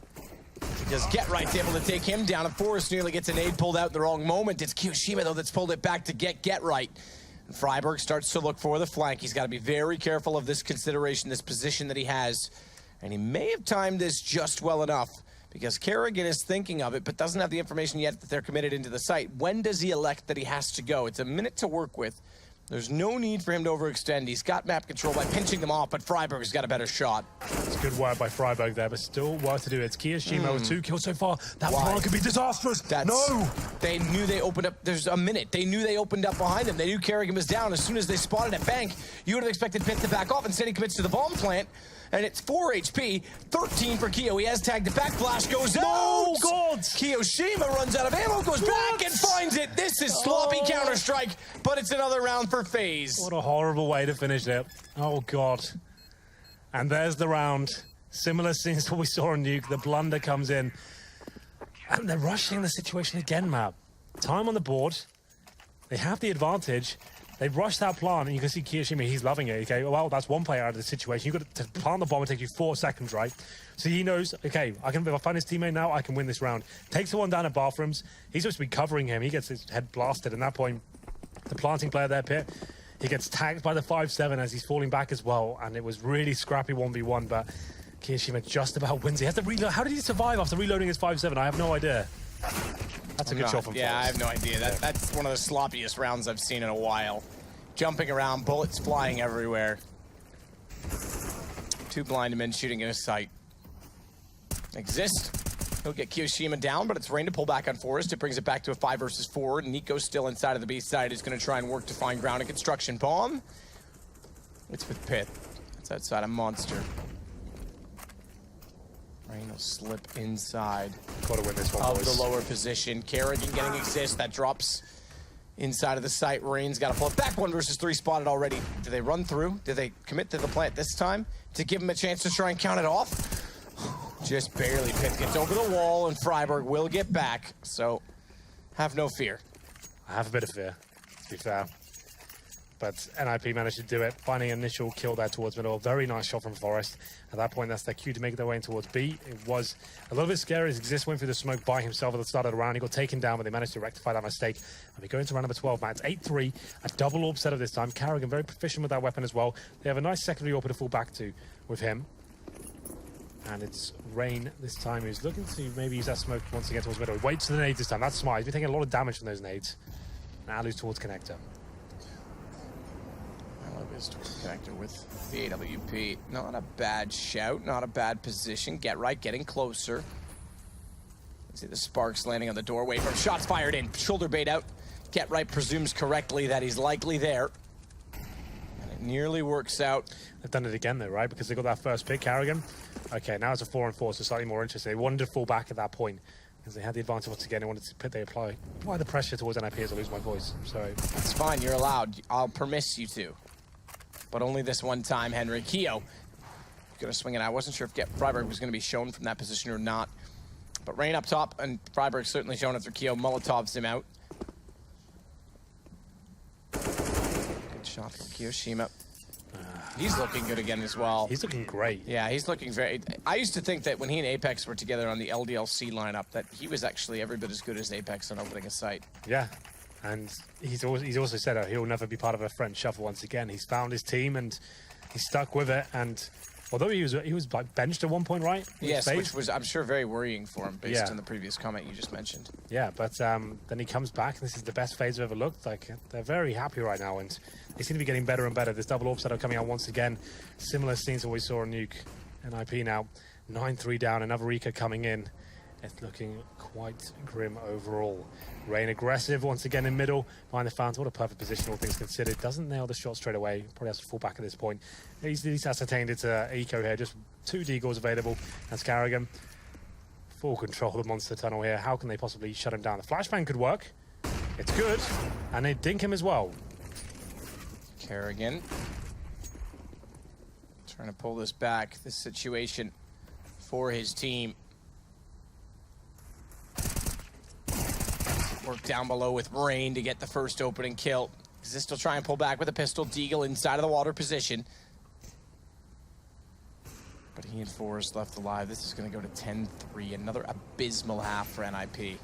Because Get Right's able to take him down, and Forrest nearly gets a nade pulled out in the wrong moment. It's Kiyoshima, though, that's pulled it back to Get Right. And Freiburg starts to look for the flank. He's got to be very careful of this consideration, this position that he has. And he may have timed this just well enough, because Kerrigan is thinking of it, but doesn't have the information yet that they're committed into the site. When does he elect that he has to go? It's a minute to work with. There's no need for him to overextend. He's got map control by pinching them off, but Freiburg's got a better shot. It's good work by Freiburg there, but still work to do. It's Kiyoshima with 2 kills so far. That plan could be disastrous. No! They knew they opened up. There's a minute. They knew they opened up behind them. They knew Kerrigan was down. As soon as they spotted at Bank, you would have expected Pitt to back off. Instead, he commits to the bomb plant. And it's 4 HP, 13 for Kyo. He has tagged it back. Flash goes out. No, God! Kiyoshima runs out of ammo, goes back and finds it. This is sloppy Counter-Strike, but it's another round for FaZe. What a horrible way to finish it. Oh, God. And there's the round. Similar scenes to what we saw on Nuke. The blunder comes in. And they're rushing the situation again, Map. Time on the board. They have the advantage. They rushed that plant, and you can see Kiyoshima, he's loving it, okay? Well, that's one player out of the situation. You've got to plant the bomb and take you 4 seconds, right? So he knows, okay, if I find his teammate now, I can win this round. Takes the one down at bathrooms. He's supposed to be covering him. He gets his head blasted. At that point, the planting player there, Pitt, he gets tagged by the 5-7 as he's falling back as well, and it was really scrappy 1v1, but Kiyoshima just about wins. He has to reload. How did he survive after reloading his 5-7? I have no idea. That's a good shot from Forrest. Yeah, I have no idea. That's one of the sloppiest rounds I've seen in a while. Jumping around, bullets flying everywhere. 2 blind men shooting in his sight. Exist. He'll get Kiyoshima down, but it's Rain to pull back on Forrest. It brings it back to a 5 versus 4. Nico's still inside of the B side. He's going to try and work to find ground and construction bomb. It's with Pitt. It's outside a monster. Rain will slip inside. Gotta win this one, of boys. the lower position. Kerrigan getting Exist. That drops inside of the site. Rain's got to pull it back. 1 versus 3 spotted already. Do they run through? Do they commit to the plant this time to give him a chance to try and count it off? Just barely. Pitt gets over the wall, and Freiburg will get back. So have no fear. I have a bit of fear, to be fair. But NIP managed to do it, finding an initial kill there towards middle. Very nice shot from Forrest. At that point, that's their cue to make their way in towards B. It was a little bit scary as Exist went through the smoke by himself at the start of the round. He got taken down, but they managed to rectify that mistake. And we go into round number 12, man. It's 8-3, a double AWP setup this time. Kerrigan very proficient with that weapon as well. They have a nice secondary AWP to fall back to with him. And it's Rain this time, who's looking to maybe use that smoke once again towards middle. He waits for the nades this time. That's smart. He's been taking a lot of damage from those nades. Now lose towards connector. Is connector with the AWP. Not a bad shout, not a bad position. Get Right getting closer. See the sparks landing on the doorway from shots fired in. Shoulder bait out. Get Right presumes correctly that he's likely there. And it nearly works out. They've done it again though, right? Because they got that first pick, Kerrigan. Okay, now it's a 4-on-4, so slightly more interesting. They wanted to fall back at that point because they had the advantage once again. They wanted to put the apply the pressure towards NIP as I lose my voice. Sorry. It's fine, you're allowed. I'll permit you to. But only this one time, Henry. Keo gonna swing it out. I wasn't sure if Freiburg was gonna be shown from that position or not. But Rain up top, and Freiburg certainly shown after Keo Molotovs him out. Good shot from Kiyoshima. He's looking good again as well. He's looking great. Yeah, he's looking very... I used to think that when he and Apex were together on the LDLC lineup, that he was actually every bit as good as Apex on opening a site. Yeah. And he's also said he'll never be part of a French shuffle once again. He's found his team and he's stuck with it. And although he was like benched at one point, right? Yes, which was, I'm sure, very worrying for him based on the previous comment you just mentioned. Yeah, but then he comes back, and this is the best FaZe have ever looked. Like, they're very happy right now, and they seem to be getting better and better. This double AWP setup coming out once again. Similar scenes to what we saw on Nuke and IP now. 9-3 down, another Rika coming in. It's looking quite grim overall. Rain aggressive once again in middle. Behind the fountain, what a perfect position, all things considered. Doesn't nail the shot straight away. Probably has to fall back at this point. He's ascertained it's eco here. Just 2 deagles available. That's Carrigan. Full control of the monster tunnel here. How can they possibly shut him down? The flashbang could work. It's good. And they dink him as well. Carrigan trying to pull this back, this situation for his team. Work down below with Rain to get the first opening kill. Xist will try and pull back with a pistol. Deagle inside of the water position. But he and Forrest left alive. This is going to go to 10-3. Another abysmal half for NIP.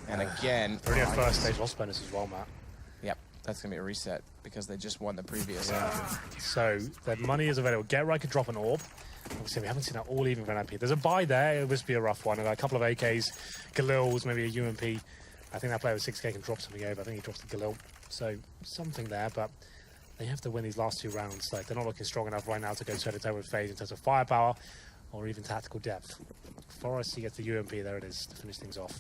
And again... Already at first stage loss bonus as well, Matt. Yep, that's going to be a reset because they just won the previous round. So, their money is available. Get Right could drop an orb. Obviously, we haven't seen that all even for NIP. There's a buy there. It must be a rough one. A couple of AKs, Galils, maybe a UMP. I think that player with 6k can drop something over. I think he drops the Galil. So, something there, but they have to win these last 2 rounds. Like, they're not looking strong enough right now to go toe-to-toe with FaZe in terms of firepower or even tactical depth. Forrest, he gets the UMP. There it is to finish things off.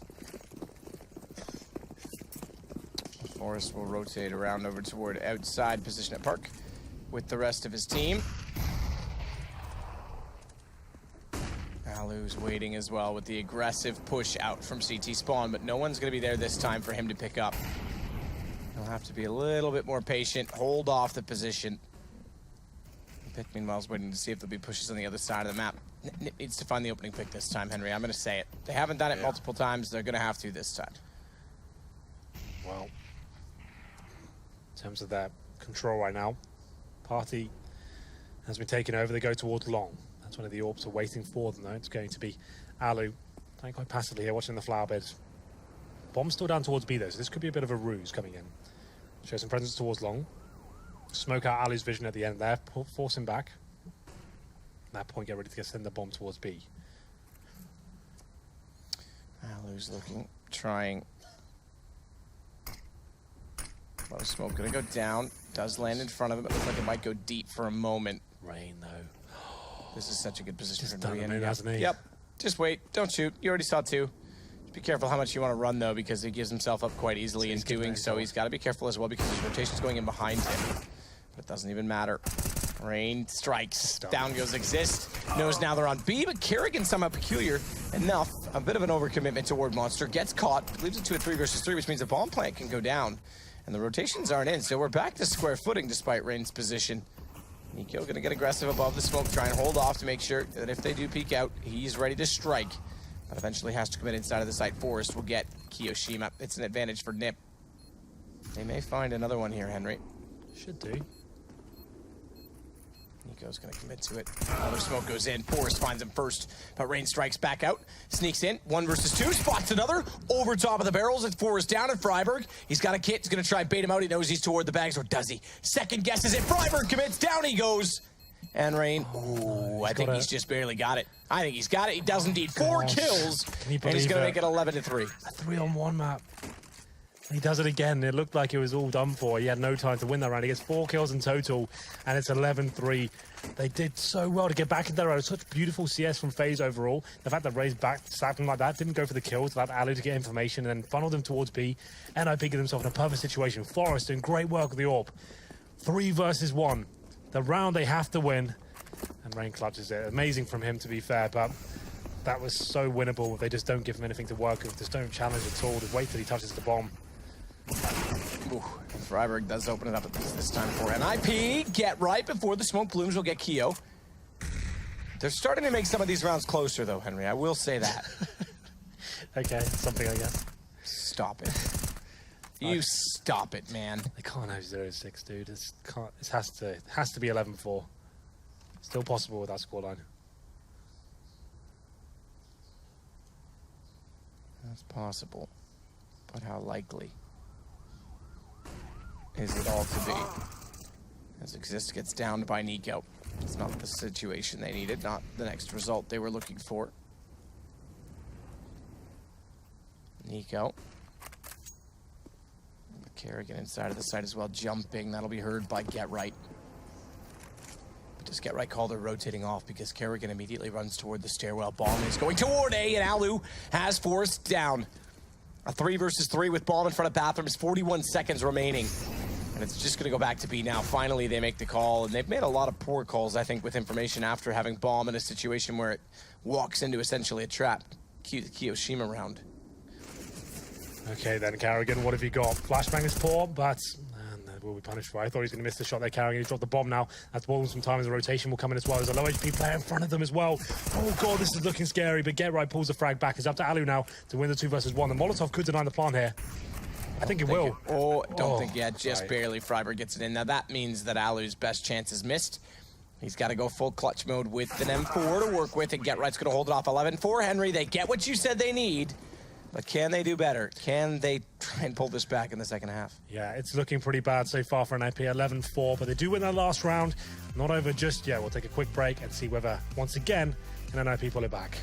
Forrest will rotate around over toward outside position at Park with the rest of his team. Alu's waiting as well with the aggressive push out from CT spawn, but no one's going to be there this time for him to pick up. He'll have to be a little bit more patient, hold off the position. Pick, meanwhile, is waiting to see if there'll be pushes on the other side of the map. Nip needs to find the opening pick this time, Henry. I'm going to say it. They haven't done it multiple times. They're going to have to this time. Well, in terms of their control right now, Party has been taken over. They go towards long. That's one of the orbs are waiting for them, though. It's going to be Alu playing quite passively here, watching the flower bed. Bomb's still down towards B, though, so this could be a bit of a ruse coming in. Show some presence towards long. Smoke out Alu's vision at the end there, force him back. At that point, get ready to send the bomb towards B. Alu's looking, trying. Low smoke gonna go down. Does land in front of him. It looks like it might go deep for a moment. Rain, though. This is such a good position Just for him to be in. hasn't he? Yep. Just wait. Don't shoot. You already saw 2. Just be careful how much you want to run, though, because he gives himself up quite easily in doing so. He's got to be careful as well because his rotation's going in behind him. But it doesn't even matter. Rain strikes. Down goes Xist. Knows now they're on B, but Kerrigan somehow peculiar enough. A bit of an overcommitment toward Monster. Gets caught. Leaves it to a 3 versus 3, which means the bomb plant can go down. And the rotations aren't in, so we're back to square footing despite Rain's position. Nico gonna get aggressive above the smoke, try and hold off to make sure that if they do peek out, he's ready to strike. But eventually has to commit inside of the site. Forrest will get Kiyoshima. It's an advantage for Nip. They may find another one here, Henry. Should do. Nico's gonna commit to it. Another smoke goes in. Forrest finds him first, but Rain strikes back out. Sneaks in. 1 versus 2. Spots another. Over top of the barrels. It's Forrest down at Freiburg. He's got a kit. He's gonna try and bait him out. He knows he's toward the bags, or does he? Second guesses it. Freiburg commits. Down he goes. And Rain, I think he's just barely got it. I think he's got it. He does indeed. 4 kills. And he's gonna make it 11-3. A 3-on-1 map. He does it again. It looked like it was all done for. He had no time to win that round. He gets 4 kills in total, and it's 11-3. They did so well to get back in their own. Such beautiful CS from FaZe overall. The fact that Ray's back, sacked him like that, didn't go for the kills, allowed Alu to get information, and then funneled him towards B. NIP get himself in a perfect situation. Forrest doing great work with the AWP. 3 versus 1. The round they have to win, and Rain clutches it. Amazing from him, to be fair, but that was so winnable. They just don't give him anything to work with. Just don't challenge at all. Just wait till he touches the bomb. Ooh, Freiburg does open it up at this time for NIP. Get right before the smoke blooms. Will get Keo. They're starting to make some of these rounds closer, though, Henry. I will say that. Okay, something I guess. Stop it. You stop it, man. They can't have 0-6, dude. It has to be 11-4. Still possible with that scoreline. That's possible, but how likely? is it all to be? As Exist gets downed by Nico. It's not the situation they needed, not the next result they were looking for. Nico. Kerrigan inside of the site as well, jumping. That'll be heard by Get Right. But does Get Right call their rotating off because Kerrigan immediately runs toward the stairwell. Bomb is going toward A, and Alu has forced down. A 3 versus 3 with Bomb in front of Bathrooms, 41 seconds remaining. And it's just going to go back to B now. Finally, they make the call, and they've made a lot of poor calls, I think, with information after having Bomb in a situation where it walks into essentially a trap. Cue the Kiyoshima round. Okay, then Kerrigan, what have you got? Flashbang is poor, but will be punished for. I thought he was going to miss the shot there, Kerrigan. He's dropped the bomb now. That's Walden some time as the rotation will come in as well. There's a low HP player in front of them as well. Oh god, this is looking scary, but Get Right pulls the frag back. It's up to Alu now to win the 2 versus 1. The Molotov could deny the plant here. I think it will. Don't think yet. Just barely. Freiburg gets it in. Now that means that Alu's best chance is missed. He's got to go full clutch mode with an M4 to work with, and Get Right's going to hold it off. 11-4, Henry. They get what you said they need. But can they do better? Can they try and pull this back in the second half? Yeah, it's looking pretty bad so far for NIP, 11-4, but they do win their last round. Not over just yet. We'll take a quick break and see whether, once again, can NIP pull it back.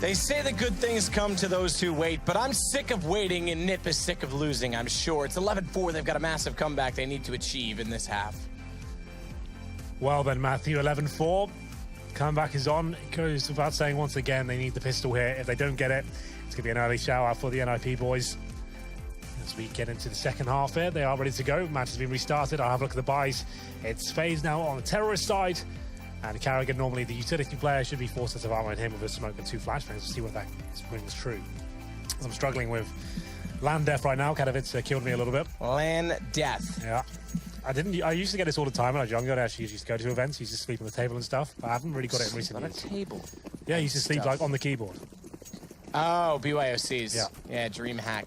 They say that good things come to those who wait, but I'm sick of waiting and Nip is sick of losing, I'm sure. It's 11-4. They've got a massive comeback they need to achieve in this half. Well then, Matthew, 11-4. Comeback is on. It goes without saying once again, they need the pistol here. If they don't get it, it's going to be an early shout out for the NIP boys. As we get into the second half here, they are ready to go. Match has been restarted. I'll have a look at the buys. It's FaZe now on the terrorist side. And Kerrigan, normally the utility player, should be forced to survive on him with a smoke and 2 flashbangs to see what that rings true. As I'm struggling with land death right now, Katowice killed me a little bit. Land death. Yeah. I used to get this all the time when I was younger. I actually used to go to events, used to sleep on the table and stuff. But I haven't really got it in recent years. On a table? Yeah, I used to sleep like on the keyboard. Oh, BYOCs. Yeah. Yeah, dream hack.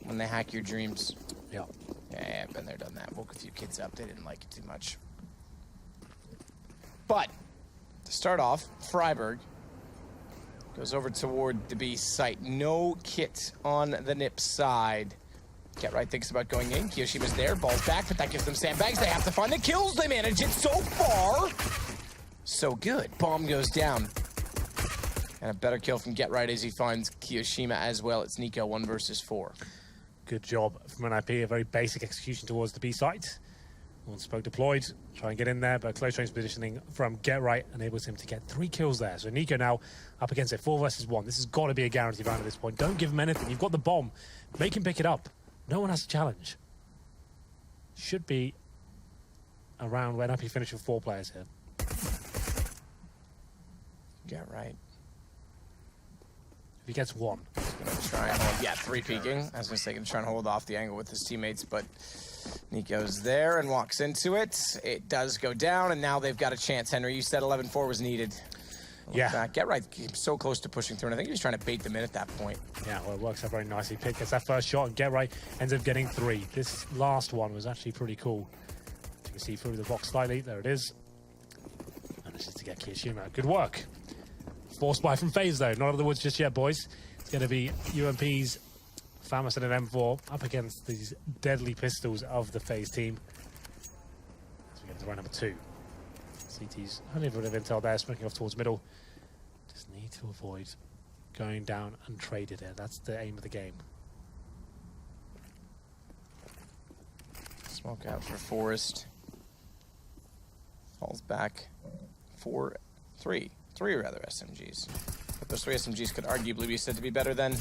When they hack your dreams. Yeah. Yeah, I've been there, done that. Woke a few kids up. They didn't like it too much. But to start off, Freiburg goes over toward the B site. No kit on the Nip side. Get Right thinks about going in. Kiyoshima's there, balls back, but that gives them sandbags. They have to find the kills. They manage it so far. So good. Bomb goes down. And a better kill from Get Right as he finds Kiyoshima as well. It's Nico 1 versus 4. Good job from NIP. A very basic execution towards the B site. One spoke deployed, try and get in there, but close range positioning from Get Right enables him to get 3 kills there. So Nico now up against it, 4 versus 1. This has got to be a guaranteed round at this point. Don't give him anything. You've got the bomb. Make him pick it up. No one has to challenge. Should be a round when he finished with 4 players here. Get Right. If he gets 1. He's going to try and hold, 3 peeking. I was going to say, going to try and hold off the angle with his teammates, but Nico's there and walks into it. It does go down, and now they've got a chance. Henry, you said 11-4 was needed. Yeah. Get Right so close to pushing through, and I think he was trying to bait them in at that point. Yeah, well, it works out very nicely. Pick gets that first shot, and Get Right ends up getting 3. This last one was actually pretty cool. As you can see through the box slightly, there it is. Manages to get Kiyoshima. Good work. Force buy from FaZe, though. Not out of the woods just yet, boys. It's going to be UMP's Famous and an M4 up against these deadly pistols of the FaZe team. As we get to round number 2. CT's only a bit of intel there, smoking off towards middle. Just need to avoid going down and traded it. That's the aim of the game. Smoke out for Forest. Falls back. 3 rather SMGs. But those 3 SMGs could arguably be said to be better than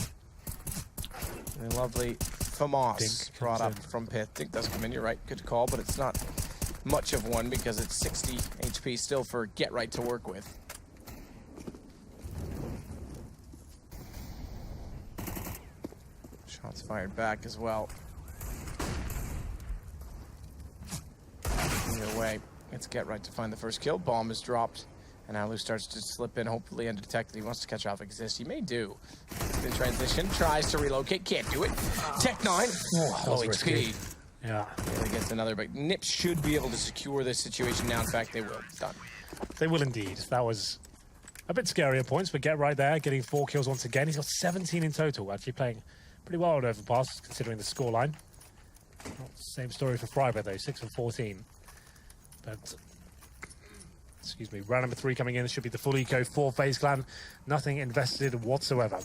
the lovely FAMAS brought up from Pith. Dink does come in, you're right, good call, but it's not much of one because it's 60 HP still for Get Right to work with. Shots fired back as well. Either way, it's Get Right to find the first kill. Bomb is dropped. And Alu starts to slip in, hopefully undetected. He wants to catch off Exist. He may do. In transition, tries to relocate, can't do it. Tech9, low HP. Yeah. He gets another, but Nips should be able to secure this situation now. In fact, they will. Done. They will indeed. That was a bit scary at points, but Get Right there, getting 4 kills once again. He's got 17 in total, actually playing pretty well at Overpass, considering the scoreline. Same story for Freiburg, though, 6 and 14. But excuse me, round number 3 coming in. This should be the full eco for FaZe Clan. Nothing invested whatsoever.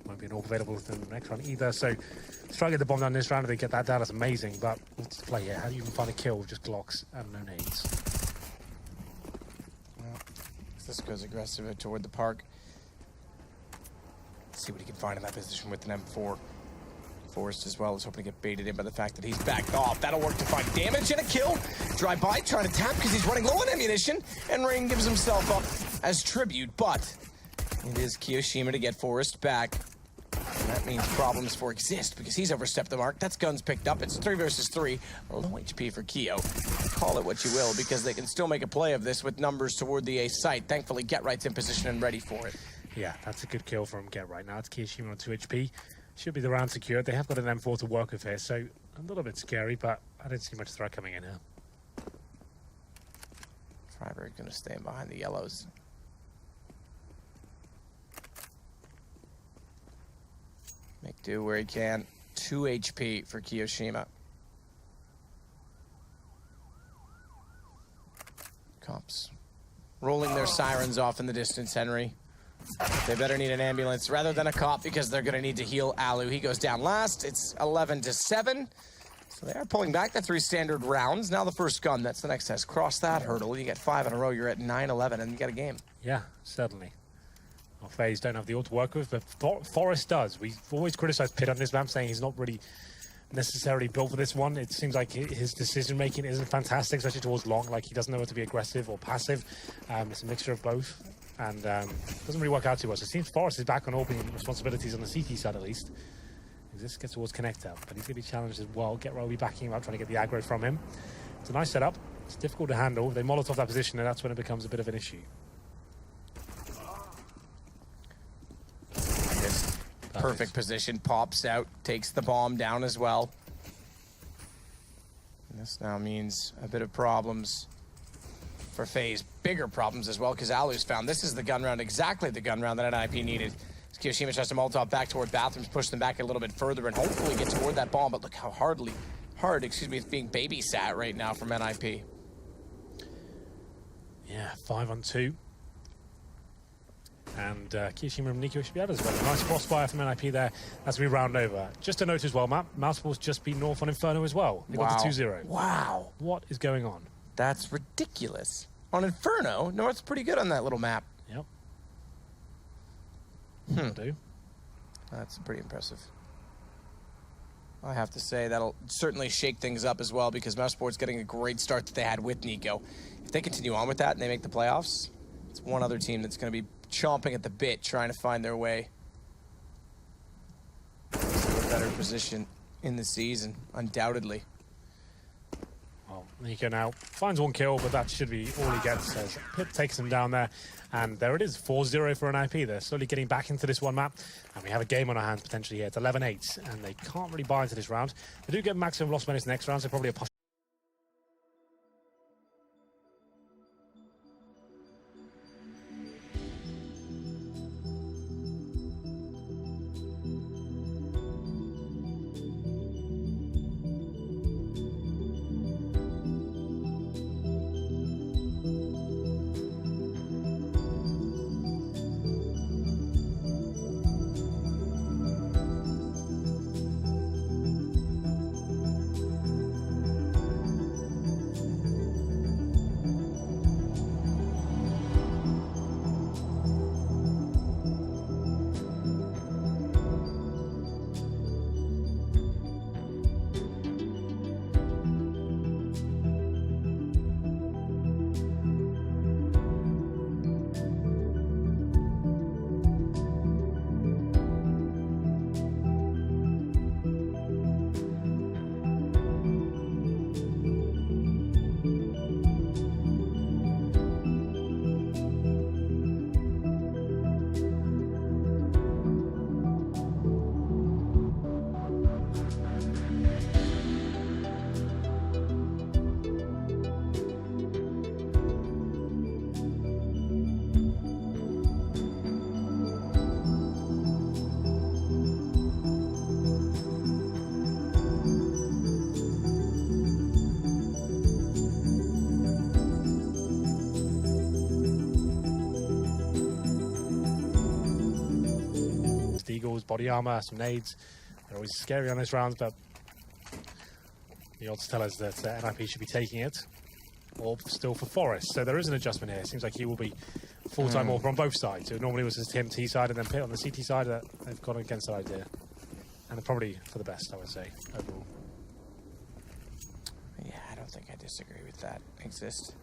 Won't be an AWP available within the next round either. So let's try and get the bomb down this round. If they get that down, that's amazing. But what's the play here? How do you even find a kill with just Glocks and no nades? Well, this goes aggressive toward the park. Let's see what he can find in that position with an M4. Forest as well is hoping to get baited in by the fact that he's backed off. That'll work to find damage and a kill. Drive by, trying to tap because he's running low on ammunition. And Rain gives himself up as tribute, but it is Kiyoshima to get Forest back. And that means problems for Exist because he's overstepped the mark. That's guns picked up. It's 3 versus 3. Low HP for Kiyo. Call it what you will because they can still make a play of this with numbers toward the A site. Thankfully, Get Right's in position and ready for it. Yeah, that's a good kill from Get Right. Now it's Kiyoshima on 2 HP. Should be the round secured. They have got an M4 to work with here, so a little bit scary, but I don't see much threat coming in here. Freiburg going to stay behind the yellows. Make do where he can. 2 HP for Kiyoshima. Cops rolling their sirens off in the distance, Henry. They better need an ambulance rather than a cop because they're going to need to heal Alu. He goes down last. It's 11-7. So they are pulling back the 3 standard rounds. Now the first gun. That's the next test. Cross that hurdle. You get 5 in a row. You're at 9-11 and you get a game. Yeah, certainly. Well, FaZe don't have the ult to work with, but Forest does. We've always criticized Pitt on this map, saying he's not really necessarily built for this one. It seems like his decision-making isn't fantastic, especially towards long. Like, he doesn't know whether to be aggressive or passive. It's a mixture of both. And doesn't really work out too well. So it seems Forest is back on opening responsibilities on the CT side at least. This gets towards Connector, but he's going to be challenged as well. Get Roby backing him up, trying to get the aggro from him. It's a nice setup. It's difficult to handle. They Molotov that position, and that's when it becomes a bit of an issue. Perfect position. Pops out, takes the bomb down as well. And this now means a bit of problems for FaZe. Bigger problems as well, because Alu's found this is the gun round, exactly the gun round that NIP needed. Kiyoshima tries to Molotov back toward bathrooms, push them back a little bit further, and hopefully get toward that bomb. But look how hard, it's being babysat right now from NIP. Yeah, 5 on 2. And Kyoshima and Nico should be out as well. A nice crossfire from NIP there as we round over. Just a note as well, Matt, Mouseball's just beat North on Inferno as well. They got to 2-0. Wow. What is going on? That's ridiculous. On Inferno, North's pretty good on that little map. Yep. Do. That's pretty impressive. I have to say that'll certainly shake things up as well because Mousesport's getting a great start that they had with Nico. If they continue on with that and they make the playoffs, it's one other team that's going to be chomping at the bit trying to find their way to a better position in the season, undoubtedly. Well, Nico now finds one kill, but that should be all he gets as Pip takes him down there. And there it is, 4-0 for NIP. They're slowly getting back into this one map. And we have a game on our hands potentially here. It's 11-8, and they can't really buy into this round. They do get maximum loss minutes next round, so probably a possibility. Body armor, some nades. They're always scary on those rounds, but the odds tell us that NIP should be taking it. Or still for Forest. So there is an adjustment here. Seems like he will be full-time AWP on both sides. So normally it was his Tim T side and then Pit on the CT side. They've gone against that idea. And probably for the best, I would say, overall. Yeah, I don't think I disagree with that. Exist.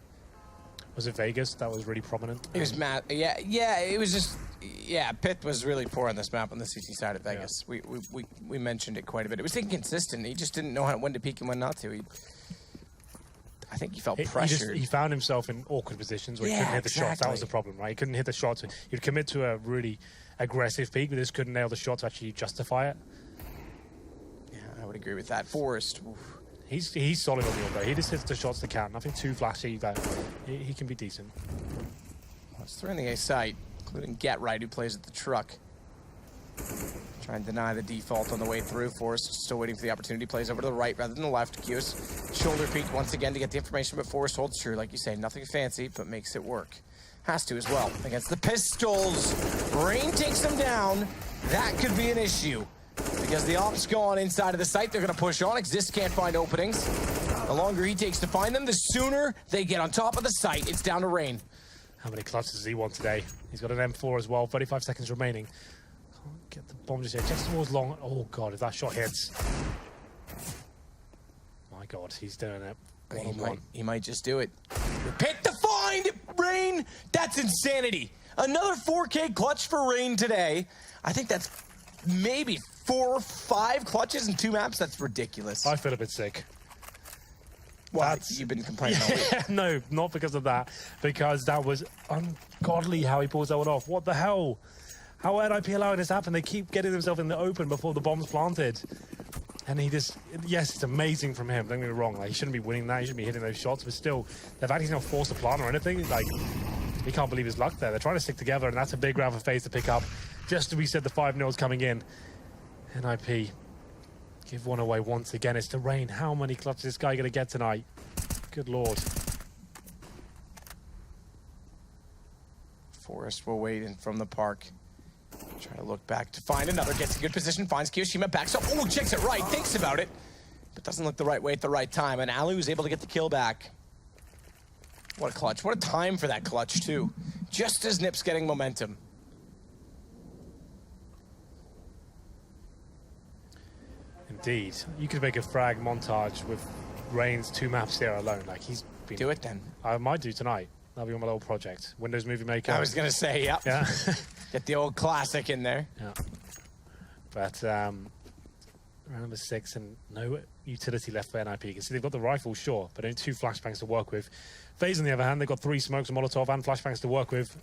Was it Vegas that was really prominent? It was Matt. Yeah, it was just. Yeah, Pit was really poor on this map on the CT side of Vegas. Yeah. We mentioned it quite a bit. It was inconsistent. He just didn't know when to peek and when not to. I think he felt pressured. He found himself in awkward positions where he couldn't hit the shots. That was the problem, right? He couldn't hit the shots. He'd commit to a really aggressive peek, but just couldn't nail the shot to actually justify it. Yeah, I would agree with that. Forrest. Oof. He's solid on the AWP. He just hits the shots to count. Nothing too flashy, but he can be decent. Let's throw in the A site, including Get Right, who plays at the truck. Try and deny the default on the way through. Forrest still waiting for the opportunity. Plays over to the right rather than the left. Q's shoulder peek once again to get the information, but Forrest holds true. Like you say, nothing fancy, but makes it work. Has to as well. Against the Pistols. Rain takes them down. That could be an issue. Because the op's gone inside of the site, they're going to push on. Exist can't find openings. The longer he takes to find them, the sooner they get on top of the site. It's down to Rain. How many clutches does he want today? He's got an M4 as well, 35 seconds remaining. Can't get the bomb just here. Checks towards long. Oh, God, if that shot hits. My God, he's doing it. He might just do it. Pit the find! Rain! That's insanity. Another 4K clutch for Rain today. I think that's maybe 4 or 5 clutches in 2 maps. That's ridiculous. I feel a bit sick. Well, you've been complaining all week. No, not because of that. Because that was ungodly how he pulls that one off. What the hell? How are NIP allowing this to happen? They keep getting themselves in the open before the bomb's planted. And he just, yes, it's amazing from him. Don't get me wrong. Like, he shouldn't be winning that. He shouldn't be hitting those shots. But still, the fact he's not forced a plant or anything, like, he can't believe his luck there. They're trying to stick together, and that's a big round for FaZe to pick up. Just as we said, the 5-0's coming in. NIP give one away once again. It's to Rain. How many clutches is this guy going to get tonight? Good Lord. Forrest will wait in from the park. Try to look back to find another. Gets a good position. Finds Kiyoshima back. So, oh, checks it right. Thinks about it. But doesn't look the right way at the right time. And Alu is able to get the kill back. What a clutch. What a time for that clutch, too. Just as Nip's getting momentum. Indeed. You could make a frag montage with Rain's 2 maps here alone. Like, he's been... Do it, then. I might do tonight. That'll be on my little project. Windows Movie Maker. I was going to say, yep. Yeah. Get the old classic in there. Yeah. But round number 6 and no utility left for NIP. You can see they've got the rifle, sure, but only 2 flashbangs to work with. FaZe, on the other hand, they've got 3 smokes, a Molotov, and flashbangs to work with.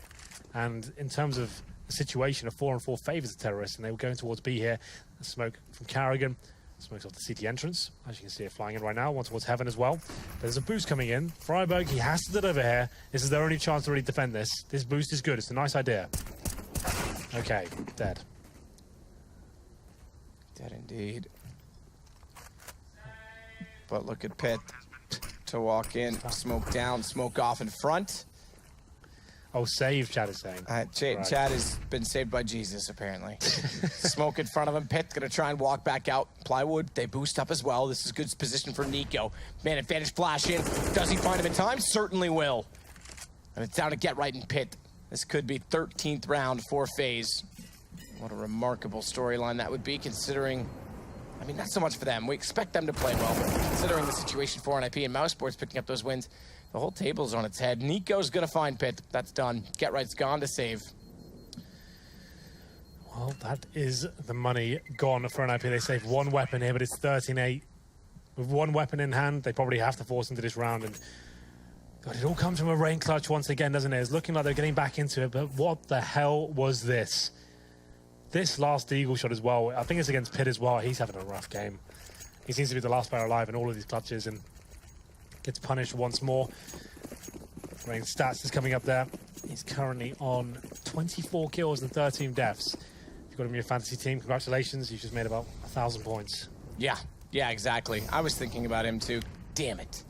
And in terms of the situation, a 4-on-4 favors the terrorists, and they were going towards B here. A smoke from Carrigan. Smokes off the CT entrance. As you can see it flying in right now, one towards Heaven as well. But there's a boost coming in. Freiburg, he has to deliver here. This is their only chance to really defend this. This boost is good. It's a nice idea. Okay, dead. Dead indeed. But look at Pitt to walk in, smoke down, smoke off in front. Oh, save, Chad is saying. Right. Chad has been saved by Jesus, apparently. Smoke in front of him. Pitt going to try and walk back out. Plywood, they boost up as well. This is good position for Nico. Man advantage flash in. Does he find him in time? Certainly will. And it's down to Get Right in Pitt. This could be 13th round for FaZe. What a remarkable storyline that would be, considering... I mean, not so much for them. We expect them to play well, but considering the situation for NIP and Mouse Sports picking up those wins, the whole table's on its head. Nico's going to find Pitt. That's done. Get Right's gone to save. Well, that is the money gone for NIP. They save 1 weapon here, but it's 13-8. With 1 weapon in hand, they probably have to force into this round. And God, it all comes from a Rain clutch once again, doesn't it? It's looking like they're getting back into it, but what the hell was this? This last Eagle shot as well, I think it's against Pitt as well. He's having a rough game. He seems to be the last player alive in all of these clutches and gets punished once more. Rain's stats is coming up there. He's currently on 24 kills and 13 deaths. If you've got him in your fantasy team, congratulations. You've just made about 1,000 points. Yeah, exactly. I was thinking about him too. Damn it.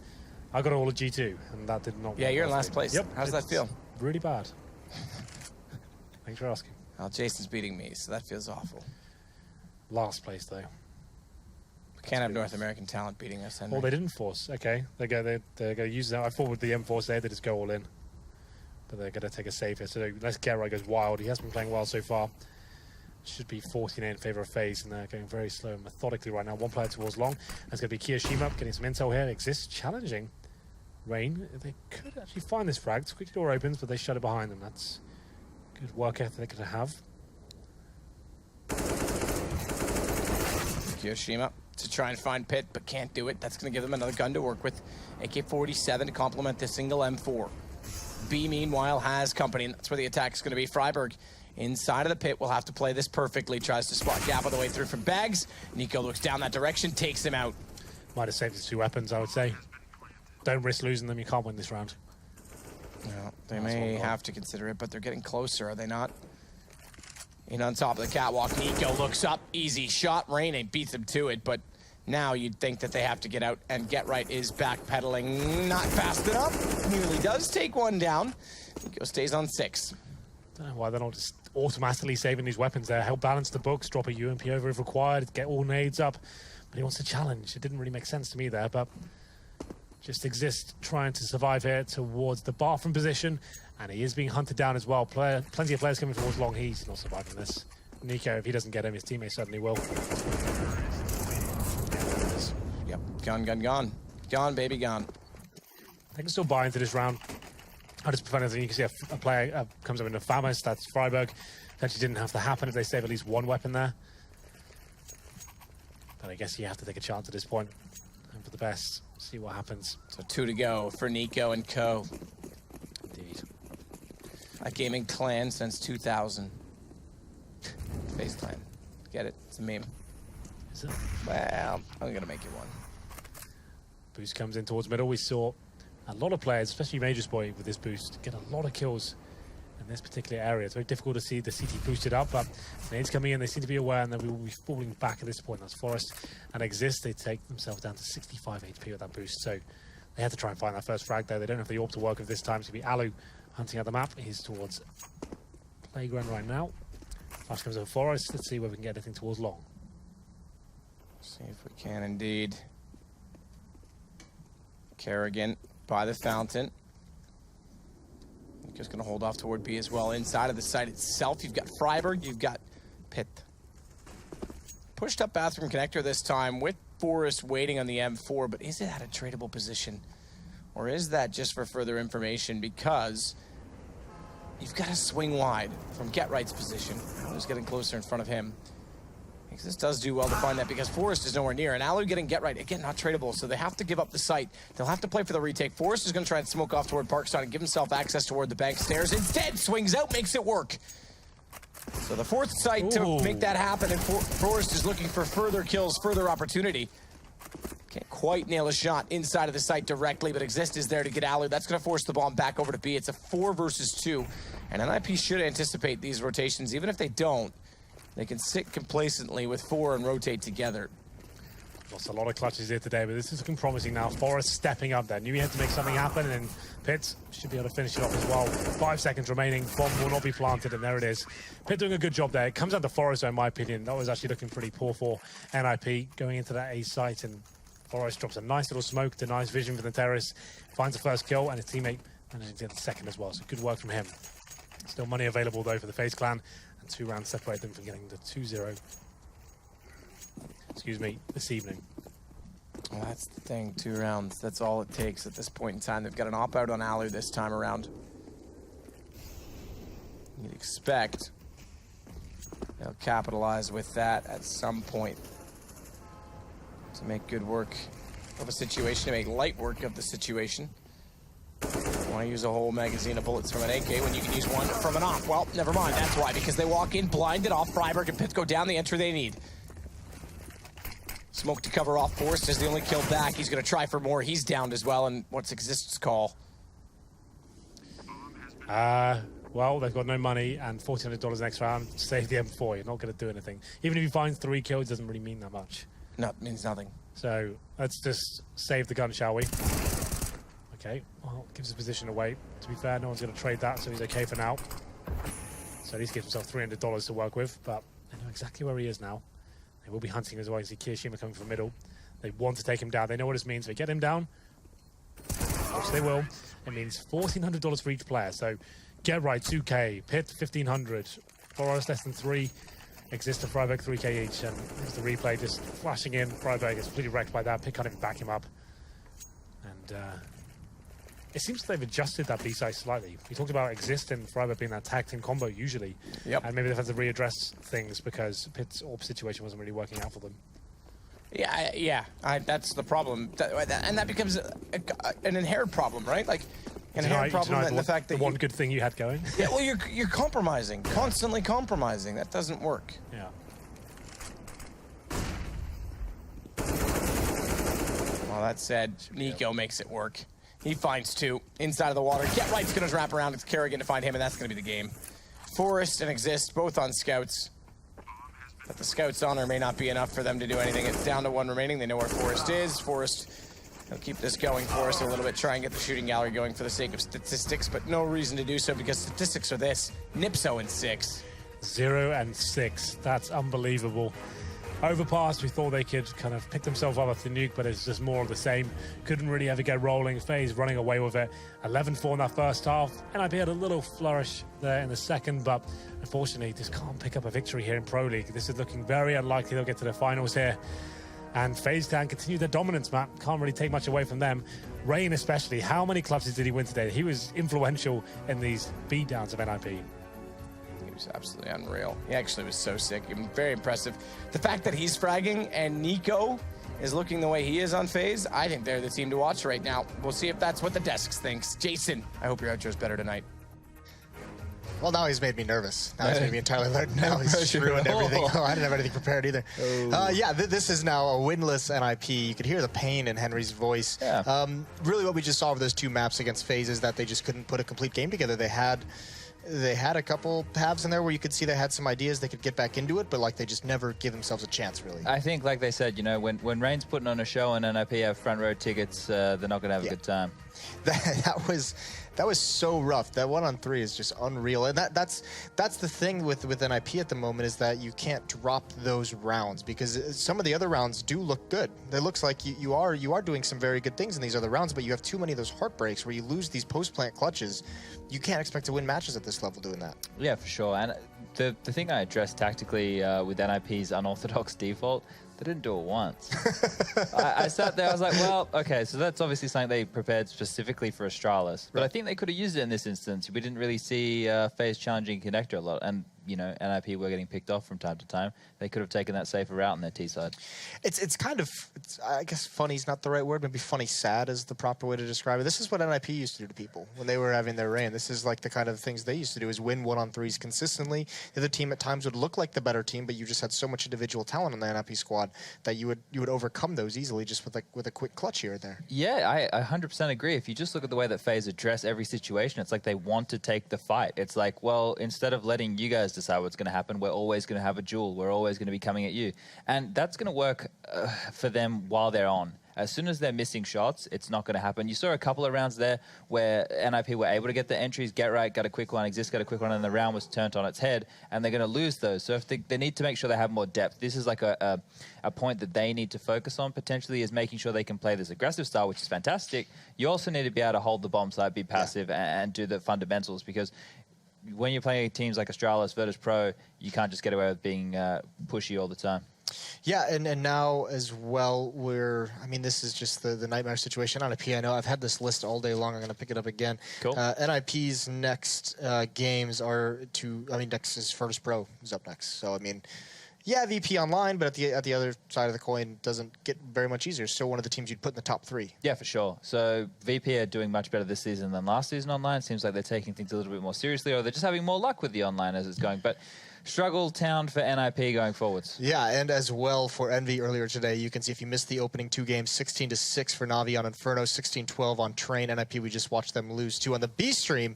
I got all of G2, and that did not work. Yeah, you're in last place. Yep. How does that feel? Really bad. Thanks for asking. Well, Jason's beating me, so that feels awful. Last place, though. We can't have North American talent beating us, Henry. Well, they didn't force. Okay, they're going to use that. I thought with the M-Force there, they just go all in. But they're going to take a save here. So let's get right goes wild. He has been playing well so far. Should be 14 in favor of FaZe, and they're going very slow and methodically right now. 1 player towards long. That's going to be Kiyoshima getting some intel here. Exists challenging Rain. They could actually find this frag. Quick door opens, but they shut it behind them. That's good work ethic to have. Kiyoshima to try and find Pitt, but can't do it. That's going to give them another gun to work with. AK-47 to complement the single M4. B, meanwhile, has company, and that's where the attack is going to be. Freiburg inside of the pit will have to play this perfectly. Tries to spot gap all the way through from Bags. Nico looks down that direction, takes him out. Might have saved his 2 weapons, I would say. Don't risk losing them. You can't win this round. No, they may have to consider it, but they're getting closer, are they not? In on top of the catwalk, Nico looks up, easy shot. Rain beats him to it, but now you'd think that they have to get out, and Get Right is backpedaling, not fast enough. Nearly does take 1 down. Nico stays on 6. Don't know why they're not just automatically saving these weapons there. Help balance the books, drop a UMP over if required, get all nades up. But he wants to challenge. It didn't really make sense to me there, but just exists trying to survive here towards the bathroom position, and he is being hunted down as well. Plenty of players coming towards long. He's not surviving this. Nico, if he doesn't get him, his teammate certainly will. Yep, gone. Gone, baby, gone. They can still buy into this round. I just prevent anything. You can see a player comes up into Famous. That's Freiburg. That actually didn't have to happen if they save at least 1 weapon there. But I guess you have to take a chance at this point. And for the best, see what happens. So 2 to go for Nico and Co. Indeed. A gaming clan since 2000. FaZe clan. Get it? It's a meme. Is it? Well, I'm going to make it one. Boost comes in towards middle. We saw a lot of players, especially Majors Boy with this boost, get a lot of kills in this particular area. It's very difficult to see the CT boosted up, but nades coming in, they seem to be aware, and then we will be falling back at this point. That's Forest and Exist. They take themselves down to 65 HP with that boost, so they had to try and find that first frag there. They don't have the AWP to work with this time. It's going to be Alu hunting out the map. He's towards Playground right now. Flash comes over Forest. Let's see whether we can get anything towards long. See if we can indeed. Kerrigan by the fountain. Just going to hold off toward B as well. Inside of the site itself, you've got Freiberg, you've got Pitt. Pushed up bathroom connector this time with Forest waiting on the M4, but is it at a tradable position? Or is that just for further information? Because you've got to swing wide from Get Right's position. Who's getting closer in front of him? Because this does do well to find that because Forest is nowhere near. And Alu getting Get Right, again, not tradable, so they have to give up the site. They'll have to play for the retake. Forest is going to try and smoke off toward Parkside and give himself access toward the bank stairs. Instead, swings out, makes it work. So the fourth site to make that happen, and Forest is looking for further kills, further opportunity. Can't quite nail a shot inside of the site directly, but Exist is there to get Alu. That's going to force the bomb back over to B. It's a 4 versus 2, and NIP should anticipate these rotations. Even if they don't, they can sit complacently with 4 and rotate together. Lost a lot of clutches here today, but this is looking promising now. Forest stepping up there. Knew he had to make something happen, and Pitt should be able to finish it off as well. 5 seconds remaining. Bomb will not be planted, and there it is. Pitt doing a good job there. It comes down to Forest, in my opinion. That was actually looking pretty poor for NIP going into that A site, and Forest drops a nice little smoke, to nice vision for the terrace. Finds the first kill, and his teammate manages the second as well, so good work from him. Still money available, though, for the FaZe clan, and 2 rounds separate them from getting the 2-0. Excuse me, this evening. Well, that's the thing, 2 rounds. That's all it takes at this point in time. They've got an op-out on Alu this time around. You'd expect they'll capitalize with that at some point to make good work of a situation, to make light work of the situation. You want to use a whole magazine of bullets from an AK when you can use one from an op. Well, never mind, that's why, because they walk in, blinded off. Freiberg and Pitt go down the entry they need. Smoke to cover off Forest is the only kill back. He's going to try for more. He's downed as well, and what's Exist's call? Well, they've got no money and $1,400 next round. Save the M4. You're not going to do anything. Even if you find 3 kills, it doesn't really mean that much. No, it means nothing. So let's just save the gun, shall we? Okay, well, gives his position away. To be fair, no one's going to trade that, so he's okay for now. So at least gives himself $300 to work with, but I know exactly where he is now. They will be hunting as well. You see Kirishima coming from middle. They want to take him down. They know what this means. They get him down, which they will. It means $1,400 for each player. So Get Right, 2K. Pitt, $1,500. Forest, less than 3. Exist and Freiberg, 3K each. And there's the replay just flashing in. Freiberg is completely wrecked by that. Pitt can't even back him up. And it seems they've adjusted that B-side slightly. We talked about Exist and Freiberg being that tag team combo usually. Yep. And maybe they've had to readdress things because Pitt's AWP situation wasn't really working out for them. Yeah, that's the problem. And that becomes an inherent problem, right? Like, an inherent problem in the fact that the one good thing you had going. Yeah, well, you're compromising, constantly compromising. That doesn't work. Yeah. Well, that said, Nico makes it work. He finds 2 inside of the water. Get Right's going to wrap around. It's Kerrigan to find him, and that's going to be the game. Forest and Exist, both on scouts. But the scouts' honor may not be enough for them to do anything. It's down to 1 remaining. They know where Forest is. Forest will keep this going for us a little bit, try and get the shooting gallery going for the sake of statistics, but no reason to do so because statistics are this. Nips 0-6. 0-6. That's unbelievable. Overpass, we thought they could kind of pick themselves up after Nuke, but it's just more of the same. Couldn't really ever get rolling. FaZe running away with it. 11-4 in that first half. NIP had a little flourish there in the second, but unfortunately just can't pick up a victory here in Pro League. This is looking very unlikely they'll get to the finals here. And FaZe can continue their dominance, Matt. Can't really take much away from them. Rain especially, how many clutches did he win today? He was influential in these beatdowns of NIP. Absolutely unreal. He actually was so sick. Very impressive. The fact that he's fragging and Nico is looking the way he is on FaZe, I think they're the team to watch right now. We'll see if that's what the desks thinks. Jason, I hope your outro's better tonight. Well, now he's made me nervous. Now he's made me entirely alert. Now he's ruined everything. Oh, I didn't have anything prepared either. Yeah, this is now a winless NIP. You could hear the pain in Henry's voice. Yeah. Really what we just saw with those 2 maps against FaZe is that they just couldn't put a complete game together. They had They had a couple halves in there where you could see they had some ideas they could get back into it, but like they just never give themselves a chance, really. I think, like they said, you know, when Rain's putting on a show and NIP have front row tickets, they're not going to have a good time. That was so rough. That 1-on-3 is just unreal, and that's the thing with NIP at the moment, is that you can't drop those rounds, because some of the other rounds do look good. It looks like you are doing some very good things in these other rounds, but you have too many of those heartbreaks where you lose these post-plant clutches. You can't expect to win matches at this level doing that. Yeah, for sure. And the thing I addressed tactically with NIP's unorthodox default, they didn't do it once. I sat there, I was like, well, okay, so that's obviously something they prepared specifically for Astralis. But I think they could have used it in this instance. We didn't really see FaZe challenging Connector a lot. And, you know, NIP were getting picked off from time to time. They could have taken that safer route on their T side. It's kind of, I guess funny is not the right word. Maybe funny sad is the proper way to describe it. This is what NIP used to do to people when they were having their reign. This is like the kind of things they used to do, is win 1-on-3s consistently. The other team at times would look like the better team, but you just had so much individual talent on the NIP squad that you would overcome those easily just with a quick clutch here or there. Yeah, I 100% agree. If you just look at the way that FaZe address every situation, it's like they want to take the fight. It's like, well, instead of letting you guys decide what's going to happen, we're always going to have a duel. We're always going to be coming at you. And that's going to work for them while they're on. As soon as they're missing shots, it's not going to happen. You saw a couple of rounds there where NIP were able to get the entries, Get Right, got a quick one, Exist got a quick one, and the round was turned on its head, and they're going to lose those. So if they need to make sure they have more depth. This is like a point that they need to focus on, potentially, is making sure they can play this aggressive style, which is fantastic. You also need to be able to hold the bomb side, be passive, and do the fundamentals, because when you're playing teams like Astralis, Virtus.pro, you can't just get away with being pushy all the time. Yeah, and now as well, this is just the nightmare situation on NIP. I know I've had this list all day long. I'm going to pick it up again. Cool. NIP's next games are next is Virtus.pro is up next. So, yeah, VP online, but at the other side of the coin, doesn't get very much easier. Still one of the teams you'd put in the top 3. Yeah, for sure. So VP are doing much better this season than last season online. Seems like they're taking things a little bit more seriously, or they're just having more luck with the online as it's going. But struggle town for NIP going forwards. Yeah, and as well for Envy earlier today, you can see if you missed the opening 2 games, 16-6 for Na'Vi on Inferno, 16-12 on Train. NIP, we just watched them lose 2 on the B stream.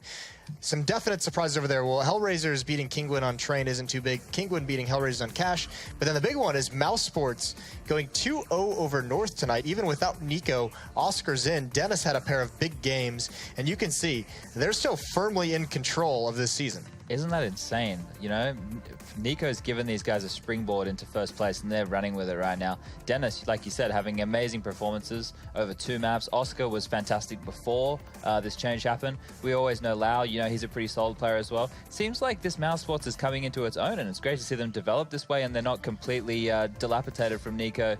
Some definite surprises over there. Well, Hellraisers beating Kingwin on Train isn't too big. Kingwin beating Hellraisers on Cash. But then the big one is Mouse Sports going 2-0 over North tonight. Even without Nico, Oscar's in. Dennis had a pair of big games. And you can see they're still firmly in control of this season. Isn't that insane? You know, Nico's given these guys a springboard into first place, and they're running with it right now. Dennis, like you said, having amazing performances over 2 maps. Oscar was fantastic before this change happened. We always know Lau, you know, he's a pretty solid player as well. Seems like this Mouse Sports is coming into its own, and it's great to see them develop this way, and they're not completely dilapidated from Nico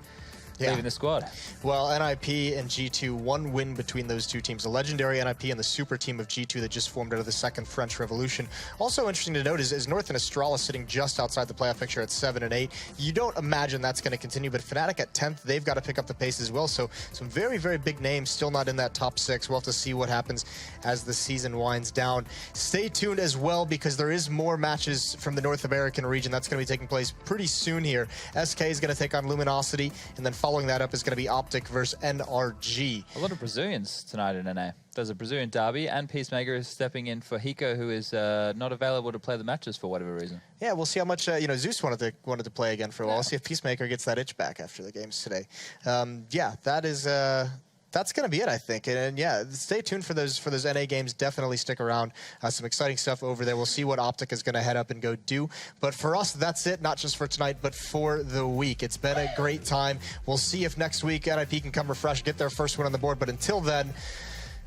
leaving the squad. Well, NIP and G2, 1 win between those 2 teams. The legendary NIP and the super team of G2 that just formed out of the second French Revolution. Also interesting to note is North and Astralis sitting just outside the playoff picture at 7 and 8. You don't imagine that's going to continue, but Fnatic at 10th, they've got to pick up the pace as well. So some very, very big names still not in that top 6. We'll have to see what happens as the season winds down. Stay tuned as well, because there is more matches from the North American region that's going to be taking place pretty soon here. SK is going to take on Luminosity, and then following that up is going to be Optic versus NRG. A lot of Brazilians tonight in NA. There's a Brazilian derby, and Peacemaker is stepping in for Hiko, who is not available to play the matches for whatever reason. Yeah, we'll see how much Zeus wanted to play again for a while. We'll see if Peacemaker gets that itch back after the games today. Yeah, that is that's going to be it, I think. And yeah, stay tuned for those NA games. Definitely stick around. Some exciting stuff over there. We'll see what Optic is going to head up and go do. But for us, that's it. Not just for tonight, but for the week. It's been a great time. We'll see if next week NIP can come refreshed, get their first win on the board. But until then,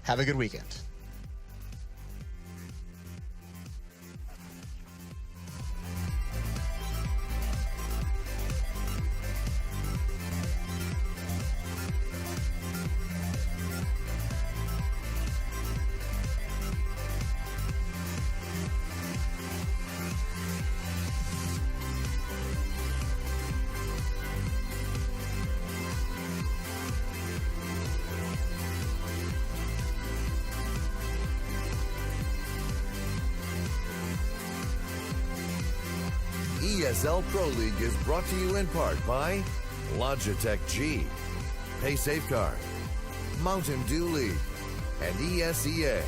have a good weekend. ESL Pro League is brought to you in part by Logitech G, Pay Safeguard, Mountain Dew League, and ESEA.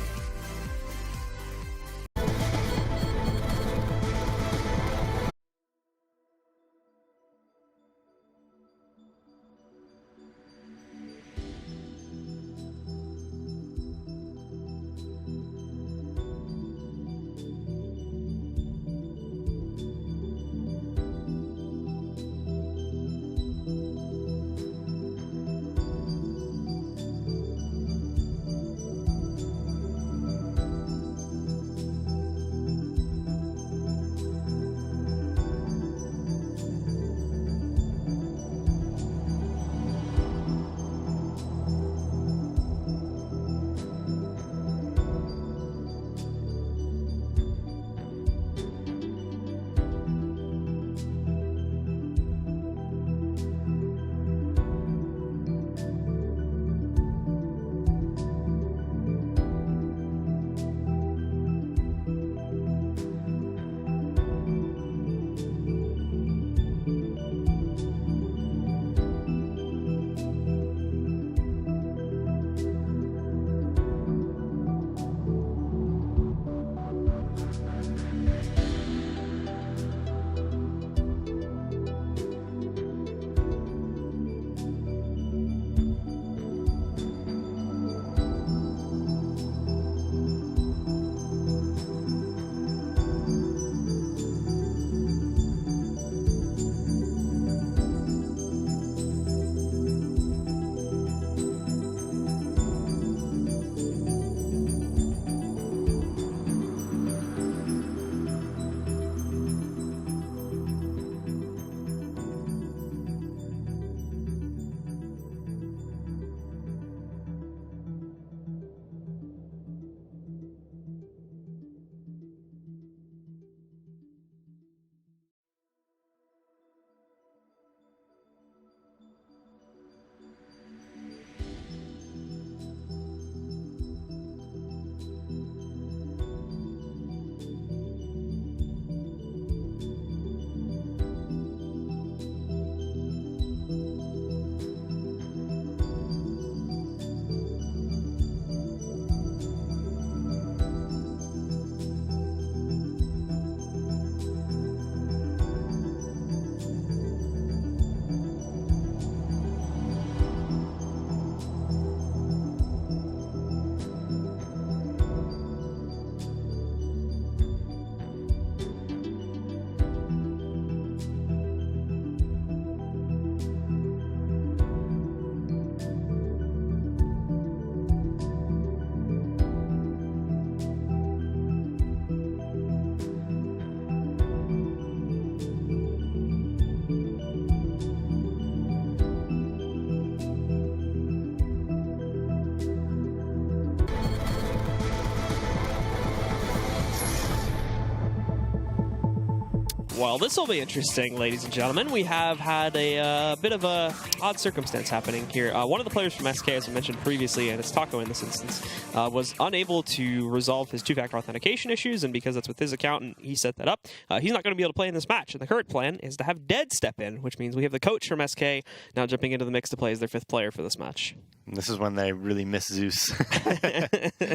Well, this will be interesting, ladies and gentlemen. We have had a bit of a odd circumstance happening here. One of the players from SK, as I mentioned previously, and it's Taco in this instance, was unable to resolve his two-factor authentication issues, and because that's with his account and he set that up, he's not going to be able to play in this match. And the current plan is to have Dead step in, which means we have the coach from SK now jumping into the mix to play as their 5th player for this match. And this is when they really miss Zeus.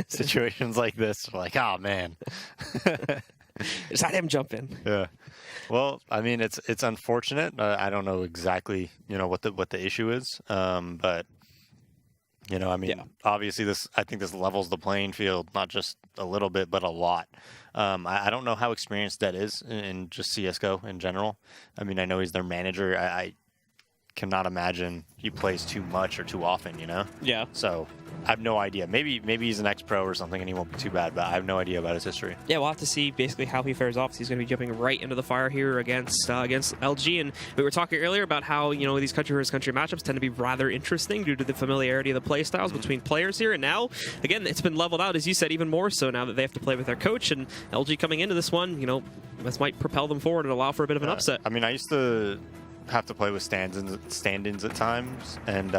Situations like this, like, oh man. Just had him jump in. Yeah. Well, I mean, it's unfortunate. I don't know exactly, what the issue is. But I mean, obviously I think this levels the playing field, not just a little bit, but a lot. I don't know how experienced that is in just CSGO in general. I mean, I know he's their manager. I cannot imagine he plays too much or too often, Yeah. So I have no idea. Maybe he's an ex-pro or something and he won't be too bad, but I have no idea about his history. Yeah, we'll have to see basically how he fares off. He's going to be jumping right into the fire here against LG. And we were talking earlier about how, these country versus country matchups tend to be rather interesting due to the familiarity of the play styles between players here. And now, again, it's been leveled out, as you said, even more so now that they have to play with their coach. And LG coming into this one, this might propel them forward and allow for a bit of an upset. I mean, I used to have to play with stand-ins at times, and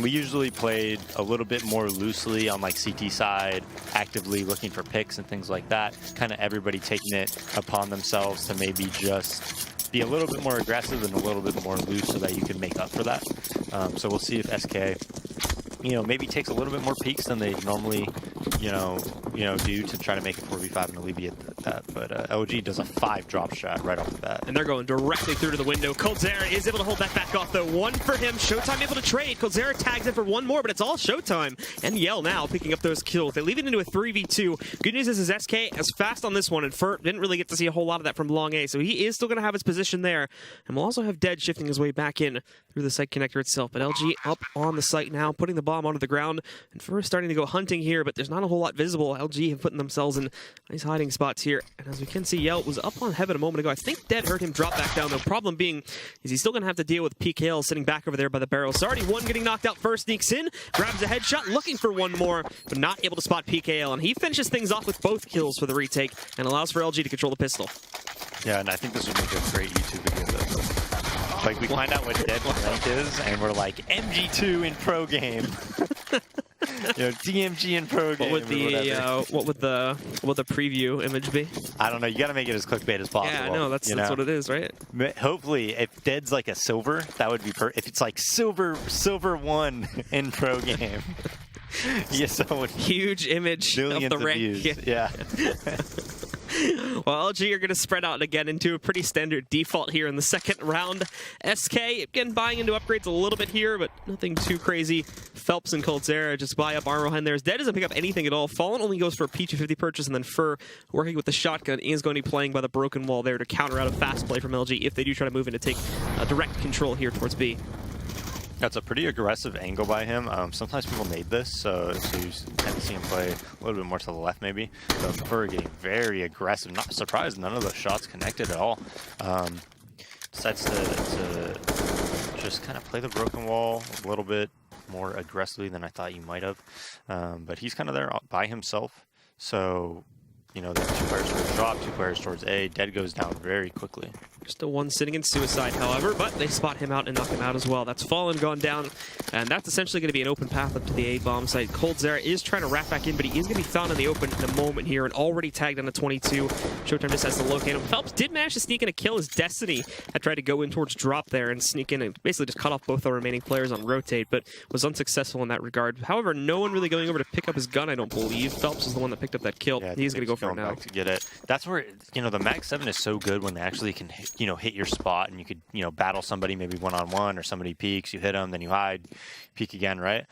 we usually played a little bit more loosely on like CT side, actively looking for picks and things like that. Kind of everybody taking it upon themselves to maybe just be a little bit more aggressive and a little bit more loose so that you can make up for that. So we'll see if SK, maybe takes a little bit more peaks than they normally, do to try to make it 4v5 and alleviate that. But LG does a 5 drop strat right off the bat. And they're going directly through to the window. Coldzera is able to hold that back off, though. 1 for him. Showtime able to trade. Coldzera tags in for 1 more, but it's all Showtime. And Yell now picking up those kills. They leave it into a 3v2. Good news is SK is fast on this one, and Furt didn't really get to see a whole lot of that from Long A, so he is still going to have his position there. And we'll also have Dead shifting his way back in through the site connector itself. But LG up on the site now, putting the bomb onto the ground. And Furt starting to go hunting here, but there's not a whole lot visible. LG have put themselves in nice hiding spots here. And as we can see, Yell was up on Heaven a moment ago. I think Dead heard him drop back down. The problem being is he's still going to have to deal with PKL sitting back over there by the barrel. So already 1 getting knocked out first, sneaks in, grabs a headshot, looking for 1 more, but not able to spot PKL. And he finishes things off with both kills for the retake and allows for LG to control the pistol. Yeah, and I think this would make a great YouTube video. Like, we find out what Dead rank is, and we're like, MG2 in pro game. DMG in pro game. What would the preview image be? I don't know. You got to make it as clickbait as possible. Yeah, I know. That's what it is, right? Hopefully, if Dead's like a silver, that would be if it's like silver 1 in pro game. Huge image of the rank. Views. Yeah. Well, LG are going to spread out again into a pretty standard default here in the second round. SK, again, buying into upgrades a little bit here, but nothing too crazy. Phelps and Coldzera just buy up armor behind theirs. Dead doesn't pick up anything at all. Fallen only goes for a P250 purchase, and then Fur, working with the shotgun, is going to be playing by the broken wall there to counter out a fast play from LG if they do try to move in to take direct control here towards B. That's a pretty aggressive angle by him. Sometimes people made this, so you tend to see him play a little bit more to the left, maybe. So Fur getting very aggressive. Not surprised none of those shots connected at all. Decides to just kind of play the broken wall a little bit more aggressively than I thought you might have. But he's kind of there by himself. So, there's 2 players towards drop, 2 players towards A. Dead goes down very quickly. Still 1 sitting in suicide, however, but they spot him out and knock him out as well. That's Fallen gone down, and that's essentially going to be an open path up to the A-bomb site. Coldzera is trying to wrap back in, but he is going to be found in the open in a moment here and already tagged on a 22. Showtime just has to locate him. Phelps did manage to sneak in a kill as Destiny had tried to go in towards drop there and sneak in and basically just cut off both the remaining players on rotate, but was unsuccessful in that regard. However, no one really going over to pick up his gun, I don't believe. Phelps is the one that picked up that kill. Yeah, he's going to go for it now. Back to get it. That's where, the Mag 7 is so good when they actually can, hit your spot, and you could, battle somebody maybe one-on-one, or somebody peeks, you hit them, then you hide, peek again, right?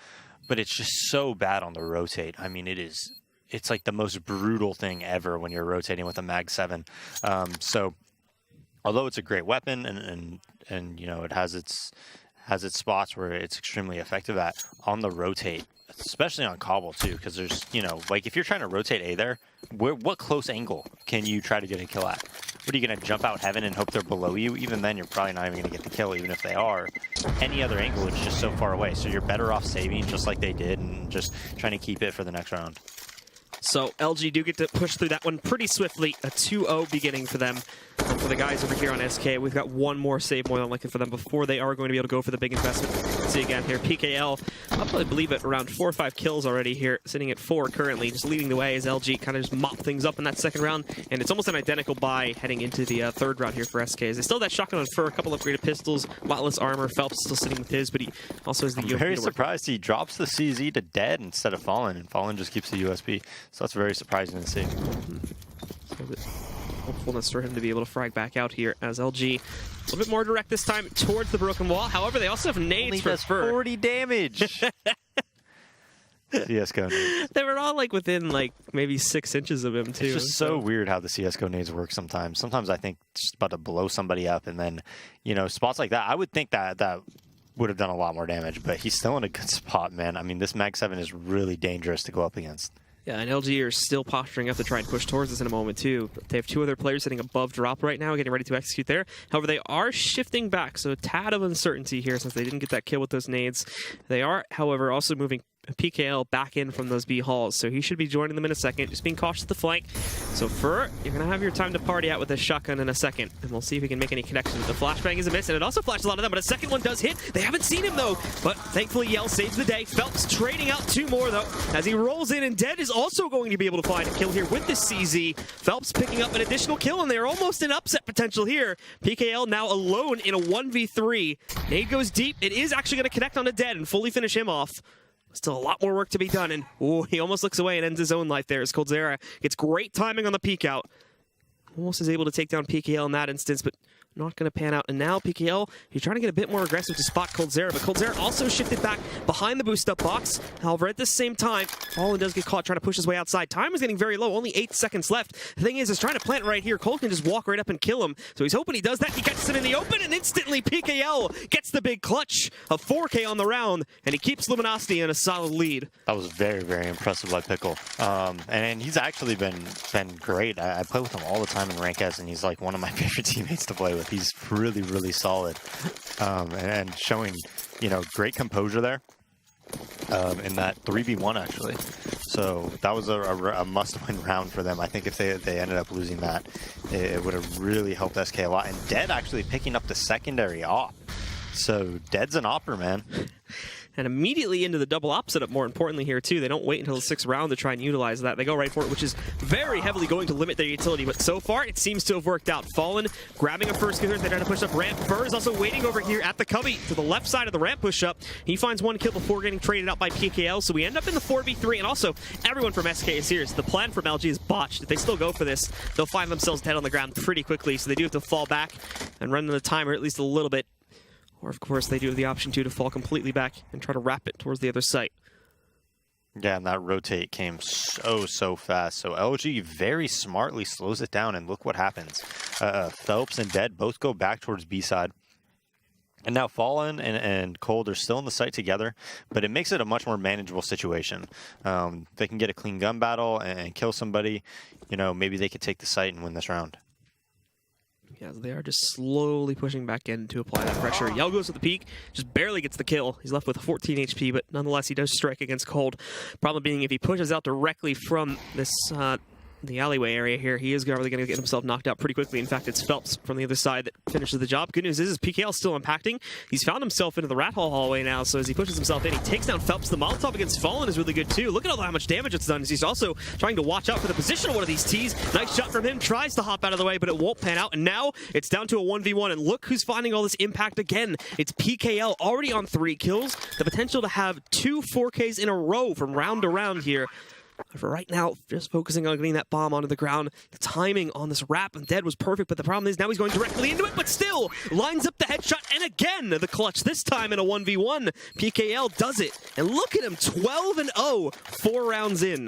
But it's just so bad on the rotate. I mean, it's like the most brutal thing ever when you're rotating with a Mag 7. So, although it's a great weapon, and it has its spots where it's extremely effective at, on the rotate, especially on Cobble too, because there's, if you're trying to rotate A there, what close angle can you try to get a kill at? What are you going to jump out Heaven and hope they're below you? Even then, you're probably not even going to get the kill, even if they are. Any other angle, it's just so far away. So you're better off saving just like they did and just trying to keep it for the next round. So LG do get to push through that one pretty swiftly. A 2-0 beginning for them. for the guys over here on SK. We've got one more save more than likely for them before they are going to be able to go for the big investment. Let's see again here. PKL, I'll probably believe it, around 4 or 5 kills already here, sitting at 4 currently, just leading the way as LG kind of just mop things up in that second round. And it's almost an identical buy heading into the third round here for SK. As they still have that shotgun on Fur, a couple upgraded pistols, a lot less armor. Phelps still sitting with his, but he also has the I'm very surprised he drops the CZ to dead instead of Fallen, and Fallen just keeps the USB. So that's very surprising to see. Hopefulness for him to be able to frag back out here as LG a little bit more direct this time towards the broken wall. However, they also have nades for Fur. 40 damage. CSGO nades. They were all like within like maybe 6 inches of him too. It's just so weird how the CSGO nades work sometimes. Sometimes I think it's just about to blow somebody up, and then, you know, spots like that, I would think that would have done a lot more damage, but he's still in a good spot, man. I mean, this Mag 7 is really dangerous to go up against. Yeah, and LG are still posturing up to try and push towards this in a moment, too. They have 2 other players sitting above drop right now, getting ready to execute there. However, they are shifting back, so a tad of uncertainty here since they didn't get that kill with those nades. They are, however, also moving PKL back in from those B halls, so he should be joining them in a second, just being cautious at the flank. So Fur, you're going to have your time to party out with this shotgun in a second, and we'll see if he can make any connections. The flashbang is a miss, and it also flashes a lot of them, but a second one does hit. They haven't seen him, though, but thankfully Yell saves the day. Phelps trading out 2 more, though, as he rolls in, and Dead is also going to be able to find a kill here with this CZ. Phelps picking up an additional kill, and they're almost in upset potential here. PKL now alone in a 1v3. Nade goes deep. It is actually going to connect onto Dead and fully finish him off. Still a lot more work to be done, and he almost looks away and ends his own life there as Coldzera gets great timing on the peek out. Almost is able to take down PKL in that instance, but not going to pan out. And now PKL, he's trying to get a bit more aggressive to spot Coldzera, but Coldzera also shifted back behind the boost-up box. However, at the same time, Fallen does get caught trying to push his way outside. Time is getting very low, only 8 seconds left. The thing is trying to plant right here. Cold can just walk right up and kill him. So he's hoping he does that. He catches him in the open, and instantly PKL gets the big clutch of 4K on the round, and he keeps Luminosity in a solid lead. That was very, very impressive by Pickle. And he's actually been great. I play with him all the time in Rank S, and he's like one of my favorite teammates to play with. He's really, really solid, and showing, you know, great composure there in that 3v1 actually. So that was a must-win round for them. I think if they ended up losing that, it would have really helped SK a lot. And Dead actually picking up the secondary op. So Dead's an opper, man. And immediately into the double op setup, more importantly here too. They don't wait until the 6th round to try and utilize that. They go right for it, which is very heavily going to limit their utility. But so far, it seems to have worked out. Fallen grabbing a first kill. They try to push up ramp. Fur is also waiting over here at the cubby to the left side of the ramp push up. He finds 1 kill before getting traded out by PKL. So we end up in the 4v3. And also, everyone from SK is here. So the plan from LG is botched. If they still go for this, they'll find themselves dead on the ground pretty quickly. So they do have to fall back and run the timer at least a little bit. Or, of course, they do have the option to fall completely back and try to wrap it towards the other site. Yeah, and that rotate came so fast. So LG very smartly slows it down, and look what happens. Phelps and Dead both go back towards B side. And now Fallen and Cold are still in the site together, but it makes it a much more manageable situation. They can get a clean gun battle and kill somebody. You know, maybe they could take the site and win this round. Yeah, they are just slowly pushing back in to apply that pressure. Yell goes to the peak, just barely gets the kill. He's left with 14 HP, but nonetheless, he does strike against Cold. Problem being, if he pushes out directly from this the alleyway area here, he is probably going to get himself knocked out pretty quickly. In fact, it's Phelps from the other side that finishes the job. Good news is PKL still impacting. He's found himself into the rat hole hallway now, so as he pushes himself in, he takes down Phelps. The Molotov against Fallen is really good too. Look at how much damage it's done. He's also trying to watch out for the position of one of these T's. Nice shot from him. Tries to hop out of the way, but it won't pan out. And now it's down to a 1v1. And look who's finding all this impact again. It's PKL already on 3 kills. The potential to have 2 4Ks in a row from round to round here. For right now, just focusing on getting that bomb onto the ground. The timing on this wrap and Dead was perfect, but the problem is now he's going directly into it, but still lines up the headshot, and again, the clutch, this time in a 1v1. PKL does it, and look at him, 12-0, 4 rounds in.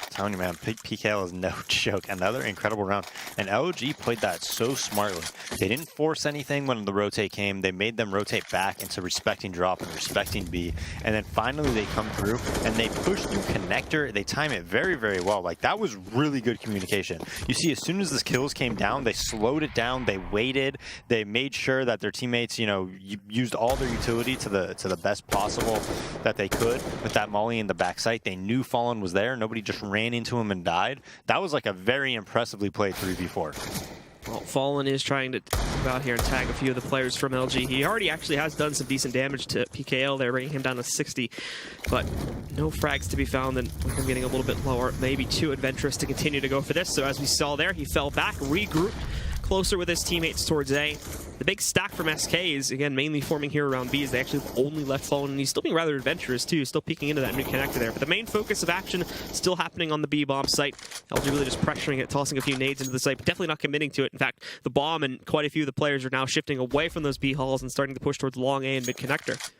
Telling you, man, PKL is no joke. Another incredible round. And LG played that so smartly. They didn't force anything when the rotate came. They made them rotate back into respecting drop and respecting B. And then finally they come through and they push through connector. They time it very, very well. Like, that was really good communication. You see, as soon as the kills came down, they slowed it down. They waited. They made sure that their teammates, you know, used all their utility to the best possible that they could with that molly in the backside. They knew Fallen was there. Nobody just ran into him and died. That was like a very impressively played 3v4. Well, Fallen is trying to go out here and tag a few of the players from LG. He already actually has done some decent damage to PKL there, bringing him down to 60. But no frags to be found, and with him getting a little bit lower, maybe too adventurous to continue to go for this. So as we saw there, he fell back, regrouped closer with his teammates towards A. The big stack from SK is, again, mainly forming here around B, as they actually only left Fallen, and he's still being rather adventurous, too, still peeking into that new connector there. But the main focus of action still happening on the B-bomb site. LG really just pressuring it, tossing a few nades into the site, but definitely not committing to it. In fact, the bomb and quite a few of the players are now shifting away from those B halls and starting to push towards long A and mid connector.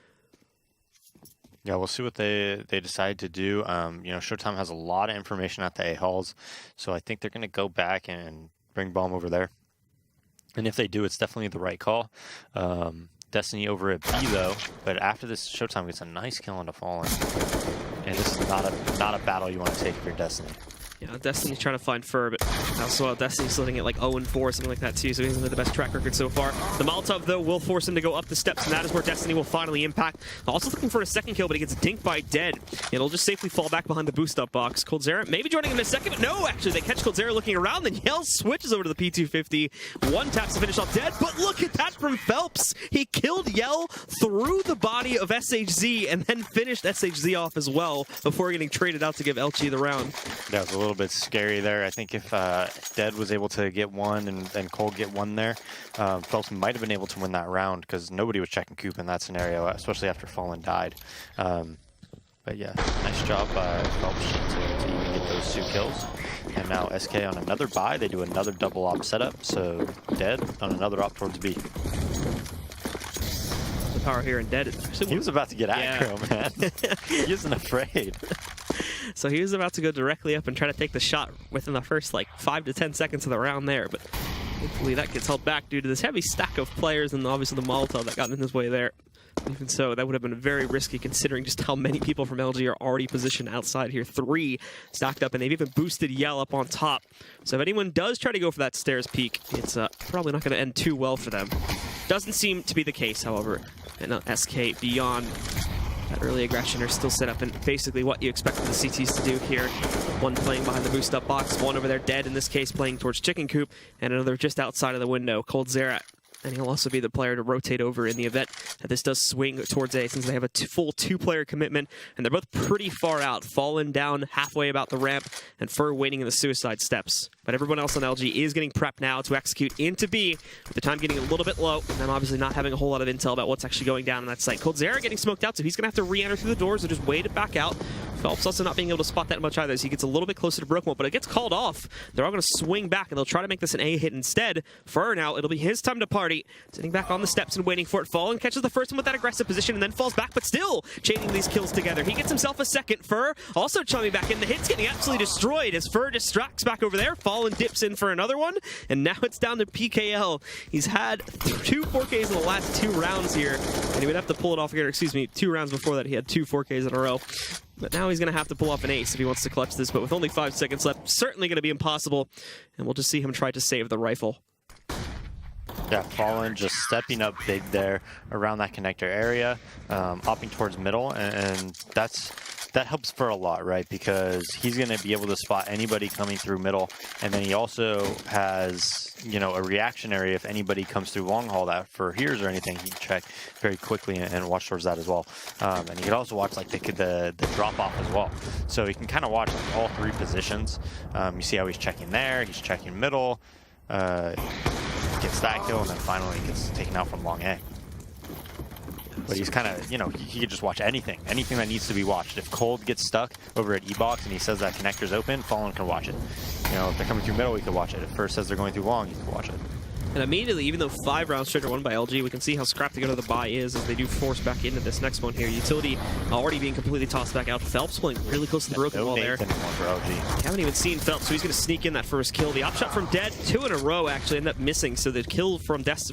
Yeah, we'll see what they decide to do. You know, Showtime has a lot of information at the A halls, so I think they're going to go back and bring bomb over there. And if they do, it's definitely the right call. Destiny over at B, though. But after this, Showtime gets a nice kill on the Fallen. And this is not a battle you want to take if you're Destiny. Yeah, Destiny's trying to find Fur, but also Destiny's sitting at like 0-4, something like that too, so he doesn't have the best track record so far. The Molotov, though, will force him to go up the steps, and that is where Destiny will finally impact. Also looking for a second kill, but he gets dinked by Dead. It'll just safely fall back behind the boost-up box. Coldzera maybe joining him in a second, but no, actually, they catch Coldzera looking around, then Yell switches over to the P250. One taps to finish off Dead, but look at that from Phelps. He killed Yell through the body of SHZ, and then finished SHZ off as well before getting traded out to give LG the round. That was a little bit scary there. I think if Dead was able to get one and Cole get one there, Phelps might have been able to win that round because nobody was checking Coop in that scenario, especially after Fallen died. But yeah, nice job by Phelps to even get those 2 kills. And now SK on another buy, they do another double op setup, so Dead on another op towards B. The power here and Dead. He was about to get aggro, man. He isn't afraid. So he was about to go directly up and try to take the shot within the first like 5 to 10 seconds of the round there, but hopefully that gets held back due to this heavy stack of players and obviously the Molotov that got in his way there. Even so, that would have been very risky considering just how many people from LG are already positioned outside here. 3 stacked up, and they've even boosted Yell up on top. So if anyone does try to go for that stairs peek, it's probably not going to end too well for them. Doesn't seem to be the case, however. And SK beyond that early aggression are still set up, and basically what you expect the CTs to do here. One playing behind the boost up box, one over there Dead in this case playing towards Chicken Coop, and another just outside of the window, Coldzera. And he'll also be the player to rotate over in the event that this does swing towards A, since they have a full 2-player commitment, and they're both pretty far out, Fallen down halfway about the ramp, and Fur waiting in the suicide steps. But everyone else on LG is getting prepped now to execute into B, with the time getting a little bit low, and then obviously not having a whole lot of intel about what's actually going down on that site. Coldzera getting smoked out, so he's going to have to re-enter through the doors or just wait it back out. Phelps also not being able to spot that much either, as he gets a little bit closer to Brookmore, but it gets called off. They're all going to swing back, and they'll try to make this an A hit instead. Fur now, it'll be his time to party. Sitting back on the steps and waiting for it. Fallen catches the first one with that aggressive position and then falls back, but still chaining these kills together. He gets himself a second. Fur also chummy back in. The hit's getting absolutely destroyed as Fur distracts back over there. Fallen dips in for another one, and now it's down to PKL. He's had 2 4Ks in the last 2 rounds here, and he would have to pull it off again. Excuse me, 2 rounds before that he had 2 4Ks in a row. But now he's going to have to pull off an ace if he wants to clutch this, but with only 5 seconds left, certainly going to be impossible, and we'll just see him try to save the rifle. Yeah, Fallen just stepping up big there around that connector area, opting towards middle, and that helps for a lot, right? Because he's going to be able to spot anybody coming through middle, and then he also has, you know, a reaction area if anybody comes through long haul that for hears or anything, he can check very quickly and watch towards that as well. And he can also watch like the drop off as well, so he can kind of watch like all 3 positions. You see how he's checking there, he's checking middle. Gets that kill, and then finally gets taken out from long A. But he's kind of, you know, he could just watch anything that needs to be watched. If Cold gets stuck over at E-Box and he says that connector's open, Fallen can watch it. You know, if they're coming through middle, he can watch it. If First says they're going through long, he can watch it. And immediately, even though 5 rounds straight are won by LG, we can see how scrapped to go to the buy is as they do force back into this next one here. Utility already being completely tossed back out. Phelps playing really close to the broken wall there. For LG. Haven't even seen Phelps, so he's going to sneak in that first kill. The op shot from Dead, 2 in a row actually end up missing. So the kill from Post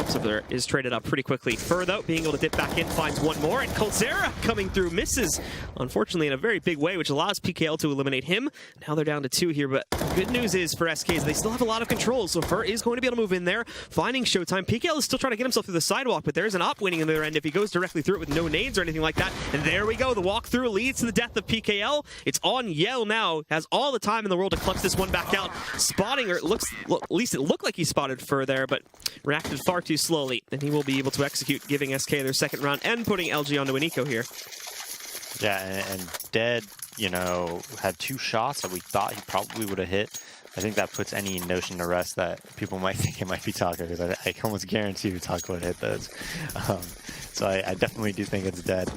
Oops, up there is traded up pretty quickly. Fur, though, being able to dip back in, finds one more, and Coldzera coming through, misses, unfortunately, in a very big way, which allows PKL to eliminate him. Now they're down to 2 here, but good news is for SK is they still have a lot of control, so Fur is going to be able to move in there, finding Showtime. PKL is still trying to get himself through the sidewalk, but there's an op winning in the other end if he goes directly through it with no nades or anything like that. And there we go. The walkthrough leads to the death of PKL. It's on Yell now. Has all the time in the world to clutch this one back out. Spotting, or it looks, at least it looked like he spotted Fur there, but reacted far too slowly. And he will be able to execute, giving SK their second round and putting LG onto an eco here. Yeah, and Dead, you know, had 2 shots that we thought he probably would have hit. I think that puts any notion to rest that people might think it might be Taco, because I can almost guarantee you Taco would hit those. So I definitely do think it's Dead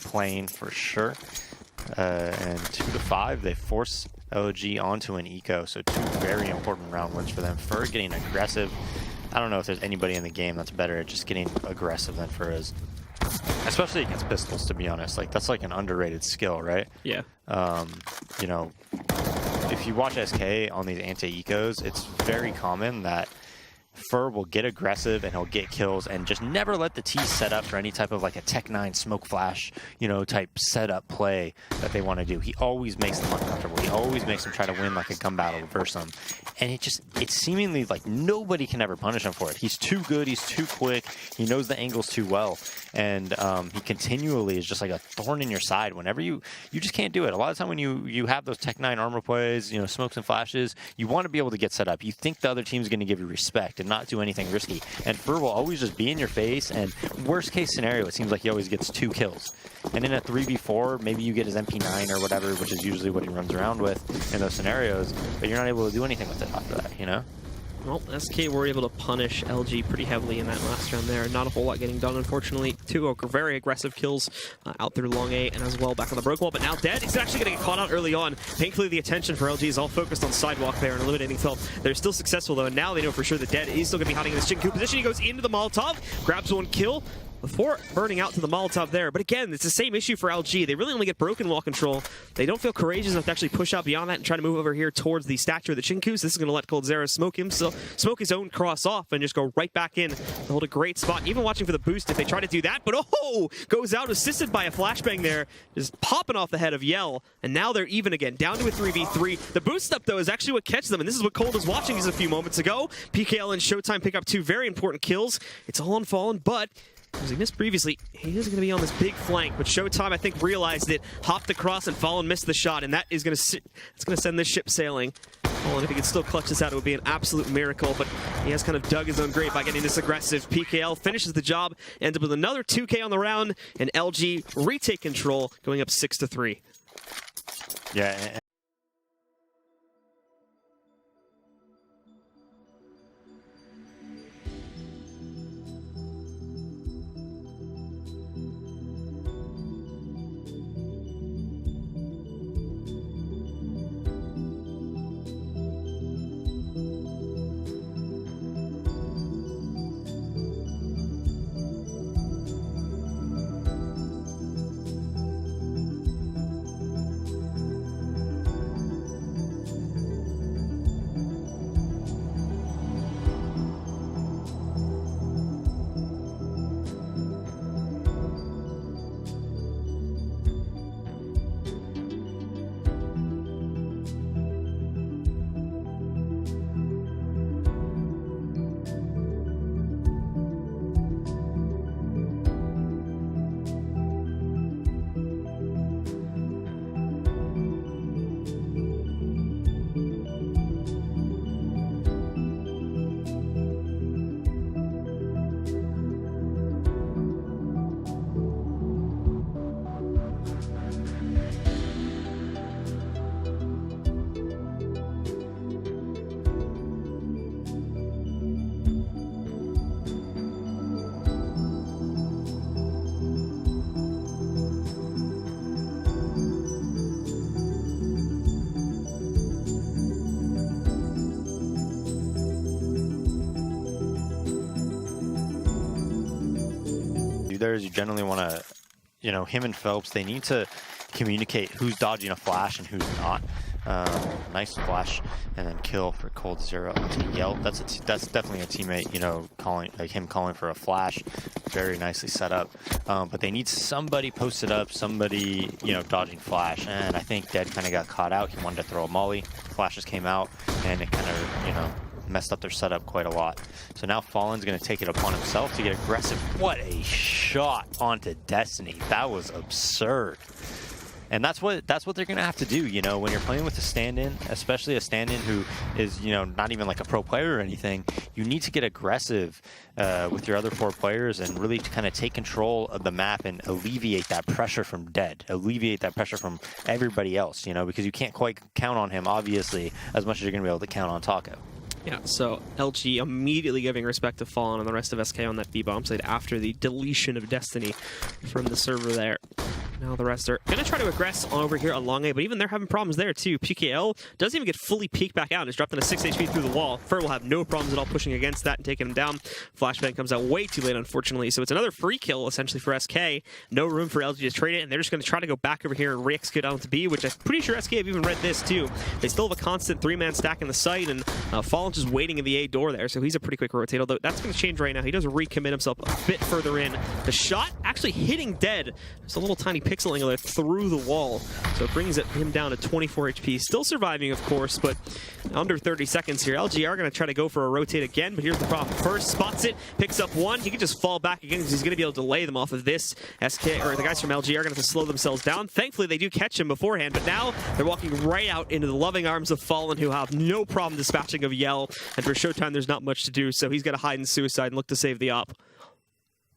playing for sure. And 2-5, they force LG onto an eco, so 2 very important round wins for them. Fur getting aggressive. I don't know if there's anybody in the game that's better at just getting aggressive than Fur is. Especially against pistols, to be honest. Like, that's like an underrated skill, right? Yeah. You know, if you watch SK on these anti-ecos, it's very common that Fur will get aggressive and he'll get kills and just never let the T set up for any type of like a Tech 9 smoke flash, you know, type setup play that they want to do. He always makes them uncomfortable. He always makes them try to win like a gun battle versus them. And it's seemingly like nobody can ever punish him for it. He's too good. He's too quick. He knows the angles too well. And he continually is just like a thorn in your side whenever you just can't do it. A lot of time when you have those Tech 9 armor plays, you know, smokes and flashes, you want to be able to get set up. You think the other team's going to give you respect and not do anything risky. And Fur will always just be in your face, and worst case scenario, it seems like he always gets 2 kills. And in a 3v4, maybe you get his MP9 or whatever, which is usually what he runs around with in those scenarios, but you're not able to do anything with it after that, you know? Well, SK were able to punish LG pretty heavily in that last round there. Not a whole lot getting done, unfortunately. 2 very aggressive kills out through long A and as well back on the broken wall. But now Dead is actually going to get caught out early on. Thankfully, the attention for LG is all focused on sidewalk there and eliminating Felt. They're still successful, though, and now they know for sure that Dead is still going to be hiding in this Jinku position. He goes into the Molotov, grabs 1 kill before burning out to the Molotov there. But again, it's the same issue for LG. They really only get broken wall control. They don't feel courageous enough to actually push out beyond that and try to move over here towards the statue of the Chinkus. This is going to let Coldzera smoke his own cross off and just go right back in. They hold a great spot. Even watching for the boost if they try to do that. But oh, goes out assisted by a flashbang there. Just popping off the head of Yell. And now they're even again, down to a 3v3. The boost up, though, is actually what catches them. And this is what Cold was watching just a few moments ago. PKL and Showtime pick up 2 very important kills. It's all on Fallen, but as he missed previously, he is going to be on this big flank, but Showtime, I think, realized it, hopped across, and Fallen missed the shot, and that is going to send this ship sailing. Fallen, if he could still clutch this out, it would be an absolute miracle, but he has kind of dug his own grave by getting this aggressive. PKL finishes the job, ends up with another 2K on the round, and LG retake control, going up 6-3. Yeah. You generally want to, you know, him and Phelps, they need to communicate who's dodging a flash and who's not. Nice flash and then kill for Coldzera to Yelp. That's definitely a teammate, you know, calling for a flash. Very nicely set up. But they need somebody posted up, somebody, you know, dodging flash. And I think Dead kind of got caught out. He wanted to throw a molly. Flashes came out, and it kind of, you know, messed up their setup quite a lot. So now Fallen's going to take it upon himself to get aggressive. What a shot onto Destiny. That was absurd. And that's what they're going to have to do, you know, when you're playing with a stand-in, especially a stand-in who is, you know, not even like a pro player or anything. You need to get aggressive with your other 4 players and really kind of take control of the map and alleviate that pressure from Dead, alleviate that pressure from everybody else, you know, because you can't quite count on him, obviously, as much as you're going to be able to count on Taco. Yeah, so LG immediately giving respect to Fallen and the rest of SK on that B-bomb side after the deletion of Destiny from the server there. Now the rest are going to try to aggress over here on long A, but even they're having problems there too. PKL doesn't even get fully peeked back out. It's dropped into 6 HP through the wall. Fer will have no problems at all pushing against that and taking him down. Flashbang comes out way too late, unfortunately, so it's another free kill essentially for SK. No room for LG to trade it, and they're just going to try to go back over here and re-execute onto B, which I'm pretty sure SK have even read this too. They still have a constant 3-man stack in the site, and Fallen's just waiting in the A door there, so he's a pretty quick rotate, although that's going to change right now. He does recommit himself a bit further in. The shot actually hitting Dead. Just a little tiny pixel angle there through the wall, so it brings him down to 24 HP. Still surviving, of course, but under 30 seconds here. LG are going to try to go for a rotate again, but here's the problem. First spots it, picks up one. He can just fall back again because he's going to be able to delay them off of this. SK, or the guys from LG are going to have to slow themselves down. Thankfully, they do catch him beforehand, but now they're walking right out into the loving arms of Fallen, who have no problem dispatching of Yell, and for Showtime, there's not much to do, so he's got to hide in suicide and look to save the op.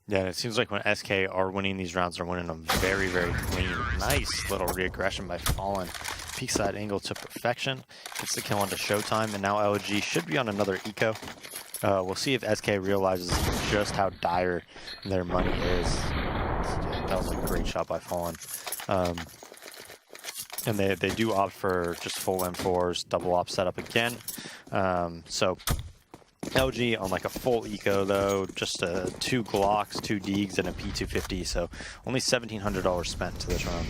Yeah, it seems like when SK are winning these rounds, they're winning them very, very clean. Nice little re-aggression by Fallen. Peeks that angle to perfection. Gets the kill onto Showtime, and now LG should be on another eco. We'll see if SK realizes just how dire their money is. That was a great shot by Fallen. And they do opt for just full M4s, double op setup again. So LG on like a full eco though, just 2 Glocks, 2 Deegs, and a P250, so only $1,700 spent to this round.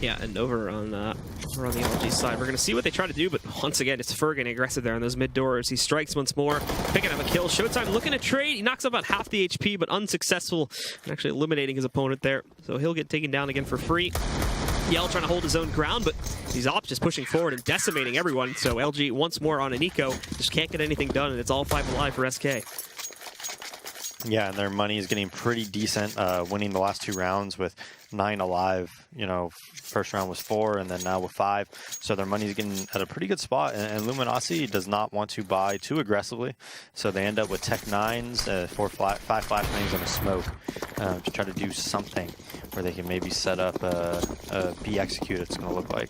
Yeah, and over on the LG side, we're going to see what they try to do, but once again, it's Fer getting aggressive there on those mid doors. He strikes once more, picking up a kill. Showtime looking to trade. He knocks up about half the HP, but unsuccessful in actually eliminating his opponent there. So he'll get taken down again for free. Yell trying to hold his own ground, but these ops just pushing forward and decimating everyone. So LG once more on an eco, just can't get anything done, and it's all 5 alive for SK. Yeah, and their money is getting pretty decent, winning the last 2 rounds with 9 alive. You know, first round was 4, and then now with 5. So their money is getting at a pretty good spot. And Luminosity does not want to buy too aggressively, so they end up with Tech 9s, 5 flashbangs, and a smoke to try to do something where they can maybe set up a B execute. It's going to look like.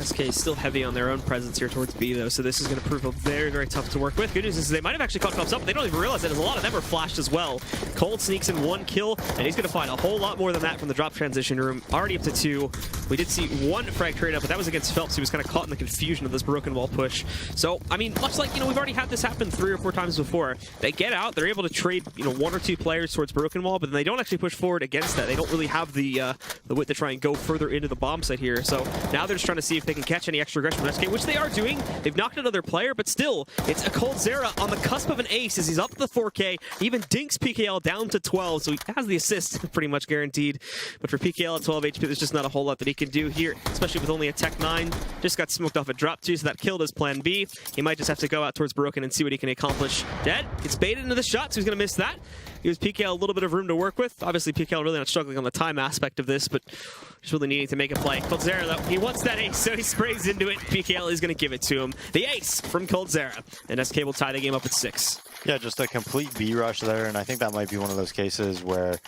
SK is still heavy on their own presence here towards B, though, so this is going to prove very, very tough to work with. Good news is they might have actually caught Cops up, but they don't even realize that a lot of them are flashed as well. Cold sneaks in 1 kill, and he's going to find a whole lot more than that from the drop transition room. Already up to 2. We did see 1 frag trade up, but that was against Phelps, who was kind of caught in the confusion of this broken wall push. So, I mean, much like, you know, we've already had this happen 3 or 4 times before. They get out, they're able to trade, you know, 1 or 2 players towards broken wall, but then they don't actually push forward against that. They don't really have the width to try and go further into the bomb site here. So now they're just trying to see if they can catch any extra aggression from SK, which they are doing. They've knocked another player, but still, it's a Coldzera on the cusp of an ace as he's up to the 4K. He even dinks PKL down to 12, so he has the assist pretty much guaranteed. But for PKL at 12 HP, there's just not a whole lot that he can do here, especially with only a Tech 9. Just got smoked off a drop 2, so that killed his plan B. He might just have to go out towards Broken and see what he can accomplish. Dead gets baited into the shot, so he's going to miss that. Gives PKL a little bit of room to work with. Obviously, PKL really not struggling on the time aspect of this, but just really needing to make a play. Coldzera, though, he wants that ace, so he sprays into it. PKL is going to give it to him. The ace from Coldzera, and SK will tie the game up at 6. Yeah, just a complete B rush there, and I think that might be one of those cases where,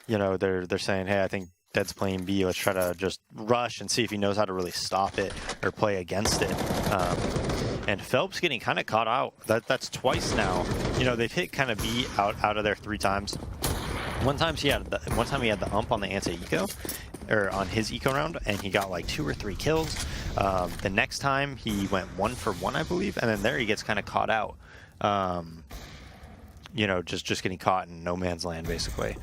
you know, they're saying, hey, I think Dead's playing B. Let's try to just rush and see if he knows how to really stop it or play against it. And Phelps getting kind of caught out. That's twice now. You know, they've hit kind of B out of there 3 times. One time he had the ump on the anti-eco, or on his eco round, and he got like 2 or 3 kills. The next time he went 1 for 1, I believe, and then there he gets kind of caught out. You know, just getting caught in no man's land, basically.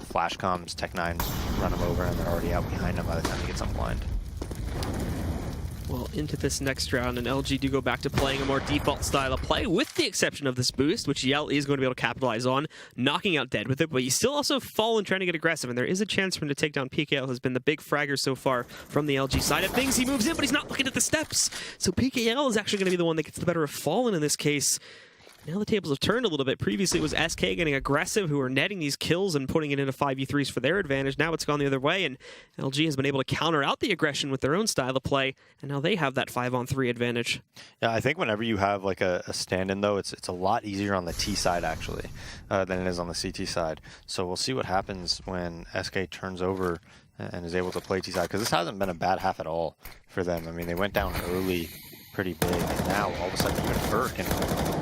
Flash comes, Tech 9 run him over, and they're already out behind him by the time he gets unblind. Well, into this next round, and LG do go back to playing a more default style of play, with the exception of this boost, which Yell is going to be able to capitalize on, knocking out Dead with it, but he's still also Fallen trying to get aggressive, and there is a chance for him to take down PKL, who's been the big fragger so far from the LG side of things. He moves in, but he's not looking at the steps, so PKL is actually going to be the one that gets the better of Fallen in this case. Now the tables have turned a little bit. Previously, it was SK getting aggressive, who were netting these kills and putting it into 5v3s for their advantage. Now it's gone the other way, and LG has been able to counter out the aggression with their own style of play, and now they have that 5-on-3 advantage. Yeah, I think whenever you have like a stand-in, though, it's a lot easier on the T side, actually, than it is on the CT side. So we'll see what happens when SK turns over and is able to play T side, because this hasn't been a bad half at all for them. I mean, they went down early pretty big, and now all of a sudden even Burke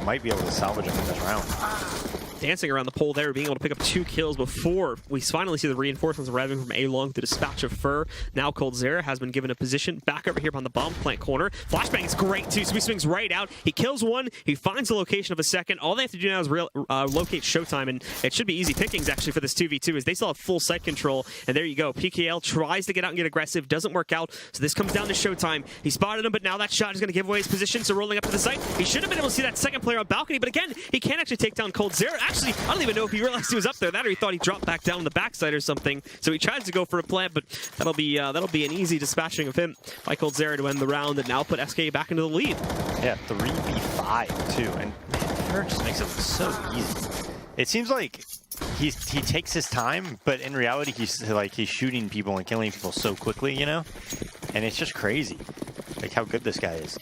might be able to salvage him in this round. Dancing around the pole there, being able to pick up 2 kills before we finally see the reinforcements arriving from A-Long to dispatch of Fur. Now coldzera has been given a position back over here on the bomb plant corner. Flashbang is great too, so he swings right out. He kills one, he finds the location of a second. All they have to do now is locate Showtime, and it should be easy pickings actually for this 2v2, as they still have full site control. And there you go, PKL tries to get out and get aggressive, doesn't work out, so this comes down to Showtime. He spotted him, but now that shot is going to give away his position, so rolling up to the site. He should have been able to see that second player on balcony, but again, he can't actually take down coldzera. Actually, I don't even know if he realized he was up there. That or he thought he dropped back down on the backside or something. So he tries to go for a plant, but that'll be an easy dispatching of him by coldzera to end the round and now put SK back into the lead. Yeah, 3v5 too, and Inferno just makes it look so easy. It seems like he takes his time, but in reality, he's shooting people and killing people so quickly, you know, and it's just crazy. Like how good this guy is.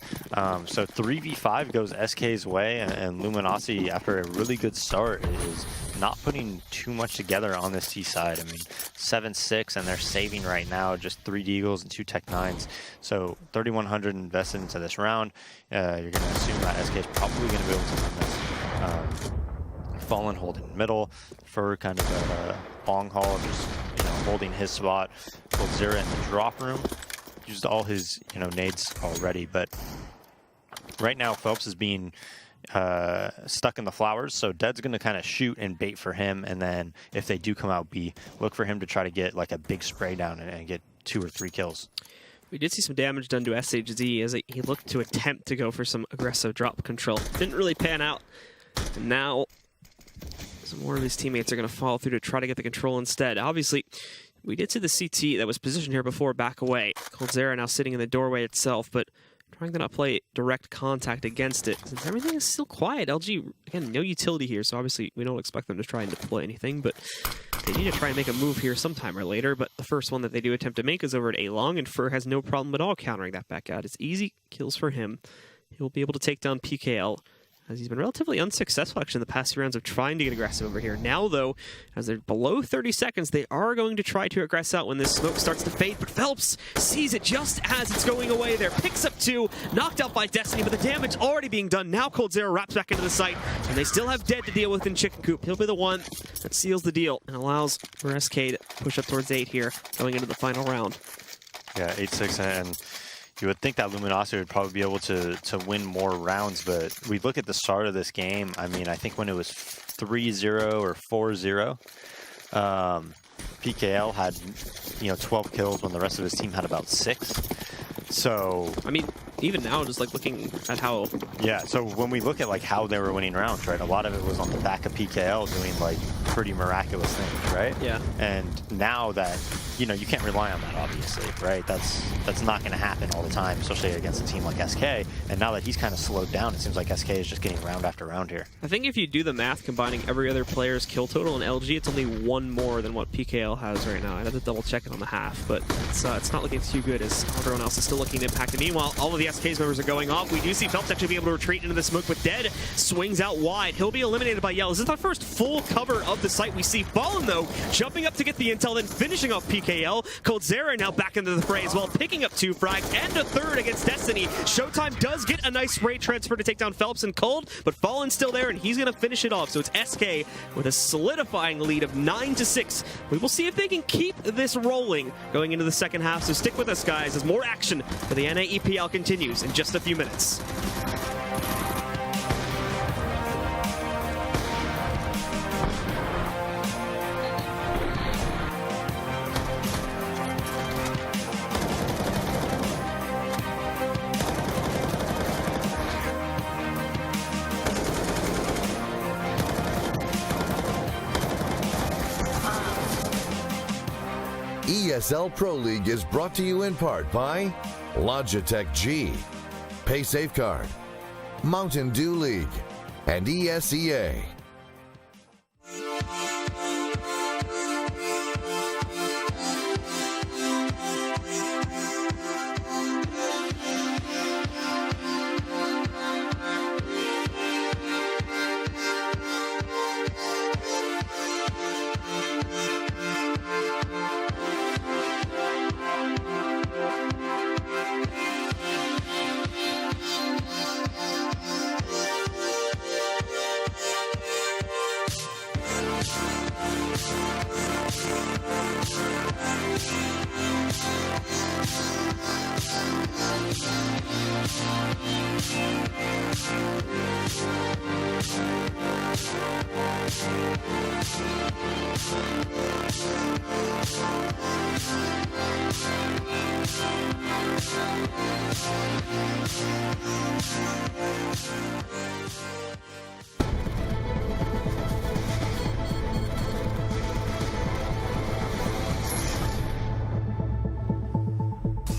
So 3v5 goes SK's way, and Luminosity, after a really good start, is not putting too much together on this T side. I mean, 7-6, and they're saving right now just 3 Deagles and 2 Tech 9s. So 3,100 invested into this round. You're going to assume that SK is probably going to be able to win this. Fallen holding middle, Fur kind of a long haul, just holding his spot. coldzera in the drop room. Used all his nades already, but right now Phelps is being stuck in the flowers, so Dead's going to kind of shoot and bait for him, and then if they do come out B, look for him to try to get like a big spray down and get 2 or 3 kills. We did see some damage done to SHZ as he looked to attempt to go for some aggressive drop control. Didn't really pan out, and now some more of his teammates are going to follow through to try to get the control instead. Obviously, we did see the CT that was positioned here before back away. coldzera now sitting in the doorway itself, but trying to not play direct contact against it, since everything is still quiet. LG, again, no utility here, so obviously we don't expect them to try and deploy anything, but they need to try and make a move here sometime or later. But the first one that they do attempt to make is over at A-Long, and Fur has no problem at all countering that back out. It's easy kills for him. He'll be able to take down PKL, as he's been relatively unsuccessful actually in the past few rounds of trying to get aggressive over here. Now, though, as they're below 30 seconds, they are going to try to aggress out when this smoke starts to fade, but Phelps sees it just as it's going away there. Picks up 2, knocked out by Destiny, but the damage already being done. Now coldzera wraps back into the site, and they still have Dead to deal with in Chicken Coop. He'll be the one that seals the deal and allows for SK to push up towards 8 here, going into the final round. Yeah, 8-6, and you would think that Luminosity would probably be able to win more rounds, but we look at the start of this game. I mean, I think when it was 3-0 or 4-0, PKL had 12 kills when the rest of his team had about 6. So I mean, even now, just like looking at how... Yeah, so when we look at like how they were winning rounds, right, a lot of it was on the back of PKL doing like pretty miraculous things, right? Yeah. And now that, you can't rely on that, obviously, right? That's not going to happen all the time, especially against a team like SK. And now that he's kind of slowed down, it seems like SK is just getting round after round here. I think if you do the math, combining every other player's kill total in LG, it's only 1 more than what PKL has right now. I'd have to double check it on the half, but it's not looking too good as everyone else is still looking impacted. Meanwhile, all of the SK's members are going off. We do see Phelps actually be able to retreat into the smoke with Dead. Swings out wide. He'll be eliminated by Yell. This is our first full cover of the site we see. Fallen, though, jumping up to get the intel, then finishing off PKL. coldzera now back into the fray as well, picking up 2 frags and a 3rd against Destiny. Showtime does get a nice spray transfer to take down Phelps and Cold, but Fallen's still there, and he's going to finish it off. So it's SK with a solidifying lead of 9-6. We will see if they can keep this rolling going into the second half, so stick with us, guys, as more action for the NA EPL continues in just a few minutes. ESL Pro League is brought to you in part by Logitech G, Pay Safeguard, Mountain Dew League, and ESEA.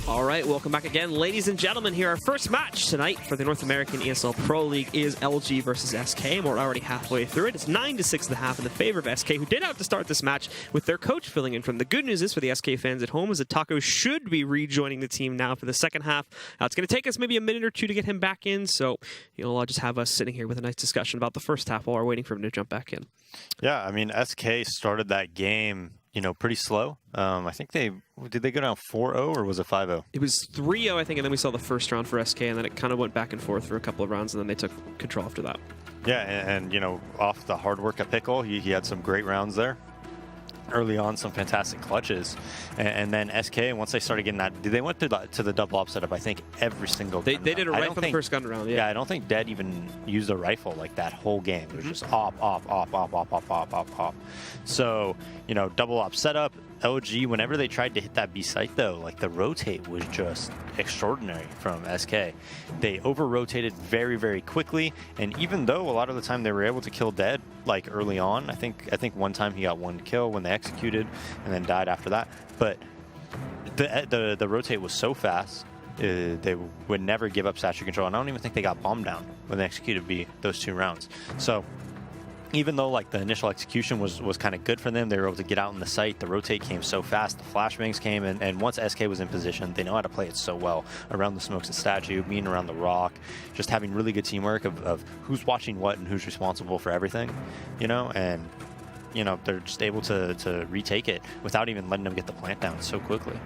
All right, welcome back again, ladies and gentlemen. Here, our first match tonight for the North American ESL Pro League is LG versus SK, and we're already halfway through it. It's 9-6 and a half in the favor of SK, who did have to start this match with their coach filling in from. The good news is for the SK fans at home is that Taco should be rejoining the team now for the second half. It's going to take us maybe a minute or two to get him back in, so I'll just have us sitting here with a nice discussion about the first half while we're waiting for him to jump back in. Yeah, I mean, SK started that game pretty slow. I think did they go down 4-0 or was it 5-0? It was 3-0, I think, and then we saw the first round for SK, and then it kind of went back and forth for a couple of rounds, and then they took control after that. Yeah, and off the hard work at Pickle, he had some great rounds there. Early on, some fantastic clutches, and then SK, once they started getting that, they went to the double op setup, I think, every single They did it right from the first gun round, yeah. I don't think Dead even used a rifle like that whole game. It was just op. So, double op setup. LG, whenever they tried to hit that B site, though, like the rotate was just extraordinary from SK. They over-rotated very, very quickly, and even though a lot of the time they were able to kill Dead, like early on, I think one time he got one kill when they executed, and then died after that. But the rotate was so fast, they would never give up statue control, and I don't even think they got bombed down when they executed those 2 rounds. So even though like the initial execution was kind of good for them, they were able to get out in the site. The rotate came so fast, the flashbangs came, and once SK was in position, they know how to play it so well around the smokes of statue, being around the rock, just having really good teamwork of who's watching what and who's responsible for everything, and they're just able to retake it without even letting them get the plant down so quickly.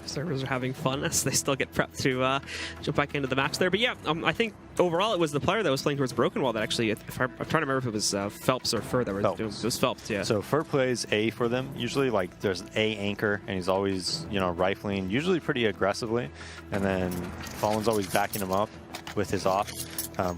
Servers are having fun as they still get prepped to jump back into the match there. But yeah, I think overall it was the player that was playing towards Broken Wall that actually, I'm trying to remember if it was Phelps or Fur that were doing. It was Phelps, yeah. So Fur plays A for them. Usually, like, there's A anchor, and he's always, rifling, usually pretty aggressively. And then Fallen's always backing him up with his off.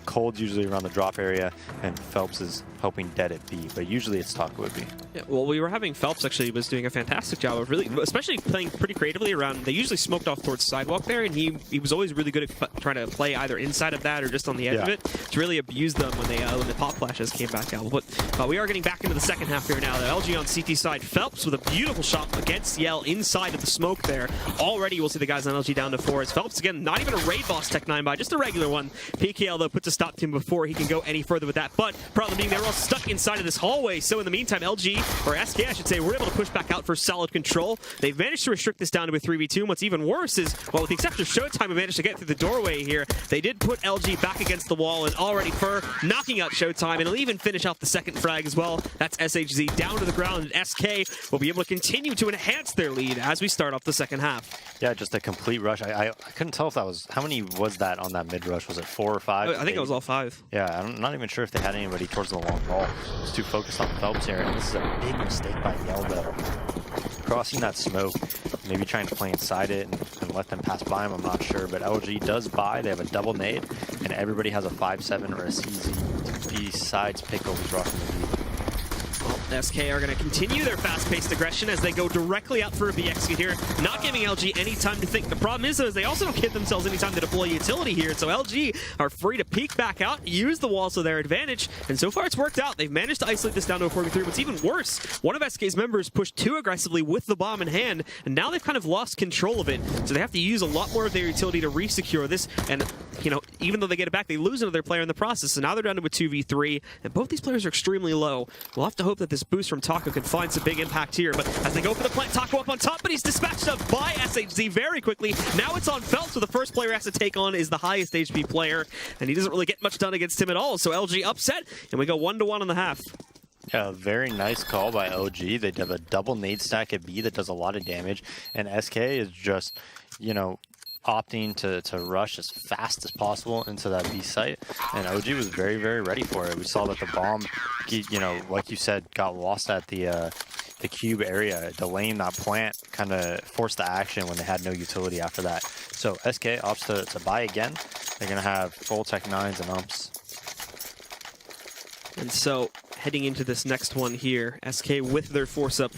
Cold's usually around the drop area, and Phelps is helping Dead at B, but usually it's Taco at B. Yeah, well, we were having Phelps actually was doing a fantastic job of really, especially playing pretty creatively around. They usually smoked off towards sidewalk there, and he was always really good at trying to play either inside of that or just on the edge of it to really abuse them when the pop flashes came back out. But we are getting back into the second half here now. The LG on CT side, Phelps with a beautiful shot against Yell inside of the smoke there. Already we'll see the guys on LG down to 4. As Phelps again, not even a raid boss Tech 9 by, just a regular one. PKL though puts a stop to him before he can go any further with that. But problem being they were all stuck inside of this hallway. So in the meantime, LG, or SK I should say, were able to push back out for solid control. They've managed to restrict this down to a 3v2. And what's even worse is, well, with the exception of Showtime, who managed to get through the doorway here, they did put LG back against the wall, and already Fur knocking out Showtime, and he'll even finish off the second frag as well. That's SHZ down to the ground, and SK will be able to continue to enhance their lead as we start off the second half. Yeah, just a complete rush. I couldn't tell if that was, how many was that on that mid rush? Was it 4 or 5? I think it was all 5. Yeah, I'm not even sure if they had anybody towards the long ball. Just too focused on Phelps here, and this is a big mistake by Yeldo. Crossing that smoke, maybe trying to play inside it and let them pass by him, I'm not sure. But LG does buy, they have a double nade, and everybody has a 5-7 or a CZ besides Pickle, who's rocking the lead. Well, SK are going to continue their fast-paced aggression as they go directly out for a B execute here, not giving LG any time to think. The problem is, though, is they also don't give themselves any time to deploy utility here, so LG are free to peek back out, use the walls to their advantage, and so far it's worked out. They've managed to isolate this down to a 4v3. What's even worse, one of SK's members pushed too aggressively with the bomb in hand, and now they've kind of lost control of it, so they have to use a lot more of their utility to re-secure this, and you know, even though they get it back, they lose another player in the process, so now they're down to a 2v3, and both these players are extremely low. We'll have to hope that this boost from Taco can find some big impact here, but as they go for the plant, Taco up on top, but he's dispatched up by SHZ very quickly. Now it's on Felt, so the first player has to take on is the highest HP player, and he doesn't really get much done against him at all, so LG upset, and we go 1-1 in the half. Yeah, very nice call by OG. They have a double nade stack at B that does a lot of damage, and SK is just, you know, opting to rush as fast as possible into that B site, and OG was very, very ready for it. We saw that the bomb, you know, like you said, got lost at the cube area, delaying that plant, kind of forced the action when they had no utility after that. So SK opts to buy again. They're going to have full Tech 9s and umps. And so, heading into this next one here, SK with their force up,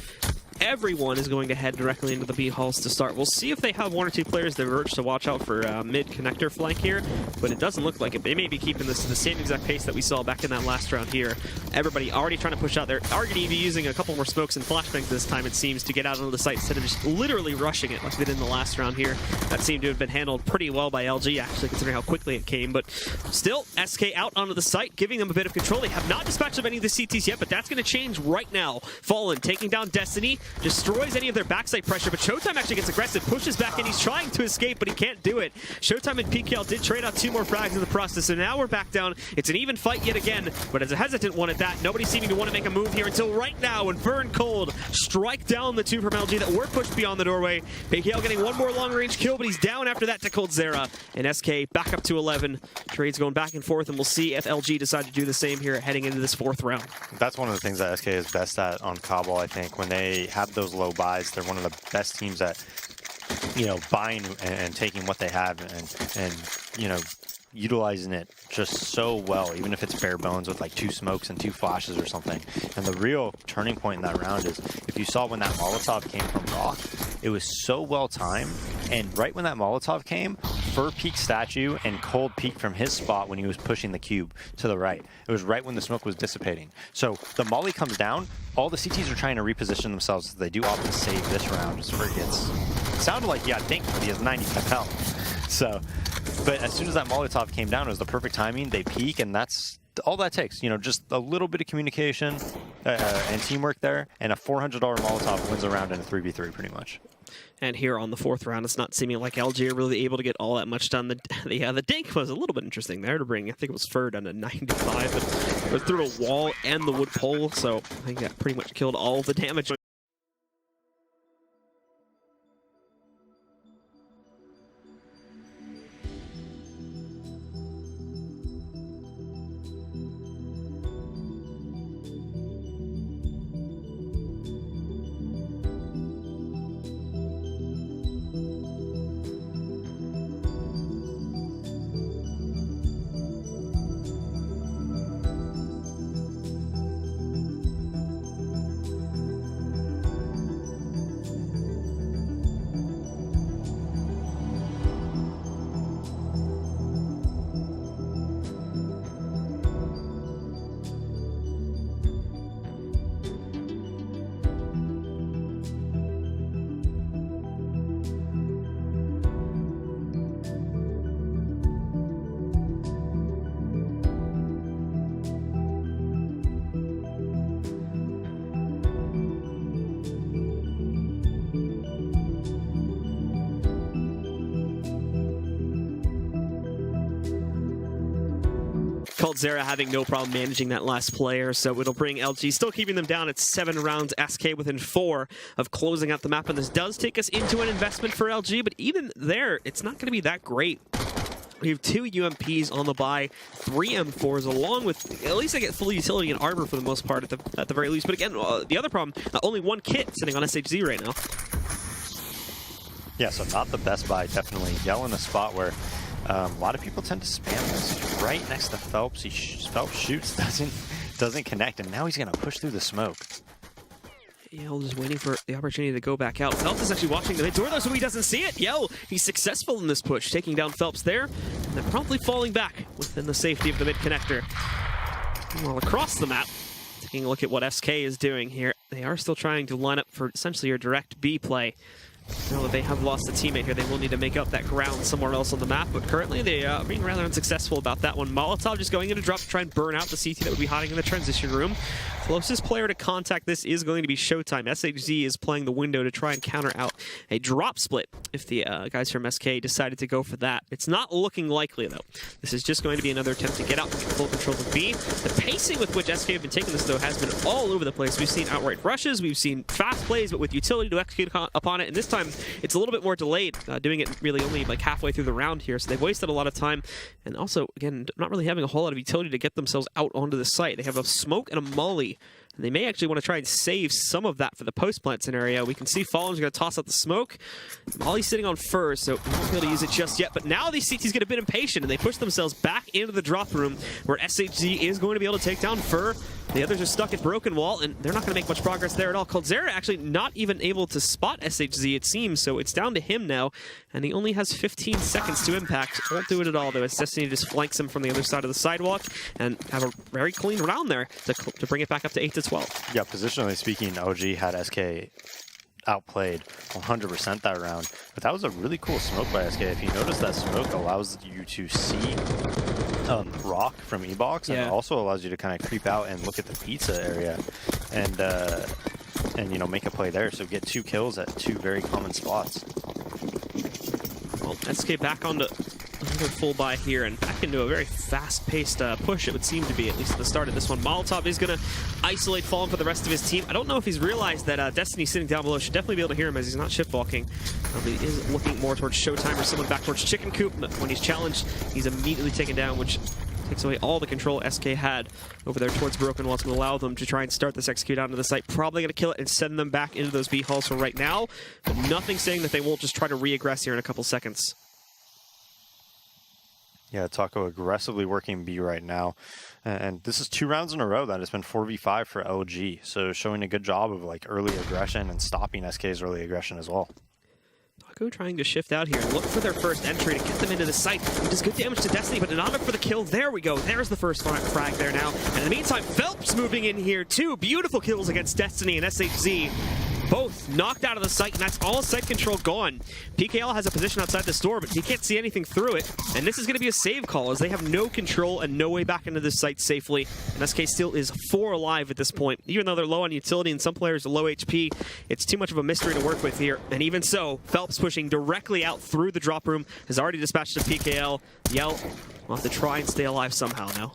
everyone is going to head directly into the B halls to start. We'll see if they have one or two players diverge to watch out for mid connector flank here, but it doesn't look like it. They may be keeping this to the same exact pace that we saw back in that last round here. Everybody already trying to push out there, already be using a couple more smokes and flashbangs this time, it seems, to get out onto the site instead of just literally rushing it like they did in the last round here. That seemed to have been handled pretty well by LG, actually, considering how quickly it came, but still, SK out onto the site, giving them a bit of control. They have not dispatched of any of the CTs yet, but that's going to change right now. Fallen taking down Destiny, destroys any of their backside pressure, but Showtime actually gets aggressive, pushes back, and he's trying to escape, but he can't do it. Showtime and PKL did trade out 2 more frags in the process, so now we're back down. It's an even fight yet again, but as a hesitant one at that, nobody's seeming to want to make a move here until right now, when Burn Cold strike down the 2 from LG that were pushed beyond the doorway. PKL getting one more long-range kill, but he's down after that to Cold Zera, and SK back up to 11. Trades going back and forth, and we'll see if LG decide to do the same here heading into this 4th round. That's one of the things that SK is best at on Cobble, I think. When they have those low buys, they're one of the best teams at, you know, buying and taking what they have and you know, utilizing it just so well, even if it's bare bones with like 2 smokes and 2 flashes or something. And the real turning point in that round is, if you saw when that Molotov came from Rock, it was so well timed, and right when that Molotov came, Fur peeked statue and Cold peeked from his spot when he was pushing the cube to the right. It was right when the smoke was dissipating. So the molly comes down, all the CTs are trying to reposition themselves, so they do opt to save this round. Fur gets, it sounded like he got dinked, but he has 95 health. So, but as soon as that Molotov came down, it was the perfect timing. They peek, and that's all that takes. You know, just a little bit of communication and teamwork there, and a $400 Molotov wins a round in a 3v3 pretty much. And here on the 4th round, it's not seeming like LG are really able to get all that much done. The dink was a little bit interesting there to bring, I think it was Fur down to 95, but it was through a wall and the wood pole, so I think that pretty much killed all the damage. Cold Zera having no problem managing that last player, so it'll bring LG, still keeping them down at 7 rounds, SK within 4 of closing out the map, and this does take us into an investment for LG, but even there, it's not going to be that great. We have 2 UMPs on the buy, 3 M4s, along with, at least they get full utility and armor for the most part at the very least. But again, the other problem, only 1 kit sitting on SHZ right now. Yeah, so not the best buy, definitely. Yell in a spot where a lot of people tend to spam this. He's right next to Phelps. Phelps shoots, doesn't doesn't connect, and now he's going to push through the smoke. Yell just waiting for the opportunity to go back out. Phelps is actually watching the mid door though, so he doesn't see it. Yell, he's successful in this push, taking down Phelps there, and then promptly falling back within the safety of the mid connector. Well, across the map, taking a look at what SK is doing here, they are still trying to line up for essentially your direct B play. Now that they have lost a teammate here, they will need to make up that ground somewhere else on the map, but currently they are being rather unsuccessful about that one. Molotov just going in to drop to try and burn out the CT that would be hiding in the transition room. Closest player to contact this is going to be Showtime. SHZ is playing the window to try and counter out a drop split if the guys from SK decided to go for that. It's not looking likely, though. This is just going to be another attempt to get out and get full control of B. The pacing with which SK have been taking this, though, has been all over the place. We've seen outright rushes, we've seen fast plays, but with utility to execute upon it, and this time it's a little bit more delayed, doing it really only like halfway through the round here, so they've wasted a lot of time, and also, again, not really having a whole lot of utility to get themselves out onto the site. They have a smoke and a molly, and they may actually want to try and save some of that for the post-plant scenario. We can see Fallen's going to toss out the smoke. Molly's sitting on Fur, so we won't be able to use it just yet, but now these CTs get a bit impatient, and they push themselves back into the drop room, where SHZ is going to be able to take down Fur. The others are stuck at Broken Wall, and they're not going to make much progress there at all. Coldzera actually not even able to spot SHZ, it seems, so it's down to him now, and he only has 15 seconds to impact. Won't do it at all, though, as Destiny just flanks him from the other side of the sidewalk, and have a very clean round there to bring it back up to 8-12. Yeah, positionally speaking, OG had SK outplayed 100% that round, but that was a really cool smoke by SK. If you notice, that smoke allows you to see rock from E-Box, and it also allows you to kind of creep out and look at the pizza area and you know, make a play there. So get 2 kills at 2 very common spots. Well, SK back onto another full buy here and back into a very fast-paced push, it would seem to be, at least at the start of this one. Molotov is going to isolate Fallen for the rest of his team. I don't know if he's realized that Destiny sitting down below should definitely be able to hear him as he's not shift walking. He is looking more towards Showtime or someone back towards Chicken Coop. When he's challenged, he's immediately taken down, which takes away all the control SK had over there towards Broken Wall. It's going to allow them to try and start this execute out into the site. Probably going to kill it and send them back into those B halls for right now, but nothing saying that they won't just try to re-aggress here in a couple seconds. Yeah, Taco aggressively working B right now. And this is 2 rounds in a row that it's been 4v5 for LG. So showing a good job of like early aggression and stopping SK's early aggression as well. Taco trying to shift out here and look for their first entry to get them into the site. It does good damage to Destiny, but not enough for the kill. There we go. There's the first frag there now. And in the meantime, Phelps moving in here too. Beautiful kills against Destiny and SHZ. Both knocked out of the site, and that's all site control gone. PKL has a position outside the store, but he can't see anything through it. And this is going to be a save call, as they have no control and no way back into this site safely. And SK still is 4 alive at this point. Even though they're low on utility and some players are low HP, it's too much of a mystery to work with here. And even so, Phelps pushing directly out through the drop room has already dispatched a PKL. Yell will have to try and stay alive somehow now.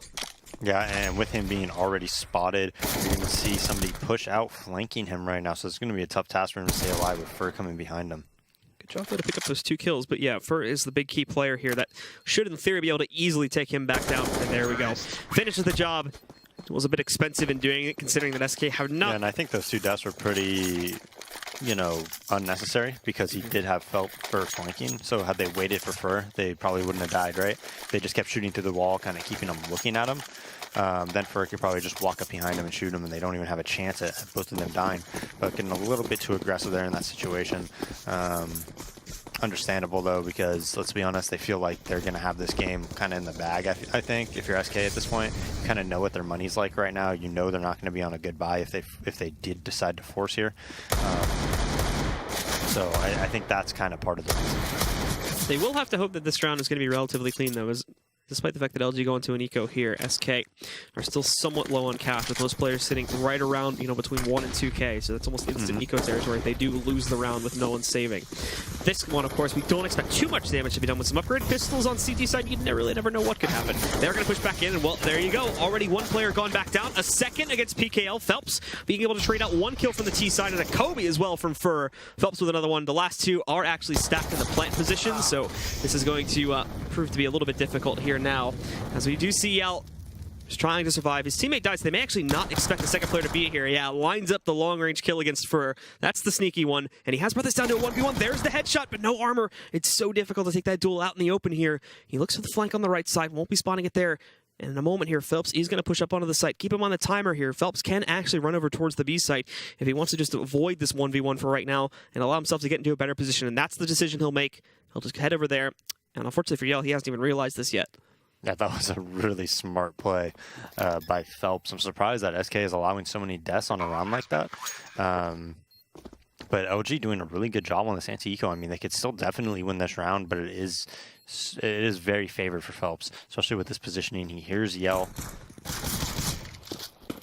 Yeah, and with him being already spotted, you're going to see somebody push out, flanking him right now. So it's going to be a tough task for him to stay alive with Fur coming behind him. Good job to pick up those 2 kills. But yeah, Fur is the big key player here that should, in theory, be able to easily take him back down. And there we go. Finishes the job. It was a bit expensive in doing it, considering that SK have not... Yeah, and I think those 2 deaths were pretty, you know, unnecessary, because he did have Fur flanking. So had they waited for Fur, they probably wouldn't have died, right? They just kept shooting through the wall, kind of keeping them looking at him. Then Fur could probably just walk up behind him and shoot him, and they don't even have a chance at both of them dying. But getting a little bit too aggressive there in that situation. Understandable, though, because let's be honest, they feel like they're going to have this game kind of in the bag, I think. If you're SK at this point, you kind of know what their money's like right now. You know they're not going to be on a good buy if they did decide to force here. So I think that's kind of part of the reason. They will have to hope that this round is going to be relatively clean, though, as despite the fact that LG go into an eco here, SK are still somewhat low on cash, with most players sitting right around, you know, between 1 and 2K, so that's almost instant eco territory. They do lose the round with no one saving. This one, of course, we don't expect too much damage to be done with some upgrade pistols on CT side. You really never know what could happen. They're going to push back in, and well, there you go. Already 1 player gone back down. A second against PKL. Phelps being able to trade out 1 kill from the T side, and a Kobe as well from Fur. Phelps with another one. The last 2 are actually stacked in the plant position, so this is going to prove to be a little bit difficult here now, as we do see Yell just trying to survive. His teammate dies, so they may actually not expect the second player to be here. Yeah, lines up the long-range kill against Fur. That's the sneaky one, and he has brought this down to a 1v1. There's the headshot, but no armor. It's so difficult to take that duel out in the open here. He looks for the flank on the right side, won't be spotting it there. And in a moment here, Phelps is going to push up onto the site. Keep him on the timer here. Phelps can actually run over towards the B site if he wants to just avoid this 1v1 for right now and allow himself to get into a better position. And that's the decision he'll make. He'll just head over there. And unfortunately for Yell, he hasn't even realized this yet. Yeah, that was a really smart play by Phelps. I'm surprised that SK is allowing so many deaths on a round like that. But OG doing a really good job on this anti-eco. I mean, they could still definitely win this round, but it is very favored for Phelps, especially with this positioning. He hears Yell.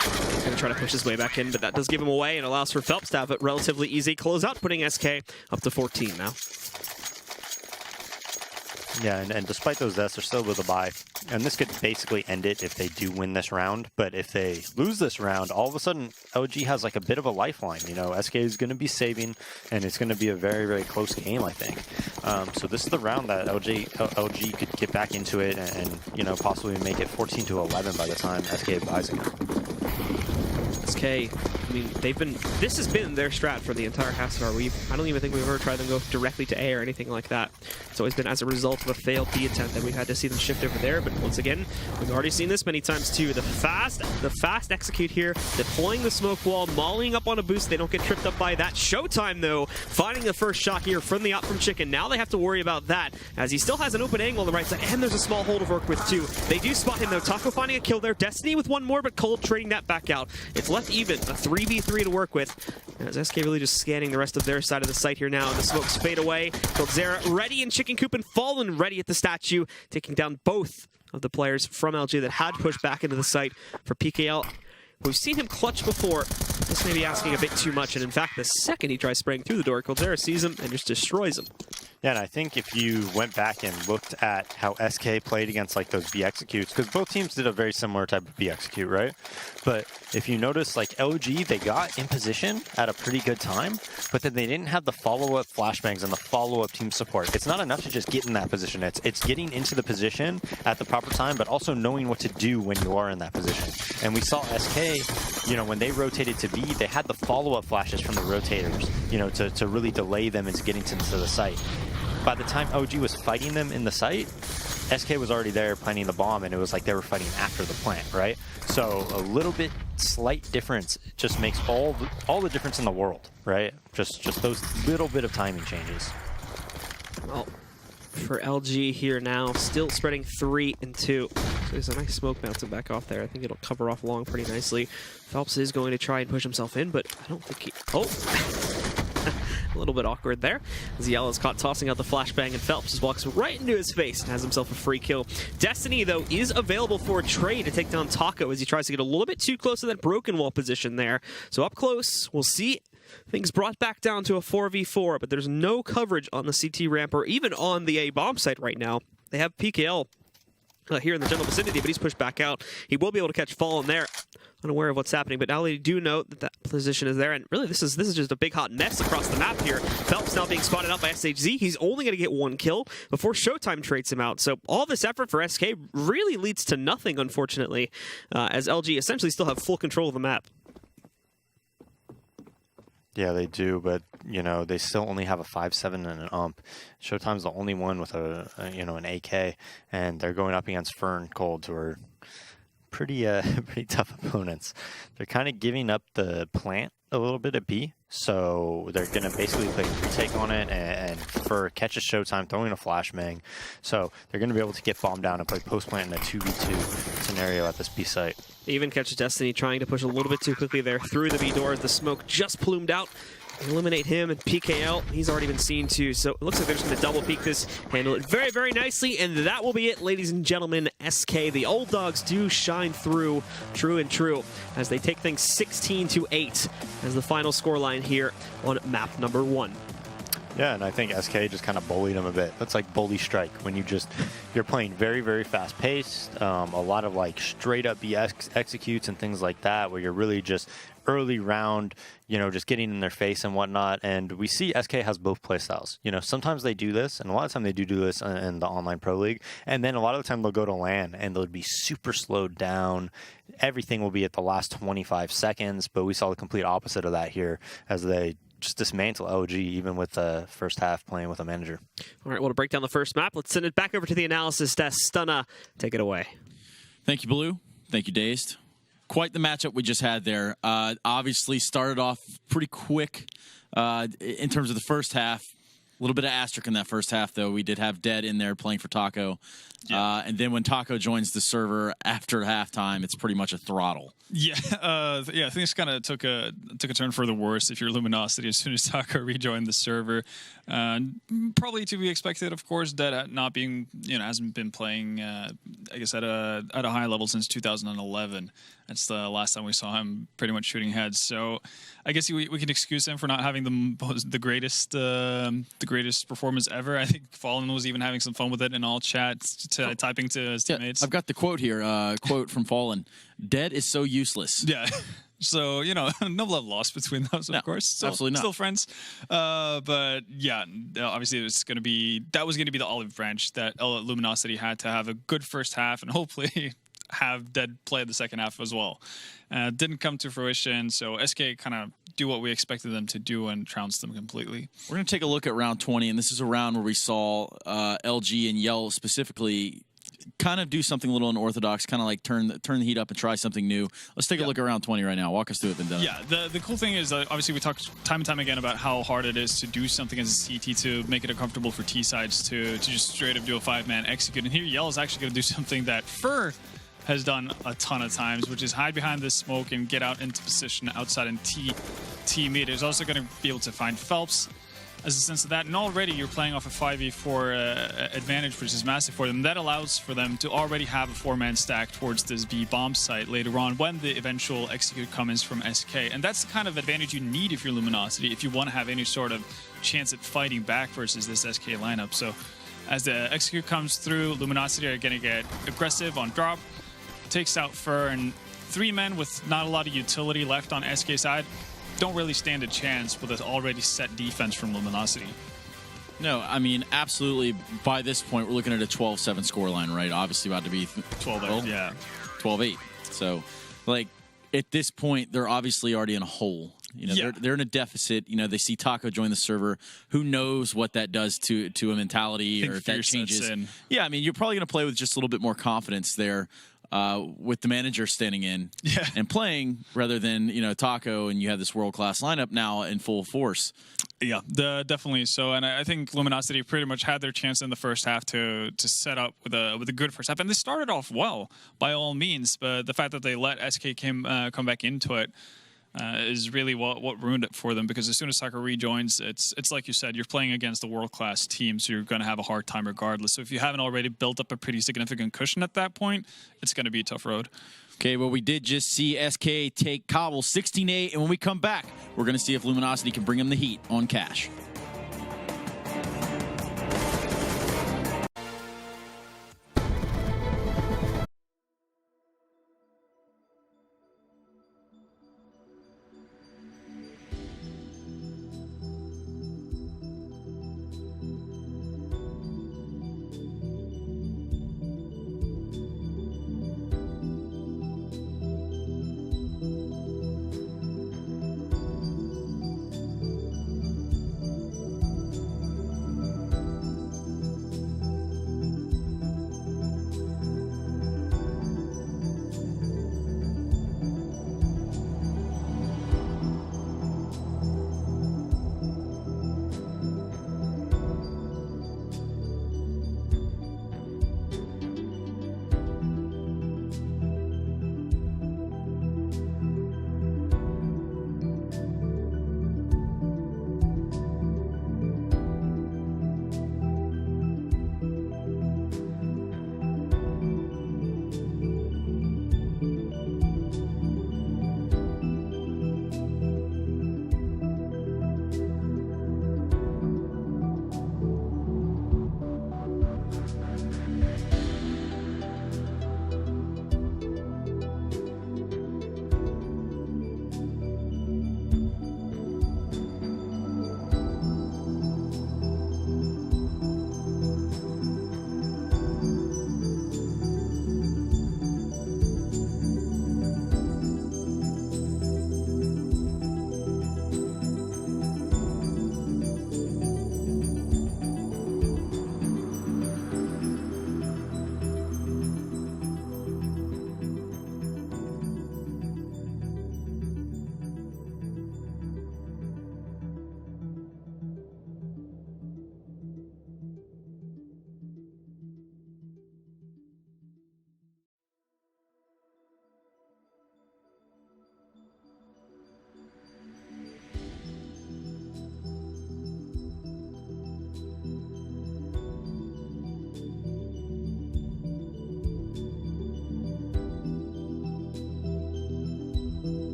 He's going to try to push his way back in, but that does give him away and allows for Phelps to have a relatively easy closeout, putting SK up to 14 now. Yeah, and despite those deaths, they're still with a bye. And this could basically end it if they do win this round. But if they lose this round, all of a sudden, LG has like a bit of a lifeline. You know, SK is going to be saving, and it's going to be a very, very close game, I think. So this is the round that LG could get back into it and you know, possibly make it 14-11 by the time SK buys it. SK, I mean, this has been their strat for the entire half star. I don't even think we've ever tried them go directly to A or anything like that. It's always been as a result of a failed B attempt that we've had to see them shift over there. But once again, we've already seen this many times too. The fast execute here, deploying the smoke wall, mollying up on a boost. They don't get tripped up by that. Showtime though, finding the first shot here from the op from Chicken. Now they have to worry about that as he still has an open angle on the right side, and there's a small hole to work with too. They do spot him though. Taco finding a kill there. Destiny with one more, but Cold trading that back out. It's left even, a 3v3 to work with. As SK really just scanning the rest of their side of the site here now. The smokes fade away. Coldzera ready, and Chicken Coop and Fallen ready at the statue, taking down both of the players from LG that had pushed back into the site for PKL. We've seen him clutch before. This may be asking a bit too much, and in fact, the second he tries spraying through the door, Coldzera sees him and just destroys him. Yeah, and I think if you went back and looked at how SK played against like those B executes, because both teams did a very similar type of B execute, right? But if you notice, like LG, they got in position at a pretty good time, but then they didn't have the follow-up flashbangs and the follow-up team support. It's not enough to just get in that position. It's getting into the position at the proper time, but also knowing what to do when you are in that position. And we saw SK, you know, when they rotated to B, they had the follow-up flashes from the rotators, you know, to really delay them into getting to the site. By the time OG was fighting them in the site, SK was already there planting the bomb, and it was like they were fighting after the plant, right? So a little bit slight difference just makes all the difference in the world, right? Just those little bit of timing changes. Well, for LG here now, still spreading 3 and 2. So there's a nice smoke bouncing back off there. I think it'll cover off long pretty nicely. Phelps is going to try and push himself in, but I don't think he... Oh! A little bit awkward there. Ziel is caught tossing out the flashbang, and Phelps just walks right into his face and has himself a free kill. Destiny, though, is available for a trade to take down Taco as he tries to get a little bit too close to that broken wall position there. So up close, we'll see things brought back down to a 4v4, but there's no coverage on the CT ramp or even on the A bomb site right now. They have PKL here in the general vicinity, but he's pushed back out. He will be able to catch Fallen there. Unaware of what's happening, but now they do know that that position is there, and really this is just a big hot mess across the map here. Phelps now being spotted out by SHZ. He's only going to get 1 kill before Showtime trades him out. So all this effort for SK really leads to nothing, unfortunately, as LG essentially still have full control of the map. Yeah, they do, but you know they still only have a 5-7 and an ump. Showtime's the only one with an AK, and they're going up against Fern Cold, who are pretty tough opponents. They're kind of giving up the plant a little bit at B, so they're going to basically play retake on it and for catches Showtime, throwing a flashbang. So they're going to be able to get bombed down and play post plant in a 2v2 scenario at this B site. Even catches Destiny trying to push a little bit too quickly there through the B door as the smoke just plumed out. Eliminate him, and PKL, he's already been seen too, so it looks like they're just going to double peek this, handle it very, very nicely, and that will be it, ladies and gentlemen. SK, the old dogs do shine through, true and true, as they take things 16-8 as the final scoreline here on map number 1. Yeah, and I think SK just kind of bullied him a bit. That's like bully strike, when you're playing very, very fast paced, a lot of like straight up executes and things like that, where you're really just early round, you know, just getting in their face and whatnot. And we see SK has both play styles. You know, sometimes they do this, and a lot of time they do this in the online pro league. And then a lot of the time they'll go to LAN and they'll be super slowed down. Everything will be at the last 25 seconds. But we saw the complete opposite of that here as they just dismantle LG, even with the first half playing with a manager. All right, well, to break down the first map, let's send it back over to the analysis desk. Stunna, take it away. Thank you, Blue. Thank you, Dazed. Quite the matchup we just had there. Obviously started off pretty quick in terms of the first half. A little bit of asterisk in that first half, though. We did have Dead in there playing for Taco. Yeah. And then when Taco joins the server after halftime, it's pretty much a throttle. Yeah, things kind of took a turn for the worse if you're Luminosity as soon as Taco rejoined the server. Probably to be expected, of course. Dead not being, hasn't been playing, I guess, at a high level since 2011. That's the last time we saw him pretty much shooting heads. So I guess we can excuse him for not having the greatest performance ever. I think Fallen was even having some fun with it in all chats, typing to his teammates. I've got the quote here. Quote from Fallen: "Dead is so useless." Yeah. So, no love lost between those, of course. Still, absolutely not. Still friends. But yeah, obviously that was going to be the olive branch that Luminosity had to have a good first half and hopefully have Dead play the second half as well. Didn't come to fruition, so SK kind of do what we expected them to do and trounced them completely. We're going to take a look at round 20, and this is a round where we saw LG and Yell specifically kind of do something a little unorthodox, kind of like turn the heat up and try something new. Let's take a look at round 20 right now. Walk us through it, Vendetta. Yeah, the cool thing is obviously we talked time and time again about how hard it is to do something as a CT to make it uncomfortable for T sides to just straight up do a 5-man execute. And here Yell is actually going to do something that Fur has done a ton of times, which is hide behind this smoke and get out into position outside in T mid. He's also going to be able to find Phelps as a sense of that, and already you're playing off a 5v4 advantage, which is massive for them. That allows for them to already have a 4-man stack towards this B bomb site later on when the eventual execute comes from SK, and that's the kind of advantage you need if you're Luminosity, if you want to have any sort of chance at fighting back versus this SK lineup. So as the execute comes through, Luminosity are going to get aggressive on drop, takes out Fur, and 3 men with not a lot of utility left on SK side don't really stand a chance with an already set defense from Luminosity. No, I mean, absolutely. By this point, we're looking at a 12-7 scoreline, right? Obviously about to be 12-8, yeah. 12-8. So, like, at this point, they're obviously already in a hole. They're in a deficit. They see Taco join the server. Who knows what that does to a mentality or if that changes. Yeah, I mean, you're probably going to play with just a little bit more confidence there. With the manager standing in and playing rather than, Taco, and you have this world-class lineup now in full force. Yeah, definitely so. And I think Luminosity pretty much had their chance in the first half to set up with a good first half. And they started off well, by all means. But the fact that they let SK come back into it is really what ruined it for them, because as soon as Taco rejoins, it's like you said, you're playing against a world-class team, so you're going to have a hard time regardless. So if you haven't already built up a pretty significant cushion at that point, it's going to be a tough road. Okay, well, we did just see SK take Cobble 16-8, and when we come back, we're going to see if Luminosity can bring them the heat on Cash.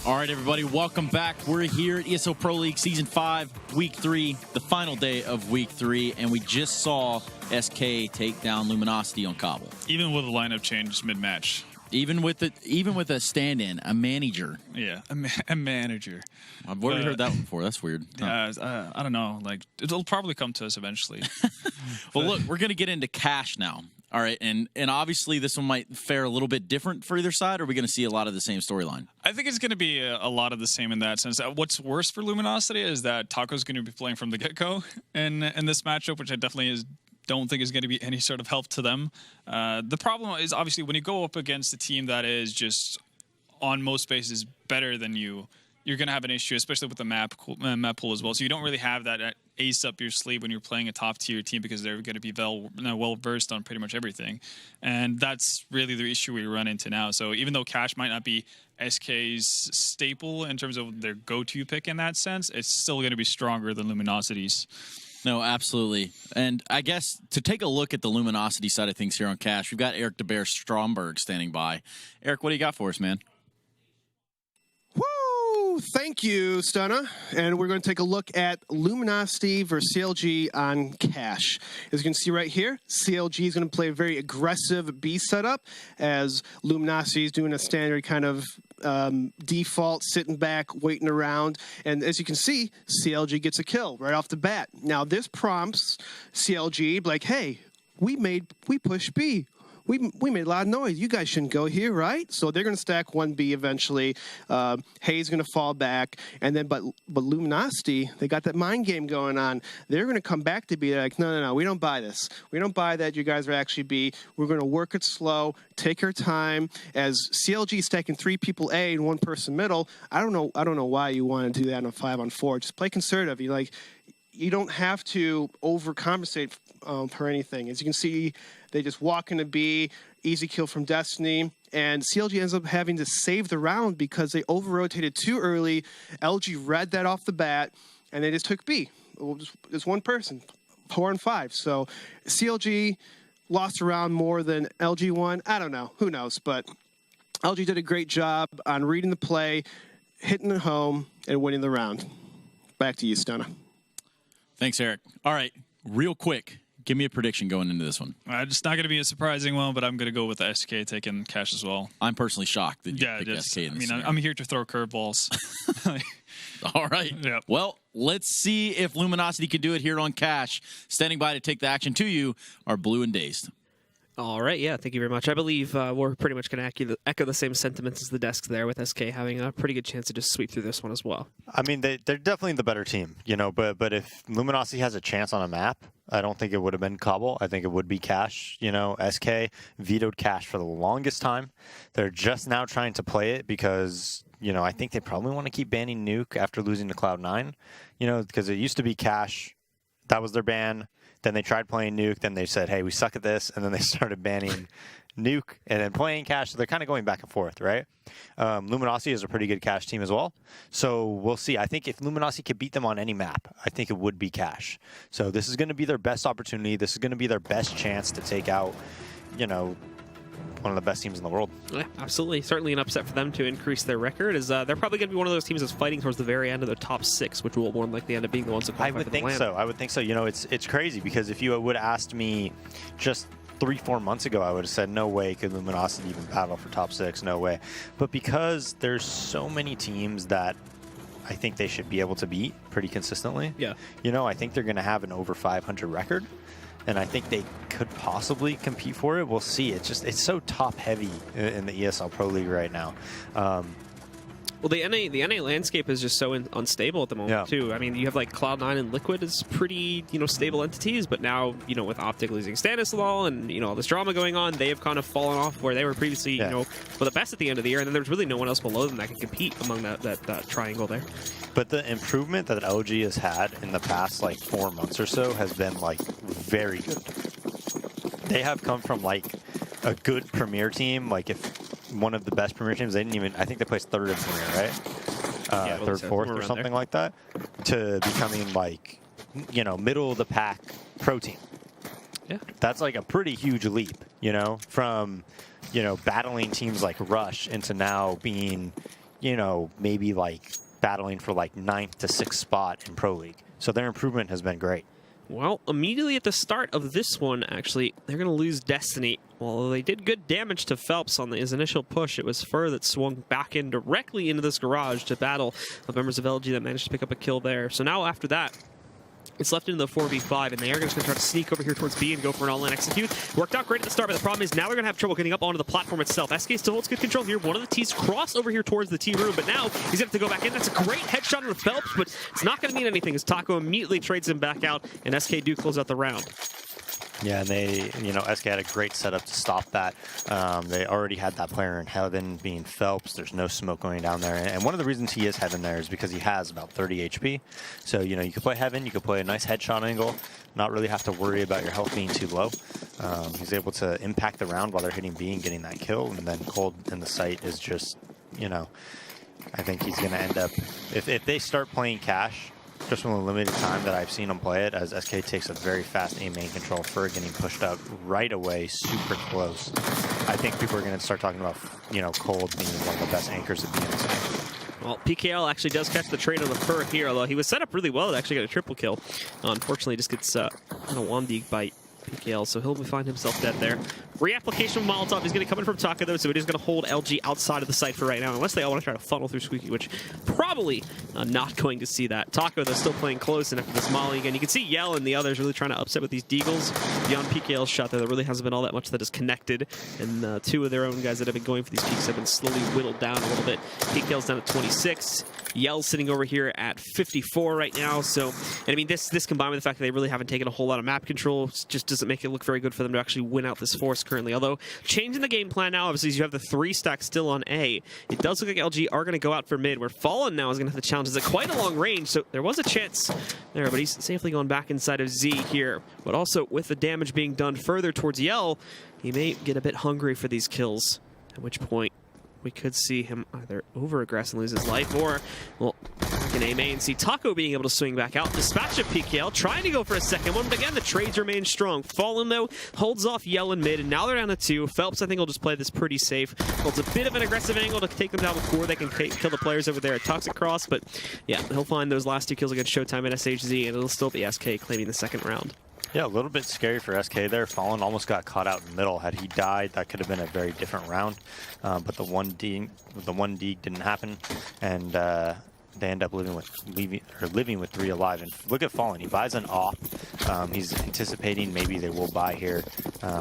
All right, everybody, welcome back. We're here at ESL Pro League Season 5, Week 3, the final day of Week 3, and we just saw SK take down Luminosity on Cobble. Even with a lineup change mid-match. Even with a stand-in, a manager. Yeah, a manager. I've already heard that one before. That's weird. Yeah, I don't know. Like, it'll probably come to us eventually. Well, look, we're going to get into cash now. All right, and obviously this one might fare a little bit different for either side, or are we going to see a lot of the same storyline? I think it's going to be a lot of the same in that sense. What's worse for Luminosity is that Taco's going to be playing from the get-go in this matchup, which I definitely don't think is going to be any sort of help to them. The problem is obviously when you go up against a team that is just on most bases better than you, you're going to have an issue, especially with the map pool as well. So you don't really have that ace up your sleeve when you're playing a top-tier team because they're going to be well-versed on pretty much everything. And that's really the issue we run into now. So even though Cash might not be SK's staple in terms of their go-to pick in that sense, it's still going to be stronger than Luminosity's. No, absolutely. And I guess to take a look at the Luminosity side of things here on Cash, we've got Eric DeBear Stromberg standing by. Eric, what do you got for us, man? Woo! Thank you, Stunna. And we're going to take a look at Luminosity versus CLG on Cash. As you can see right here, CLG is going to play a very aggressive B setup as Luminosity is doing a standard kind of default, sitting back, waiting around. And as you can see, CLG gets a kill right off the bat. Now, this prompts CLG like, hey, we pushed B. We made a lot of noise. You guys shouldn't go here, right? So they're going to stack 1B eventually. Hayes going to fall back. And then, but Luminosity, they got that mind game going on. They're going to come back to B. They're like, no, we don't buy this. We don't buy that you guys are actually B. We're going to work it slow, take our time. As CLG is stacking 3 people A and 1 person middle, I don't know why you want to do that on a 5-on-4. Just play conservative. You don't have to overcompensate for anything. As you can see, they just walk into B, easy kill from Destiny, and CLG ends up having to save the round because they over-rotated too early. LG read that off the bat, and they just took B. Just one person, 4 and 5. So CLG lost a round more than LG won. I don't know. Who knows? But LG did a great job on reading the play, hitting it home, and winning the round. Back to you, Stunna. Thanks, Eric. All right, real quick, give me a prediction going into this one. It's not going to be a surprising one, but I'm going to go with the SK taking Cash as well. I'm personally shocked that you picked SK in this I'm here to throw curveballs. All right. Yep. Well, let's see if Luminosity can do it here on Cash. Standing by to take the action to you are Blue and Dazed. All right, yeah, thank you very much. I believe we're pretty much going to echo the same sentiments as the desks there, with SK having a pretty good chance to just sweep through this one as well. I mean, they're definitely the better team, but if Luminosity has a chance on a map, I don't think it would have been Cobble. I think it would be Cash. SK vetoed Cash for the longest time. They're just now trying to play it because, I think they probably want to keep banning Nuke after losing to Cloud9, because it used to be Cash. That was their ban. Then they tried playing Nuke. Then they said, hey, we suck at this. And then they started banning Nuke and then playing Cash. So they're kind of going back and forth, right? Luminosity is a pretty good Cash team as well. So we'll see. I think if Luminosity could beat them on any map, I think it would be Cash. So this is going to be their best opportunity. This is going to be their best chance to take out, one of the best teams in the world. Yeah, absolutely. Certainly an upset for them to increase their record. They're probably going to be one of those teams that's fighting towards the very end of their top 6, which will more likely end up being the ones that qualify for the LAN. I would think so. It's crazy because if you would have asked me just 3-4 months ago, I would have said, no way could Luminosity even battle for top 6. No way. But because there's so many teams that I think they should be able to beat pretty consistently. Yeah. I think they're going to have an over 500 record. And I think they could possibly compete for it. We'll see. It's so top heavy in the ESL Pro League right now. Well, the NA landscape is just so unstable at the moment, too. I mean, you have like Cloud9 and Liquid as pretty, stable entities, but now, with Optic losing Stanislaw and, all this drama going on, they have kind of fallen off where they were previously, for the best at the end of the year, and then there's really no one else below them that can compete among that triangle there. But the improvement that LG has had in the past, 4 months or so has been, very good. They have come from, a good Premier team, if one of the best Premier teams. They didn't even, I think they placed 3rd in Premier, right? 3rd, 4th or something like that, to becoming middle of the pack pro team. Yeah. That's a pretty huge leap, from, battling teams like Rush into now being, you know, maybe like battling for like 9th to 6th spot in Pro League. So their improvement has been great. Well, immediately at the start of this one, actually, they're going to lose Destiny. Although they did good damage to Phelps on his initial push, it was Fur that swung back in directly into this garage to battle the members of LG that managed to pick up a kill there. So now after that, it's left into the 4v5, and they are just going to try to sneak over here towards B and go for an all-in execute. Worked out great at the start, but the problem is now they're going to have trouble getting up onto the platform itself. SK still holds good control here. One of the T's cross over here towards the T room, but now he's going to have to go back in. That's a great headshot on the Phelps, but it's not going to mean anything as Taco immediately trades him back out, and SK do close out the round. Yeah, and they, you know, SK had a great setup to stop that. They already had that player in Heaven being Phelps. There's no smoke going down there. And one of the reasons he is Heaven there is because he has about 30 HP. So, you know, you could play Heaven, you could play a nice headshot angle, not really have to worry about your health being too low. He's able to impact the round while they're hitting B and getting that kill. And then Cold in the site is just, you know, I think he's going to end up, if they start playing Cash, just from the limited time that I've seen him play it, as SK takes a very fast aim main control, Fur getting pushed up right away, super close. I think people are going to start talking about, you know, Cold being one of the best anchors at the end. Well, PKL actually does catch the trade on the Fur here, although he was set up really well to actually get a triple kill. Unfortunately, just gets kind of one-dig by PKL, so he'll find himself dead there. Reapplication of Molotov is going to come in from Taco, though, so it is going to hold LG outside of the site for right now, unless they all want to try to funnel through Squeaky, which probably not going to see that. Taco, though, still playing close, and after this molly again, you can see Yell and the others really trying to upset with these deagles. Beyond PKL's shot, there really hasn't been all that much that is connected, and two of their own guys that have been going for these peaks have been slowly whittled down a little bit. PKL's down at 26. Yell's sitting over here at 54 right now, so, and I mean, this combined with the fact that they really haven't taken a whole lot of map control just doesn't make it look very good for them to actually win out this force currently. Although, changing the game plan now, obviously, you have the 3 stack still on A. It does look like LG are going to go out for mid, where Fallen now is going to have the challenges at quite a long range, so there was a chance there, but he's safely gone back inside of Z here. But also, with the damage being done further towards Yell, he may get a bit hungry for these kills, at which point we could see him either over-aggress and lose his life, or, well, we can aim A and see Taco being able to swing back out. Dispatch of PKL, trying to go for a second one, but again, the trades remain strong. Fallen, though, holds off Yell in mid, and now they're down to 2. Phelps, I think, will just play this pretty safe. Holds a bit of an aggressive angle to take them down before they can kill the players over there at Toxic Cross, but yeah, he'll find those last 2 kills against Showtime and SHZ, and it'll still be SK claiming the second round. Yeah, a little bit scary for SK there. Fallen almost got caught out in the middle. Had he died, that could have been a very different round. But the 1D didn't happen, and they end up living with 3 alive. And look at Fallen. He buys an op. He's anticipating maybe they will buy here.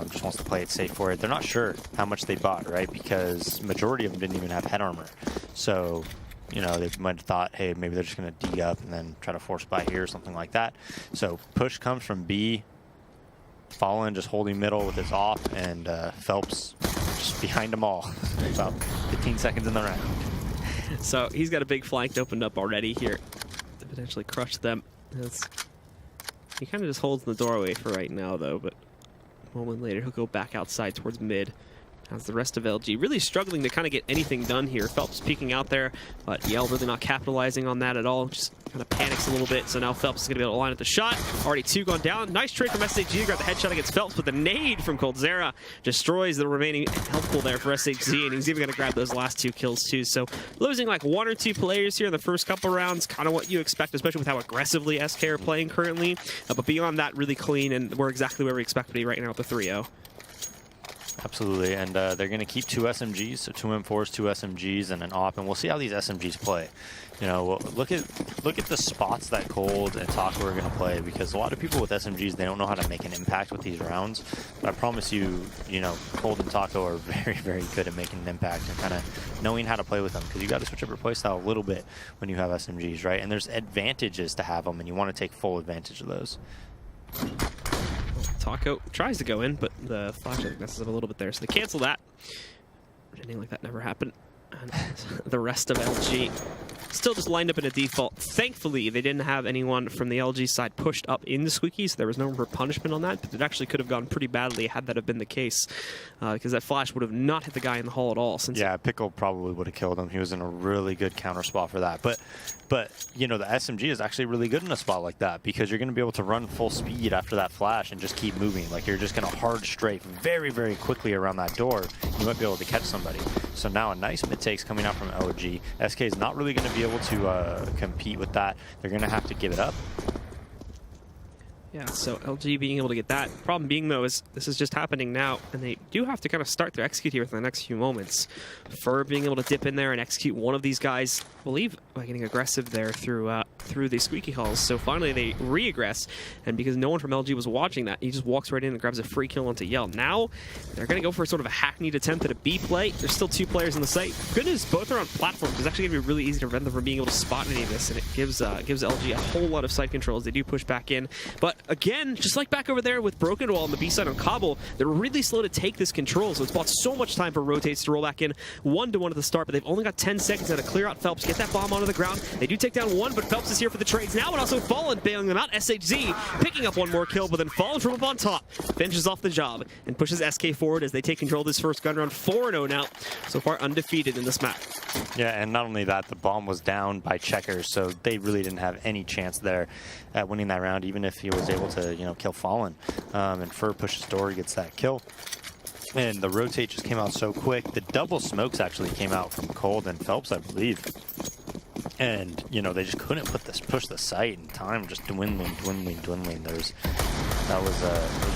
Just wants to play it safe for it. They're not sure how much they bought, right? Because majority of them didn't even have head armor. So, you know, they might have thought, hey, maybe they're just going to dig up and then try to force buy here or something like that. So push comes from B. Fallen just holding middle with his off, and Phelps just behind them all. About 15 seconds in the round. So he's got a big flank opened up already here to potentially crush them. He kind of just holds the doorway for right now, though, but a moment later he'll go back outside towards mid. As the rest of LG really struggling to kind of get anything done here. Phelps peeking out there, but Yell really not capitalizing on that at all. Just kind of panics a little bit, so now Phelps is going to be able to line up the shot. Already 2 gone down. Nice trade from SHG to grab the headshot against Phelps, but the nade from Coldzera destroys the remaining health pool there for SHG, and he's even going to grab those last 2 kills too. So losing like 1 or 2 players here in the first couple rounds, kind of what you expect, especially with how aggressively SK are playing currently. But beyond that, really clean, and we're exactly where we expect to be right now with the 3-0. Absolutely, and they're going to keep 2 SMGs, so 2 M4s, 2 SMGs, and an AWP, and we'll see how these SMGs play. You know, look at the spots that Cold and Taco are going to play, because a lot of people with SMGs, they don't know how to make an impact with these rounds. But I promise you, you know, Cold and Taco are very, very good at making an impact and kind of knowing how to play with them, because you got to switch up your playstyle a little bit when you have SMGs, right? And there's advantages to have them, and you want to take full advantage of those. Taco tries to go in, but the flash I think messes up a little bit there, so they cancel that. Pretending like that never happened. And the rest of LG still just lined up in a default. Thankfully, they didn't have anyone from the LG side pushed up into Squeaky, so there was no room for punishment on that, but it actually could have gone pretty badly had that have been the case, because that flash would have not hit the guy in the hall at all. Yeah, Pickle probably would have killed him. He was in a really good counter spot for that. But you know, the SMG is actually really good in a spot like that, because you're going to be able to run full speed after that flash and just keep moving. Like, you're just going to hard strafe very, very quickly around that door. You might be able to catch somebody. So now a nice mid takes coming out from LG. SK is not really going to be able to compete with that. They're going to have to give it up. Yeah, so LG being able to get that. Problem being, though, is this is just happening now, and they do have to kind of start their execute here within the next few moments. Fur being able to dip in there and execute one of these guys, I believe, by getting aggressive there through the squeaky halls. So finally they re-aggress, and because no one from LG was watching that, he just walks right in and grabs a free kill onto Yell. Now they're going to go for sort of a hackneyed attempt at a B play. There's still 2 players in the site. Good news, both are on platforms. It's actually going to be really easy to prevent them from being able to spot any of this, and it gives LG a whole lot of side control as they do push back in. But again, just like back over there with Broken Wall on the B side on Cobble, they're really slow to take this control, so it's bought so much time for rotates to roll back in 1-1 at the start, but they've only got 10 seconds now to clear out Phelps, get that bomb onto the ground. They do take down 1, but Phelps is here for the trades now, and also Fallen bailing them out. SHZ picking up 1 more kill, but then Fallen from up on top finishes off the job and pushes SK forward as they take control of this first gun round. 4-0 now, so far undefeated in this map. Yeah, and not only that, the bomb was down by Checkers, so they really didn't have any chance there at winning that round, even if he was able to, kill Fallen. And Fur pushes door, gets that kill. And the rotate just came out so quick. The double smokes actually came out from Cold and Phelps, I believe. And, they just couldn't push the site, and time just dwindling. It was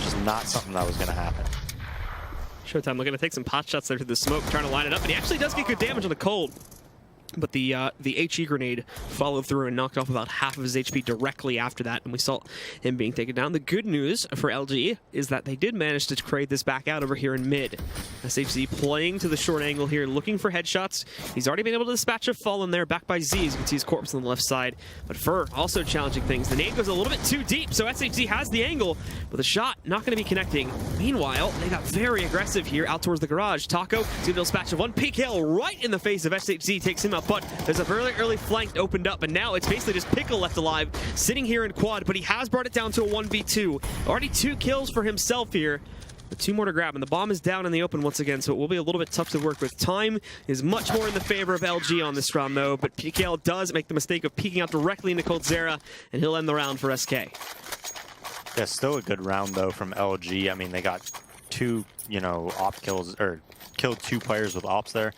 just not something that was going to happen. Showtime looking to take some pot shots there to the smoke, trying to line it up, and he actually does get good damage on the Cold. But the HE grenade followed through and knocked off about half of his HP directly after that, and we saw him being taken down. The good news for LG is that they did manage to trade this back out over here in mid. SHZ playing to the short angle here, looking for headshots. He's already been able to dispatch a Fallen there, back by Z, as you can see his corpse on the left side. But Fur also challenging things. The nade goes a little bit too deep, so SHZ has the angle, but the shot not going to be connecting. Meanwhile, they got very aggressive here out towards the garage. Taco is going to dispatch of 1 PKL right in the face of SHZ, takes him out. But there's a very early flank opened up, and now it's basically just Pickle left alive, sitting here in quad, but he has brought it down to a 1v2. Already 2 kills for himself here, but 2 more to grab, and the bomb is down in the open once again, so it will be a little bit tough to work with. Time is much more in the favor of LG on this round, though, but PKL does make the mistake of peeking out directly into Coldzera, and he'll end the round for SK. Yeah, still a good round, though, from LG. I mean, they got 2, op kills, or killed 2 players with ops there,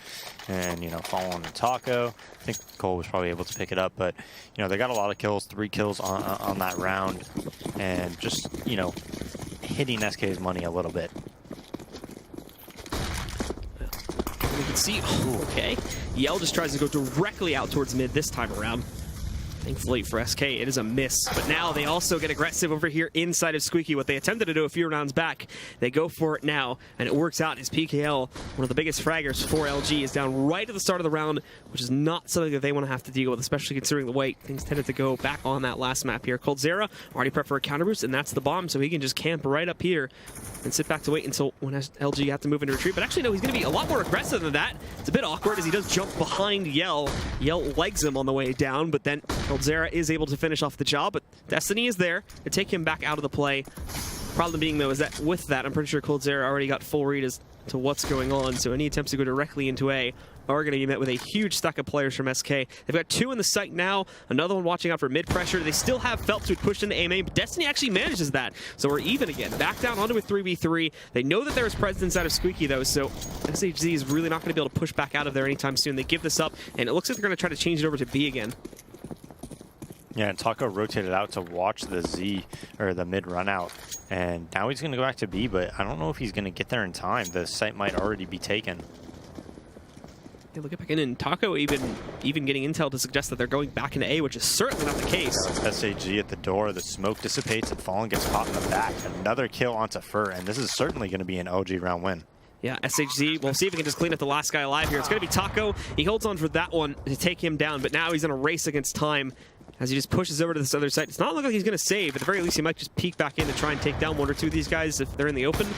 and Fallen and Taco. I think Cole was probably able to pick it up, but they got a lot of kills, 3 kills on that round, and just hitting SK's money a little bit. We can see, okay, Yell just tries to go directly out towards mid this time around. Thankfully for SK, it is a miss. But now they also get aggressive over here inside of Squeaky. What they attempted to do a few rounds back, they go for it now, and it works out as PKL, one of the biggest fraggers for LG, is down right at the start of the round, which is not something that they want to have to deal with, especially considering the weight. Things tended to go back on that last map here. Coldzera already prepped for a counter boost, and that's the bomb, so he can just camp right up here and sit back to wait until when LG have to move into retreat. But actually, no, he's going to be a lot more aggressive than that. It's a bit awkward as he does jump behind Yell. Yell legs him on the way down, but then Coldzera is able to finish off the job, but Destiny is there to take him back out of the play. Problem being, though, is that with that, I'm pretty sure Coldzera already got full read as to what's going on, so any attempts to go directly into A are going to be met with a huge stack of players from SK. They've got 2 in the site now, another one watching out for mid pressure. They still have Phelps who pushed into A main, but Destiny actually manages that, so we're even again. Back down onto a 3v3. They know that there is presence inside of Squeaky, though, so SHZ is really not going to be able to push back out of there anytime soon. They give this up, and it looks like they're going to try to change it over to B again. Yeah, and Taco rotated out to watch the Z, or the mid run out. And now he's going to go back to B, but I don't know if he's going to get there in time. The site might already be taken. Yeah, we'll get back in, and Taco even getting intel to suggest that they're going back into A, which is certainly not the case. Yeah, SAG at the door, the smoke dissipates, and Fallen gets caught in the back. Another kill onto Fur, and this is certainly going to be an LG round win. Yeah, SHZ, we'll see if we can just clean up the last guy alive here. It's going to be Taco. He holds on for that one to take him down, but now he's in a race against time as he just pushes over to this other side. It's not looking like he's going to save. At the very least, he might just peek back in to try and take down 1 or 2 of these guys if they're in the open.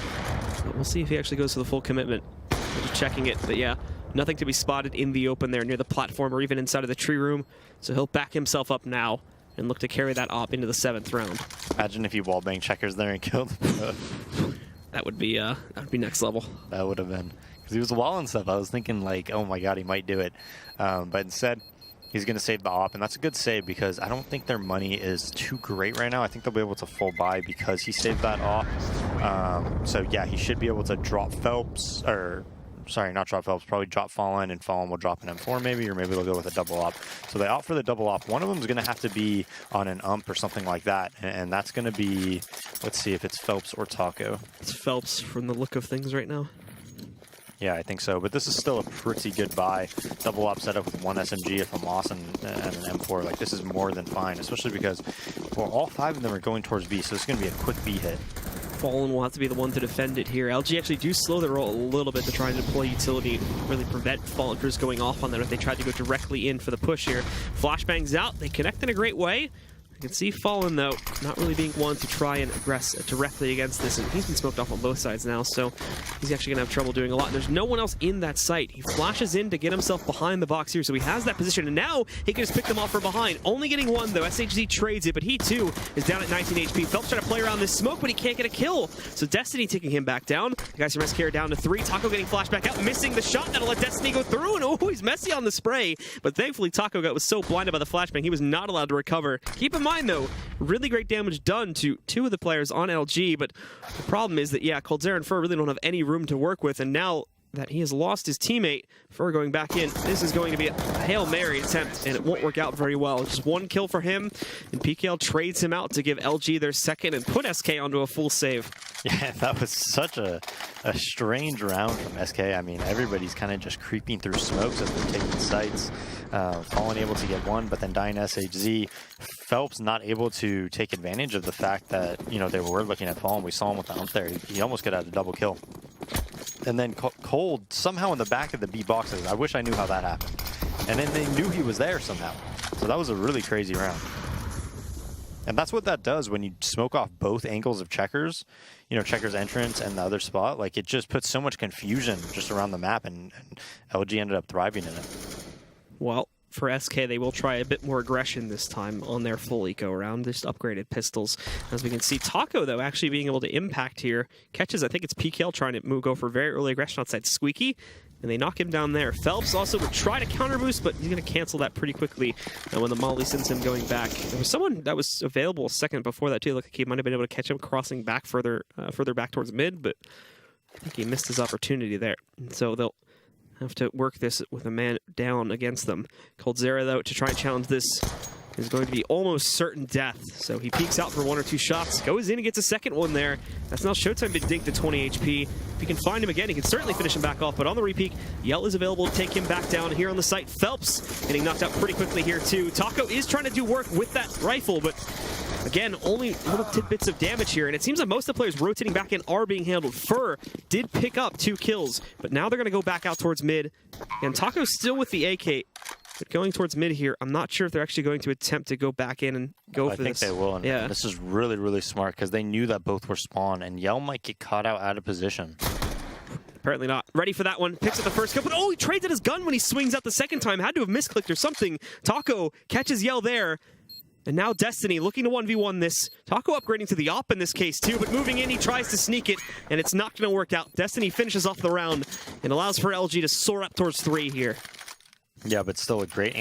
But we'll see if he actually goes to the full commitment. We're just checking it, but yeah, nothing to be spotted in the open there near the platform or even inside of the tree room. So he'll back himself up now and look to carry that op into the 7th round. Imagine if he wallbang Checkers there and killed him. That would be next level. That would have been, because he was walling stuff. I was thinking like, oh my god, he might do it, but instead he's going to save the op, and that's a good save because I don't think their money is too great right now. I think they'll be able to full buy because he saved that op. So yeah, he should be able to drop Phelps, or sorry, not drop Phelps, probably drop Fallen, and Fallen will drop an M4 maybe, or maybe they'll go with a double op. So they opt for the double op. One of them is going to have to be on an ump or something like that, and that's going to be, let's see if it's Phelps or Taco. It's Phelps from the look of things right now. Yeah, I think so, but this is still a pretty good buy. Double op setup with one SMG if I'm lost and an M4. Like, this is more than fine, especially because, well, all 5 of them are going towards B, so it's going to be a quick B hit. Fallen will have to be the one to defend it here. LG actually do slow their roll a little bit to try and deploy utility, really prevent Fallen from just going off on them if they tried to go directly in for the push here. Flashbangs out, they connect in a great way. You can see Fallen, though, not really being one to try and aggress directly against this, and he's been smoked off on both sides now, so he's actually going to have trouble doing a lot. And there's no one else in that site. He flashes in to get himself behind the box here, so he has that position, and now he can just pick them off from behind. Only getting one, though. SHZ trades it, but he, too, is down at 19 HP. Phelps trying to play around this smoke, but he can't get a kill. So Destiny taking him back down. The guys from SK are down to 3. Taco getting flashed back out, missing the shot. That'll let Destiny go through, and oh, he's messy on the spray. But thankfully, Taco was so blinded by the flashbang, he was not allowed to recover. Keep in mind, though, really great damage done to 2 of the players on LG, but the problem is that, yeah, Coldzera and Fur really don't have any room to work with, and now that he has lost his teammate, Fur going back in, this is going to be a Hail Mary attempt, and it won't work out very well. Just 1 kill for him, and PKL trades him out to give LG their second and put SK onto a full save. Yeah, that was such a strange round from SK. I mean, everybody's kind of just creeping through smokes as they're taking sites. Fallen able to get 1, but then dying SHZ. Phelps not able to take advantage of the fact that, you know, they were looking at Fallen. We saw him with the ump there. He almost got out a double kill. And then Cold somehow in the back of the B boxes. I wish I knew how that happened. And then they knew he was there somehow. So that was a really crazy round. And that's what that does when you smoke off both angles of Checkers, you know, Checkers' entrance and the other spot. Like, it just puts so much confusion just around the map, and LG ended up thriving in it. Well, for SK, they will try a bit more aggression this time on their full eco round, just upgraded pistols. As we can see, Taco, though, actually being able to impact here. Catches, I think it's PKL trying to go for very early aggression outside Squeaky, and they knock him down there. Phelps also would try to counter boost, but he's going to cancel that pretty quickly when the Molly sends him going back. There was someone that was available a second before that, too. Looked like he might have been able to catch him crossing back further back towards mid, but I think he missed his opportunity there. And so they'll have to work this with a man down against them. Coldzera, though, to try and challenge this is going to be almost certain death. So he peeks out for 1 or 2 shots, goes in and gets a second one there. That's now Showtime been dinked to 20 HP. If he can find him again, he can certainly finish him back off, but on the repeat, Yell is available to take him back down here on the site. Phelps getting knocked out pretty quickly here, too. Taco is trying to do work with that rifle, but again, only little tidbits of damage here, and it seems like most of the players rotating back in are being handled. Fur did pick up 2 kills, but now they're going to go back out towards mid, and Taco's still with the AK, but going towards mid here. I'm not sure if they're actually going to attempt to go back in and go for this. I think they will, and yeah. This is really, really smart, because they knew that both were spawn, and Yell might get caught out of position. Apparently not. Ready for that one. Picks up the first kill, but oh, he trades at his gun when he swings out the second time. Had to have misclicked or something. Taco catches Yell there. And now Destiny looking to 1v1 this. Taco upgrading to the op in this case too, but moving in, he tries to sneak it, and it's not going to work out. Destiny finishes off the round and allows for LG to soar up towards 3 here. Yeah, but still a great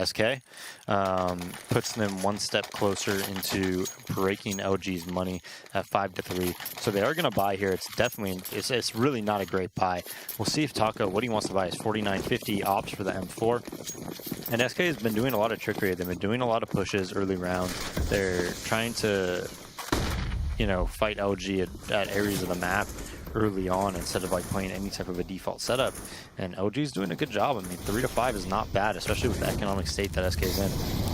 SK, puts them one step closer into breaking LG's money at 5-3. So they are going to buy here. It's definitely, it's really not a great buy. We'll see if Taco, what he wants to buy is 49.50 opts for the M4. And SK has been doing a lot of trickery. They've been doing a lot of pushes early round. They're trying to, you know, fight LG at areas of the map early on instead of like playing any type of a default setup, and LG's doing a good job. I mean, 3-5 is not bad, especially with the economic state that SK is in.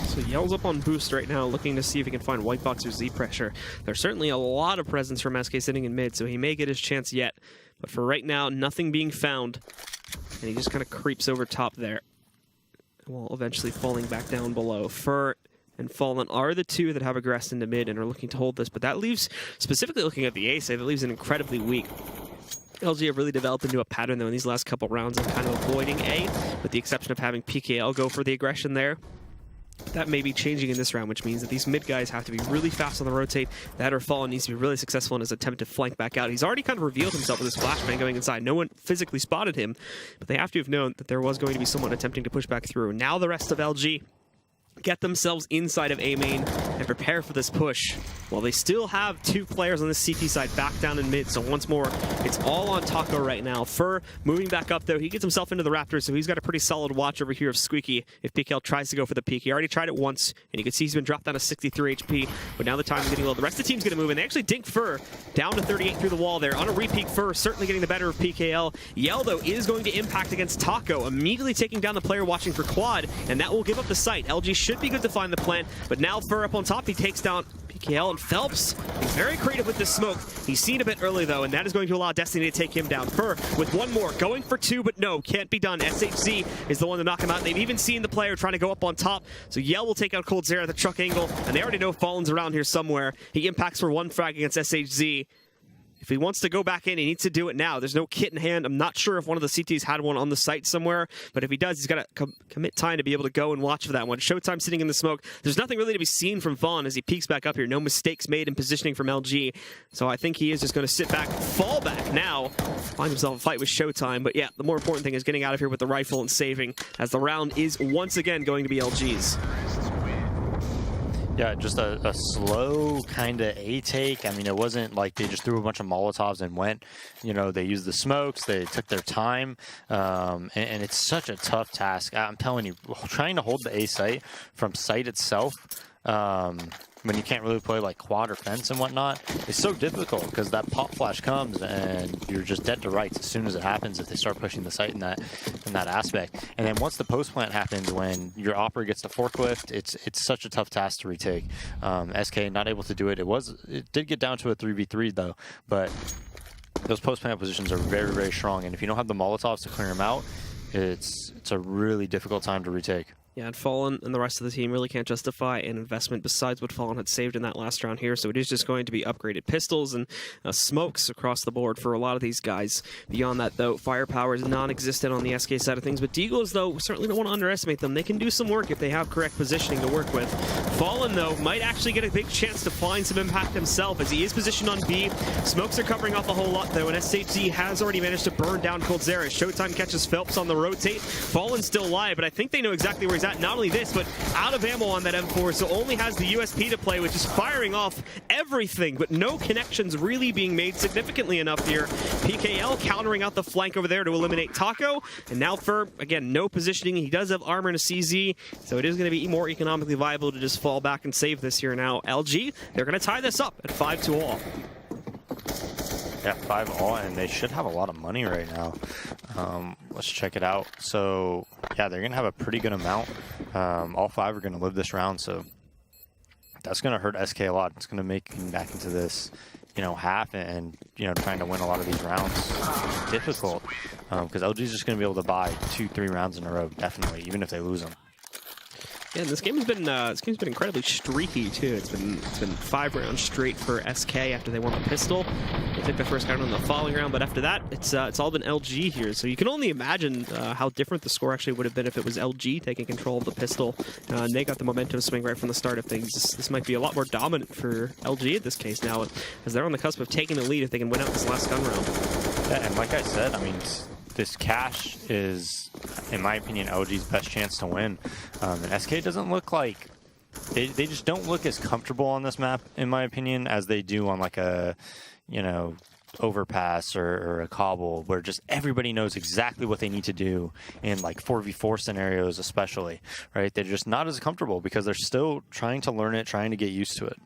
So Yell's up on boost right now, looking to see if he can find White Box or Z pressure. There's certainly a lot of presence from SK sitting in mid, so he may get his chance yet. But for right now, nothing being found, and he just kind of creeps over top there, while eventually falling back down below. Fur and Fallen are the two that have aggressed into mid and are looking to hold this, but that leaves, specifically looking at the A side, that leaves it incredibly weak. LG have really developed into a pattern, though, in these last couple rounds of kind of avoiding A, with the exception of having PKL go for the aggression there. That may be changing in this round, which means that these mid guys have to be really fast on the rotate. That or Fallen needs to be really successful in his attempt to flank back out. He's already kind of revealed himself with his flashbang going inside. No one physically spotted him, but they have to have known that there was going to be someone attempting to push back through. Now the rest of LG get themselves inside of A main and prepare for this push. Well, they still have two players on the CT side back down in mid, so once more, it's all on Taco right now. Fur moving back up, though. He gets himself into the Raptors, so he's got a pretty solid watch over here of Squeaky if PKL tries to go for the peak. He already tried it once, and you can see he's been dropped down to 63 HP, but now the time's getting low. The rest of the team's going to move, and they actually dink Fur down to 38 through the wall there. On a re-peak, Fur certainly getting the better of PKL. Yell, though, is going to impact against Taco, immediately taking down the player watching for Quad, and that will give up the site. LG should be good to find the plant, but now Fur up on top, he takes down PKL, and Phelps is very creative with this smoke. He's seen a bit early, though, and that is going to allow Destiny to take him down. Fur with one more, going for two, but no, can't be done. SHZ is the one to knock him out. They've even seen the player trying to go up on top, so Yell will take out coldzera at the truck angle, and they already know Fallen's around here somewhere. He impacts for one frag against SHZ. If he wants to go back in, he needs to do it now. There's no kit in hand. I'm not sure if one of the CTs had one on the site somewhere, but if he does, he's got to commit time to be able to go and watch for that one. Showtime sitting in the smoke. There's nothing really to be seen from Fallen as he peeks back up here. No mistakes made in positioning from LG. So I think he is just going to sit back, fall back now, find himself a fight with Showtime. But yeah, the more important thing is getting out of here with the rifle and saving, as the round is once again going to be LG's. Yeah, just a slow kind of A-take. I mean, it wasn't like they just threw a bunch of Molotovs and went. You know, they used the smokes. They took their time. And it's such a tough task. I'm telling you, trying to hold the A site from site itself, when you can't really play like quad or fence and whatnot, it's so difficult because that pop flash comes and you're just dead to rights as soon as it happens if they start pushing the site in that aspect. And then once the post plant happens, when your opera gets the forklift, it's such a tough task to retake. SK not able to do it. It did get down to a 3v3 though, but those post plant positions are very, very strong. And if you don't have the Molotovs to clear them out, it's a really difficult time to retake. Yeah, and Fallen and the rest of the team really can't justify an investment besides what Fallen had saved in that last round here, so it is just going to be upgraded pistols and smokes across the board for a lot of these guys. Beyond that, though, firepower is non-existent on the SK side of things, but Deagles, though, certainly don't want to underestimate them. They can do some work if they have correct positioning to work with. Fallen, though, might actually get a big chance to find some impact himself as he is positioned on B. Smokes are covering off a whole lot, though, and SHZ has already managed to burn down coldzera. Showtime catches Phelps on the rotate. Fallen's still alive, but I think they know exactly where he's at. Not only this, but out of ammo on that M4, so only has the USP to play, which is firing off everything, but no connections really being made significantly enough here. PKL countering out the flank over there to eliminate Taco, and now Fur, again, no positioning. He does have armor and a CZ, so it is going to be more economically viable to just fall back and save this here now. LG, they're going to tie this up at 5-all. Yeah, 5-all, and they should have a lot of money right now. Let's check it out. So, yeah, they're going to have a pretty good amount. All 5 are going to live this round, so that's going to hurt SK a lot. It's going to make him back into this, you know, half and, you know, trying to win a lot of these rounds difficult. Because LG is just going to be able to buy 2-3 rounds in a row, definitely, even if they lose them. Yeah, and this game's been incredibly streaky too. It's been 5 rounds straight for SK after they won the pistol. They took the first round in the following round, but after that, it's all been LG here. So you can only imagine how different the score actually would have been if it was LG taking control of the pistol. And they got the momentum swing right from the start of things. This might be a lot more dominant for LG in this case now, as they're on the cusp of taking the lead if they can win out this last gun round. Yeah, and like I said, I mean, this cash is, in my opinion, LG's best chance to win. And SK doesn't look like, they just don't look as comfortable on this map, in my opinion, as they do on like a, you know, Overpass or a Cobble, where just everybody knows exactly what they need to do in like 4v4 scenarios especially, right? They're just not as comfortable because they're still trying to learn it, trying to get used to it.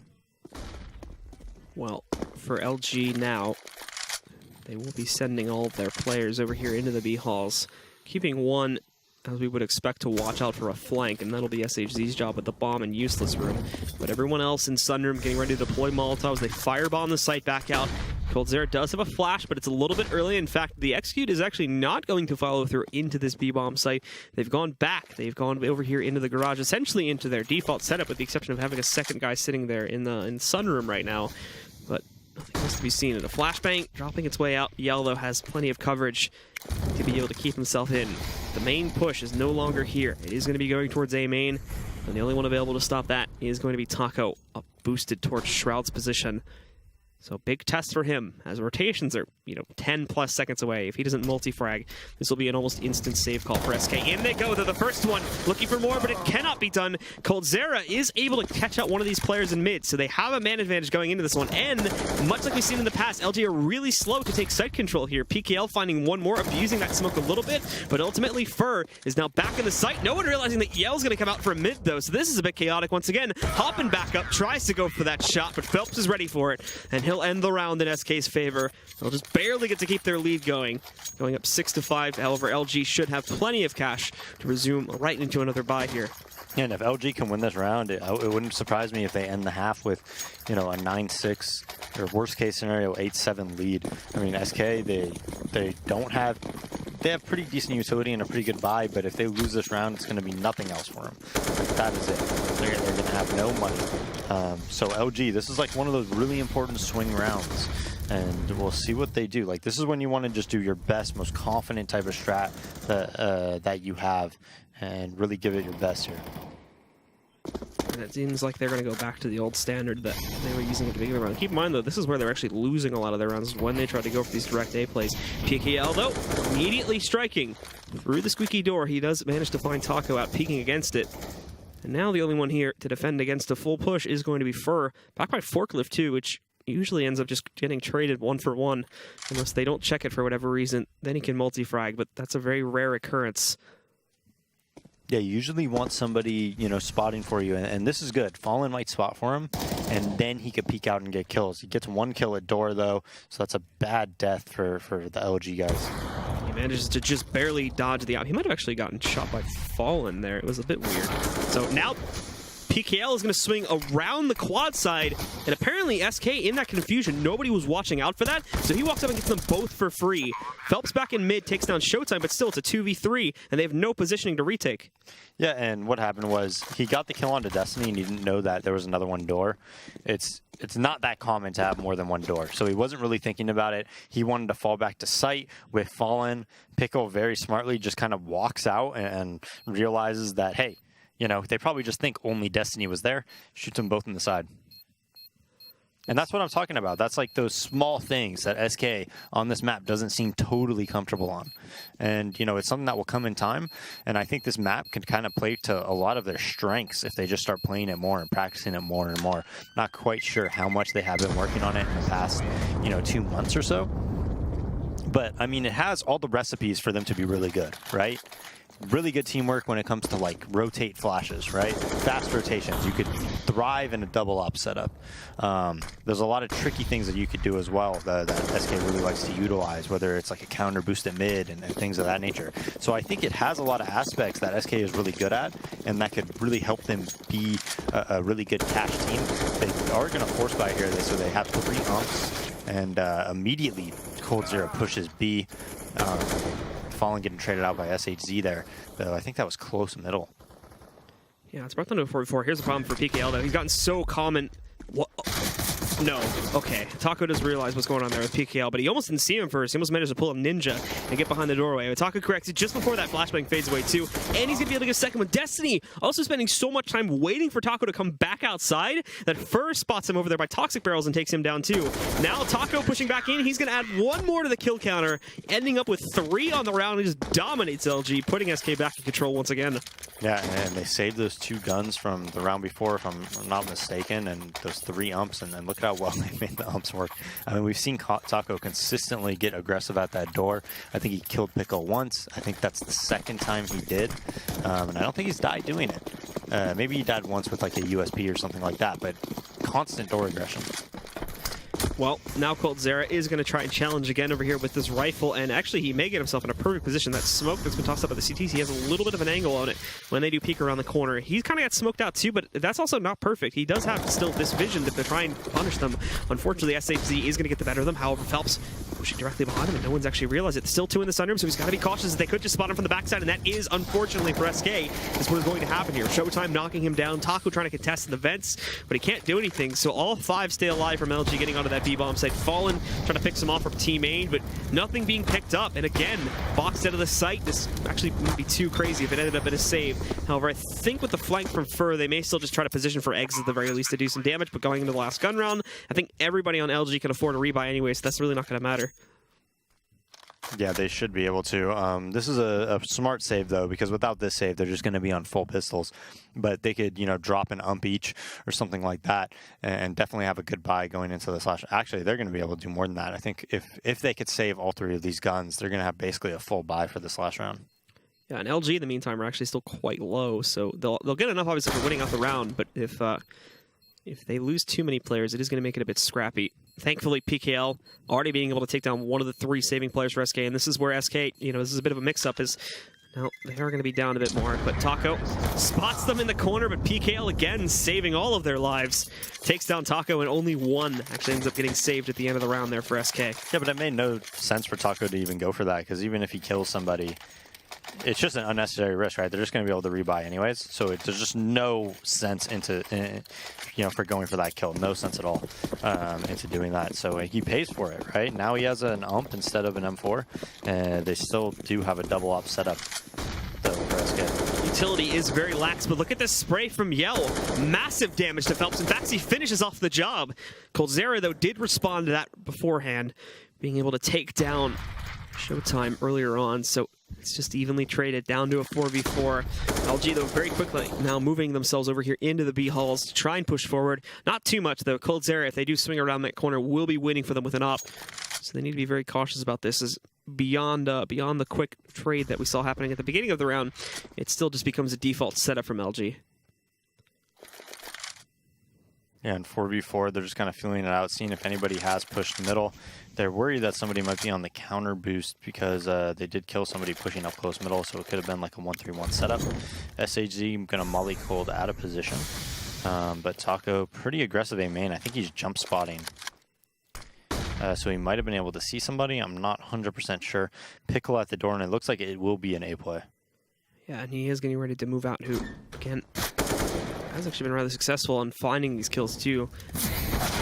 Well, for LG now, they will be sending all of their players over here into the B halls, keeping one, as we would expect, to watch out for a flank, and that'll be SHZ's job with the bomb and useless room. But everyone else in Sunroom getting ready to deploy Molotovs. They firebomb the site back out. coldzera does have a flash, but it's a little bit early. In fact, the execute is actually not going to follow through into this B-bomb site. They've gone back. They've gone over here into the garage, essentially into their default setup, with the exception of having a second guy sitting there in Sunroom right now. But nothing else to be seen. And a flashbang dropping its way out. Yell, though, has plenty of coverage to be able to keep himself in. The main push is no longer here. It is going to be going towards A main, and the only one available to stop that is going to be Taco, up boosted towards Shroud's position. So big test for him, as rotations are, 10 plus seconds away. If he doesn't multi-frag, this will be an almost instant save call for SK. In they go, they're the first one, looking for more, but it cannot be done. coldzera is able to catch out one of these players in mid, so they have a man advantage going into this one. And much like we've seen in the past, LG are really slow to take site control here. PKL finding one more, abusing that smoke a little bit, but ultimately Fur is now back in the site. No one realizing that Yell's going to come out for a mid, though, so this is a bit chaotic once again. Hopping back up, tries to go for that shot, but Phelps is ready for it, and he'll end the round in SK's favor. They'll just barely get to keep their lead going up 6-5. However, LG should have plenty of cash to resume right into another bye here. Yeah, and if LG can win this round, it wouldn't surprise me if they end the half with, a 9-6 or worst case scenario 8-7 lead. I mean, SK they have pretty decent utility and a pretty good buy, but if they lose this round, it's going to be nothing else for them. That is it. They're going to have no money. So LG, this is like one of those really important swing rounds, and we'll see what they do. Like, this is when you want to just do your best, most confident type of strat that you have, and really give it your best here. And it seems like they're going to go back to the old standard that they were using at the beginning of the round. Keep in mind, though, this is where they're actually losing a lot of their rounds, when they try to go for these direct A plays. PKL, though, immediately striking through the squeaky door. He does manage to find Taco out, peeking against it. And now the only one here to defend against a full push is going to be Fur, back by Forklift, too, which usually ends up just getting traded 1-for-1, unless they don't check it for whatever reason. Then he can multi-frag, but that's a very rare occurrence. Yeah, you usually want somebody, spotting for you, and this is good. Fallen might spot for him, and then he could peek out and get kills. He gets one kill at door, though, so that's a bad death for the LG guys. He manages to just barely dodge the out. He might have actually gotten shot by Fallen there. It was a bit weird. So now PKL is going to swing around the quad side, and apparently SK, in that confusion, nobody was watching out for that, so he walks up and gets them both for free. Phelps back in mid takes down Showtime, but still it's a 2v3, and they have no positioning to retake. Yeah, and what happened was he got the kill onto Destiny, and he didn't know that there was another one door. It's not that common to have more than one door, so he wasn't really thinking about it. He wanted to fall back to site with Fallen. Pickle very smartly just kind of walks out and realizes that, hey, they probably just think only Destiny was there. Shoots them both in the side. And that's what I'm talking about. That's like those small things that SK on this map doesn't seem totally comfortable on. And, it's something that will come in time. And I think this map can kind of play to a lot of their strengths if they just start playing it more and practicing it more and more. Not quite sure how much they have been working on it in the past, 2 months or so. But, I mean, it has all the recipes for them to be really good, right? Really good teamwork when it comes to rotate flashes, right? Fast rotations. You could thrive in a double up setup. There's a lot of tricky things that you could do as well that SK really likes to utilize, whether it's like a counter boost at mid and things of that nature. So I think it has a lot of aspects that SK is really good at, and that could really help them be a really good cash team. They are going to force buy here, so they have 3 umps, and immediately coldzera pushes B. Fallen getting traded out by SHZ there, though I think that was close middle. Yeah, it's brought down to a 4v4. Here's the problem for PKL, though. He's gotten so common. No. Okay. Taco does realize what's going on there with PKL, but he almost didn't see him first. He almost managed to pull up Ninja and get behind the doorway. But Taco corrects it just before that flashbang fades away too. And he's going to be able to get a second one. Destiny also spending so much time waiting for Taco to come back outside that first spots him over there by Toxic Barrels and takes him down too. Now Taco pushing back in. He's going to add one more to the kill counter, ending up with 3 on the round. He just dominates LG, putting SK back in control once again. Yeah, and they saved those 2 guns from the round before, if I'm not mistaken, and those 3 umps, and then look at how well they made the umps work. I mean, we've seen Taco consistently get aggressive at that door. I think he killed Pickle once. I think that's the 2nd time he did, and I don't think he's died doing it. Maybe he died once with like a USP or something like that, but constant door aggression. Well, now coldzera is going to try and challenge again over here with this rifle, and actually he may get himself in a perfect position. That smoke that's been tossed up at the CTs, he has a little bit of an angle on it when they do peek around the corner. He's kind of got smoked out too, but that's also not perfect. He does have still this vision to try and punish them. Unfortunately, SHZ is going to get the better of them. However, Phelps pushing directly behind him, and no one's actually realized it. Still 2 in the sunroom, so he's got to be cautious. They could just spot him from the backside, and that is, unfortunately for SK, is what is going to happen here. Showtime knocking him down. Taco trying to contest in the vents, but he can't do anything, so all 5 stay alive from LG getting onto that B-bomb site. Fallen trying to pick some off from Team Aid, but nothing being picked up. And again, boxed out of the site. This actually would be too crazy if it ended up in a save. However, I think with the flank from Fur, they may still just try to position for eggs at the very least to do some damage, but going into the last gun round, I think everybody on LG can afford a rebuy anyway, so that's really not going to matter. Yeah, they should be able to. This is a smart save, though, because without this save, they're just going to be on full pistols. But they could, drop an ump each or something like that and definitely have a good buy going into the slash. Actually, they're going to be able to do more than that. I think if they could save all 3 of these guns, they're going to have basically a full buy for the slash round. Yeah, and LG, in the meantime, are actually still quite low, so they'll get enough, obviously, for winning out the round, but if they lose too many players, it is going to make it a bit scrappy. Thankfully, PKL already being able to take down one of the 3 saving players for SK, and this is where SK, this is a bit of a mix-up, is now they are going to be down a bit more, but Taco spots them in the corner, but PKL again saving all of their lives. Takes down Taco, and only 1 actually ends up getting saved at the end of the round there for SK. Yeah, but it made no sense for Taco to even go for that, because even if he kills somebody, it's just an unnecessary risk, right? They're just going to be able to rebuy anyways, so there's just no sense for going for that kill. No sense at all into doing that. So he pays for it, right? Now he has an ump instead of an M4, and they still do have a double op setup though for SK. Utility is very lax, but look at this spray from Yell. Massive damage to Phelps. In fact, he finishes off the job. coldzera, though, did respond to that beforehand, being able to take down Showtime earlier on, so it's just evenly traded down to a 4v4. LG, though, very quickly now moving themselves over here into the B halls to try and push forward. Not too much, though. coldzera, if they do swing around that corner, will be waiting for them with an op. So they need to be very cautious about this. As beyond the quick trade that we saw happening at the beginning of the round, it still just becomes a default setup from LG. Yeah, and 4v4, they're just kind of feeling it out, seeing if anybody has pushed middle. They're worried that somebody might be on the counter boost because they did kill somebody pushing up close middle, so it could have been like a 1-3-1 setup. SHZ going to molly cold out of position, but Taco pretty aggressive A main. I think he's jump spotting. So he might have been able to see somebody. I'm not 100% sure. Pickle at the door, and it looks like it will be an A play. Yeah, and he is getting ready to move out, who, again, has actually been rather successful on finding these kills, too.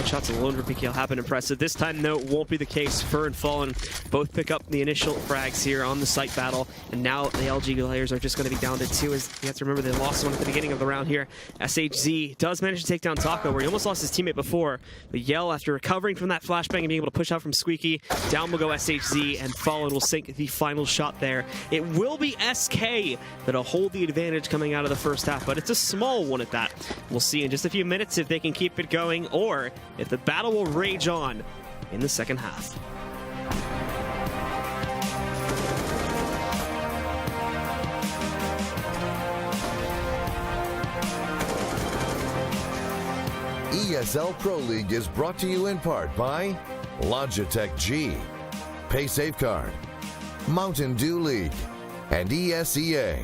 Shots alone for PKL have been impressive. This time, though, won't be the case. Fur and Fallen both pick up the initial frags here on the site battle, and now the LG players are just going to be down to 2, as you have to remember they lost one at the beginning of the round here. SHZ does manage to take down Taco, where he almost lost his teammate before, but Yell, after recovering from that flashbang and being able to push out from Squeaky, down will go SHZ, and Fallen will sink the final shot there. It will be SK that'll hold the advantage coming out of the first half, but it's a small one at that. We'll see in just a few minutes if they can keep it going, or if the battle will rage on in the second half. ESL Pro League is brought to you in part by Logitech G, Pay Safeguard, Mountain Dew League, and ESEA.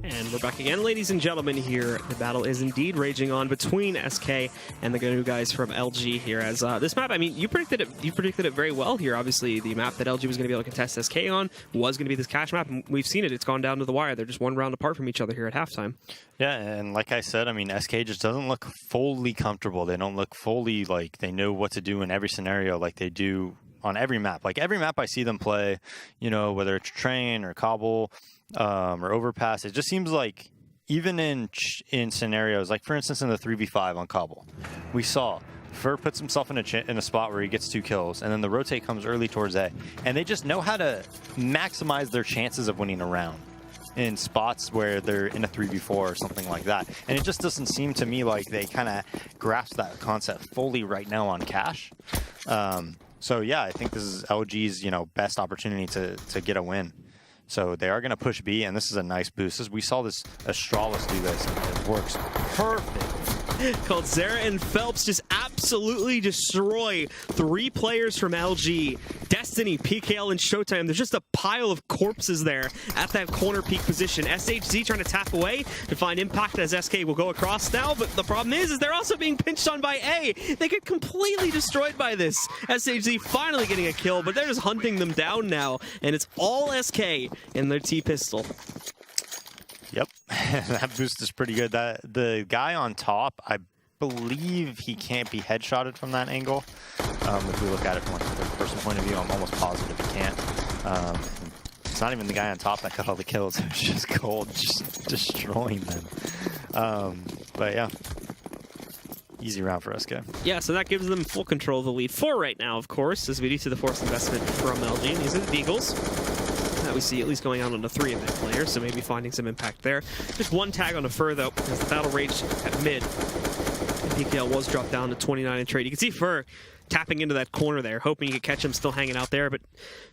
And we're back again, ladies and gentlemen, here. The battle is indeed raging on between SK and the new guys from LG here. As this map, I mean, you predicted it very well here. Obviously, the map that LG was going to be able to contest SK on was going to be this cash map, and we've seen it. It's gone down to the wire. They're just one round apart from each other here at halftime. Yeah, and like I said, I mean, SK just doesn't look fully comfortable. They don't look fully like they know what to do in every scenario like they do on every map. Like every map I see them play, you know, whether it's Train or Cobble or Overpass, it just seems like even in scenarios, like for instance in the 3v5 on Cobble, we saw Fur puts himself in a spot where he gets 2 kills, and then the rotate comes early towards A, and they just know how to maximize their chances of winning a round in spots where they're in a 3v4 or something like that. And it just doesn't seem to me like they kind of grasp that concept fully right now on Cash. So yeah, I think this is LG's, you know, best opportunity to get a win. So they are going to push B, and this is a nice boost. We saw this Astralis do this, and it works perfect. Coldzera and Phelps just absolutely destroy 3 players from LG. Destiny, PKL, and Showtime. There's just a pile of corpses there at that corner peak position. SHZ trying to tap away to find impact as SK will go across now, but the problem is they're also being pinched on by A. They get completely destroyed by this. SHZ finally getting a kill, but they're just hunting them down now, and it's all SK in their T-pistol. Yep, that boost is pretty good. The guy on top, I believe he can't be headshotted from that angle. If we look at it from like a third-person point of view, I'm almost positive he can't. It's not even the guy on top that got all the kills. It's just Cold just destroying them. But yeah, easy round for SK. Yeah, so that gives them full control of the lead 4 right now, of course, as we do see the forced investment from LG. These are the Deagles that we see at least going out on a 3 of that player, so maybe finding some impact there. Just one tag on a Fur, though, as the battle raged at mid. And PKL was dropped down to 29 in trade. You can see Fur tapping into that corner there, hoping you could catch him still hanging out there, but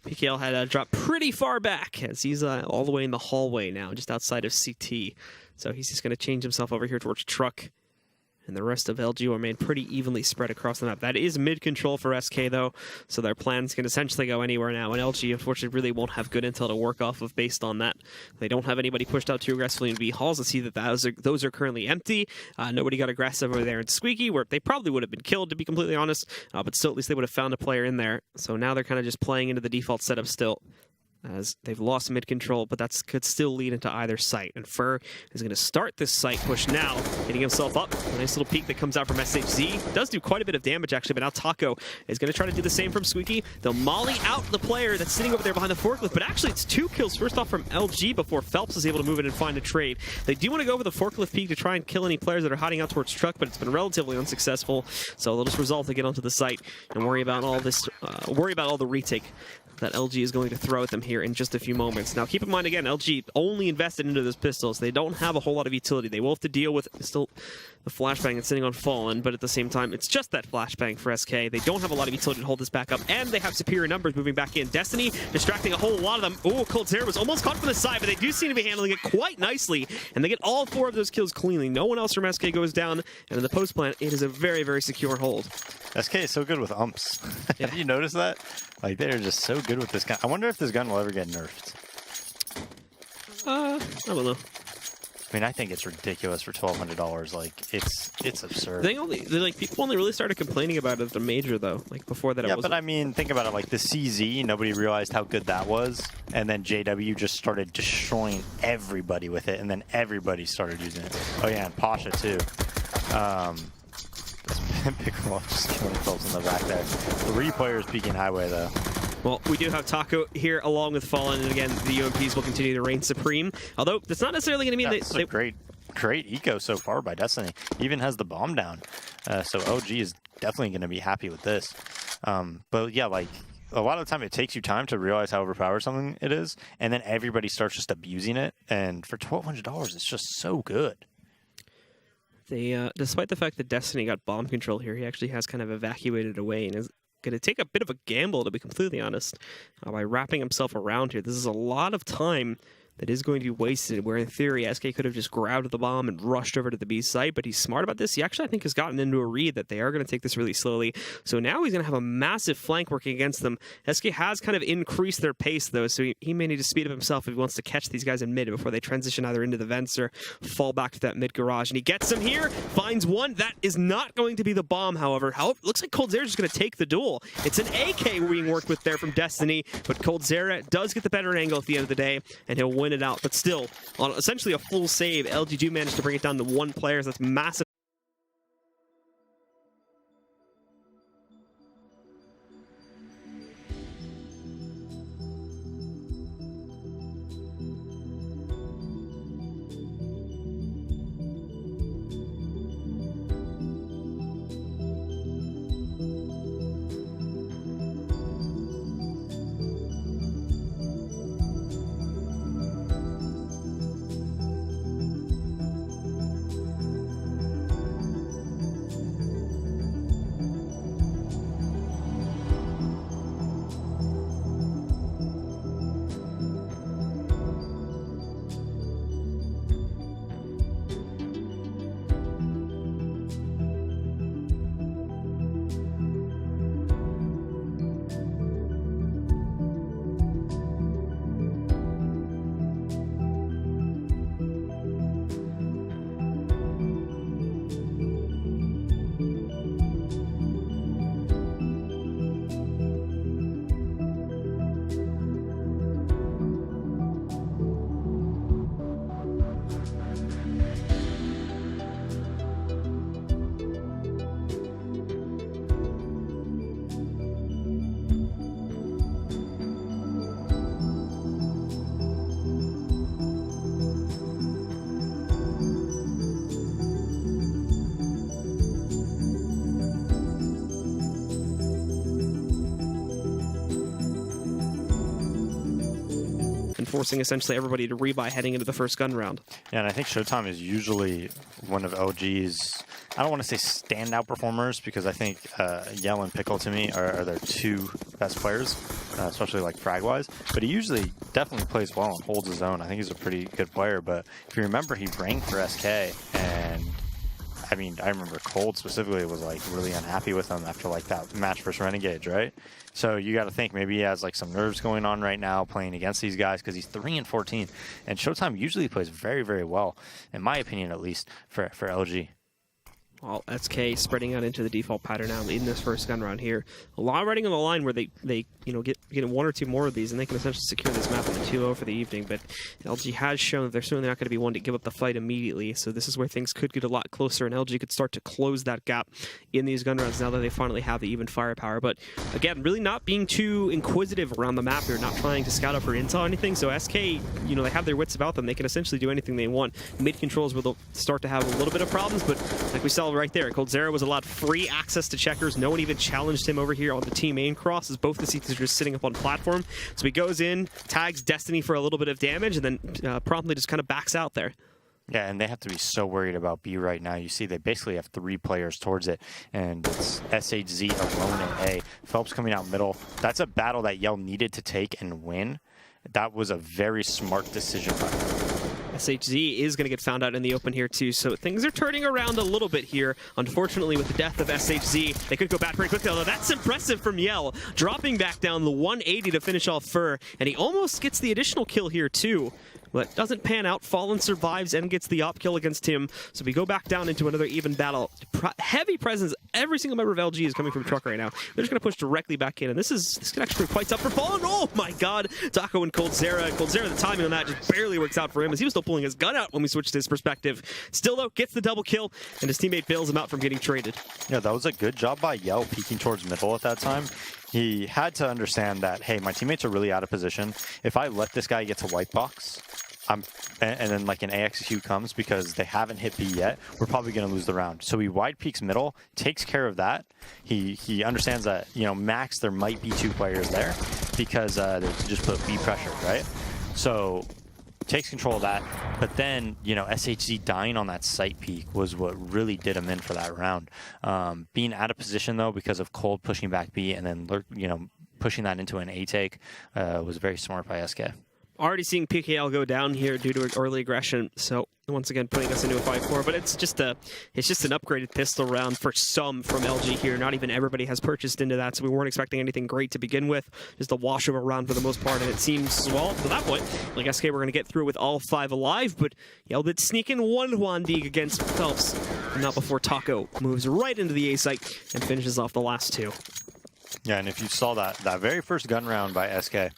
PKL had dropped pretty far back as he's all the way in the hallway now, just outside of CT. So he's just going to change himself over here towards Truck. And the rest of LG remain pretty evenly spread across the map. That is mid-control for SK, though, so their plans can essentially go anywhere now. And LG, unfortunately, really won't have good intel to work off of based on that. They don't have anybody pushed out too aggressively in B halls. Let's see that those are currently empty. Nobody got aggressive over there in Squeaky, where they probably would have been killed, to be completely honest. But still, at least they would have found a player in there. So now they're kind of just playing into the default setup still, as they've lost mid-control, but that could still lead into either site. And Fur is going to start this site push now, getting himself up. A nice little peek that comes out from SHZ. Does do quite a bit of damage, actually, but now Taco is going to try to do the same from Squeaky. They'll molly out the player that's sitting over there behind the forklift, but actually it's 2 kills first off from LG before Phelps is able to move in and find a trade. They do want to go for the forklift peek to try and kill any players that are hiding out towards Truck, but it's been relatively unsuccessful, so they'll just resolve to get onto the site and worry about all this, worry about all the retake that LG is going to throw at them here in just a few moments. Now, keep in mind, again, LG only invested into those pistols. They don't have a whole lot of utility. They will have to deal with still the flashbang that's sitting on Fallen, but at the same time, it's just that flashbang for SK. They don't have a lot of utility to hold this back up, and they have superior numbers moving back in. Destiny distracting a whole lot of them. Oh, Coldzera was almost caught from the side, but they do seem to be handling it quite nicely, and they get all 4 of those kills cleanly. No one else from SK goes down, and in the post plant, it is a very, very secure hold. SK is so good with umps. Yeah. Have you noticed that? Like, they're just so good with this gun. I wonder if this gun will ever get nerfed. I don't know. I mean, I think it's ridiculous for $1,200. Like, it's absurd. People only really started complaining about it at the major, though. Like, before that, it wasn't. But I mean, think about it. Like, the CZ, nobody realized how good that was. And then JW just started destroying everybody with it. And then everybody started using it. Oh, yeah, and Pasha, too. Piccolo just killing themselves in the back there. 3 players peeking highway, though. Well, we do have Taco here along with Fallen, and again, the UMPs will continue to reign supreme. Although, that's not necessarily going to mean that's a great eco so far by Destiny. Even has the bomb down. So LG is definitely going to be happy with this. But yeah, like a lot of the time it takes you time to realize how overpowered something it is, and then everybody starts just abusing it. And for $1,200, it's just so good. They, despite the fact that Destiny got bomb control here, he actually has kind of evacuated away and is going to take a bit of a gamble, to be completely honest, by wrapping himself around here. This is a lot of time that is going to be wasted, where in theory SK could have just grabbed the bomb and rushed over to the B site, but he's smart about this. He actually, I think, has gotten into a read that they are going to take this really slowly. So now he's going to have a massive flank working against them. SK has kind of increased their pace, though, so he may need to speed up himself if he wants to catch these guys in mid before they transition either into the vents or fall back to that mid garage. And he gets him here, finds one. That is not going to be the bomb, however. Looks like coldzera is just going to take the duel. It's an AK being worked with there from Destiny, but coldzera does get the better angle at the end of the day, and he'll win it out. But still, on essentially a full save, LG do manage to bring it down to 1 player. So that's massive. Forcing essentially everybody to rebuy heading into the first gun round. Yeah, and I think Showtime is usually one of LG's, I don't want to say standout performers, because I think Yell and Pickle to me are their 2 best players, especially like frag-wise. But he usually definitely plays well and holds his own. I think he's a pretty good player. But if you remember, he ranked for SK, and I mean, I remember Cold specifically was like really unhappy with him after like that match versus Renegades, right? So you got to think maybe he has like some nerves going on right now playing against these guys, because he's 3-14, and Showtime usually plays very, very well, in my opinion at least, for LG. Well, SK spreading out into the default pattern now in this first gun round here. A lot riding on the line where they get 1 or 2 more of these, and they can essentially secure this map with a 2-0 for the evening. But LG has shown that they're certainly not going to be one to give up the fight immediately. So this is where things could get a lot closer, and LG could start to close that gap in these gun rounds now that they finally have the even firepower. But again, really not being too inquisitive around the map here, not trying to scout out for intel or anything. So SK, they have their wits about them. They can essentially do anything they want. Mid controls where they'll start to have a little bit of problems, but like we saw right there, coldzera was allowed free access to checkers. No one even challenged him over here on the team main cross, as both the CTs are just sitting up on platform. So he goes in, tags Destiny for a little bit of damage, and then promptly just kind of backs out there. Yeah, and they have to be so worried about B right now. You see they basically have 3 players towards it, and it's SHZ alone in A. Phelps coming out middle. That's a battle that Yell needed to take and win. That was a very smart decision by him. SHZ is going to get found out in the open here too, so things are turning around a little bit here. Unfortunately, with the death of SHZ, they could go back pretty quickly, although that's impressive from Yell, dropping back down the 180 to finish off Fur, and he almost gets the additional kill here too. But doesn't pan out. Fallen survives and gets the op kill against him. So we go back down into another even battle. Heavy presence. Every single member of LG is coming from truck right now. They're just going to push directly back in. And this could actually be quite tough for Fallen. Oh my god. Taco and coldzera. coldzera, the timing on that just barely works out for him, as he was still pulling his gun out when we switched his perspective. Still though, gets the double kill, and his teammate bails him out from getting traded. Yeah, that was a good job by Yell peeking towards middle at that time. He had to understand that, hey, my teammates are really out of position. If I let this guy get to white box, and then like an AXQ comes because they haven't hit B yet, we're probably going to lose the round. So he wide peeks middle, takes care of that. He understands that, you know, max there might be 2 players there because they just put B pressure, right? So takes control of that, but then, you know, SHZ dying on that site peak was what really did him in for that round. Being out of position though because of Cold pushing back B and then, you know, pushing that into an A take was very smart by SK. Already seeing PKL go down here due to early aggression, so once again putting us into a 5-4, but it's just an upgraded pistol round for some from LG here. Not even everybody has purchased into that, so we weren't expecting anything great to begin with. Just a washover round for the most part, and it seems, well, to that point, like SK, we're going to get through with all 5 alive, but Yell did sneak in one Hwandig against Phelps, and not before Taco moves right into the A site and finishes off the last 2. Yeah, and if you saw that very first gun round by SK,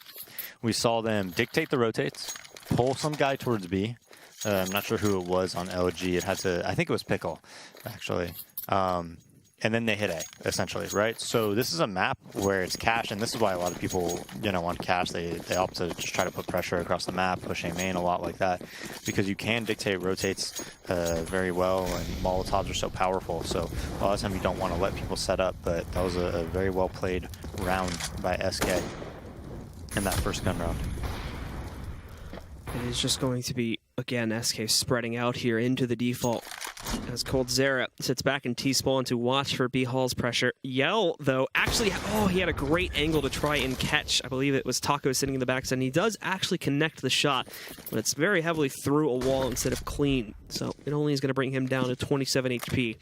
we saw them dictate the rotates, pull some guy towards B. I'm not sure who it was on LG. It had to, I think it was Pickle, actually. And then they hit A, essentially, right? So this is a map where it's cash, and this is why a lot of people, you know, want cash. They opt to just try to put pressure across the map, push A main a lot like that, because you can dictate rotates very well, and Molotovs are so powerful. So a lot of time you don't want to let people set up, but that was a very well played round by SK in that first gun round. It is just going to be, again, SK spreading out here into the default as Cold Zera sits back in T-spawn to watch for B-Hall's pressure. Yell, though, actually, he had a great angle to try and catch. I believe it was Taco sitting in the backside, and he does actually connect the shot, but it's very heavily through a wall instead of clean. So it only is going to bring him down to 27 HP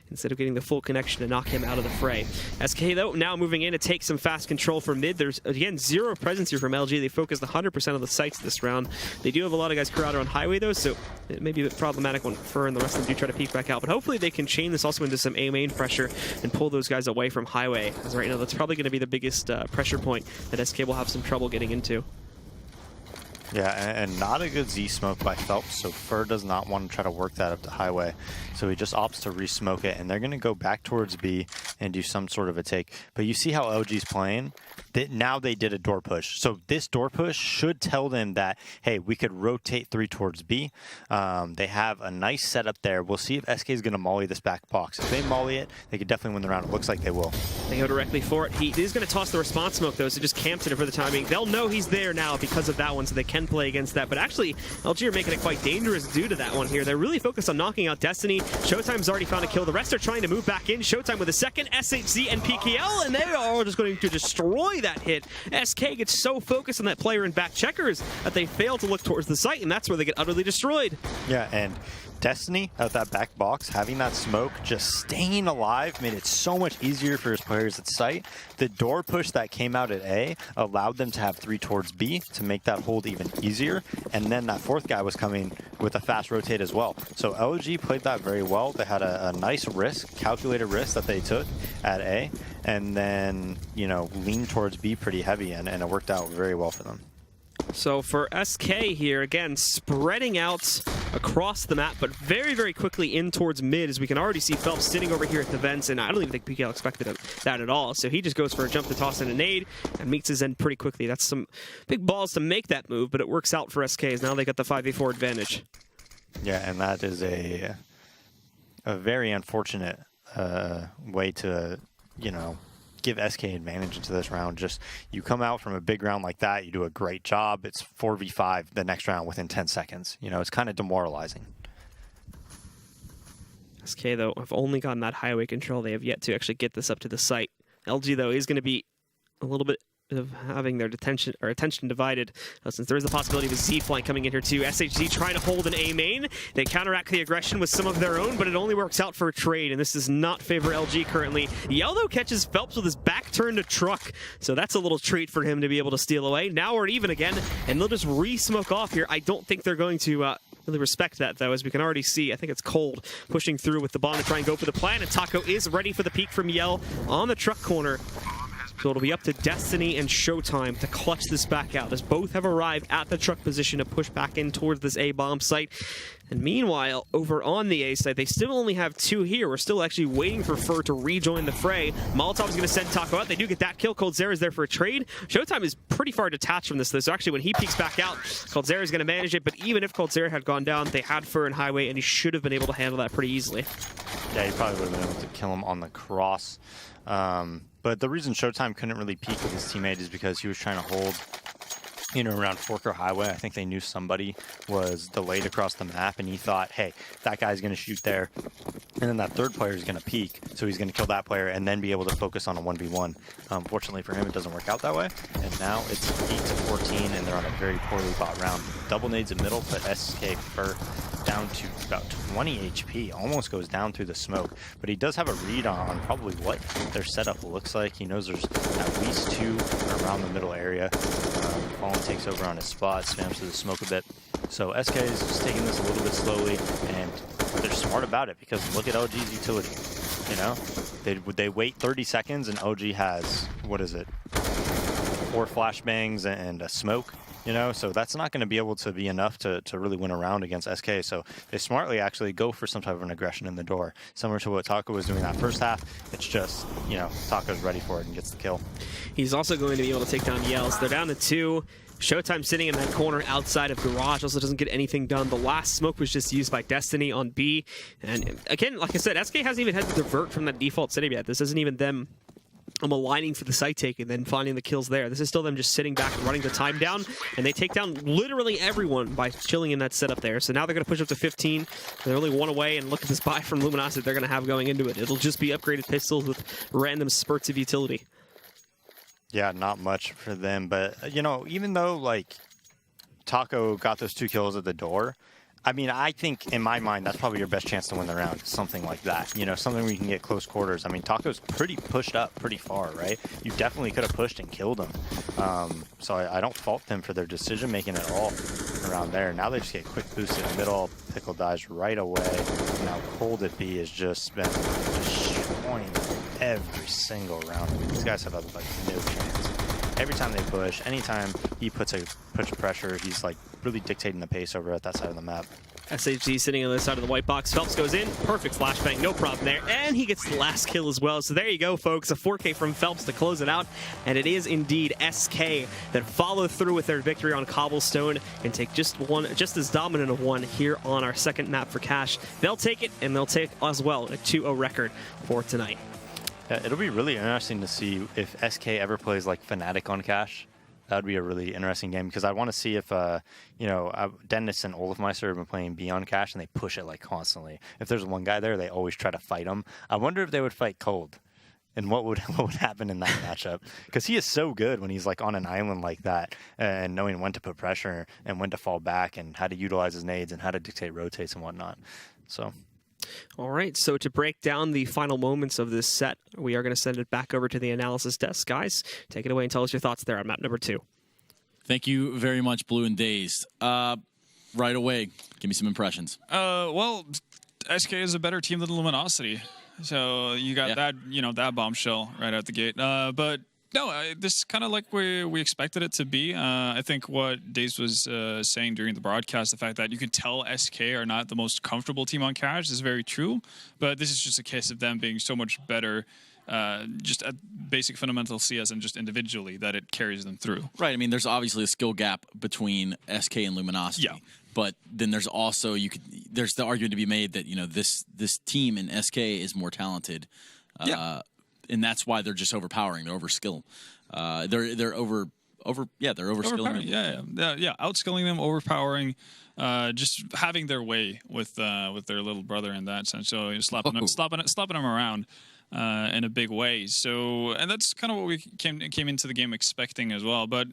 instead of getting the full connection to knock him out of the fray. SK, though, now moving in to take some fast control from mid. There's, again, 0 presence here from LG. They focused 100% of the sites this round. They do have a lot of guys crowded on highway, though, so it may be a bit problematic when Fur and the rest of them do try to peek back out. But hopefully they can chain this also into some A main pressure and pull those guys away from highway. As right now, that's probably going to be the biggest pressure point that SK will have some trouble getting into. Yeah, and not a good Z smoke by Phelps, so Fur does not want to try to work that up to highway. So he just opts to re-smoke it, and they're going to go back towards B and do some sort of a take. But you see how LG's playing? Now they did a door push. So this door push should tell them that, hey, we could rotate 3 towards B. They have a nice setup there. We'll see if SK is going to molly this back box. If they molly it, they could definitely win the round. It looks like they will. They go directly for it. He is going to toss the response smoke, though, so just camps it for the timing. They'll know he's there now because of that one, so they can play against that. But actually, LG are making it quite dangerous due to that one here. They're really focused on knocking out Destiny. Showtime's already found a kill. The rest are trying to move back in. Showtime with a second, SHZ and PKL, and they are just going to destroy that hit. SK gets so focused on that player in back checkers that they fail to look towards the site, and that's where they get utterly destroyed. Yeah, and Destiny out that back box, having that smoke, just staying alive, made it so much easier for his players at site. The door push that came out at A allowed them to have 3 towards B to make that hold even easier. And then that 4th guy was coming with a fast rotate as well. So LG played that very well. They had a nice risk, calculated risk that they took at A, and then, you know, leaned towards B pretty heavy, and it worked out very well for them. So for SK here, again, spreading out across the map, but very, very quickly in towards mid, as we can already see Phelps sitting over here at the vents, and I don't even think PKL expected that at all. So he just goes for a jump to toss in a nade and meets his end pretty quickly. That's some big balls to make that move, but it works out for SK, as now they got the 5v4 advantage. Yeah, and that is a very unfortunate way to, you know, give SK advantage into this round. Just, you come out from a big round like that, you do a great job, it's 4v5 the next round within 10 seconds. You know, it's kind of demoralizing. SK, though, have only gotten that highway control. They have yet to actually get this up to the site. LG, though, is going to be a little bit of having their attention divided, since there is the possibility of a Z flank coming in here too. SHZ trying to hold an A main. They counteract the aggression with some of their own, but it only works out for a trade, and this does not favor LG currently. Yellow catches Phelps with his back turned to truck, so that's a little treat for him to be able to steal away. Now we're even again, and they'll just re-smoke off here. I don't think they're going to really respect that, though, as we can already see. I think it's Cold pushing through with the bomb to try and go for the plan, and Taco is ready for the peek from Yell on the truck corner. So it'll be up to Destiny and Showtime to clutch this back out, as both have arrived at the truck position to push back in towards this A-bomb site. And meanwhile, over on the A side, they still only have 2 here. We're still actually waiting for Fur to rejoin the fray. Molotov's going to send Taco out. They do get that kill. Coldzera is there for a trade. Showtime is pretty far detached from this, though. So actually, when he peeks back out, Coldzera is going to manage it. But even if Coldzera had gone down, they had Fur and Highway, and he should have been able to handle that pretty easily. Yeah, he probably would have been able to kill him on the cross. But the reason Showtime couldn't really peek with his teammate is because he was trying to hold, around Forker Highway. I think they knew somebody was delayed across the map, and he thought, hey, that guy's going to shoot there, and then that third player is going to peek, so he's going to kill that player and then be able to focus on a 1v1. Fortunately for him, it doesn't work out that way, and now it's 8-14, and they're on a very poorly bought round. Double nades in middle, but SK Fur down to about 20 HP, almost goes down through the smoke, but he does have a read on probably what their setup looks like. He knows there's at least 2 around the middle area. Fallen takes over on his spot, spams through the smoke a bit. So SK is just taking this a little bit slowly, and they're smart about it because look at OG's utility. They wait 30 seconds, and OG has, 4 flashbangs and a smoke. So that's not going to be able to be enough to really win a round against SK. So they smartly actually go for some type of an aggression in the door, similar to what Taco was doing that first half. It's just, Taco's ready for it and gets the kill. He's also going to be able to take down Yells. They're down to 2. Showtime sitting in that corner outside of Garage also doesn't get anything done. The last smoke was just used by Destiny on B. And again, like I said, SK hasn't even had to divert from that default setup yet. This isn't even them aligning for the site take and then finding the kills there. This is still them just sitting back and running the time down, and they take down literally everyone by chilling in that setup there. So now they're going to push up to 15. They're only 1 away, and look at this buy from Luminosity they're going to have going into it. It'll just be upgraded pistols with random spurts of utility. Yeah, not much for them, but, even though, Taco got those 2 kills at the door, I think in my mind that's probably your best chance to win the round. Something like that, something where you can get close quarters. Taco's pretty pushed up pretty far, right? You definitely could have pushed and killed him. So I don't fault them for their decision making at all around there. Now they just get quick boost in the middle. Pickle dies right away. Now Cold at B has just been destroying every single round. These guys have no chance. Every time they push, anytime he puts pressure, he's really dictating the pace over at that side of the map. SHG sitting on the side of the white box. Phelps goes in. Perfect flashbang. No problem there. And he gets the last kill as well. So there you go, folks. A 4K from Phelps to close it out. And it is indeed SK that follow through with their victory on Cobblestone and take just as dominant of one here on our second map for Cash. They'll take it, and they'll take as well a 2-0 record for tonight. It'll be really interesting to see if SK ever plays Fnatic on Cash. That would be a really interesting game because I want to see if, Dennis and Olafmeister have been playing B on Cash and they push it constantly. If there's one guy there, they always try to fight him. I wonder if they would fight Cold and what would happen in that matchup because he is so good when he's on an island like that and knowing when to put pressure and when to fall back and how to utilize his nades and how to dictate rotates and whatnot. So. All right, so to break down the final moments of this set, we are going to send it back over to the analysis desk. Guys, take it away and tell us your thoughts there on map number 2. Thank you very much, Blue and Dazed. Right away, give me some impressions. Well, SK is a better team than Luminosity. So you got that, that bombshell right out the gate. But no, this is kind of like we expected it to be. I think what Daze was saying during the broadcast, the fact that you can tell SK are not the most comfortable team on Cash is very true. But this is just a case of them being so much better just at basic fundamental CS and just individually that it carries them through. Right. There's obviously a skill gap between SK and Luminosity. Yeah. But then there's also there's the argument to be made that this team in SK is more talented. And that's why they're just overpowering. They're overskilled. They're overskilling. Yeah. Outskilling them, overpowering, just having their way with their little brother in that sense. So slapping them around in a big way. So, and that's kind of what we came into the game expecting as well. But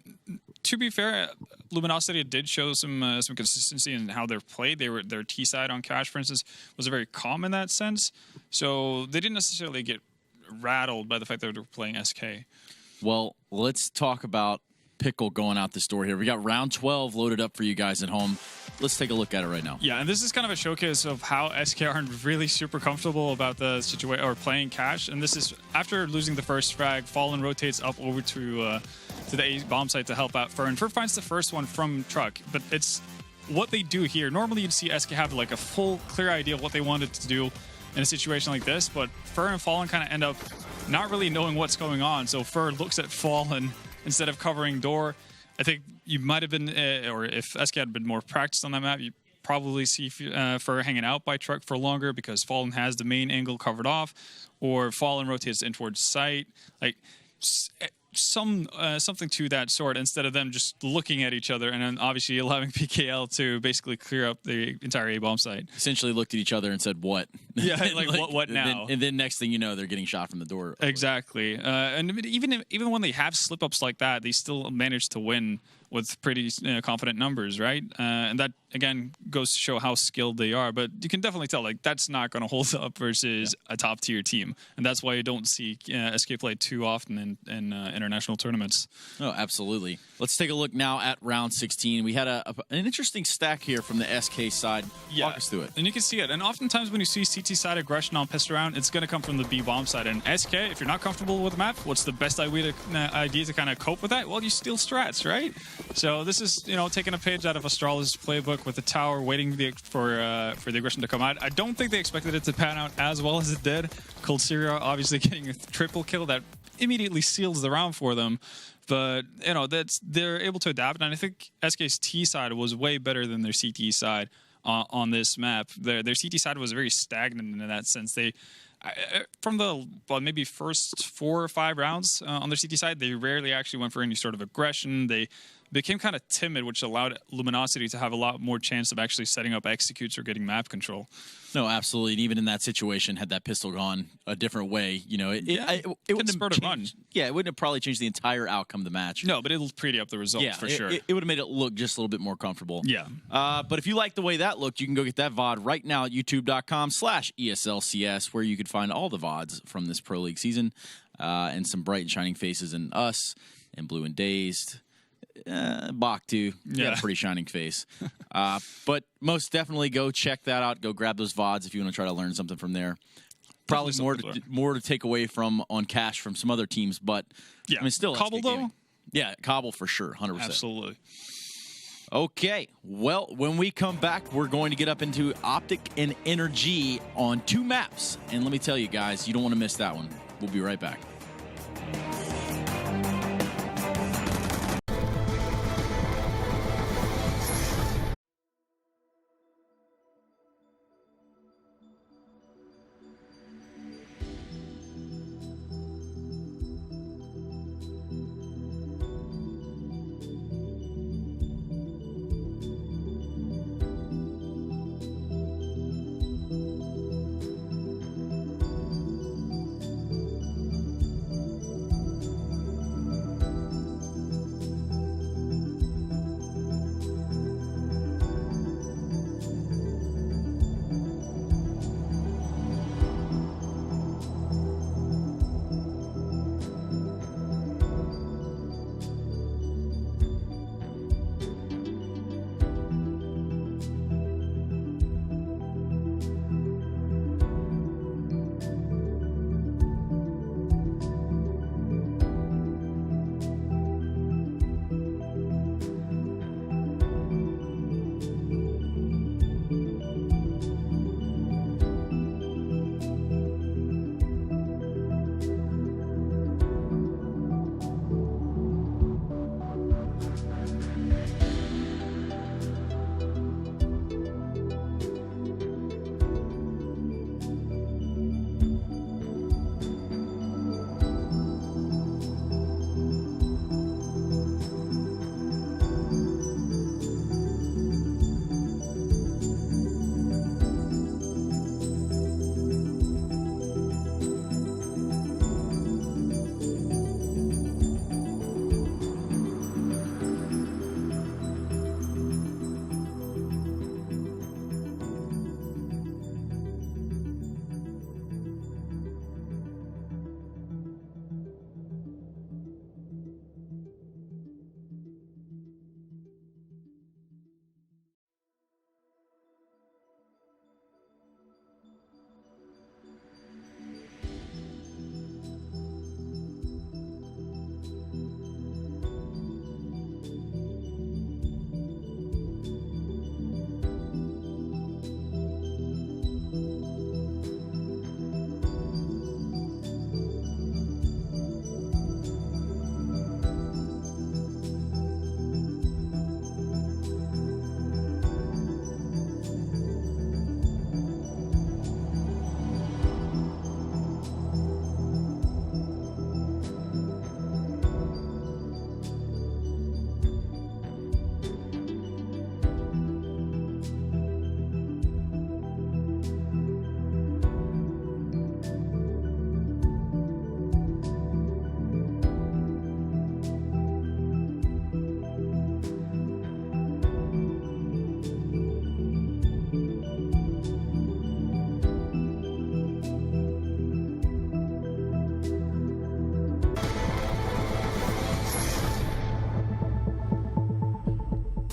to be fair, Luminosity did show some consistency in how they're played. Their T side on Cash, for instance, was very calm in that sense. So they didn't necessarily get rattled by the fact that they were playing SK. Well, let's talk about pickle going out this door here. We got round 12 loaded up for you guys at home. Let's take a look at it right now. Yeah, and this is kind of a showcase of how SK aren't really super comfortable about the situation or playing cash. And this is after losing the first frag, Fallen rotates up over to the A bomb site to help out Fern. Fern finds the first one from Truck, but it's what they do here. Normally you'd see SK have like a full, clear idea of what they wanted to do in a situation like this, but Fern and Fallen kind of end up not really knowing what's going on. So Fern looks at Fallen instead of covering door. I think you might have been, or if SK had been more practiced on that map, you probably see Fur hanging out by Truck for longer because Fallen has the main angle covered off, or Fallen rotates in towards site. Like something to that sort, instead of them just looking at each other and then obviously allowing PKL to basically clear up the entire A-bomb site. Essentially looked at each other and said, what? Yeah, like what now? And then next thing you know, they're getting shot from the door. Exactly. And even when they have slip-ups like that, they still manage to win with pretty confident numbers, right? And that, again, goes to show how skilled they are. But you can definitely tell, like, that's not going to hold up versus a top-tier team. And that's why you don't see SK play too often in international tournaments. Oh, absolutely. Let's take a look now at round 16. We had an interesting stack here from the SK side. Yeah. Walk us through it. And you can see it. And oftentimes when you see CT side aggression on pistol round, it's going to come from the B bomb side. And SK, if you're not comfortable with the map, what's the best idea to kind of cope with that? Well, you steal strats, right? So this is, taking a page out of Astral's playbook with the tower waiting for the aggression to come out. I don't think they expected it to pan out as well as it did. Cold Syria obviously getting a triple kill that immediately seals the round for them. But, they're able to adapt. And I think SK's T side was way better than their CT side on this map. Their CT side was very stagnant in that sense. They, from the maybe first 4 or 5 rounds on their CT side, they rarely actually went for any sort of aggression. They became kind of timid, which allowed Luminosity to have a lot more chance of actually setting up executes or getting map control. No, absolutely. And even in that situation, had that pistol gone a different way, it wouldn't have changed. Yeah, it wouldn't have probably changed the entire outcome of the match. No, but it'll pretty up the results for sure. It would have made it look just a little bit more comfortable. Yeah. But if you like the way that looked, you can go get that VOD right now at youtube.com/ESLCS, where you could find all the VODs from this Pro League season and some bright and shining faces and us and Blue and Dazed. Bach too. Yeah, got a pretty shining face. But most definitely go check that out. Go grab those VODs if you want to try to learn something from there. Probably more to take away from on cash from some other teams, but yeah, I mean, still Cobble though. Yeah, Cobble for sure, 100%. Absolutely. Okay, well, when we come back, we're going to get up into Optic and Energy on 2 maps, and let me tell you guys, you don't want to miss that one. We'll be right back.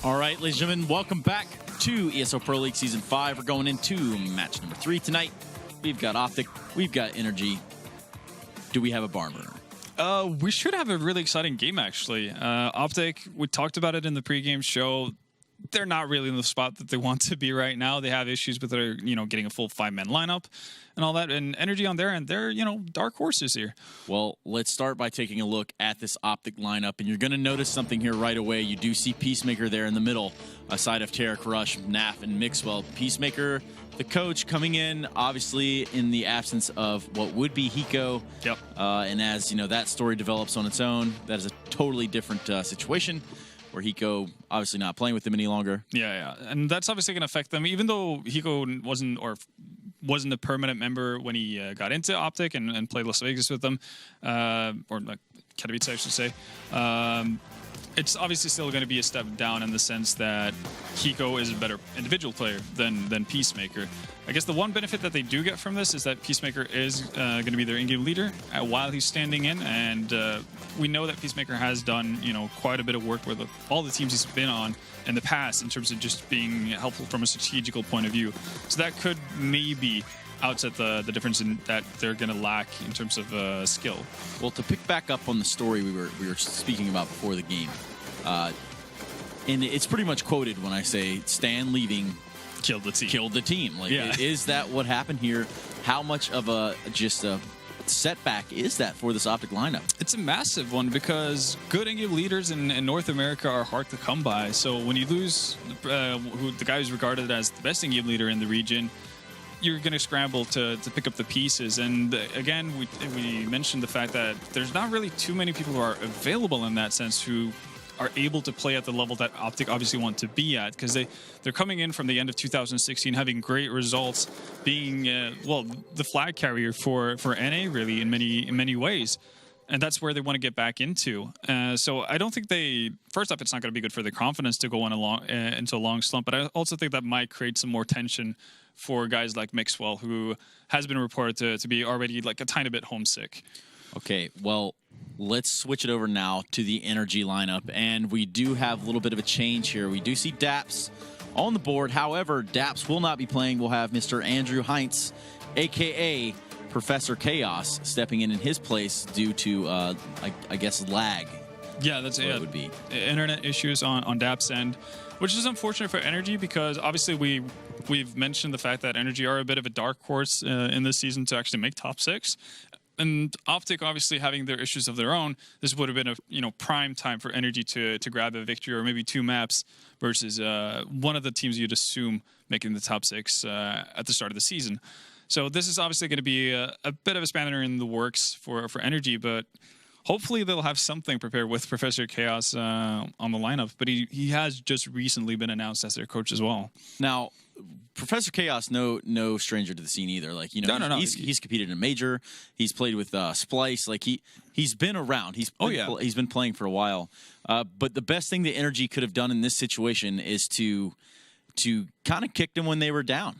All right, ladies and gentlemen, welcome back to ESL Pro League Season 5. We're going into match number 3 tonight. We've got Optic, we've got Energy. Do we have a barn burner? We should have a really exciting game, actually. Optic, we talked about it in the pregame show. They're not really in the spot that they want to be right now. They have issues with their, getting a full 5-man lineup and all that. And Energy on their end, they're, dark horses here. Well, let's start by taking a look at this Optic lineup. And you're going to notice something here right away. You do see Peacemaker there in the middle, aside of Tarek Rush, Naf, and Mixwell. Peacemaker, the coach, coming in, obviously, in the absence of what would be Hiko. Yep. And as, that story develops on its own, that is a totally different situation. Where Hiko obviously not playing with them any longer. Yeah. And that's obviously going to affect them, even though Hiko wasn't a permanent member when he got into Optic and played Las Vegas with them, or like Katowice, I should say. It's obviously still going to be a step down in the sense that Hiko is a better individual player than Peacemaker. I guess the one benefit that they do get from this is that Peacemaker is going to be their in-game leader while he's standing in, and we know that Peacemaker has done quite a bit of work with all the teams he's been on in the past in terms of just being helpful from a strategical point of view. So that could maybe outset the difference in that they're going to lack in terms of skill. Well, to pick back up on the story we were speaking about before the game, and it's pretty much quoted when I say Stan leaving killed the team. Killed the team. Like, is that what happened here? How much of a setback is that for this Optic lineup? It's a massive one because good in-game leaders in North America are hard to come by. So when you lose the guy who's regarded as the best in-game leader in the region, you're going to scramble to pick up the pieces. And again, we mentioned the fact that there's not really too many people who are available in that sense who are able to play at the level that Optic obviously want to be at, because they're coming in from the end of 2016 having great results, being the flag carrier for NA really in many ways, and that's where they want to get back into. So I don't think first off, it's not going to be good for their confidence to go into a long slump, but I also think that might create some more tension for guys like Mixwell, who has been reported to be already like a tiny bit homesick. Okay, well, let's switch it over now to the Energy lineup, and we do have a little bit of a change here. We do see Daps on the board. However, Daps will not be playing. We'll have Mr. Andrew Heinz, a.k.a. Professor Chaos, stepping in his place due to, I guess, lag. Yeah, that's it. Would be internet issues on Daps' end, which is unfortunate for Energy because obviously we've mentioned the fact that Energy are a bit of a dark horse in this season to actually make top 6. And Optic obviously having their issues of their own, this would have been a prime time for Energy to grab a victory or maybe 2 maps versus one of the teams you'd assume making the top 6 at the start of the season. So this is obviously going to be a bit of a spanner in the works for Energy, but hopefully they'll have something prepared with Professor Chaos on the lineup. But he has just recently been announced as their coach as well. Now, Professor Chaos, no stranger to the scene either. Like, no. He's competed in a major. He's played with Splice. Like he's been around. He's been playing for a while. But the best thing the Energy could have done in this situation is to kind of kick them when they were down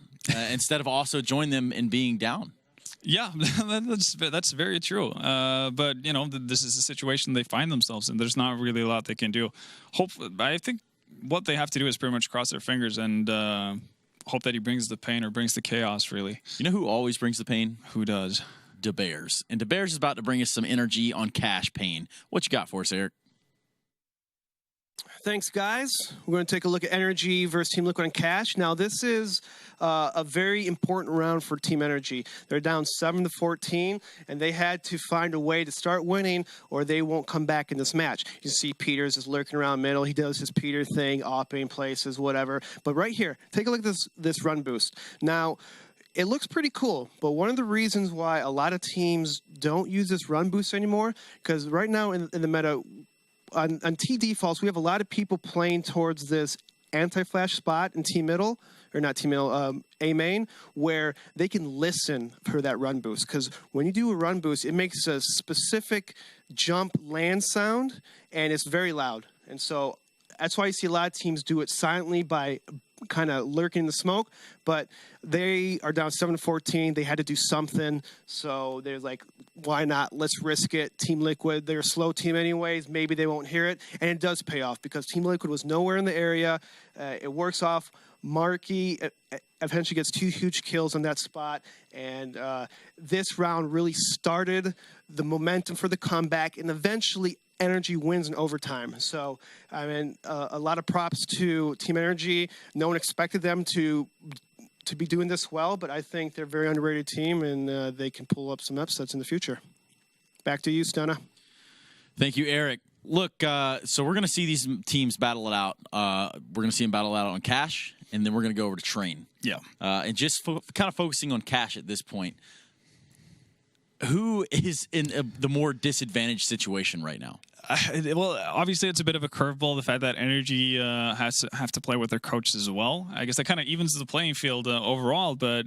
instead of also join them in being down. Yeah, that's very true. But this is a situation they find themselves in. There's not really a lot they can do. I think what they have to do is pretty much cross their fingers and hope that he brings the pain or brings the chaos, really. You know who always brings the pain? Who does? DeBears. And DeBears is about to bring us some energy on Cash Pain. What you got for us, Eric? Thanks, guys. We're going to take a look at Energy versus Team Liquid and Cash. Now, this is a very important round for Team Energy. They're down 7-14, and they had to find a way to start winning, or they won't come back in this match. You see Peters is lurking around middle. He does his Peter thing, opping places, whatever. But right here, take a look at this run boost. Now, it looks pretty cool, but one of the reasons why a lot of teams don't use this run boost anymore, because right now in the meta, on T defaults, we have a lot of people playing towards this anti-flash spot in T middle, or not T middle, A main, where they can listen for that run boost. Because when you do a run boost, it makes a specific jump land sound, and it's very loud. And so That's why you see a lot of teams do it silently by kind of lurking in the smoke, but they are down 7-14. They had to do something, so they're like, why not? Let's risk it. Team Liquid, they're a slow team anyways. Maybe they won't hear it, and it does pay off because Team Liquid was nowhere in the area. It works off. Marky eventually gets 2 huge kills on that spot, and this round really started the momentum for the comeback, and eventually Energy wins in overtime. So, I mean, a lot of props to Team Energy. No one expected them to be doing this well, but I think they're a very underrated team, and they can pull up some upsets in the future. Back to you, Stunna. Thank you, Eric. Look, so we're going to see these teams battle it out. We're going to see them battle it out on Cash, and then we're going to go over to Train. Yeah. And just kind of focusing on Cash at this point, who is in the more disadvantaged situation right now? Well, obviously it's a bit of a curveball, the fact that Energy have to play with their coaches as well. I guess that kind of evens the playing field overall, but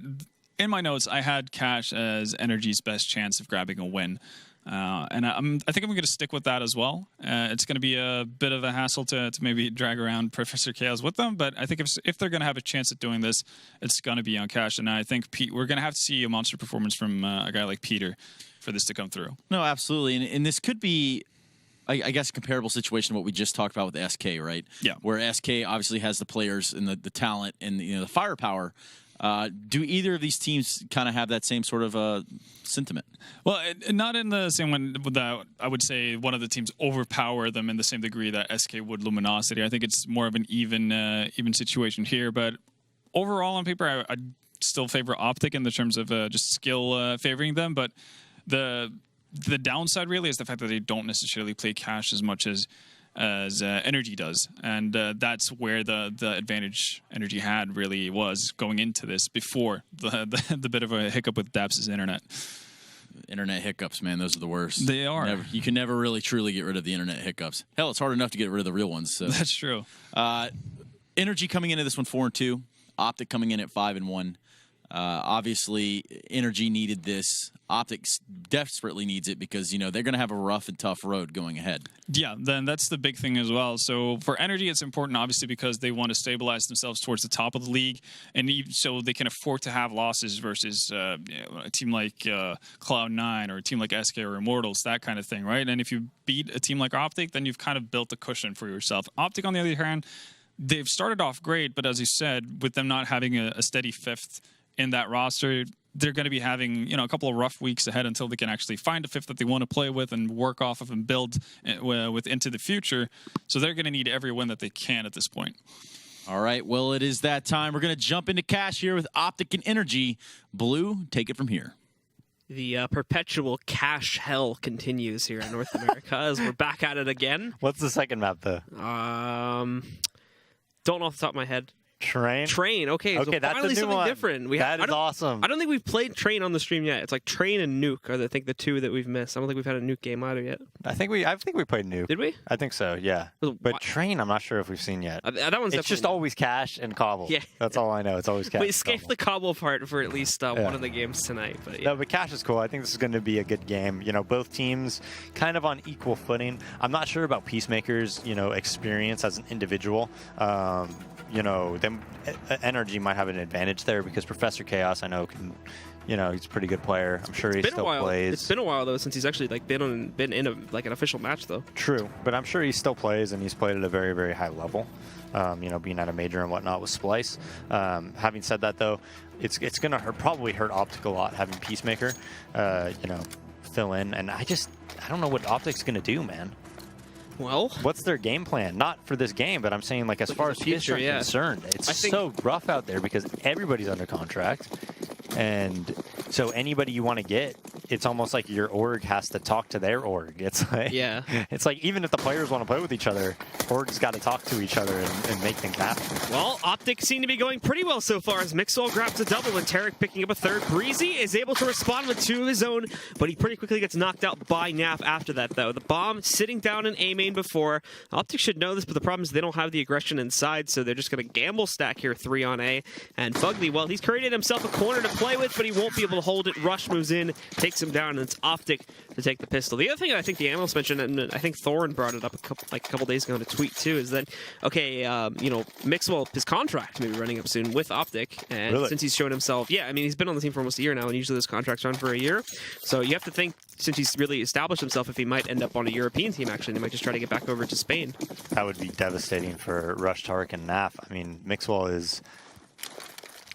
in my notes, I had Cash as Energy's best chance of grabbing a win. And I think I'm going to stick with that as well. It's going to be a bit of a hassle to maybe drag around Professor Chaos with them, but I think if they're going to have a chance at doing this, it's going to be on Cash. And I think we're going to have to see a monster performance from a guy like Peter for this to come through. No, absolutely. And this could be, I guess, a comparable situation to what we just talked about with SK, right? Yeah. Where SK obviously has the players and the talent and the firepower. Do either of these teams kind of have that same sort of sentiment? Well, not in the same one that I would say one of the teams overpower them in the same degree that SK would Luminosity. I think it's more of an even situation here. But overall, on paper, I still favor Optic in the terms of just skill favoring them. But the downside really is the fact that they don't necessarily play Cash as much as Energy does, and that's where the advantage Energy had really was going into this before the bit of a hiccup with Daps' internet. Internet hiccups, man, those are the worst. They are. You can never really truly get rid of the internet hiccups. Hell, it's hard enough to get rid of the real ones. So. That's true. Energy coming into this one 4-2. Optic coming in at 5-1. Obviously, Energy needed this. Optic desperately needs it because, they're going to have a rough and tough road going ahead. Yeah, then that's the big thing as well. So for Energy, it's important, obviously, because they want to stabilize themselves towards the top of the league, and so they can afford to have losses versus a team like Cloud9 or a team like SK or Immortals, that kind of thing, right? And if you beat a team like Optic, then you've kind of built a cushion for yourself. Optic, on the other hand, they've started off great, but as you said, with them not having a steady fifth in that roster, they're going to be having a couple of rough weeks ahead until they can actually find a fifth that they want to play with and work off of and build with into the future. So they're going to need every win that they can at this point. All right, well, it is that time. We're going to jump into Cash here with Optic and Energy. Blue, take it from here. The perpetual Cash hell continues here in North America as we're back at it again. What's the second map, though? Don't know off the top of my head. Train? Okay, so that's finally a new something one. different. That is awesome. I don't think we've played Train on the stream yet. It's like Train and Nuke are the two that we've missed. I don't think we've had a Nuke game either yet. I think we played Nuke. Did we? I think so, yeah. But Train, I'm not sure if we've seen yet. That one's it's just always Cash and Cobble. Yeah. That's all I know. It's always Cash. We escaped the Cobble part for at least one of the games tonight. But No, but Cash is cool. I think this is going to be a good game. Both teams kind of on equal footing. I'm not sure about Peacemaker's, experience as an individual. Them Energy might have an advantage there because Professor Chaos, I know, can, he's a pretty good player. I'm sure he still plays. It's been a while though since he's actually been in an official match though. True, but I'm sure he still plays and he's played at a very, very high level. Being at a major and whatnot with Splice. Having said that though, it's going to probably hurt Optic a lot having Peacemaker, fill in, and I don't know what Optic's going to do, man. Well, what's their game plan? Not for this game, but I'm saying as far as future is concerned, it's so rough out there because everybody's under contract, and so anybody you want to get, it's almost like your org has to talk to their org. It's like it's like even if the players want to play with each other, org's got to talk to each other and make things happen. Well, Optic seem to be going pretty well so far as Mixwell grabs a double and Tarek picking up a third. Breezy is able to respond with 2 of his own, but he pretty quickly gets knocked out by Naf after that though. The bomb sitting down in A main before. Optic should know this, but the problem is they don't have the aggression inside, so they're just going to gamble stack here 3 on A. And Bugly, well, he's created himself a corner to play with, but he won't be able to hold it. Rush moves in, takes takes him down, and it's Optic to take the pistol. The other thing I think the analyst mentioned, and I think Thorin brought it up a couple days ago in a tweet too, is that, okay, Mixwell, his contract may be running up soon with Optic, and since he's shown himself, yeah, I mean, he's been on the team for almost a year now, and usually those contracts run for a year. So you have to think, since he's really established himself, if he might end up on a European team, actually, they might just try to get back over to Spain. That would be devastating for Rush, Tarek, and Naf. I mean, Mixwell is...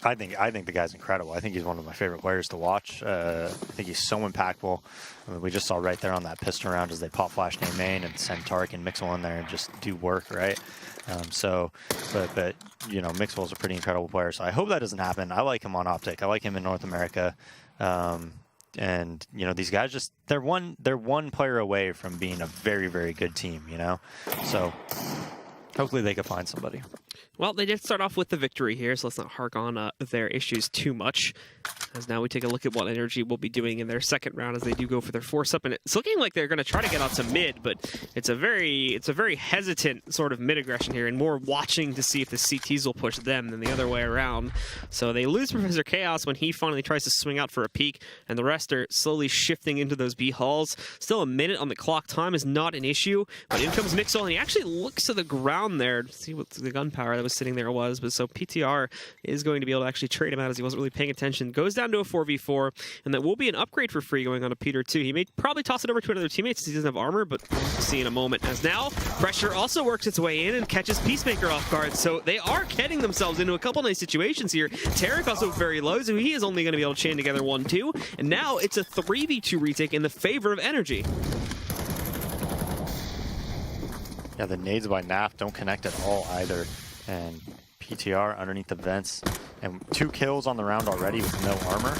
I think the guy's incredible. I think he's one of my favorite players to watch. I think he's so impactful. I mean, we just saw right there on that piston round as they pop flash name main and send Tarek and Mixwell in there and just do work, right? But you know, Mixwell's a pretty incredible player. So I hope that doesn't happen. I like him on Optic. I like him in North America. And you know, these guys they're one player away from being a very, very good team, you know? So hopefully they can find somebody. Well, they did start off with the victory here, so let's not hark on their issues too much. As now we take a look at what Energy will be doing in their second round as they do go for their force up, and it's looking like they're going to try to get out to mid, but it's a very hesitant sort of mid aggression here, and more watching to see if the CTs will push them than the other way around. So they lose Professor Chaos when he finally tries to swing out for a peek, and the rest are slowly shifting into those B halls. Still a minute on the clock. Time is not an issue, but in comes Mixwell, and he actually looks to the ground there to see what the gunpowder that was sitting there was. But so PTR is going to be able to actually trade him out as he wasn't really paying attention. Goes down to a 4v4, and that will be an upgrade for free going on to Peter too. He may probably toss it over to another teammate since he doesn't have armor, but we'll see in a moment. As now, pressure also works its way in and catches Peacemaker off guard. So they are getting themselves into a couple nice situations here. Tarek also very low, so he is only going to be able to chain together 1-2. And now it's a 3v2 retake in the favor of Energy. Yeah, the nades by Naf don't connect at all either. And PTR underneath the vents. And 2 kills on the round already with no armor.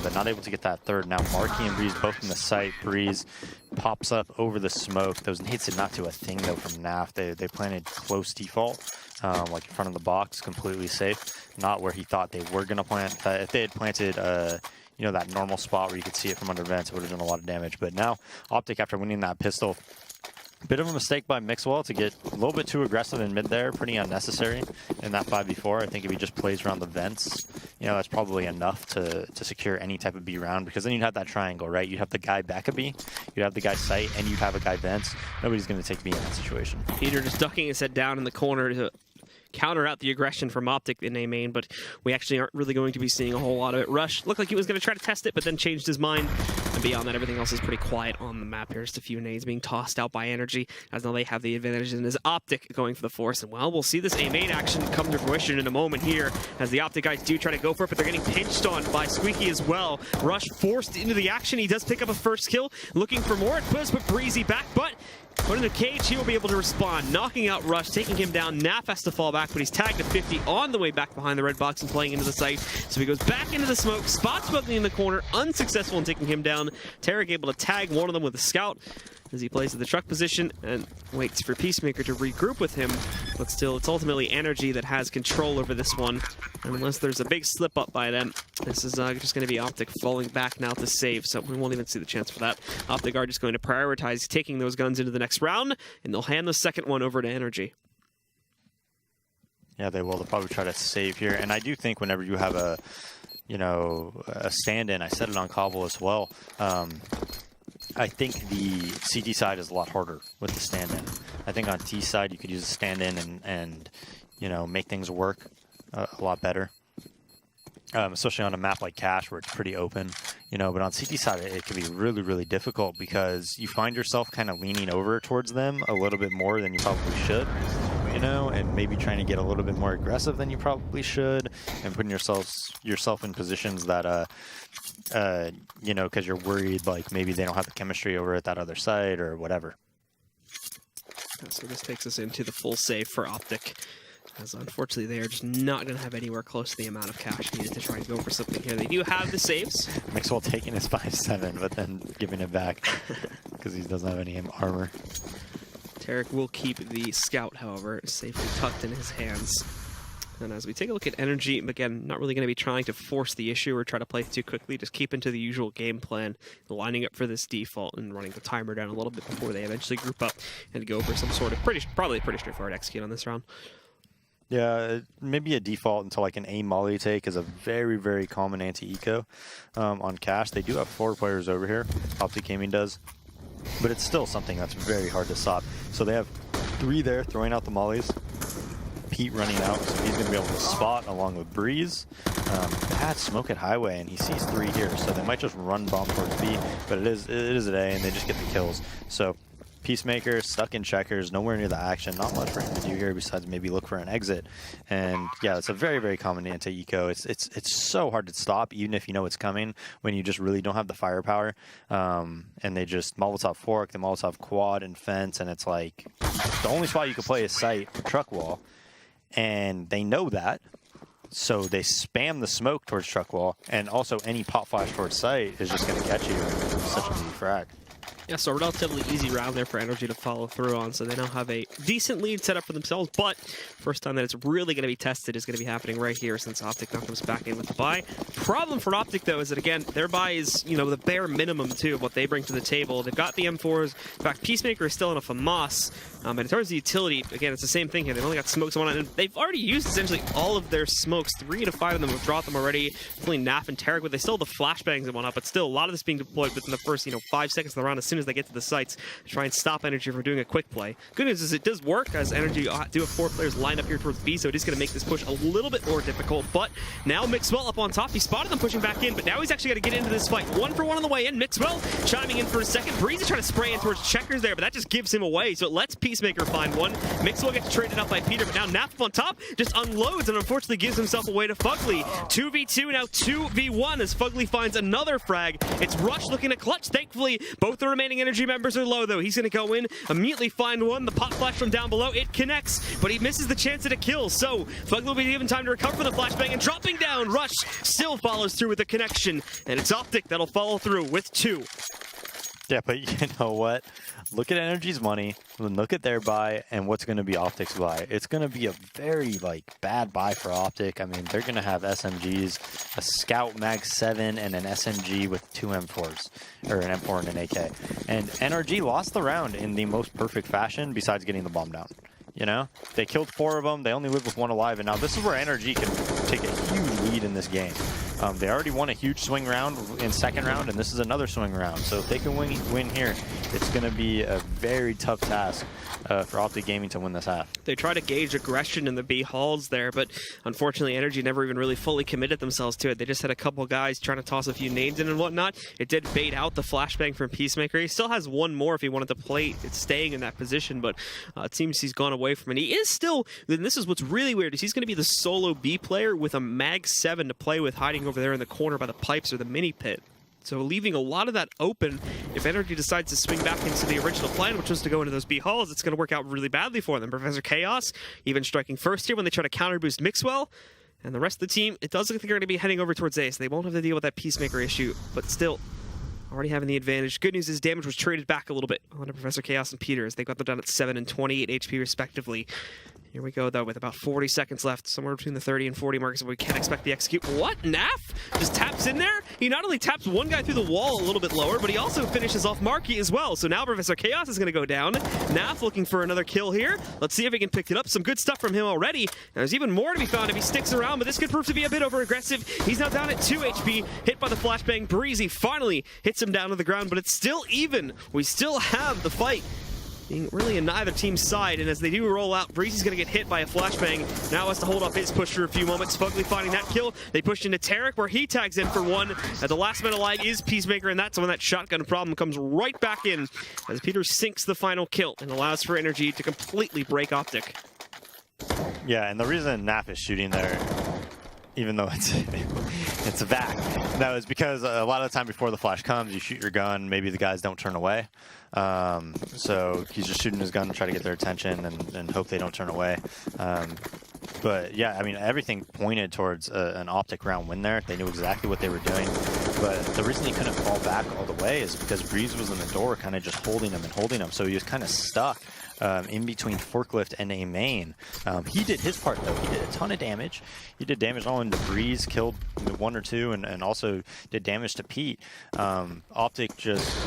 But not able to get that third. Now Marky and Breeze both in the site. Breeze pops up over the smoke. Those nades did not do a thing though from Naf. They planted close default, like in front of the box, completely safe. Not where he thought they were going to plant. If they had planted you know, that normal spot where you could see it from under vents, it would have done a lot of damage. But now Optic, after winning that pistol, bit of a mistake by Mixwell to get a little bit too aggressive in mid there, pretty unnecessary in that 5v4. I think if he just plays around the vents, you know, that's probably enough to secure any type of B round, because then you'd have that triangle, right? You'd have the guy back a B, you'd have the guy site, and you'd have a guy vents. Nobody's going to take B in that situation. Peter just ducking his head down in the corner to counter out the aggression from Optic in A main, but we actually aren't really going to be seeing a whole lot of it. Rush looked like he was going to try to test it, but then changed his mind. And beyond that, everything else is pretty quiet on the map here. Just a few nades being tossed out by Energy, as now they have the advantage, and is Optic going for the force. And well, we'll see this A main action come to fruition in a moment here, as the Optic guys do try to go for it, but they're getting pinched on by Squeaky as well. Rush forced into the action. He does pick up a first kill, looking for more. It puts Breezy back, but put in the cage, he will be able to respond, knocking out Rush, taking him down. Naf has to fall back, but he's tagged to 50 on the way back behind the red box and playing into the site. So he goes back into the smoke, spots Buckley in the corner, unsuccessful in taking him down. Tarek able to tag one of them with a scout as he plays in the truck position and waits for Peacemaker to regroup with him. But still, it's ultimately Energy that has control over this one. And unless there's a big slip up by them, this is just going to be Optic falling back now to save, so we won't even see the chance for that. Optic are just going to prioritize taking those guns into the next round, and they'll hand the second one over to Energy. Yeah, they will. They'll probably try to save here. And I do think whenever you have a stand-in, I said it on Cobble as well, I think the CT side is a lot harder with the stand-in. I think on T side you could use a stand-in and you know, make things work a lot better. Especially on a map like Cache where it's pretty open, you know, but on CT side it can be really, really difficult because you find yourself kind of leaning over towards them a little bit more than you probably should, you know, and maybe trying to get a little bit more aggressive than you probably should, and putting yourself in positions that, you know, because you're worried like maybe they don't have the chemistry over at that other side or whatever. So this takes us into the full save for Optic, as unfortunately they are just not going to have anywhere close to the amount of cash needed to try and go for something here. They do have the saves. Mixwell taking his 5-7, but then giving it back because he doesn't have any armor. Tarek will keep the scout, however, safely tucked in his hands. And as we take a look at Energy, again, not really going to be trying to force the issue or try to play too quickly, just keep into the usual game plan, lining up for this default and running the timer down a little bit before they eventually group up and go for some sort of probably pretty straightforward execute on this round. Yeah, maybe a default until like an A molly take is a very, very common anti-eco on Cash. They do have 4 players over here, Optic Gaming does, but it's still something that's very hard to stop. So they have 3 there throwing out the mollies. Pete running out, so he's going to be able to spot along with Breeze. Bad smoke at Highway, and he sees 3 here, so they might just run bomb towards B, but it is an A, and they just get the kills. So Peacemaker stuck in checkers, nowhere near the action, not much for him to do here besides maybe look for an exit. And yeah, it's a very, very common anti-eco. It's so hard to stop, even if you know it's coming, when you just really don't have the firepower. And they just Molotov fork, they Molotov quad and fence, and it's like the only spot you can play is site or truck wall. And they know that, so they spam the smoke towards truck wall, and also any pop flash towards site is just going to catch you. It's such an easy frag. Yeah, so a relatively easy round there for Energy to follow through on, so they now have a decent lead set up for themselves, but first time that it's really going to be tested is going to be happening right here since Optic now comes back in with the buy. Problem for Optic, though, is that, again, their buy is, you know, the bare minimum, too, of what they bring to the table. They've got the M4s. In fact, Peacemaker is still in a FAMAS, and in terms of utility, again, it's the same thing here. They've only got smokes on it, and they've already used essentially all of their smokes. 3 to 5 of them have dropped them already, including Naf and Tarek, but they still have the flashbangs and whatnot, but still, a lot of this being deployed within the first, 5 seconds of the round as soon as they get to the sites to try and stop Energy from doing a quick play. Good news is it does work, as Energy do have 4 players lined up here towards B, so it is going to make this push a little bit more difficult, but now Mixwell up on top. He spotted them pushing back in, but now he's actually got to get into this fight. 1 for 1 on the way in. Mixwell chiming in for a second. Breeze is trying to spray in towards checkers there, but that just gives him away, so it lets Peacemaker find one. Mixwell gets traded up by Peter, but now Naf on top just unloads and unfortunately gives himself away to Fugly. 2v2, now 2v1 as Fugly finds another frag. It's Rush looking to clutch. Thankfully, both the remaining Energy members are low, though. He's going to go in, immediately find one. The pop flash from down below, it connects, but he misses the chance at a kill. So Fugly will be given time to recover from the flashbang and dropping down. Rush still follows through with the connection, and it's Optic that'll follow through with 2. Yeah, but you know what? Look at Energy's money, look at their buy, and what's going to be Optic's buy. It's going to be a very, bad buy for Optic. I mean, they're going to have SMGs, a Scout Mag 7, and an SMG with 2 M4s, or an M4 and an AK. And NRG lost the round in the most perfect fashion, besides getting the bomb down. You know? They killed 4 of them, they only live with 1 alive, and now this is where NRG can take a huge lead in this game. They already won a huge swing round in second round, and this is another swing round. So if they can win here, it's going to be a very tough task for Optic Gaming to win this half. They try to gauge aggression in the B halls there, but unfortunately Energy never even really fully committed themselves to it. They just had a couple guys trying to toss a few nades in and whatnot. It did bait out the flashbang from Peacemaker. He still has 1 more if he wanted to play it staying in that position, but it seems he's gone away from it. He is still, and this is what's really weird, is he's going to be the solo B player with a Mag 7 to play with, hiding over there in the corner by the pipes or the mini pit. So leaving a lot of that open. If Energy decides to swing back into the original plan, which was to go into those B halls, it's going to work out really badly for them. Professor Chaos even striking first here when they try to counter boost Mixwell. And the rest of the team, it does look like they're going to be heading over towards A, so they won't have to deal with that Peacemaker issue, but still already having the advantage. Good news is damage was traded back a little bit onto Professor Chaos and Peters. They got them down at 7 and 28 HP respectively. Here we go, though, with about 40 seconds left, somewhere between the 30 and 40 marks, but we can't expect the execute. What? Naf just taps in there? He not only taps one guy through the wall a little bit lower, but he also finishes off Marky as well. So now Professor Chaos is going to go down. Naf looking for another kill here. Let's see if he can pick it up. Some good stuff from him already. Now, there's even more to be found if he sticks around, but this could prove to be a bit over-aggressive. He's now down at 2 HP, hit by the flashbang. Breezy finally hits him down to the ground, but it's still even. We still have the fight being really in neither team's side, and as they do roll out, Breezy's going to get hit by a flashbang. Now has to hold off his push for a few moments. Fugly finding that kill. They push into Tarek, where he tags in for 1. At the last man alive is Peacemaker, and that's when that shotgun problem comes right back in, as Peter sinks the final kill and allows for Energy to completely break Optic. Yeah, and the reason Naf is shooting there, even though it's a vac, no, is because a lot of the time before the flash comes, you shoot your gun, maybe the guys don't turn away. So he's just shooting his gun to try to get their attention and hope they don't turn away. But yeah, I mean, everything pointed towards an Optic round win there. They knew exactly what they were doing. But the reason he couldn't fall back all the way is because Breeze was in the door kind of just holding him. So he was kind of stuck in between Forklift and a main. He did his part, though. He did a ton of damage. He did damage not only to Breeze, killed 1 or 2, and also did damage to Pete. Optic just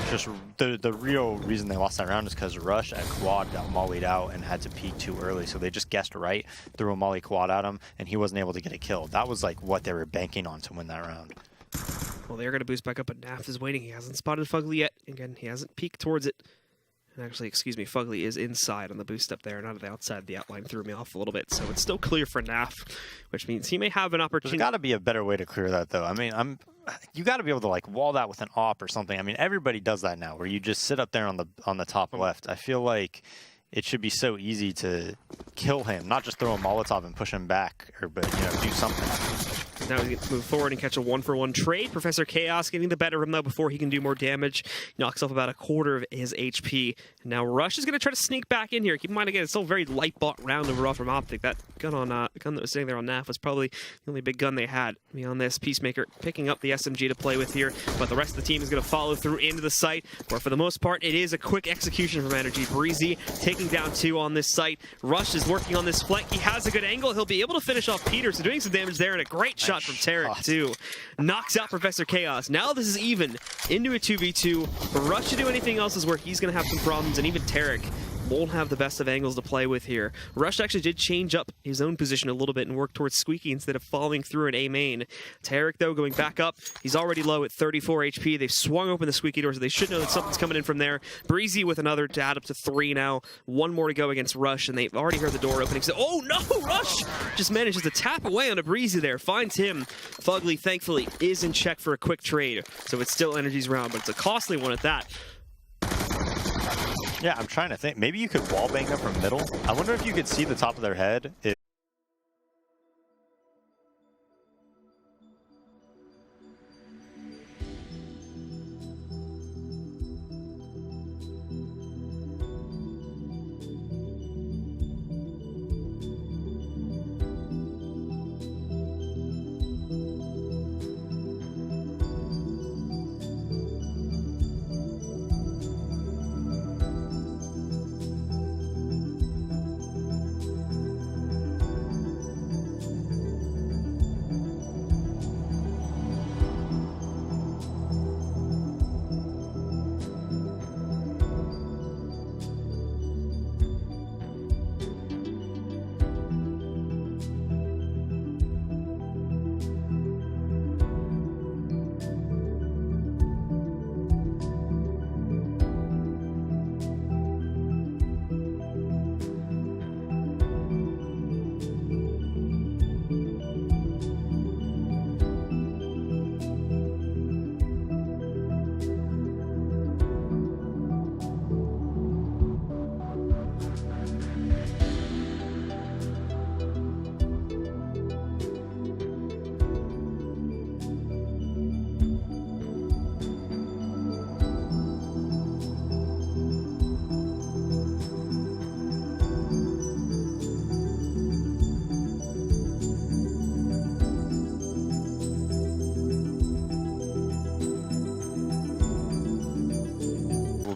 the real reason they lost that round is because Rush at quad got mollied out and had to peek too early, so they just guessed right, threw a molly quad at him, and he wasn't able to get a kill. That was like what they were banking on to win that round. Well, they're going to boost back up, but Naft is waiting. He hasn't spotted Fugly yet. Again, he hasn't peeked towards it. And actually, excuse me, Fugly is inside on the boost up there, not on the outside. The outline threw me off a little bit, so it's still clear for Naft, which means he may have an opportunity. There's got to be a better way to clear that, though. I mean, you got to be able to like wall that with an op or something. I mean, everybody does that now, where you just sit up there on the top left. I feel like it should be so easy to kill him, not just throw a Molotov and push him back, but do something. Now he's going to move forward and catch a 1-for-1 trade. Professor Chaos getting the better of him, though, before he can do more damage. He knocks off about 1/4 of his HP. And now Rush is going to try to sneak back in here. Keep in mind, again, it's still a very light bot round overall from Optic. That gun that was sitting there on NAF was probably the only big gun they had. Beyond this, Peacemaker picking up the SMG to play with here. But the rest of the team is going to follow through into the site, where for the most part, it is a quick execution from Energy. Breezy taking down 2 on this site. Rush is working on this flank. He has a good angle. He'll be able to finish off Peter, so doing some damage there, and a great shot from Tarek, too. Knocks out Professor Chaos. Now this is even into a 2v2. Rush to do anything else is where he's going to have some problems, and even Tarek won't have the best of angles to play with here. Rush actually did change up his own position a little bit and work towards Squeaky instead of falling through an A main. Tarek, though, going back up. He's already low at 34 HP. They've swung open the Squeaky door, so they should know that something's coming in from there. Breezy with another to add up to 3 now. 1 more to go against Rush, and they've already heard the door opening. So, oh no, Rush just manages to tap away on a Breezy there. Finds him. Fugly, thankfully, is in check for a quick trade. So it's still Energy's round, but it's a costly one at that. Yeah, I'm trying to think. Maybe you could wallbang them from middle. I wonder if you could see the top of their head.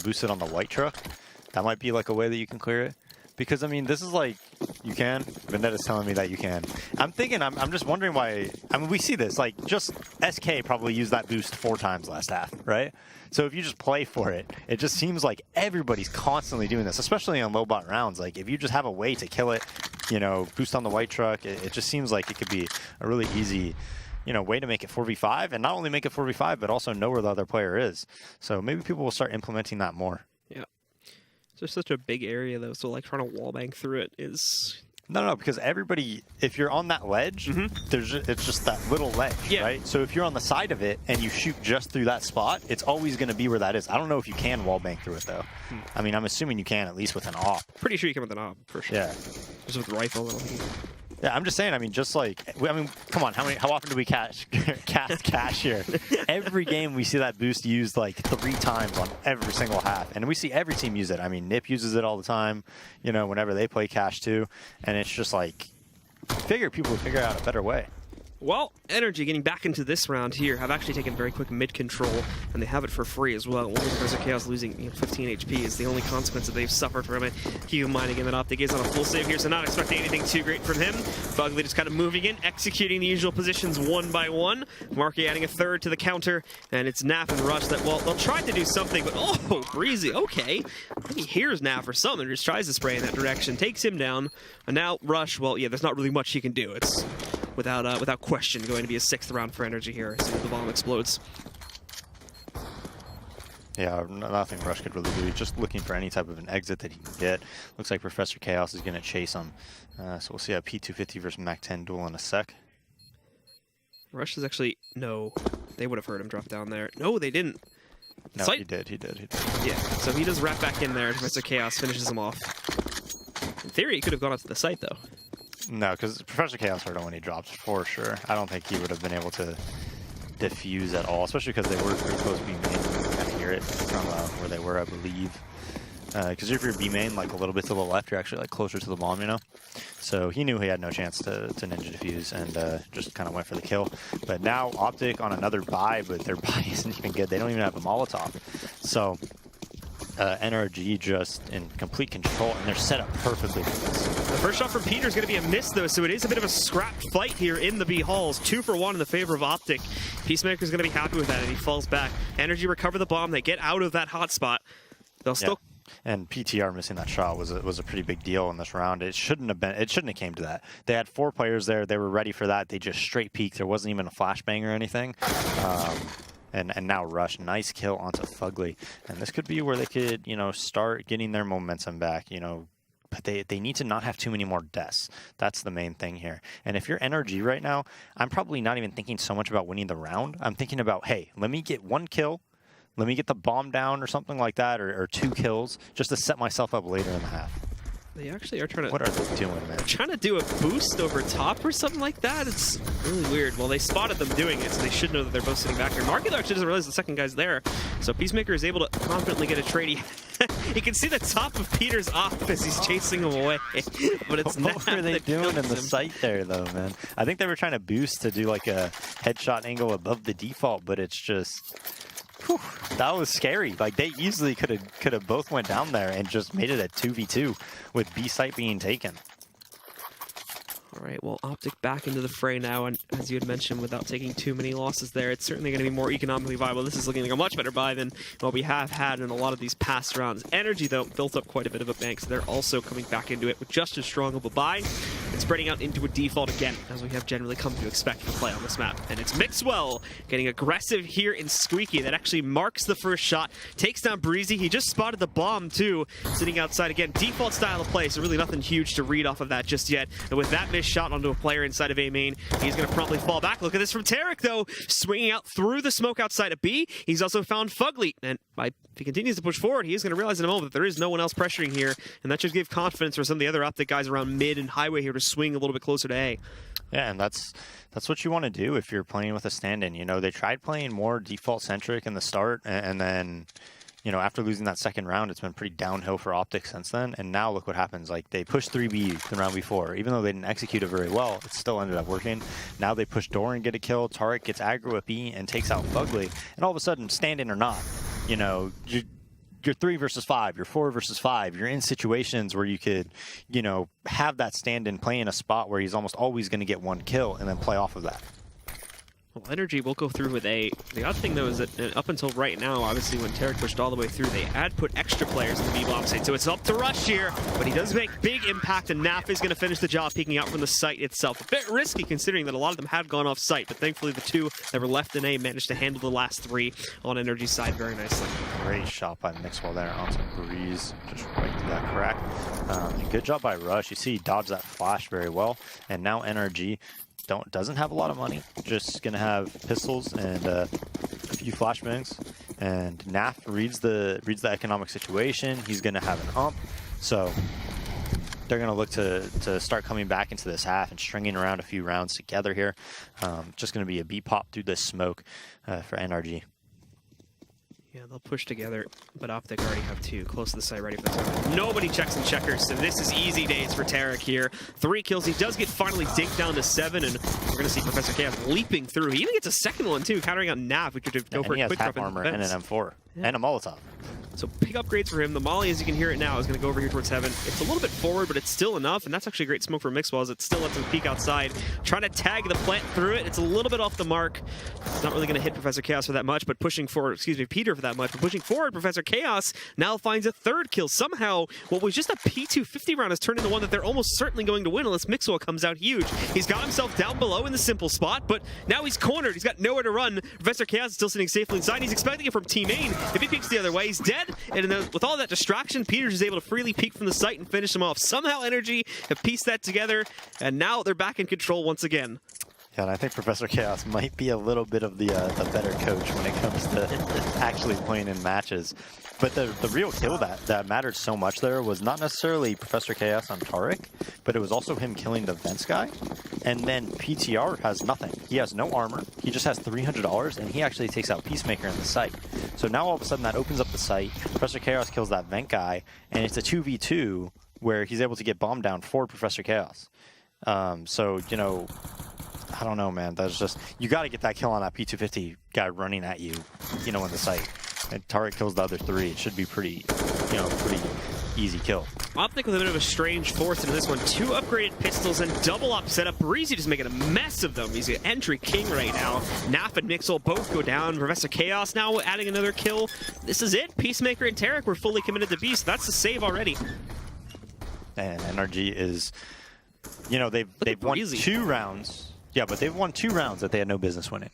Boost it on the white truck. That might be like a way that you can clear it. Because, I mean, this is like, you can. Vendetta's telling me that you can. I'm thinking, I'm just wondering why. I mean, we see this. Like, just SK probably used that boost 4 times last half, right? So if you just play for it, it just seems like everybody's constantly doing this, especially on low bot rounds. Like, if you just have a way to kill it, boost on the white truck, it just seems like it could be a really easy way to make it 4v5, and not only make it 4v5, but also know where the other player is. So maybe people will start implementing that more. Yeah. It's just such a big area, though, so like trying to wallbang through it is... No, because everybody, if you're on that ledge, it's just that little ledge, right? So if you're on the side of it and you shoot just through that spot, it's always going to be where that is. I don't know if you can wallbang through it, though. I mean, I'm assuming you can, at least with an op. Pretty sure you can with an op, for sure. Yeah. Just with the rifle, I don't think. Yeah, I'm just saying, I mean, just like, come on, how often do we cast cash here? Every game we see that boost used like 3 times on every single half. And we see every team use it. I mean, Nip uses it all the time, whenever they play cash too. And it's just like, people would figure out a better way. Well, Energy getting back into this round here have actually taken very quick mid control, and they have it for free as well. Only Professor Chaos losing 15 HP is the only consequence that they've suffered from it. Keep in mind again that Optic is on a full save here, so not expecting anything too great from him. Fugly just kind of moving in, executing the usual positions one by one. Marky adding a third to the counter, and it's Naf and Rush that, well, they'll try to do something, but oh, Breezy, okay. I think he hears Naf or something, just tries to spray in that direction, takes him down, and now Rush, well, yeah, there's not really much he can do. It's without question going to be a 6th round for Energy here as soon as the bomb explodes. Yeah, nothing Rush could really do. He's just looking for any type of an exit that he can get. Looks like Professor Chaos is going to chase him. So we'll see a P250 versus Mac-10 duel in a sec. Rush is actually... No, they would have heard him drop down there. No, they didn't. No, he did. Yeah, so he does wrap back in there. Professor Chaos finishes him off. In theory, he could have gone up to the site, though. No, because Professor Chaos heard him when he dropped, for sure. I don't think he would have been able to defuse at all, especially because they were pretty close to being main. You kind of hear it from where they were, I believe. Because if you're B main, like a little bit to the left, you're actually like closer to the bomb, you know? So he knew he had no chance to ninja defuse and just kind of went for the kill. But now Optic on another buy, but their buy isn't even good. They don't even have a Molotov. So NRG just in complete control, and they're set up perfectly for this. The first shot from Peter is going to be a miss, though, so it is a bit of a scrap fight here in the B halls. 2 for 1 in the favor of Optic. Peacemaker's going to be happy with that, and he falls back. Energy recover the bomb. They get out of that hotspot. They'll still... And PTR missing that shot was a pretty big deal in this round. It shouldn't have came to that. They had 4 players there. They were ready for that. They just straight peeked. There wasn't even a flashbang or anything. And now Rush, nice kill onto Fugly. And this could be where they could, you know, start getting their momentum back, you know. But they need to not have too many more deaths. That's the main thing here. And if you're NRG right now, I'm probably not even thinking so much about winning the round. I'm thinking about, hey, let me get 1 kill. Let me get the bomb down or something like that, or 2 kills, just to set myself up later in the half. They actually are trying to... What are they doing, man? They're trying to do a boost over top or something like that. It's really weird. Well, they spotted them doing it, so they should know that they're both sitting back here. Marky actually doesn't realize the second guy's there, so Peacemaker is able to confidently get a trade. He can see the top of Peter's off as he's chasing him away, but it's not. What were they doing in the site there, though, man? I think they were trying to boost to do like a headshot angle above the default, but it's just... Whew, that was scary. Like, they easily could have both went down there and just made it a 2v2 with B site being taken. All right, well, Optic back into the fray now, and as you had mentioned, without taking too many losses there, it's certainly going to be more economically viable. This is looking like a much better buy than what we have had in a lot of these past rounds. Energy, though, built up quite a bit of a bank, so they're also coming back into it with just as strong of a buy and spreading out into a default again, as we have generally come to expect for play on this map. And it's Mixwell getting aggressive here in Squeaky. That actually marks the first shot, takes down Breezy. He just spotted the bomb, too, sitting outside again. Default style of play, so really nothing huge to read off of that just yet. And with that missed shot onto a player inside of A main, he's going to promptly fall back. Look at this from Tarek, though, swinging out through the smoke outside of B. He's also found Fugly, and if he continues to push forward, he is going to realize in a moment that there is no one else pressuring here, and that should give confidence for some of the other Optic guys around mid and highway here to swing a little bit closer to A. Yeah, and that's what you want to do if you're playing with a stand-in. You know, they tried playing more default-centric in the start, and then... You know, after losing that second round, it's been pretty downhill for Optic since then. And now look what happens. Like, they pushed 3B the round before. Even though they didn't execute it very well, it still ended up working. Now they push Door and get a kill. Tarek gets aggro at B and takes out Fugly. And all of a sudden, stand-in or not, you know, you're 3 versus 5, you're 4 versus 5. You're in situations where you could, you know, have that stand-in play in a spot where he's almost always going to get 1 kill and then play off of that. Well, Energy will go through with A. The odd thing, though, is that up until right now, obviously, when Tarek pushed all the way through, they had put extra players in the B-bomb site. So it's up to Rush here, but he does make big impact, and Naf is going to finish the job peeking out from the site itself. A bit risky, considering that a lot of them had gone off site, but thankfully the 2 that were left in A managed to handle the last 3 on Energy's side very nicely. Great shot by Mixwell there onto Breeze, just right through that crack. Good job by Rush. You see he dodged that flash very well, and now NRG doesn't have a lot of money, just gonna have pistols and a few flashbangs. And Naf reads the economic situation. He's gonna have an ump, so they're gonna look to start coming back into this half and stringing around a few rounds together here. Just gonna be a B pop through this smoke for NRG. Yeah, they'll push together, but Optic already have 2 close to the site ready for this. Nobody checks and checkers, so this is easy days for Tarek here. 3 kills. He does get finally dinked down to 7, and we're going to see Professor Chaos leaping through. He even gets a second one, too, countering on Nav, which could go for a quick drop in armor and an M4 and a Molotov. So big upgrades for him. The Molly, as you can hear it now, is going to go over here towards Heaven. It's a little bit forward, but it's still enough, and that's actually a great smoke for Mixwell, as it still lets him peek outside. Trying to tag the plant through it. It's a little bit off the mark. It's not really going to hit Professor Chaos for that much, but pushing forward, excuse me, Peter for that much, but pushing forward, Professor Chaos now finds a 3rd kill. Somehow, what was just a P250 round has turned into one that they're almost certainly going to win unless Mixwell comes out huge. He's got himself down below in the simple spot, but now he's cornered. He's got nowhere to run. Professor Chaos is still sitting safely inside. He's expecting it from Team Main. If he peeks the other way, he's dead. And then with all that distraction, Peters is able to freely peek from the site and finish him off. Somehow Energy have pieced that together, and now they're back in control once again. Yeah, and I think Professor Chaos might be a little bit of the better coach when it comes to actually playing in matches. But the real kill that mattered so much there was not necessarily Professor Chaos on Taric, but it was also him killing the Vents guy. And then PTR has nothing. He has no armor. He just has $300, and he actually takes out Peacemaker in the site. So now all of a sudden that opens up the site. Professor Chaos kills that Vent guy, and it's a 2v2 where he's able to get bombed down for Professor Chaos. So, you know, I don't know, man. That's just, you got to get that kill on that P250 guy running at you, you know, in the site. And Taric kills the other 3. It should be pretty, you know, pretty easy kill. Optic with a bit of a strange force into this one. 2 upgraded pistols and double up setup. Breezy just making a mess of them. He's an entry king right now. Naf and Mixel both go down. Professor Chaos now adding another kill. This is it. Peacemaker and Tarek were fully committed to Beast. That's the save already. And Energy is, you know, they've won 2 rounds. Yeah, but they've won 2 rounds that they had no business winning.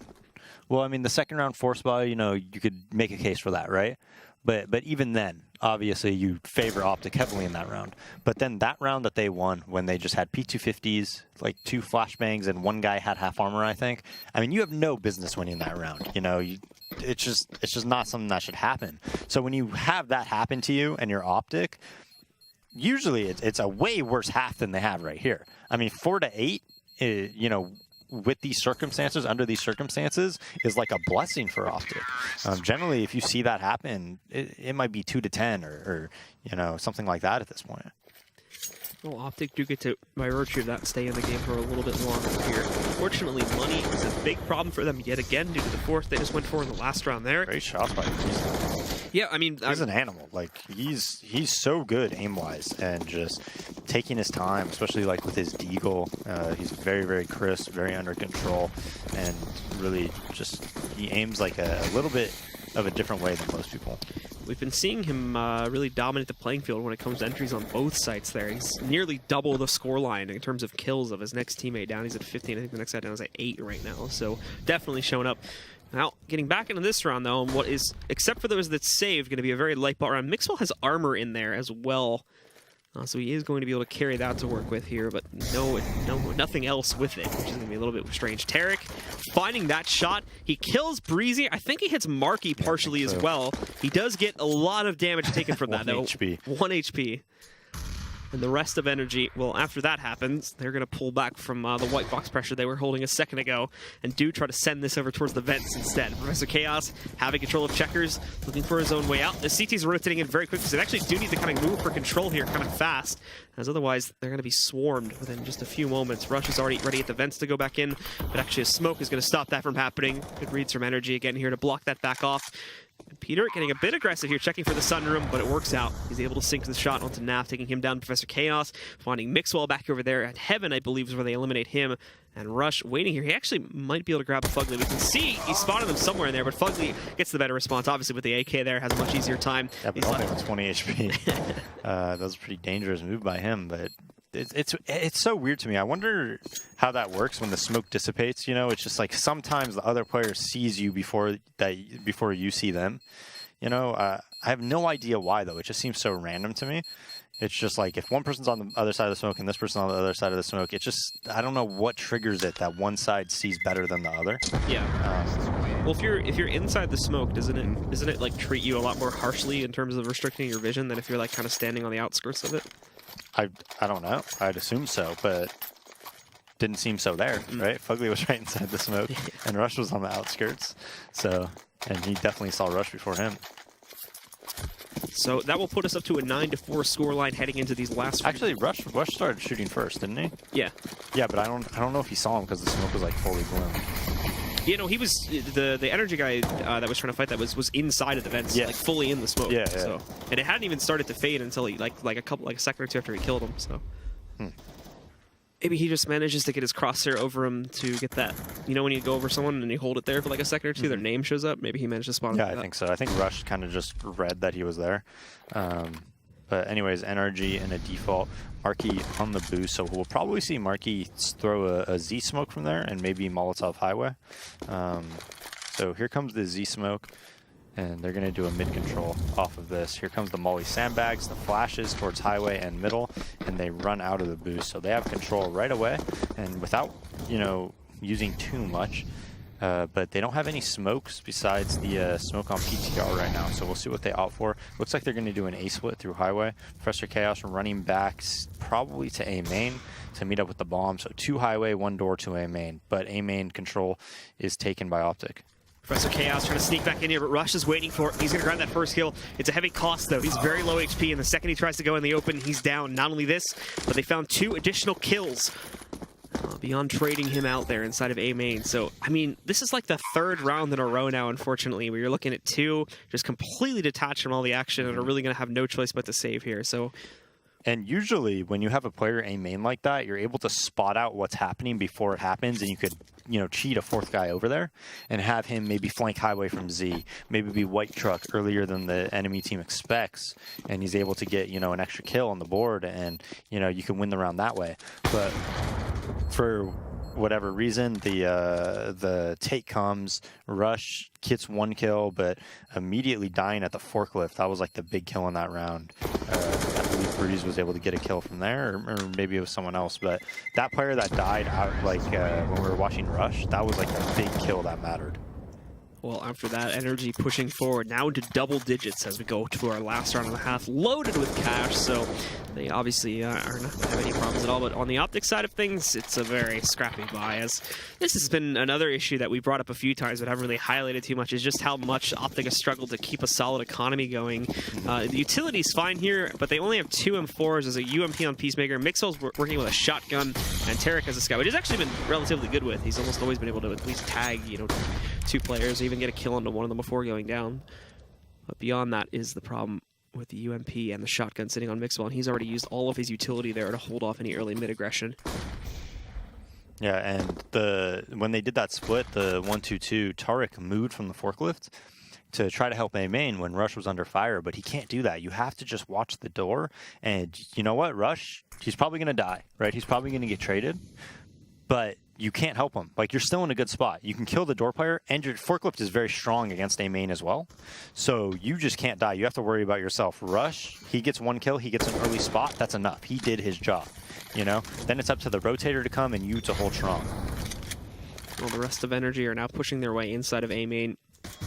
Well, I mean, the second round force buy, you know, you could make a case for that, right? But even then, obviously, you favor Optic heavily in that round. But then that round that they won, when they just had P250s, like 2 flashbangs, and 1 guy had half armor, I think. I mean, you have no business winning that round. You know, it's just not something that should happen. So when you have that happen to you and you're Optic, usually it's a way worse half than they have right here. I mean, 4-8, you know, with these circumstances, under these circumstances, is like a blessing for Optic. Generally, if you see that happen, it might be 2-10 or you know, something like that at this point. Well, Optic do get to, by virtue of that, stay in the game for a little bit longer here. Unfortunately, money is a big problem for them yet again due to the force they just went for in the last round there. Great shot by him. Yeah, I mean, he's an animal. Like, he's so good aim-wise and just taking his time, especially like with his deagle. He's very, very crisp, very under control, and really just, he aims like a little bit of a different way than most people. We've been seeing him really dominate the playing field when it comes to entries on both sites there. He's nearly double the scoreline in terms of kills of his next teammate down. He's at 15. I think the next guy down is at 8 right now. So definitely showing up. Now, getting back into this round, though, what is, except for those that saved, going to be a very light ball round. Mixwell has armor in there as well. So he is going to be able to carry that to work with here, but nothing else with it, which is going to be a little bit strange. Tarek finding that shot. He kills Breezy. I think he hits Marky partially as well. He does get a lot of damage taken from that, though. 1 HP. 1 HP. And the rest of Energy, well, after that happens, they're going to pull back from the white box pressure they were holding a second ago and do try to send this over towards the vents instead. Professor Chaos having control of checkers, looking for his own way out. The CT's rotating in very quick because they actually do need to kind of move for control here kind of fast, as otherwise they're going to be swarmed within just a few moments. Rush is already ready at the vents to go back in, but actually a smoke is going to stop that from happening. Good reads from Energy again here to block that back off. Peter getting a bit aggressive here, checking for the sunroom, but it works out. He's able to sink the shot onto Naf, taking him down. Professor Chaos finding Mixwell back over there at Heaven, I believe, is where they eliminate him. And Rush waiting here. He actually might be able to grab Fugly. We can see he spotted them somewhere in there, but Fugly gets the better response. Obviously, with the AK there, has a much easier time. Yeah, but only on 20 HP. That was a pretty dangerous move by him, but it's so weird to me. I wonder how that works when the smoke dissipates. You know, it's just like sometimes the other player sees you before you see them. You know, I have no idea why though. It just seems so random to me. It's just like if one person's on the other side of the smoke and this person on the other side of the smoke, it just, I don't know what triggers it that one side sees better than the other. Yeah. Well, if you're inside the smoke, doesn't it like treat you a lot more harshly in terms of restricting your vision than if you're like kind of standing on the outskirts of it? I don't know. I'd assume so, but didn't seem so there, right? Fugly was right inside the smoke, and Rush was on the outskirts. So, and he definitely saw Rush before him. So that will put us up to a 9-4 scoreline heading into these last. Actually, Rush started shooting first, didn't he? Yeah. Yeah, but I don't know if he saw him because the smoke was like fully blown. You know, he was the energy guy that was trying to fight that was inside of the vents, like fully in the smoke. Yeah, yeah. So, and it hadn't even started to fade until he like a second or two after he killed him. So maybe he just manages to get his crosshair over him to get that. You know, when you go over someone and you hold it there for like a second or two, their name shows up. Maybe he managed to spawn. Yeah, I think so. I think Rush kind of just read that he was there. But anyways, NRG and a default. Marky on the boost, so we'll probably see Marky throw a Z smoke from there and maybe Molotov Highway. So here comes the Z smoke, and they're going to do a mid control off of this. Here comes the Molly sandbags, the flashes towards Highway and middle, and they run out of the boost. So they have control right away, and without, you know, using too much. But they don't have any smokes besides the smoke on PTR right now, so we'll see what they opt for. Looks like they're going to do an A split through Highway. Professor Chaos running back probably to A main to meet up with the bomb. So 2 Highway, 1 door to A main, but A main control is taken by Optic. Professor Chaos trying to sneak back in here, but Rush is waiting for it. He's going to grab that first kill. It's a heavy cost, though. He's very low HP, and the second he tries to go in the open, he's down. Not only this, but they found 2 additional kills. Beyond trading him out there inside of A main. So, I mean, this is like the 3rd round in a row now, unfortunately, where you're looking at 2 just completely detached from all the action and are really going to have no choice but to save here. So, and usually when you have a player A main like that, you're able to spot out what's happening before it happens, and you could, you know, cheat a 4th guy over there and have him maybe flank Highway from Z, maybe be white truck earlier than the enemy team expects, and he's able to get, you know, an extra kill on the board, and, you know, you can win the round that way. But for whatever reason, the take comes, Rush gets 1 kill, but immediately dying at the forklift. That was like the big kill in that round. I believe Breeze was able to get a kill from there, or maybe it was someone else. But that player that died out, like when we were watching Rush, that was like a big kill that mattered. well, after that, energy pushing forward now into double digits as we go to our last round and a half, loaded with cash. So they obviously are not going to have any problems at all. But on the Optic side of things, it's a very scrappy buy. As this has been another issue that we brought up a few times but haven't really highlighted too much, is just how much Optic has struggled to keep a solid economy going. The utility's fine here, but they only have 2 M4s as a UMP on Peacemaker. Mixel's working with a shotgun, and Tarek has a scout, which he's actually been relatively good with. He's almost always been able to at least tag, 2 players, even get a kill onto one of them before going down. But beyond that is the problem with the UMP and the shotgun sitting on Mixel, and he's already used all of his utility there to hold off any early mid-aggression. Yeah, and when they did that split, the 1-2-2, Tarek moved from the forklift to try to help A main when Rush was under fire, but he can't do that. You have to just watch the door, and you know what? Rush, he's probably going to die, right? He's probably going to get traded, but you can't help him. Like, you're still in a good spot. You can kill the door player, and your forklift is very strong against A main as well. So you just can't die. You have to worry about yourself. Rush, he gets 1 kill, he gets an early spot. That's enough. He did his job, Then it's up to the rotator to come and you to hold strong. Well, the rest of Energy are now pushing their way inside of A main,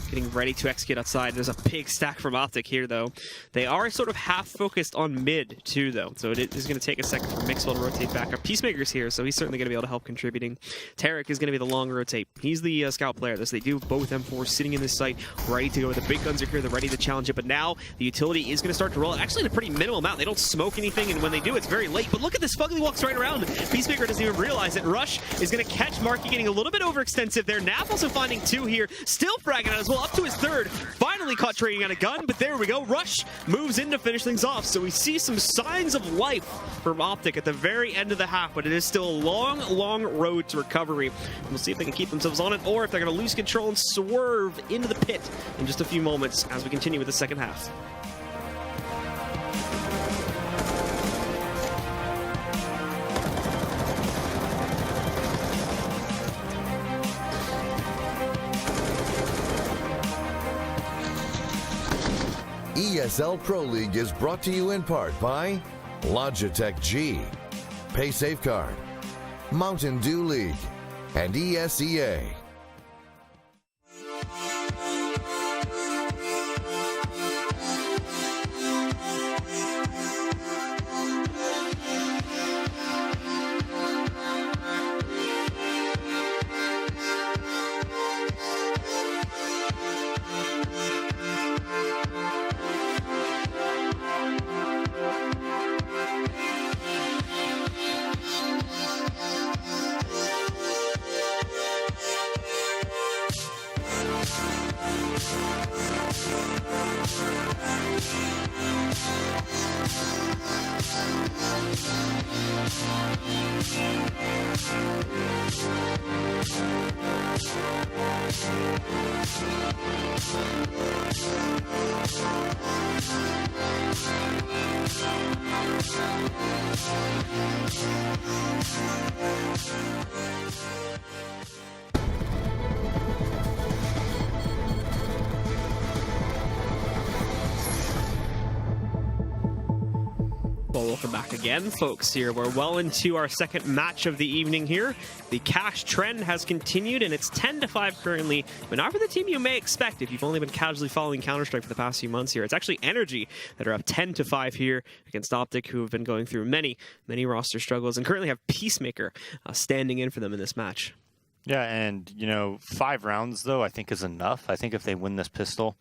getting ready to execute outside. There's a big stack from Optic here, though. They are sort of half-focused on mid, too, though. So it is going to take a second for Mixwell to rotate back up. Peacemaker's here, so he's certainly going to be able to help contributing. Tarek is going to be the long rotate. He's the scout player. They do both M4s sitting in this site, ready to go. The big guns are here. They're ready to challenge it. But now the utility is going to start to roll. Actually, in a pretty minimal amount. They don't smoke anything, and when they do, it's very late. But look at this. Fugly walks right around. Peacemaker doesn't even realize it. Rush is going to catch Marky getting a little bit overextensive there. Nap also finding 2 here. Still fragging out as well, up to his 3rd. Finally caught trading on a gun, but there we go. Rush moves in to finish things off. So we see some signs of life from Optic at the very end of the half, but it is still a long, long road to recovery. We'll see if they can keep themselves on it, or if they're going to lose control and swerve into the pit in just a few moments as we continue with the second half. ESL Pro League is brought to you in part by Logitech G, Pay Safeguard, Mountain Dew League, and ESEA. Well, welcome back again, folks. Here we're well into our second match of the evening here. The cash trend has continued, and it's 10-5 currently, but not for the team you may expect if you've only been casually following Counter-Strike for the past few months here. It's actually Energy that are up 10-5 here against Optic, who have been going through many roster struggles and currently have Peacemaker standing in for them in this match. Yeah, and, 5 rounds, though, I think is enough. I think if they win this pistol,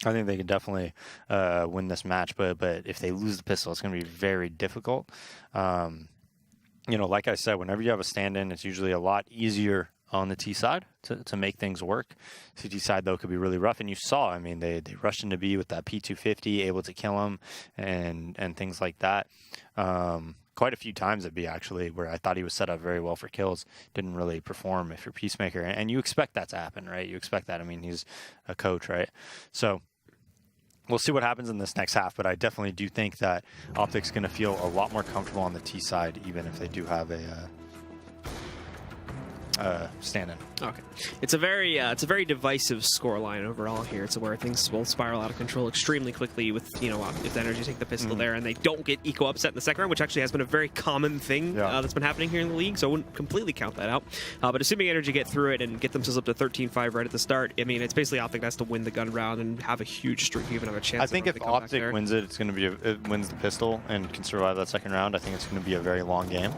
I think they could definitely win this match, but if they lose the pistol, it's going to be very difficult. Like I said, whenever you have a stand-in, it's usually a lot easier on the T side to make things work. CT side, though, could be really rough, and you saw, they rushed into B with that P250, able to kill him and things like that. Quite a few times at B, actually, where I thought he was set up very well for kills, didn't really perform if you're Peacemaker, and you expect that to happen, right? You expect that. He's a coach, right? So we'll see what happens in this next half, but I definitely do think that Optic's going to feel a lot more comfortable on the T side, even if they do have a stand-in. Okay, it's a very divisive scoreline overall here. It's where things will spiral out of control extremely quickly with if the Energy take the pistol there and they don't get eco upset in the second round, which actually has been a very common thing that's been happening here in the league. So I wouldn't completely count that out. But assuming Energy get through it and get themselves up to 13-5 right at the start, it's basically Optic has to win the gun round and have a huge streak, even have a chance. I think if Optic wins it, it's going to be it wins the pistol and can survive that second round. I think it's going to be a very long game.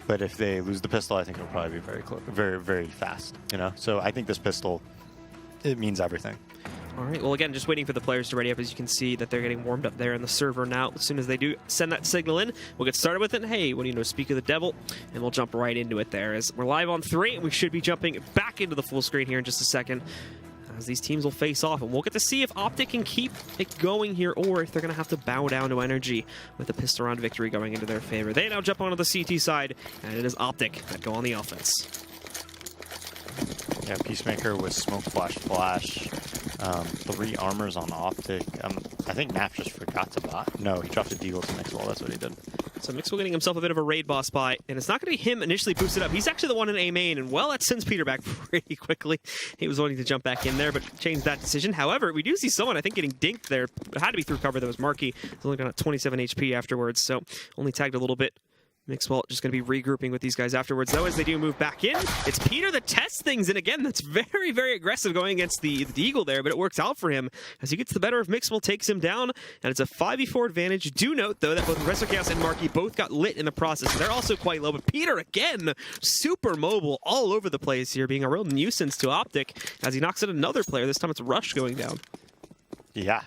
But if they lose the pistol, I think it'll probably be very close, very fast. So I think this pistol, it means everything. All right, well, again, just waiting for the players to ready up. As you can see that they're getting warmed up there in the server now. As soon as they do send that signal in, we'll get started with it. And hey, what do you know, speak of the devil, and we'll jump right into it there. As we're live on 3, and we should be jumping back into the full screen here in just a second, as these teams will face off, and we'll get to see if Optic can keep it going here, or if they're going to have to bow down to Energy with a pistol round victory going into their favor. They now jump onto the CT side, and it is Optic that go on the offense. Yeah, Peacemaker with smoke, flash. 3 armors on Optic. I think Naf just forgot to buy. No, he dropped a deagle to Mixwell. That's what he did. So Mixwell getting himself a bit of a raid boss buy, and it's not going to be him initially boosted up. He's actually the one in A main, and well, that sends Peter back pretty quickly. He was wanting to jump back in there, but changed that decision. However, we do see someone, I think, getting dinked there. It had to be through cover. That was Marky. He's only got 27 HP afterwards, so only tagged a little bit. Mixwell just going to be regrouping with these guys afterwards, though, as they do move back in. It's Peter that tests things, and again, that's very aggressive going against the Deagle there, but it works out for him as he gets the better of Mixwell, takes him down, and it's a 5v4 advantage. Do note, though, that both Resochaos and Marky both got lit in the process. They're also quite low, but Peter, again, super mobile all over the place here, being a real nuisance to Optic as he knocks out another player. This time it's Rush going down. Yeah,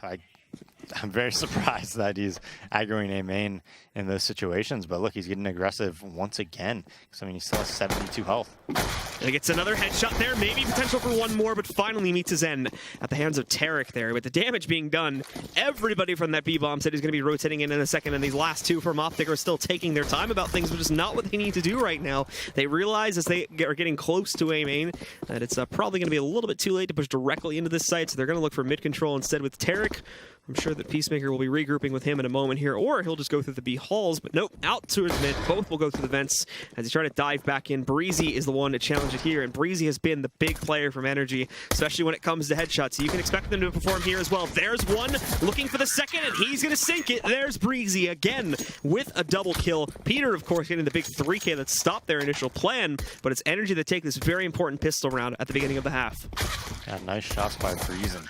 I'm very surprised that he's aggroing A main in those situations, but look, he's getting aggressive once again. So, he still has 72 health. And he gets another headshot there, maybe potential for one more, but finally meets his end at the hands of Tarek there. With the damage being done, everybody from that B-bomb said he's going to be rotating in a second, and these last 2 from Optic are still taking their time about things, which is not what they need to do right now. They realize as they are getting close to A main that it's probably going to be a little bit too late to push directly into this site, so they're going to look for mid-control instead with Tarek. I'm sure that Peacemaker will be regrouping with him in a moment here, or he'll just go through the B halls, but nope, out to his mid. Both will go through the vents as he try to dive back in. Breezy is the one to challenge it here, and Breezy has been the big player from Energy, especially when it comes to headshots. So you can expect them to perform here as well. There's one looking for the second, and he's going to sink it. There's Breezy again with a double kill. Peter, of course, getting the big 3K that stopped their initial plan, but it's Energy that take this very important pistol round at the beginning of the half. Yeah, nice shots by Breeze and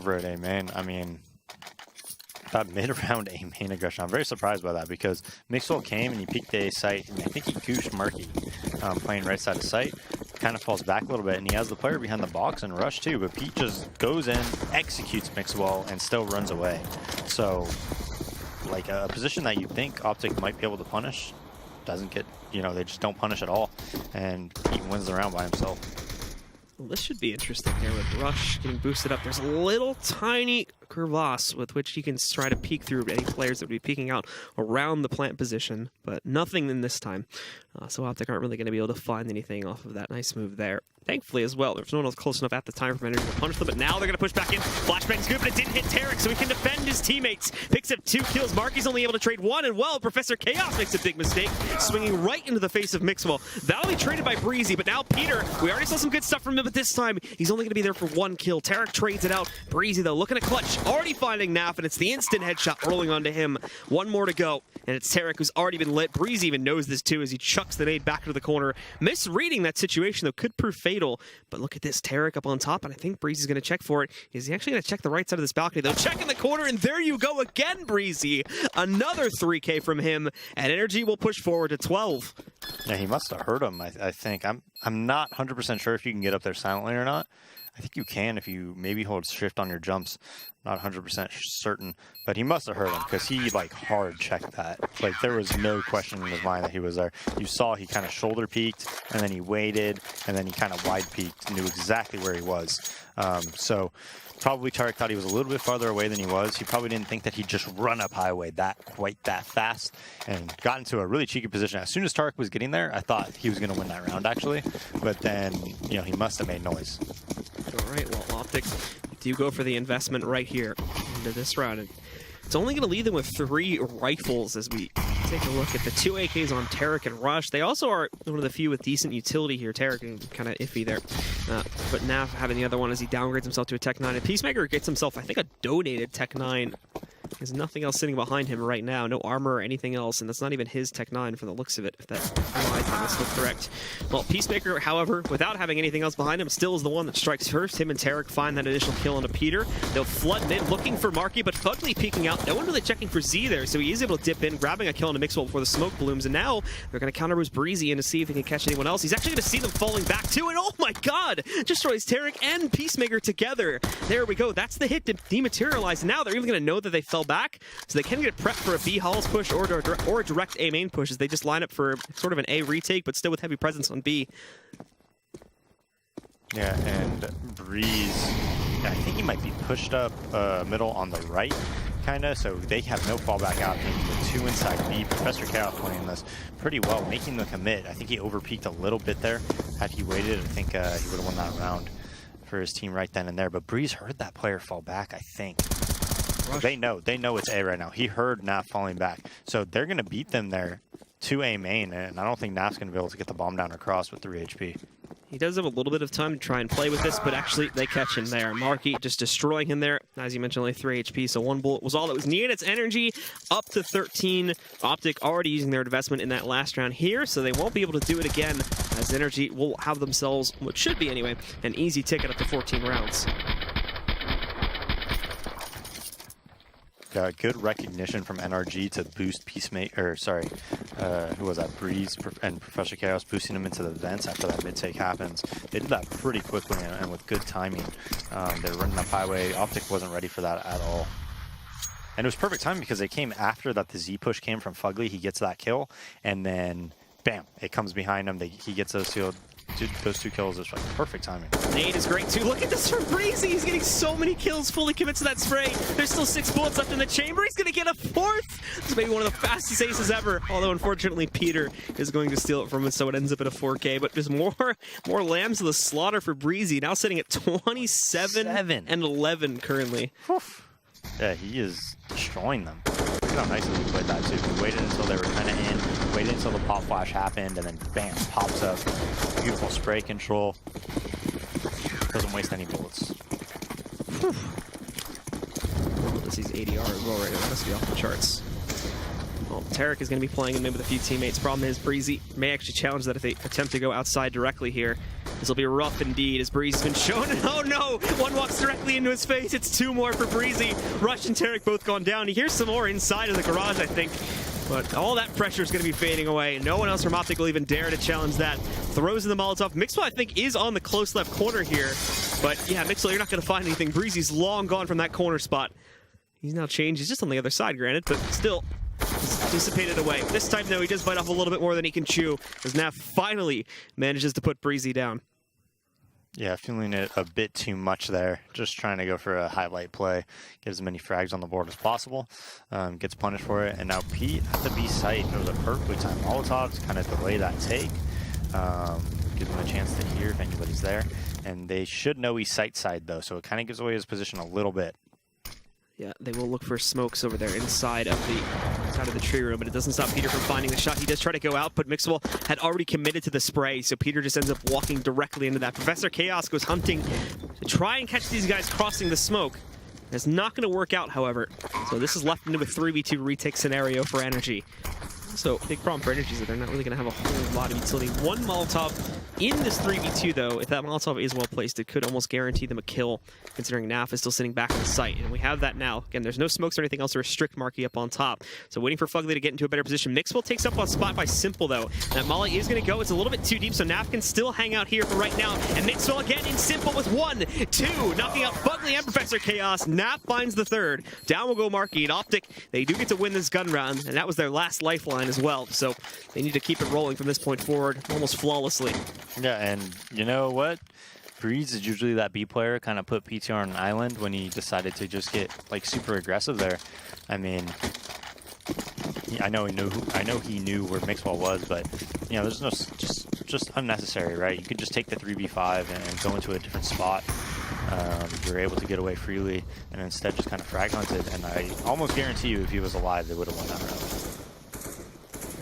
over at A main. I mean, that mid-round A main aggression, I'm very surprised by that because Mixwell came and he peeked the A site, and I think he gooshed Marky playing right side of site. Kind of falls back a little bit, and he has the player behind the box and rush too, but Pete just goes in, executes Mixwell, and still runs away. So, like, a position that you think Optic might be able to punish doesn't get, they just don't punish at all, and Pete wins the round by himself. Well, this should be interesting here with Rush getting boosted up. There's a little tiny crevasse with which he can try to peek through any players that would be peeking out around the plant position, but nothing in this time. So Optic aren't really going to be able to find anything off of that nice move there. Thankfully as well, there's no one else close enough at the time for Energy to punish them, but now they're going to push back in. Flashbang's good, but it didn't hit Tarek, so he can defend his teammates. Picks up 2 kills. Marky's only able to trade 1, and well, Professor Chaos makes a big mistake, swinging right into the face of Mixwell. That'll be traded by Breezy, but now Peter, we already saw some good stuff from him, but this time, he's only going to be there for 1 kill. Tarek trades it out. Breezy, though, looking at clutch, already finding Naf, and it's the instant headshot rolling onto him. 1 more to go, and it's Tarek who's already been lit. Breezy even knows this too as he chucks the nade back into the corner. Misreading that situation, though, could prove fatal, but look at this, Tarek up on top, and I think Breezy's going to check for it. Is he actually going to check the right side of this balcony, though? Check in the corner, and there you go again, Breezy. Another 3K from him, and Energy will push forward to 12. Yeah, he must have heard him, I think. I'm not 100% sure if you can get up there silently or not. I think you can if you maybe hold shift on your jumps. Not 100% certain, but he must have heard him because he like hard checked that. Like there was no question in his mind that he was there. You saw he kind of shoulder peeked and then he waited and then he kind of wide peeked, knew exactly where he was. So probably Tarek thought he was a little bit farther away than he was. He probably didn't think that he'd just run up highway quite that fast and got into a really cheeky position. As soon as Tarek was getting there, I thought he was going to win that round actually, but then he must have made noise. All right, well, Optic do go for the investment right here into this round. And it's only going to leave them with 3 rifles as we take a look at the 2 AKs on Tarek and Rush. They also are one of the few with decent utility here. Tarek kind of iffy there. But now having the other one as he downgrades himself to a Tech 9. And Peacemaker gets himself, I think, a donated Tech 9. There's nothing else sitting behind him right now. No armor or anything else, and that's not even his Tech 9 from the looks of it, if that's still correct. Well, Peacemaker, however, without having anything else behind him, still is the one that strikes first. Him and Tarek find that initial kill onto Peter. They'll flood mid, looking for Marky, but Fugly peeking out. No one really checking for Z there, so he is able to dip in, grabbing a kill onto Mixwell before the smoke blooms, and now they're going to counter-boost Breezy in to see if he can catch anyone else. He's actually going to see them falling back too, and oh my god! Destroys Tarek and Peacemaker together. There we go. That's the hit to dematerialize. Now they're even going to know that they fell back, so they can get prepped for a B halls push or a direct A main push as they just line up for sort of an A retake, but still with heavy presence on B. Yeah, and Breeze, I think he might be pushed up middle on the right, kind of, so they have no fallback out. The 2 inside B. Professor Chaos playing this pretty well, making the commit. I think he overpeaked a little bit there. Had he waited, I think he would have won that round for his team right then and there. But Breeze heard that player fall back, I think. They know it's A right now. He heard Naf falling back. So they're going to beat them there to A main, and I don't think Naf's going to be able to get the bomb down across with 3 HP. He does have a little bit of time to try and play with this, but actually they catch him there. Marky just destroying him there. As you mentioned, only 3 HP, so 1 bullet was all that was needed. It's Energy up to 13. Optic already using their investment in that last round here, so they won't be able to do it again, as Energy will have themselves, what should be anyway, an easy ticket up to 14 rounds. Good recognition from NRG to boost Peacemaker, who was that? Breeze and Professor Chaos boosting him into the vents after that mid-take happens. They did that pretty quickly and with good timing. They're running up highway. Optic wasn't ready for that at all. And it was perfect timing because they came after that the Z push came from Fugly. He gets that kill, and then, bam, it comes behind him. He gets those 2 kills. It's like perfect timing. Nade is great too. Look at this from Breezy. He's getting so many kills, fully commits to that spray. There's still 6 bullets left in the chamber. He's going to get a 4th. This is maybe one of the fastest aces ever. Although, unfortunately, Peter is going to steal it from him, so it ends up at a 4K. But just more lambs to the slaughter for Breezy. Now sitting at 27 and 11 currently. Yeah, he is destroying them. Look at how nicely he played that too. He waited until they were kind of in, waited until the pop flash happened, and then bam, pops up. Beautiful spray control. Doesn't waste any bullets. This is ADR as well right now. Must be off the charts. Well, Tarek is going to be playing in mid with a few teammates. Problem is, Breezy may actually challenge that if they attempt to go outside directly here. This will be rough indeed as Breezy's been shown. Oh no! One walks directly into his face. It's 2 more for Breezy. Rush and Tarek both gone down. He hears some more inside of the garage, I think. But all that pressure is going to be fading away. No one else from Optic will even dare to challenge that. Throws in the Molotov. Mixwell, I think, is on the close left corner here. But yeah, Mixwell, you're not going to find anything. Breezy's long gone from that corner spot. He's now changed. He's just on the other side, granted, but still he's dissipated away. This time, though, he does bite off a little bit more than he can chew, as Naf finally manages to put Breezy down. Yeah, feeling it a bit too much there. Just trying to go for a highlight play, get as many frags on the board as possible. Gets punished for it. And now Pete at the B site, it was a perfectly timed Molotov to kind of delay that take. Give him a chance to hear if anybody's there. And they should know he's side, though, so it kind of gives away his position a little bit. Yeah, they will look for smokes over there inside of the tree room, but it doesn't stop Peter from finding the shot. He does try to go out, but Mixwell had already committed to the spray, so Peter just ends up walking directly into that. Professor Chaos goes hunting to try and catch these guys crossing the smoke. It's not going to work out, however. So this is left into a 3v2 retake scenario for Energy. So big problem for Energy is that they're not really going to have a whole lot of utility. One Molotov in this 3v2, though. If that Molotov is well placed, it could almost guarantee them a kill, considering Naf is still sitting back on the site. And we have that now. Again, there's no smokes or anything else to restrict Marky up on top. So waiting for Fugly to get into a better position. Mixwell takes up on spot by Simple, though. That Molly is going to go. It's a little bit too deep, so Naf can still hang out here for right now. And Mixwell again in Simple with 1, 2, knocking out Fugly and Professor Chaos. Naf finds the 3rd. Down will go Marky. And Optic, they do get to win this gun round, and that was their last lifeline as well. So they need to keep it rolling from this point forward almost flawlessly. Yeah, and you know what? Breeze is usually that B player, kind of put PTR on an island when he decided to just get like super aggressive there. I mean, I know he knew where Mixwell was, but you know, there's no just unnecessary, right? You could just take the 3v5 and go into a different spot. You're able to get away freely, and instead just kind of frag hunted. And I almost guarantee you, if he was alive, they would have won that round.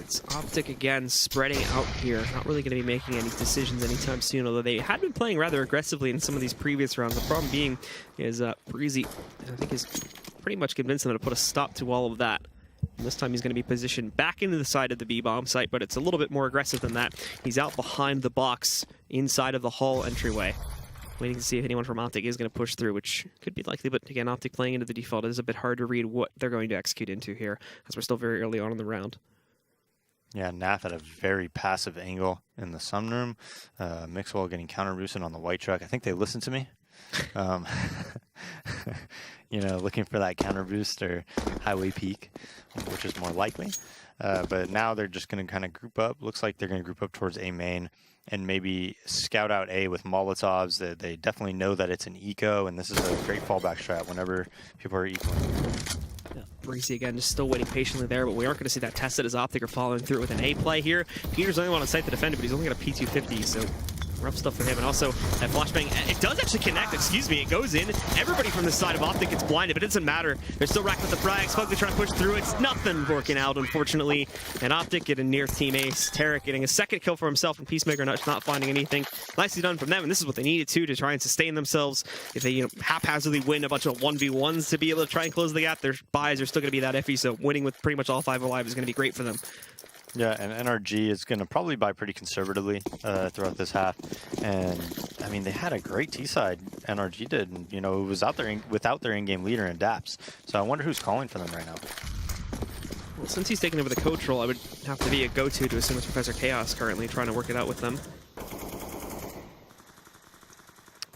It's Optic again, spreading out here. Not really going to be making any decisions anytime soon, although they had been playing rather aggressively in some of these previous rounds. The problem being is Breezy, I think, is pretty much convinced them to put a stop to all of that. And this time he's going to be positioned back into the side of the B-bomb site, but it's a little bit more aggressive than that. He's out behind the box inside of the hall entryway, waiting to see if anyone from Optic is going to push through, which could be likely, but again, Optic playing into the default, it is a bit hard to read what they're going to execute into here, as we're still very early on in the round. Yeah, Naf at a very passive angle in the sunroom. Mixwell getting counter boosted on the white truck. I think they listened to me. You know, looking for that counter boost or highway peak, which is more likely. But now they're just going to kind of group up. Looks like they're going to group up towards A main and maybe scout out A with Molotovs. They definitely know that it's an eco, and this is a great fallback strat whenever people are ecoing. Yeah, Breezy again, just still waiting patiently there, but we aren't going to see that tested as Optic are following through with an A play here. Peter's the only one on site to defend it, but he's only got a P250, so rough stuff for him. And also, that flashbang, it does actually connect, excuse me, it goes in. Everybody from the side of Optic gets blinded, but it doesn't matter. They're still racked with the frags. Fugly trying to push through. It's nothing working out, unfortunately. And Optic getting near team ace. Tarek getting a 2nd kill for himself, and Peacemaker not finding anything. Nicely done from them, and this is what they needed to try and sustain themselves. If they, haphazardly win a bunch of 1v1s to be able to try and close the gap, their buys are still going to be that iffy, so winning with pretty much all 5 alive is going to be great for them. Yeah, and NRG is going to probably buy pretty conservatively throughout this half. And, I mean, they had a great T-side, NRG did. And, it was out there without their in-game leader in Daps. So I wonder who's calling for them right now. Well, since he's taking over the coach role, I would have to be a go-to to assume it's Professor Chaos currently trying to work it out with them.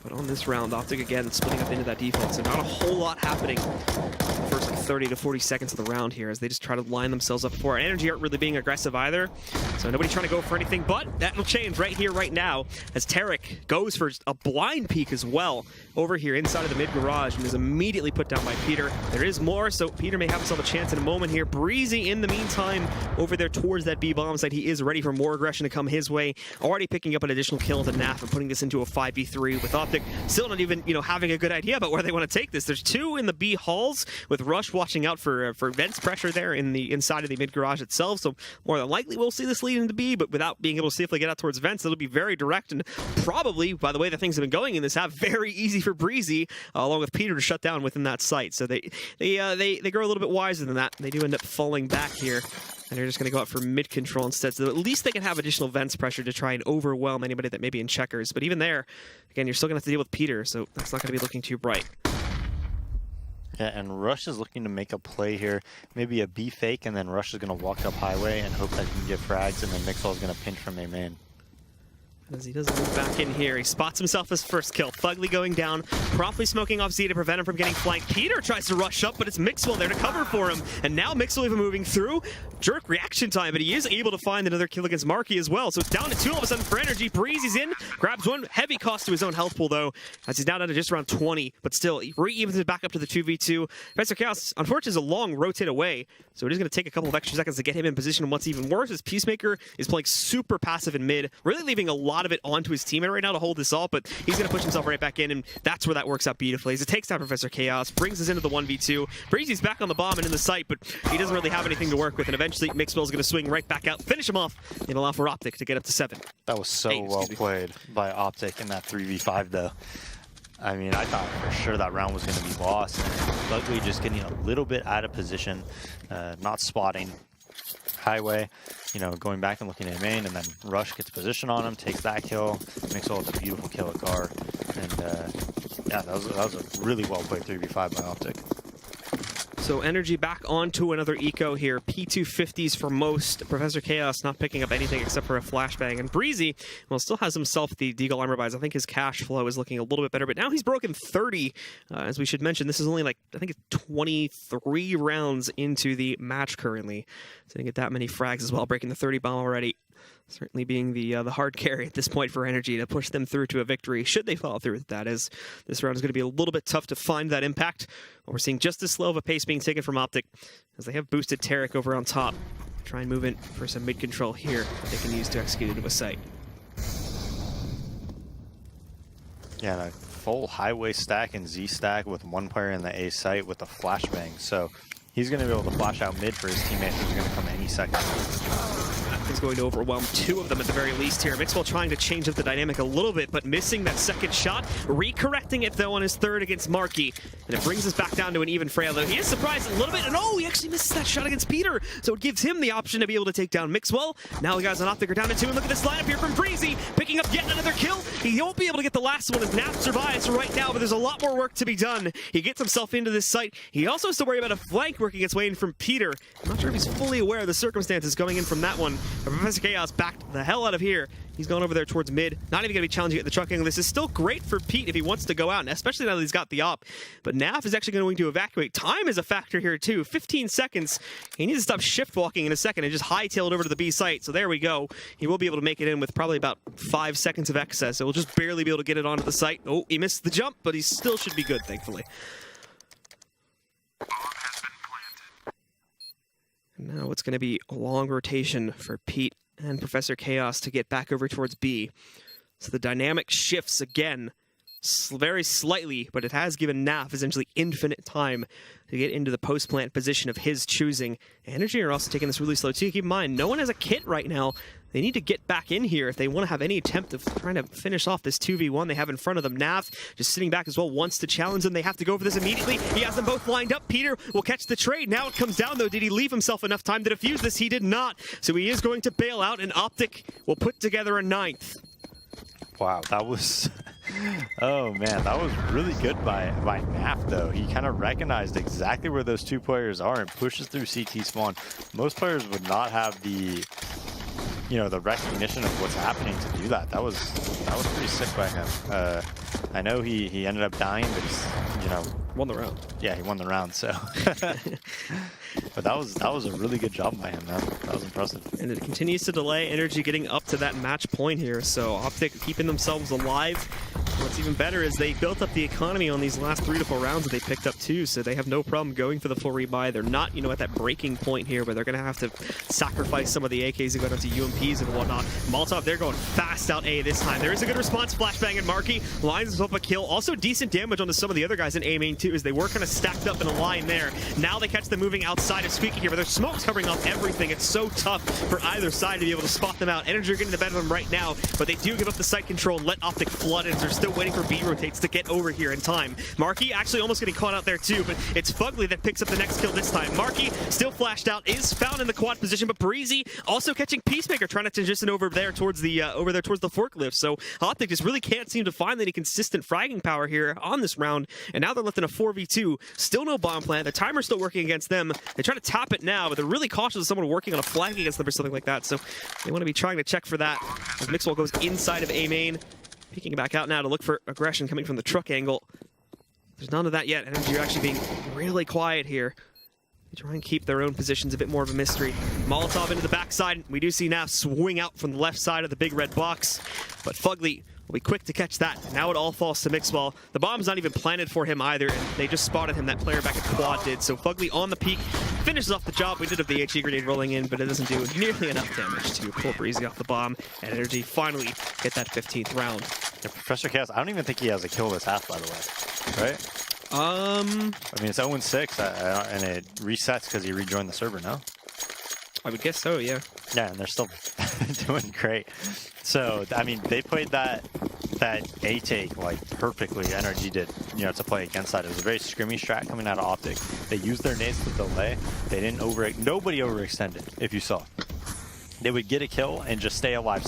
But on this round, Optic again splitting up into that default, so not a whole lot happening the first 30 to 40 seconds of the round here as they just try to line themselves up for it. Energy aren't really being aggressive either, so nobody trying to go for anything, but that will change right here, right now, as Tarek goes for a blind peek as well over here inside of the mid garage and is immediately put down by Peter. There is more, so Peter may have himself a chance in a moment here. Breezy in the meantime over there towards that B-bomb site. He is ready for more aggression to come his way, already picking up an additional kill to Naf and putting this into a 5v3 with Optic still not even, having a good idea about where they want to take this. There's 2 in the B halls with Rush watching out for Vents pressure there in the inside of the mid garage itself. So more than likely we'll see this lead into B, but without being able to safely get out towards Vents, it'll be very direct and probably, by the way that things have been going in this half, very easy for Breezy along with Peter to shut down within that site. So they grow a little bit wiser than that. They do end up falling back here And they're just going to go out for mid control instead, so at least they can have additional vents pressure to try and overwhelm anybody that may be in checkers. But even there, again, you're still going to have to deal with Peter, so that's not going to be looking too bright. Yeah, and Rush is looking to make a play here. Maybe a B fake, and then Rush is going to walk up highway and hope that he can get frags, and then Mixwell is going to pinch from A main. As he does move back in here, he spots himself his first kill. Fugly going down, promptly smoking off Z to prevent him from getting flanked. Peter tries to rush up, but it's Mixwell there to cover for him. And now Mixwell even moving through. Jerk reaction time, but he is able to find another kill against Marky as well. So it's down to 2 all of a sudden for Energy. Breezy's in, grabs one. Heavy cost to his own health pool, though, as he's now down to just around 20. But still, he re-evens it back up to the 2v2. Professor Chaos, unfortunately, is a long rotate away, so it is going to take a couple of extra seconds to get him in position. And what's even worse is Peacemaker is playing super passive in mid, really leaving a lot of it onto his teammate right now to hold this off, but he's going to push himself right back in, and that's where that works out beautifully. As it takes down Professor Chaos, brings us into the 1v2. Breezy's back on the bomb and in the site, but he doesn't really have anything to work with, and eventually Mixwell's going to swing right back out, finish him off, and allow for Optic to get up to 7. That was so well played by Optic in that 3v5, though. I mean, I thought for sure that round was going to be lost, and Luckily just getting a little bit out of position, not spotting. Highway, you know, going back and looking at main, and then Rush gets position on him, takes that kill, Mixwell with a beautiful kill at Gar, and yeah, that was a really well played 3v5 by Optic. So Energy back onto another eco here. P250s for most. Professor Chaos not picking up anything except for a flashbang. And Breezy, well, still has himself the Deagle armor buys. I think his cash flow is looking a little bit better, but now he's broken 30. As we should mention, this is only like, I think it's 23 rounds into the match currently. So you get that many frags as well, breaking the 30 bomb already. Certainly being the hard carry at this point for Energy to push them through to a victory, should they follow through with that, as this round is going to be a little bit tough to find that impact. But we're seeing just as slow of a pace being taken from Optic, as they have boosted Tarek over on top. Try and move in for some mid-control here that they can use to execute into a site. Yeah, a full highway stack and Z stack with one player in the A site with a flashbang. So he's going to be able to flash out mid for his teammate who's going to come any second. He's going to overwhelm 2 of them at the very least here. Mixwell trying to change up the dynamic a little bit, but missing that second shot. Recorrecting it, though, on his third against Marky. And it brings us back down to an even frail, though. He is surprised a little bit, and oh, he actually misses that shot against Peter. So it gives him the option to be able to take down Mixwell. Now the guys on Optic are down to 2, and look at this lineup here from Breezy, picking up yet another kill. He won't be able to get the last one as Nap survives right now, but there's a lot more work to be done. He gets himself into this site. He also has to worry about a flank working its way in from Peter. I'm not sure if he's fully aware of the circumstances going in from that one. But Professor Chaos backed the hell out of here. He's going over there towards mid. Not even going to be challenging at the truck angle. This is still great for Pete if he wants to go out, and especially now that he's got the op. But Naf is actually going to evacuate. Time is a factor here, too. 15 seconds. He needs to stop shift walking in a second and just hightail it over to the B site. So there we go. He will be able to make it in with probably about 5 seconds of excess. So he'll just barely be able to get it onto the site. Oh, he missed the jump, but he still should be good, thankfully. And now it's going to be a long rotation for Pete and Professor Chaos to get back over towards B. So the dynamic shifts again, very slightly, but it has given Naf essentially infinite time to get into the post-plant position of his choosing. Energy are also taking this really slow too. Keep in mind, no one has a kit right now. They need to get back in here if they want to have any attempt of trying to finish off this 2v1 they have in front of them. Nav just sitting back as well, wants to challenge them. They have to go for this immediately. He has them both lined up. Peter will catch the trade. Now it comes down, though. Did he leave himself enough time to defuse this? He did not. So he is going to bail out, and Optic will put together a 9th. Wow, that was... oh, man, that was really good by Naf, though. He kind of recognized exactly where those 2 players are and pushes through CT spawn. Most players would not have the... you know, the recognition of what's happening to do that. That was pretty sick by him. I know he ended up dying, but he's, you know, won the round. Yeah, he won the round, so. But that was a really good job by him, man. That was impressive. And it continues to delay. Energy getting up to that match point here, so Optic keeping themselves alive. What's even better is they built up the economy on these last 3 to 4 rounds that they picked up too, so they have no problem going for the full rebuy. They're not, you know, at that breaking point here where they're going to have to sacrifice some of the AKs and go down to UMPs and whatnot. Molotov, they're going fast out A this time. There is a good response. Flashbang and Marky lines up a kill. Also decent damage onto some of the other guys in A main too, as they were kind of stacked up in a line there. Now they catch them moving outside of Squeaky here, but there's smoke's covering up everything. It's so tough for either side to be able to spot them out. Energy are getting the better of them right now, but they do give up the site control and let Optic flood in. There's still waiting for B rotates to get over here in time. Marky actually almost getting caught out there too, but it's Fugly that picks up the next kill this time. Marky still flashed out, is found in the quad position, but Breezy also catching Peacemaker, trying to transition over there towards the forklift. So Optic just really can't seem to find any consistent fragging power here on this round, and now they're left in a 4v2. Still no bomb plant. The timer's still working against them. They try to tap it now, but they're really cautious of someone working on a flank against them or something like that. So they want to be trying to check for that. As Mixwell goes inside of A main, peeking back out now to look for aggression coming from the truck angle. There's none of that yet. Energy are actually being really quiet here. They try and keep their own positions a bit more of a mystery. Molotov into the backside. We do see now swing out from the left side of the big red box, but Fugly will be quick to catch that. Now it all falls to Mixwell. The bomb's not even planted for him either, and they just spotted him. That player back at quad did. So Fugly on the peak finishes off the job. We did have the HE grenade rolling in, but it doesn't do nearly enough damage to pull Breezy off the bomb, and Energy finally get that 15th round. Yeah, Professor Chaos, I don't even think he has a kill this half, by the way. Right? I mean, it's 0-6, and it resets because he rejoined the server, no? I would guess so, yeah. Yeah, and they're still doing great. So, I mean, they played that A take like perfectly. Energy did, to play against that. It was a very scrimmy strat coming out of Optic. They used their nades to delay. They didn't nobody overextended, if you saw. They would get a kill and just stay alive,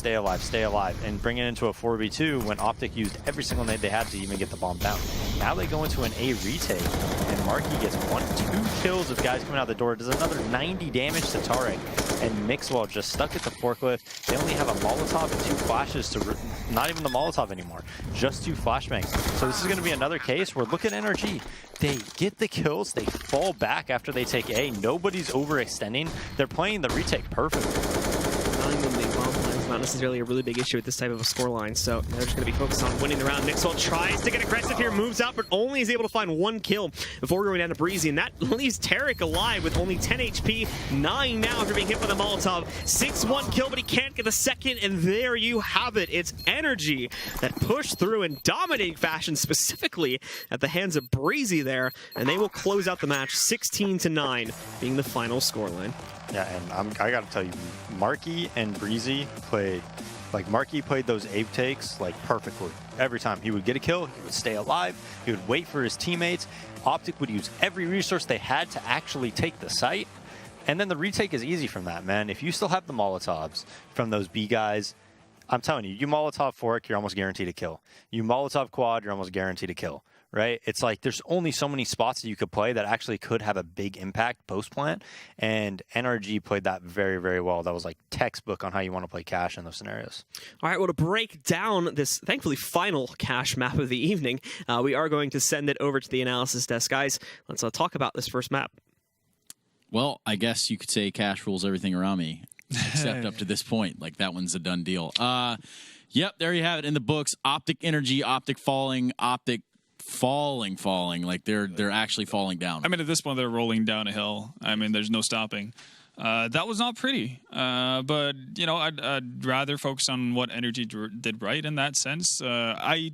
and bring it into a 4v2 when Optic used every single nade they had to even get the bomb down. Now they go into an A retake, and Marky gets 1-2 kills of guys coming out the door. Does another 90 damage to Tarek, and Mixwell just stuck at the forklift. They only have a Molotov and 2 flashes to, not even the Molotov anymore, just 2 flashbangs. So this is going to be another case where, look at NRG. They get the kills, they fall back after they take A. Nobody's overextending. They're playing the retake perfectly. Not necessarily a really big issue with this type of a scoreline, so they're just going to be focused on winning the round. Mixwell tries to get aggressive here, moves out, but only is able to find 1 kill before going down to Breezy, and that leaves Tarek alive with only 10 HP, 9 now after being hit by the Molotov. 6-1 kill, but he can't get the second, and there you have it. It's Energy that pushed through in dominating fashion, specifically at the hands of Breezy there, and they will close out the match 16-9, being the final scoreline. Yeah, and I gotta tell you, Marky and Breezy played, Marky played those Ape takes, perfectly. Every time. He would get a kill, he would stay alive, he would wait for his teammates. Optic would use every resource they had to actually take the site, and then the retake is easy from that, man. If you still have the Molotovs from those B guys, I'm telling you, you Molotov fork, you're almost guaranteed a kill. You Molotov quad, you're almost guaranteed a kill. Right? It's like there's only so many spots that you could play that actually could have a big impact post-plant, and NRG played that very, very well. That was textbook on how you want to play Cash in those scenarios. All right, well, to break down this, thankfully, final Cash map of the evening, we are going to send it over to the analysis desk. Guys, let's talk about this first map. Well, I guess you could say Cash rules everything around me, except up to this point. That one's a done deal. Yep, there you have it in the books. Optic Energy, Optic falling, Optic falling. They're actually falling down. I mean, at this point, they're rolling down a hill. I mean, there's no stopping. That was not pretty. But, I'd rather focus on what Energy did right in that sense. I,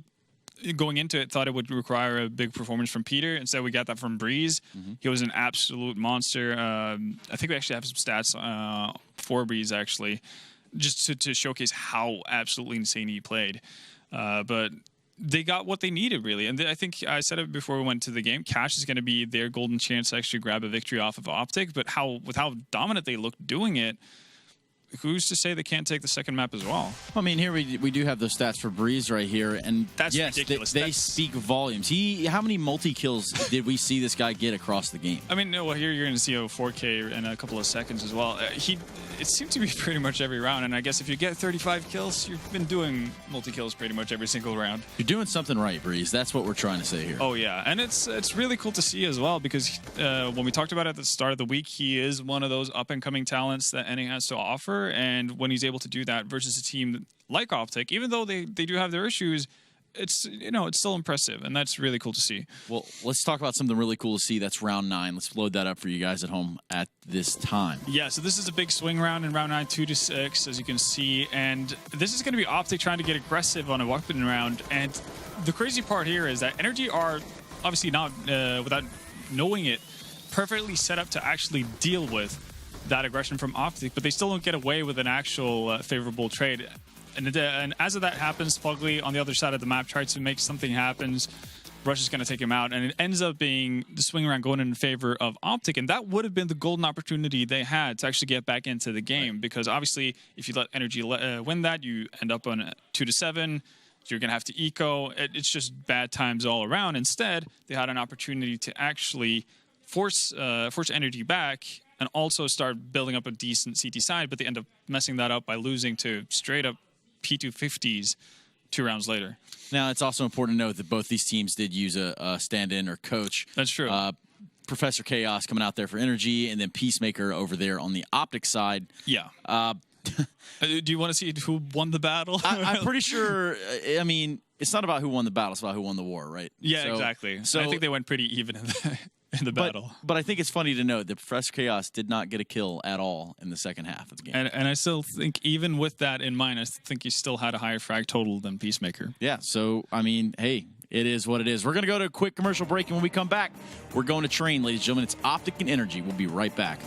going into it, thought it would require a big performance from Peter. Instead, we got that from Breeze. He was an absolute monster. I think we actually have some stats for Breeze, actually, just to showcase how absolutely insane he played. But they got what they needed, really. And I think I said it before we went to the game, Cash is going to be their golden chance to actually grab a victory off of Optic. But with how dominant they looked doing it, who's to say they can't take the second map as well? I mean, here we do have the stats for Breeze right here, and that's yes, ridiculous. They speak volumes. How many multi-kills did we see this guy get across the game? I mean, here you're going to see a 4K in a couple of seconds as well. It seemed to be pretty much every round, and I guess if you get 35 kills, you've been doing multi-kills pretty much every single round. You're doing something right, Breeze. That's what we're trying to say here. Oh, yeah, and it's really cool to see as well, because when we talked about it at the start of the week, he is one of those up-and-coming talents that NA has to offer, and when he's able to do that versus a team like Optic, even though they do have their issues, it's still impressive, and that's really cool to see. Well, let's talk about something really cool to see. That's round 9. Let's load that up for you guys at home at this time. Yeah, so this is a big swing round in round 9, 2-6, as you can see, and this is going to be Optic trying to get aggressive on a weapon round. And the crazy part here is that Energy are obviously not, without knowing it, perfectly set up to actually deal with that aggression from Optic, but they still don't get away with an actual favorable trade. And as that happens, Fugly on the other side of the map tries to make something happen. Rush is going to take him out, and it ends up being the swing around going in favor of Optic, and that would have been the golden opportunity they had to actually get back into the game, because obviously if you let Energy win that, you end up on 2-7. You're going to have to eco. It's just bad times all around. Instead, they had an opportunity to actually force Energy back and also start building up a decent CT side, but they end up messing that up by losing to straight up P250s 2 rounds later. Now, it's also important to note that both these teams did use a stand-in or coach. That's true. Professor Chaos coming out there for Energy, and then Peacemaker over there on the Optic side. Yeah. Do you want to see who won the battle? I'm pretty sure. I mean, it's not about who won the battle; it's about who won the war, right? Yeah, exactly. So I think they went pretty even in the battle. But I think it's funny to note that Professor Chaos did not get a kill at all in the second half of the game. And I still think, even with that in mind, I think he still had a higher frag total than Peacemaker. Yeah. So I mean, hey, it is what it is. We're gonna go to a quick commercial break, and when we come back, we're going to train, ladies and gentlemen. It's Optic and Energy. We'll be right back.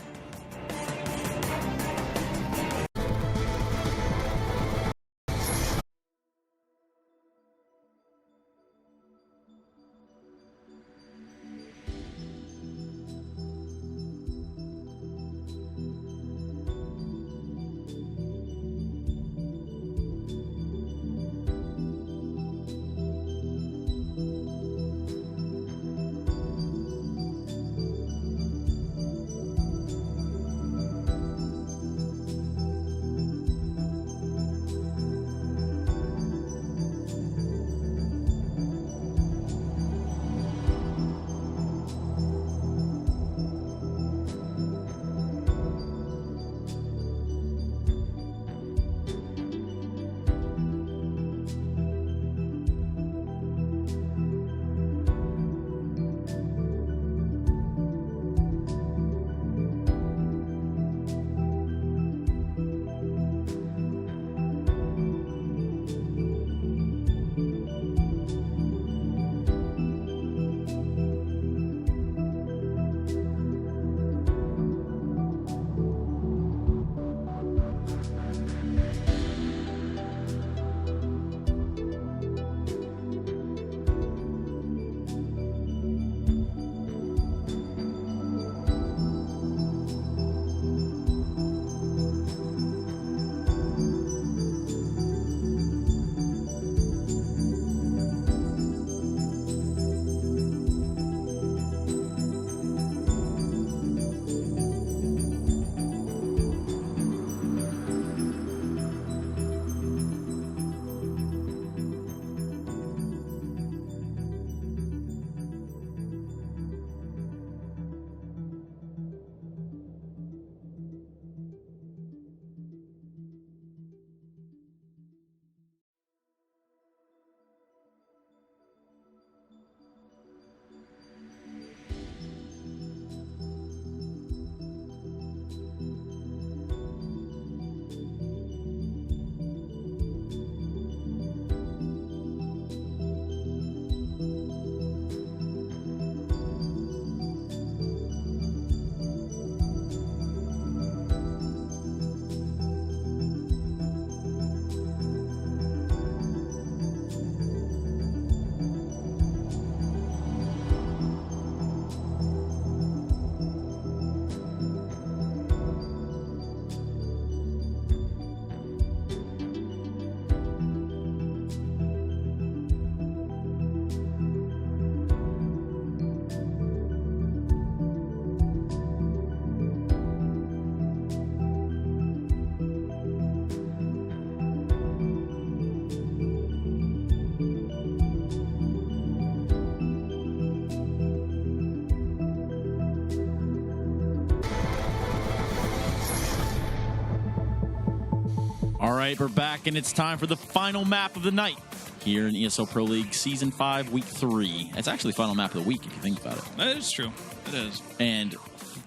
All right, we're back, and it's time for the final map of the night here in ESL Pro League Season 5, Week 3. It's actually final map of the week, if you think about it. That is true. It is. And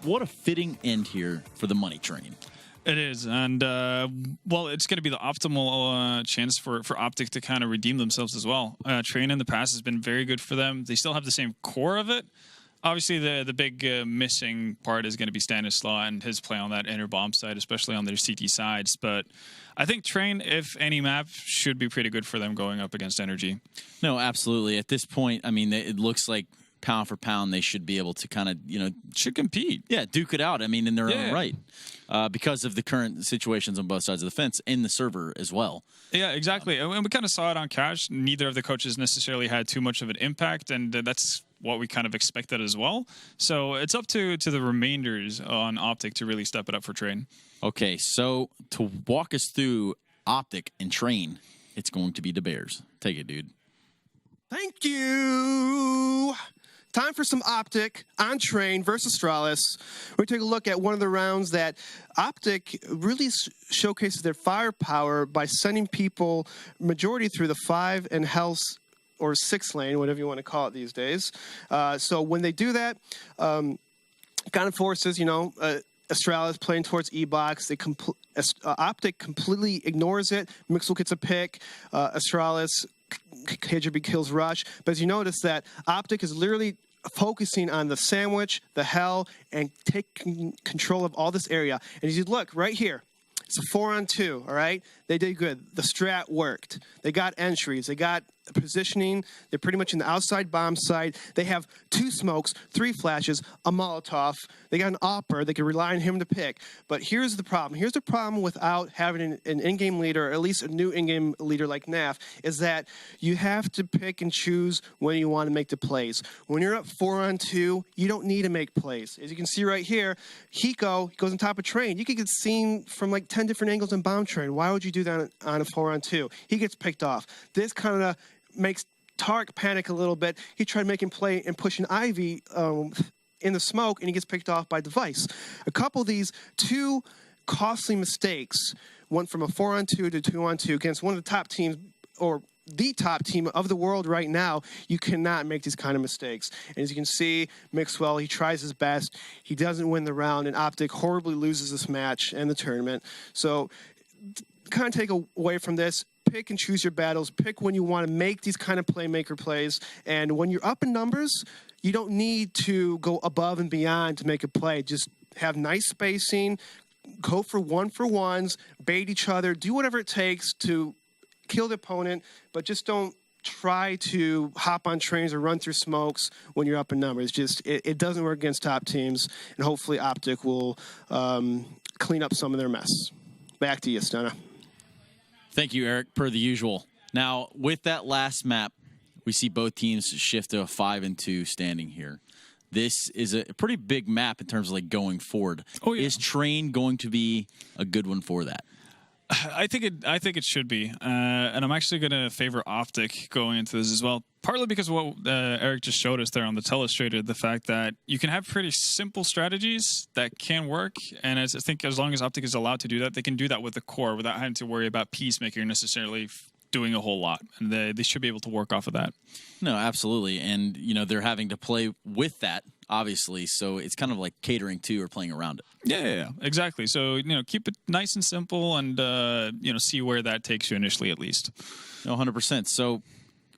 what a fitting end here for the money train. It is, and well, it's going to be the optimal chance for Optic to kind of redeem themselves as well. Train in the past has been very good for them. They still have the same core of it, Obviously, the big missing part is going to be Stanislaw and his play on that inner bomb side, especially on their CT sides. But I think Train, if any map, should be pretty good for them going up against Energy. No, absolutely. At this point, I mean, it looks like pound for pound, they should be able to kind of, should compete. Yeah, duke it out. I mean, in their own right. Because of the current situations on both sides of the fence in the server as well. Yeah, exactly. And we kind of saw it on Cash. Neither of the coaches necessarily had too much of an impact, and that's what we kind of expected as well. So it's up to the remainders on Optic to really step it up for Train. Okay, so to walk us through Optic and Train, it's going to be the Bears. Take it, dude. Thank you. Time for some Optic on Train versus Astralis. We're going to take a look at one of the rounds that Optic really showcases their firepower by sending people majority through the 5 and Health or 6 lane, whatever you want to call it these days. So when they do that, kind of forces, Astralis playing towards E-Box. Optic completely ignores it. Mixwell gets a pick. Astralis, KJB kills Rush. But as you notice that Optic is literally focusing on the sandwich, the hell, and taking control of all this area. And as you look right here, it's a 4-on-2, all right? They did good. The strat worked. They got entries. They got positioning. They're pretty much in the outside bomb side. They have 2 smokes, 3 flashes, a Molotov. They got an Opper. They can rely on him to pick. But here's the problem. Here's the problem without having an in-game leader, or at least a new in-game leader like NAF, is that you have to pick and choose when you want to make the plays. When you're up 4-on-2, you don't need to make plays. As you can see right here, Hiko goes on top of Train. You could get seen from like 10 different angles in bomb Train. Why would you do that on a 4-on-2? He gets picked off. This kind of makes Tark panic a little bit. He tried making play and pushing Ivy in the smoke, and he gets picked off by Device. A couple of these 2 costly mistakes went from a 4-on-2 to 2-on-2 against one of the top teams, or the top team of the world right now. You cannot make these kind of mistakes. And as you can see, Mixwell, he tries his best. He doesn't win the round, and Optic horribly loses this match and the tournament. So kind of take away from this. Pick and choose your battles. Pick when you want to make these kind of playmaker plays. And when you're up in numbers, you don't need to go above and beyond to make a play. Just have nice spacing, go for 1-for-1s, bait each other, do whatever it takes to kill the opponent, but just don't try to hop on trains or run through smokes when you're up in numbers. Just it doesn't work against top teams, and hopefully Optic will clean up some of their mess. Back to you, Stunna. Thank you, Eric, per the usual. Now, with that last map, we see both teams shift to a 5-2 standing here. This is a pretty big map in terms of like going forward. Oh, yeah. Is Train going to be a good one for that? I think it should be, and I'm actually going to favor Optic going into this as well. Partly because of what Eric just showed us there on the telestrator, the fact that you can have pretty simple strategies that can work, and I think as long as Optic is allowed to do that, they can do that with the core without having to worry about Peacemaker necessarily doing a whole lot, and they should be able to work off of that. No, absolutely, and they're having to play with that, obviously, so it's kind of like catering to or playing around it. Yeah, exactly. So keep it nice and simple, and see where that takes you initially, at least. No, 100%. So,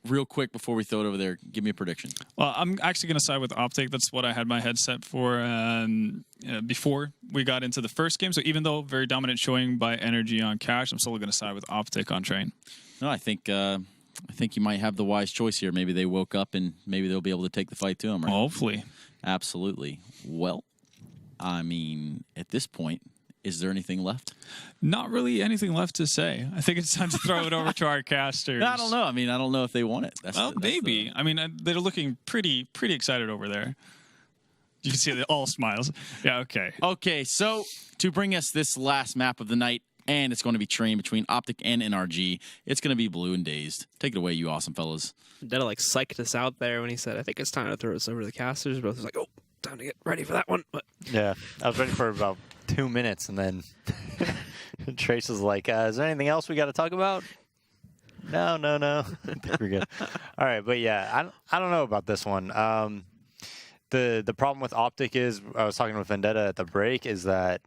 real quick before we throw it over there, give me a prediction. Well, I'm actually going to side with Optic. That's what I had my headset for before we got into the first game. So even though very dominant showing by Energy on Cash, I'm still going to side with Optic on Train. No, I think you might have the wise choice here. Maybe they woke up and maybe they'll be able to take the fight to them. Right? Hopefully. Absolutely. Well, I mean, at this point, is there anything left? Not really anything left to say. I think it's time to throw it over to our casters. I don't know. I mean, I don't know if they want it. Maybe. I mean, they're looking pretty excited over there. You can see they all smiles. Yeah, okay. Okay, so to bring us this last map of the night, and it's going to be Train between Optic and NRG. It's going to be Blue and Dazed. Take it away, you awesome fellas. Detta psyched us out there when he said, I think it's time to throw this over to the casters. But I was like, oh, time to get ready for that one. But yeah, I was ready for about 2 minutes, and then Trace was like, is there anything else we got to talk about? No. I think we're good. All right, but yeah, I don't know about this one. The problem with Optic is, I was talking with Vendetta at the break, is that,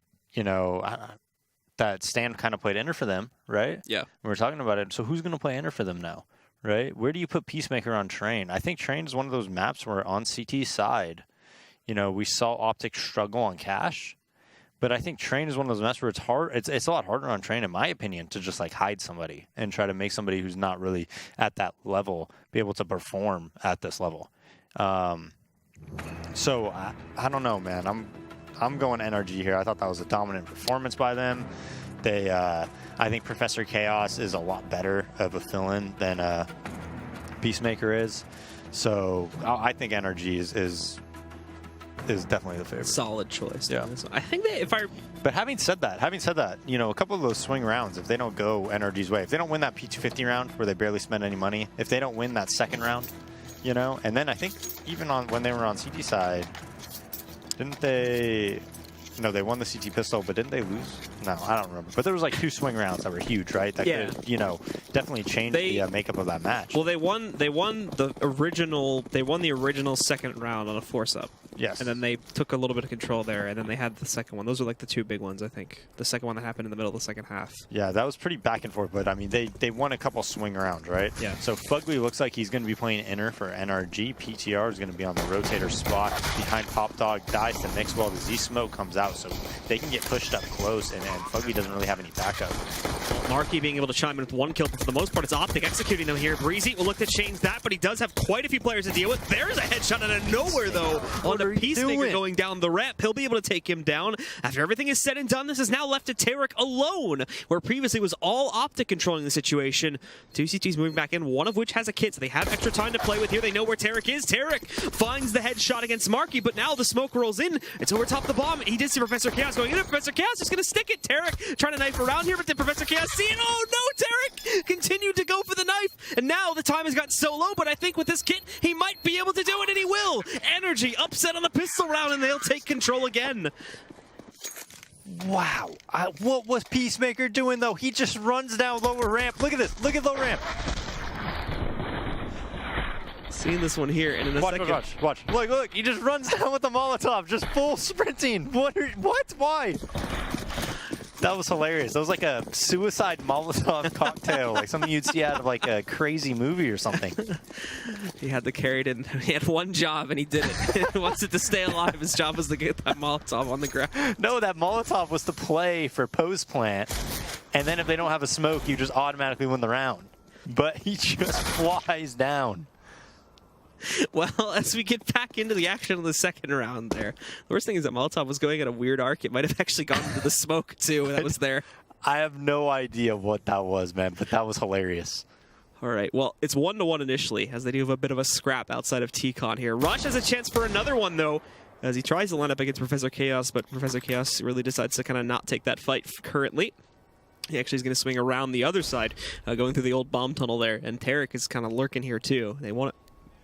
that Stan kind of played Ender for them, right? Yeah. We were talking about it. So who's going to play Ender for them now, right? Where do you put Peacemaker on Train? I think Train is one of those maps where on CT's side, You know, we saw Optic struggle on Cash, but I think Train is one of those maps where it's hard. It's a lot harder on Train, in my opinion, to just like hide somebody and try to make somebody who's not really at that level be able to perform at this level. So I don't know, man. I'm going NRG here. I thought that was a dominant performance by them. They, I think Professor Chaos is a lot better of a fill-in than Peacemaker is. So I think NRG is definitely the favorite. Solid choice. Yeah. I think that But having said that, you know, a couple of those swing rounds, if they don't go NRG's way, if they don't win that P250 round where they barely spend any money, if they don't win that second round, you know, and then I think even on when they were on CT side, didn't they? No, they won the CT pistol, but didn't they lose? No, I don't remember. But there was like 2 swing rounds that were huge, right? That could, you know, definitely changed the makeup of that match. Well, they won the original second round on a force-up. Yes. And then they took a little bit of control there, and then they had the second one. Those are like the 2 big ones, I think. The second one that happened in the middle of the second half. Yeah, that was pretty back and forth, but I mean, they won a couple swing rounds, right? Yeah. So Fugly looks like he's going to be playing inner for NRG. PTR is going to be on the rotator spot behind Pop Dog, dies to Mix while the Z-Smoke comes out, so they can get pushed up close, and Fugly doesn't really have any backup. Marky being able to chime in with 1 kill, but for the most part, it's Optic executing them here. Breezy will look to change that, but he does have quite a few players to deal with. There's a headshot out of nowhere, though, on the Peacemaker going down the ramp. He'll be able to take him down. After everything is said and done, this is now left to Tarek alone, where previously was all Optic controlling the situation. 2 CTs moving back in, one of which has a kit, so they have extra time to play with here. They know where Tarek is. Tarek finds the headshot against Marky, but now the smoke rolls in. It's over top the bomb. He did see Professor Chaos going in. Professor Chaos is going to stick it. Tarek trying to knife around here, but did Professor Chaos see it? Oh no, Tarek continued to go for the knife, and now the time has got so low, but I think with this kit, he might be able to do it, and he will. Energy upset on the pistol round, and they'll take control again. Wow. What was Peacemaker doing, though? He just runs down lower ramp. Look at this. Look at low ramp. Seeing this one here, and in a second. Watch. Look. He just runs down with the Molotov, just full sprinting. What? Why? That was hilarious. That was like a suicide Molotov cocktail, like something you'd see out of like a crazy movie or something. He had the carried in. He had one job, and he did it. He wanted to stay alive. His job was to get that Molotov on the ground. No, that Molotov was to play for post plant, and then if they don't have a smoke, you just automatically win the round. But he just flies down. Well, as we get back into the action of the second round there, the worst thing is that Molotov was going at a weird arc. It might have actually gone into the smoke, too, that was there. I have no idea what that was, man, but that was hilarious. All right, well, it's 1-1 initially, as they do have a bit of a scrap outside of T-Con here. Rush has a chance for another one, though, as he tries to line up against Professor Chaos, but Professor Chaos really decides to kind of not take that fight currently. He actually is going to swing around the other side, going through the old bomb tunnel there, and Tarek is kind of lurking here, too. They want to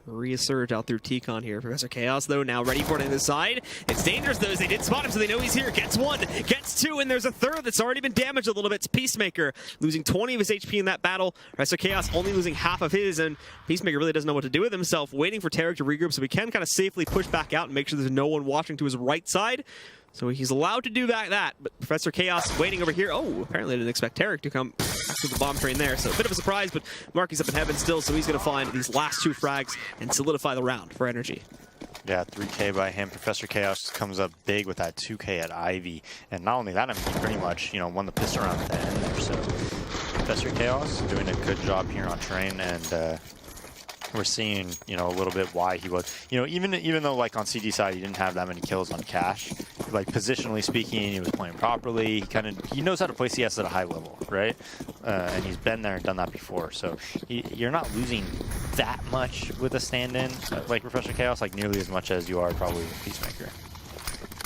resurge out through T-Con here. Professor Chaos, though, now ready for it on the side. It's dangerous, though, as they did spot him, so they know he's here. Gets 1, gets 2, and there's a third that's already been damaged a little bit. It's Peacemaker, losing 20 of his HP in that battle. Professor Chaos only losing half of his, and Peacemaker really doesn't know what to do with himself, waiting for Tarek to regroup so he can kind of safely push back out and make sure there's no one watching to his right side. So he's allowed to do that, but Professor Chaos waiting over here. Oh, apparently didn't expect Tarek to come to the bomb train there. So a bit of a surprise, but Marky's up in heaven still, so he's going to find these last 2 frags and solidify the round for Energy. Yeah, 3K by him. Professor Chaos comes up big with that 2K at Ivy. And not only that, I mean, he pretty much, won the pistol round at the end there. So Professor Chaos doing a good job here on train, and we're seeing, a little bit why he was, even though like on CD side he didn't have that many kills on Cash, like positionally speaking, he was playing properly. He knows how to play CS at a high level, right? And he's been there and done that before. So you're not losing that much with a stand-in like Professor Chaos, like nearly as much as you are probably with Peacemaker.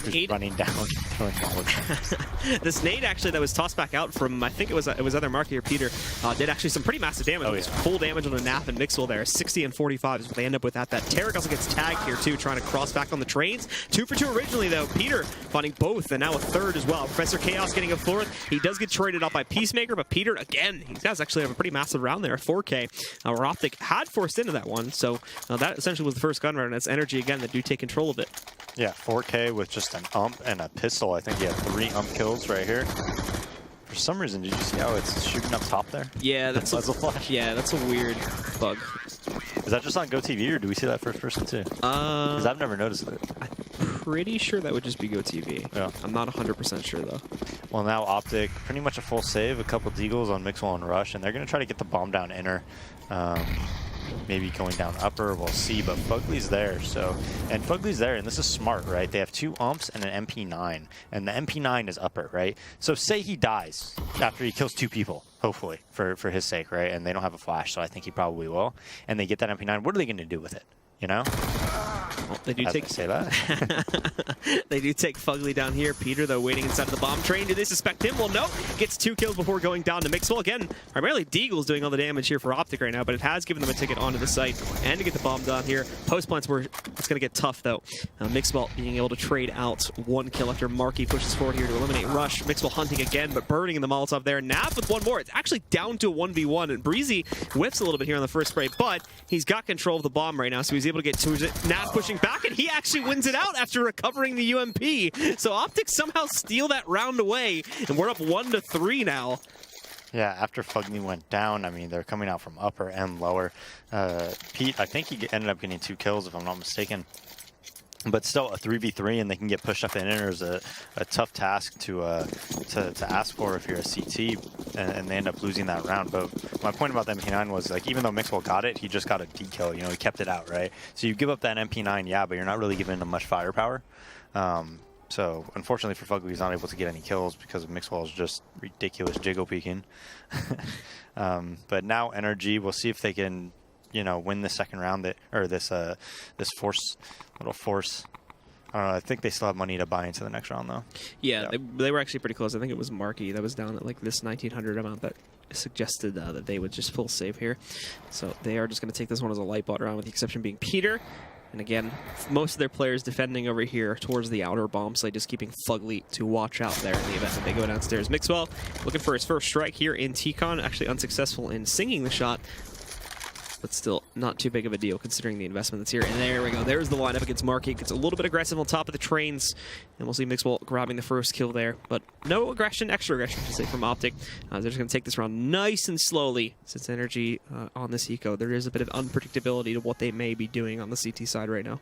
Just running down, throwing balls. This nade actually that was tossed back out from, I think it was either Marky or Peter, did actually some pretty massive damage. It was full damage on a Nap and Mixwell there. 60 and 45 is what they end up with at that. Tarek also gets tagged here too, trying to cross back on the trains. 2 for 2 originally though. Peter finding both, and now a third as well. Professor Chaos getting a fourth. He does get traded out by Peacemaker, but Peter again, he does actually have a pretty massive round there, 4K. Where Optic had forced into that one, so that essentially was the first gun round, and it's Energy again that do take control of it. Yeah, 4K with just an ump and a pistol. I think he had 3 ump kills right here. For some reason, did you see how it's shooting up top there? Yeah, that's a flash. Yeah, that's a weird bug. Is that just on GoTV, or do we see that first person too? Because I've never noticed it. I'm pretty sure that would just be GoTV. Yeah. I'm not 100% sure though. Well, now Optic, pretty much a full save, a couple deagles on Mixwell and Rush, and they're going to try to get the bomb down inner. Maybe going down upper, we'll see, but Fugly's there, so, and Fugly's there, and this is smart, right? They have 2 umps and an MP9, and the MP9 is upper, right? So say he dies after he kills 2 people, hopefully, for his sake, right? And they don't have a flash, so I think he probably will, and they get that MP9, what are they going to do with it, you know? Well, they do say that. They do take Fugly down here. Peter, though, waiting inside of the bomb train. Do they suspect him? Well, no. Gets 2 kills before going down to Mixwell. Again, primarily Deagle's doing all the damage here for Optic right now, but it has given them a ticket onto the site and to get the bomb down here. Post plants where it's going to get tough, though. Mixwell being able to trade out 1 kill after Marky pushes forward here to eliminate Rush. Mixwell hunting again, but burning in the Molotov there. Nav with 1 more. It's actually down to a 1v1, and Breezy whiffs a little bit here on the first spray, but he's got control of the bomb right now, so he's able to get to it. Nav pushing back, and he actually wins it out after recovering the UMP. So Optic somehow steal that round away, and we're up 1-3 now. Yeah, after Fugly went down, I mean, they're coming out from upper and lower. Pete, I think he ended up getting 2 kills, if I'm not mistaken. But still, a 3v3, and they can get pushed up in inner is a tough task to ask for if you're a CT, and they end up losing that round. But my point about the MP9 was, like, even though Mixwell got it, he just got a dekill. You know, he kept it out, right? So you give up that MP9, yeah, but you're not really giving him much firepower. So unfortunately for Fugly, he's not able to get any kills because Mixwell's just ridiculous jiggle peeking. But now Energy, we'll see if they can, you know, win the second round, this little force. I don't know. I think they still have money to buy into the next round, though. Yeah, they were actually pretty close. I think it was Marky that was down at like this 1900 amount that suggested that they would just full save here. So they are just going to take this one as a light bot round, with the exception being Peter. And again, most of their players defending over here towards the outer bomb site, just keeping Fugly to watch out there in the event that they go downstairs. Mixwell looking for his first strike here in T-Con, actually unsuccessful in singing the shot, but still not too big of a deal considering the investment that's here. And there we go. There's the lineup against Marky. Gets a little bit aggressive on top of the trains, and we'll see Mixwell grabbing the first kill there. But no aggression, extra aggression, I should say, from Optic. They're just going to take this round nice and slowly. Since Energy on this eco, there is a bit of unpredictability to what they may be doing on the CT side right now.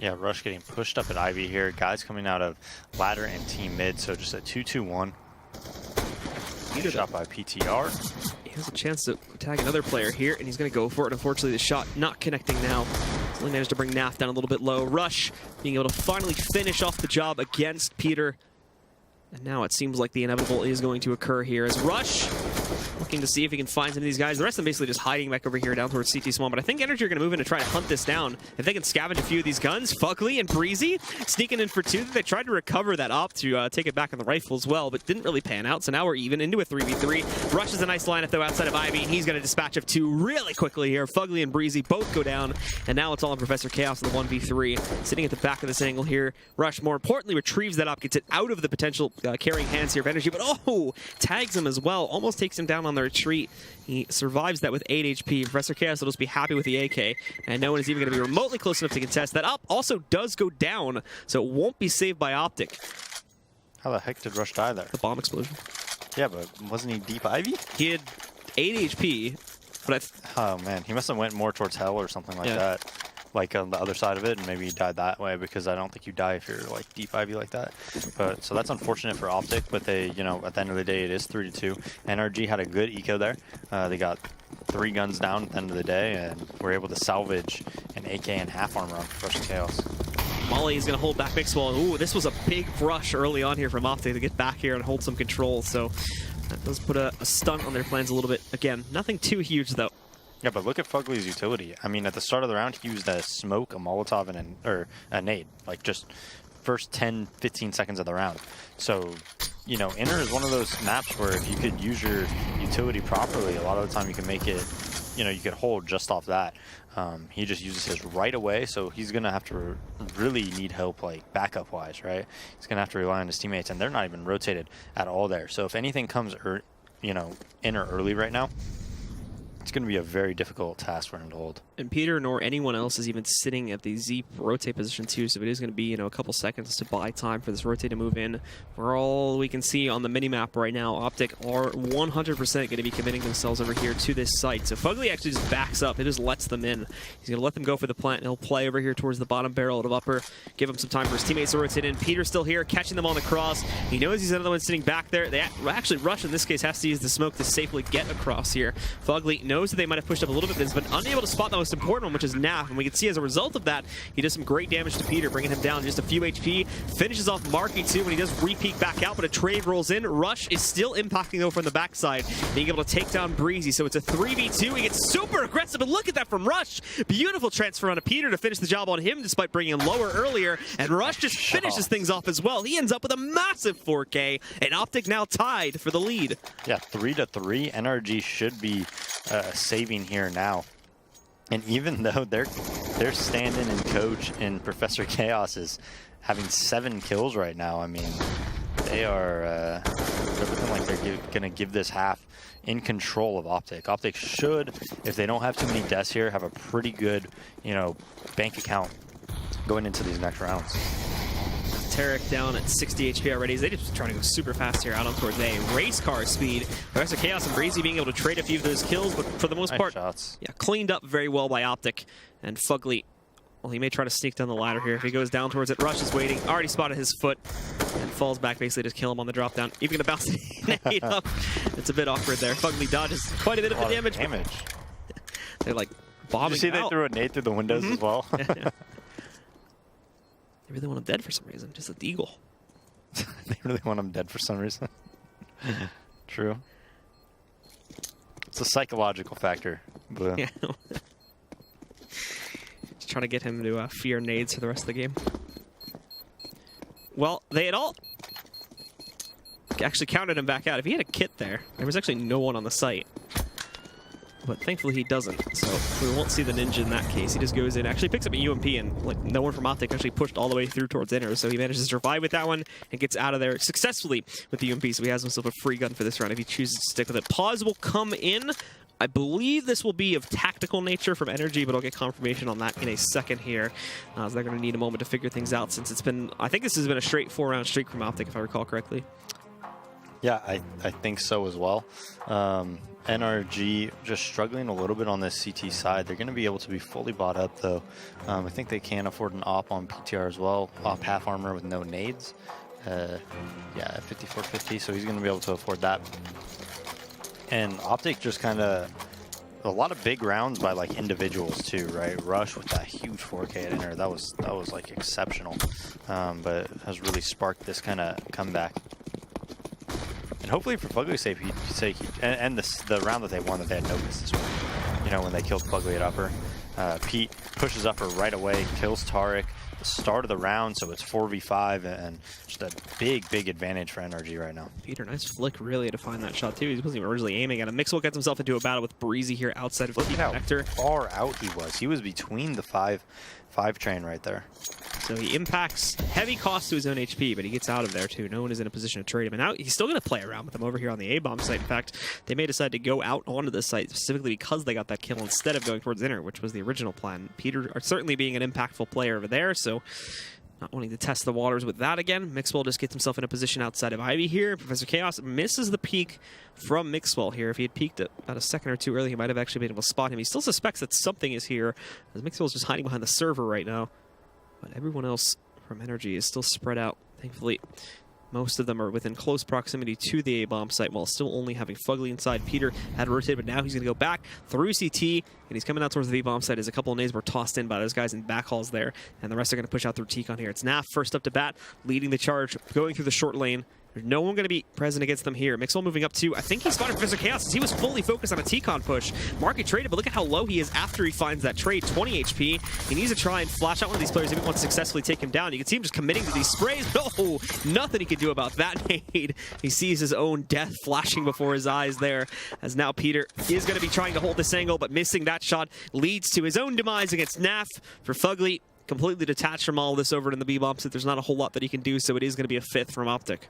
Yeah, Rush getting pushed up at Ivy here. Guys coming out of ladder and team mid, so just a 2-2-1. Shot by PTR. He has a chance to tag another player here, and he's going to go for it. Unfortunately, the shot not connecting now. He's only managed to bring Naf down a little bit low. Rush being able to finally finish off the job against Peter. And now it seems like the inevitable is going to occur here as Rush looking to see if he can find some of these guys. The rest of them basically just hiding back over here down towards CT Small. But I think Energy are going to move in to try to hunt this down. If they can scavenge a few of these guns, Fugly and Breezy sneaking in for 2. They tried to recover that op to take it back on the rifle as well, but didn't really pan out. So now we're even into a 3v3. Rush is a nice lineup though outside of Ivy. He's going to dispatch of 2 really quickly here. Fugly and Breezy both go down, and now it's all on Professor Chaos in the 1v3. Sitting at the back of this angle here. Rush, more importantly, retrieves that op, gets it out of the potential carrying hands here of Energy, but tags him as well. Almost takes him down on the retreat. He survives that with 8 HP. Professor Chaos will just be happy with the AK, and no one is even going to be remotely close enough to contest. That op also does go down, so it won't be saved by Optic. How the heck did Rush die there? The bomb explosion. Yeah, but wasn't he deep Ivy? He had 8 HP, but oh man, he must have went more towards hell or something like that. Like on the other side of it, and maybe you died that way, because I don't think you die if you're like deep Ivy like that. But so that's unfortunate for Optic, but they, you know, at the end of the day, it is 3-2. NRG had a good eco there. They got 3 guns down at the end of the day, and were able to salvage an AK and half armor on Professor Chaos. Molly is going to hold back Mixwell. Ooh, this was a big rush early on here from Optic to get back here and hold some control. So that does put a stunt on their plans a little bit. Again, nothing too huge though. Yeah, but look at Fugly's utility. I mean, at the start of the round, he used a smoke, a Molotov, and a nade. Like, just first 10, 15 seconds of the round. So, you know, Inner is one of those maps where if you could use your utility properly, a lot of the time you can make it, you know, you could hold just off that. He just uses his right away, so he's going to have to really need help, like, backup-wise, right? He's going to have to rely on his teammates, and they're not even rotated at all there. So if anything comes, you know, Inner early right now, it's going to be a very difficult task for him to hold. And Peter nor anyone else is even sitting at the Z rotate position too, so it is going to be, you know, a couple seconds to buy time for this rotate to move in. For all we can see on the minimap right now, Optic are 100% going to be committing themselves over here to this site. So Fugly actually just backs up. It just lets them in. He's going to let them go for the plant. He'll play over here towards the bottom barrel of upper, give him some time for his teammates to rotate in. Peter's still here, catching them on the cross. He knows he's another one sitting back there. They actually Rush, in this case, has to use the smoke to safely get across here. Fugly knows that they might have pushed up a little bit, but unable to spot the most important one, which is Naf. And we can see as a result of that, he does some great damage to Peter, bringing him down just a few HP. Finishes off Marky too when he does re-peek back out, but a trade rolls in. Rush is still impacting though from the backside, being able to take down Breezy. So it's a 3v2. He gets super aggressive, and look at that from Rush. Beautiful transfer onto Peter to finish the job on him, despite bringing him lower earlier. And Rush just finishes things off as well. He ends up with a massive 4K, and Optic now tied for the lead. Yeah, 3-3. NRG should be saving here now. And even though their stand-in and coach in Professor Chaos is having 7 kills right now, I mean, they're looking like they're going to give this half in control of Optic. Optic should, if they don't have too many deaths here, have a pretty good, you know, bank account going into these next rounds. Tarek down at 60 HP already. They just trying to go super fast here out on towards A. Race car speed. Professor Chaos and Breezy being able to trade a few of those kills, but for the most part, yeah, cleaned up very well by Optic. And Fugly, well, he may try to sneak down the ladder here. If he goes down towards it, Rush is waiting. Already spotted his foot and falls back, basically to kill him on the drop down. Even gonna bounce the nade up. It's a bit awkward there. Fugly dodges quite a bit of the damage. They're like bombing. Did you see they threw a nade through the windows as well? Yeah. They really want him dead for some reason. Just a deagle. They really want him dead for some reason. True. It's a psychological factor. But... yeah. Just trying to get him to fear nades for the rest of the game. Well, they had all actually counted him back out. If he had a kit there was actually no one on the site. But thankfully he doesn't, so we won't see the ninja in that case. He just goes in, actually picks up a UMP, and like no one from Optic actually pushed all the way through towards inner, so he manages to survive with that one and gets out of there successfully with the UMP, so he has himself a free gun for this round if he chooses to stick with it. Pause will come in. I believe this will be of tactical nature from Energy, but I'll get confirmation on that in a second here. So they're going to need a moment to figure things out, since it's been, I think this has been a straight 4-round streak from Optic, if I recall correctly. Yeah, I think so as well. NRG just struggling a little bit on this CT side. They're going to be able to be fully bought up, though. I think they can afford an op on PTR as well. Op half armor with no nades. Yeah, 5450, so he's going to be able to afford that. And Optic just kind of... a lot of big rounds by like individuals too, right? Rush with that huge 4K at inner. That was like exceptional. But has really sparked this kind of comeback. And hopefully for Fugly's sake, and the round that they won, that they had no miss this one. You know, when they killed Fugly at upper. Pete pushes upper right away, kills Tariq. The start of the round, so it's 4v5, and just a big advantage for NRG right now. Peter, nice flick really to find that shot too. He wasn't even originally aiming at him. Mixwell gets himself into a battle with Breezy here outside of the connector. How far out he was. He was between the 5 train right there. So he impacts heavy cost to his own HP, but he gets out of there too. No one is in a position to trade him. And now he's still going to play around with them over here on the A-bomb site. In fact, they may decide to go out onto the site specifically because they got that kill instead of going towards inner, which was the original plan. Peter certainly being an impactful player over there, so not wanting to test the waters with that again. Mixwell just gets himself in a position outside of Ivy here. Professor Chaos misses the peek from Mixwell here. If he had peeked about a second or two early, he might have actually been able to spot him. He still suspects that something is here, as Mixwell's just hiding behind the server right now. But everyone else from Energy is still spread out. Thankfully, most of them are within close proximity to the A-bomb site while still only having Fugly inside. Peter had rotated, but now he's going to go back through CT, and he's coming out towards the B-bomb site as a couple of nades were tossed in by those guys in back halls there, and the rest are going to push out through T-Con here. It's Naf first up to bat, leading the charge, going through the short lane. There's no one going to be present against them here. Mixwell moving up too. I think he spotted Professor Chaos as he was fully focused on a T-Con push. Market traded, but look at how low he is after he finds that trade. 20 HP. He needs to try and flash out one of these players if he wants to successfully take him down. You can see him just committing to these sprays. No, nothing he can do about that nade. He sees his own death flashing before his eyes there, as now Peter is going to be trying to hold this angle, but missing that shot leads to his own demise against Naf. For Fugly, completely detached from all of this over in the B-bomb, so there's not a whole lot that he can do, so it is going to be a 5th from Optic.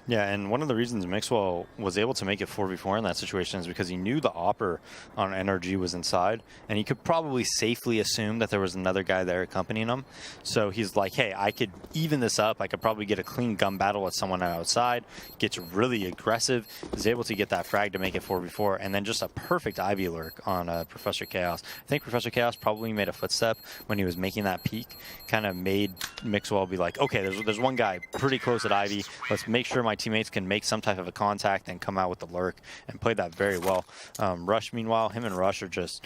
Yeah, and one of the reasons Mixwell was able to make it 4v4 in that situation is because he knew the Opper on NRG was inside, and he could probably safely assume that there was another guy there accompanying him. So he's like, hey, I could even this up. I could probably get a clean gun battle with someone outside. Gets really aggressive, is able to get that frag to make it 4v4, and then just a perfect Ivy lurk on Professor Chaos. I think Professor Chaos probably made a footstep when he was making that peek, kind of made Mixwell be like, okay, there's one guy pretty close at Ivy. Let's make sure my teammates can make some type of a contact and come out with the lurk, and played that very well. Rush, meanwhile, him and Rush are just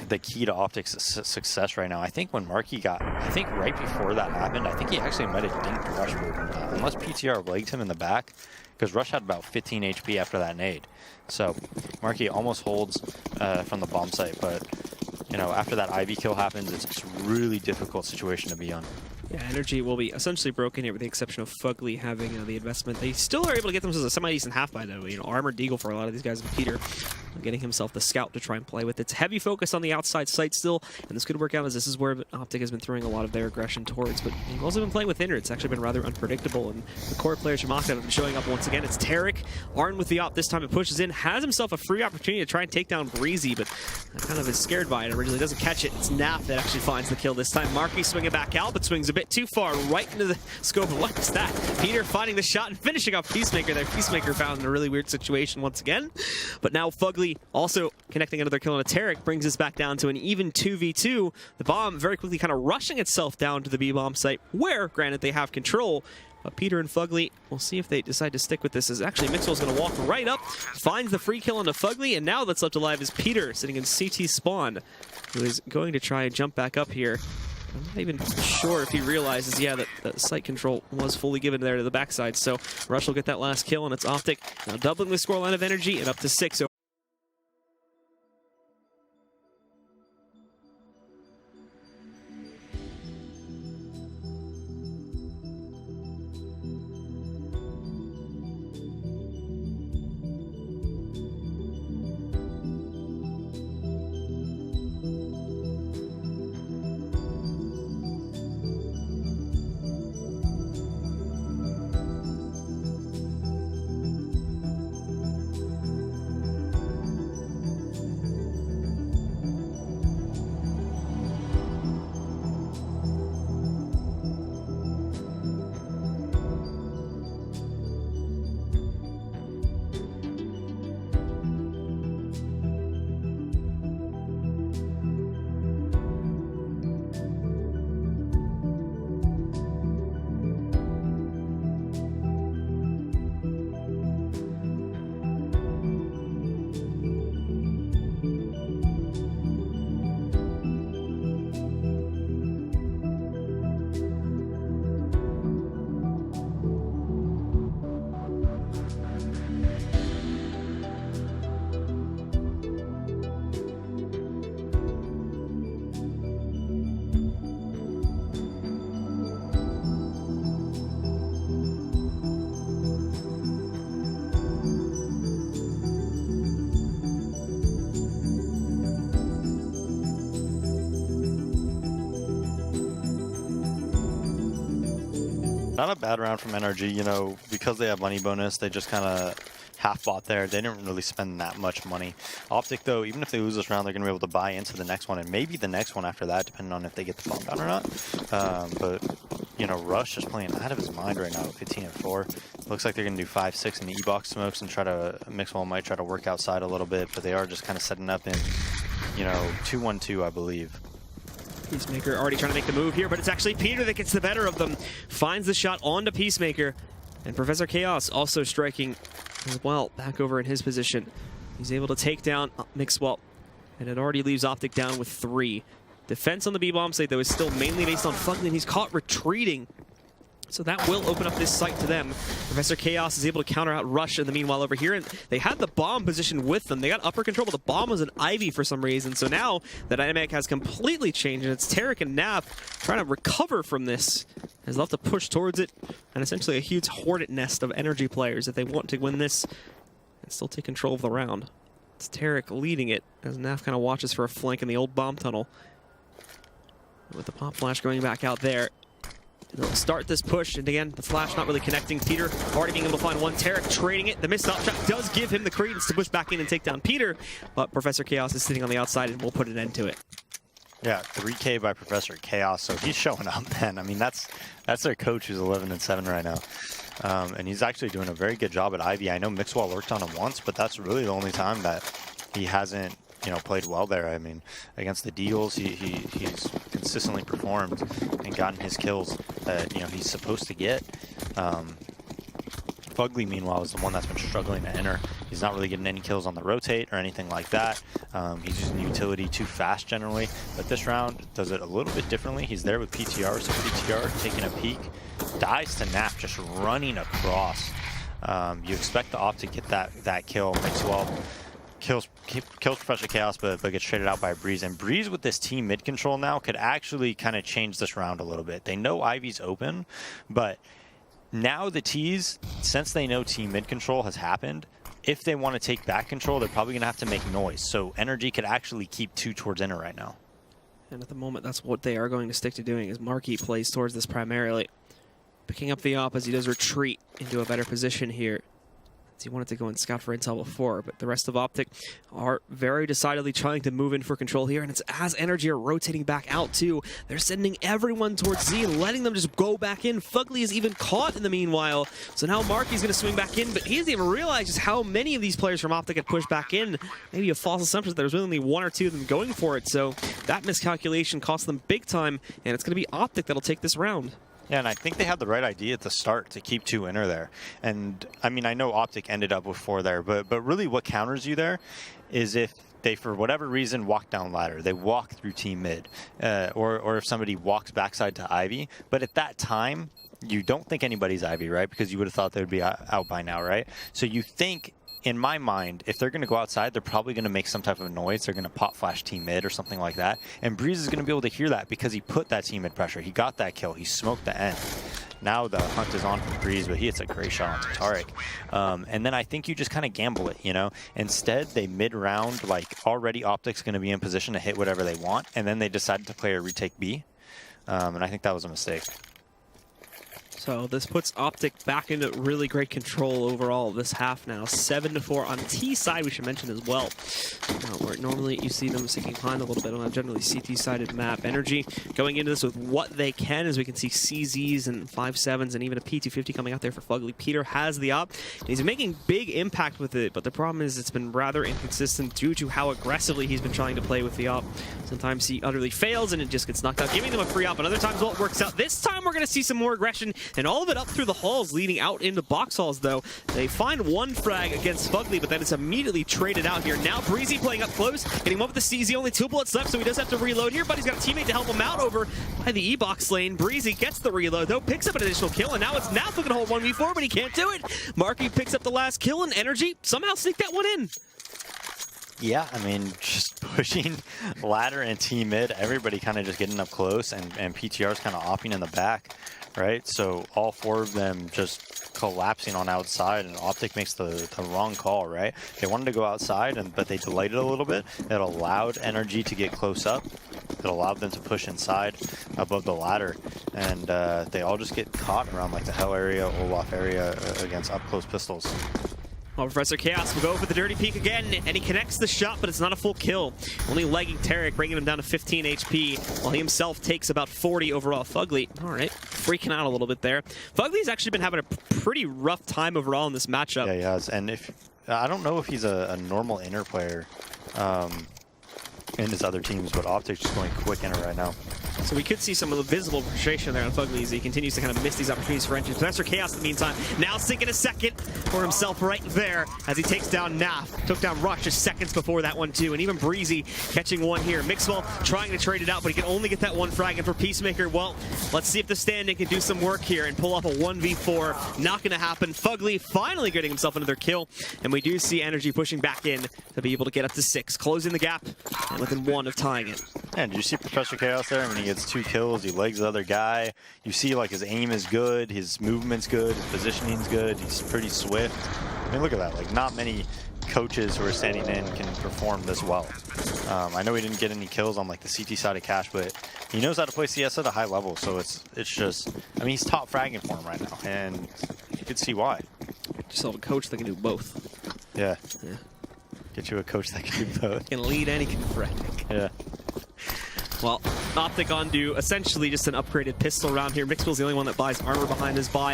the key to Optic's success right now. I think when Marky got, I think right before that happened, I think he actually might have dinked Rush, unless PTR legged him in the back, because Rush had about 15 HP after that nade. So Marky almost holds from the bomb site, but you know, after that Ivy kill happens, it's a really difficult situation to be on. Yeah, energy will be essentially broken here with the exception of Fugly having the investment. They still are able to get themselves a semi-decent half by though. You know, Armored Deagle for a lot of these guys, and Peter getting himself the scout to try and play with. It's heavy focus on the outside site still, and this could work out as this is where Optic has been throwing a lot of their aggression towards. But they've also been playing with Inner. It's actually been rather unpredictable, and the core players from Octave have been showing up once again. It's Tarek, armed with the op. This time it pushes in, has himself a free opportunity to try and take down Breezy, but kind of is scared by it. Originally doesn't catch it. It's Naf that actually finds the kill this time. Marky swinging back out, but swings a bit too far, right into the scope of what is that? Peter finding the shot and finishing off Peacemaker there. Peacemaker found in a really weird situation once again. But now Fugly also connecting another kill on a Tarek brings us back down to an even 2v2. The bomb very quickly kind of rushing itself down to the B-bomb site, where, granted, they have control. But Peter and Fugly, we'll see if they decide to stick with this, as actually Mixwell's going to walk right up, finds the free kill onto Fugly, and now that's left alive is Peter, sitting in CT spawn, who is going to try and jump back up here. I'm not even sure if he realizes, yeah, that site control was fully given there to the backside. So Rush will get that last kill, and it's Optic now doubling the scoreline of energy and up to 6. Not a bad round from NRG, you know, because they have money bonus, they just kind of half bought there. They didn't really spend that much money. Optic, though, even if they lose this round, they're going to be able to buy into the next one, and maybe the next one after that, depending on if they get the bomb down or not. But, you know, Rush is playing out of his mind right now with 15-4. Looks like they're going to do 5-6 in the E-box smokes and try to, Mixwell might try to work outside a little bit, but they are just kind of setting up in, you know, 2-1-2, I believe. Peacemaker already trying to make the move here, but it's actually Peter that gets the better of them. Finds the shot onto Peacemaker. And Professor Chaos also striking as well, back over in his position. He's able to take down Mixwell. And it already leaves Optic down with 3. Defense on the B-bomb site, though, is still mainly based on Fugly, and he's caught retreating. So that will open up this site to them. Professor Chaos is able to counter out Rush in the meanwhile over here, and they had the bomb positioned with them. They got upper control, but the bomb was an Ivy for some reason. So now the dynamic has completely changed, and it's Tarek and Nav trying to recover from this. Has left to push towards it, and essentially a huge hornet nest of energy players if they want to win this and still take control of the round. It's Tarek leading it as Nav kind of watches for a flank in the old bomb tunnel. With the pop flash going back out there. They'll start this push, and again, the flash not really connecting. Peter already being able to find one. Tarek trading it. The missed up shot does give him the credence to push back in and take down Peter, but Professor Chaos is sitting on the outside and will put an end to it. Yeah, 3K by Professor Chaos, so he's showing up, man. I mean, that's their coach who's 11-7 right now. And he's actually doing a very good job at Ivy. I know Mixwell worked on him once, but that's really the only time that he hasn't, played well there. I mean, against the Deagles, he's consistently performed and gotten his kills that, he's supposed to get. Fugly, meanwhile, is the one that's been struggling to enter. He's not really getting any kills on the rotate or anything like that. He's using utility too fast generally, but this round does it a little bit differently. He's there with PTR, so PTR taking a peek, dies to Nap, just running across. You expect the Op to get that kill. Mixwell kills Professor Chaos, but gets traded out by Breeze. And Breeze with this team mid control now could actually kind of change this round a little bit. They know Ivy's open, but now the T's, since they know team mid control has happened, if they want to take back control, they're probably going to have to make noise. So Energy could actually keep 2 towards inner right now. And at the moment, that's what they are going to stick to doing, is Marky plays towards this primarily. Picking up the Op as he does retreat into a better position here. He wanted to go and scout for intel before, but the rest of Optic are very decidedly trying to move in for control here, and it's as Energy are rotating back out too. They're sending everyone towards Z and letting them just go back in. Fugly is even caught in the meanwhile, so now Marky's going to swing back in, but he doesn't even realize just how many of these players from Optic had pushed back in. Maybe a false assumption that there was really only 1 or 2 of them going for it, so that miscalculation cost them big time, and it's going to be Optic that'll take this round. Yeah, and I think they had the right idea at the start to keep 2 inner there. And, I mean, I know Optic ended up with 4 there, but really what counters you there is if they, for whatever reason, walk down ladder. They walk through team mid. Or if somebody walks backside to Ivy. But at that time, you don't think anybody's Ivy, right? Because you would have thought they would be out by now, right? So you think, in my mind, if they're going to go outside, they're probably going to make some type of noise. They're going to pop flash team mid or something like that. And Breeze is going to be able to hear that because he put that team mid pressure. He got that kill. He smoked the end. Now the hunt is on for Breeze, but he hits a great shot onto Tarek. And then I think you just kind of gamble it, Instead, they mid-round, like already Optic's going to be in position to hit whatever they want, and then they decided to play a retake B. And I think that was a mistake. So this puts Optic back into really great control overall this half now. 7-4 on T side, we should mention as well. Where normally you see them sinking behind a little bit on a generally CT-sided map. Energy going into this with what they can, as we can see CZs and 5.7s and even a P250 coming out there for Fugly. Peter has the Op. He's making big impact with it, but the problem is it's been rather inconsistent due to how aggressively he's been trying to play with the Op. Sometimes he utterly fails and it just gets knocked out, giving them a free Op, and other times, well, it works out. This time we're going to see some more aggression, and all of it up through the halls, leading out into box halls, though. They find 1 frag against Fugly, but then it's immediately traded out here. Now Breezy playing up close, getting one with the CZ, only 2 bullets left, so he does have to reload here, but he's got a teammate to help him out over by the E-box lane. Breezy gets the reload, though, picks up an additional kill, and now it's Naf looking to hold 1v4, but he can't do it. Marky picks up the last kill, and Energy somehow sneak that one in. Yeah, I mean, just pushing ladder and team mid, everybody kind of just getting up close, and PTR's kind of opping in the back, right? So all 4 of them just collapsing on outside, and Optic makes the wrong call, right? They wanted to go outside, but they delayed it a little bit. It allowed Energy to get close up. It allowed them to push inside above the ladder, and they all just get caught around like the Hell area, Olaf area against up-close pistols. Well, Professor Chaos will go for the dirty peek again, and he connects the shot, but it's not a full kill. Only legging Tarek, bringing him down to 15 HP, while he himself takes about 40 overall. Fugly, all right, freaking out a little bit there. Fugly's actually been having a pretty rough time overall in this matchup. Yeah, he has, and I don't know if he's a normal inner player in his other teams, but Optic's just going quick inner right now. So we could see some of the visible frustration there on Fugly as he continues to kind of miss these opportunities for entries. Professor Chaos in the meantime, now sinking a second for himself right there as he takes down Naf. Took down Rush just seconds before that one too, and even Breezy catching one here. Mixwell trying to trade it out, but he can only get that 1 frag, and for Peacemaker, well, let's see if the standing can do some work here and pull off a 1v4. Not going to happen. Fugly finally getting himself another kill, and we do see Energy pushing back in to be able to get up to 6, closing the gap, and within 1 of tying it. Yeah, did you see Professor Chaos there? I mean, he gets 2 kills, he legs the other guy. You see, like, his aim is good, his movement's good, his positioning's good, he's pretty swift. I mean, look at that. Like, not many coaches who are standing in can perform this well. I know he didn't get any kills on like the CT side of Cash, but he knows how to play CS at a high level. So it's just, I mean, he's top fragging for him right now, and you could see why. Just have a coach that can do both. Yeah. Get you a coach that can do both. Can lead and he can frag. Yeah. Well, Optic on do essentially just an upgraded pistol round here. Mixwell's the only one that buys armor behind his buy.